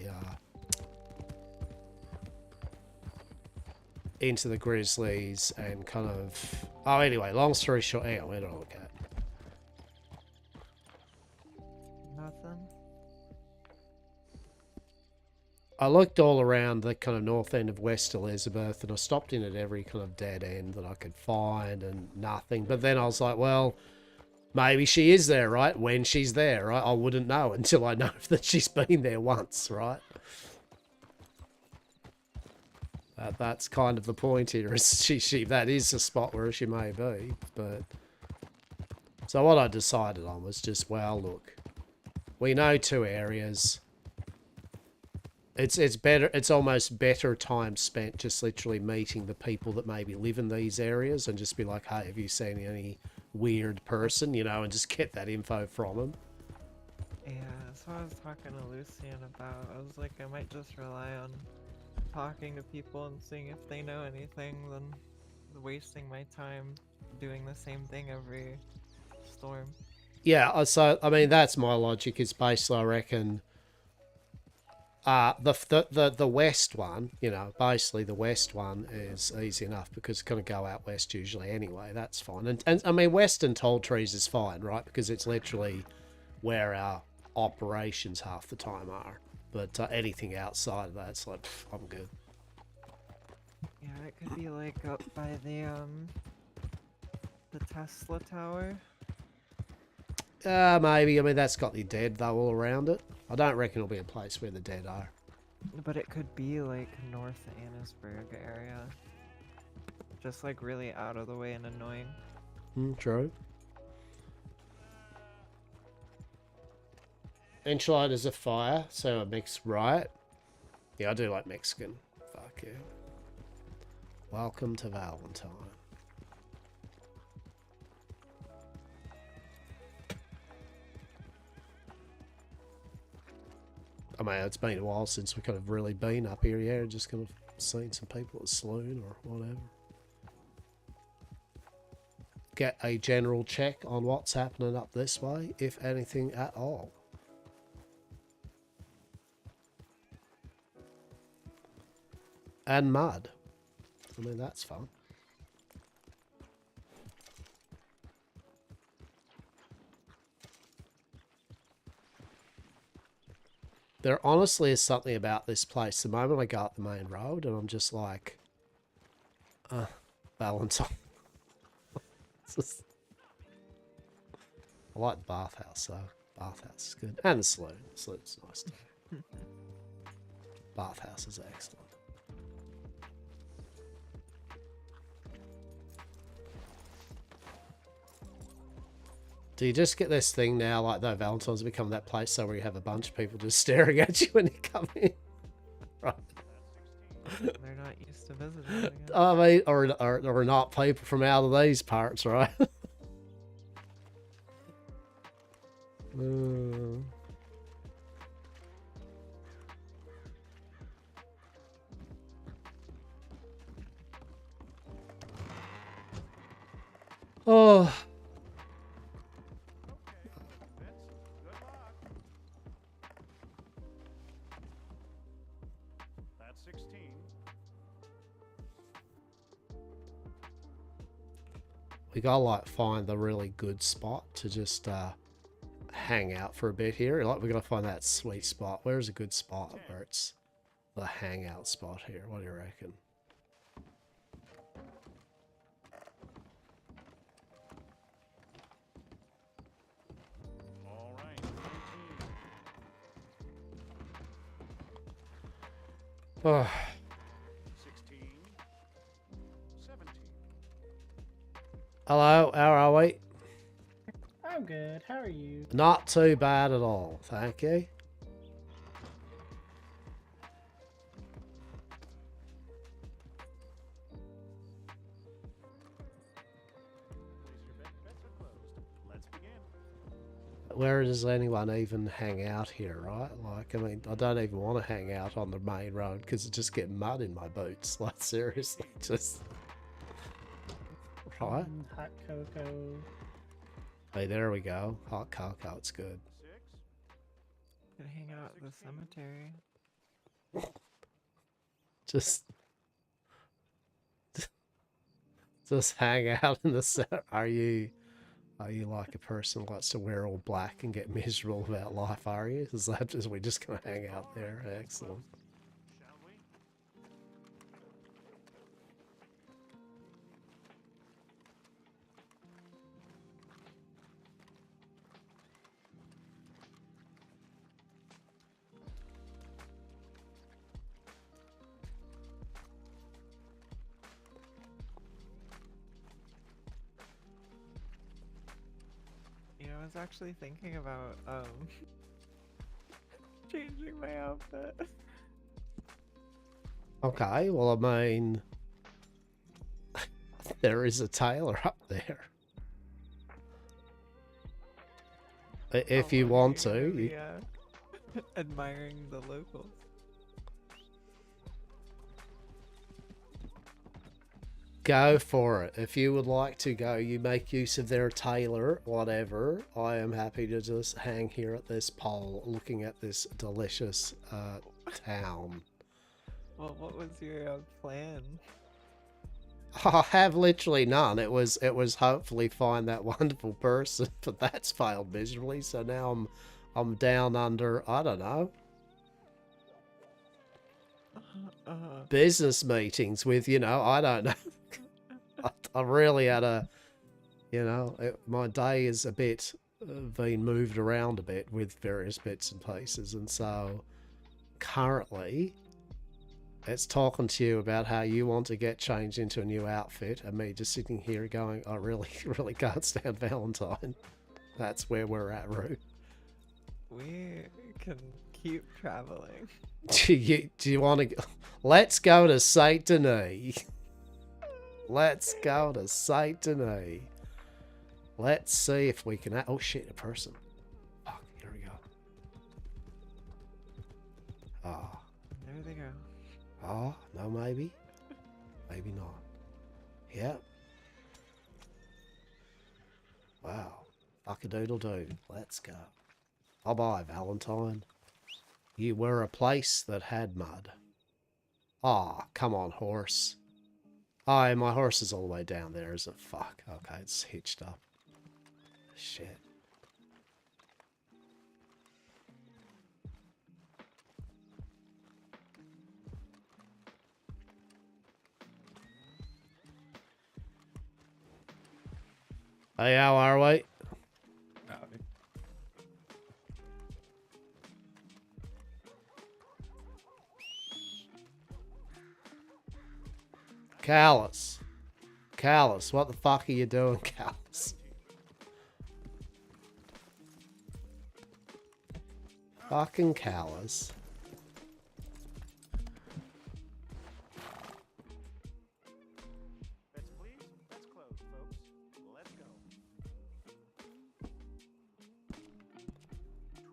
into the Grizzlies and kind of. Oh, anyway, long story short, hang on, where did I look at? Nothing. I looked all around the kind of north end of West Elizabeth, and I stopped in at every kind of dead end that I could find, and nothing. But then I was like, well, maybe she is there, right? When she's there, right? I wouldn't know until I know that she's been there once, right? That's kind of the point here. Is she that is a spot where she may be, but so what I decided on was just, well, look, we know two areas. It's better. It's almost better time spent just literally meeting the people that maybe live in these areas and just be like, hey, have you seen any weird person, and just get that info from them. Yeah, that's what I was talking to Lucian about. I was like, I might just rely on talking to people and seeing if they know anything than wasting my time doing the same thing every storm. Yeah, so I mean that's my logic. Is basically I reckon the west one, basically the west one is easy enough because it's going to go out west usually anyway. That's fine. And I mean Western Tall Trees is fine, right? Because it's literally where our operations half the time are. But anything outside of that, it's like, pff, I'm good. Yeah, it could be like up by the Tesla tower. Maybe. I mean, that's got the dead though all around it. I don't reckon it'll be a place where the dead are. But it could be like North Annisburg area. Just like really out of the way and annoying. True. Enchiladas are fire, so a mixed right. Yeah, I do like Mexican. Fuck yeah. Welcome to Valentine. I mean, it's been a while since we could have really been up here, yeah, just kind of seen some people at the saloon or whatever. Get a general check on what's happening up this way, if anything at all. And mud. I mean, that's fun. There honestly is something about this place. The moment I go up the main road and I'm just like, Valentine. I like the bathhouse though. Bathhouse is good. And the saloon. The saloon's nice too. Bathhouse is excellent. Do you just get this thing now, like though Valentine's become that place so where you have a bunch of people just staring at you when you come in? Right. They're not used to visiting. I mean, or not people from out of these parts, right? Oh. That's 16. We gotta like find the really good spot to just hang out for a bit here. Like we gotta find that sweet spot. Where's a good spot where it's the hangout spot here? What do you reckon? All right. 19. Oh. 16. 17. Hello, how are we? I'm good. How are you? Not too bad at all, thank you. Let's begin. Where does anyone even hang out here, right? Like, I mean, I don't even want to hang out on the main road because it just get mud in my boots. Like, seriously, just... Right? Hot cocoa. Hey, there we go. Hot cocoa, it's good. Could hang out at the cemetery. Just hang out in the set. Are you like a person who likes to wear all black and get miserable about life, are you? Is that just, we just gonna hang out there? Excellent. I was actually thinking about changing my outfit. Okay, well, I mean, there is a tailor up there. If you want to. You... Admiring the locals. Go for it. If you would like to go, you make use of their tailor, whatever. I am happy to just hang here at this pole looking at this delicious town. Well, what was your plan? I have literally none. It was hopefully find that wonderful person, but that's failed miserably. So now I'm down under, I don't know, business meetings with, you know, I don't know. I really had a, you know, my day is a bit been moved around a bit with various bits and pieces, and so currently it's talking to you about how you want to get changed into a new outfit, and me just sitting here going, I really, really can't stand Valentine. That's where we're at, Rue. We can keep traveling. Do you want to... Let's go to Saint Denis. Let's go to Saint Denis. Let's see if we can... Oh shit, a person. Fuck, here we go. Ah. There they go. Oh, no, maybe. Maybe not. Yep. Wow. Fuck-a-doodle-doo. Let's go. Bye-bye, Valentine. You were a place that had mud. Aw, come on, horse. Oh, my horse is all the way down there, is it? Fuck. Okay, it's hitched up. Shit. Hey, how are we? Callus. Callus, what the fuck are you doing, Callus? Fucking Callus. Bets please. Bets closed, folks. Let's go.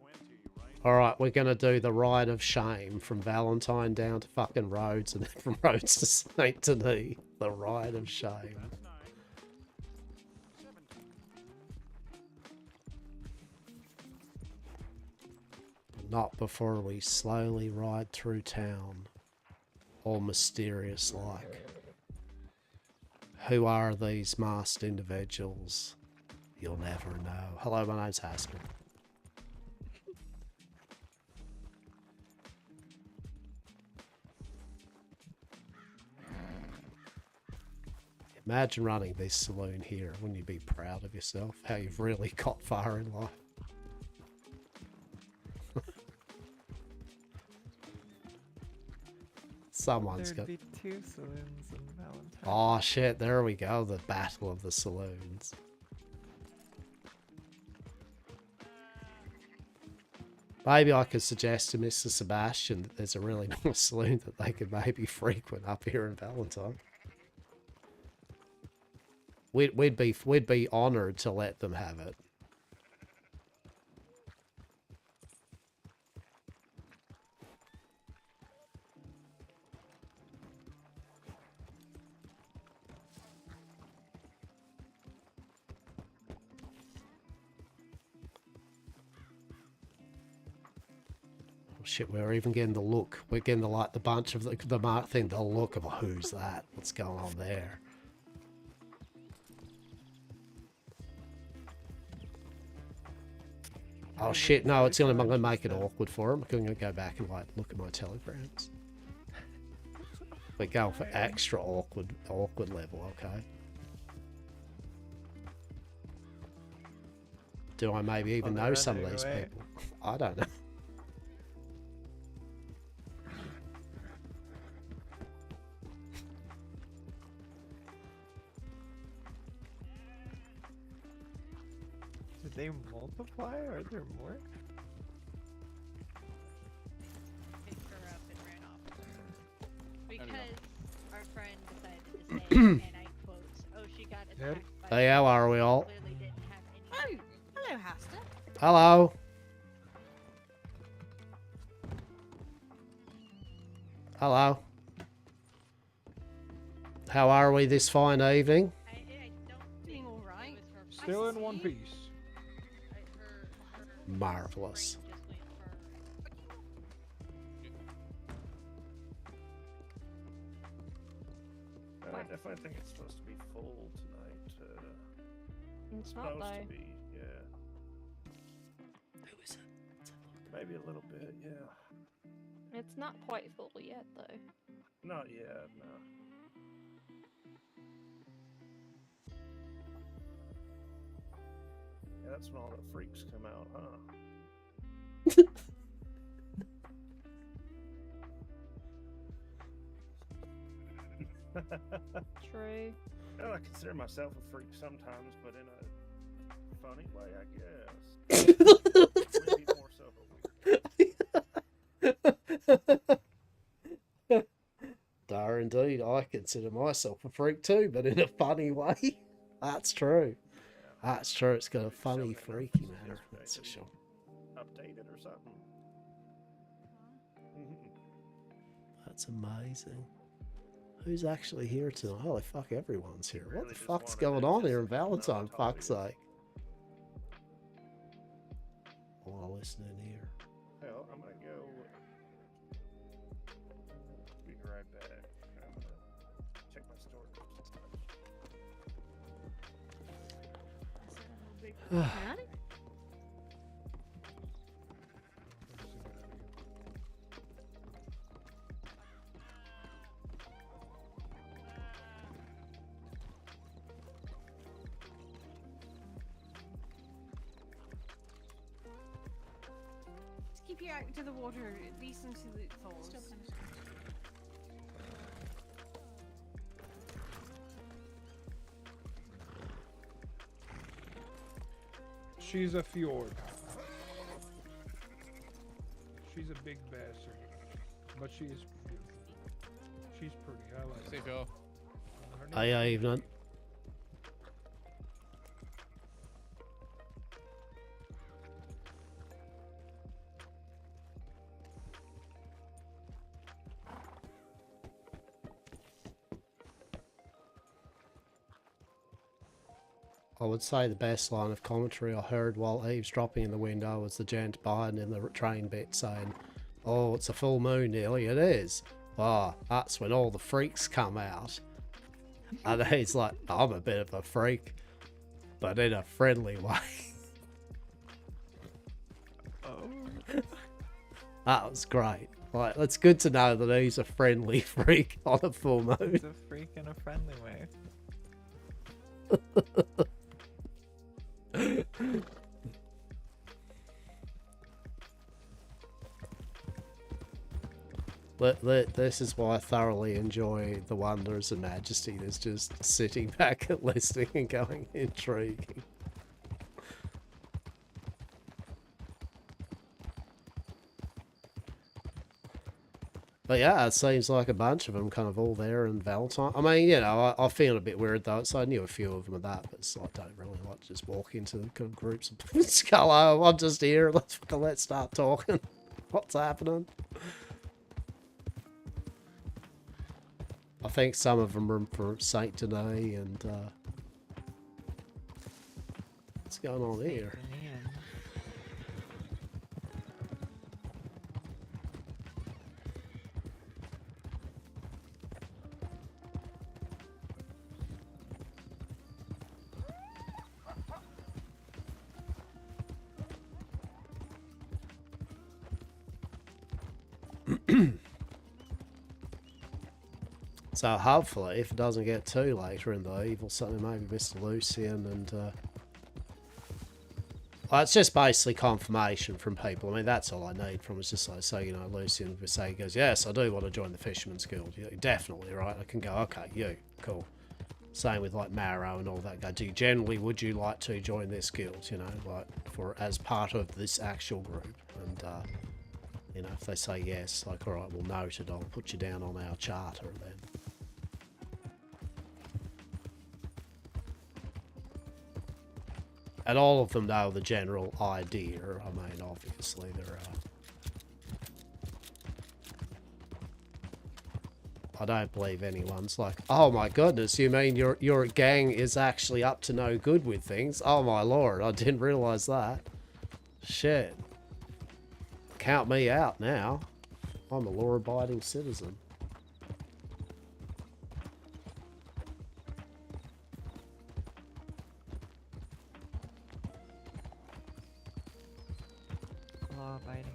20, right? Alright, we're gonna do the ride of shame from Valentine down to fucking Rhodes, and then from Rhodes to Saint Denis. The ride of shame. That's 9. 17. Not before we slowly ride through town, all mysterious like. Who are these masked individuals? You'll never know. Hello, my name's Hastur. Imagine running this saloon here. Wouldn't you be proud of yourself? How you've really got far in life. Someone's There'd got... be 2 saloons in Valentine. Oh shit, there we go. The battle of the saloons. Maybe I could suggest to Mr. Sebastian that there's a really nice saloon that they could maybe frequent up here in Valentine. We'd be honoured to let them have it. Shit, we're even getting the look. We're getting the like the bunch of the mark thing. The look of who's that? What's going on there? Oh shit! No, it's I'm gonna make it awkward for him. I'm gonna go back and like look at my telegrams. We're going for extra awkward level, okay? Do I maybe even know some of these people? I don't know. Did they multiply? Or are there more? Picked her up and ran off with her. Because our friend decided to say, and I quote, oh, she got attacked by Hey, how are we all? clearly didn't have any. Oh, hello, Hastur. Hello. Hello. How are we this fine evening? Being alright. Still in one piece. Marvelous. I definitely think it's supposed to be full tonight. It's not supposed though. to be, yeah. Who is it? Maybe a little bit, yeah. It's not quite full yet, though. Not yet, no. Yeah, that's when all the freaks come out, huh? True. Well, I consider myself a freak sometimes, but in a funny way, I guess. Maybe more so a weird. Dar, indeed, I consider myself a freak too, but in a funny way. That's true. That's true. It's got a funny, freaky manner. That's for sure. Updated or something. That's amazing. Who's actually here tonight? Holy fuck, everyone's here. What the fuck's going on here in Valentine? Fuck's sake. I want to listen in here. Hell, I'm gonna go. Be right back. I'm gonna check my storage. Just keep your out to the water, listen to the falls. She's a fjord. She's a big bastard, but she is beautiful. She's pretty. I like Say her. Phil. Hey, evening. I would say the best line of commentary I heard while eavesdropping in the window was the gent behind in the train bit saying, "Oh, it's a full moon nearly." It is. Ah, that's when all the freaks come out. And he's like, I'm a bit of a freak, but in a friendly way. Oh. That was great. Like, it's good to know that he's a friendly freak on a full moon. He's a freak in a friendly way. This is why I thoroughly enjoy the wonders and majesty. There's just sitting back and listening and going, intriguing. But yeah, it seems like a bunch of them kind of all there in Valentine. I mean, you know, I feel a bit weird though, so I knew a few of them of that, but it's, I don't really like to just walk into the kind of groups and hello, I'm just here, let's start talking. What's happening? I think some of them are for Saint Denis and what's going on here? So hopefully, if it doesn't get too later in the evening, something maybe Mr. Lucian and well, it's just basically confirmation from people. I mean, that's all I need from it's just like, so you know, Lucian would say, he goes, yes, I do want to join the Fisherman's Guild. Yeah, definitely, right? I can go, okay, you, cool. Same with like Marrow and all that. Go, do you generally, would you like to join this guild? You know, like for as part of this actual group and. You know, if they say yes, like, all right, well, noted, I'll put you down on our charter then. And all of them know the general idea. I mean, obviously, they're... I don't believe anyone's like, oh my goodness, you mean your gang is actually up to no good with things? Oh my lord, I didn't realise that. Shit. Count me out now. I'm a law-abiding citizen. Law-abiding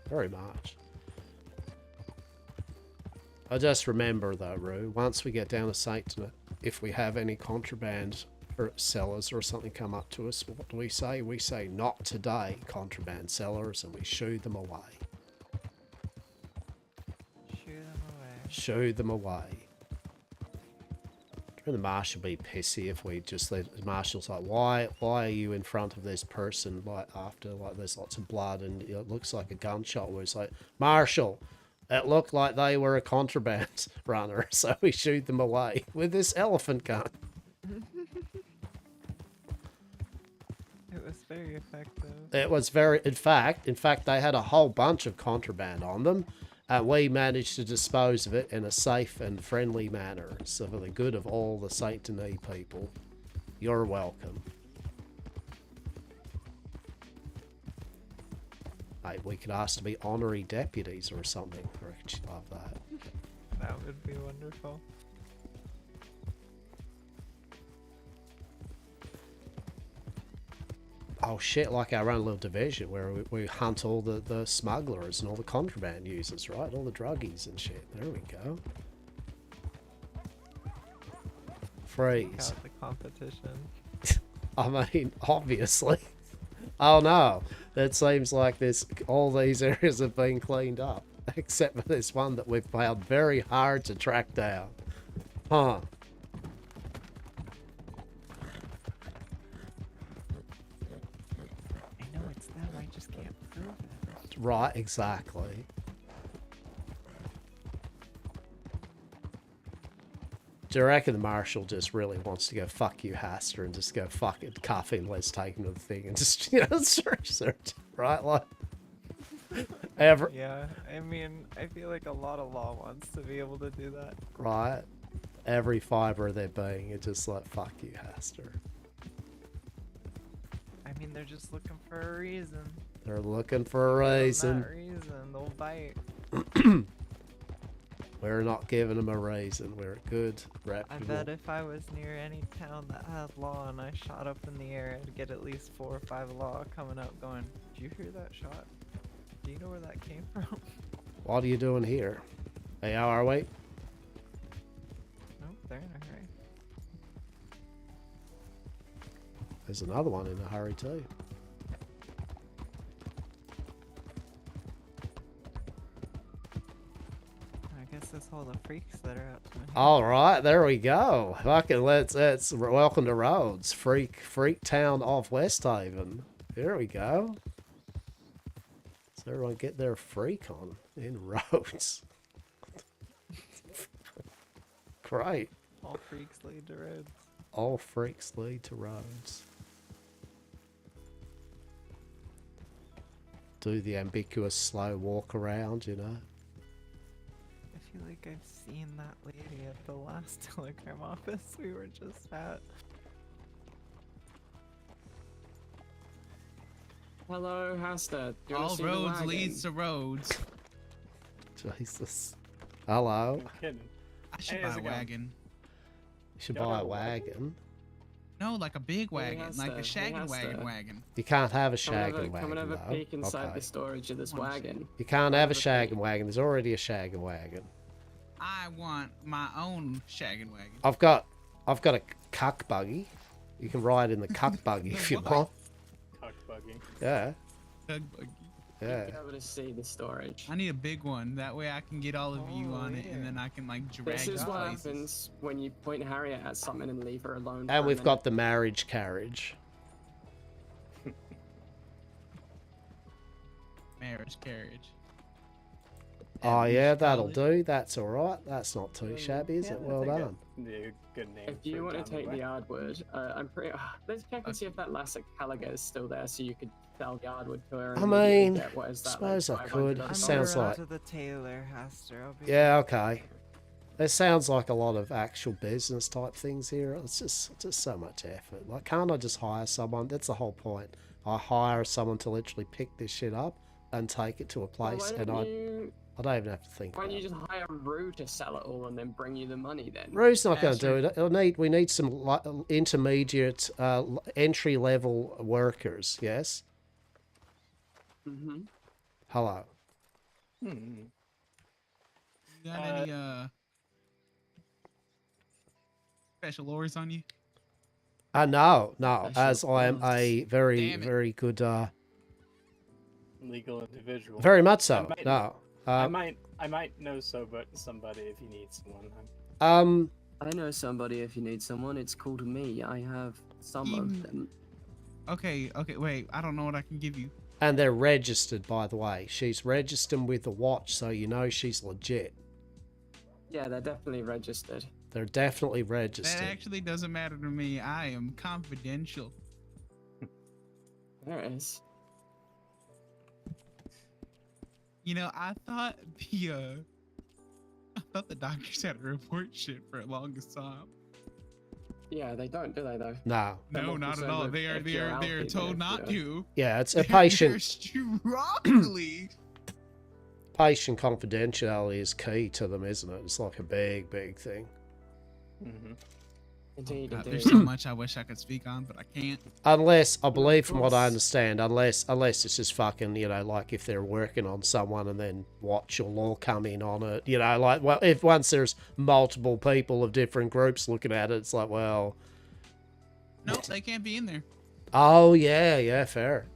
very much. I just remember though, Rue, once we get down to Satan, if we have any contraband or sellers or something come up to us, what do we say? We say, not today, contraband sellers, and we shoo them away. Shoo them away. Shoo them away. The marshal be pissy if we just let the marshal's like, why are you in front of this person like after like there's lots of blood and it looks like a gunshot? Where it's like, Marshal, it looked like they were a contraband runner, so we shoot them away with this elephant gun. It was very effective. It was very, in fact, they had a whole bunch of contraband on them. And we managed to dispose of it in a safe and friendly manner. So for the good of all the Saint Denis people, you're welcome. Mate, we could ask to be honorary deputies or something. I reckon she'd love that. That would be wonderful. Oh shit, like our own little division where we hunt all the smugglers and all the contraband users, right? All the druggies and shit. There we go. Freeze. Out the competition. I mean, obviously. Oh no, it seems like all these areas have been cleaned up. Except for this one that we've found very hard to track down. Huh. I just can't prove it. Right, exactly. Do you reckon the marshal just really wants to go fuck you, Hastur, and just go fuck it, cuff him, let's take him to the thing, and just, you know, search, right? Like, Yeah, I mean, I feel like a lot of law wants to be able to do that. Right? Every fiber of their being, it's just like, fuck you, Hastur. I mean, they're just looking for a reason. They're looking for a reason. That reason, they'll bite. We're not giving them a reason. We're good, I reputable. bet if I was near any town that had law and I shot up in the air, I'd get at least 4 or 5 law coming up going, did you hear that shot? Do you know where that came from? What are you doing here? Hey, how are we? Nope, they're in a hurry. There's another one in a hurry too. I guess that's all the freaks that are out to me. All right, there we go. Fucking let's welcome to Rhodes, freak town of Westhaven. Here we go. So everyone get their freak on in Rhodes. Great. All freaks lead to Rhodes. All freaks lead to Rhodes. Do the ambiguous slow walk around, you know. I feel like I've seen that lady at the last telegram office we were just at. Hello, Hastur. Do you wanna All see the roads wagon? leads to Rhodes. Jesus. Hello. I'm kidding. I should Hey, buy how's a it going? wagon. You should Y'all buy have a a wagon? wagon. No, like a big wagon, has like a to. He shaggin' has wagon to. wagon. You can't have a Come and have shaggin' a- wagon, Come and have a though. peek inside Okay. the storage of this wagon. You can't have a Have a shaggin' wagon. There's already a shaggin' wagon. I want my own shaggin' wagon. I've got a cuck buggy. You can ride in the cuck buggy if you want. Cuck buggy. Yeah. Tug buggy. Yeah. You'll be able to see the storage. I need a big one. That way I can get all of you on it, and then I can like drag This you is what places. happens when you point Harriet at something and leave her alone. And we've got the marriage carriage. Marriage carriage. Oh yeah, that'll do. That's all right. That's not too shabby, is Yeah, it? Well that's a done. good name. If you for a want to town take away. the Yardwood, I'm pretty. Let's check and see if that lass at Caliga is still there, so you could sell Yardwood to her. I and immediately mean, get, what is that, suppose I like could. $500? It sounds like. to the tailor, Hastur. I'll be Yeah, okay. It sounds like a lot of actual business type things here. It's just so much effort. Like, can't I just hire someone? That's the whole point. I hire someone to literally pick this shit up and take it to a Well, place, why and don't I you- don't even have to think Why about don't it. you just hire Rue to sell it all and then bring you the money then? Rue's not going to do it. We need some intermediate, entry level workers. Yes. Mm-hmm. Hello. Hmm. You got any special orders on you? No, as Special I am orders. a very, Damn it. very good, Legal individual. very much I so. might, No. I might know somebody if you need someone. I know somebody if you need someone. It's called me. I have some of them. Okay, wait. I don't know what I can give you. And they're registered, by the way. She's registered with the watch, so you know she's legit. Yeah, they're definitely registered. They're definitely registered. That actually doesn't matter to me. I am confidential. There it is. You know, I thought the doctors had to report shit for the longest time. Yeah, they don't, do they though? No. No, not at all. They are told not to. Yeah, it's a patient. Strongly. Patient confidentiality is key to them, isn't it? It's like a big, big thing. Indeed, God, indeed. there's so much I wish I could speak on, but I can't. Unless, I believe from what I understand, unless it's just fucking, you know, like if they're working on someone and then watch or law come in on it, you know, like, well, if once there's multiple people of different groups looking at it, it's like, well... No, they can't be in there. Oh, yeah, fair.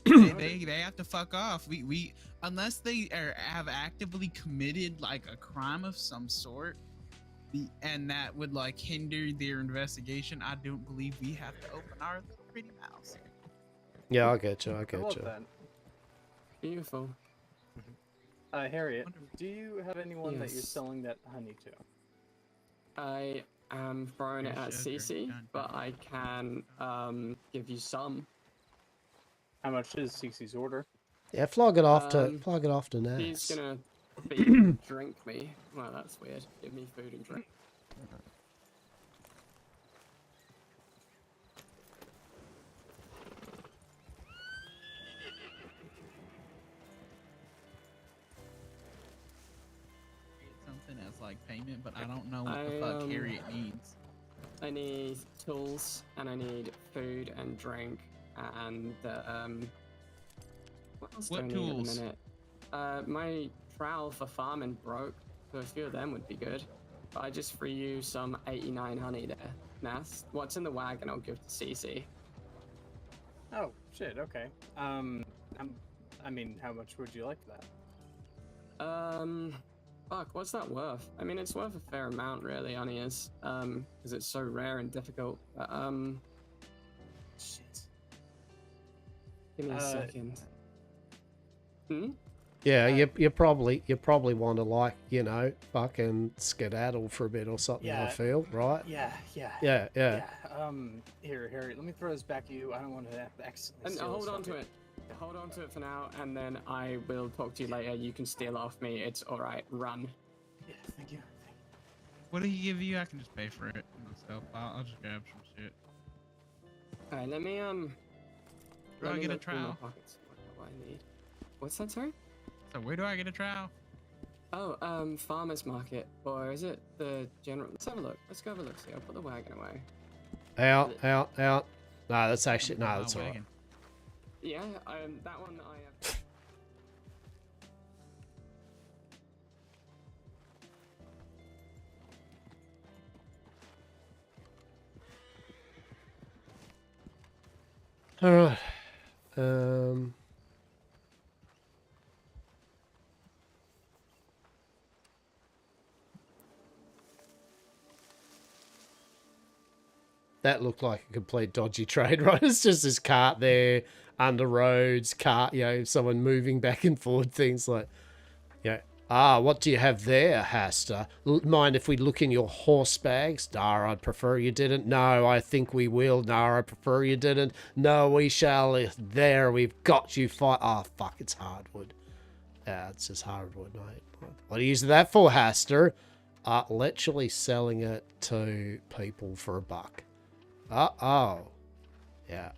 they have to fuck off. We unless they have actively committed like a crime of some sort, and that would like hinder their investigation, I don't believe we have to open our little pretty mouths. Yeah, I get you. I love that. Beautiful. Harriet, do you have anyone that you're Yes. selling that honey to? I am throwing it at Cece, but I can give you some. How much is Cece's order? Yeah, flog it off to Naz. He's gonna feed and drink me. Well, that's weird. Give me food and drink. Something as like payment, but I don't know what the fuck Harriet needs. I need tools and I need food and drink and what else What do I need at tools? the minute? My trowel for farming broke, so a few of them would be good. But I just free you some 89 honey there. Nas, what's in the wagon I'll give to Cece. Oh shit. Okay. I mean, how much would you like for that? Fuck, what's that worth? I mean, it's worth a fair amount, really, honey is, because it's so rare and difficult. But, shit. Give me a second. Yeah, you probably want to, like, you know, fucking skedaddle for a bit or something. I feel right. Yeah. Yeah. Here, Harriet. Let me throw this back to you. I don't want to have to accidentally. And steal hold this on from to you. it. Hold on to it for now, and then I will talk to you later. You can steal off me. It's all right. Run. Yeah, thank you. What do he give you? I can just pay for it myself. I'll just grab some shit. All right, let me Do I me get a look through my trowel? pockets. What I need? What's that, sorry? So where do I get a trowel? Oh, farmer's market, or is it the general? Let's have a look. Let's go have a look. See, I'll put the wagon away. Out. No, that's actually no, that's all right. Wagon. Yeah, that one I have. All right. That looked like a complete dodgy trade, right? It's just this cart there, under roads, cart, you know, someone moving back and forward, things like, you know, what do you have there, Hastur? Mind if we look in your horse bags? No, I'd prefer you didn't. No, I think we will. No, I prefer you didn't. No, we shall. There, we've got you. Oh, fuck, it's hardwood. Yeah, it's just hardwood, mate. What are you using that for, Hastur? Literally selling it to people for $1. Oh. Yeah.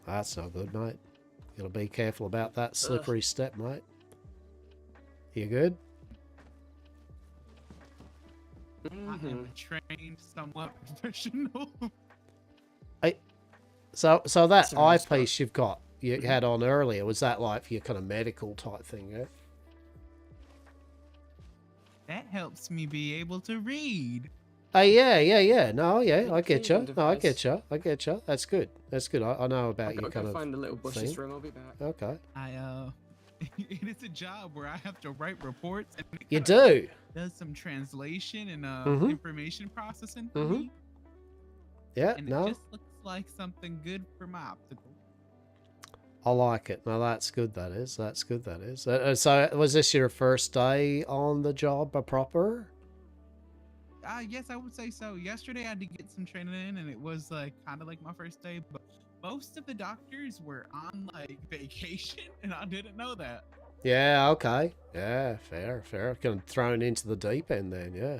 That's not good, mate. You gotta be careful about that slippery step, mate. You good? I am a trained, somewhat professional. So that Sorry, Scott. eyepiece you've got, you had on earlier, was that like for your kind of medical type thing, yeah? That helps me be able to read. Oh, yeah. No, yeah, I get Cleaning you. No, I device. get you. That's good. That's good. I know about I've you got to kind go of find the little bushes thing. room. I'll be back. Okay. It is a job where I have to write reports and it You kinda do. does some translation and Mhm. information processing for Mhm. me. Yeah, And no. it just looks like something good for my optical. I like it. No, that's good. That is. That's good. That is. So, was this your first day on the job, proper? Yes, I would say so. Yesterday I did get some training in, and it was like kind of like my first day. But most of the doctors were on like vacation, and I didn't know that. Yeah. Okay. Yeah. Fair. Kind of thrown into the deep end then. Yeah.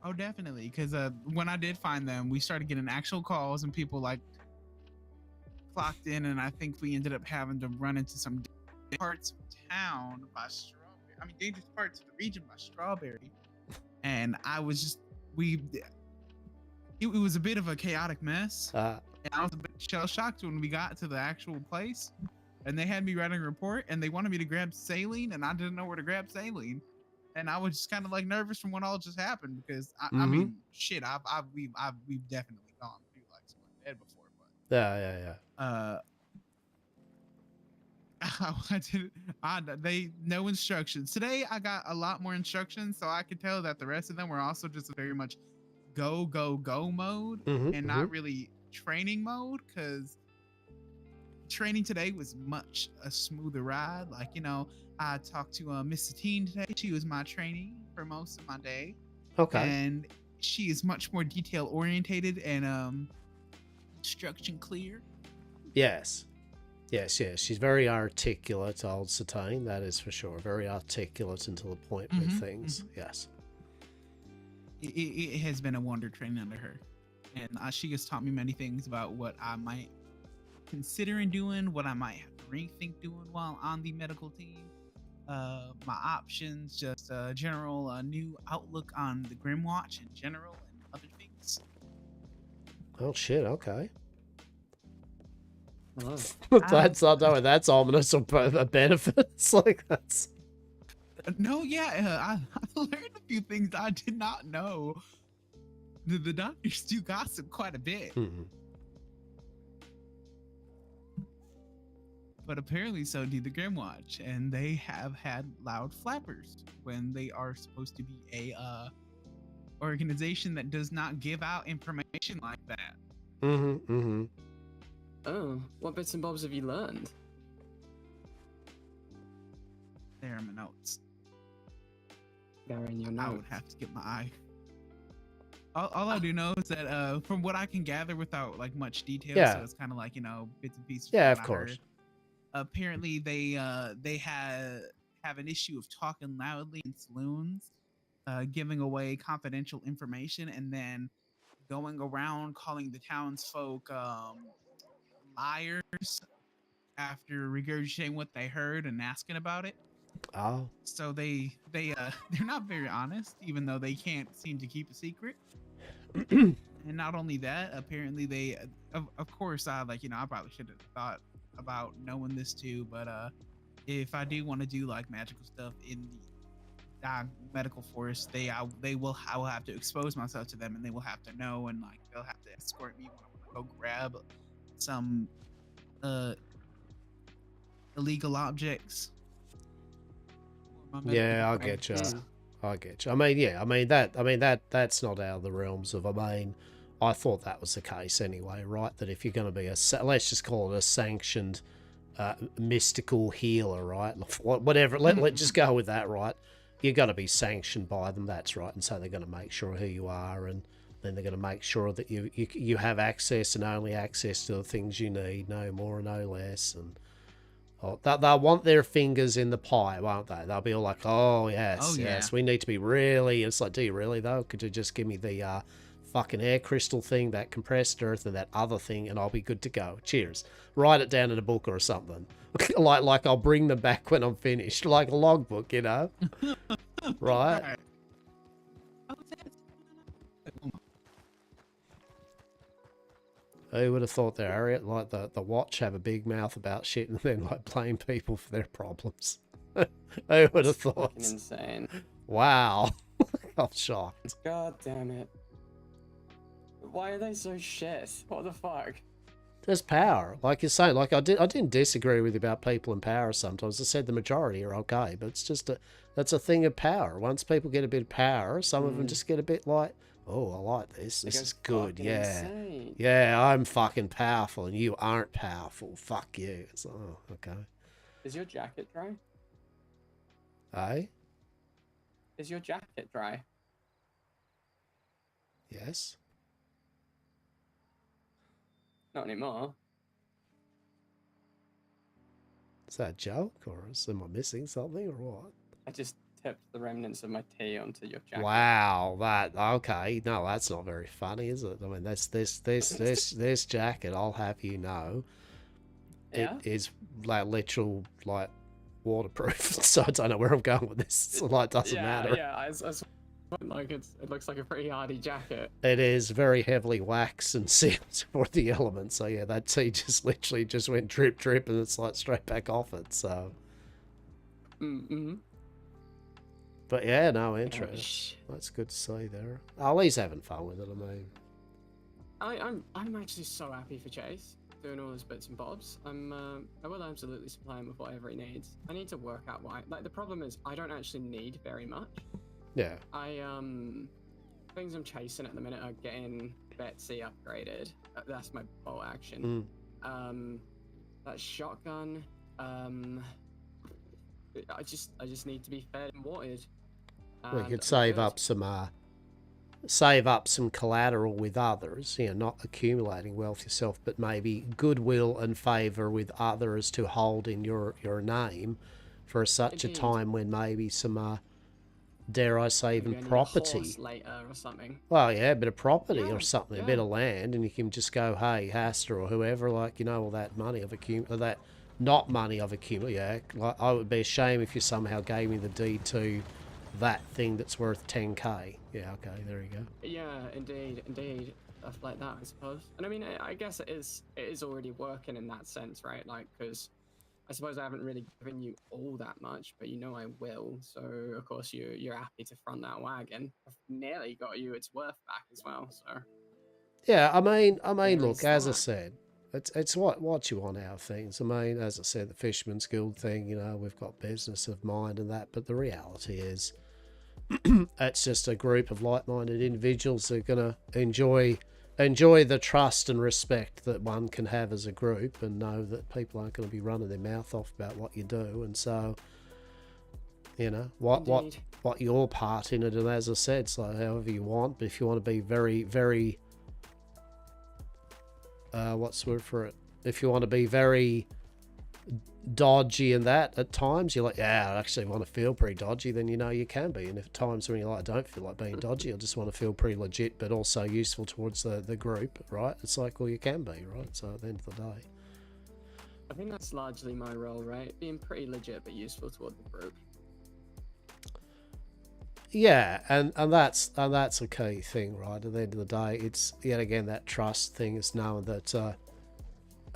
Oh, definitely. Because when I did find them, we started getting actual calls, and people like clocked in, and I think we ended up having to run into some parts of town by Strawberry. I mean, dangerous parts of the region by Strawberry. And I was just, it was a bit of a chaotic mess. And I was a bit shell shocked when we got to the actual place and they had me writing a report and they wanted me to grab saline and I didn't know where to grab saline. And I was just kind of like nervous from what all just happened because I mean, shit, we've definitely gone through like someone dead before, but they no instructions today. I got a lot more instructions, so I could tell that the rest of them were also just very much go mode and not really training mode, because training today was much a smoother ride. Like, you know, I talked to Miss Satine today. She was my trainee for most of my day. Okay. And she is much more detail orientated and instruction clear. Yes. She's very articulate, old Satine, that is for sure. Very articulate and to the point with things. Yes. It has been a wonder training under her. And she has taught me many things about what I might consider in doing, what I might have to rethink doing while on the medical team. My options, just a general new outlook on the Grimwatch in general and other things. Oh, shit, okay. Oh. That's not knowing that's ominous or benefits. Like, that's. No, yeah, I learned a few things I did not know. The doctors do gossip quite a bit. But apparently so do the Grimwatch, and they have had loud flappers when they are supposed to be a organization that does not give out information like that. Oh, what bits and bobs have you learned? There are my notes. They're in your I notes. would have to get my eye. All I do know is that from what I can gather without like much detail, so it's kind of like, you know, bits and pieces. Yeah, from of what I course. heard. Apparently they have an issue of talking loudly in saloons, giving away confidential information, and then going around calling the townsfolk liars after regurgitating what they heard and asking about it. Oh. So they're not very honest, even though they can't seem to keep a secret. And not only that, apparently they, of course, I probably should have thought about knowing this too, but if I do want to do like magical stuff in the medical force, I will have to expose myself to them, and they will have to know, and like they'll have to escort me when I want to go grab some illegal objects. Yeah, I get you. I mean that's not out of the realms of. I thought that was the case anyway, right? That if you're going to be let's just call it a sanctioned mystical healer, right? Whatever. Let's just go with that, right? You're going to be sanctioned by them. That's right. And so they're going to make sure who you are, and then they're going to make sure that you have access and only access to the things you need, no more, no less, and. Oh, they'll want their fingers in the pie, won't they? They'll be all like, oh, yes, yes, we need to be really... It's like, do you really, though? Could you just give me the fucking air crystal thing, that compressed earth, and that other thing, and I'll be good to go. Cheers. Write it down in a book or something. like I'll bring them back when I'm finished. Like a logbook, you know? Right? Who would have thought the area, like the Watch, have a big mouth about shit and then like blame people for their problems? Who would That's have thought? fucking insane. Wow. I'm shocked. God damn it. Why are they so shit? What the fuck? There's power, like you're saying. Like I didn't disagree with you about people in power. Sometimes I said the majority are okay, but it's just that's a thing of power. Once people get a bit of power, some of them just get a bit like, oh, I like this. This is good. Yeah, insane. yeah, I'm fucking powerful, and you aren't powerful. Fuck you. It's like, oh, okay. Is your jacket dry? Eh? Is your jacket dry? Yes. Not anymore. Is that a joke, or am I missing something, or what? I just tipped the remnants of my tea onto your jacket. Wow, that okay? No, that's not very funny, is it? I mean, this jacket. I'll have you know, Yeah? it is like literal like waterproof. So I don't know where I'm going with this. So, like, doesn't matter. Yeah, I like it looks like a pretty hardy jacket. It is very heavily waxed and sealed for the elements. So yeah, that tea just literally just went drip drip, and it's like straight back off it. So. Mm-hmm. But yeah, no interest. That's good to see there. Ollie's having fun with it. I mean, I'm actually so happy for Chase doing all his bits and bobs. I will absolutely supply him with whatever he needs. I need to work out why. Like, the problem is I don't actually need very much. Yeah. Things I'm chasing at the minute are getting Betsy upgraded. That's my bolt action. That shotgun. I just need to be fed and watered. we And could I'm save up some collateral with others. You know, not accumulating wealth yourself, but maybe goodwill and favour with others to hold in your name for such a time when maybe some dare I say, even property. Later or something. Well, yeah, a bit of property Yeah, or something, a yeah. bit of land, and you can just go, hey, Hastur or whoever, like, you know, all that money I've accumulated, that not money I've accumulated, yeah, like, I would be ashamed if you somehow gave me the deed to that thing that's worth 10k. Yeah, okay, there you go. Yeah, indeed. Stuff like that, I suppose. And I mean, I guess it is already working in that sense, right? Like, because I suppose I haven't really given you all that much, but you know I will. So of course you're happy to front that wagon. I've nearly got you its worth back as well. So yeah, I mean, There look, is as I that. said, it's what you want out of things. I mean, as I said, the Fisherman's Guild thing, you know, we've got business of mind and that, but the reality is, it's just a group of like-minded individuals that are gonna enjoy the trust and respect that one can have as a group, and know that people aren't going to be running their mouth off about what you do. And so, you know, what your part in it, and as I said, it's like however you want, but if you want to be very, very what's the word for it, if you want to be very dodgy and that at times, you're like, yeah, I actually want to feel pretty dodgy, then you know you can be. And if at times when you're like, I don't feel like being dodgy, I just want to feel pretty legit but also useful towards the group, right? It's like, well, you can be, right? So at the end of the day, I think that's largely my role, right? Being pretty legit but useful toward the group. yeah, and that's a key thing, right? At the end of the day, it's yet again that trust thing, is knowing that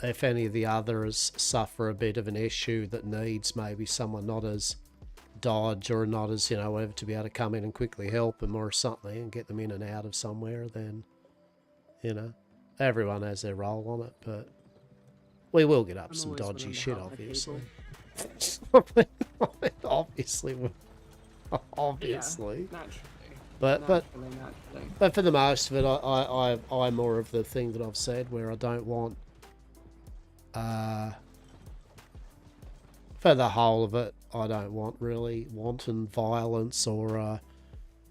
if any of the others suffer a bit of an issue that needs maybe someone not as dodge or not as, you know, whatever, to be able to come in and quickly help them or something and get them in and out of somewhere, then, you know, everyone has their role on it. But we will get up I'm some always willing dodgy to shit, help the obviously. people. obviously. Yeah, naturally. But for the most of it, I'm more of the thing that I've said, where I don't want, for the whole of it, I don't want really wanton violence or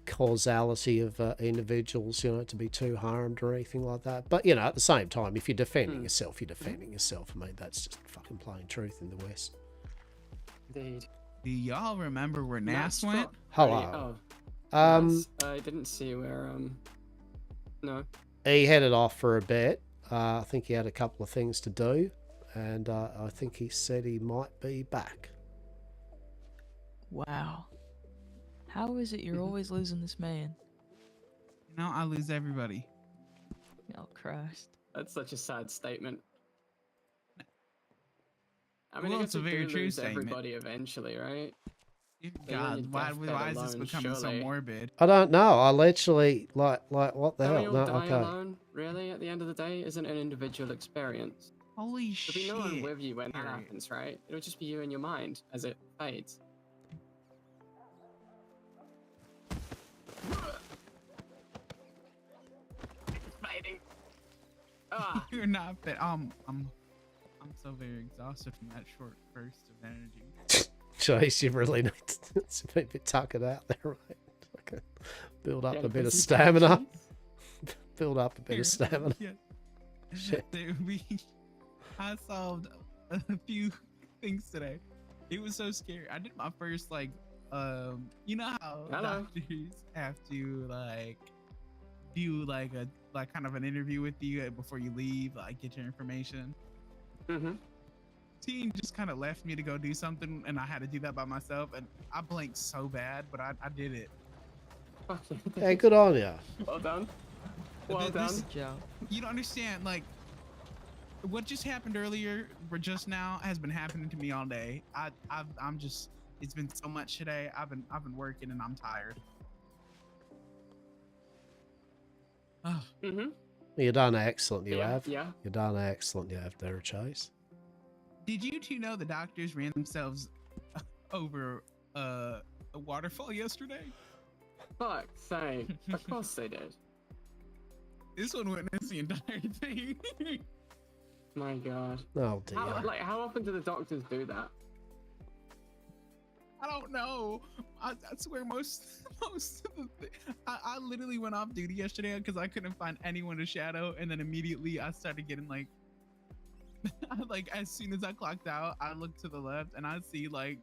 causality of individuals, you know, to be too harmed or anything like that. But, you know, at the same time, if you're defending yourself, you're defending yourself. I mean, that's just fucking plain truth in the West. Indeed. Do y'all remember where Nas went? Hello. I didn't see where no. He headed off for a bit. I think he had a couple of things to do, and I think he said he might be back. Wow. How is it you're always losing this man? You know, I lose everybody. Oh, Christ. That's such a sad statement. I mean, Well, I it's guess a we very do true lose statement. everybody eventually, right? But you're on your God, why deathbed is this alone, becoming so surely. morbid? I don't know. I literally like what the Don't we hell? all No, die okay. alone, really, at the end of the day? Isn't it an individual experience? Holy There'll be no one shit. with you when that Period. happens, right? It'll just be you and your mind as it fades. It's fading. Ah. You're not fit. I'm so very exhausted from that short burst of energy. Chase, you really need to maybe tuck it out there, right? Okay. Build up Get a bit of busy, stamina. Chase. Build up a bit of stamina. Yeah. Shit. I solved a few things today. It was so scary. I did my first you know how Hello. doctors have to do like kind of an interview with you before you leave, like get your information. Mm-hmm. Team just kind of left me to go do something, and I had to do that by myself, and I blanked so bad, but I did it. Hey, good on ya. Well done. Well done. Good job. You don't understand, like, what just happened earlier, or just now, has been happening to me all day. I'm just, it's been so much today. I've been working, and I'm tired. Mm-hmm. You done excellent, you have. Yeah. You done excellent, you have there, Chase. Did you two know the doctors ran themselves over a waterfall yesterday? Fuck's sake. Of course they did. This one witnessed the entire thing. My god. Oh dear. How often do the doctors do that? I don't know. I swear most of the I literally went off duty yesterday because I couldn't find anyone to shadow, and then immediately I started getting like as soon as I clocked out, I looked to the left and I see like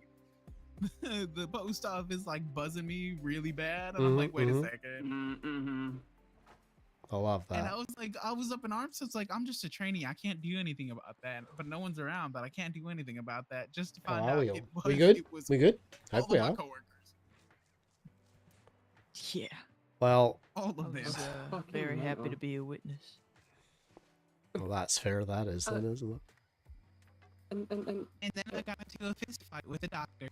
the post office like buzzing me really bad, and I'm like, wait a second. Mm-hmm. I love that. And I was like, I was up in arms, so it's like, I'm just a trainee. I can't do anything about that. But no one's around, but I can't do anything about that. Just to How find are out we it all? was, We good? it was We good? all Hope we of my are. coworkers. Yeah. Well, All of them. Very happy to be a witness. well, that's fair. That is, then, isn't it? And then I got into a fist fight with a doctor.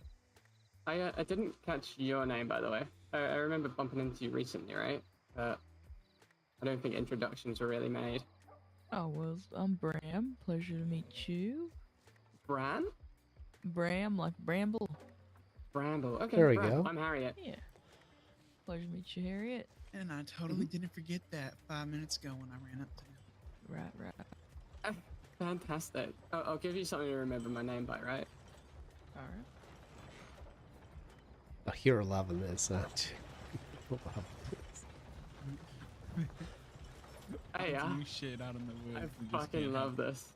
I didn't catch your name, by the way. I remember bumping into you recently, right? But I don't think introductions were really made. Oh, well, I'm Bram. Pleasure to meet you. Bran? Bram, like Bramble. Bramble. Okay, There we Bram. go. I'm Harriet. Yeah. Pleasure to meet you, Harriet. And I totally didn't forget that 5 minutes ago when I ran up to him. Right. Fantastic. I'll give you something to remember my name by, right? Alright. Oh, you're loving this, aren't you? Hey, yeah. You shit out in the woods. I and just fucking can't love this.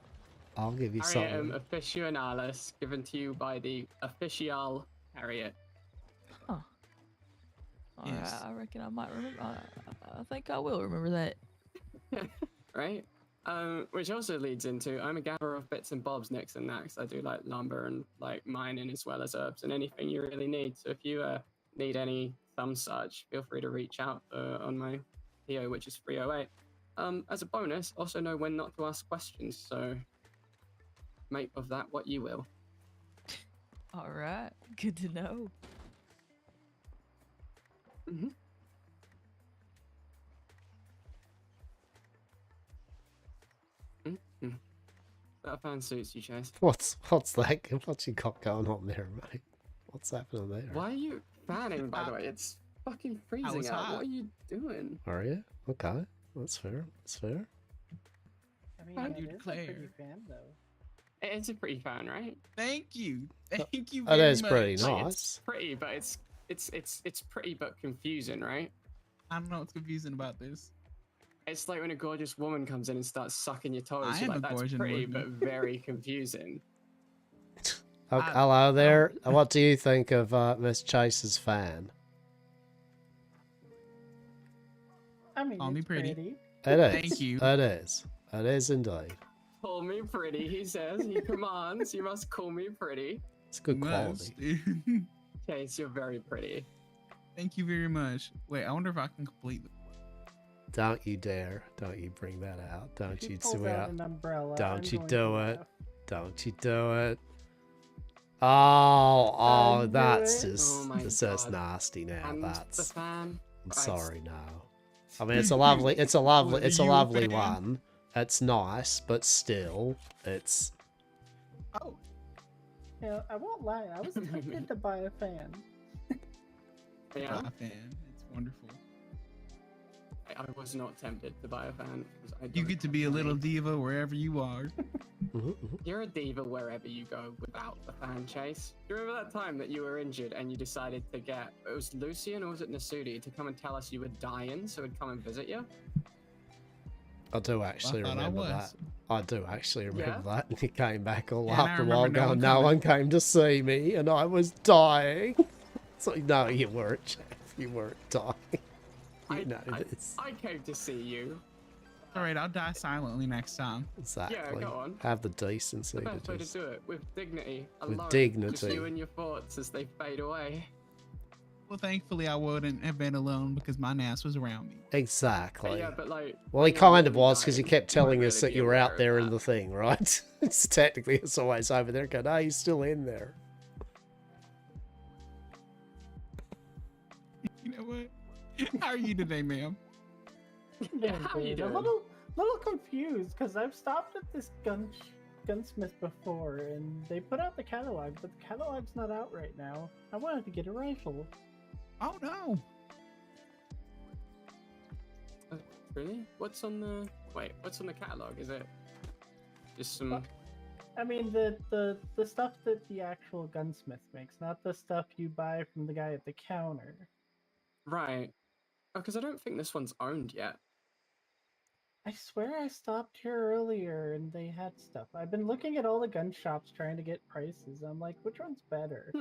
I'll give you Harriet something. Officinalis, given to you by the official Harriet. Huh. Alright, Yes. I reckon I might remember. I think I will remember that. Right? Which also leads into, I'm a gatherer of bits and bobs, nicks and knacks. I do like lumber and like mining as well as herbs and anything you really need. So if you need any some such, feel free to reach out on my PO, which is 308. As a bonus, also know when not to ask questions, so make of that what you will. Alright, good to know. Mm-hmm. Mm-hmm. That fan suits you, Chase. What's that? What's you got going on there, mate? What's happening there? Why are you fanning, by the way? It's fucking freezing was out. hot. What are you doing? Are you? Okay, that's fair. That's fair. I mean, How it do you is a declare? pretty fan, though. It's a pretty fan, right? Thank you. Thank you Oh, very that's much. pretty Like, nice. it's pretty, but it's pretty but confusing, right? I don't know what's confusing about this. It's like when a gorgeous woman comes in and starts sucking your toes. I You're am like, a that's gorgeous pretty, woman." but very confusing. Hello there. What do you think of Miss Chase's fan? I mean, Call me it's pretty. It is. Thank you. It is. It is indeed. Call me pretty, he says. He commands. You must call me pretty. It's good Must. quality. Chase, you're very pretty. Thank you very much. Wait, I wonder if I can complete Don't you dare. Don't you bring that out. Don't She you pulls swear. out an umbrella. Don't I'm you going do to it. laugh. Don't you do it. Oh, Do that's it. just, Oh my that's God. nasty now. And That's, the fan. I'm Christ. sorry, no. I mean, it's a lovely, it's a lovely, it's a You a lovely fan? one. It's nice, but still, it's, Oh, Yeah, I won't lie. I was tempted to buy a fan. Yeah, a fan. It's wonderful. I was not tempted to buy a fan. 'cause I You don't get to have be a little money. diva wherever you are. You're a diva wherever you go without the fan chase. Do you remember that time that you were injured and you decided to get, it was Lucian or was it Nasudi, to come and tell us you were dying so we'd come and visit you? I do actually thought I remember that. was. I do actually remember Yeah? that. And he came back all Yeah, and I after a while remember no going, one no coming." one came to see me and I was dying. So, no, you weren't, Jeff. You weren't dying. You know this. I came to see you. All right, I'll die silently next time. Exactly. go on. Have the decency The to best way to just... do it, with dignity. With Alone. dignity. Just you and your thoughts as they fade away. Well, thankfully, I wouldn't have been alone because my NAS was around me. Exactly. Yeah, but like... Well, he when you're kind of really was because he dying, kept you won't telling us really that be you were aware out of there in that. the thing, right? It's technically it's always over there going, oh, he's still in there. You know what? How are you today, ma'am? How you Dude, a doing? little confused because I've stopped at this gunsmith before, and they put out the catalog, but the catalog's not out right now. I wanted to get a rifle. Oh no! Really? What's on the... Wait, what's on the catalogue? Is it just some... Well, I mean the stuff that the actual gunsmith makes, not the stuff you buy from the guy at the counter. Right. Oh, because I don't think this one's owned yet. I swear I stopped here earlier and they had stuff. I've been looking at all the gun shops trying to get prices. I'm like, which one's better?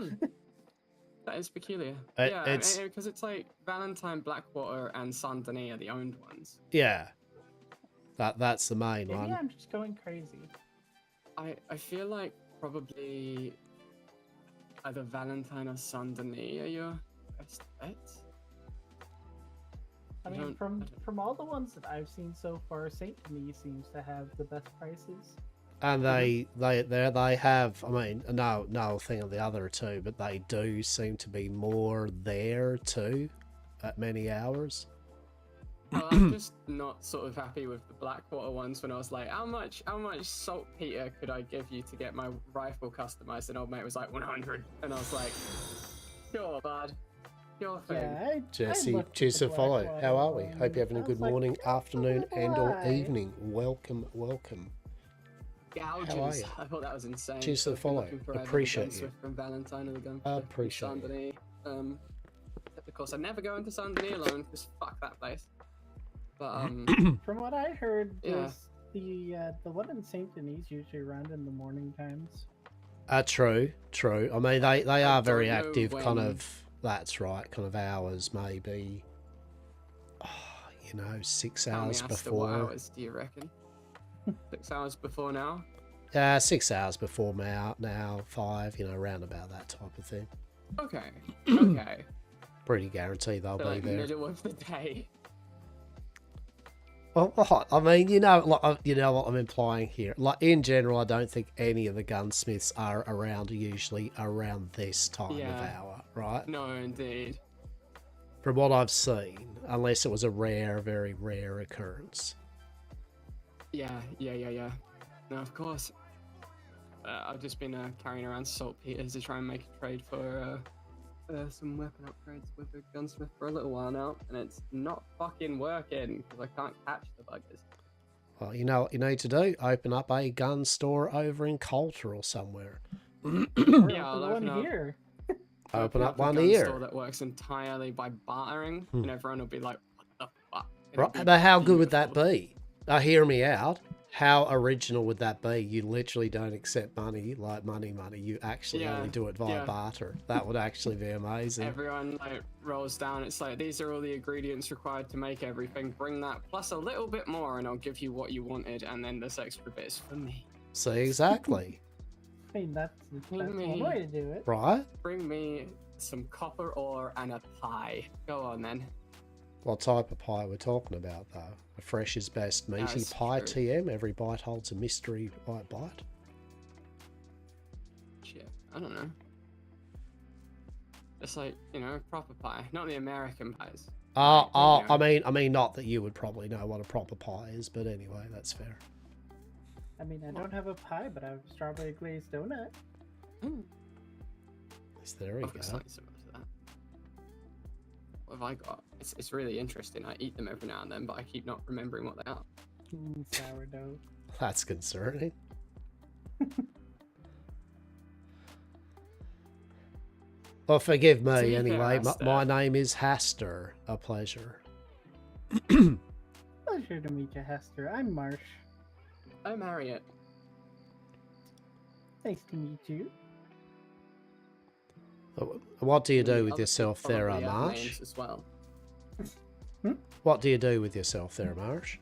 That is peculiar. It's- Yeah, because it's like Valentine, Blackwater, and Saint Denis are the owned ones. Yeah. That's the main Maybe one. I'm just going crazy. I feel like probably either Valentine or Saint Denis are your best bets. I mean, from all the ones that I've seen so far, Saint Denis seems to have the best prices. And they have, I mean, no thing of the other two, but they do seem to be more there too at many hours. Well, I'm just not sort of happy with the Blackwater ones when I was like, how much saltpeter could I give you to get my rifle customized? And old mate was like 100, and I was like, sure, bud, your thing. Yeah, Jesse, cheers to follow. How are we? Hope you're having a good morning, afternoon, and/or why? evening. Welcome. Gouges. How are you? I thought that was insane. Cheers to the I've been follow. looking forever for Appreciate you. Gunsmith From Valentine or the gun. Appreciate Saint you. Denis. Of course, I never go into Saint Denis alone because fuck that place. But From what I heard, Yeah. the one in Saint Denis usually around in the morning times. True. I mean, they are very don't know active, kind when- of, that's right, kind of hours, maybe, 6 tell me, hours Hastur, what before. hours do you reckon? 6 hours before now? 6 hours before now 5, around about that type of thing. Okay. Okay. Pretty guaranteed they'll So, be like there. middle of the day. Well, what? I mean, you know what I'm implying here. Like, in general, I don't think any of the gunsmiths are around usually around this time of Yeah. hour, right? No, indeed. From what I've seen, unless it was a very rare occurrence. Yeah. No, of course. I've just been carrying around saltpeter to try and make a trade for some weapon upgrades with the gunsmith for a little while now, and it's not fucking working because I can't catch the buggers. Well, you know what you need to do? Open up a gun store over in Coulter or somewhere. Yeah, I'll one open up. here. Open up a one gun here. store that works entirely by bartering, and everyone will be like, "What the fuck?" It'll Right, be but how good would that be? Now, hear me out. How original would that be? You literally don't accept money, like money. You actually Yeah, only do it via yeah. barter. That would actually be amazing. Everyone like rolls down. It's like, these are all the ingredients required to make everything. Bring that plus a little bit more, and I'll give you what you wanted, and then this extra bit is for me. See, exactly. I mean, that's one me. way to do it. Right? Bring me some copper ore and a pie. Go on then. what type of pie we're talking about, though. A fresh is best meaty That's pie true. TM. Every bite holds a mystery bite. Shit, I don't know. It's like, you know, proper pie, not the American pies. I mean, not that you would probably know what a proper pie is, but anyway, that's fair. I mean, I don't have a pie, but I have a strawberry glazed donut. There we go. Slightly similar to that. What have I got? It's really interesting. I eat them every now and then, but I keep not remembering what they are. Sourdough. That's concerning. Well, forgive me See, anyway. Hastur. My name is Hastur. A pleasure. Pleasure to meet you, Hester. I'm Marsh. I'm Harriet. Nice to meet you. What do you do with Other yourself people there, probably have Marsh? names as well. What do you do with yourself there, Marsh?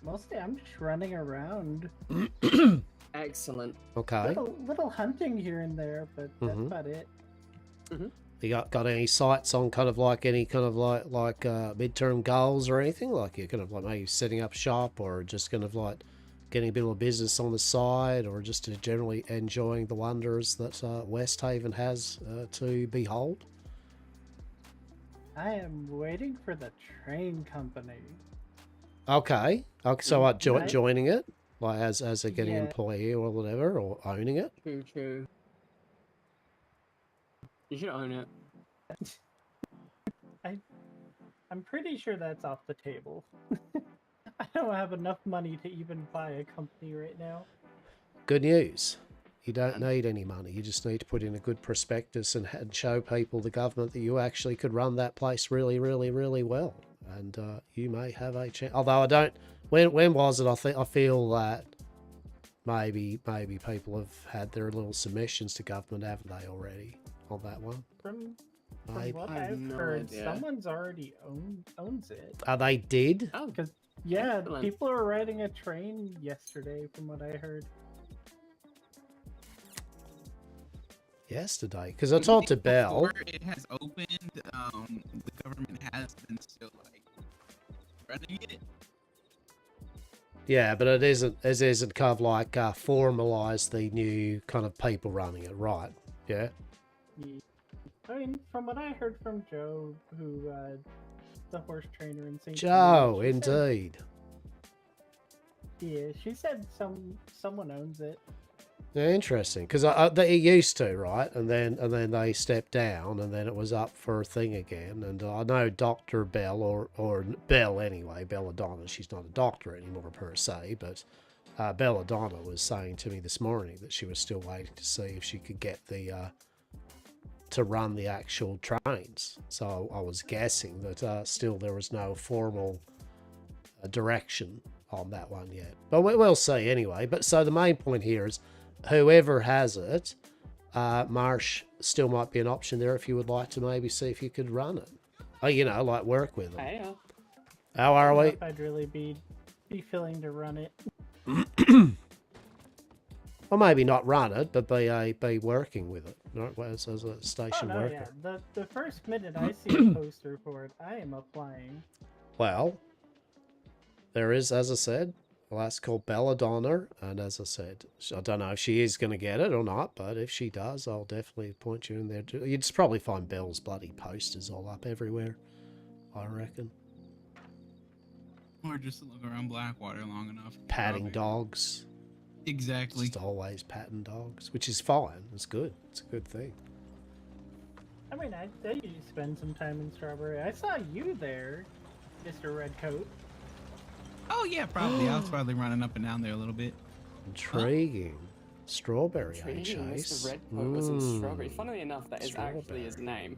Mostly I'm just running around. Excellent. Okay. Little hunting here and there, but that's about it. You got any sights on kind of like any kind of like midterm goals or anything? Like you're kind of like maybe setting up shop or just kind of like getting a bit of business on the side or just generally enjoying the wonders that Westhaven has to behold? I am waiting for the train company. Okay. So what, Right. joining it? Like as a getting Yeah. employee or whatever, or owning it? True. You should own it. I'm pretty sure that's off the table. I don't have enough money to even buy a company right now. Good news. You don't need any money. You just need to put in a good prospectus and show people, the government, that you actually could run that place really, really, really well. And you may have a chance. Although I don't. When was it? I feel that maybe people have had their little submissions to government, haven't they already, on that one? From Maybe. what I have I've no heard, idea. someone's already owns it. They did? Oh, Because yeah, excellent. people are riding a train yesterday, from what I heard. Yesterday, because I talked to Belle. Before it has opened, the government has been still like running it. Yeah, but it isn't kind of like formalised the new kind of people running it, right? Yeah. I mean, from what I heard from Joe, who the horse trainer in St. Joe, Louis, she said- indeed. Yeah, she said someone owns it. Yeah, interesting, because they used to, right, and then they stepped down, and then it was up for a thing again. And I know Dr. Bell or Bell anyway, Belladonna. She's not a doctor anymore per se, but Belladonna was saying to me this morning that she was still waiting to see if she could get the to run the actual trains. So I was guessing that still there was no formal direction on that one yet, but we'll see anyway. But so the main point here is, whoever has it, Marsh still might be an option there if you would like to maybe see if you could run it. Oh, you know, like work with them. Hey, How are I don't know we? if I'd really be feeling to run it. Or maybe not run it, but be working with it, right? As a station Oh no, worker. yeah. The first minute I see a poster for it, I am applying. Well, there is, as I said, a lass called Belladonna, and as I said, I don't know if she is going to get it or not, but if she does, I'll definitely point you in there. You'd just probably find Belle's bloody posters all up everywhere, I reckon. Or just look around Blackwater long enough. Patting dogs. Exactly. Just always patting dogs, which is fine. It's good. It's a good thing. I mean, I usually spend some time in Strawberry. I saw you there, Mr. Redcoat. Oh yeah, probably. I was probably running up and down there a little bit. Intriguing. Strawberry, eh, Intriguing. Chase? Mr. Redcoat was in Strawberry. Funnily enough, that is actually his name.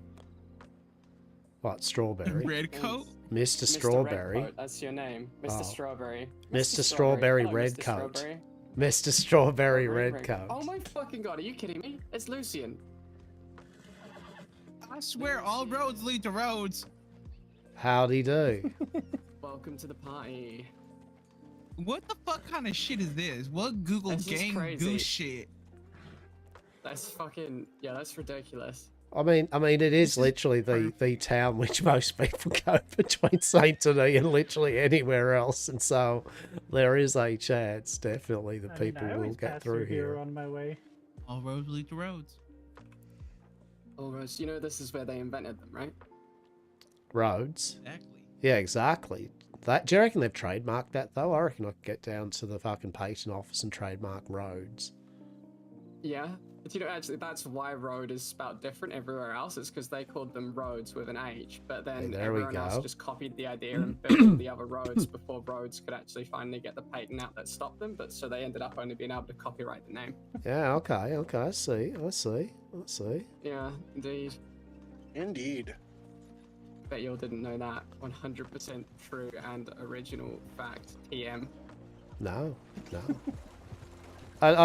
What, Strawberry? Redcoat? Mr. Strawberry. Redcoat, that's your name. Mr. Oh. Strawberry. Mr. Strawberry Hello, Mr. Redcoat. Strawberry. Mr. Strawberry Redcoat. Oh my fucking god, are you kidding me? It's Lucian. I swear all roads lead to roads. Howdy do. Welcome to the party. What the fuck kind of shit is this? What Google This is gang crazy. goose shit? That's fucking... Yeah, that's ridiculous. I mean, it is literally the town which most people go between Saint Denis and literally anywhere else, and so there is a chance, definitely, that people I will always get pass through here here. on my way. All roads lead to roads. All roads. You know this is where they invented them, right? Roads. Exactly. Yeah, exactly. Do you reckon they've trademarked that though? I reckon I could get down to the fucking patent office and trademark roads. Yeah. But you know, actually, that's why road is spelled different everywhere else. It's because they called them roads with an H, but then there we everyone else go. just copied the idea and built all the other roads before roads could actually finally get the patent out that stopped them. But so they ended up only being able to copyright the name. Yeah, okay, I see. Yeah, indeed. Indeed. Bet you all didn't know that. 100% true and original fact. TM. No.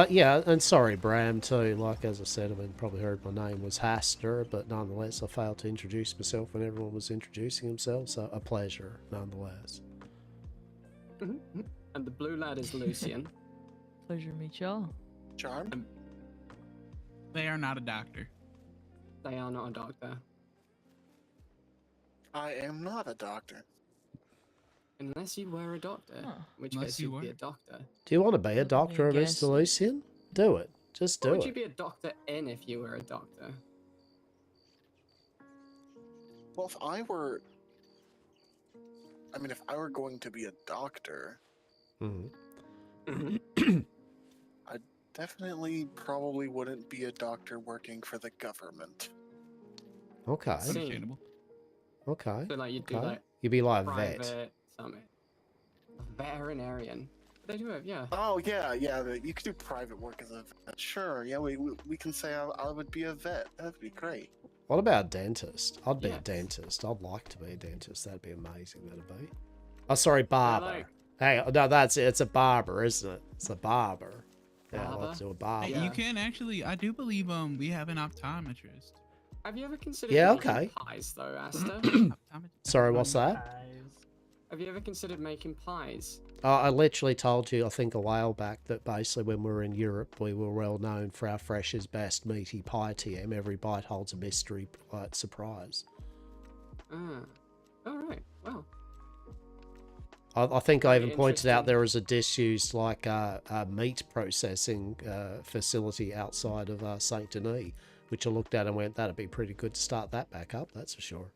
Yeah, and sorry, Bram, too. Like, as I said, I mean, probably heard my name was Hastur, but nonetheless, I failed to introduce myself when everyone was introducing themselves, so a pleasure, nonetheless. And the blue lad is Lucian. Pleasure to meet y'all. Charm? They are not a doctor. They are not a doctor. I am not a doctor. Unless you were a doctor. In which Unless case you you'd be were. a doctor. Do you want to be a doctor, guess. Mr. Lucian? Do it. Just do What would you it. be a doctor in if you were a doctor? Well, if I were going to be a doctor, I definitely probably wouldn't be a doctor working for the government. Okay. Understandable. Okay. So like you'd do Okay. like You'd be like a private vet. something. A veterinarian. They do have, yeah. Oh yeah, you could do private work as a vet. Sure, yeah, we can say I would be a vet. That'd be great. What about dentist? I'd be a Yes. dentist. I'd like to be a dentist. That'd be amazing. That'd be. Oh, sorry, barber. like- Hey, no, that's it. It's a barber, isn't it? It's a barber. Yeah, I'd like Barber? to do a barber. Hey, you can actually. I do believe we have an optometrist. Have you ever considered Yeah, making okay. pies though, Asta? Sorry, what's that? Have you ever considered making pies? I literally told you, I think a while back, that basically when we were in Europe, we were well known for our fresh as best meaty pie TM. Every bite holds a mystery surprise. Ah. Alright, well. I think I even Very pointed out interesting. there was a disused a meat processing facility outside of Saint Denis, which I looked at and went, that'd be pretty good to start that back up, that's for sure.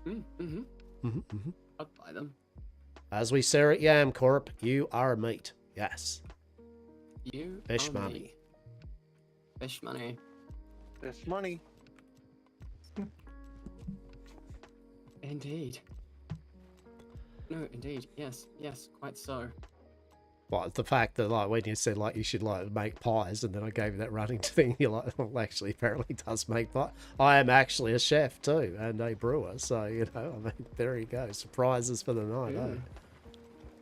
Mm-hmm. I'd buy them. As we say at Yam Corp, you are meat. Yes. You Fish are money. me. Fish money. Fish money. Indeed. No, indeed. Yes, quite so. Well, the fact that when you said you should make pies, and then I gave you that running thing, you're like, well, actually, apparently he does make pie. I am actually a chef too, and a brewer, so there you go. Surprises for the night, eh?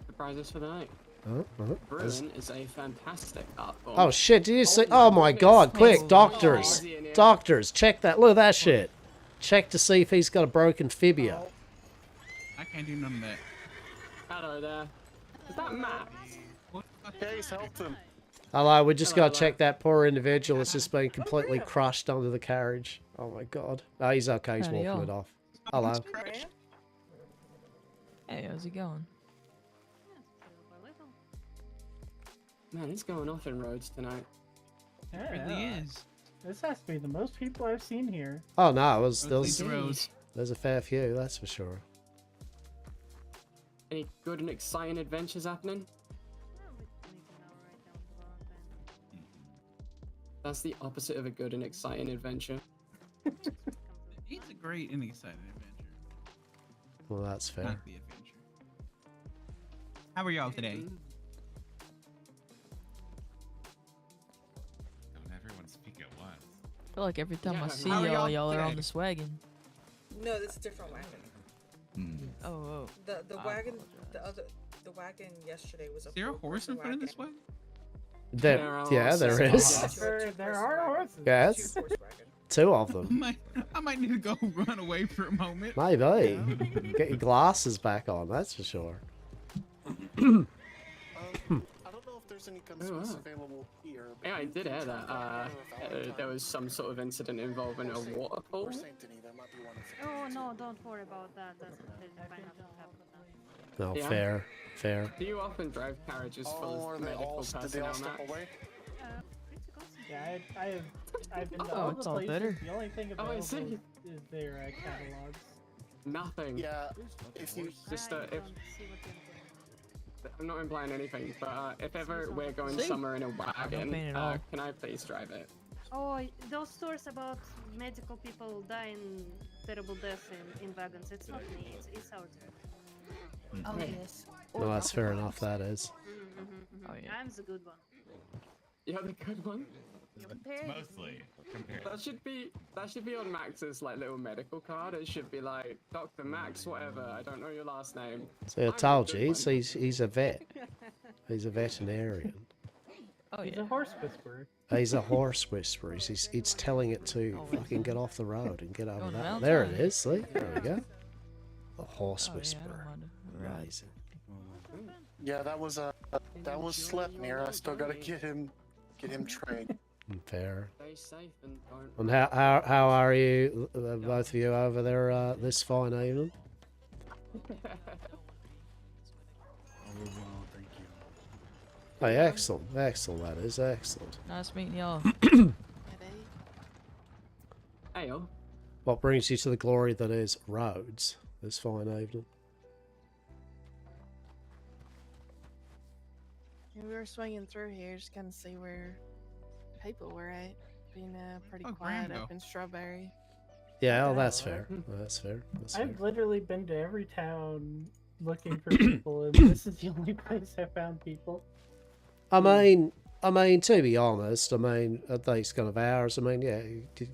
Surprises for the night. As- Brewing is a fantastic art form. Oh shit! Did you see? Oh my god! Quick, doctors, check that. Look at that shit. Check to see if he's got a broken fibia. I can't do none of that. Hello there. Is that Matt? Guys, help him. Hello, we just Hello, got to check that poor individual that's just been completely crushed under the carriage. Oh my god. Oh, he's okay. He's Howdy, walking y'all. it off. Hello. Hey, how's it going? Man, it's going off in roads tonight. Yeah, really is. This has to be the most people I've seen here. Oh no, Roads lead to there's roads. a fair few, that's for sure. Any good and exciting adventures happening? That's the opposite of a good and exciting adventure. It's a great and exciting adventure. Well, that's fair. Not the adventure. How are y'all today? Don't everyone speak at once. I feel like every time I Yeah, see how are y'all, y'all y'all are on today? this wagon. No, this is a different wagon. Oh. The I wagon, the wagon yesterday was a. Is there a horse in front of this wagon? There is. There are horses. Yes. Two of them. I might need to go run away for a moment. Maybe. Get your glasses back on, that's for sure. I don't know if there's any gunsmiths wow. available here. Yeah, I did hear that. There was some sort of incident involving a waterfall. Or Saint Denis, there might be one. Oh no, don't worry about that. That's completely fine. Nothing happened now. No, Yeah. fair, fair. Do you often drive carriages full of medical Did they all personnel, step Max? away? Pretty constantly. Yeah, I've been to Oh, all it's the all places. better. The only thing Oh, I available see. is their catalogs. Nothing. Yeah, if you Just I if don't see what you're doing. I'm not implying anything, but if ever we're going See? somewhere in a Nothing wagon, at all. can I please drive it? Oh, those stories about medical people dying terrible deaths in wagons. It's not me. It's our turn. Oh Okay. yes. No, that's fair enough, that is. Oh, yeah. I'm the good one. You're the good one. Mostly. Compared. That should be on Max's like little medical card. It should be like Dr. Max, whatever. I don't know your last name. See, I I'm the told good you, one. he's a vet. He's a veterinarian. Oh, He's yeah. a horse whisperer. He's a horse whisperer. It's telling it to Oh, right. fucking get off the road and get over Going that. well There it done. is, see? There we go. The horse Oh, yeah, I don't whisperer. mind it. Amazing. Yeah, that was Sleipnir. I still gotta get him trained. Fair. Stay safe and don't. And how are you, both of you over there this fine evening? Oh, yeah, excellent, excellent. That is excellent. Nice meeting y'all. Ayo. What brings you to the glory that is roads this fine evening? Yeah, we were swinging through here, just kind of see where people were at. Being pretty Oh, quiet Granville. up in Strawberry. Yeah, oh, that's fair. That's fair. That's fair. I've literally been to every town looking for people, and this is the only place I found people. I mean, to be honest, at these kind of hours, yeah,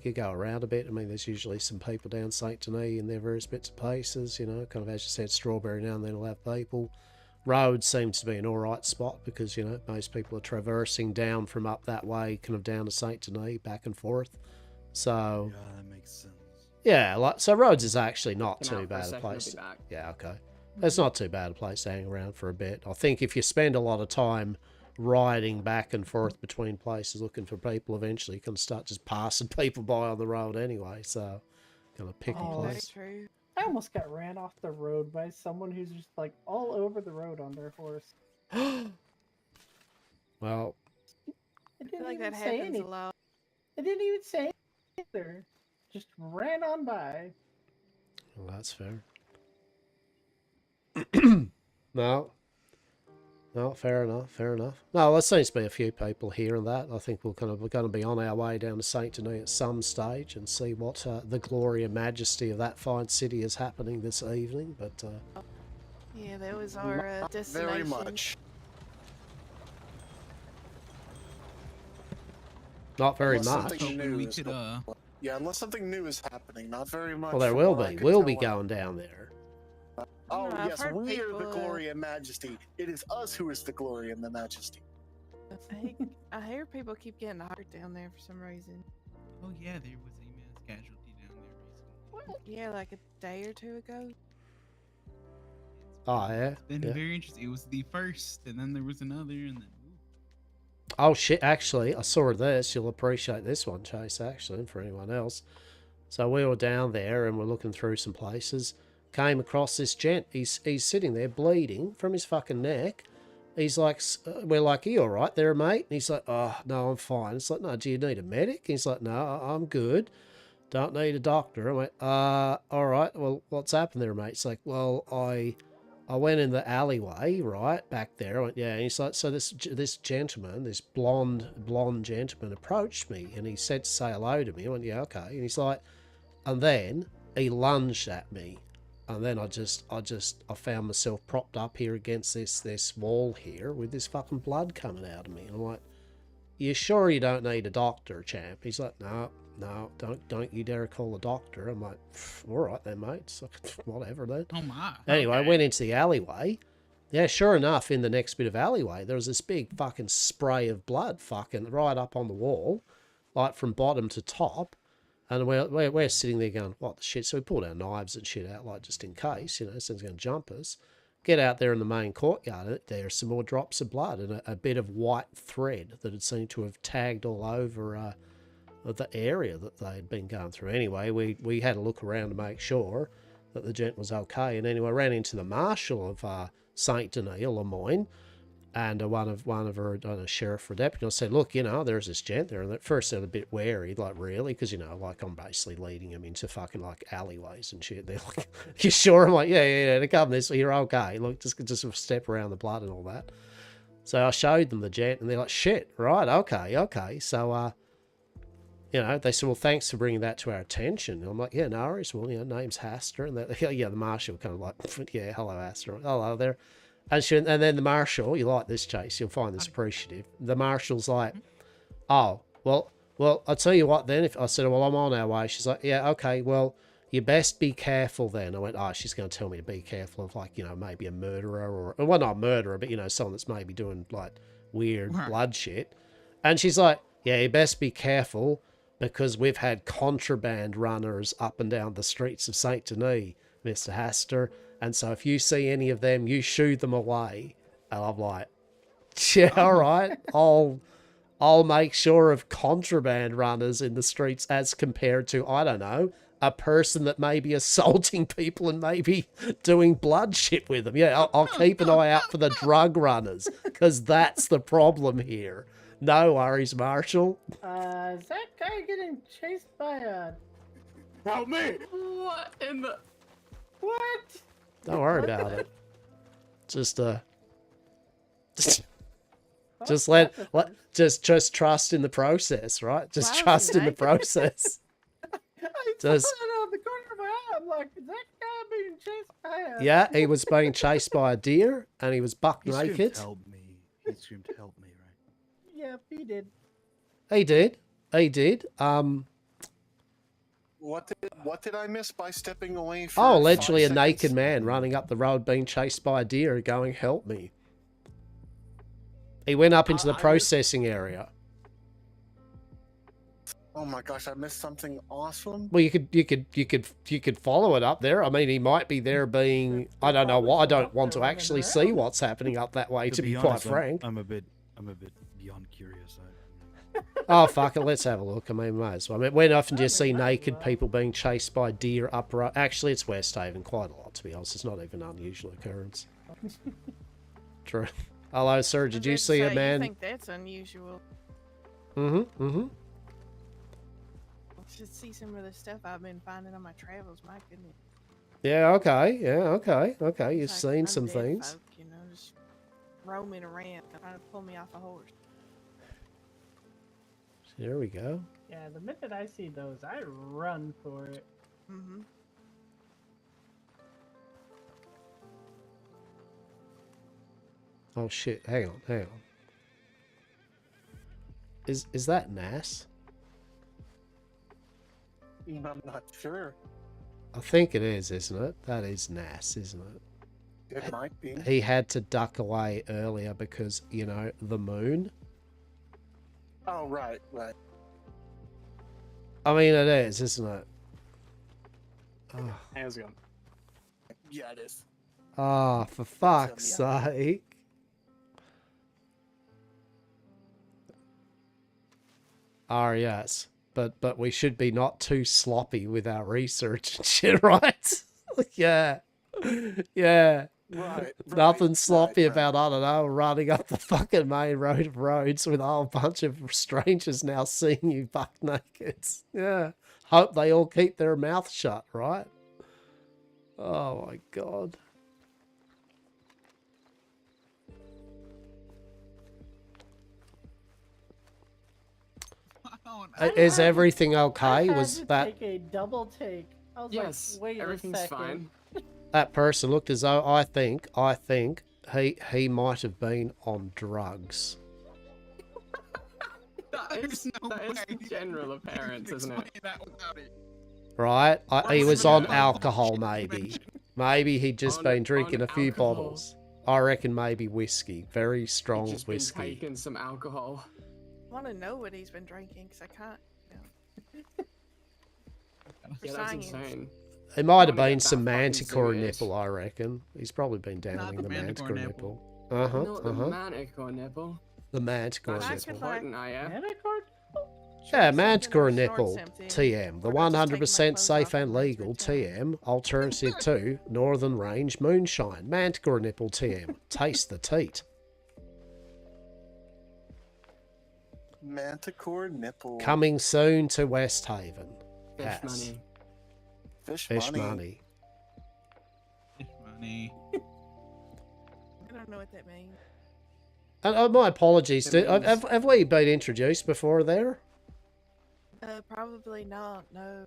you go around a bit. I mean, there's usually some people down St. Denis in their various bits and pieces, kind of as you said, Strawberry now and then will have people. Roads seems to be an alright spot because, most people are traversing down from up that way, kind of down to St. Denis, back and forth. So, Yeah, that makes sense. yeah, so Roads is actually not Been out too for a bad a second, place. I'll be back. Yeah, okay. It's not too bad a place to hang around for a bit. I think if you spend a lot of time riding back and forth between places looking for people, eventually you can start just passing people by on the road anyway. So, kind of pick a Oh, place. That's true. I almost got ran off the road by someone who's just like all over the road on their horse. Well, I I didn't feel like even that say happens a anything. lot. I didn't even say either. Just ran on by. well, that's fair. No, fair enough, fair enough. No, there seems to be a few people here and that. I think we're going to be on our way down to St. Denis at some stage and see what the glory and majesty of that fine city is happening this evening. But Yeah, that was our Not destination. very much. not very Unless much. something Hoping new we is could going- Yeah, unless something new is happening. Not very much. Well, there from will what I be. can We'll tell be of- going down there. Oh, I've yes, heard we are the people, glory and majesty. It is us who is the glory and the majesty. I hear people keep getting hurt down there for some reason. Oh yeah, there was a mass casualty down there recently. Yeah, like a day or two ago. Oh, yeah? It's been Yeah. very interesting. It was the first, and then there was another, and then Oh, shit, actually, I saw this. You'll appreciate this one, Chase, actually, and for anyone else. So we were down there and we're looking through some places. Came across this gent. He's sitting there bleeding from his fucking neck. He's like, we're like, are you all right there, mate? And he's like, oh, no, I'm fine. It's like, no, do you need a medic? He's like, no, I'm good. Don't need a doctor. I went, all right, well, what's happened there, mate? It's like, well, I went in the alleyway, right, back there. I went, yeah. And he's like, so this gentleman, this blonde gentleman approached me and he said to say hello to me. I went, yeah, okay. And he's like, and then he lunged at me. And then I found myself propped up here against this wall here with this fucking blood coming out of me. And I'm like, you sure you don't need a doctor, champ? He's like, no, don't you dare call a doctor. I'm like, all right then, mate. So, whatever then. oh my. Anyway, I went into the alleyway. Yeah, sure enough, in the next bit of alleyway, there was this big fucking spray of blood fucking right up on the wall, like from bottom to top. And we're sitting there going, what the shit? So we pulled our knives and shit out, like just in case, someone's going to jump us. get out there in the main courtyard. There's some more drops of blood and a bit of white thread that had seemed to have tagged all over the area that they had been going through. Anyway, we had a look around to make sure that the gent was okay. And anyway, I ran into the marshal of Saint Denis, Lemoyne, and one of her, I don't know, sheriff or deputy. I said, look, you know, there's this gent there. And at first they're a bit wary, like, really? Because, you know, like, I'm basically leading them into fucking, like, alleyways and shit. They're like, you sure? I'm like, yeah, to come this way, you're okay. Look, just step around the blood and all that. So I showed them the gent, and they're like, shit, right, okay. So, you know, they said, well, thanks for bringing that to our attention. And I'm like, yeah, no worries. Well, you know, name's Hastur. And the marshal kind of like, yeah, hello, Hastur. Hello there. And then the marshal, you like this, Chase, you'll find this appreciative. The marshal's like, oh, well, I'll tell you what then. If I said, well, I'm on our way. She's like, yeah, okay, well, you best be careful then. I went, oh, she's going to tell me to be careful of, like, you know, maybe a murderer or, well, not a murderer, but, you know, someone that's maybe doing, like, weird blood shit. And she's like, yeah, you best be careful because we've had contraband runners up and down the streets of Saint Denis, Mr. Hastur. And so if you see any of them, you shoo them away. And I'm like, yeah, all right. I'll make sure of contraband runners in the streets as compared to, I don't know, a person that may be assaulting people and maybe doing blood shit with them. Yeah, I'll keep an eye out for the drug runners because that's the problem here. No worries, Marshal. Is that guy getting chased by a... Help me! What in the... What? Don't worry about it. Just just trust in the process, right? Just trust in the process. I saw it on the corner of my eye. I'm like, is that guy being chased by a... Yeah, he was being chased by a deer and he was buck He screamed, naked. help me. He screamed, help me, right? Yeah, he did. He did. What did I miss by stepping away from? Oh, allegedly a naked man running up the road being chased by a deer going, help me. He went up into the processing area. Oh my gosh, I missed something awesome. Well, you could follow it up there. I mean, he might be there being, I don't know what. I don't want to actually see what's happening up that way, to be quite frank. I'm a bit beyond curious. Oh, fuck it, let's have a look. I mean, might as well. I mean, when often do you see naked people being chased by deer up road? Actually, it's Westhaven quite a lot, to be honest. It's not even an unusual occurrence. True. Hello, sir. Did you see a man? I think that's unusual. Mm-hmm. Should see some of the stuff I've been finding on my travels. My goodness. Yeah. Okay. You've It's seen like some undead things. folk, you know, just roaming around, trying to pull me off a horse. There we go. Yeah, the minute I see those, I run for it. Mm-hmm. Oh shit! Hang on. Is that Nass? I'm not sure. I think it is, isn't it? That is Nass, isn't it? It might be. He had to duck away earlier because, you know, the moon. Oh, right. I mean, it is, isn't it? Oh, How's it going? Yeah, it is. oh for fuck's sake. Oh, yes. But we should be not too sloppy with our research and shit, right? Yeah. Nothing sloppy about, I don't know, running up the fucking main road of roads with a whole bunch of strangers now seeing you buck naked. Yeah. Hope they all keep their mouth shut, right? Oh my god. Is everything okay? Was that... Take a double take. I was Yes, like, wait everything's a second. fine. That person looked as though I think he might have been on drugs. That is the general appearance, isn't it? Right? He was on alcohol, maybe. Maybe he'd just been drinking a few alcohol. bottles. I reckon maybe whiskey. Very strong Just been whiskey. taking some alcohol. I want to know what he's been drinking because I can't. You know. For Yeah, that's science. insane. It might have Wanna been get some that fucking manticore serious. nipple, I reckon. He's probably been downing the manticore nipple. Uh-huh, Not the manticore nipple. The manticore That's just nipple. pointing at you. Yeah, manticore nipple. something. TM. The Or not just take my 100% clothes safe off and and rinse legal TM. Alternative to Northern Range Moonshine. Manticore nipple TM. Taste the teat. Manticore nipple. Coming soon to Westhaven. Fish Yes. money. Fish money. Fish money. I don't know what that means. And my apologies. It means- Have we been introduced before there? Probably not. No.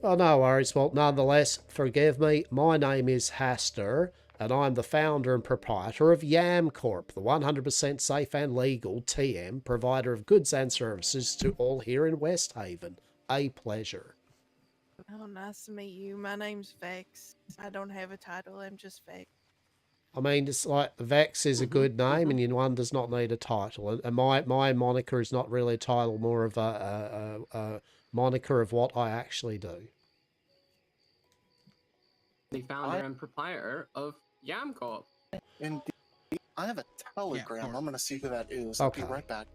Oh, no worries. Well, nonetheless, forgive me. My name is Hastur, and I'm the founder and proprietor of Yam Corp, the 100% safe and legal TM provider of goods and services to all here in Westhaven. A pleasure. Oh, nice to meet you. My name's Vex. I don't have a title. I'm just Vex. I mean, it's like Vex is a good name, and one does not need a title. And my moniker is not really a title, more of a moniker of what I actually do. The founder and proprietor of Yam Corp. Indeed. I have a telegram. I'm gonna see who that is. I'll be Okay. right back.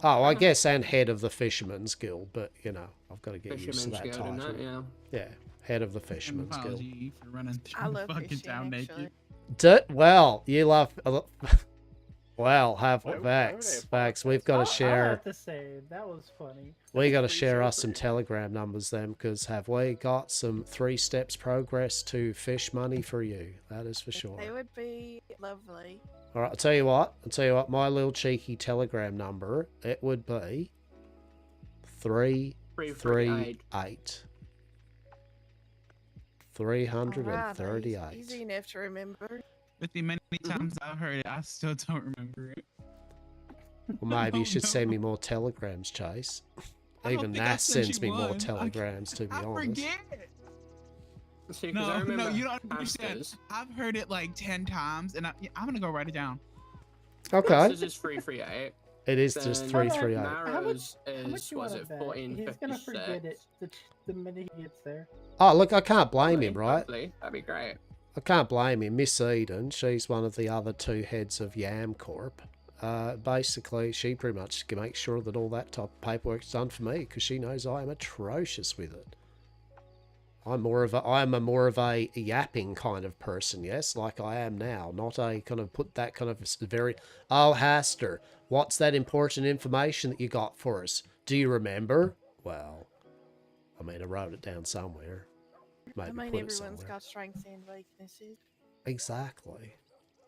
Oh, I guess, and head of the Fisherman's Guild, but, I've got to get used to Fisherman's that Guild, title. isn't it? Yeah. Yeah, head of the Fisherman's Guild. Apology for running I through the love fucking fishing, town actually. naked. Well, you love... Well, have Why would Vax. they Vax, we've got I to share... have to say, that was funny. We got to share us some Telegram numbers then, because have we got some 3 steps progress to fish money for you? That is for sure. They would be lovely. All right, I'll tell you what. My little cheeky Telegram number, it would be 338. 338. Alright, easy enough to remember. With the many times I've heard it, I still don't remember it. Well, maybe you should send me more telegrams, Chase. Even think I Nass sent sends you me more one. telegrams, to be I honest. forget. See, 'cause I No, remember you don't understand. Hasturs. I've heard it like 10 times, and I'm gonna go write it down. Okay. Hasturs is 338. It is just Then 338. Marrow's How much is, you was want it to bet? He's gonna forget 1456? it the minute he gets there. Oh, look, I can't blame him, right? Hopefully, that'd be great. I can't blame him. Miss Eden, she's one of the other 2 heads of Yam Corp. Basically, she pretty much makes sure that all that type of paperwork's done for me, because she knows I am atrocious with it. I am more of a yapping kind of person, yes, like I am now, not a kind of put that kind of very, oh, Hastur, what's that important information that you got for us? Do you remember? Well, I mean, I wrote it down somewhere. Maybe I mean, put it everyone's somewhere. got strengths and weaknesses. Exactly.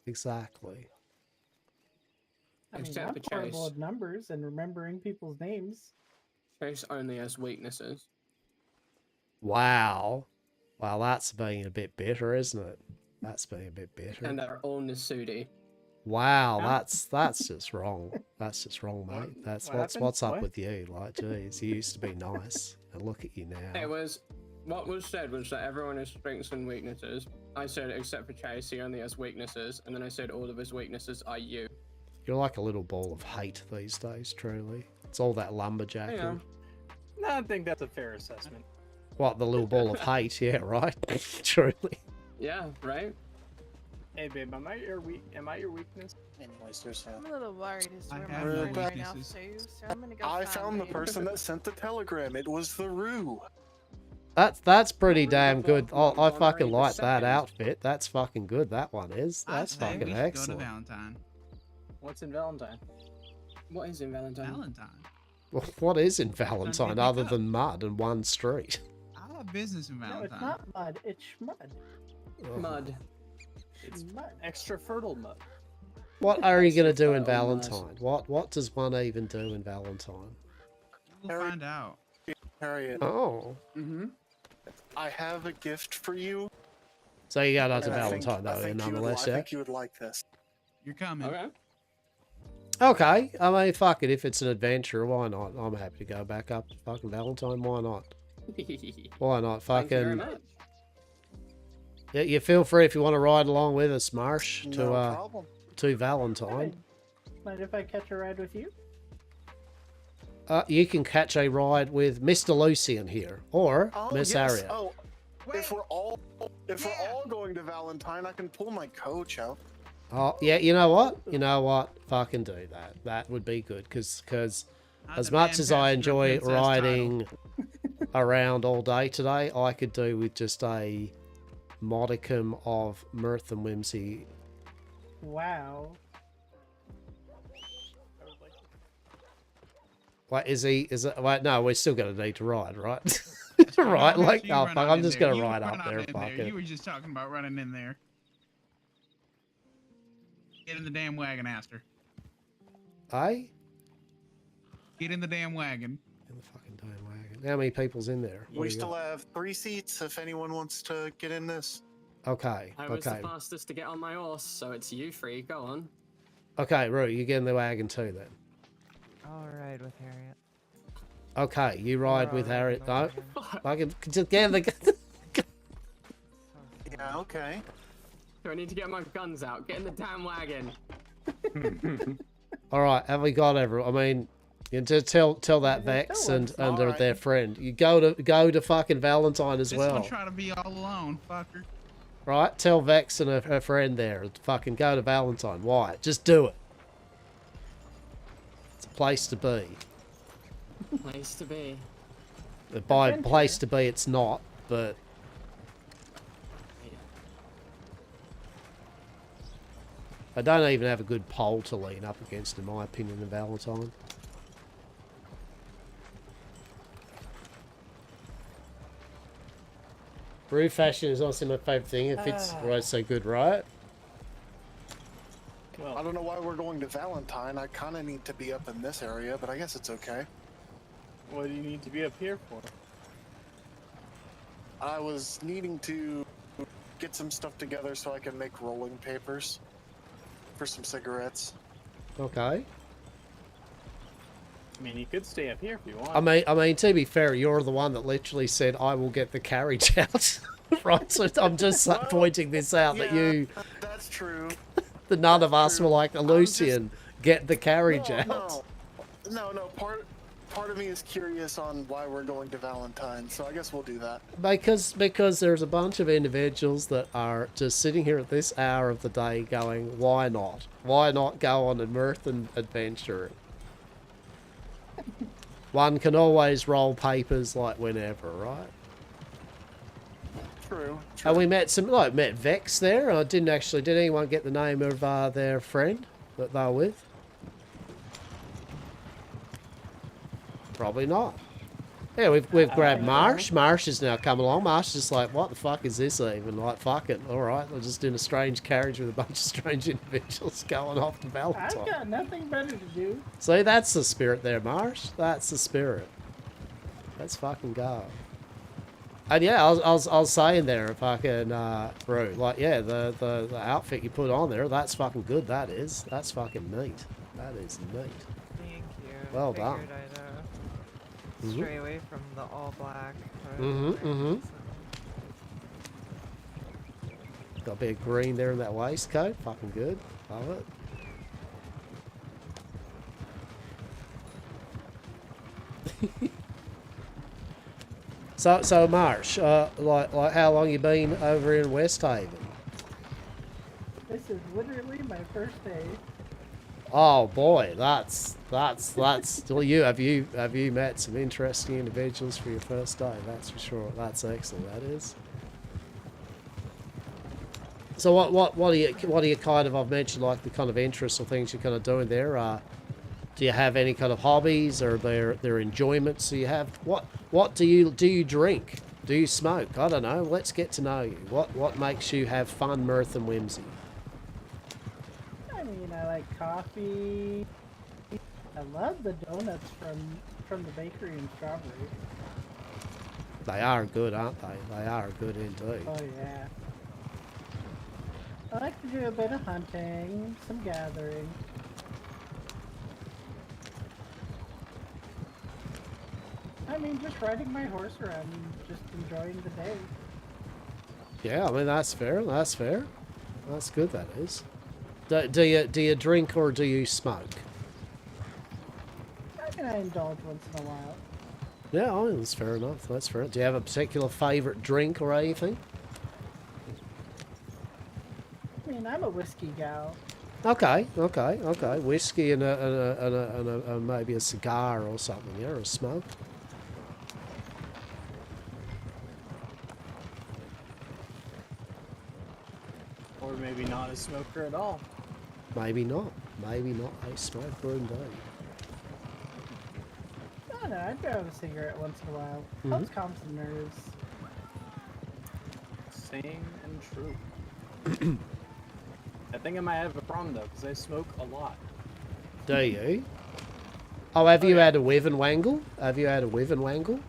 Exactly. I mean, Except I'm for horrible Chase. at numbers and remembering people's names. Chase only has weaknesses. Wow. Well, that's being a bit bitter, isn't it? That's being a bit bitter. And they're all Nasudi. Wow, that's just wrong. That's just wrong, mate. That's What happened? what's up What? with you. Like, geez, you used to be nice, and look at you now. It was what was said was that everyone has strengths and weaknesses. I said except for Chase, he only has weaknesses, and then I said all of his weaknesses are you. You're like a little ball of hate these days, truly. It's all that lumberjacking. No, I think that's a fair assessment. What, the little ball of hate? Yeah, right. Truly. Yeah, right. Hey babe, am I your weakness? Anyways, there's I'm a little worried as to I where have my no friend went off weaknesses. to, so I'm gonna go I find found the him. person that sent the telegram. It was the Roo. That's pretty damn good. Oh, I fucking the like that second. outfit. That's fucking good. That one is. That's I think fucking we should go to excellent. Valentine. What's in Valentine? What is in Valentine? Valentine. Well, what is in Valentine pick other up. than mud and one street? I have business in No, Valentine. it's not mud. It's schmud. Mud. It's Mud. extra fertile mud. What are you gonna do in fertile mud. Valentine? What does one even do in Valentine? We'll find out. Harriet, Oh, Mm-hmm. I have a gift for you. so you got out to and I think- Valentine I though, think you would nonetheless, li- I yeah. think you would like this. You're coming. Okay. Okay, I mean, fuck it. If it's an adventure, why not? I'm happy to go back up to fucking Valentine. Why not? Why not? Thank you very Fucking. much. Yeah, you feel free if you want to ride along with us, Marsh, to No problem. to Valentine. Mind if I catch a ride with you? You can catch a ride with Mr. Lucian here, or Oh, Miss yes. Harriet. Oh, if we're all going to Valentine, I can pull my coach out. Oh, yeah, you know what? You know what? Fucking do that. That would be good, because as much as I enjoy riding around all day today, I could do with just a modicum of mirth and whimsy. Wow. Wait, is it? Wait, no, we're still going to need to ride, right? Right, like, oh, fuck, I'm just going to ride up there, fuck it. You were just talking about running in there. Get in the damn wagon, Hastur. Hey? Get in the damn wagon. In the fucking damn wagon. How many people's in there? What We do you still got? have 3 seats if anyone wants to get in this. Okay, I was okay. the fastest to get on my horse, so it's you three. Go on. Okay, Roo, you get in the wagon too, then. I'll ride with Harriet. Okay, you ride with Harriet. No, I can just get in the. Yeah, okay. Do I need to get my guns out? Get in the damn wagon. All right, have we got everyone? I mean, you just tell that Vex and their friend. You go to fucking Valentine as This well. one try to be all alone, fucker. Right? Tell Vex and her friend there to fucking go to Valentine. Why? Just do it. It's a place to be. Place to be. By place to be, it's not, but. I don't even have a good pole to lean up against, in my opinion, in Valentine. Brew fashion is also my favourite thing. It fits right so good, right? Well, I don't know why we're going to Valentine. I kind of need to be up in this area, but I guess it's okay. What do you need to be up here for? I was needing to get some stuff together so I can make rolling papers for some cigarettes. Okay. I mean, you could stay up here if you want. I mean, to be fair, you're the one that literally said, I will get the carriage out. Right? So I'm just pointing this out that you... That's true. that none of us were like, Lucian, get the carriage out. No. Part of me is curious on why we're going to Valentine, so I guess we'll do that. Because there's a bunch of individuals that are just sitting here at this hour of the day going, why not? Why not go on a mirth and adventure? One can always roll papers like whenever, right? True. And we met met Vex there. Did anyone get the name of their friend that they were with? Probably not. Yeah, we've grabbed Marsh. Marsh is now come along. Marsh is just like, what the fuck is this even? Like, fuck it. All right, we're just in a strange carriage with a bunch of strange individuals going off to Valentine. I've got nothing better to do. See, that's the spirit there, Marsh. That's the spirit. Let's fucking go. And yeah, I was saying there, fucking, bro, like, yeah, the outfit you put on there, that's fucking good. That's fucking neat. That is neat. Thank you. Well done. Figured I'd stray away from the all black. Got a bit of green there in that waistcoat. Fucking good. Love it. So Marsh, like how long you been over in Westhaven? This is literally my first day. Oh boy, that's well, have you met some interesting individuals for your first day? That's for sure. That's excellent. That is. So what are you kind of, I've mentioned like the kind of interests or things you're kind of doing there. Do you have any kind of hobbies or their enjoyments? Do you have what do you drink? Do you smoke? I don't know. Let's get to know you. What makes you have fun, mirth, and whimsy? I mean, I like coffee. I love the donuts from the bakery in Strawberry. They are good, aren't they? They are good indeed. Oh yeah. I like to do a bit of hunting, some gathering. I mean, just riding my horse around and just enjoying the day. Yeah, I mean that's fair. That's fair. That's good. That is. Do you drink or do you smoke? I mean, I indulge once in a while. Yeah, oh, that's fair enough. That's fair. Do you have a particular favourite drink or anything? I mean, I'm a whiskey gal. Okay. Whiskey and maybe a cigar or something, yeah, or a smoke. Or maybe not a smoker at all. Maybe not. Maybe not a smoker indeed. I don't know, I'd go have a cigarette once in a while. Helps calm some nerves. Same and true. I think I might have a problem though, because I smoke a lot. Do you? Oh, have you had a Wyvern Wangle? Have you had a Wyvern Wangle?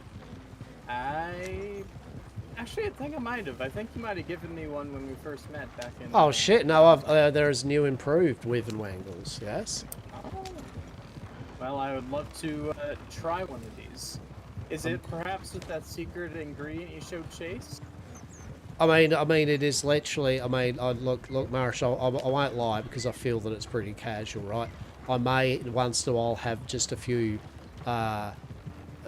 Actually, I think I might have. I think you might have given me one when we first met back in... Oh shit, no, there's new improved Wyvern Wangles, yes? Oh. Well, I would love to try one of these. Is it perhaps with that secret ingredient you showed Chase? I mean, it is literally. Look, Marshall. I won't lie because I feel that it's pretty casual, right? I may once in a while have just a few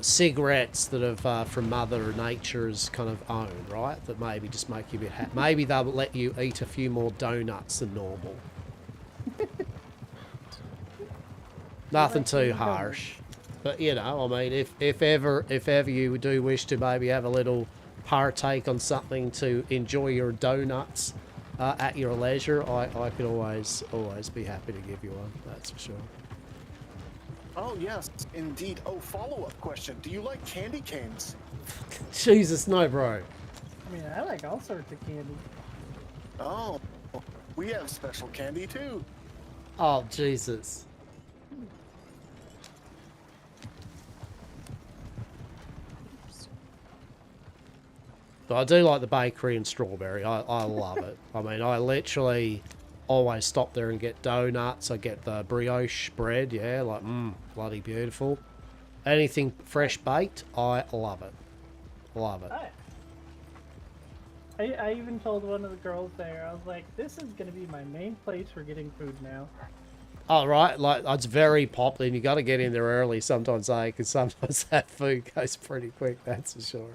cigarettes that have from Mother Nature's kind of own, right? That maybe just make you a bit happy. Maybe they'll let you eat a few more donuts than normal. Nothing too harsh, but you know, I mean, if ever you do wish to maybe have a little partake on something to enjoy your donuts at your leisure, I could always be happy to give you one. That's for sure. Oh yes, indeed. Oh, follow-up question: do you like candy canes? Jesus, no, bro. I mean, I like all sorts of candy. Oh, we have special candy too. Oh, Jesus. But I do like the bakery and strawberry. I love it. I mean, I literally always stop there and get donuts. I get the brioche bread, yeah, like, bloody beautiful. Anything fresh baked, I love it. Love it. I even told one of the girls there, I was like, this is going to be my main place for getting food now. Oh, right, like, it's very popular, and you got to get in there early sometimes, eh, because sometimes that food goes pretty quick, that's for sure.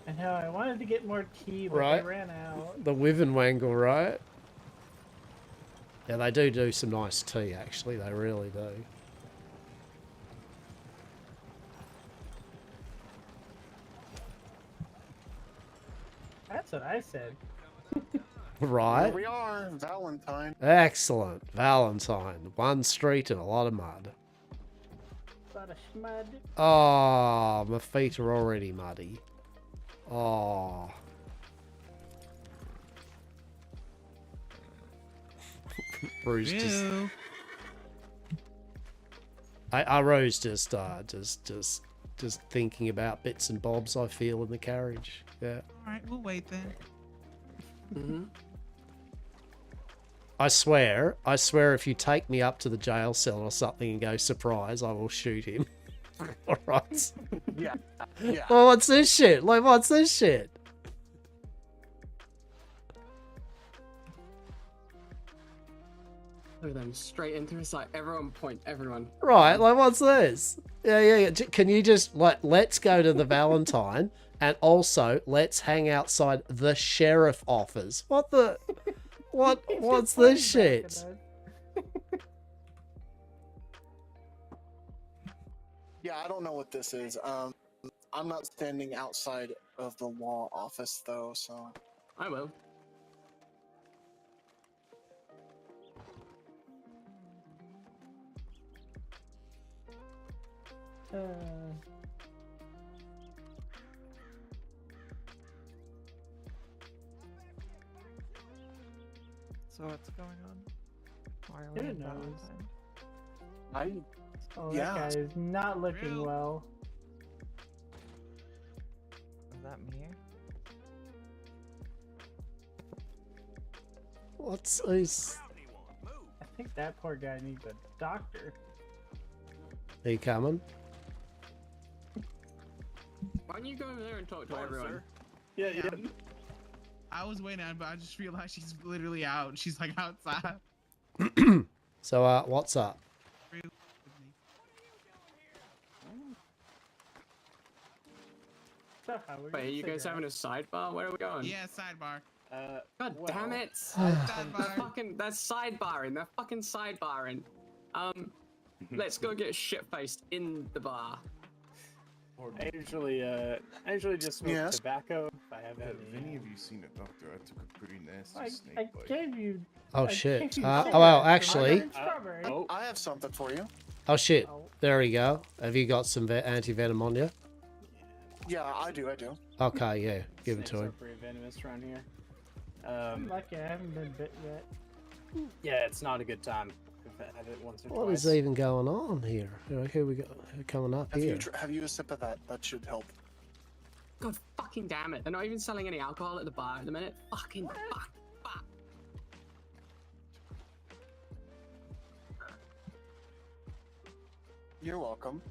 I know, I wanted to get more tea, but Right. I ran out. The Wyvern Wangle, right? Yeah, they do some nice tea, actually. They really do. That's what I said. Right? Here we are, Valentine. Excellent. Valentine. One street and a lot of mud. A lot of schmud. Oh, my feet are already muddy. Oh. Bruce just... I Rose just thinking about bits and bobs I feel in the carriage. Yeah. Alright, we'll wait then. I swear if you take me up to the jail cell or something and go, surprise, I will shoot him. Alright. Yeah. Well, what's this shit? Like, what's this shit? Look at them, straight into his sight. Everyone point, everyone. Right, like, what's this? Yeah. Can you just, like, let's go to the Valentine, and also, let's hang outside the sheriff office. What the... What's this shit? Yeah, I don't know what this is. I'm not standing outside of the law office though, so I will. So what's going on? Why are we Who in knows? Valentine? Oh, Yeah. that guy is not looking well. Is that me? What's this? I think that poor guy needs a doctor. Are you coming? Why don't you go over there and talk to Hello, everyone? sir. Yeah. I was waiting on, but I just realized she's literally out. She's like outside. So, what's up? So how are Wait, are you guys having a cigarette? sidebar? Where are we going? Yeah, sidebar. God damn it! That's sidebarring. They're fucking sidebarring. Let's go get shit faced in the bar. I usually just smoke tobacco if I have Have any. any of you seen a doctor? I took a pretty nasty I snake bite. gave you. Oh I shit. gave you Well, cigarettes, actually. and strawberry. I have something for you. Oh shit. There we go. Have you got some anti-venom on you? Yeah, I do. Okay, yeah. Give it Snakes to are him. pretty venomous around here. I'm lucky I haven't been bit yet. Yeah, it's not a good time. I've had it once or What twice. is even going on here? Here we go. Coming up Have here. you have you a sip of that? That should help. God fucking damn it! They're not even selling any alcohol at the bar at the minute. Fucking fuck. You're welcome.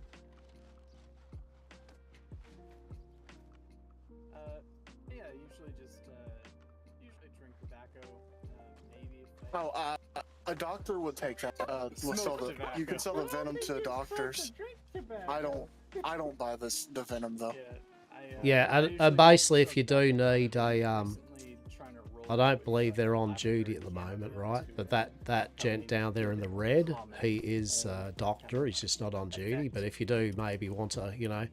Yeah, usually just drink tobacco. Maybe. Oh, a doctor would take that. We'll sell the, you can sell the venom to doctors. I don't buy the venom though. Yeah, and basically if you do need a I don't believe they're on duty at the moment, right? But that gent down there in the red, he is a doctor. He's just not on duty. But if you do maybe want to,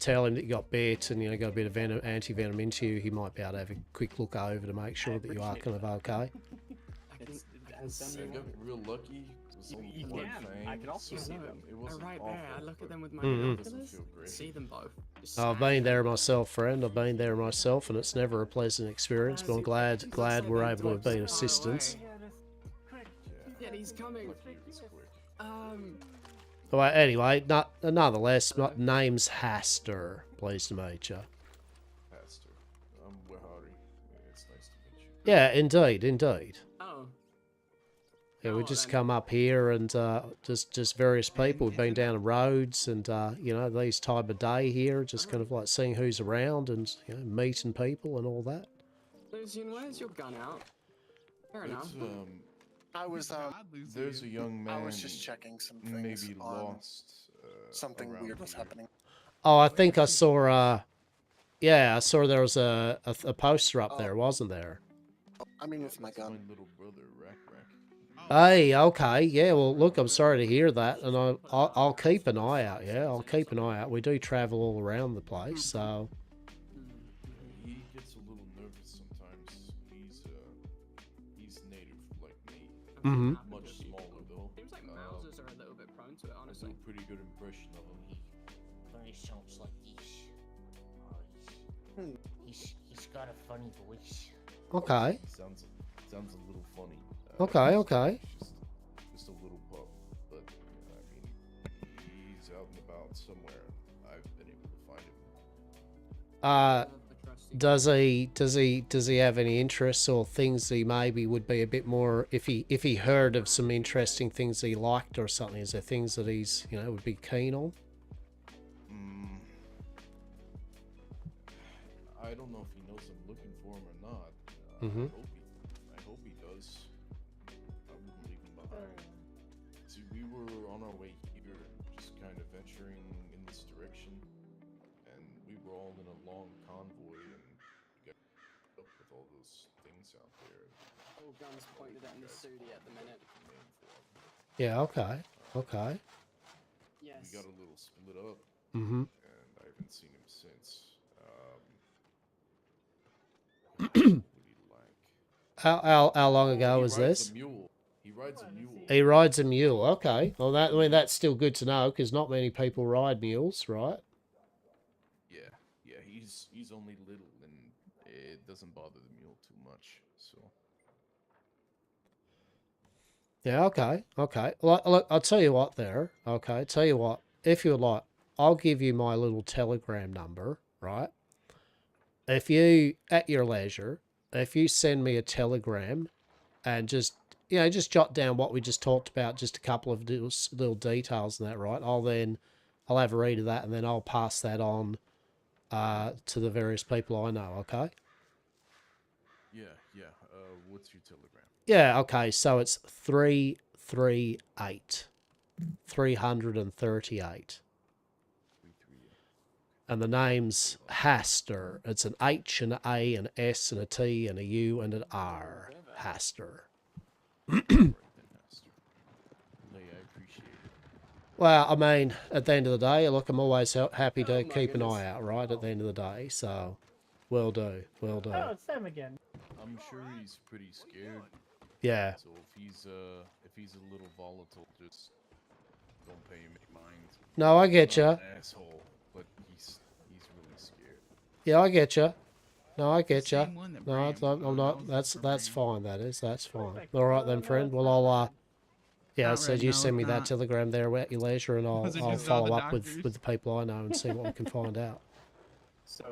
tell him that you got bit and got a bit of venom, anti-venom into you, he might be able to have a quick look over to make sure that you are kind of okay. I got real lucky. You One can. thing, I can also see them. It wasn't They're right awful, there. I look at them with my Mhm. binoculars. See them both. Just I've been there myself, friend. I've been there myself, and it's never a pleasant experience. But I'm glad we're able to have been assistance. Yeah, he's coming. Well, anyway, nonetheless, my name's Hastur. Pleased to meet you. Pastor. I'm Wahari. It's nice to meet you. Yeah, indeed. Oh. Yeah, we just come up here and just various people. We've been down the roads and these time of day here, just kind of like seeing who's around and meeting people and all that. Lucian, where's your gun out? Fair enough. I was There's a young man. I was just checking some things. Maybe lost. Something around weird was here. happening. Oh, I think I saw. I saw there was a poster up there, wasn't there? I mean, with my gun. My little brother, Rack. Hey, okay, yeah. Well, look, I'm sorry to hear that, and I'll keep an eye out. Yeah, I'll keep an eye out. We do travel all around the place, so. He gets a little nervous sometimes. He's native like me. Mhm. Much smaller though. Seems like Mousers are a little bit prone to it, I honestly. do a pretty good impression of him. But it sounds like he's got a funny voice. Okay. Sounds a little funny. Okay. Just a little pup, but he's out and about somewhere. I've been able to find him. Does he have any interests or things that he maybe would be a bit more if he heard of some interesting things that he liked or something? Is there things that he's would be keen on? I don't know if he knows I'm looking for him or not. Mhm. I hope he does. I wouldn't leave him behind. See, we were on our way here, just kind of venturing in this direction, and we were all in a long convoy and got up with all those things out there. All guns pointed at Nasudi at the minute. Yeah. Okay. Yes. We got a little split up, Mhm. and I haven't seen him since. How long ago was He rides this? a mule. He rides a mule. He rides a mule. Okay. Well, that's still good to know because not many people ride mules, right? Yeah. He's only little, and it doesn't bother the mule too much. So. Yeah. Okay. Look, I'll tell you what. There. Okay. Tell you what. If you'd like, I'll give you my little telegram number. Right. If you, at your leisure, if you send me a telegram, and just jot down what we just talked about, just a couple of little details and that, right? I'll have a read of that, and then I'll pass that on to the various people I know. Okay. Yeah. What's your telegram? Yeah. Okay. So it's 338. 338. And the name's Hastur. It's an H and an A and an S and a T and a U and an R. Hastur. Well, I mean, at the end of the day, look, I'm always happy to keep an eye out, right? At the end of the day, so will do, will do. Oh, it's them again. I'm sure he's pretty scared. Yeah. So if he's a little volatile, just don't pay him any mind. No, I get He's not ya. an asshole, but he's really scared. Yeah, I get you. No, I get you. same one that No, Bram I'm not. That's fine. That's fine. All right then, friend. Well, I'll yeah. Not So right, you no, send me it's that not. telegram there at your leisure, and Those are I'll just all the follow up with doctors. the people I know and see what we can find out. So,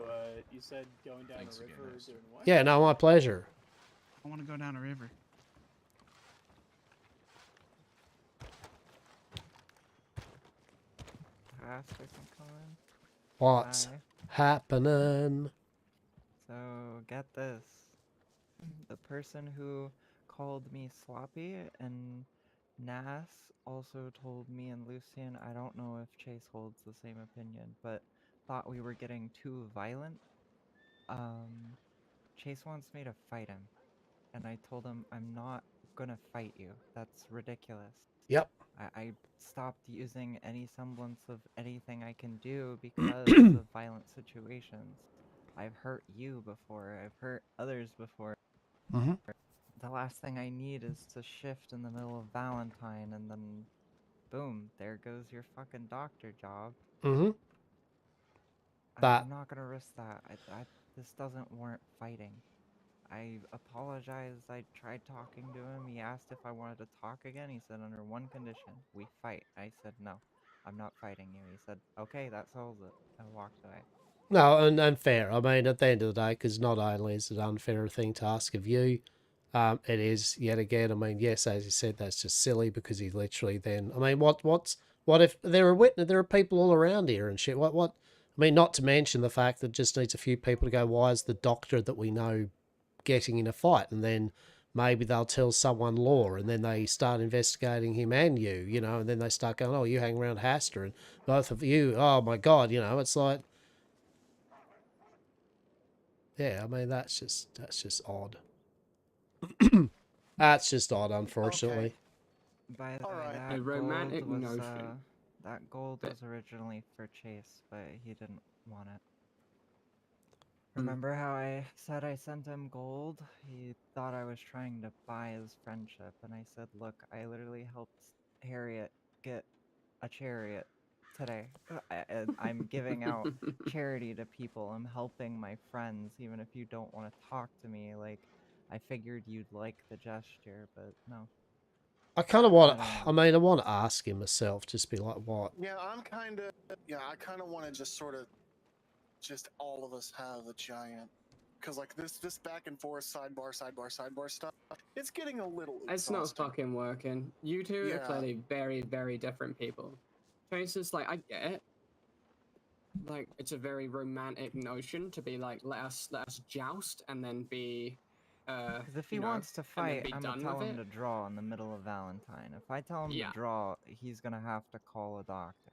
you said going down a river or doing what? Yeah, no, my pleasure. I want to go down a river. Hastur can come in. What's Hi. happening? So, get this. The person who called me sloppy and Nas also told me and Lucian, I don't know if Chase holds the same opinion, but thought we were getting too violent. Chase wants me to fight him. And I told him I'm not gonna fight you. That's ridiculous. Yep. I stopped using any semblance of anything I can do because of violent situations. I've hurt you before. I've hurt others before. Mhm. The last thing I need is to shift in the middle of Valentine and then, boom, there goes your fucking doctor job. Mhm. That. I'm not gonna risk that. This doesn't warrant fighting. I apologized. I tried talking to him. He asked if I wanted to talk again. He said under one condition, we fight. I said no, I'm not fighting you. He said okay, that solves it. I walked away. No, and fair. I mean, at the end of the day, because not only is it an unfair thing to ask of you, it is yet again. I mean, yes, as you said, that's just silly because he literally then. I mean, what if there are people all around here and shit? What? I mean, not to mention the fact that it just needs a few people to go. Why is the doctor that we know getting in a fight? And then maybe they'll tell someone law, and then they start investigating him and you know, and then they start going, oh, you hang around Hastur, and both of you, oh my god, you know, it's like. Yeah, I mean that's just odd. That's just odd, unfortunately. By the way, A romantic gold was, notion. that gold was originally for Chase, but he didn't want it. Remember how I said I sent him gold? He thought I was trying to buy his friendship, and I said, look, I literally helped Harriet get a chariot today. I'm giving out charity to people. I'm helping my friends, even if you don't want to talk to me. Like, I figured you'd like the gesture, but no. I kind of want. I mean, I want to ask him myself. Just be like, what? Yeah, I kind of want to just sort of, just all of us have a giant, because like this back and forth sidebar stuff, it's getting a little. It's not fucking working. You two Yeah. are clearly very, very different people. Chase is like, I get it. Like, it's a very romantic notion to be like, let us joust and then be. Because if he you know, wants to and then fight, be I'm done gonna tell with him it. to draw in the middle of Valentine. If I tell him Yeah. to draw, he's gonna have to call a doctor.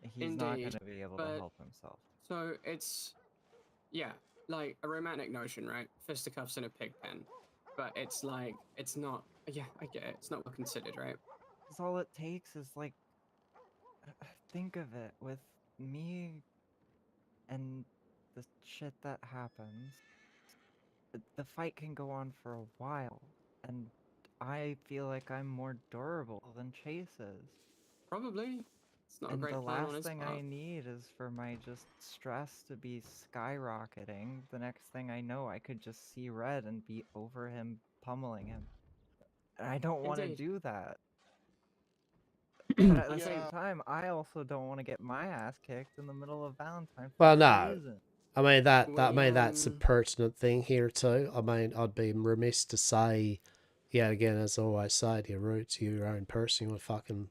He's not Indeed, gonna be able to but- help himself. So it's, yeah, like a romantic notion, right? Fisticuffs in a pig pen. But it's like, it's not, yeah, I get it. It's not well considered, right? Because all it takes is like, think of it, with me and the shit that happens, the fight can go on for a while, and I feel like I'm more durable than Chase is. Probably. It's not a And great the plan on last his thing part. I need is for my just stress to be skyrocketing. The next thing I know, I could just see red and be over him, pummeling him. And I don't want to Indeed. do that. But at the I same think- time, I also don't want to get my ass kicked in the middle of Valentine for Well, no no. reason. I mean that's a We, pertinent thing here too. I mean, I'd be remiss to say, yeah, again, as I always say, to your roots, you're your own person. You want to fucking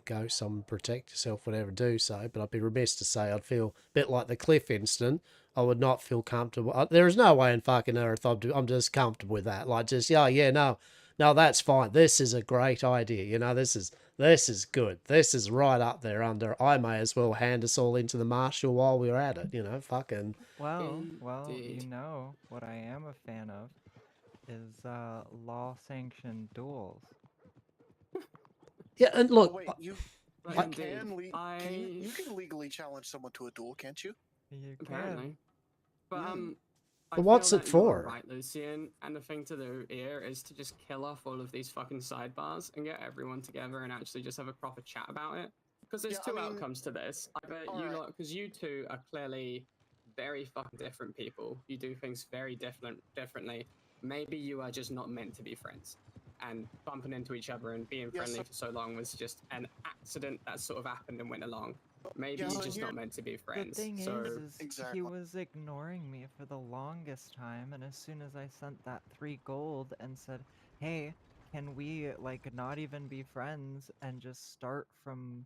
go somewhere, protect yourself, whatever, do so. But I'd be remiss to say I'd feel a bit like the Cliff incident. I would not feel comfortable. There is no way in fucking earth I'm just comfortable with that. Like, just, yeah, no, No, that's fine. This is a great idea. You know, this is good. This is right up there under. I may as well hand us all into the marshal while we're at it. You know, fucking. Well, you Indeed. know what I am a fan of is law-sanctioned duels. Yeah, and Oh, look, wait, you Right, can, indeed. you can legally challenge someone to a duel, can't you? You Apparently. But I But feel what's it that you're for? right, Lucian, and the thing to do here is to just kill off all of these fucking sidebars and get everyone together and actually just have a proper chat about it. Because there's two outcomes to this. Either you lot, because you two are clearly very fucking different people. You do things very differently. Maybe you are just not meant to be friends. And bumping into each other and being friendly for so long was just an accident that sort of happened and went along. Maybe you're just not meant to be friends. The thing so is he was ignoring me for the longest time, and as soon as I sent that 3 gold and said, hey, can we, like, not even be friends and just start from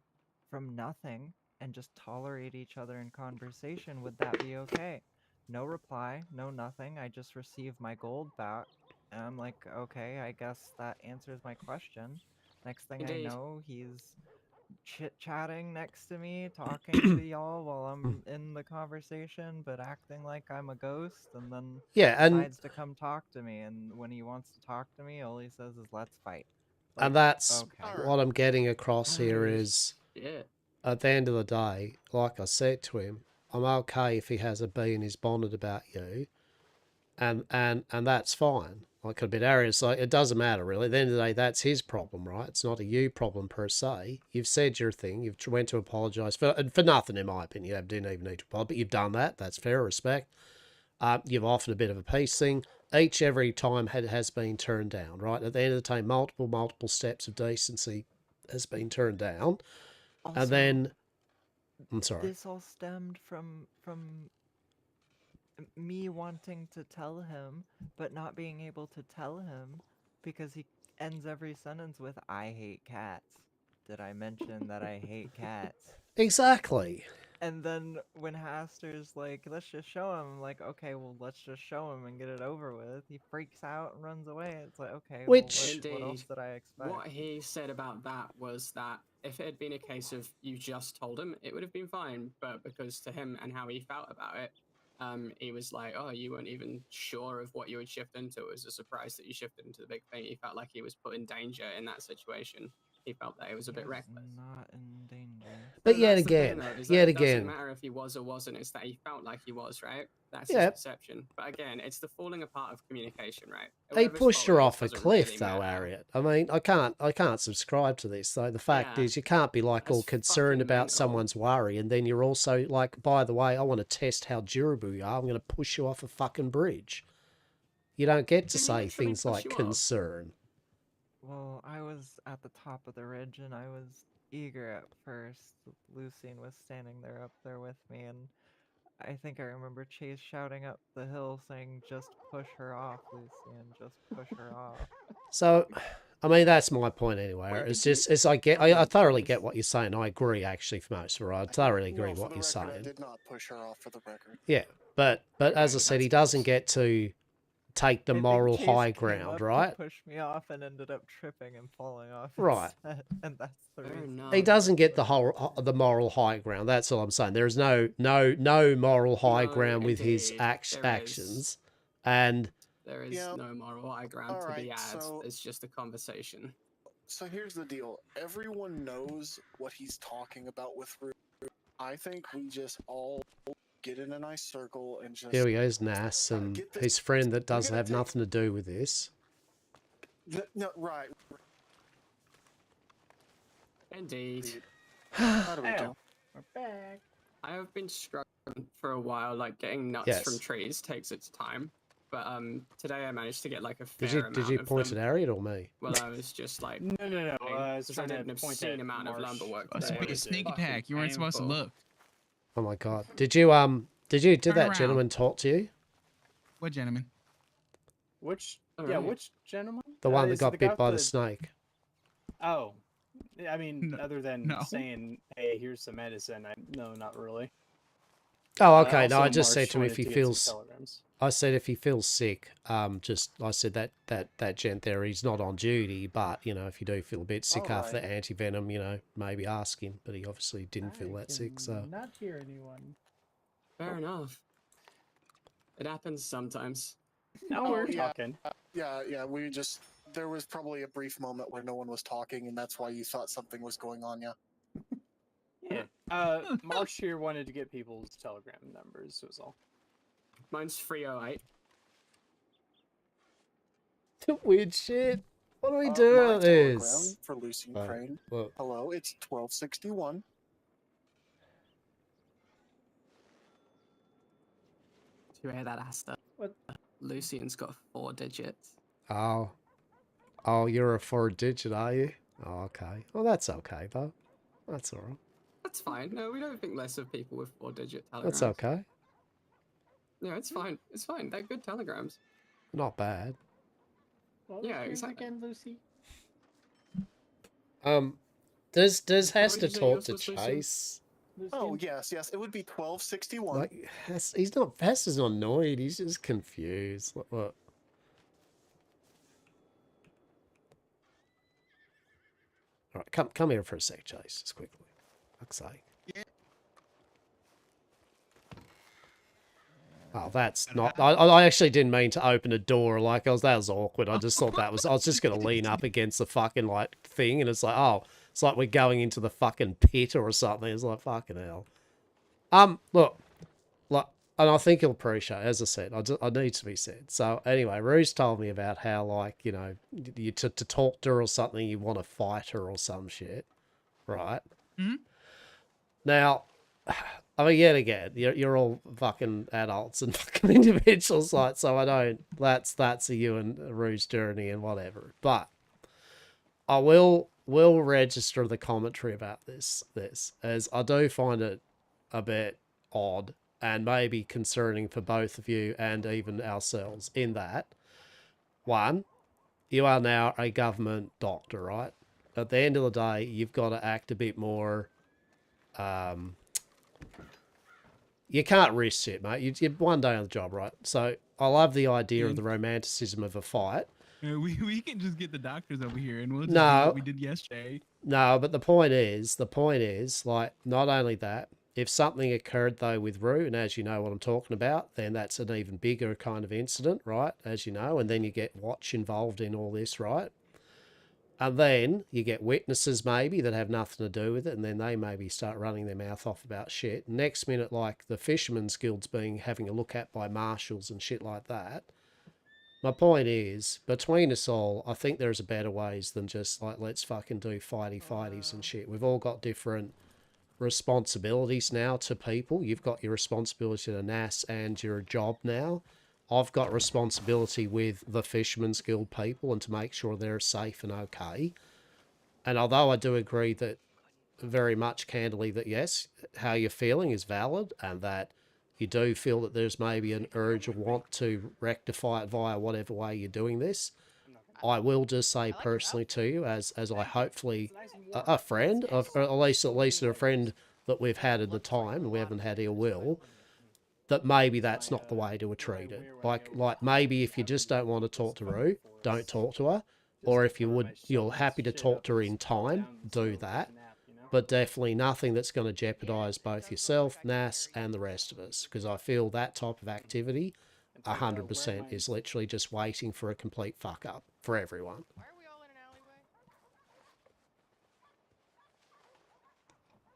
nothing and just tolerate each other in conversation, would that be okay? No reply, no nothing, I just received my gold back, and I'm like, okay, I guess that answers my question. Next thing I Indeed. know, he's chit-chatting next to me, talking to y'all while I'm in the conversation, but acting like I'm a ghost, and then Yeah, and- decides to come talk to me, and when he wants to talk to me, all he says is, let's fight. And that's okay. what I'm getting across here Holy is, shit. at the end of the day, like I said to him, I'm okay if he has a bee in his bonnet about you, and that's fine. Like, could be Darius, like, it doesn't matter really. At the end of the day, that's his problem, right? It's not a you problem per se. You've said your thing. You've went to apologise for nothing, in my opinion. You didn't even need to apologise, but you've done that. That's fair, respect. You've offered a bit of a peace thing. Every time has been turned down, right? At the end of the day, multiple steps of decency has been turned down. Also, And then, I'm sorry. This all stemmed from me wanting to tell him, but not being able to tell him because he ends every sentence with, I hate cats. Did I mention that I hate cats? Exactly. And then when Hastur's like, let's just show him, I'm like, okay, well, let's just show him and get it over with. He freaks out and runs away. It's like, okay, Which... well, what else did I expect? What he said about that was that if it had been a case of you just told him, it would have been fine. But because to him and how he felt about it, he was like, oh, you weren't even sure of what you would shift into. It was a surprise that you shifted into the big thing. He felt like he was put in danger in that situation. He felt that it was a bit reckless. Not in danger. But yet that's the thing, again, though, is yet that it doesn't again. matter if he was or wasn't. It's that he felt like he was, right? That's Yeah. his perception. But again, it's the falling apart of communication, right? He Whoever's pushed fault her it is off a doesn't cliff, really though, matter. Harriet. I mean, I can't subscribe to this, though. The fact is, you can't be like all concerned about someone's worry, and then you're also like, by the way, I want to test how durable you are. I'm going to push you off a fucking bridge. You don't get to say things like concern. Well, I was at the top of the ridge and I was eager at first. Lucien was standing there up there with me, and I think I remember Chase shouting up the hill saying, just push her off, Lucien, just push her off. So, I mean, that's my point anyway. It's just, as I thoroughly get what you're saying. I agree, actually, for most of it. I thoroughly agree No, for what the you're record, I saying. did not push her off, for the record. Yeah, but as I said, he doesn't get to take the I think moral Chase high came ground, up to right? push me off and ended up tripping and falling off. Right. instead, and that's the reason. He doesn't get the moral high ground. That's all I'm saying. There is no moral high ground with his actions, and There is no moral high ground to be had. It's just a conversation. So here's the deal. Everyone knows what he's talking about with Root. I think we just all get in a nice circle and just... here he goes, Nas, and his friend that doesn't have nothing to do with this. No, right. Indeed. How do we Oh, do? we're back. I have been struggling for a while, like getting nuts Yes. from trees takes its time. But today I managed to get like a fair amount Did you of point them. at Harriet or me? Well, I was just like... No. I was because trying I did to an point obscene at amount of Marsh. lumber work It's today. supposed to be a sneak attack. You weren't supposed to look. Oh my god! Did you Turn that around. gentleman talk to you? What gentleman? Which? Alright. Which gentleman? The one that Is it got the guy bit by with the snake. Oh, I mean, other than No. saying, "Hey, here's some medicine," no, not really. Oh, okay. No, I Also, just Marsh said to him if wanted he to get some feels. telegrams. I said if he feels sick, I said that gent there, he's not on duty, but if you do feel a bit sick after the Alright. antivenom, maybe ask him. But he obviously didn't feel that sick, so. Not hear anyone. Fair enough. It happens sometimes. Now we're talking. Yeah. There was probably a brief moment where no one was talking, and that's why you thought something was going on. Yeah. Yeah. Marsh here wanted to get people's telegram numbers. Was all. Mine's 308. Weird shit. What do we My do with telegram this? for Lucy Right, Crane. well- Hello, it's 1261. Do you hear that, Hastur? What? Lucian's got 4 digits. Oh, you're a 4-digit, are you? Oh, okay. Well, that's okay though. That's all right. That's fine. No, we don't think less of people with 4-digit telegrams. That's okay. Yeah, it's fine. It's fine. They're good telegrams. Not bad. What was Yeah, yours exactly. again, Lucy? Does What Hastur did you say talk yours to was, Lucian? Chase? Oh, yes. It would be 1261. Like, Hastur's not annoyed. He's just confused. What? All right, come here for a sec, Chase, just quickly. Fuck's sake. Oh, that's not. I actually didn't mean to open a door. Like, that was awkward. I just thought I was just gonna lean up against the fucking thing, and it's like, oh, it's like we're going into the fucking pit or something. It's like fucking hell. Look, and I think he'll appreciate it. As I said, I need to be said. So anyway, Ruse told me about how you to talk to her or something, you want to fight her or some shit, right? Mm-hmm. Now, I mean, yet again, you're all fucking adults and fucking individuals, like, so I don't. That's a you and Ruse journey and whatever. But I will register the commentary about this, as I do find it a bit odd and maybe concerning for both of you and even ourselves. In that, one, you are now a government doctor, right? At the end of the day, you've got to act a bit more. You can't risk it, mate. You're one day on the job, right? So I love the idea of the romanticism of a fight. We can just get the doctors over here and we'll just do No. what we did yesterday. No, but the point is, like, not only that, if something occurred, though, with Rue, and as you know what I'm talking about, then that's an even bigger kind of incident, right? As you know, and then you get Watch involved in all this, right? And then you get witnesses maybe that have nothing to do with it, and then they maybe start running their mouth off about shit. Next minute, like, the Fishermen's Guild's having a look at by marshals and shit like that. My point is, between us all, I think there's better ways than just, like, let's fucking do fighties and shit. We've all got different responsibilities now to people. You've got your responsibility to NAS and your job now. I've got responsibility with the Fishermen's Guild people and to make sure they're safe and okay. And although I do agree that very much candidly that yes, how you're feeling is valid and that you do feel that there's maybe an urge or want to rectify it via whatever way you're doing this, I will just say personally to you, as I hopefully a friend, or at least a friend that we've had at the time, and we haven't had ill will, that maybe that's not the way to treat it. Like maybe if you just don't want to talk to Rue, don't talk to her, or if you're happy to talk to her in time, do that. But definitely nothing that's going to jeopardize both yourself, Nas, and the rest of us, because I feel that type of activity 100% is literally just waiting for a complete fuck up for everyone.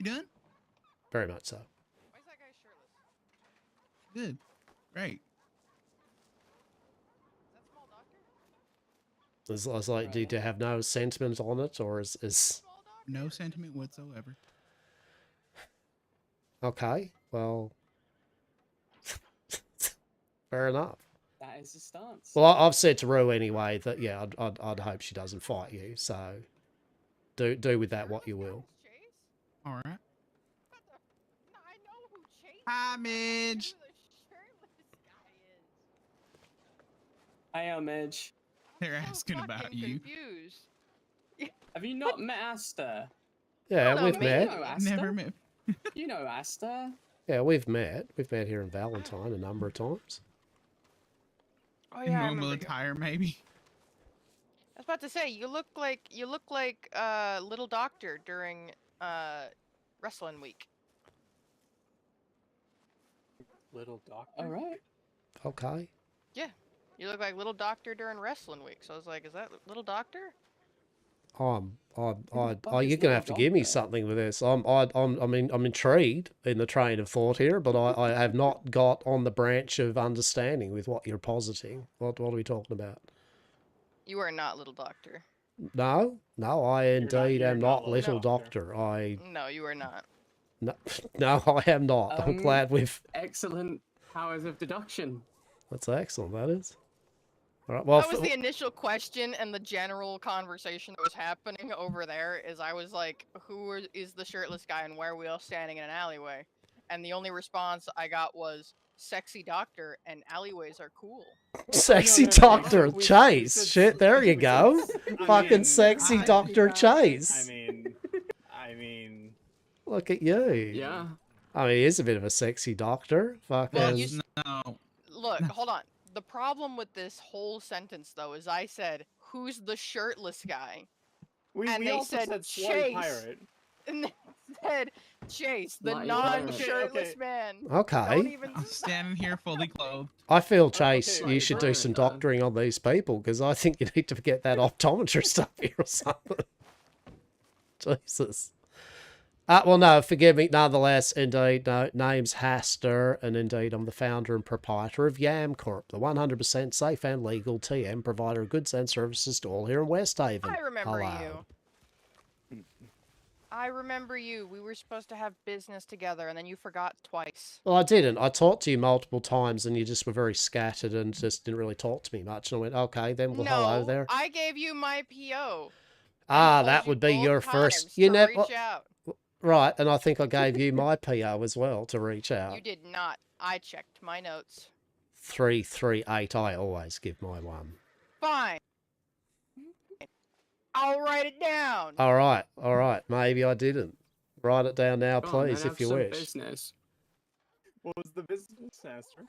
You done? Very much so. Good. Right. It's like, do you have no sentiment on it, or is... No sentiment whatsoever. Okay, well... fair enough. That is the stance. Well, I've said to Rue anyway that, yeah, I'd hope she doesn't fight you, so... Do with that what you will. Alright. Hi, Midge! Hey, Midge. They're asking about you. Confused. Have you not met Hastur? Yeah, we've met. You know Hastur. Never met. You know Hastur. Yeah, we've met. We've met here in Valentine a number of times. Oh In yeah, I normal remember you. attire, maybe. I was about to say you look like Little Doctor during wrestling week. Little Doctor. All right. Okay. Yeah, you look like Little Doctor during wrestling week. So I was like, is that Little Doctor? Oh, fuck is you're gonna Little have to give me Doctor? something with this. I'm intrigued in the train of thought here, but I have not got on the branch of understanding with what you're positing. What are we talking about? You are not Little Doctor. No, I indeed you're am not not Little Little Doctor. I No, you are not. no, no, I am not. I'm glad we've. Excellent powers of deduction. That's excellent. That is. All right. Well, That was the initial question, and the general conversation that was happening over there is I was like, is the shirtless guy, and why are we all standing in an alleyway? And the only response I got was, sexy doctor, and alleyways are cool. sexy no, Doctor we Chase. said- Shit, there you we go. said- I Fucking mean, sexy Doctor Chase. I mean. Look at you. Yeah. I mean, he is a bit of a sexy doctor. Fucking. Well, No. Look, hold on. The problem with this whole sentence, though, is I said, who's the shirtless guy? We and they also said, said slutty Chase. pirate. And they said, Chase, the Slutty non-shirtless pirate. man. Okay. Don't even... I'm standing here fully clothed. I feel, Chase, okay, you should do right, some right. doctoring on these people because I think you need to get that optometrist up here or something. Jesus. Well, no, forgive me. Nonetheless, indeed, no, name's Hastur, and indeed, I'm the founder and proprietor of Yam Corp, the 100% safe and legal TM provider of goods and services to all here in Westhaven. I remember Hello. you. I remember you. We were supposed to have business together, and then you forgot twice. Well, I didn't. I talked to you multiple times, and you just were very scattered and just didn't really talk to me much. And I went, okay, then, well, hello there. I gave you my PO. Ah, told that you would be both your times first. to You never. reach out. Right, and I think I gave you my PO as well to reach out. You did not. I checked my notes. 338. I always give my one. Fine. I'll write it down. All right. Maybe I didn't. Write it down now, Go on, please, then, if you have some wish. business. What was the business, Astor?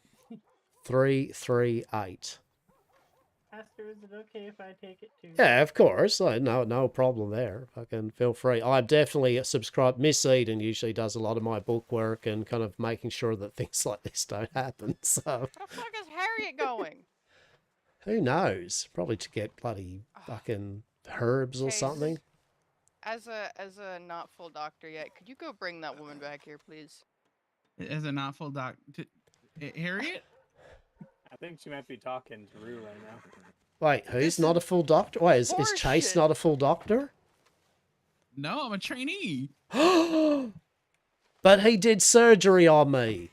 338. Pastor, is it okay if I take it too? Yeah, of course. No problem there. Fucking feel free. I'm definitely subscribed. Miss Eden usually does a lot of my book work and kind of making sure that things like this don't happen. So Where the fuck is Harriet going? who knows? Probably to get bloody fucking herbs or Chase, something. As a not full doctor yet, could you go bring that woman back here, please? As a not full doctor. Harriet? I think she might be talking to Rue right now. Wait, who's not a full doctor? Wait, is Chase horseshit. not a full doctor? No, I'm a trainee. But he did surgery on me.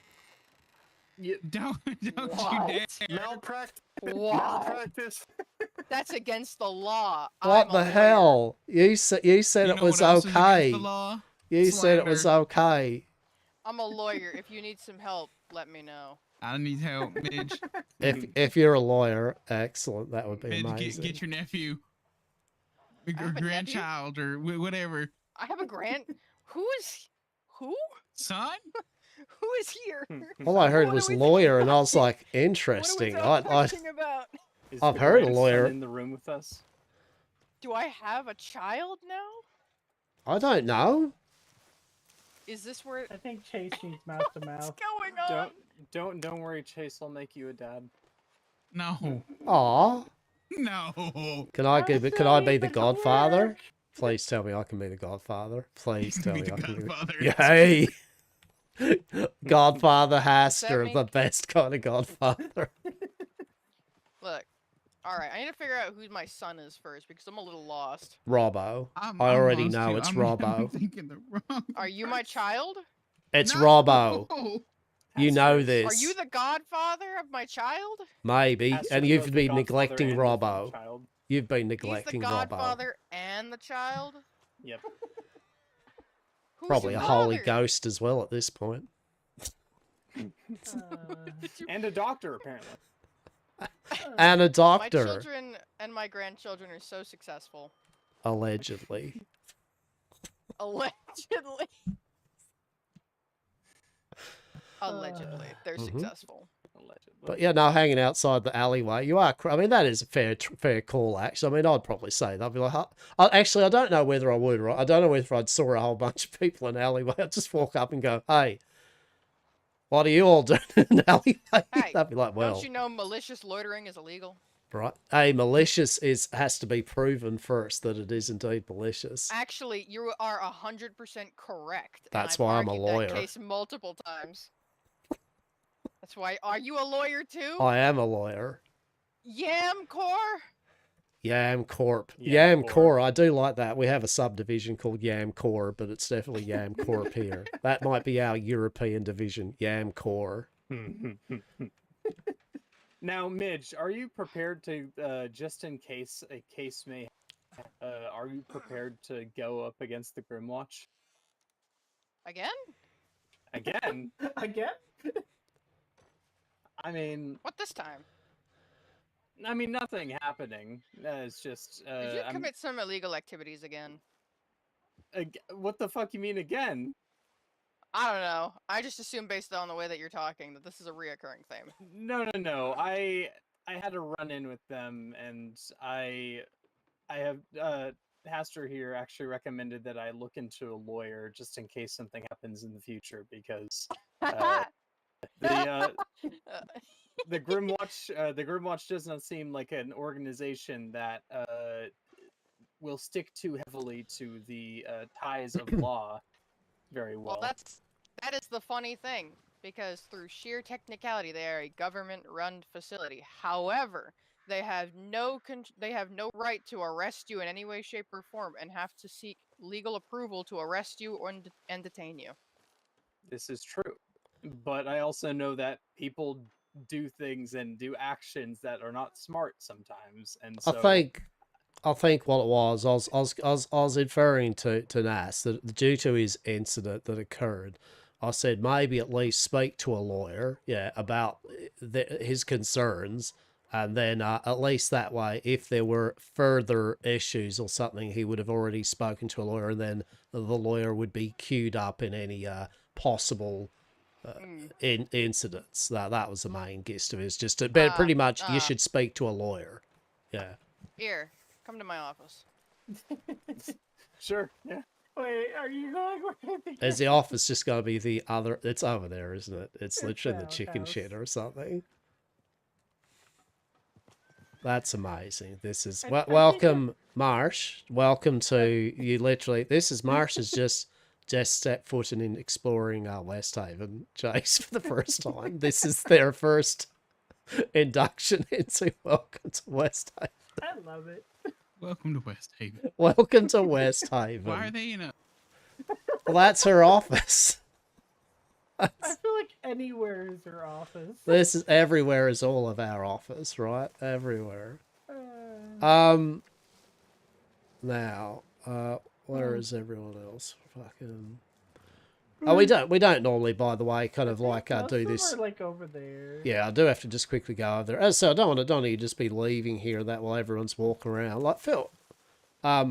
Don't you Wow. dare. Malpractice. Wow. Malpractice. That's against the law. What I'm the a lawyer. hell? You said You it know was what else is against okay. the law? You said it was Slander. okay. I'm a lawyer. If you need some help, let me know. I need help, Midge. If you're a lawyer, excellent. That would be Midge, amazing. get your nephew. I Or have a nephew? grandchild or whatever. I have a grant. Who? Son? Who is here? All I heard What was are we lawyer, and I was like, What are we interesting. talking about? Is I've the heard a grandson lawyer. in the room with us. Do I have a child now? I don't know. Is this where? I think Chase needs mouth to mouth. What's going on? Don't worry, Chase. I'll make you a dad. No. Aw. No. Can I give it? Can I be the godfather? Please tell me I can be the godfather. Please tell Be me the I can be the. godfather. Yay! Godfather Hastur, mean- the best kind of godfather. Look. All right. I need to figure out who my son is first because I'm a little lost. Robbo. I'm I already lost know too. it's I'm Robbo. thinking the wrong. Are you my child? It's No. Robbo. You know this. Are you the godfather of my child? Maybe, Hastur and is you've the been godfather neglecting and the Robbo. child. You've been He's the neglecting Robbo. godfather and the child? Yep. Who's Probably your a holy father? ghost as well at this point. And a doctor, apparently. And a My doctor, children and my grandchildren are so successful. allegedly. Allegedly. Allegedly, they're Mhm. successful. But yeah, no, hanging outside the alleyway, you are. I mean, that is a fair call, actually. I mean, I'd probably say that. I'd be like, actually, I don't know whether I would. Right? I don't know whether I'd saw a whole bunch of people in an alleyway. I'd just walk up and go, "Hey, what are you all doing in an alleyway?" Hey, They'd be like, don't "Well, you know malicious loitering is illegal? right. Hey, malicious has to be proven first that it is indeed malicious. Actually, you are 100% correct. That's and I've why I'm a argued lawyer. that case multiple times. That's why. Are you a lawyer too? I am a lawyer. Yamcore? Yam Corp. Yam Yam Corp. Corp. I do like that. We have a subdivision called Yam Corp, but it's definitely Yam Corp here. That might be our European division, Yam Corp. Now, Midge, are you prepared to, just in case a case may, are you prepared to go up against the Grimwatch Again? again? Again? I mean, What this time? nothing happening. It's just, Did you commit some illegal activities again? what the fuck you mean again? I don't know. I just assume based on the way that you're talking that this is a reoccurring theme. No. I had a run in with them, and I have Hastur here actually recommended that I look into a lawyer just in case something happens in the future because the Grimwatch does not seem like an organization that will stick too heavily to the ties of law very well. Well, that is the funny thing, because through sheer technicality, they are a government-run facility. However, they have no right to arrest you in any way, shape, or form, and have to seek legal approval to arrest you and detain you. This is true, but I also know that people do things and do actions that are not smart sometimes, and so I think what it was, I was inferring to Nas that due to his incident that occurred, I said maybe at least speak to a lawyer, about his concerns, and then at least that way, if there were further issues or something, he would have already spoken to a lawyer, and then the lawyer would be queued up in any possible incidents. That was the main gist of it. It's just pretty much you should speak to a lawyer. Yeah. Here, come to my office. Sure, yeah. Wait, are you going with me? Is the office just going to be the other? It's over there, isn't it? It's literally the the chicken outhouse. shed or something. That's amazing. This is I think welcome, Marsh. Welcome to you. Literally, this is Marsh has just stepped foot in exploring Westhaven, Chase, for the first time. This is their first induction into Welcome to Westhaven. I love it. Welcome to Westhaven. Welcome to Westhaven. Why are they in a... Well, that's her office. I feel like anywhere is her office. This is everywhere is all of our office, right? Everywhere. Now, where is everyone else? Fucking. Oh, we don't normally, by the way, kind of like Most do of them this. are like over there. Yeah, I do have to just quickly go over there. So I don't want you to just be leaving here that while everyone's walking around. Like Phil, I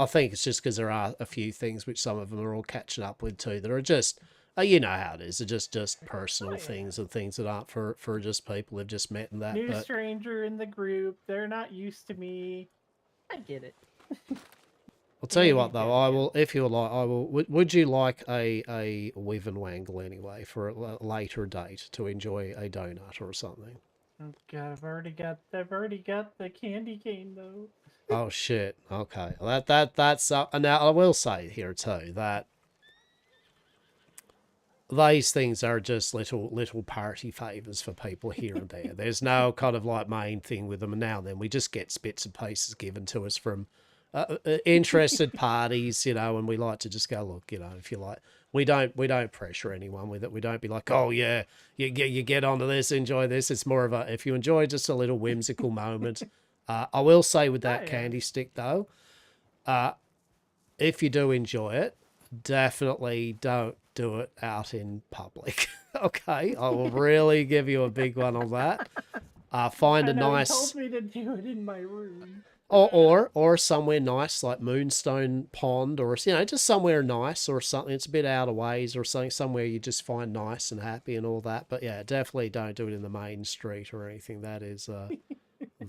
think it's just because there are a few things which some of them are all catching up with too that are just, you know how it is. They're just personal things and things that aren't for just people who've just met and that. New But stranger in the group. They're not used to me. I get it. I'll tell you what though, I will, if you would like, I will. Would you like a Wyvern Wangle anyway for a later date to enjoy a donut or something? Oh god, I've already got the candy cane though. Oh shit. Okay. Well, that's and now I will say here too that these things are just little party favors for people here and there. There's no kind of like main thing with them, and now and then we just get bits and pieces given to us from interested parties, and we like to just go, look, if you like, we don't pressure anyone with it. We don't be like, oh yeah, you get onto this, enjoy this. It's more of a, if you enjoy just a little whimsical moment. I will say with that candy stick though, if you do enjoy it, definitely don't do it out in public. Okay, I will really give you a big one on that. Find a I know nice. He told me to do it in my room. Or somewhere nice like Moonstone Pond, or just somewhere nice or something. It's a bit out of ways or something. Somewhere you just find nice and happy and all that. But yeah, definitely don't do it in the main street or anything. That is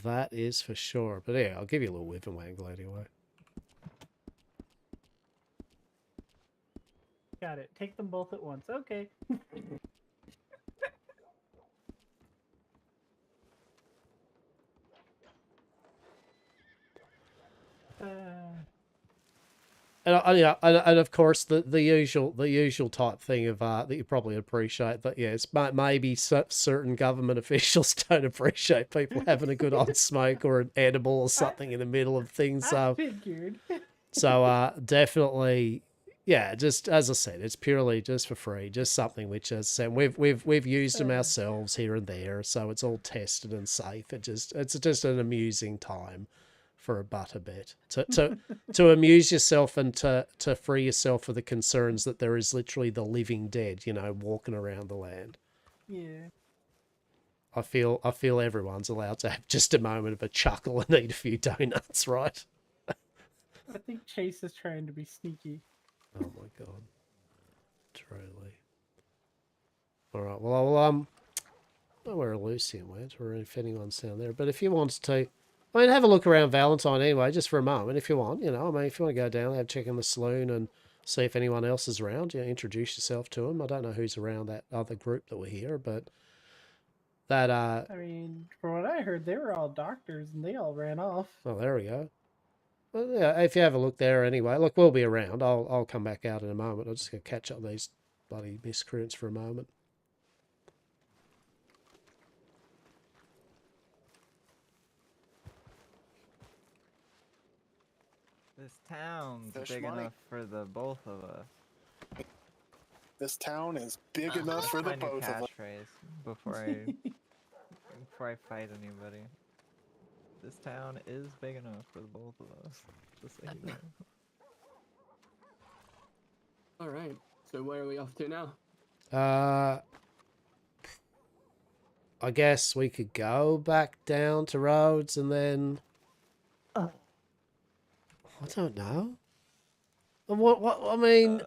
that is for sure. But yeah, I'll give you a little whip and wangle anyway. Got it. Take them both at once. Okay. And of course the usual type thing of that you probably appreciate, but yes, maybe certain government officials don't appreciate people having a good old smoke or an edible or something in the middle of things. So I figured. so definitely, yeah. Just as I said, it's purely just for free, just something which, as I said, we've used them ourselves here and there, so it's all tested and safe. It's just an amusing time for a bit to amuse yourself and to free yourself of the concerns that there is literally the living dead, walking around the land. Yeah. I feel everyone's allowed to have just a moment of a chuckle and eat a few donuts, right? I think Chase is trying to be sneaky. Oh my god. Truly. Alright, well I don't know where Lucian went or if anyone's down there, but if you want to, have a look around Valentine anyway, just for a moment, if you want, if you want to go down, have a check in the saloon and see if anyone else is around, introduce yourself to them. I don't know who's around that other group that were here, but that, from what I heard, they were all doctors and they all ran off. well, there we go. Well, yeah, if you have a look there anyway, look, we'll be around. I'll come back out in a moment. I'm just going to catch up with these bloody miscreants for a moment. This town's Fish big money. enough for the both of us. This town is big enough for the My new both of us. catchphrase before I fight anybody. This town is big enough for the both of us. Just so you know. All right. So where are we off to now? I guess we could go back down to Rhodes and then... I don't know. What, I mean...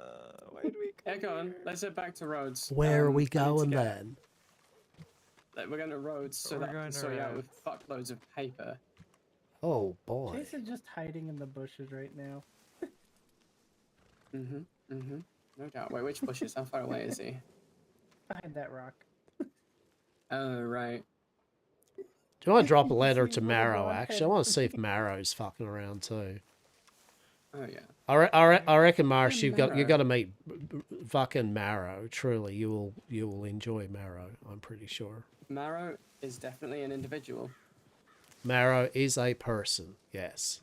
Yeah, go on. Let's head back to Rhodes. where are we I need to going get- then? We're going to Rhodes so that I can sort you out with fuckloads of paper. Oh, boy. Chase is just hiding in the bushes right now. No doubt. Wait, which bushes? How far away is he? Behind that rock. Oh, right. Do you want to drop a letter See to little Marrow, blonde actually? I head. want to see if Marrow's fucking around, too. Oh, yeah. I reckon, Marsh, Hey, you've got Marrow. to meet fucking Marrow. Truly, you will enjoy Marrow. I'm pretty sure. Marrow is definitely an individual. Marrow is a person. Yes,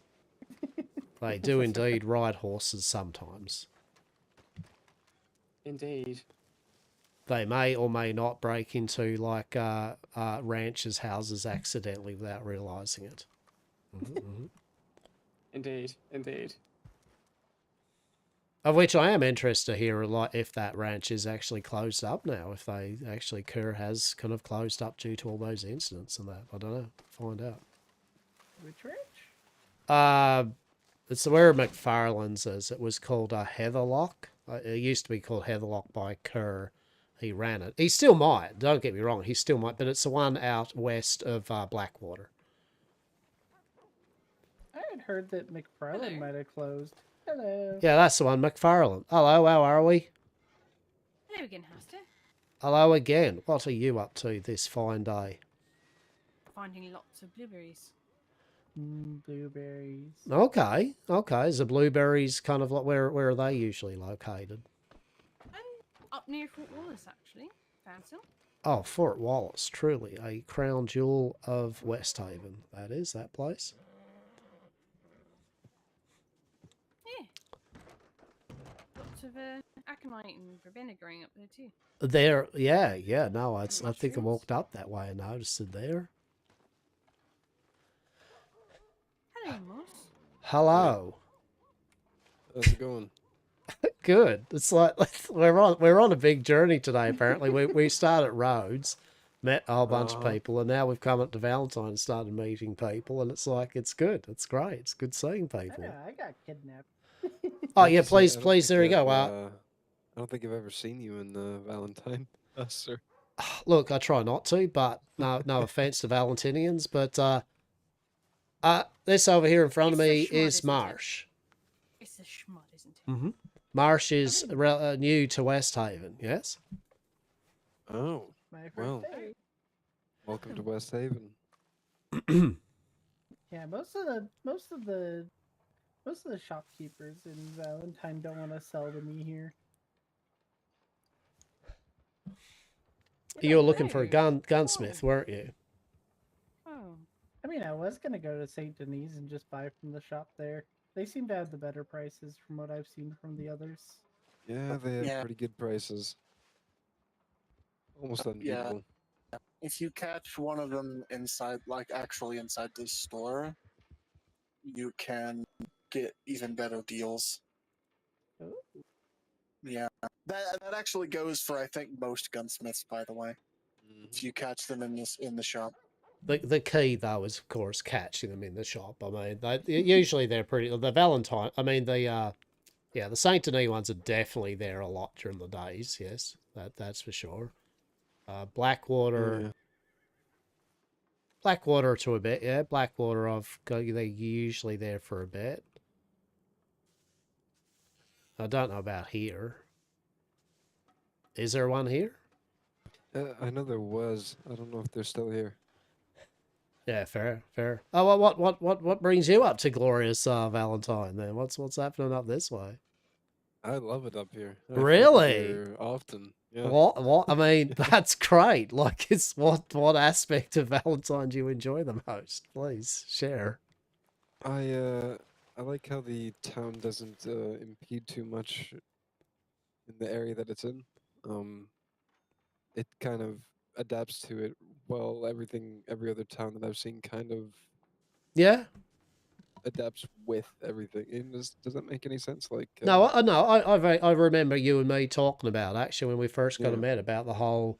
they do indeed ride horses sometimes. Indeed. They may or may not break into like ranchers' houses accidentally without realizing it. Indeed. Indeed. Of which I am interested to hear, like, if that ranch is actually closed up now, if they actually Kerr has kind of closed up due to all those incidents and that. I don't know. Find out. Which ranch? It's where McFarlane's is. It was called Heatherlock. It used to be called Heatherlock by Kerr. He ran it. He still might. Don't get me wrong. He still might, but it's the one out west of Blackwater. I had heard that McFarlane might have closed. Hello. Yeah, that's the one, McFarlane. Hello, how are we? Hello again, Hastur. Hello again. What are you up to this fine day? Finding lots of blueberries. Blueberries. Okay. Is the blueberries kind of like where are they usually located? Up near Fort Wallace, actually. Found some. Oh, Fort Wallace, truly a crown jewel of Westhaven. That is that place. Yeah. Lots of aconite and verbena growing up there too. There, yeah. No, I think I walked up that way and noticed it there. Hello, Moss. Hello. How's it going? Good. It's like we're on a big journey today. Apparently, we start at Rhodes, met a whole bunch of Uh-huh. people, and now we've come up to Valentine and started meeting people, and it's like it's good. It's great. It's good seeing I people. know, I got kidnapped. Oh I have yeah, to say, please, please. There you go. I don't think I've ever seen you in Valentine, sir. Look, I try not to, but no offense to Valentinians, but this over here in front of It's a me schmut, is isn't it? Marsh. It's a schmut, isn't it? Mm-hmm. Marsh is new to Westhaven. Yes. Oh, My first well, day. welcome to Westhaven. Yeah, most of the shopkeepers in Valentine don't want to sell to me here. You were looking for a gunsmith, weren't you? Oh. I mean, I was gonna go to Saint Denis and just buy from the shop there. They seem to have the better prices from what I've seen from the others. Yeah, they have Yeah. pretty good prices. Almost unbeatable. If you catch one of them inside, like actually inside the store, you can get even better deals. Yeah, that actually goes for I think most gunsmiths, by the way. If you catch them in the shop. The key though is of course catching them in the shop. I mean, usually they're pretty. The Valentine. I mean the Saint Denis ones are definitely there a lot during the days. Yes, that's for sure. Blackwater. Yeah. Blackwater to a bit, yeah. Blackwater, they're usually there for a bit. I don't know about here. Is there one here? I know there was. I don't know if they're still here. Yeah, fair. Oh, well, what brings you up to glorious Valentine then? What's happening up this way? I love it up here. I Really? frequent here often. Yeah. What? I mean, that's great. Like, it's what aspect of Valentine do you enjoy the most? Please share. I like how the town doesn't impede too much in the area that it's in. It kind of adapts to it well. Every other town that I've seen kind of Yeah. adapts with everything. And does that make any sense? Like No, I remember you and me talking about actually when we first got Yeah. met about the whole.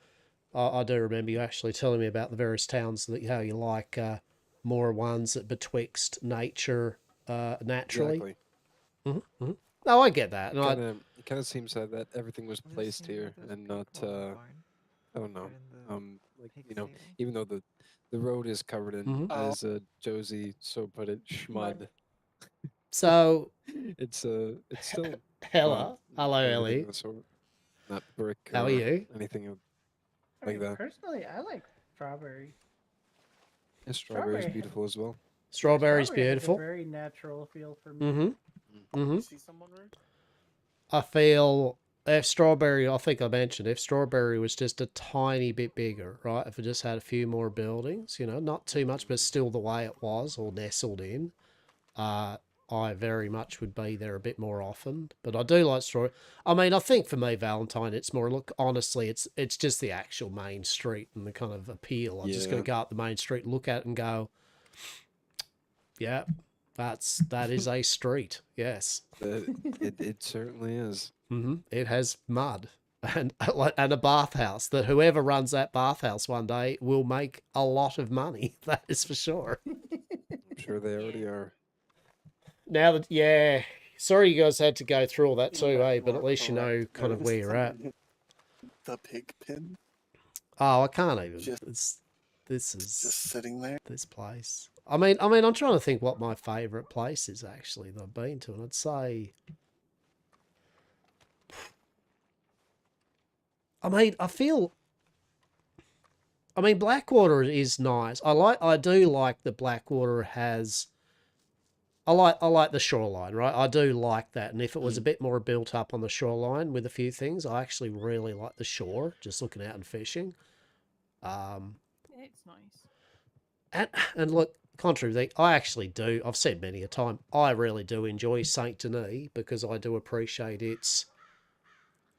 I do remember you actually telling me about the various towns that how you like more ones that betwixt nature naturally. Exactly. Mm-hmm. No, I get that. And It kind of seems that everything was placed here and not. I don't know. Like even though the road is covered in, as Josie so put it, schmud. So it's still Hella. mud and Hello, everything Ellie. of the sort, not brick How are or you? anything I like mean, that. personally, I like strawberry. And strawberry's Strawberry- beautiful as well. Strawberry's Strawberry has beautiful. a very natural feel for me. Mm-hmm. Mm-hmm. See someone, Rick? I feel if strawberry, I think I mentioned, if strawberry was just a tiny bit bigger, right? If it just had a few more buildings, not too much, but still the way it was or nestled in, I very much would be there a bit more often. But I do like strawberry. I mean, I think for me, Valentine, it's more, look, honestly, it's just the actual main street and the kind of appeal. I'm just going to Yeah. go up the main street, look at it and go, yeah, that is a street. Yes. It certainly is. Mm-hmm. It has mud and a bathhouse that whoever runs that bathhouse one day will make a lot of money. That is for sure. I'm sure they already are. Now that, yeah, sorry you guys had to go through all that too, eh? But at least you know kind of where you're at. The pig pen. Oh, I can't even. Just this is just sitting there. This place. I mean, I'm trying to think what my favourite place is actually that I've been to, and I'd say. I mean, Blackwater is nice. I do like that Blackwater has. I like the shoreline, right? I do like that, and if it was a bit more built up on the shoreline with a few things, I actually really like the shore, just looking out and fishing. It's nice. And look, contrary to that, I actually do. I've said many a time, I really do enjoy Saint Denis because I do appreciate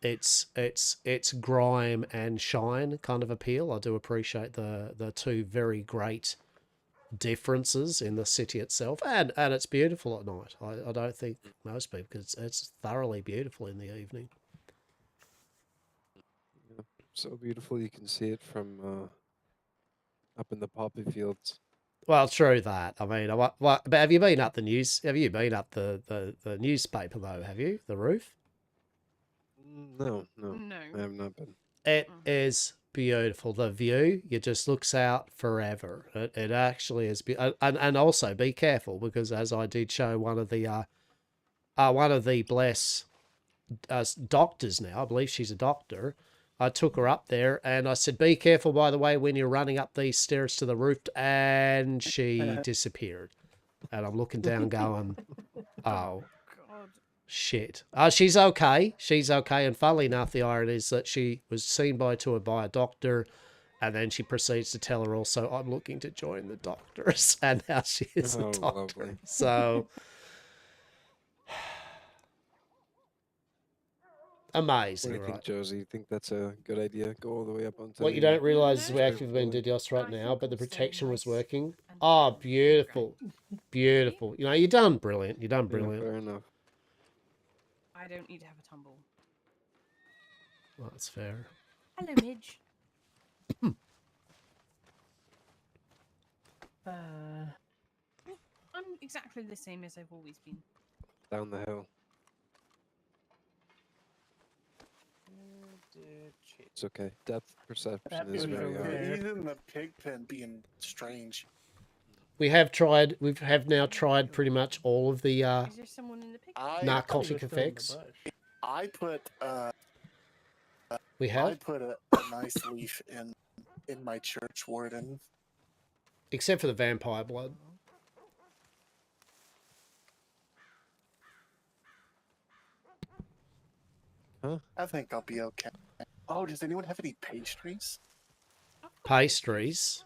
its grime and shine kind of appeal. I do appreciate the two very great differences in the city itself, and it's beautiful at night. I don't think most people, because it's thoroughly beautiful in the evening. So beautiful you can see it from up in the poppy fields. Well, true that. I mean, but have you been up the news? Have you been up the newspaper though? Have you the roof? No, No. I have not been. It is beautiful. The view, it just looks out forever. It actually is. And also be careful because as I did show one of the bless doctors now, I believe she's a doctor. I took her up there and I said, be careful, by the way, when you're running up these stairs to the roof. And she disappeared. And I'm looking down going, oh, God. shit. She's okay. She's okay. And funnily enough, the irony is that she was seen by a doctor. And then she proceeds to tell her also, I'm looking to join the doctors. And now she is a doctor. Lovely. So... amazing, What do you right? think, Josie? You think that's a good idea? Go all the way up onto What you the, don't realise is we straight actually been forward? DDoS right now, but the protection was working. Oh, beautiful. Beautiful. You know, you done brilliant. You done Yeah, brilliant. fair enough. I don't need to have a tumble. Well, that's fair. Hello, Midge. I'm exactly the same as I've always been. Down the hill. It's okay. Depth perception is very high. He's in the pig pen being strange. We have now tried pretty much all of the Is there someone in the picture? narcotic effects. I put We have? I put a nice leaf in my church warden. Except for the vampire blood. Huh? I think I'll be okay. Oh, does anyone have any pastries? Pastries.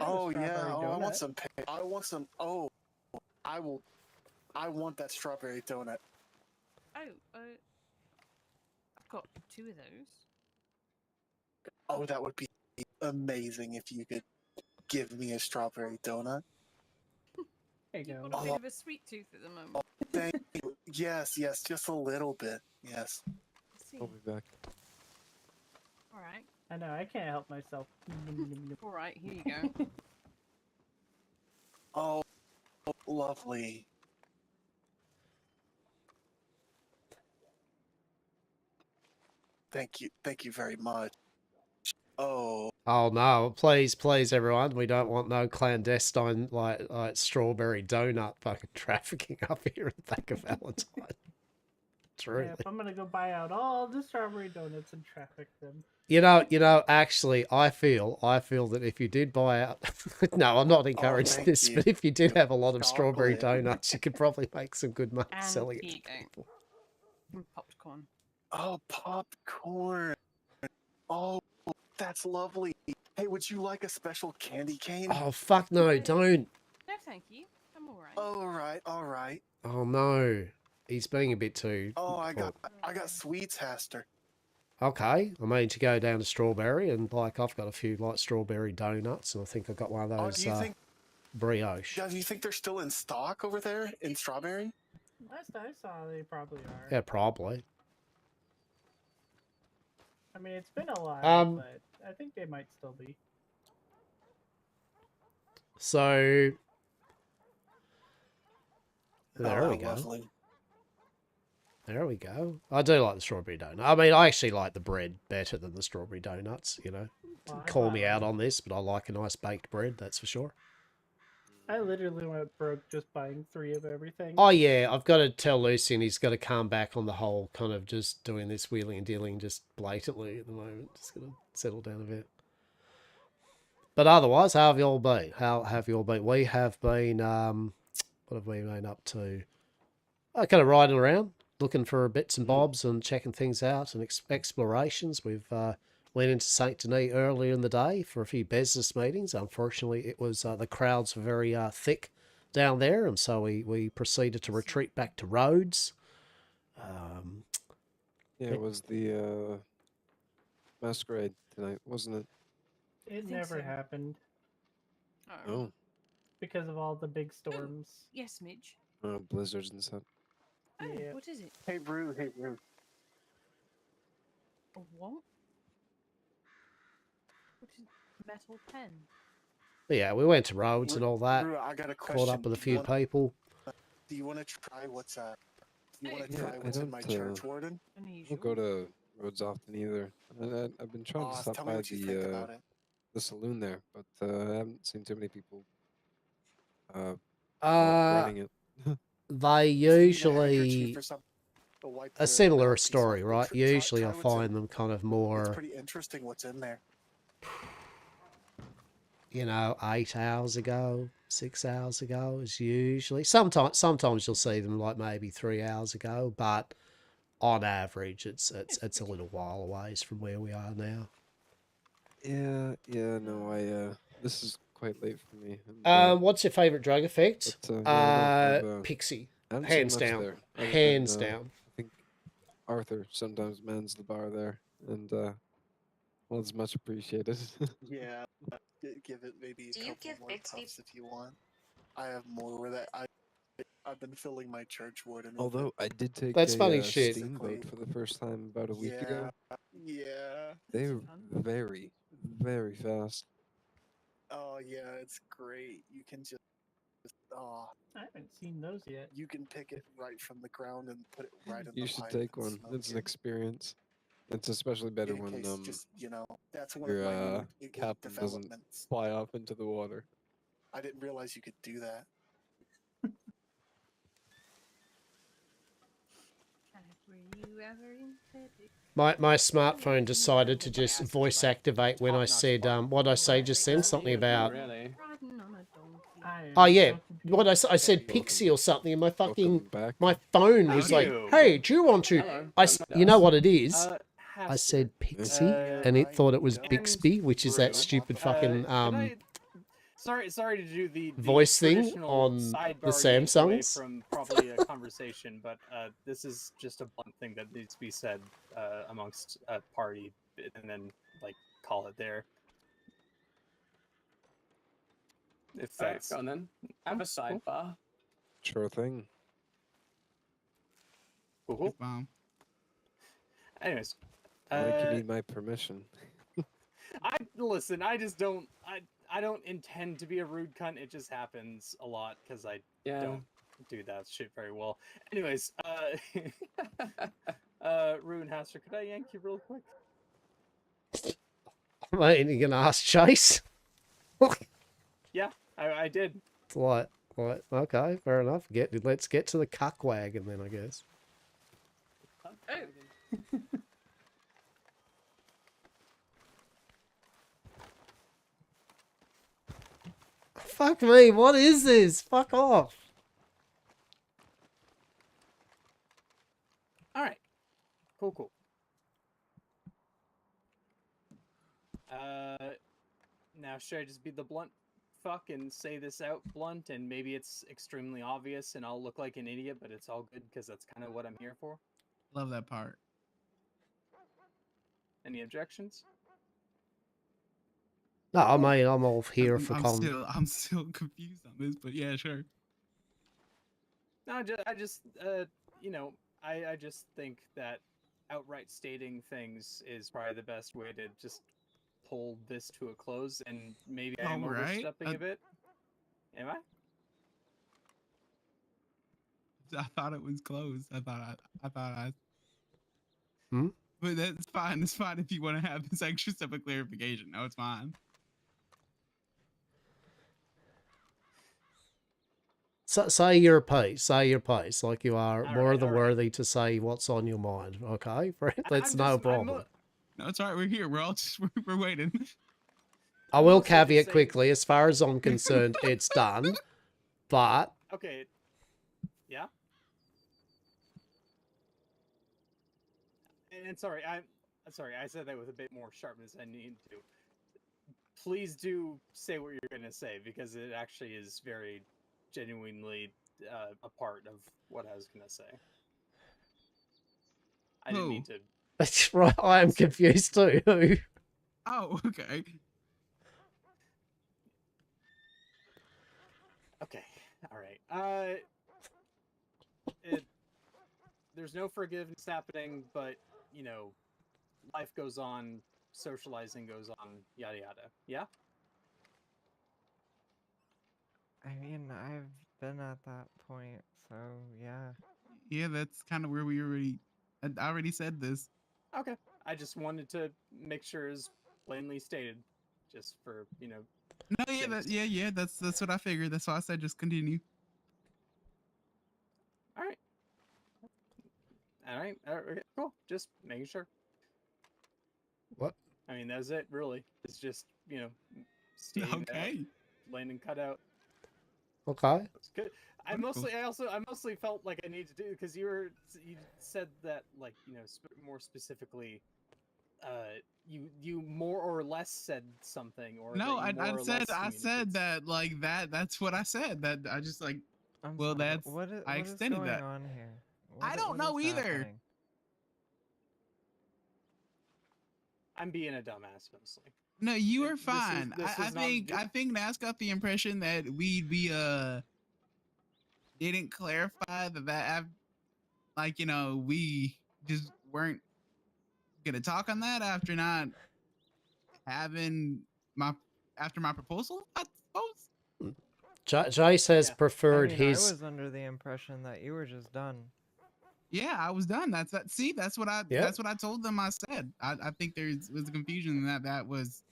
Oh yeah, I want some. I want some. Oh, I will. I want that strawberry donut. Oh, I've got 2 of those. Oh, that would be amazing if you could give me a strawberry donut. There you You've go. got a bit of a sweet tooth at the moment. Thank you. Yes, yes, just a little bit. Yes. I'll be back. All right. I know, I can't help myself. All right, here you go. Oh, lovely. Thank you very much. Oh. Oh no! Please, please, everyone! We don't want no clandestine like strawberry donut fucking trafficking up here in the back of Valentine. Truly. Yeah, if I'm gonna go buy out all the strawberry donuts and traffic them. You know. Actually, I feel that if you did buy out, no, I'm not encouraging thank this, you. but if you did have a lot of strawberry Chocolate. donuts, you could probably make some good money And selling it here to you go. people. And popcorn. Oh, popcorn. Oh, that's lovely. Hey, would you like a special candy cane? Oh fuck no! Don't. No, thank you. I'm all right. All right, all right. Oh no! He's being a bit too. Oh, I got sweets, Hastur. Okay, I mean to go down to strawberry and like I've got a few like strawberry donuts and I think I got one of Oh, those do you think? brioche. Do you think they're still in stock over there in strawberry? Last I saw, they probably are. Yeah, probably. I mean, it's been a while, but I think they might still be. So there Oh, we go. lovely. There we go. I do like the strawberry donut. I mean, I actually like the bread better than the strawberry donuts, you know. Well, Call me out on this, but I like a nice baked bread, that's for sure. I literally went broke just buying 3 of everything. Oh, yeah, I've got to tell Lucian he's got to calm back on the whole kind of just doing this wheeling and dealing just blatantly at the moment. Just got to settle down a bit. But otherwise, how have you all been? How have you all been? We have been, what have we been up to? Kind of riding around, looking for bits and bobs and checking things out and explorations. We've went into St. Denis earlier in the day for a few business meetings. Unfortunately, it was the crowds were very thick down there, and so we proceeded to retreat back to Rhodes. Yeah, it was the masquerade tonight, wasn't it? It never happened Oh, because of all the big storms. Yes, Midge. blizzards and stuff. Oh, Yeah. what is it? Hey, Brew. Hey, Brew. A what? What is... metal pen. But yeah, we went to Rhodes and all that. Rue, I got a Caught question. up with a Do you few wanna- people. Do you want to try what's Do you want to Yeah, try I what's in don't. my church warden? I don't go to Rhodes often either. I've been trying to stop Tell me by what you think about it. the saloon there, but I haven't seen too many people Uh, running it. they If you need a usually handkerchief or something to wipe a the similar mouthpiece story, with, right? try Usually I what's in find them kind of It's more, pretty interesting what's in there. 8 hours ago, 6 hours ago is usually. Sometimes you'll see them like maybe 3 hours ago, but on average it's a little while away from where we are now. Yeah, no, this is quite late for me. What's your favorite drug effect? But, yeah, I don't have, Pixie, I haven't seen hands much down, there. other hands than, down. I think Arthur sometimes mans the bar there, and well, it's much appreciated. Yeah, give it maybe a Do you couple give more Bixby- puffs if you want. I have more where that I've been filling my church warden. With Although it. I did take That's a funny shit. steamboat for the first time about a week ago. Yeah. They're very, very fast. Oh yeah, it's great. You can just I haven't seen those yet. you can pick it right from the ground and put it right in You the should pipe take and one. smoke It's an it. experience. It's especially better In when case just that's one your of my new captain doesn't developments. fly off into the water. I didn't realize you could do that. Were you ever into it? My smartphone decided to just voice activate when I said what I say just then, something about Really? Riding on a donkey. oh yeah, what I said Pixie or something, and my fucking my phone was like, you. hey, do you want to? Hello. You know what it is? I Hastur. said Pixie, and it thought it was Bixby, which is that Rue. stupid fucking Sorry to do the voice thing traditional on sidebar the yank away Samsungs. from probably a conversation, but this is just a blunt thing that needs to be said amongst a party, and then call it there. If Alright, that's go on then. Have a sidebar. Sure thing. cool. Bomb. Anyways, I think you need my permission. listen. I just don't. I don't intend to be a rude cunt. It just happens a lot because I don't do that shit very well. Anyways, Rue and Hastur, could I yank you real quick? Mate, you gonna ask Chase? Yeah, I did. What? Okay, fair enough. Let's get to the cuck wagon then, I guess. Fuck me, what is this? Fuck off. Alright. Cool. Now should I just be the blunt fuck and say this out blunt, and maybe it's extremely obvious and I'll look like an idiot, but it's all good because that's kind of what I'm here for? Love that part. Any objections? No, I mean, I'm all here for I'm still confused on this, but yeah, sure. No, I just think that outright stating things is probably the best way to just pull this to a close, and maybe I am Alright. overstepping a bit. Am I? I thought it was closed. I thought I. Hmm? But that's fine. It's fine if you want to have this extra step of clarification. No, it's fine. So, say your piece. Say your piece. Like you are All more right, than all right. worthy to say what's on your mind. Okay, that's no problem. No, it's alright. We're here. We're all just we're waiting. I will also just caveat saying- quickly. As far as I'm concerned, it's done. But Okay. Yeah. And sorry, I'm sorry. I said that with a bit more sharpness than I need to. Please do say what you're gonna say, because it actually is very genuinely a part of what I was gonna say. I didn't mean to. that's right. I am confused too. Who? Oh, okay. Okay. All right. There's no forgiveness happening, but life goes on socializing goes on, yada yada. Yeah. I mean, I've been at that point, so yeah. Yeah, that's kind of where we already. I already said this. Okay. I just wanted to make sure it's plainly stated, just for No, yeah, that's what I figured. That's why I said just continue. All right. All right. Okay, cool. Just making sure. What? I mean, that's it. Really. It's just stating that Okay. Landon cut out. Okay. It's good. I mostly felt like I need to do because you said that like more specifically, you more or less said something or No, that you more or less I said that like that. That's what I said. That I just like. I'm well, sorry, that's what is, I what is extended going that. on here? I don't what know is either. happening? I'm being a dumbass mostly. No, you are This is- fine. this I is not think good. I think Nas got the impression that we didn't clarify that like we just weren't gonna talk on that after not having my proposal. I suppose. Jace has I preferred mean, his. I was under the impression that you were just done. Yeah, I was done. That's that. See, that's what I. Yep. That's what I told them. I said. I think was a confusion that was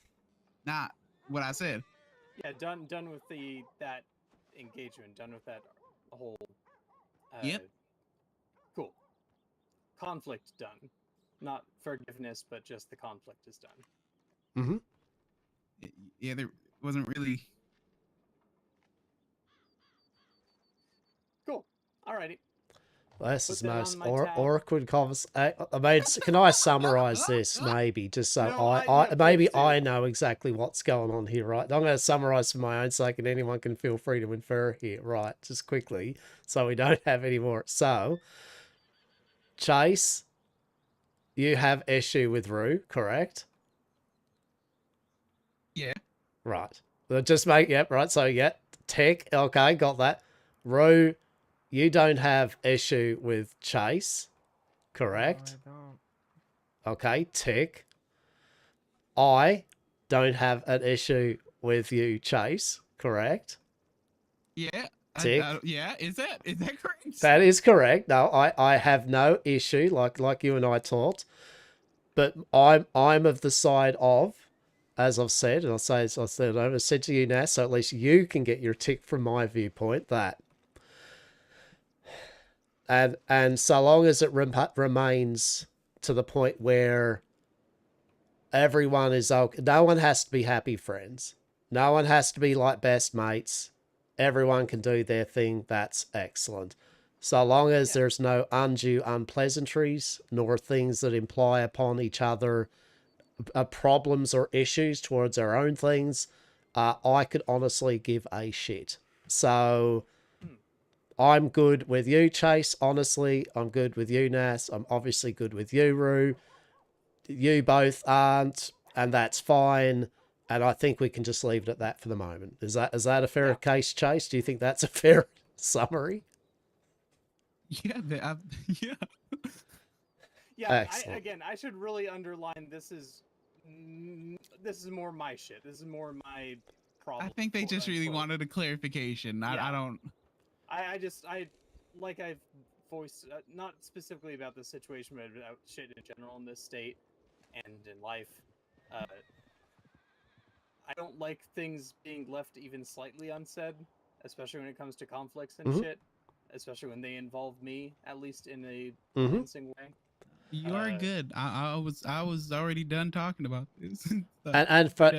not what I said. Yeah, done with that engagement. Done with that whole. Yep. Cool. Conflict done. Not forgiveness, but just the conflict is done. Mm-hmm. Yeah, there wasn't really. Cool. Alrighty. This Put is the that on most my tab. awkward conversation. I mean, can I summarize this maybe, just so No, I yeah, maybe please do. I know exactly what's going on here, right? I'm going to summarize for my own sake, and anyone can feel free to infer here, right? Just quickly, so we don't have any more. So, Chase, you have issue with Rue, correct? Yeah. Right. Well, just make right. So Tech, okay, got that. Rue, you don't have issue with Chase, correct? No, I don't. Okay, Tick. I don't have an issue with you, Chase, correct? Yeah. Tick. Yeah. Is that correct? That is correct. No, I have no issue, like you and I talked. But I'm of the side of, as I've said, and I've said to you now, so at least you can get your tick from my viewpoint, that. And so long as it remains to the point where everyone is okay, no one has to be happy friends. No one has to be like best mates. Everyone can do their thing. That's excellent. So long as there's no undue unpleasantries, nor things that imply upon each other problems or issues towards our own things, I could honestly give a shit. So I'm good with you, Chase. Honestly, I'm good with you, Nas. I'm obviously good with you, Rue. You both aren't, and that's fine. And I think we can just leave it at that for the moment. Is that a fair case, Chase? Do you think that's a fair summary? Yeah. Yeah. Yeah. Excellent. I should really underline this is more my shit. This is more my problem. I think they just really wanted a clarification. I don't. I like I've voiced, not specifically about this situation, but about shit in general in this state and in life. I don't like things being left even slightly unsaid, especially when it comes to conflicts and Mhm. shit. Especially when they involve me, at least in a Mhm. convincing way. You are good. I was already done talking about this. So, And for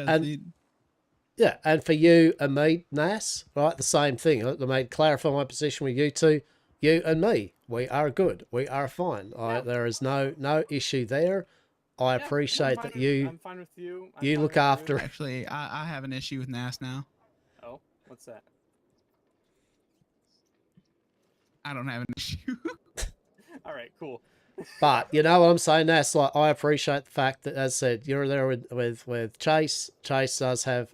yes, and for you and me, Nas, right, the same thing. I made clarify my position with you two. You and me, we are good. We are fine. There is no issue there. I appreciate that I'm fine with you. I'm you fine look with you. after. Actually, I have an issue with Nas now. Oh, what's that? I don't have an issue. All right, cool. But you know what I'm saying, Nas? Like, I appreciate the fact that, as I said, you're there with Chase. Chase does have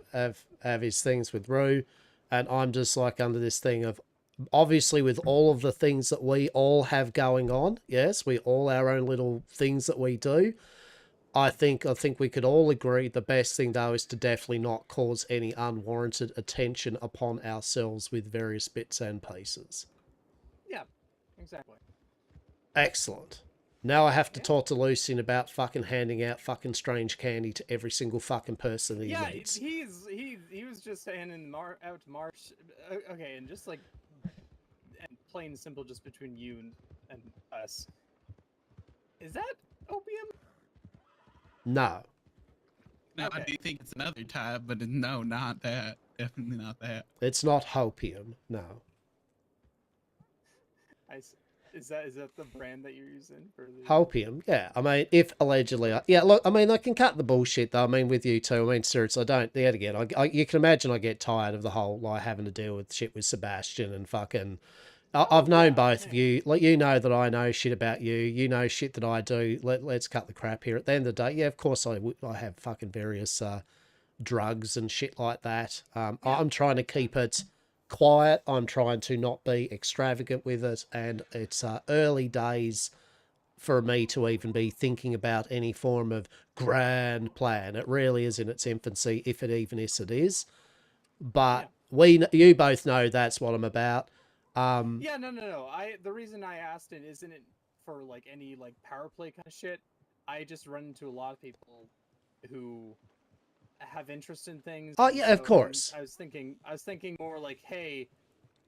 his things with Rue, and I'm just like under this thing of, obviously, with all of the things that we all have going on. Yes, we all our own little things that we do. I think we could all agree the best thing though is to definitely not cause any unwarranted attention upon ourselves with various bits and pieces. Yeah, exactly. Excellent. Now I have to talk to Lucian about fucking handing out fucking strange candy to every single fucking person that he Yeah, meets. he was just handing out to Marsh. Okay, and just like, and plain and simple, just between you and us. Is that opium? No. No, I do think it's another type, but no, not that. Definitely not that. It's not hopium, no. Is that the brand that you're using for the Hopium, yeah. I mean, if allegedly, yeah. Look, I mean, I can cut the bullshit though. I mean, with you two. I mean, seriously, I don't. Yet again, you can imagine I get tired of the whole like having to deal with shit with Sebastian and fucking. I've known both of you. Like, you know that I know shit about you. You know shit that I do. Let's cut the crap here. At the end of the day, yeah, of course I have fucking various drugs and shit like that. I'm trying to keep it quiet. I'm trying to not be extravagant with it, and it's early days for me to even be thinking about any form of grand plan. It really is in its infancy, if it even is, it is. But you both know that's what I'm about. Yeah, no. The reason I asked it isn't it for like any like power play kind of shit. I just run into a lot of people who have interest in things. Oh, yeah, of course. I was thinking more like, hey,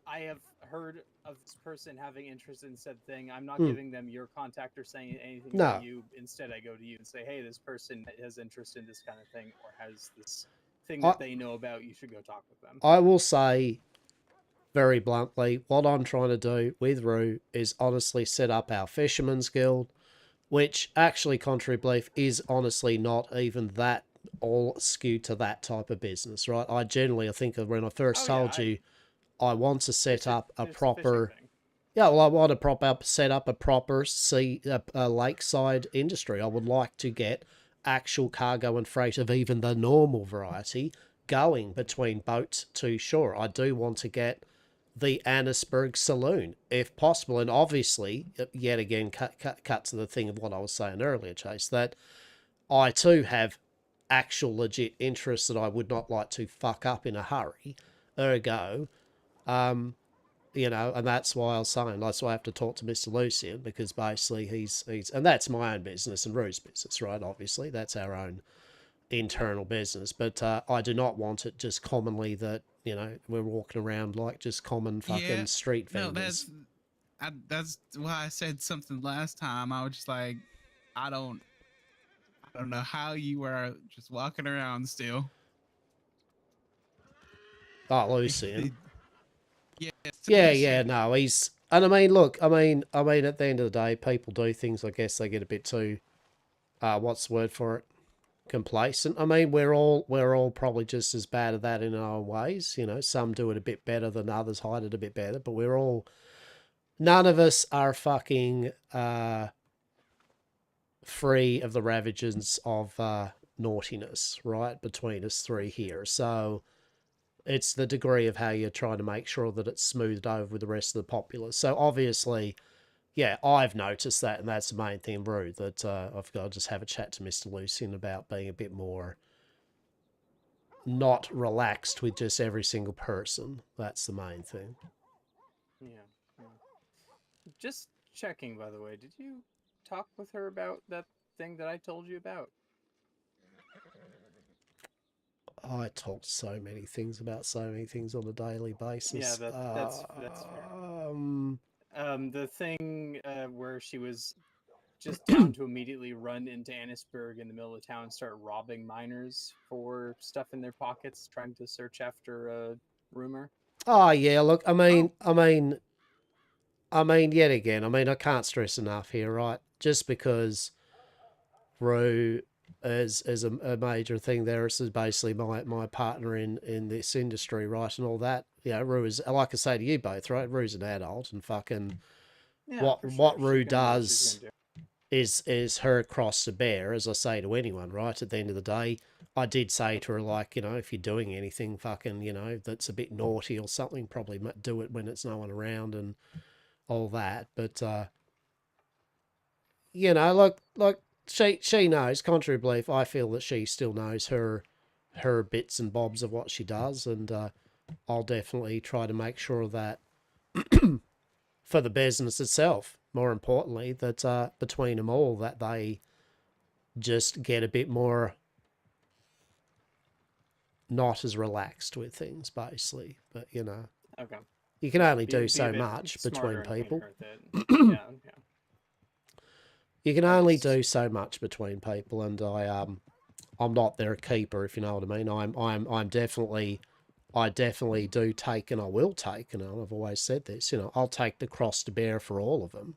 I have heard of this person having interest in said thing. I'm not giving them your contact or saying anything No. to you. Instead, I go to you and say, hey, this person has interest in this kind of thing or has this thing that they know about. You should go talk with them. I will say very bluntly, what I'm trying to do with Rue is honestly set up our Fisherman's Guild, which actually, contrary belief, is honestly not even that all skewed to that type of business, right? I think of when I first told you I want to set up a proper... Yeah, well, I want to set up a proper lakeside industry. I would like to get actual cargo and freight of even the normal variety going between boats to shore. I do want to get the Annisburg Saloon, if possible. And obviously, yet again, cut to the thing of what I was saying earlier, Chase, that I too have actual legit interests that I would not like to fuck up in a hurry. Ergo, you know, and that's why I was saying, that's why I have to talk to Mr. Lucian, because basically he's and that's my own business and Rue's business, right? Obviously, that's our own internal business, but I do not want it just commonly that, you know, we're walking around like just common fucking street vendors. No, that's why I said something last time. I was just like, I don't know how you were just walking around still. Oh, Lucian. Yeah, yeah, no, he's... And I mean, look, I mean, at the end of the day, people do things, I guess they get a bit too, what's the word for it? Complacent. I mean, we're all probably just as bad at that in our own ways. You know, some do it a bit better than others, hide it a bit better, but we're all... None of us are fucking free of the ravages of naughtiness, right? Between us three here. So... It's the degree of how you're trying to make sure that it's smoothed over with the rest of the populace. So obviously, yeah, I've noticed that, and that's the main thing, Rue, that I've got to just have a chat to Mr. Lucian about being a bit more not relaxed with just every single person. That's the main thing. Yeah. Just checking, by the way, did you talk with her about that thing that I told you about? I talk so many things about so many things on a daily basis. Yeah, that's fair. The thing where she was just down to immediately run into Annisburg in the middle of town and start robbing miners for stuff in their pockets, trying to search after a rumor. Oh yeah, look, I mean, yet again, I mean, I can't stress enough here, right? Just because Rue is a major thing there. This is basically my partner in this industry, right, and all that. You know, Rue is, like I say to you both, right? Rue's an adult, and fucking what Rue does is her cross to bear, as I say to anyone, right? At the end of the day, I did say to her, like, you know, if you're doing anything fucking, you know, that's a bit naughty or something, probably do it when it's no one around and all that. But you know, look, she knows, contrary to belief, I feel that she still knows her bits and bobs of what she does, and I'll definitely try to make sure that for the business itself, more importantly, that between them all, that they just get a bit more not as relaxed with things, basically. But, you know, Okay. you can only do Be a so bit much between smarter and people. cleaner with it. Yeah, yeah. You can only do so much between people, and I'm not their keeper, if you know what I mean. I'm definitely, I definitely do take, and I will take, and I've always said this, you know, I'll take the cross to bear for all of them.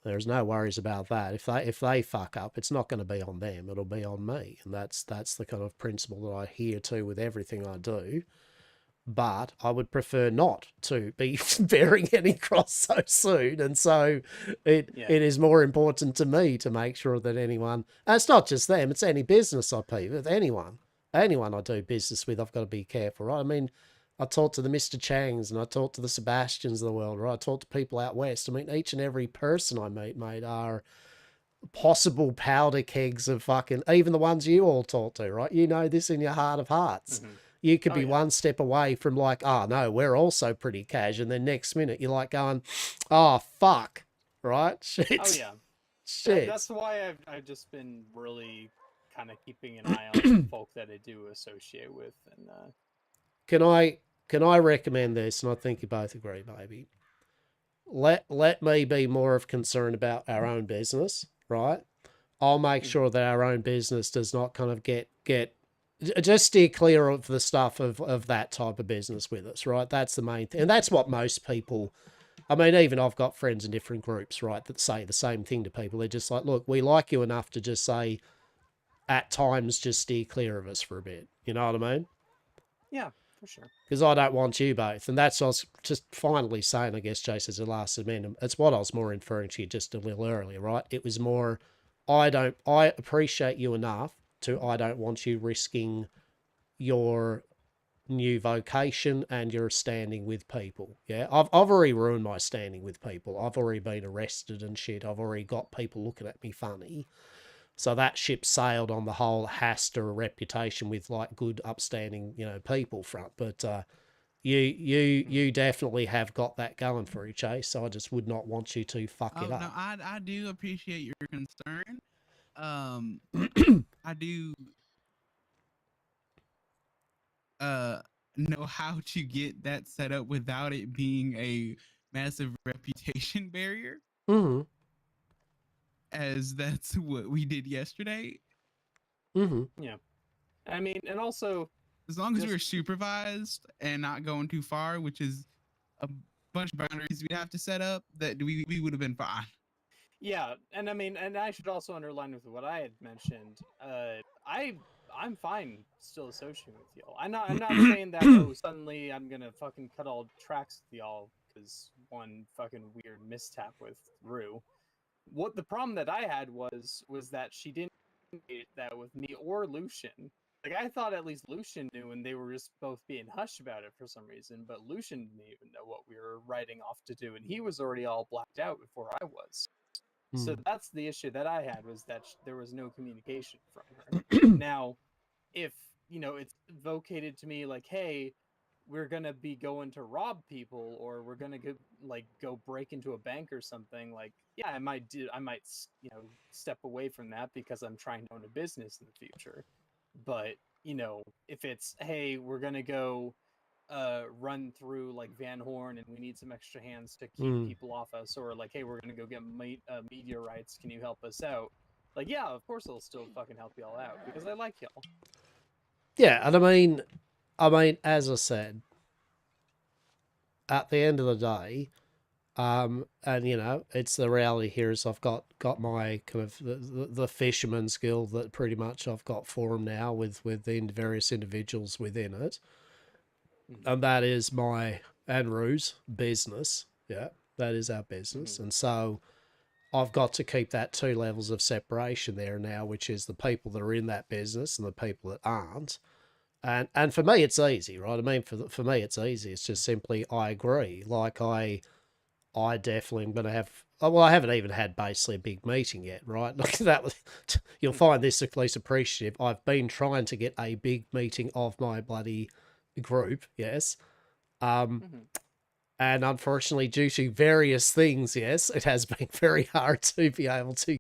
There's no worries about that. If they fuck up, it's not going to be on them. It'll be on me, and that's the kind of principle that I adhere to with everything I do. But I would prefer not to be bearing any cross so soon, and so it is more important to me to make sure that anyone, and it's not just them, it's any business I pay with, anyone I do business with, I've got to be careful, right? I mean, I talk to the Mr. Changs and I talk to the Sebastians of the world, right? I talk to people out west. I mean, each and every person I meet, mate, are possible powder kegs of fucking, even the ones you all talk to, right? You know this in your heart of hearts. You could be one step away from like, oh no, we're also pretty cash, and then next minute you're like going, oh fuck, right? Shit. Oh yeah. Shit. That's why I've just been really kind of keeping an eye on the folk that I do associate with, and Can I recommend this? And I think you both agree, maybe. Let me be more of concern about our own business, right? I'll make sure that our own business does not kind of get just steer clear of the stuff of that type of business with us, right? That's the main thing. And that's what most people, I mean, even I've got friends in different groups, right, that say the same thing to people. They're just like, look, we like you enough to just say, at times, just steer clear of us for a bit. You know what I mean? yeah, for sure. Because I don't want you both. And that's what I was just finally saying, I guess, Jace, as the last amendment. It's what I was more inferring to you just a little earlier, right? It was more, I appreciate you enough to, I don't want you risking your new vocation and your standing with people. Yeah, I've already ruined my standing with people. I've already been arrested and shit. I've already got people looking at me funny. So that ship sailed on the whole Hastur reputation with like good, upstanding, you know, people front. But you definitely have got that going for you, Chase. So I just would not want you to fuck it up. No, I do appreciate your concern. I do know how to get that set up without it being a massive reputation barrier. Mm-hmm. As that's what we did yesterday. Mm-hmm. Yeah. I mean, and also, as long as we were supervised and not going too far, which is a bunch of boundaries we'd have to set up, that we would have been fine. Yeah, and I mean, and I should also underline with what I had mentioned. I'm fine still associating with y'all. I'm not saying that suddenly I'm gonna fucking cut all tracks with y'all because one fucking weird mishap with Rue. What the problem that I had was that she didn't communicate that with me or Lucian. Like, I thought at least Lucian knew, and they were just both being hushed about it for some reason, but Lucian didn't even know what we were writing off to do, and he was already all blacked out before I was. So that's the issue that I had, was that there was no communication from her. Now, if, you know, it's vocated to me like, hey, we're gonna be going to rob people, or we're gonna go break into a bank or something, like, yeah, I might you know, step away from that because I'm trying to own a business in the future. But, you know, if it's, hey, we're gonna go run through like Van Horn and we need some extra hands to keep people off us, or like, hey, we're gonna go get meteorites, can you help us out? Like, yeah, of course I'll still fucking help y'all out because I like y'all. Yeah, and I mean, as I said, at the end of the day, and you know, it's the reality here is I've got my kind of the fisherman's guild that pretty much I've got for them now with the various individuals within it, and that is my and Rue's business. Yeah, that is our business, and so I've got to keep that 2 levels of separation there now, which is the people that are in that business and the people that aren't. And for me, it's easy, right? I mean, for me, it's easy. It's just simply, I agree. Like, I definitely am going to have, well, I haven't even had basically a big meeting yet, right? Look, that was, you'll find this at least appreciative. I've been trying to get a big meeting of my bloody group, yes. And unfortunately, due to various things, yes, it has been very hard to be able to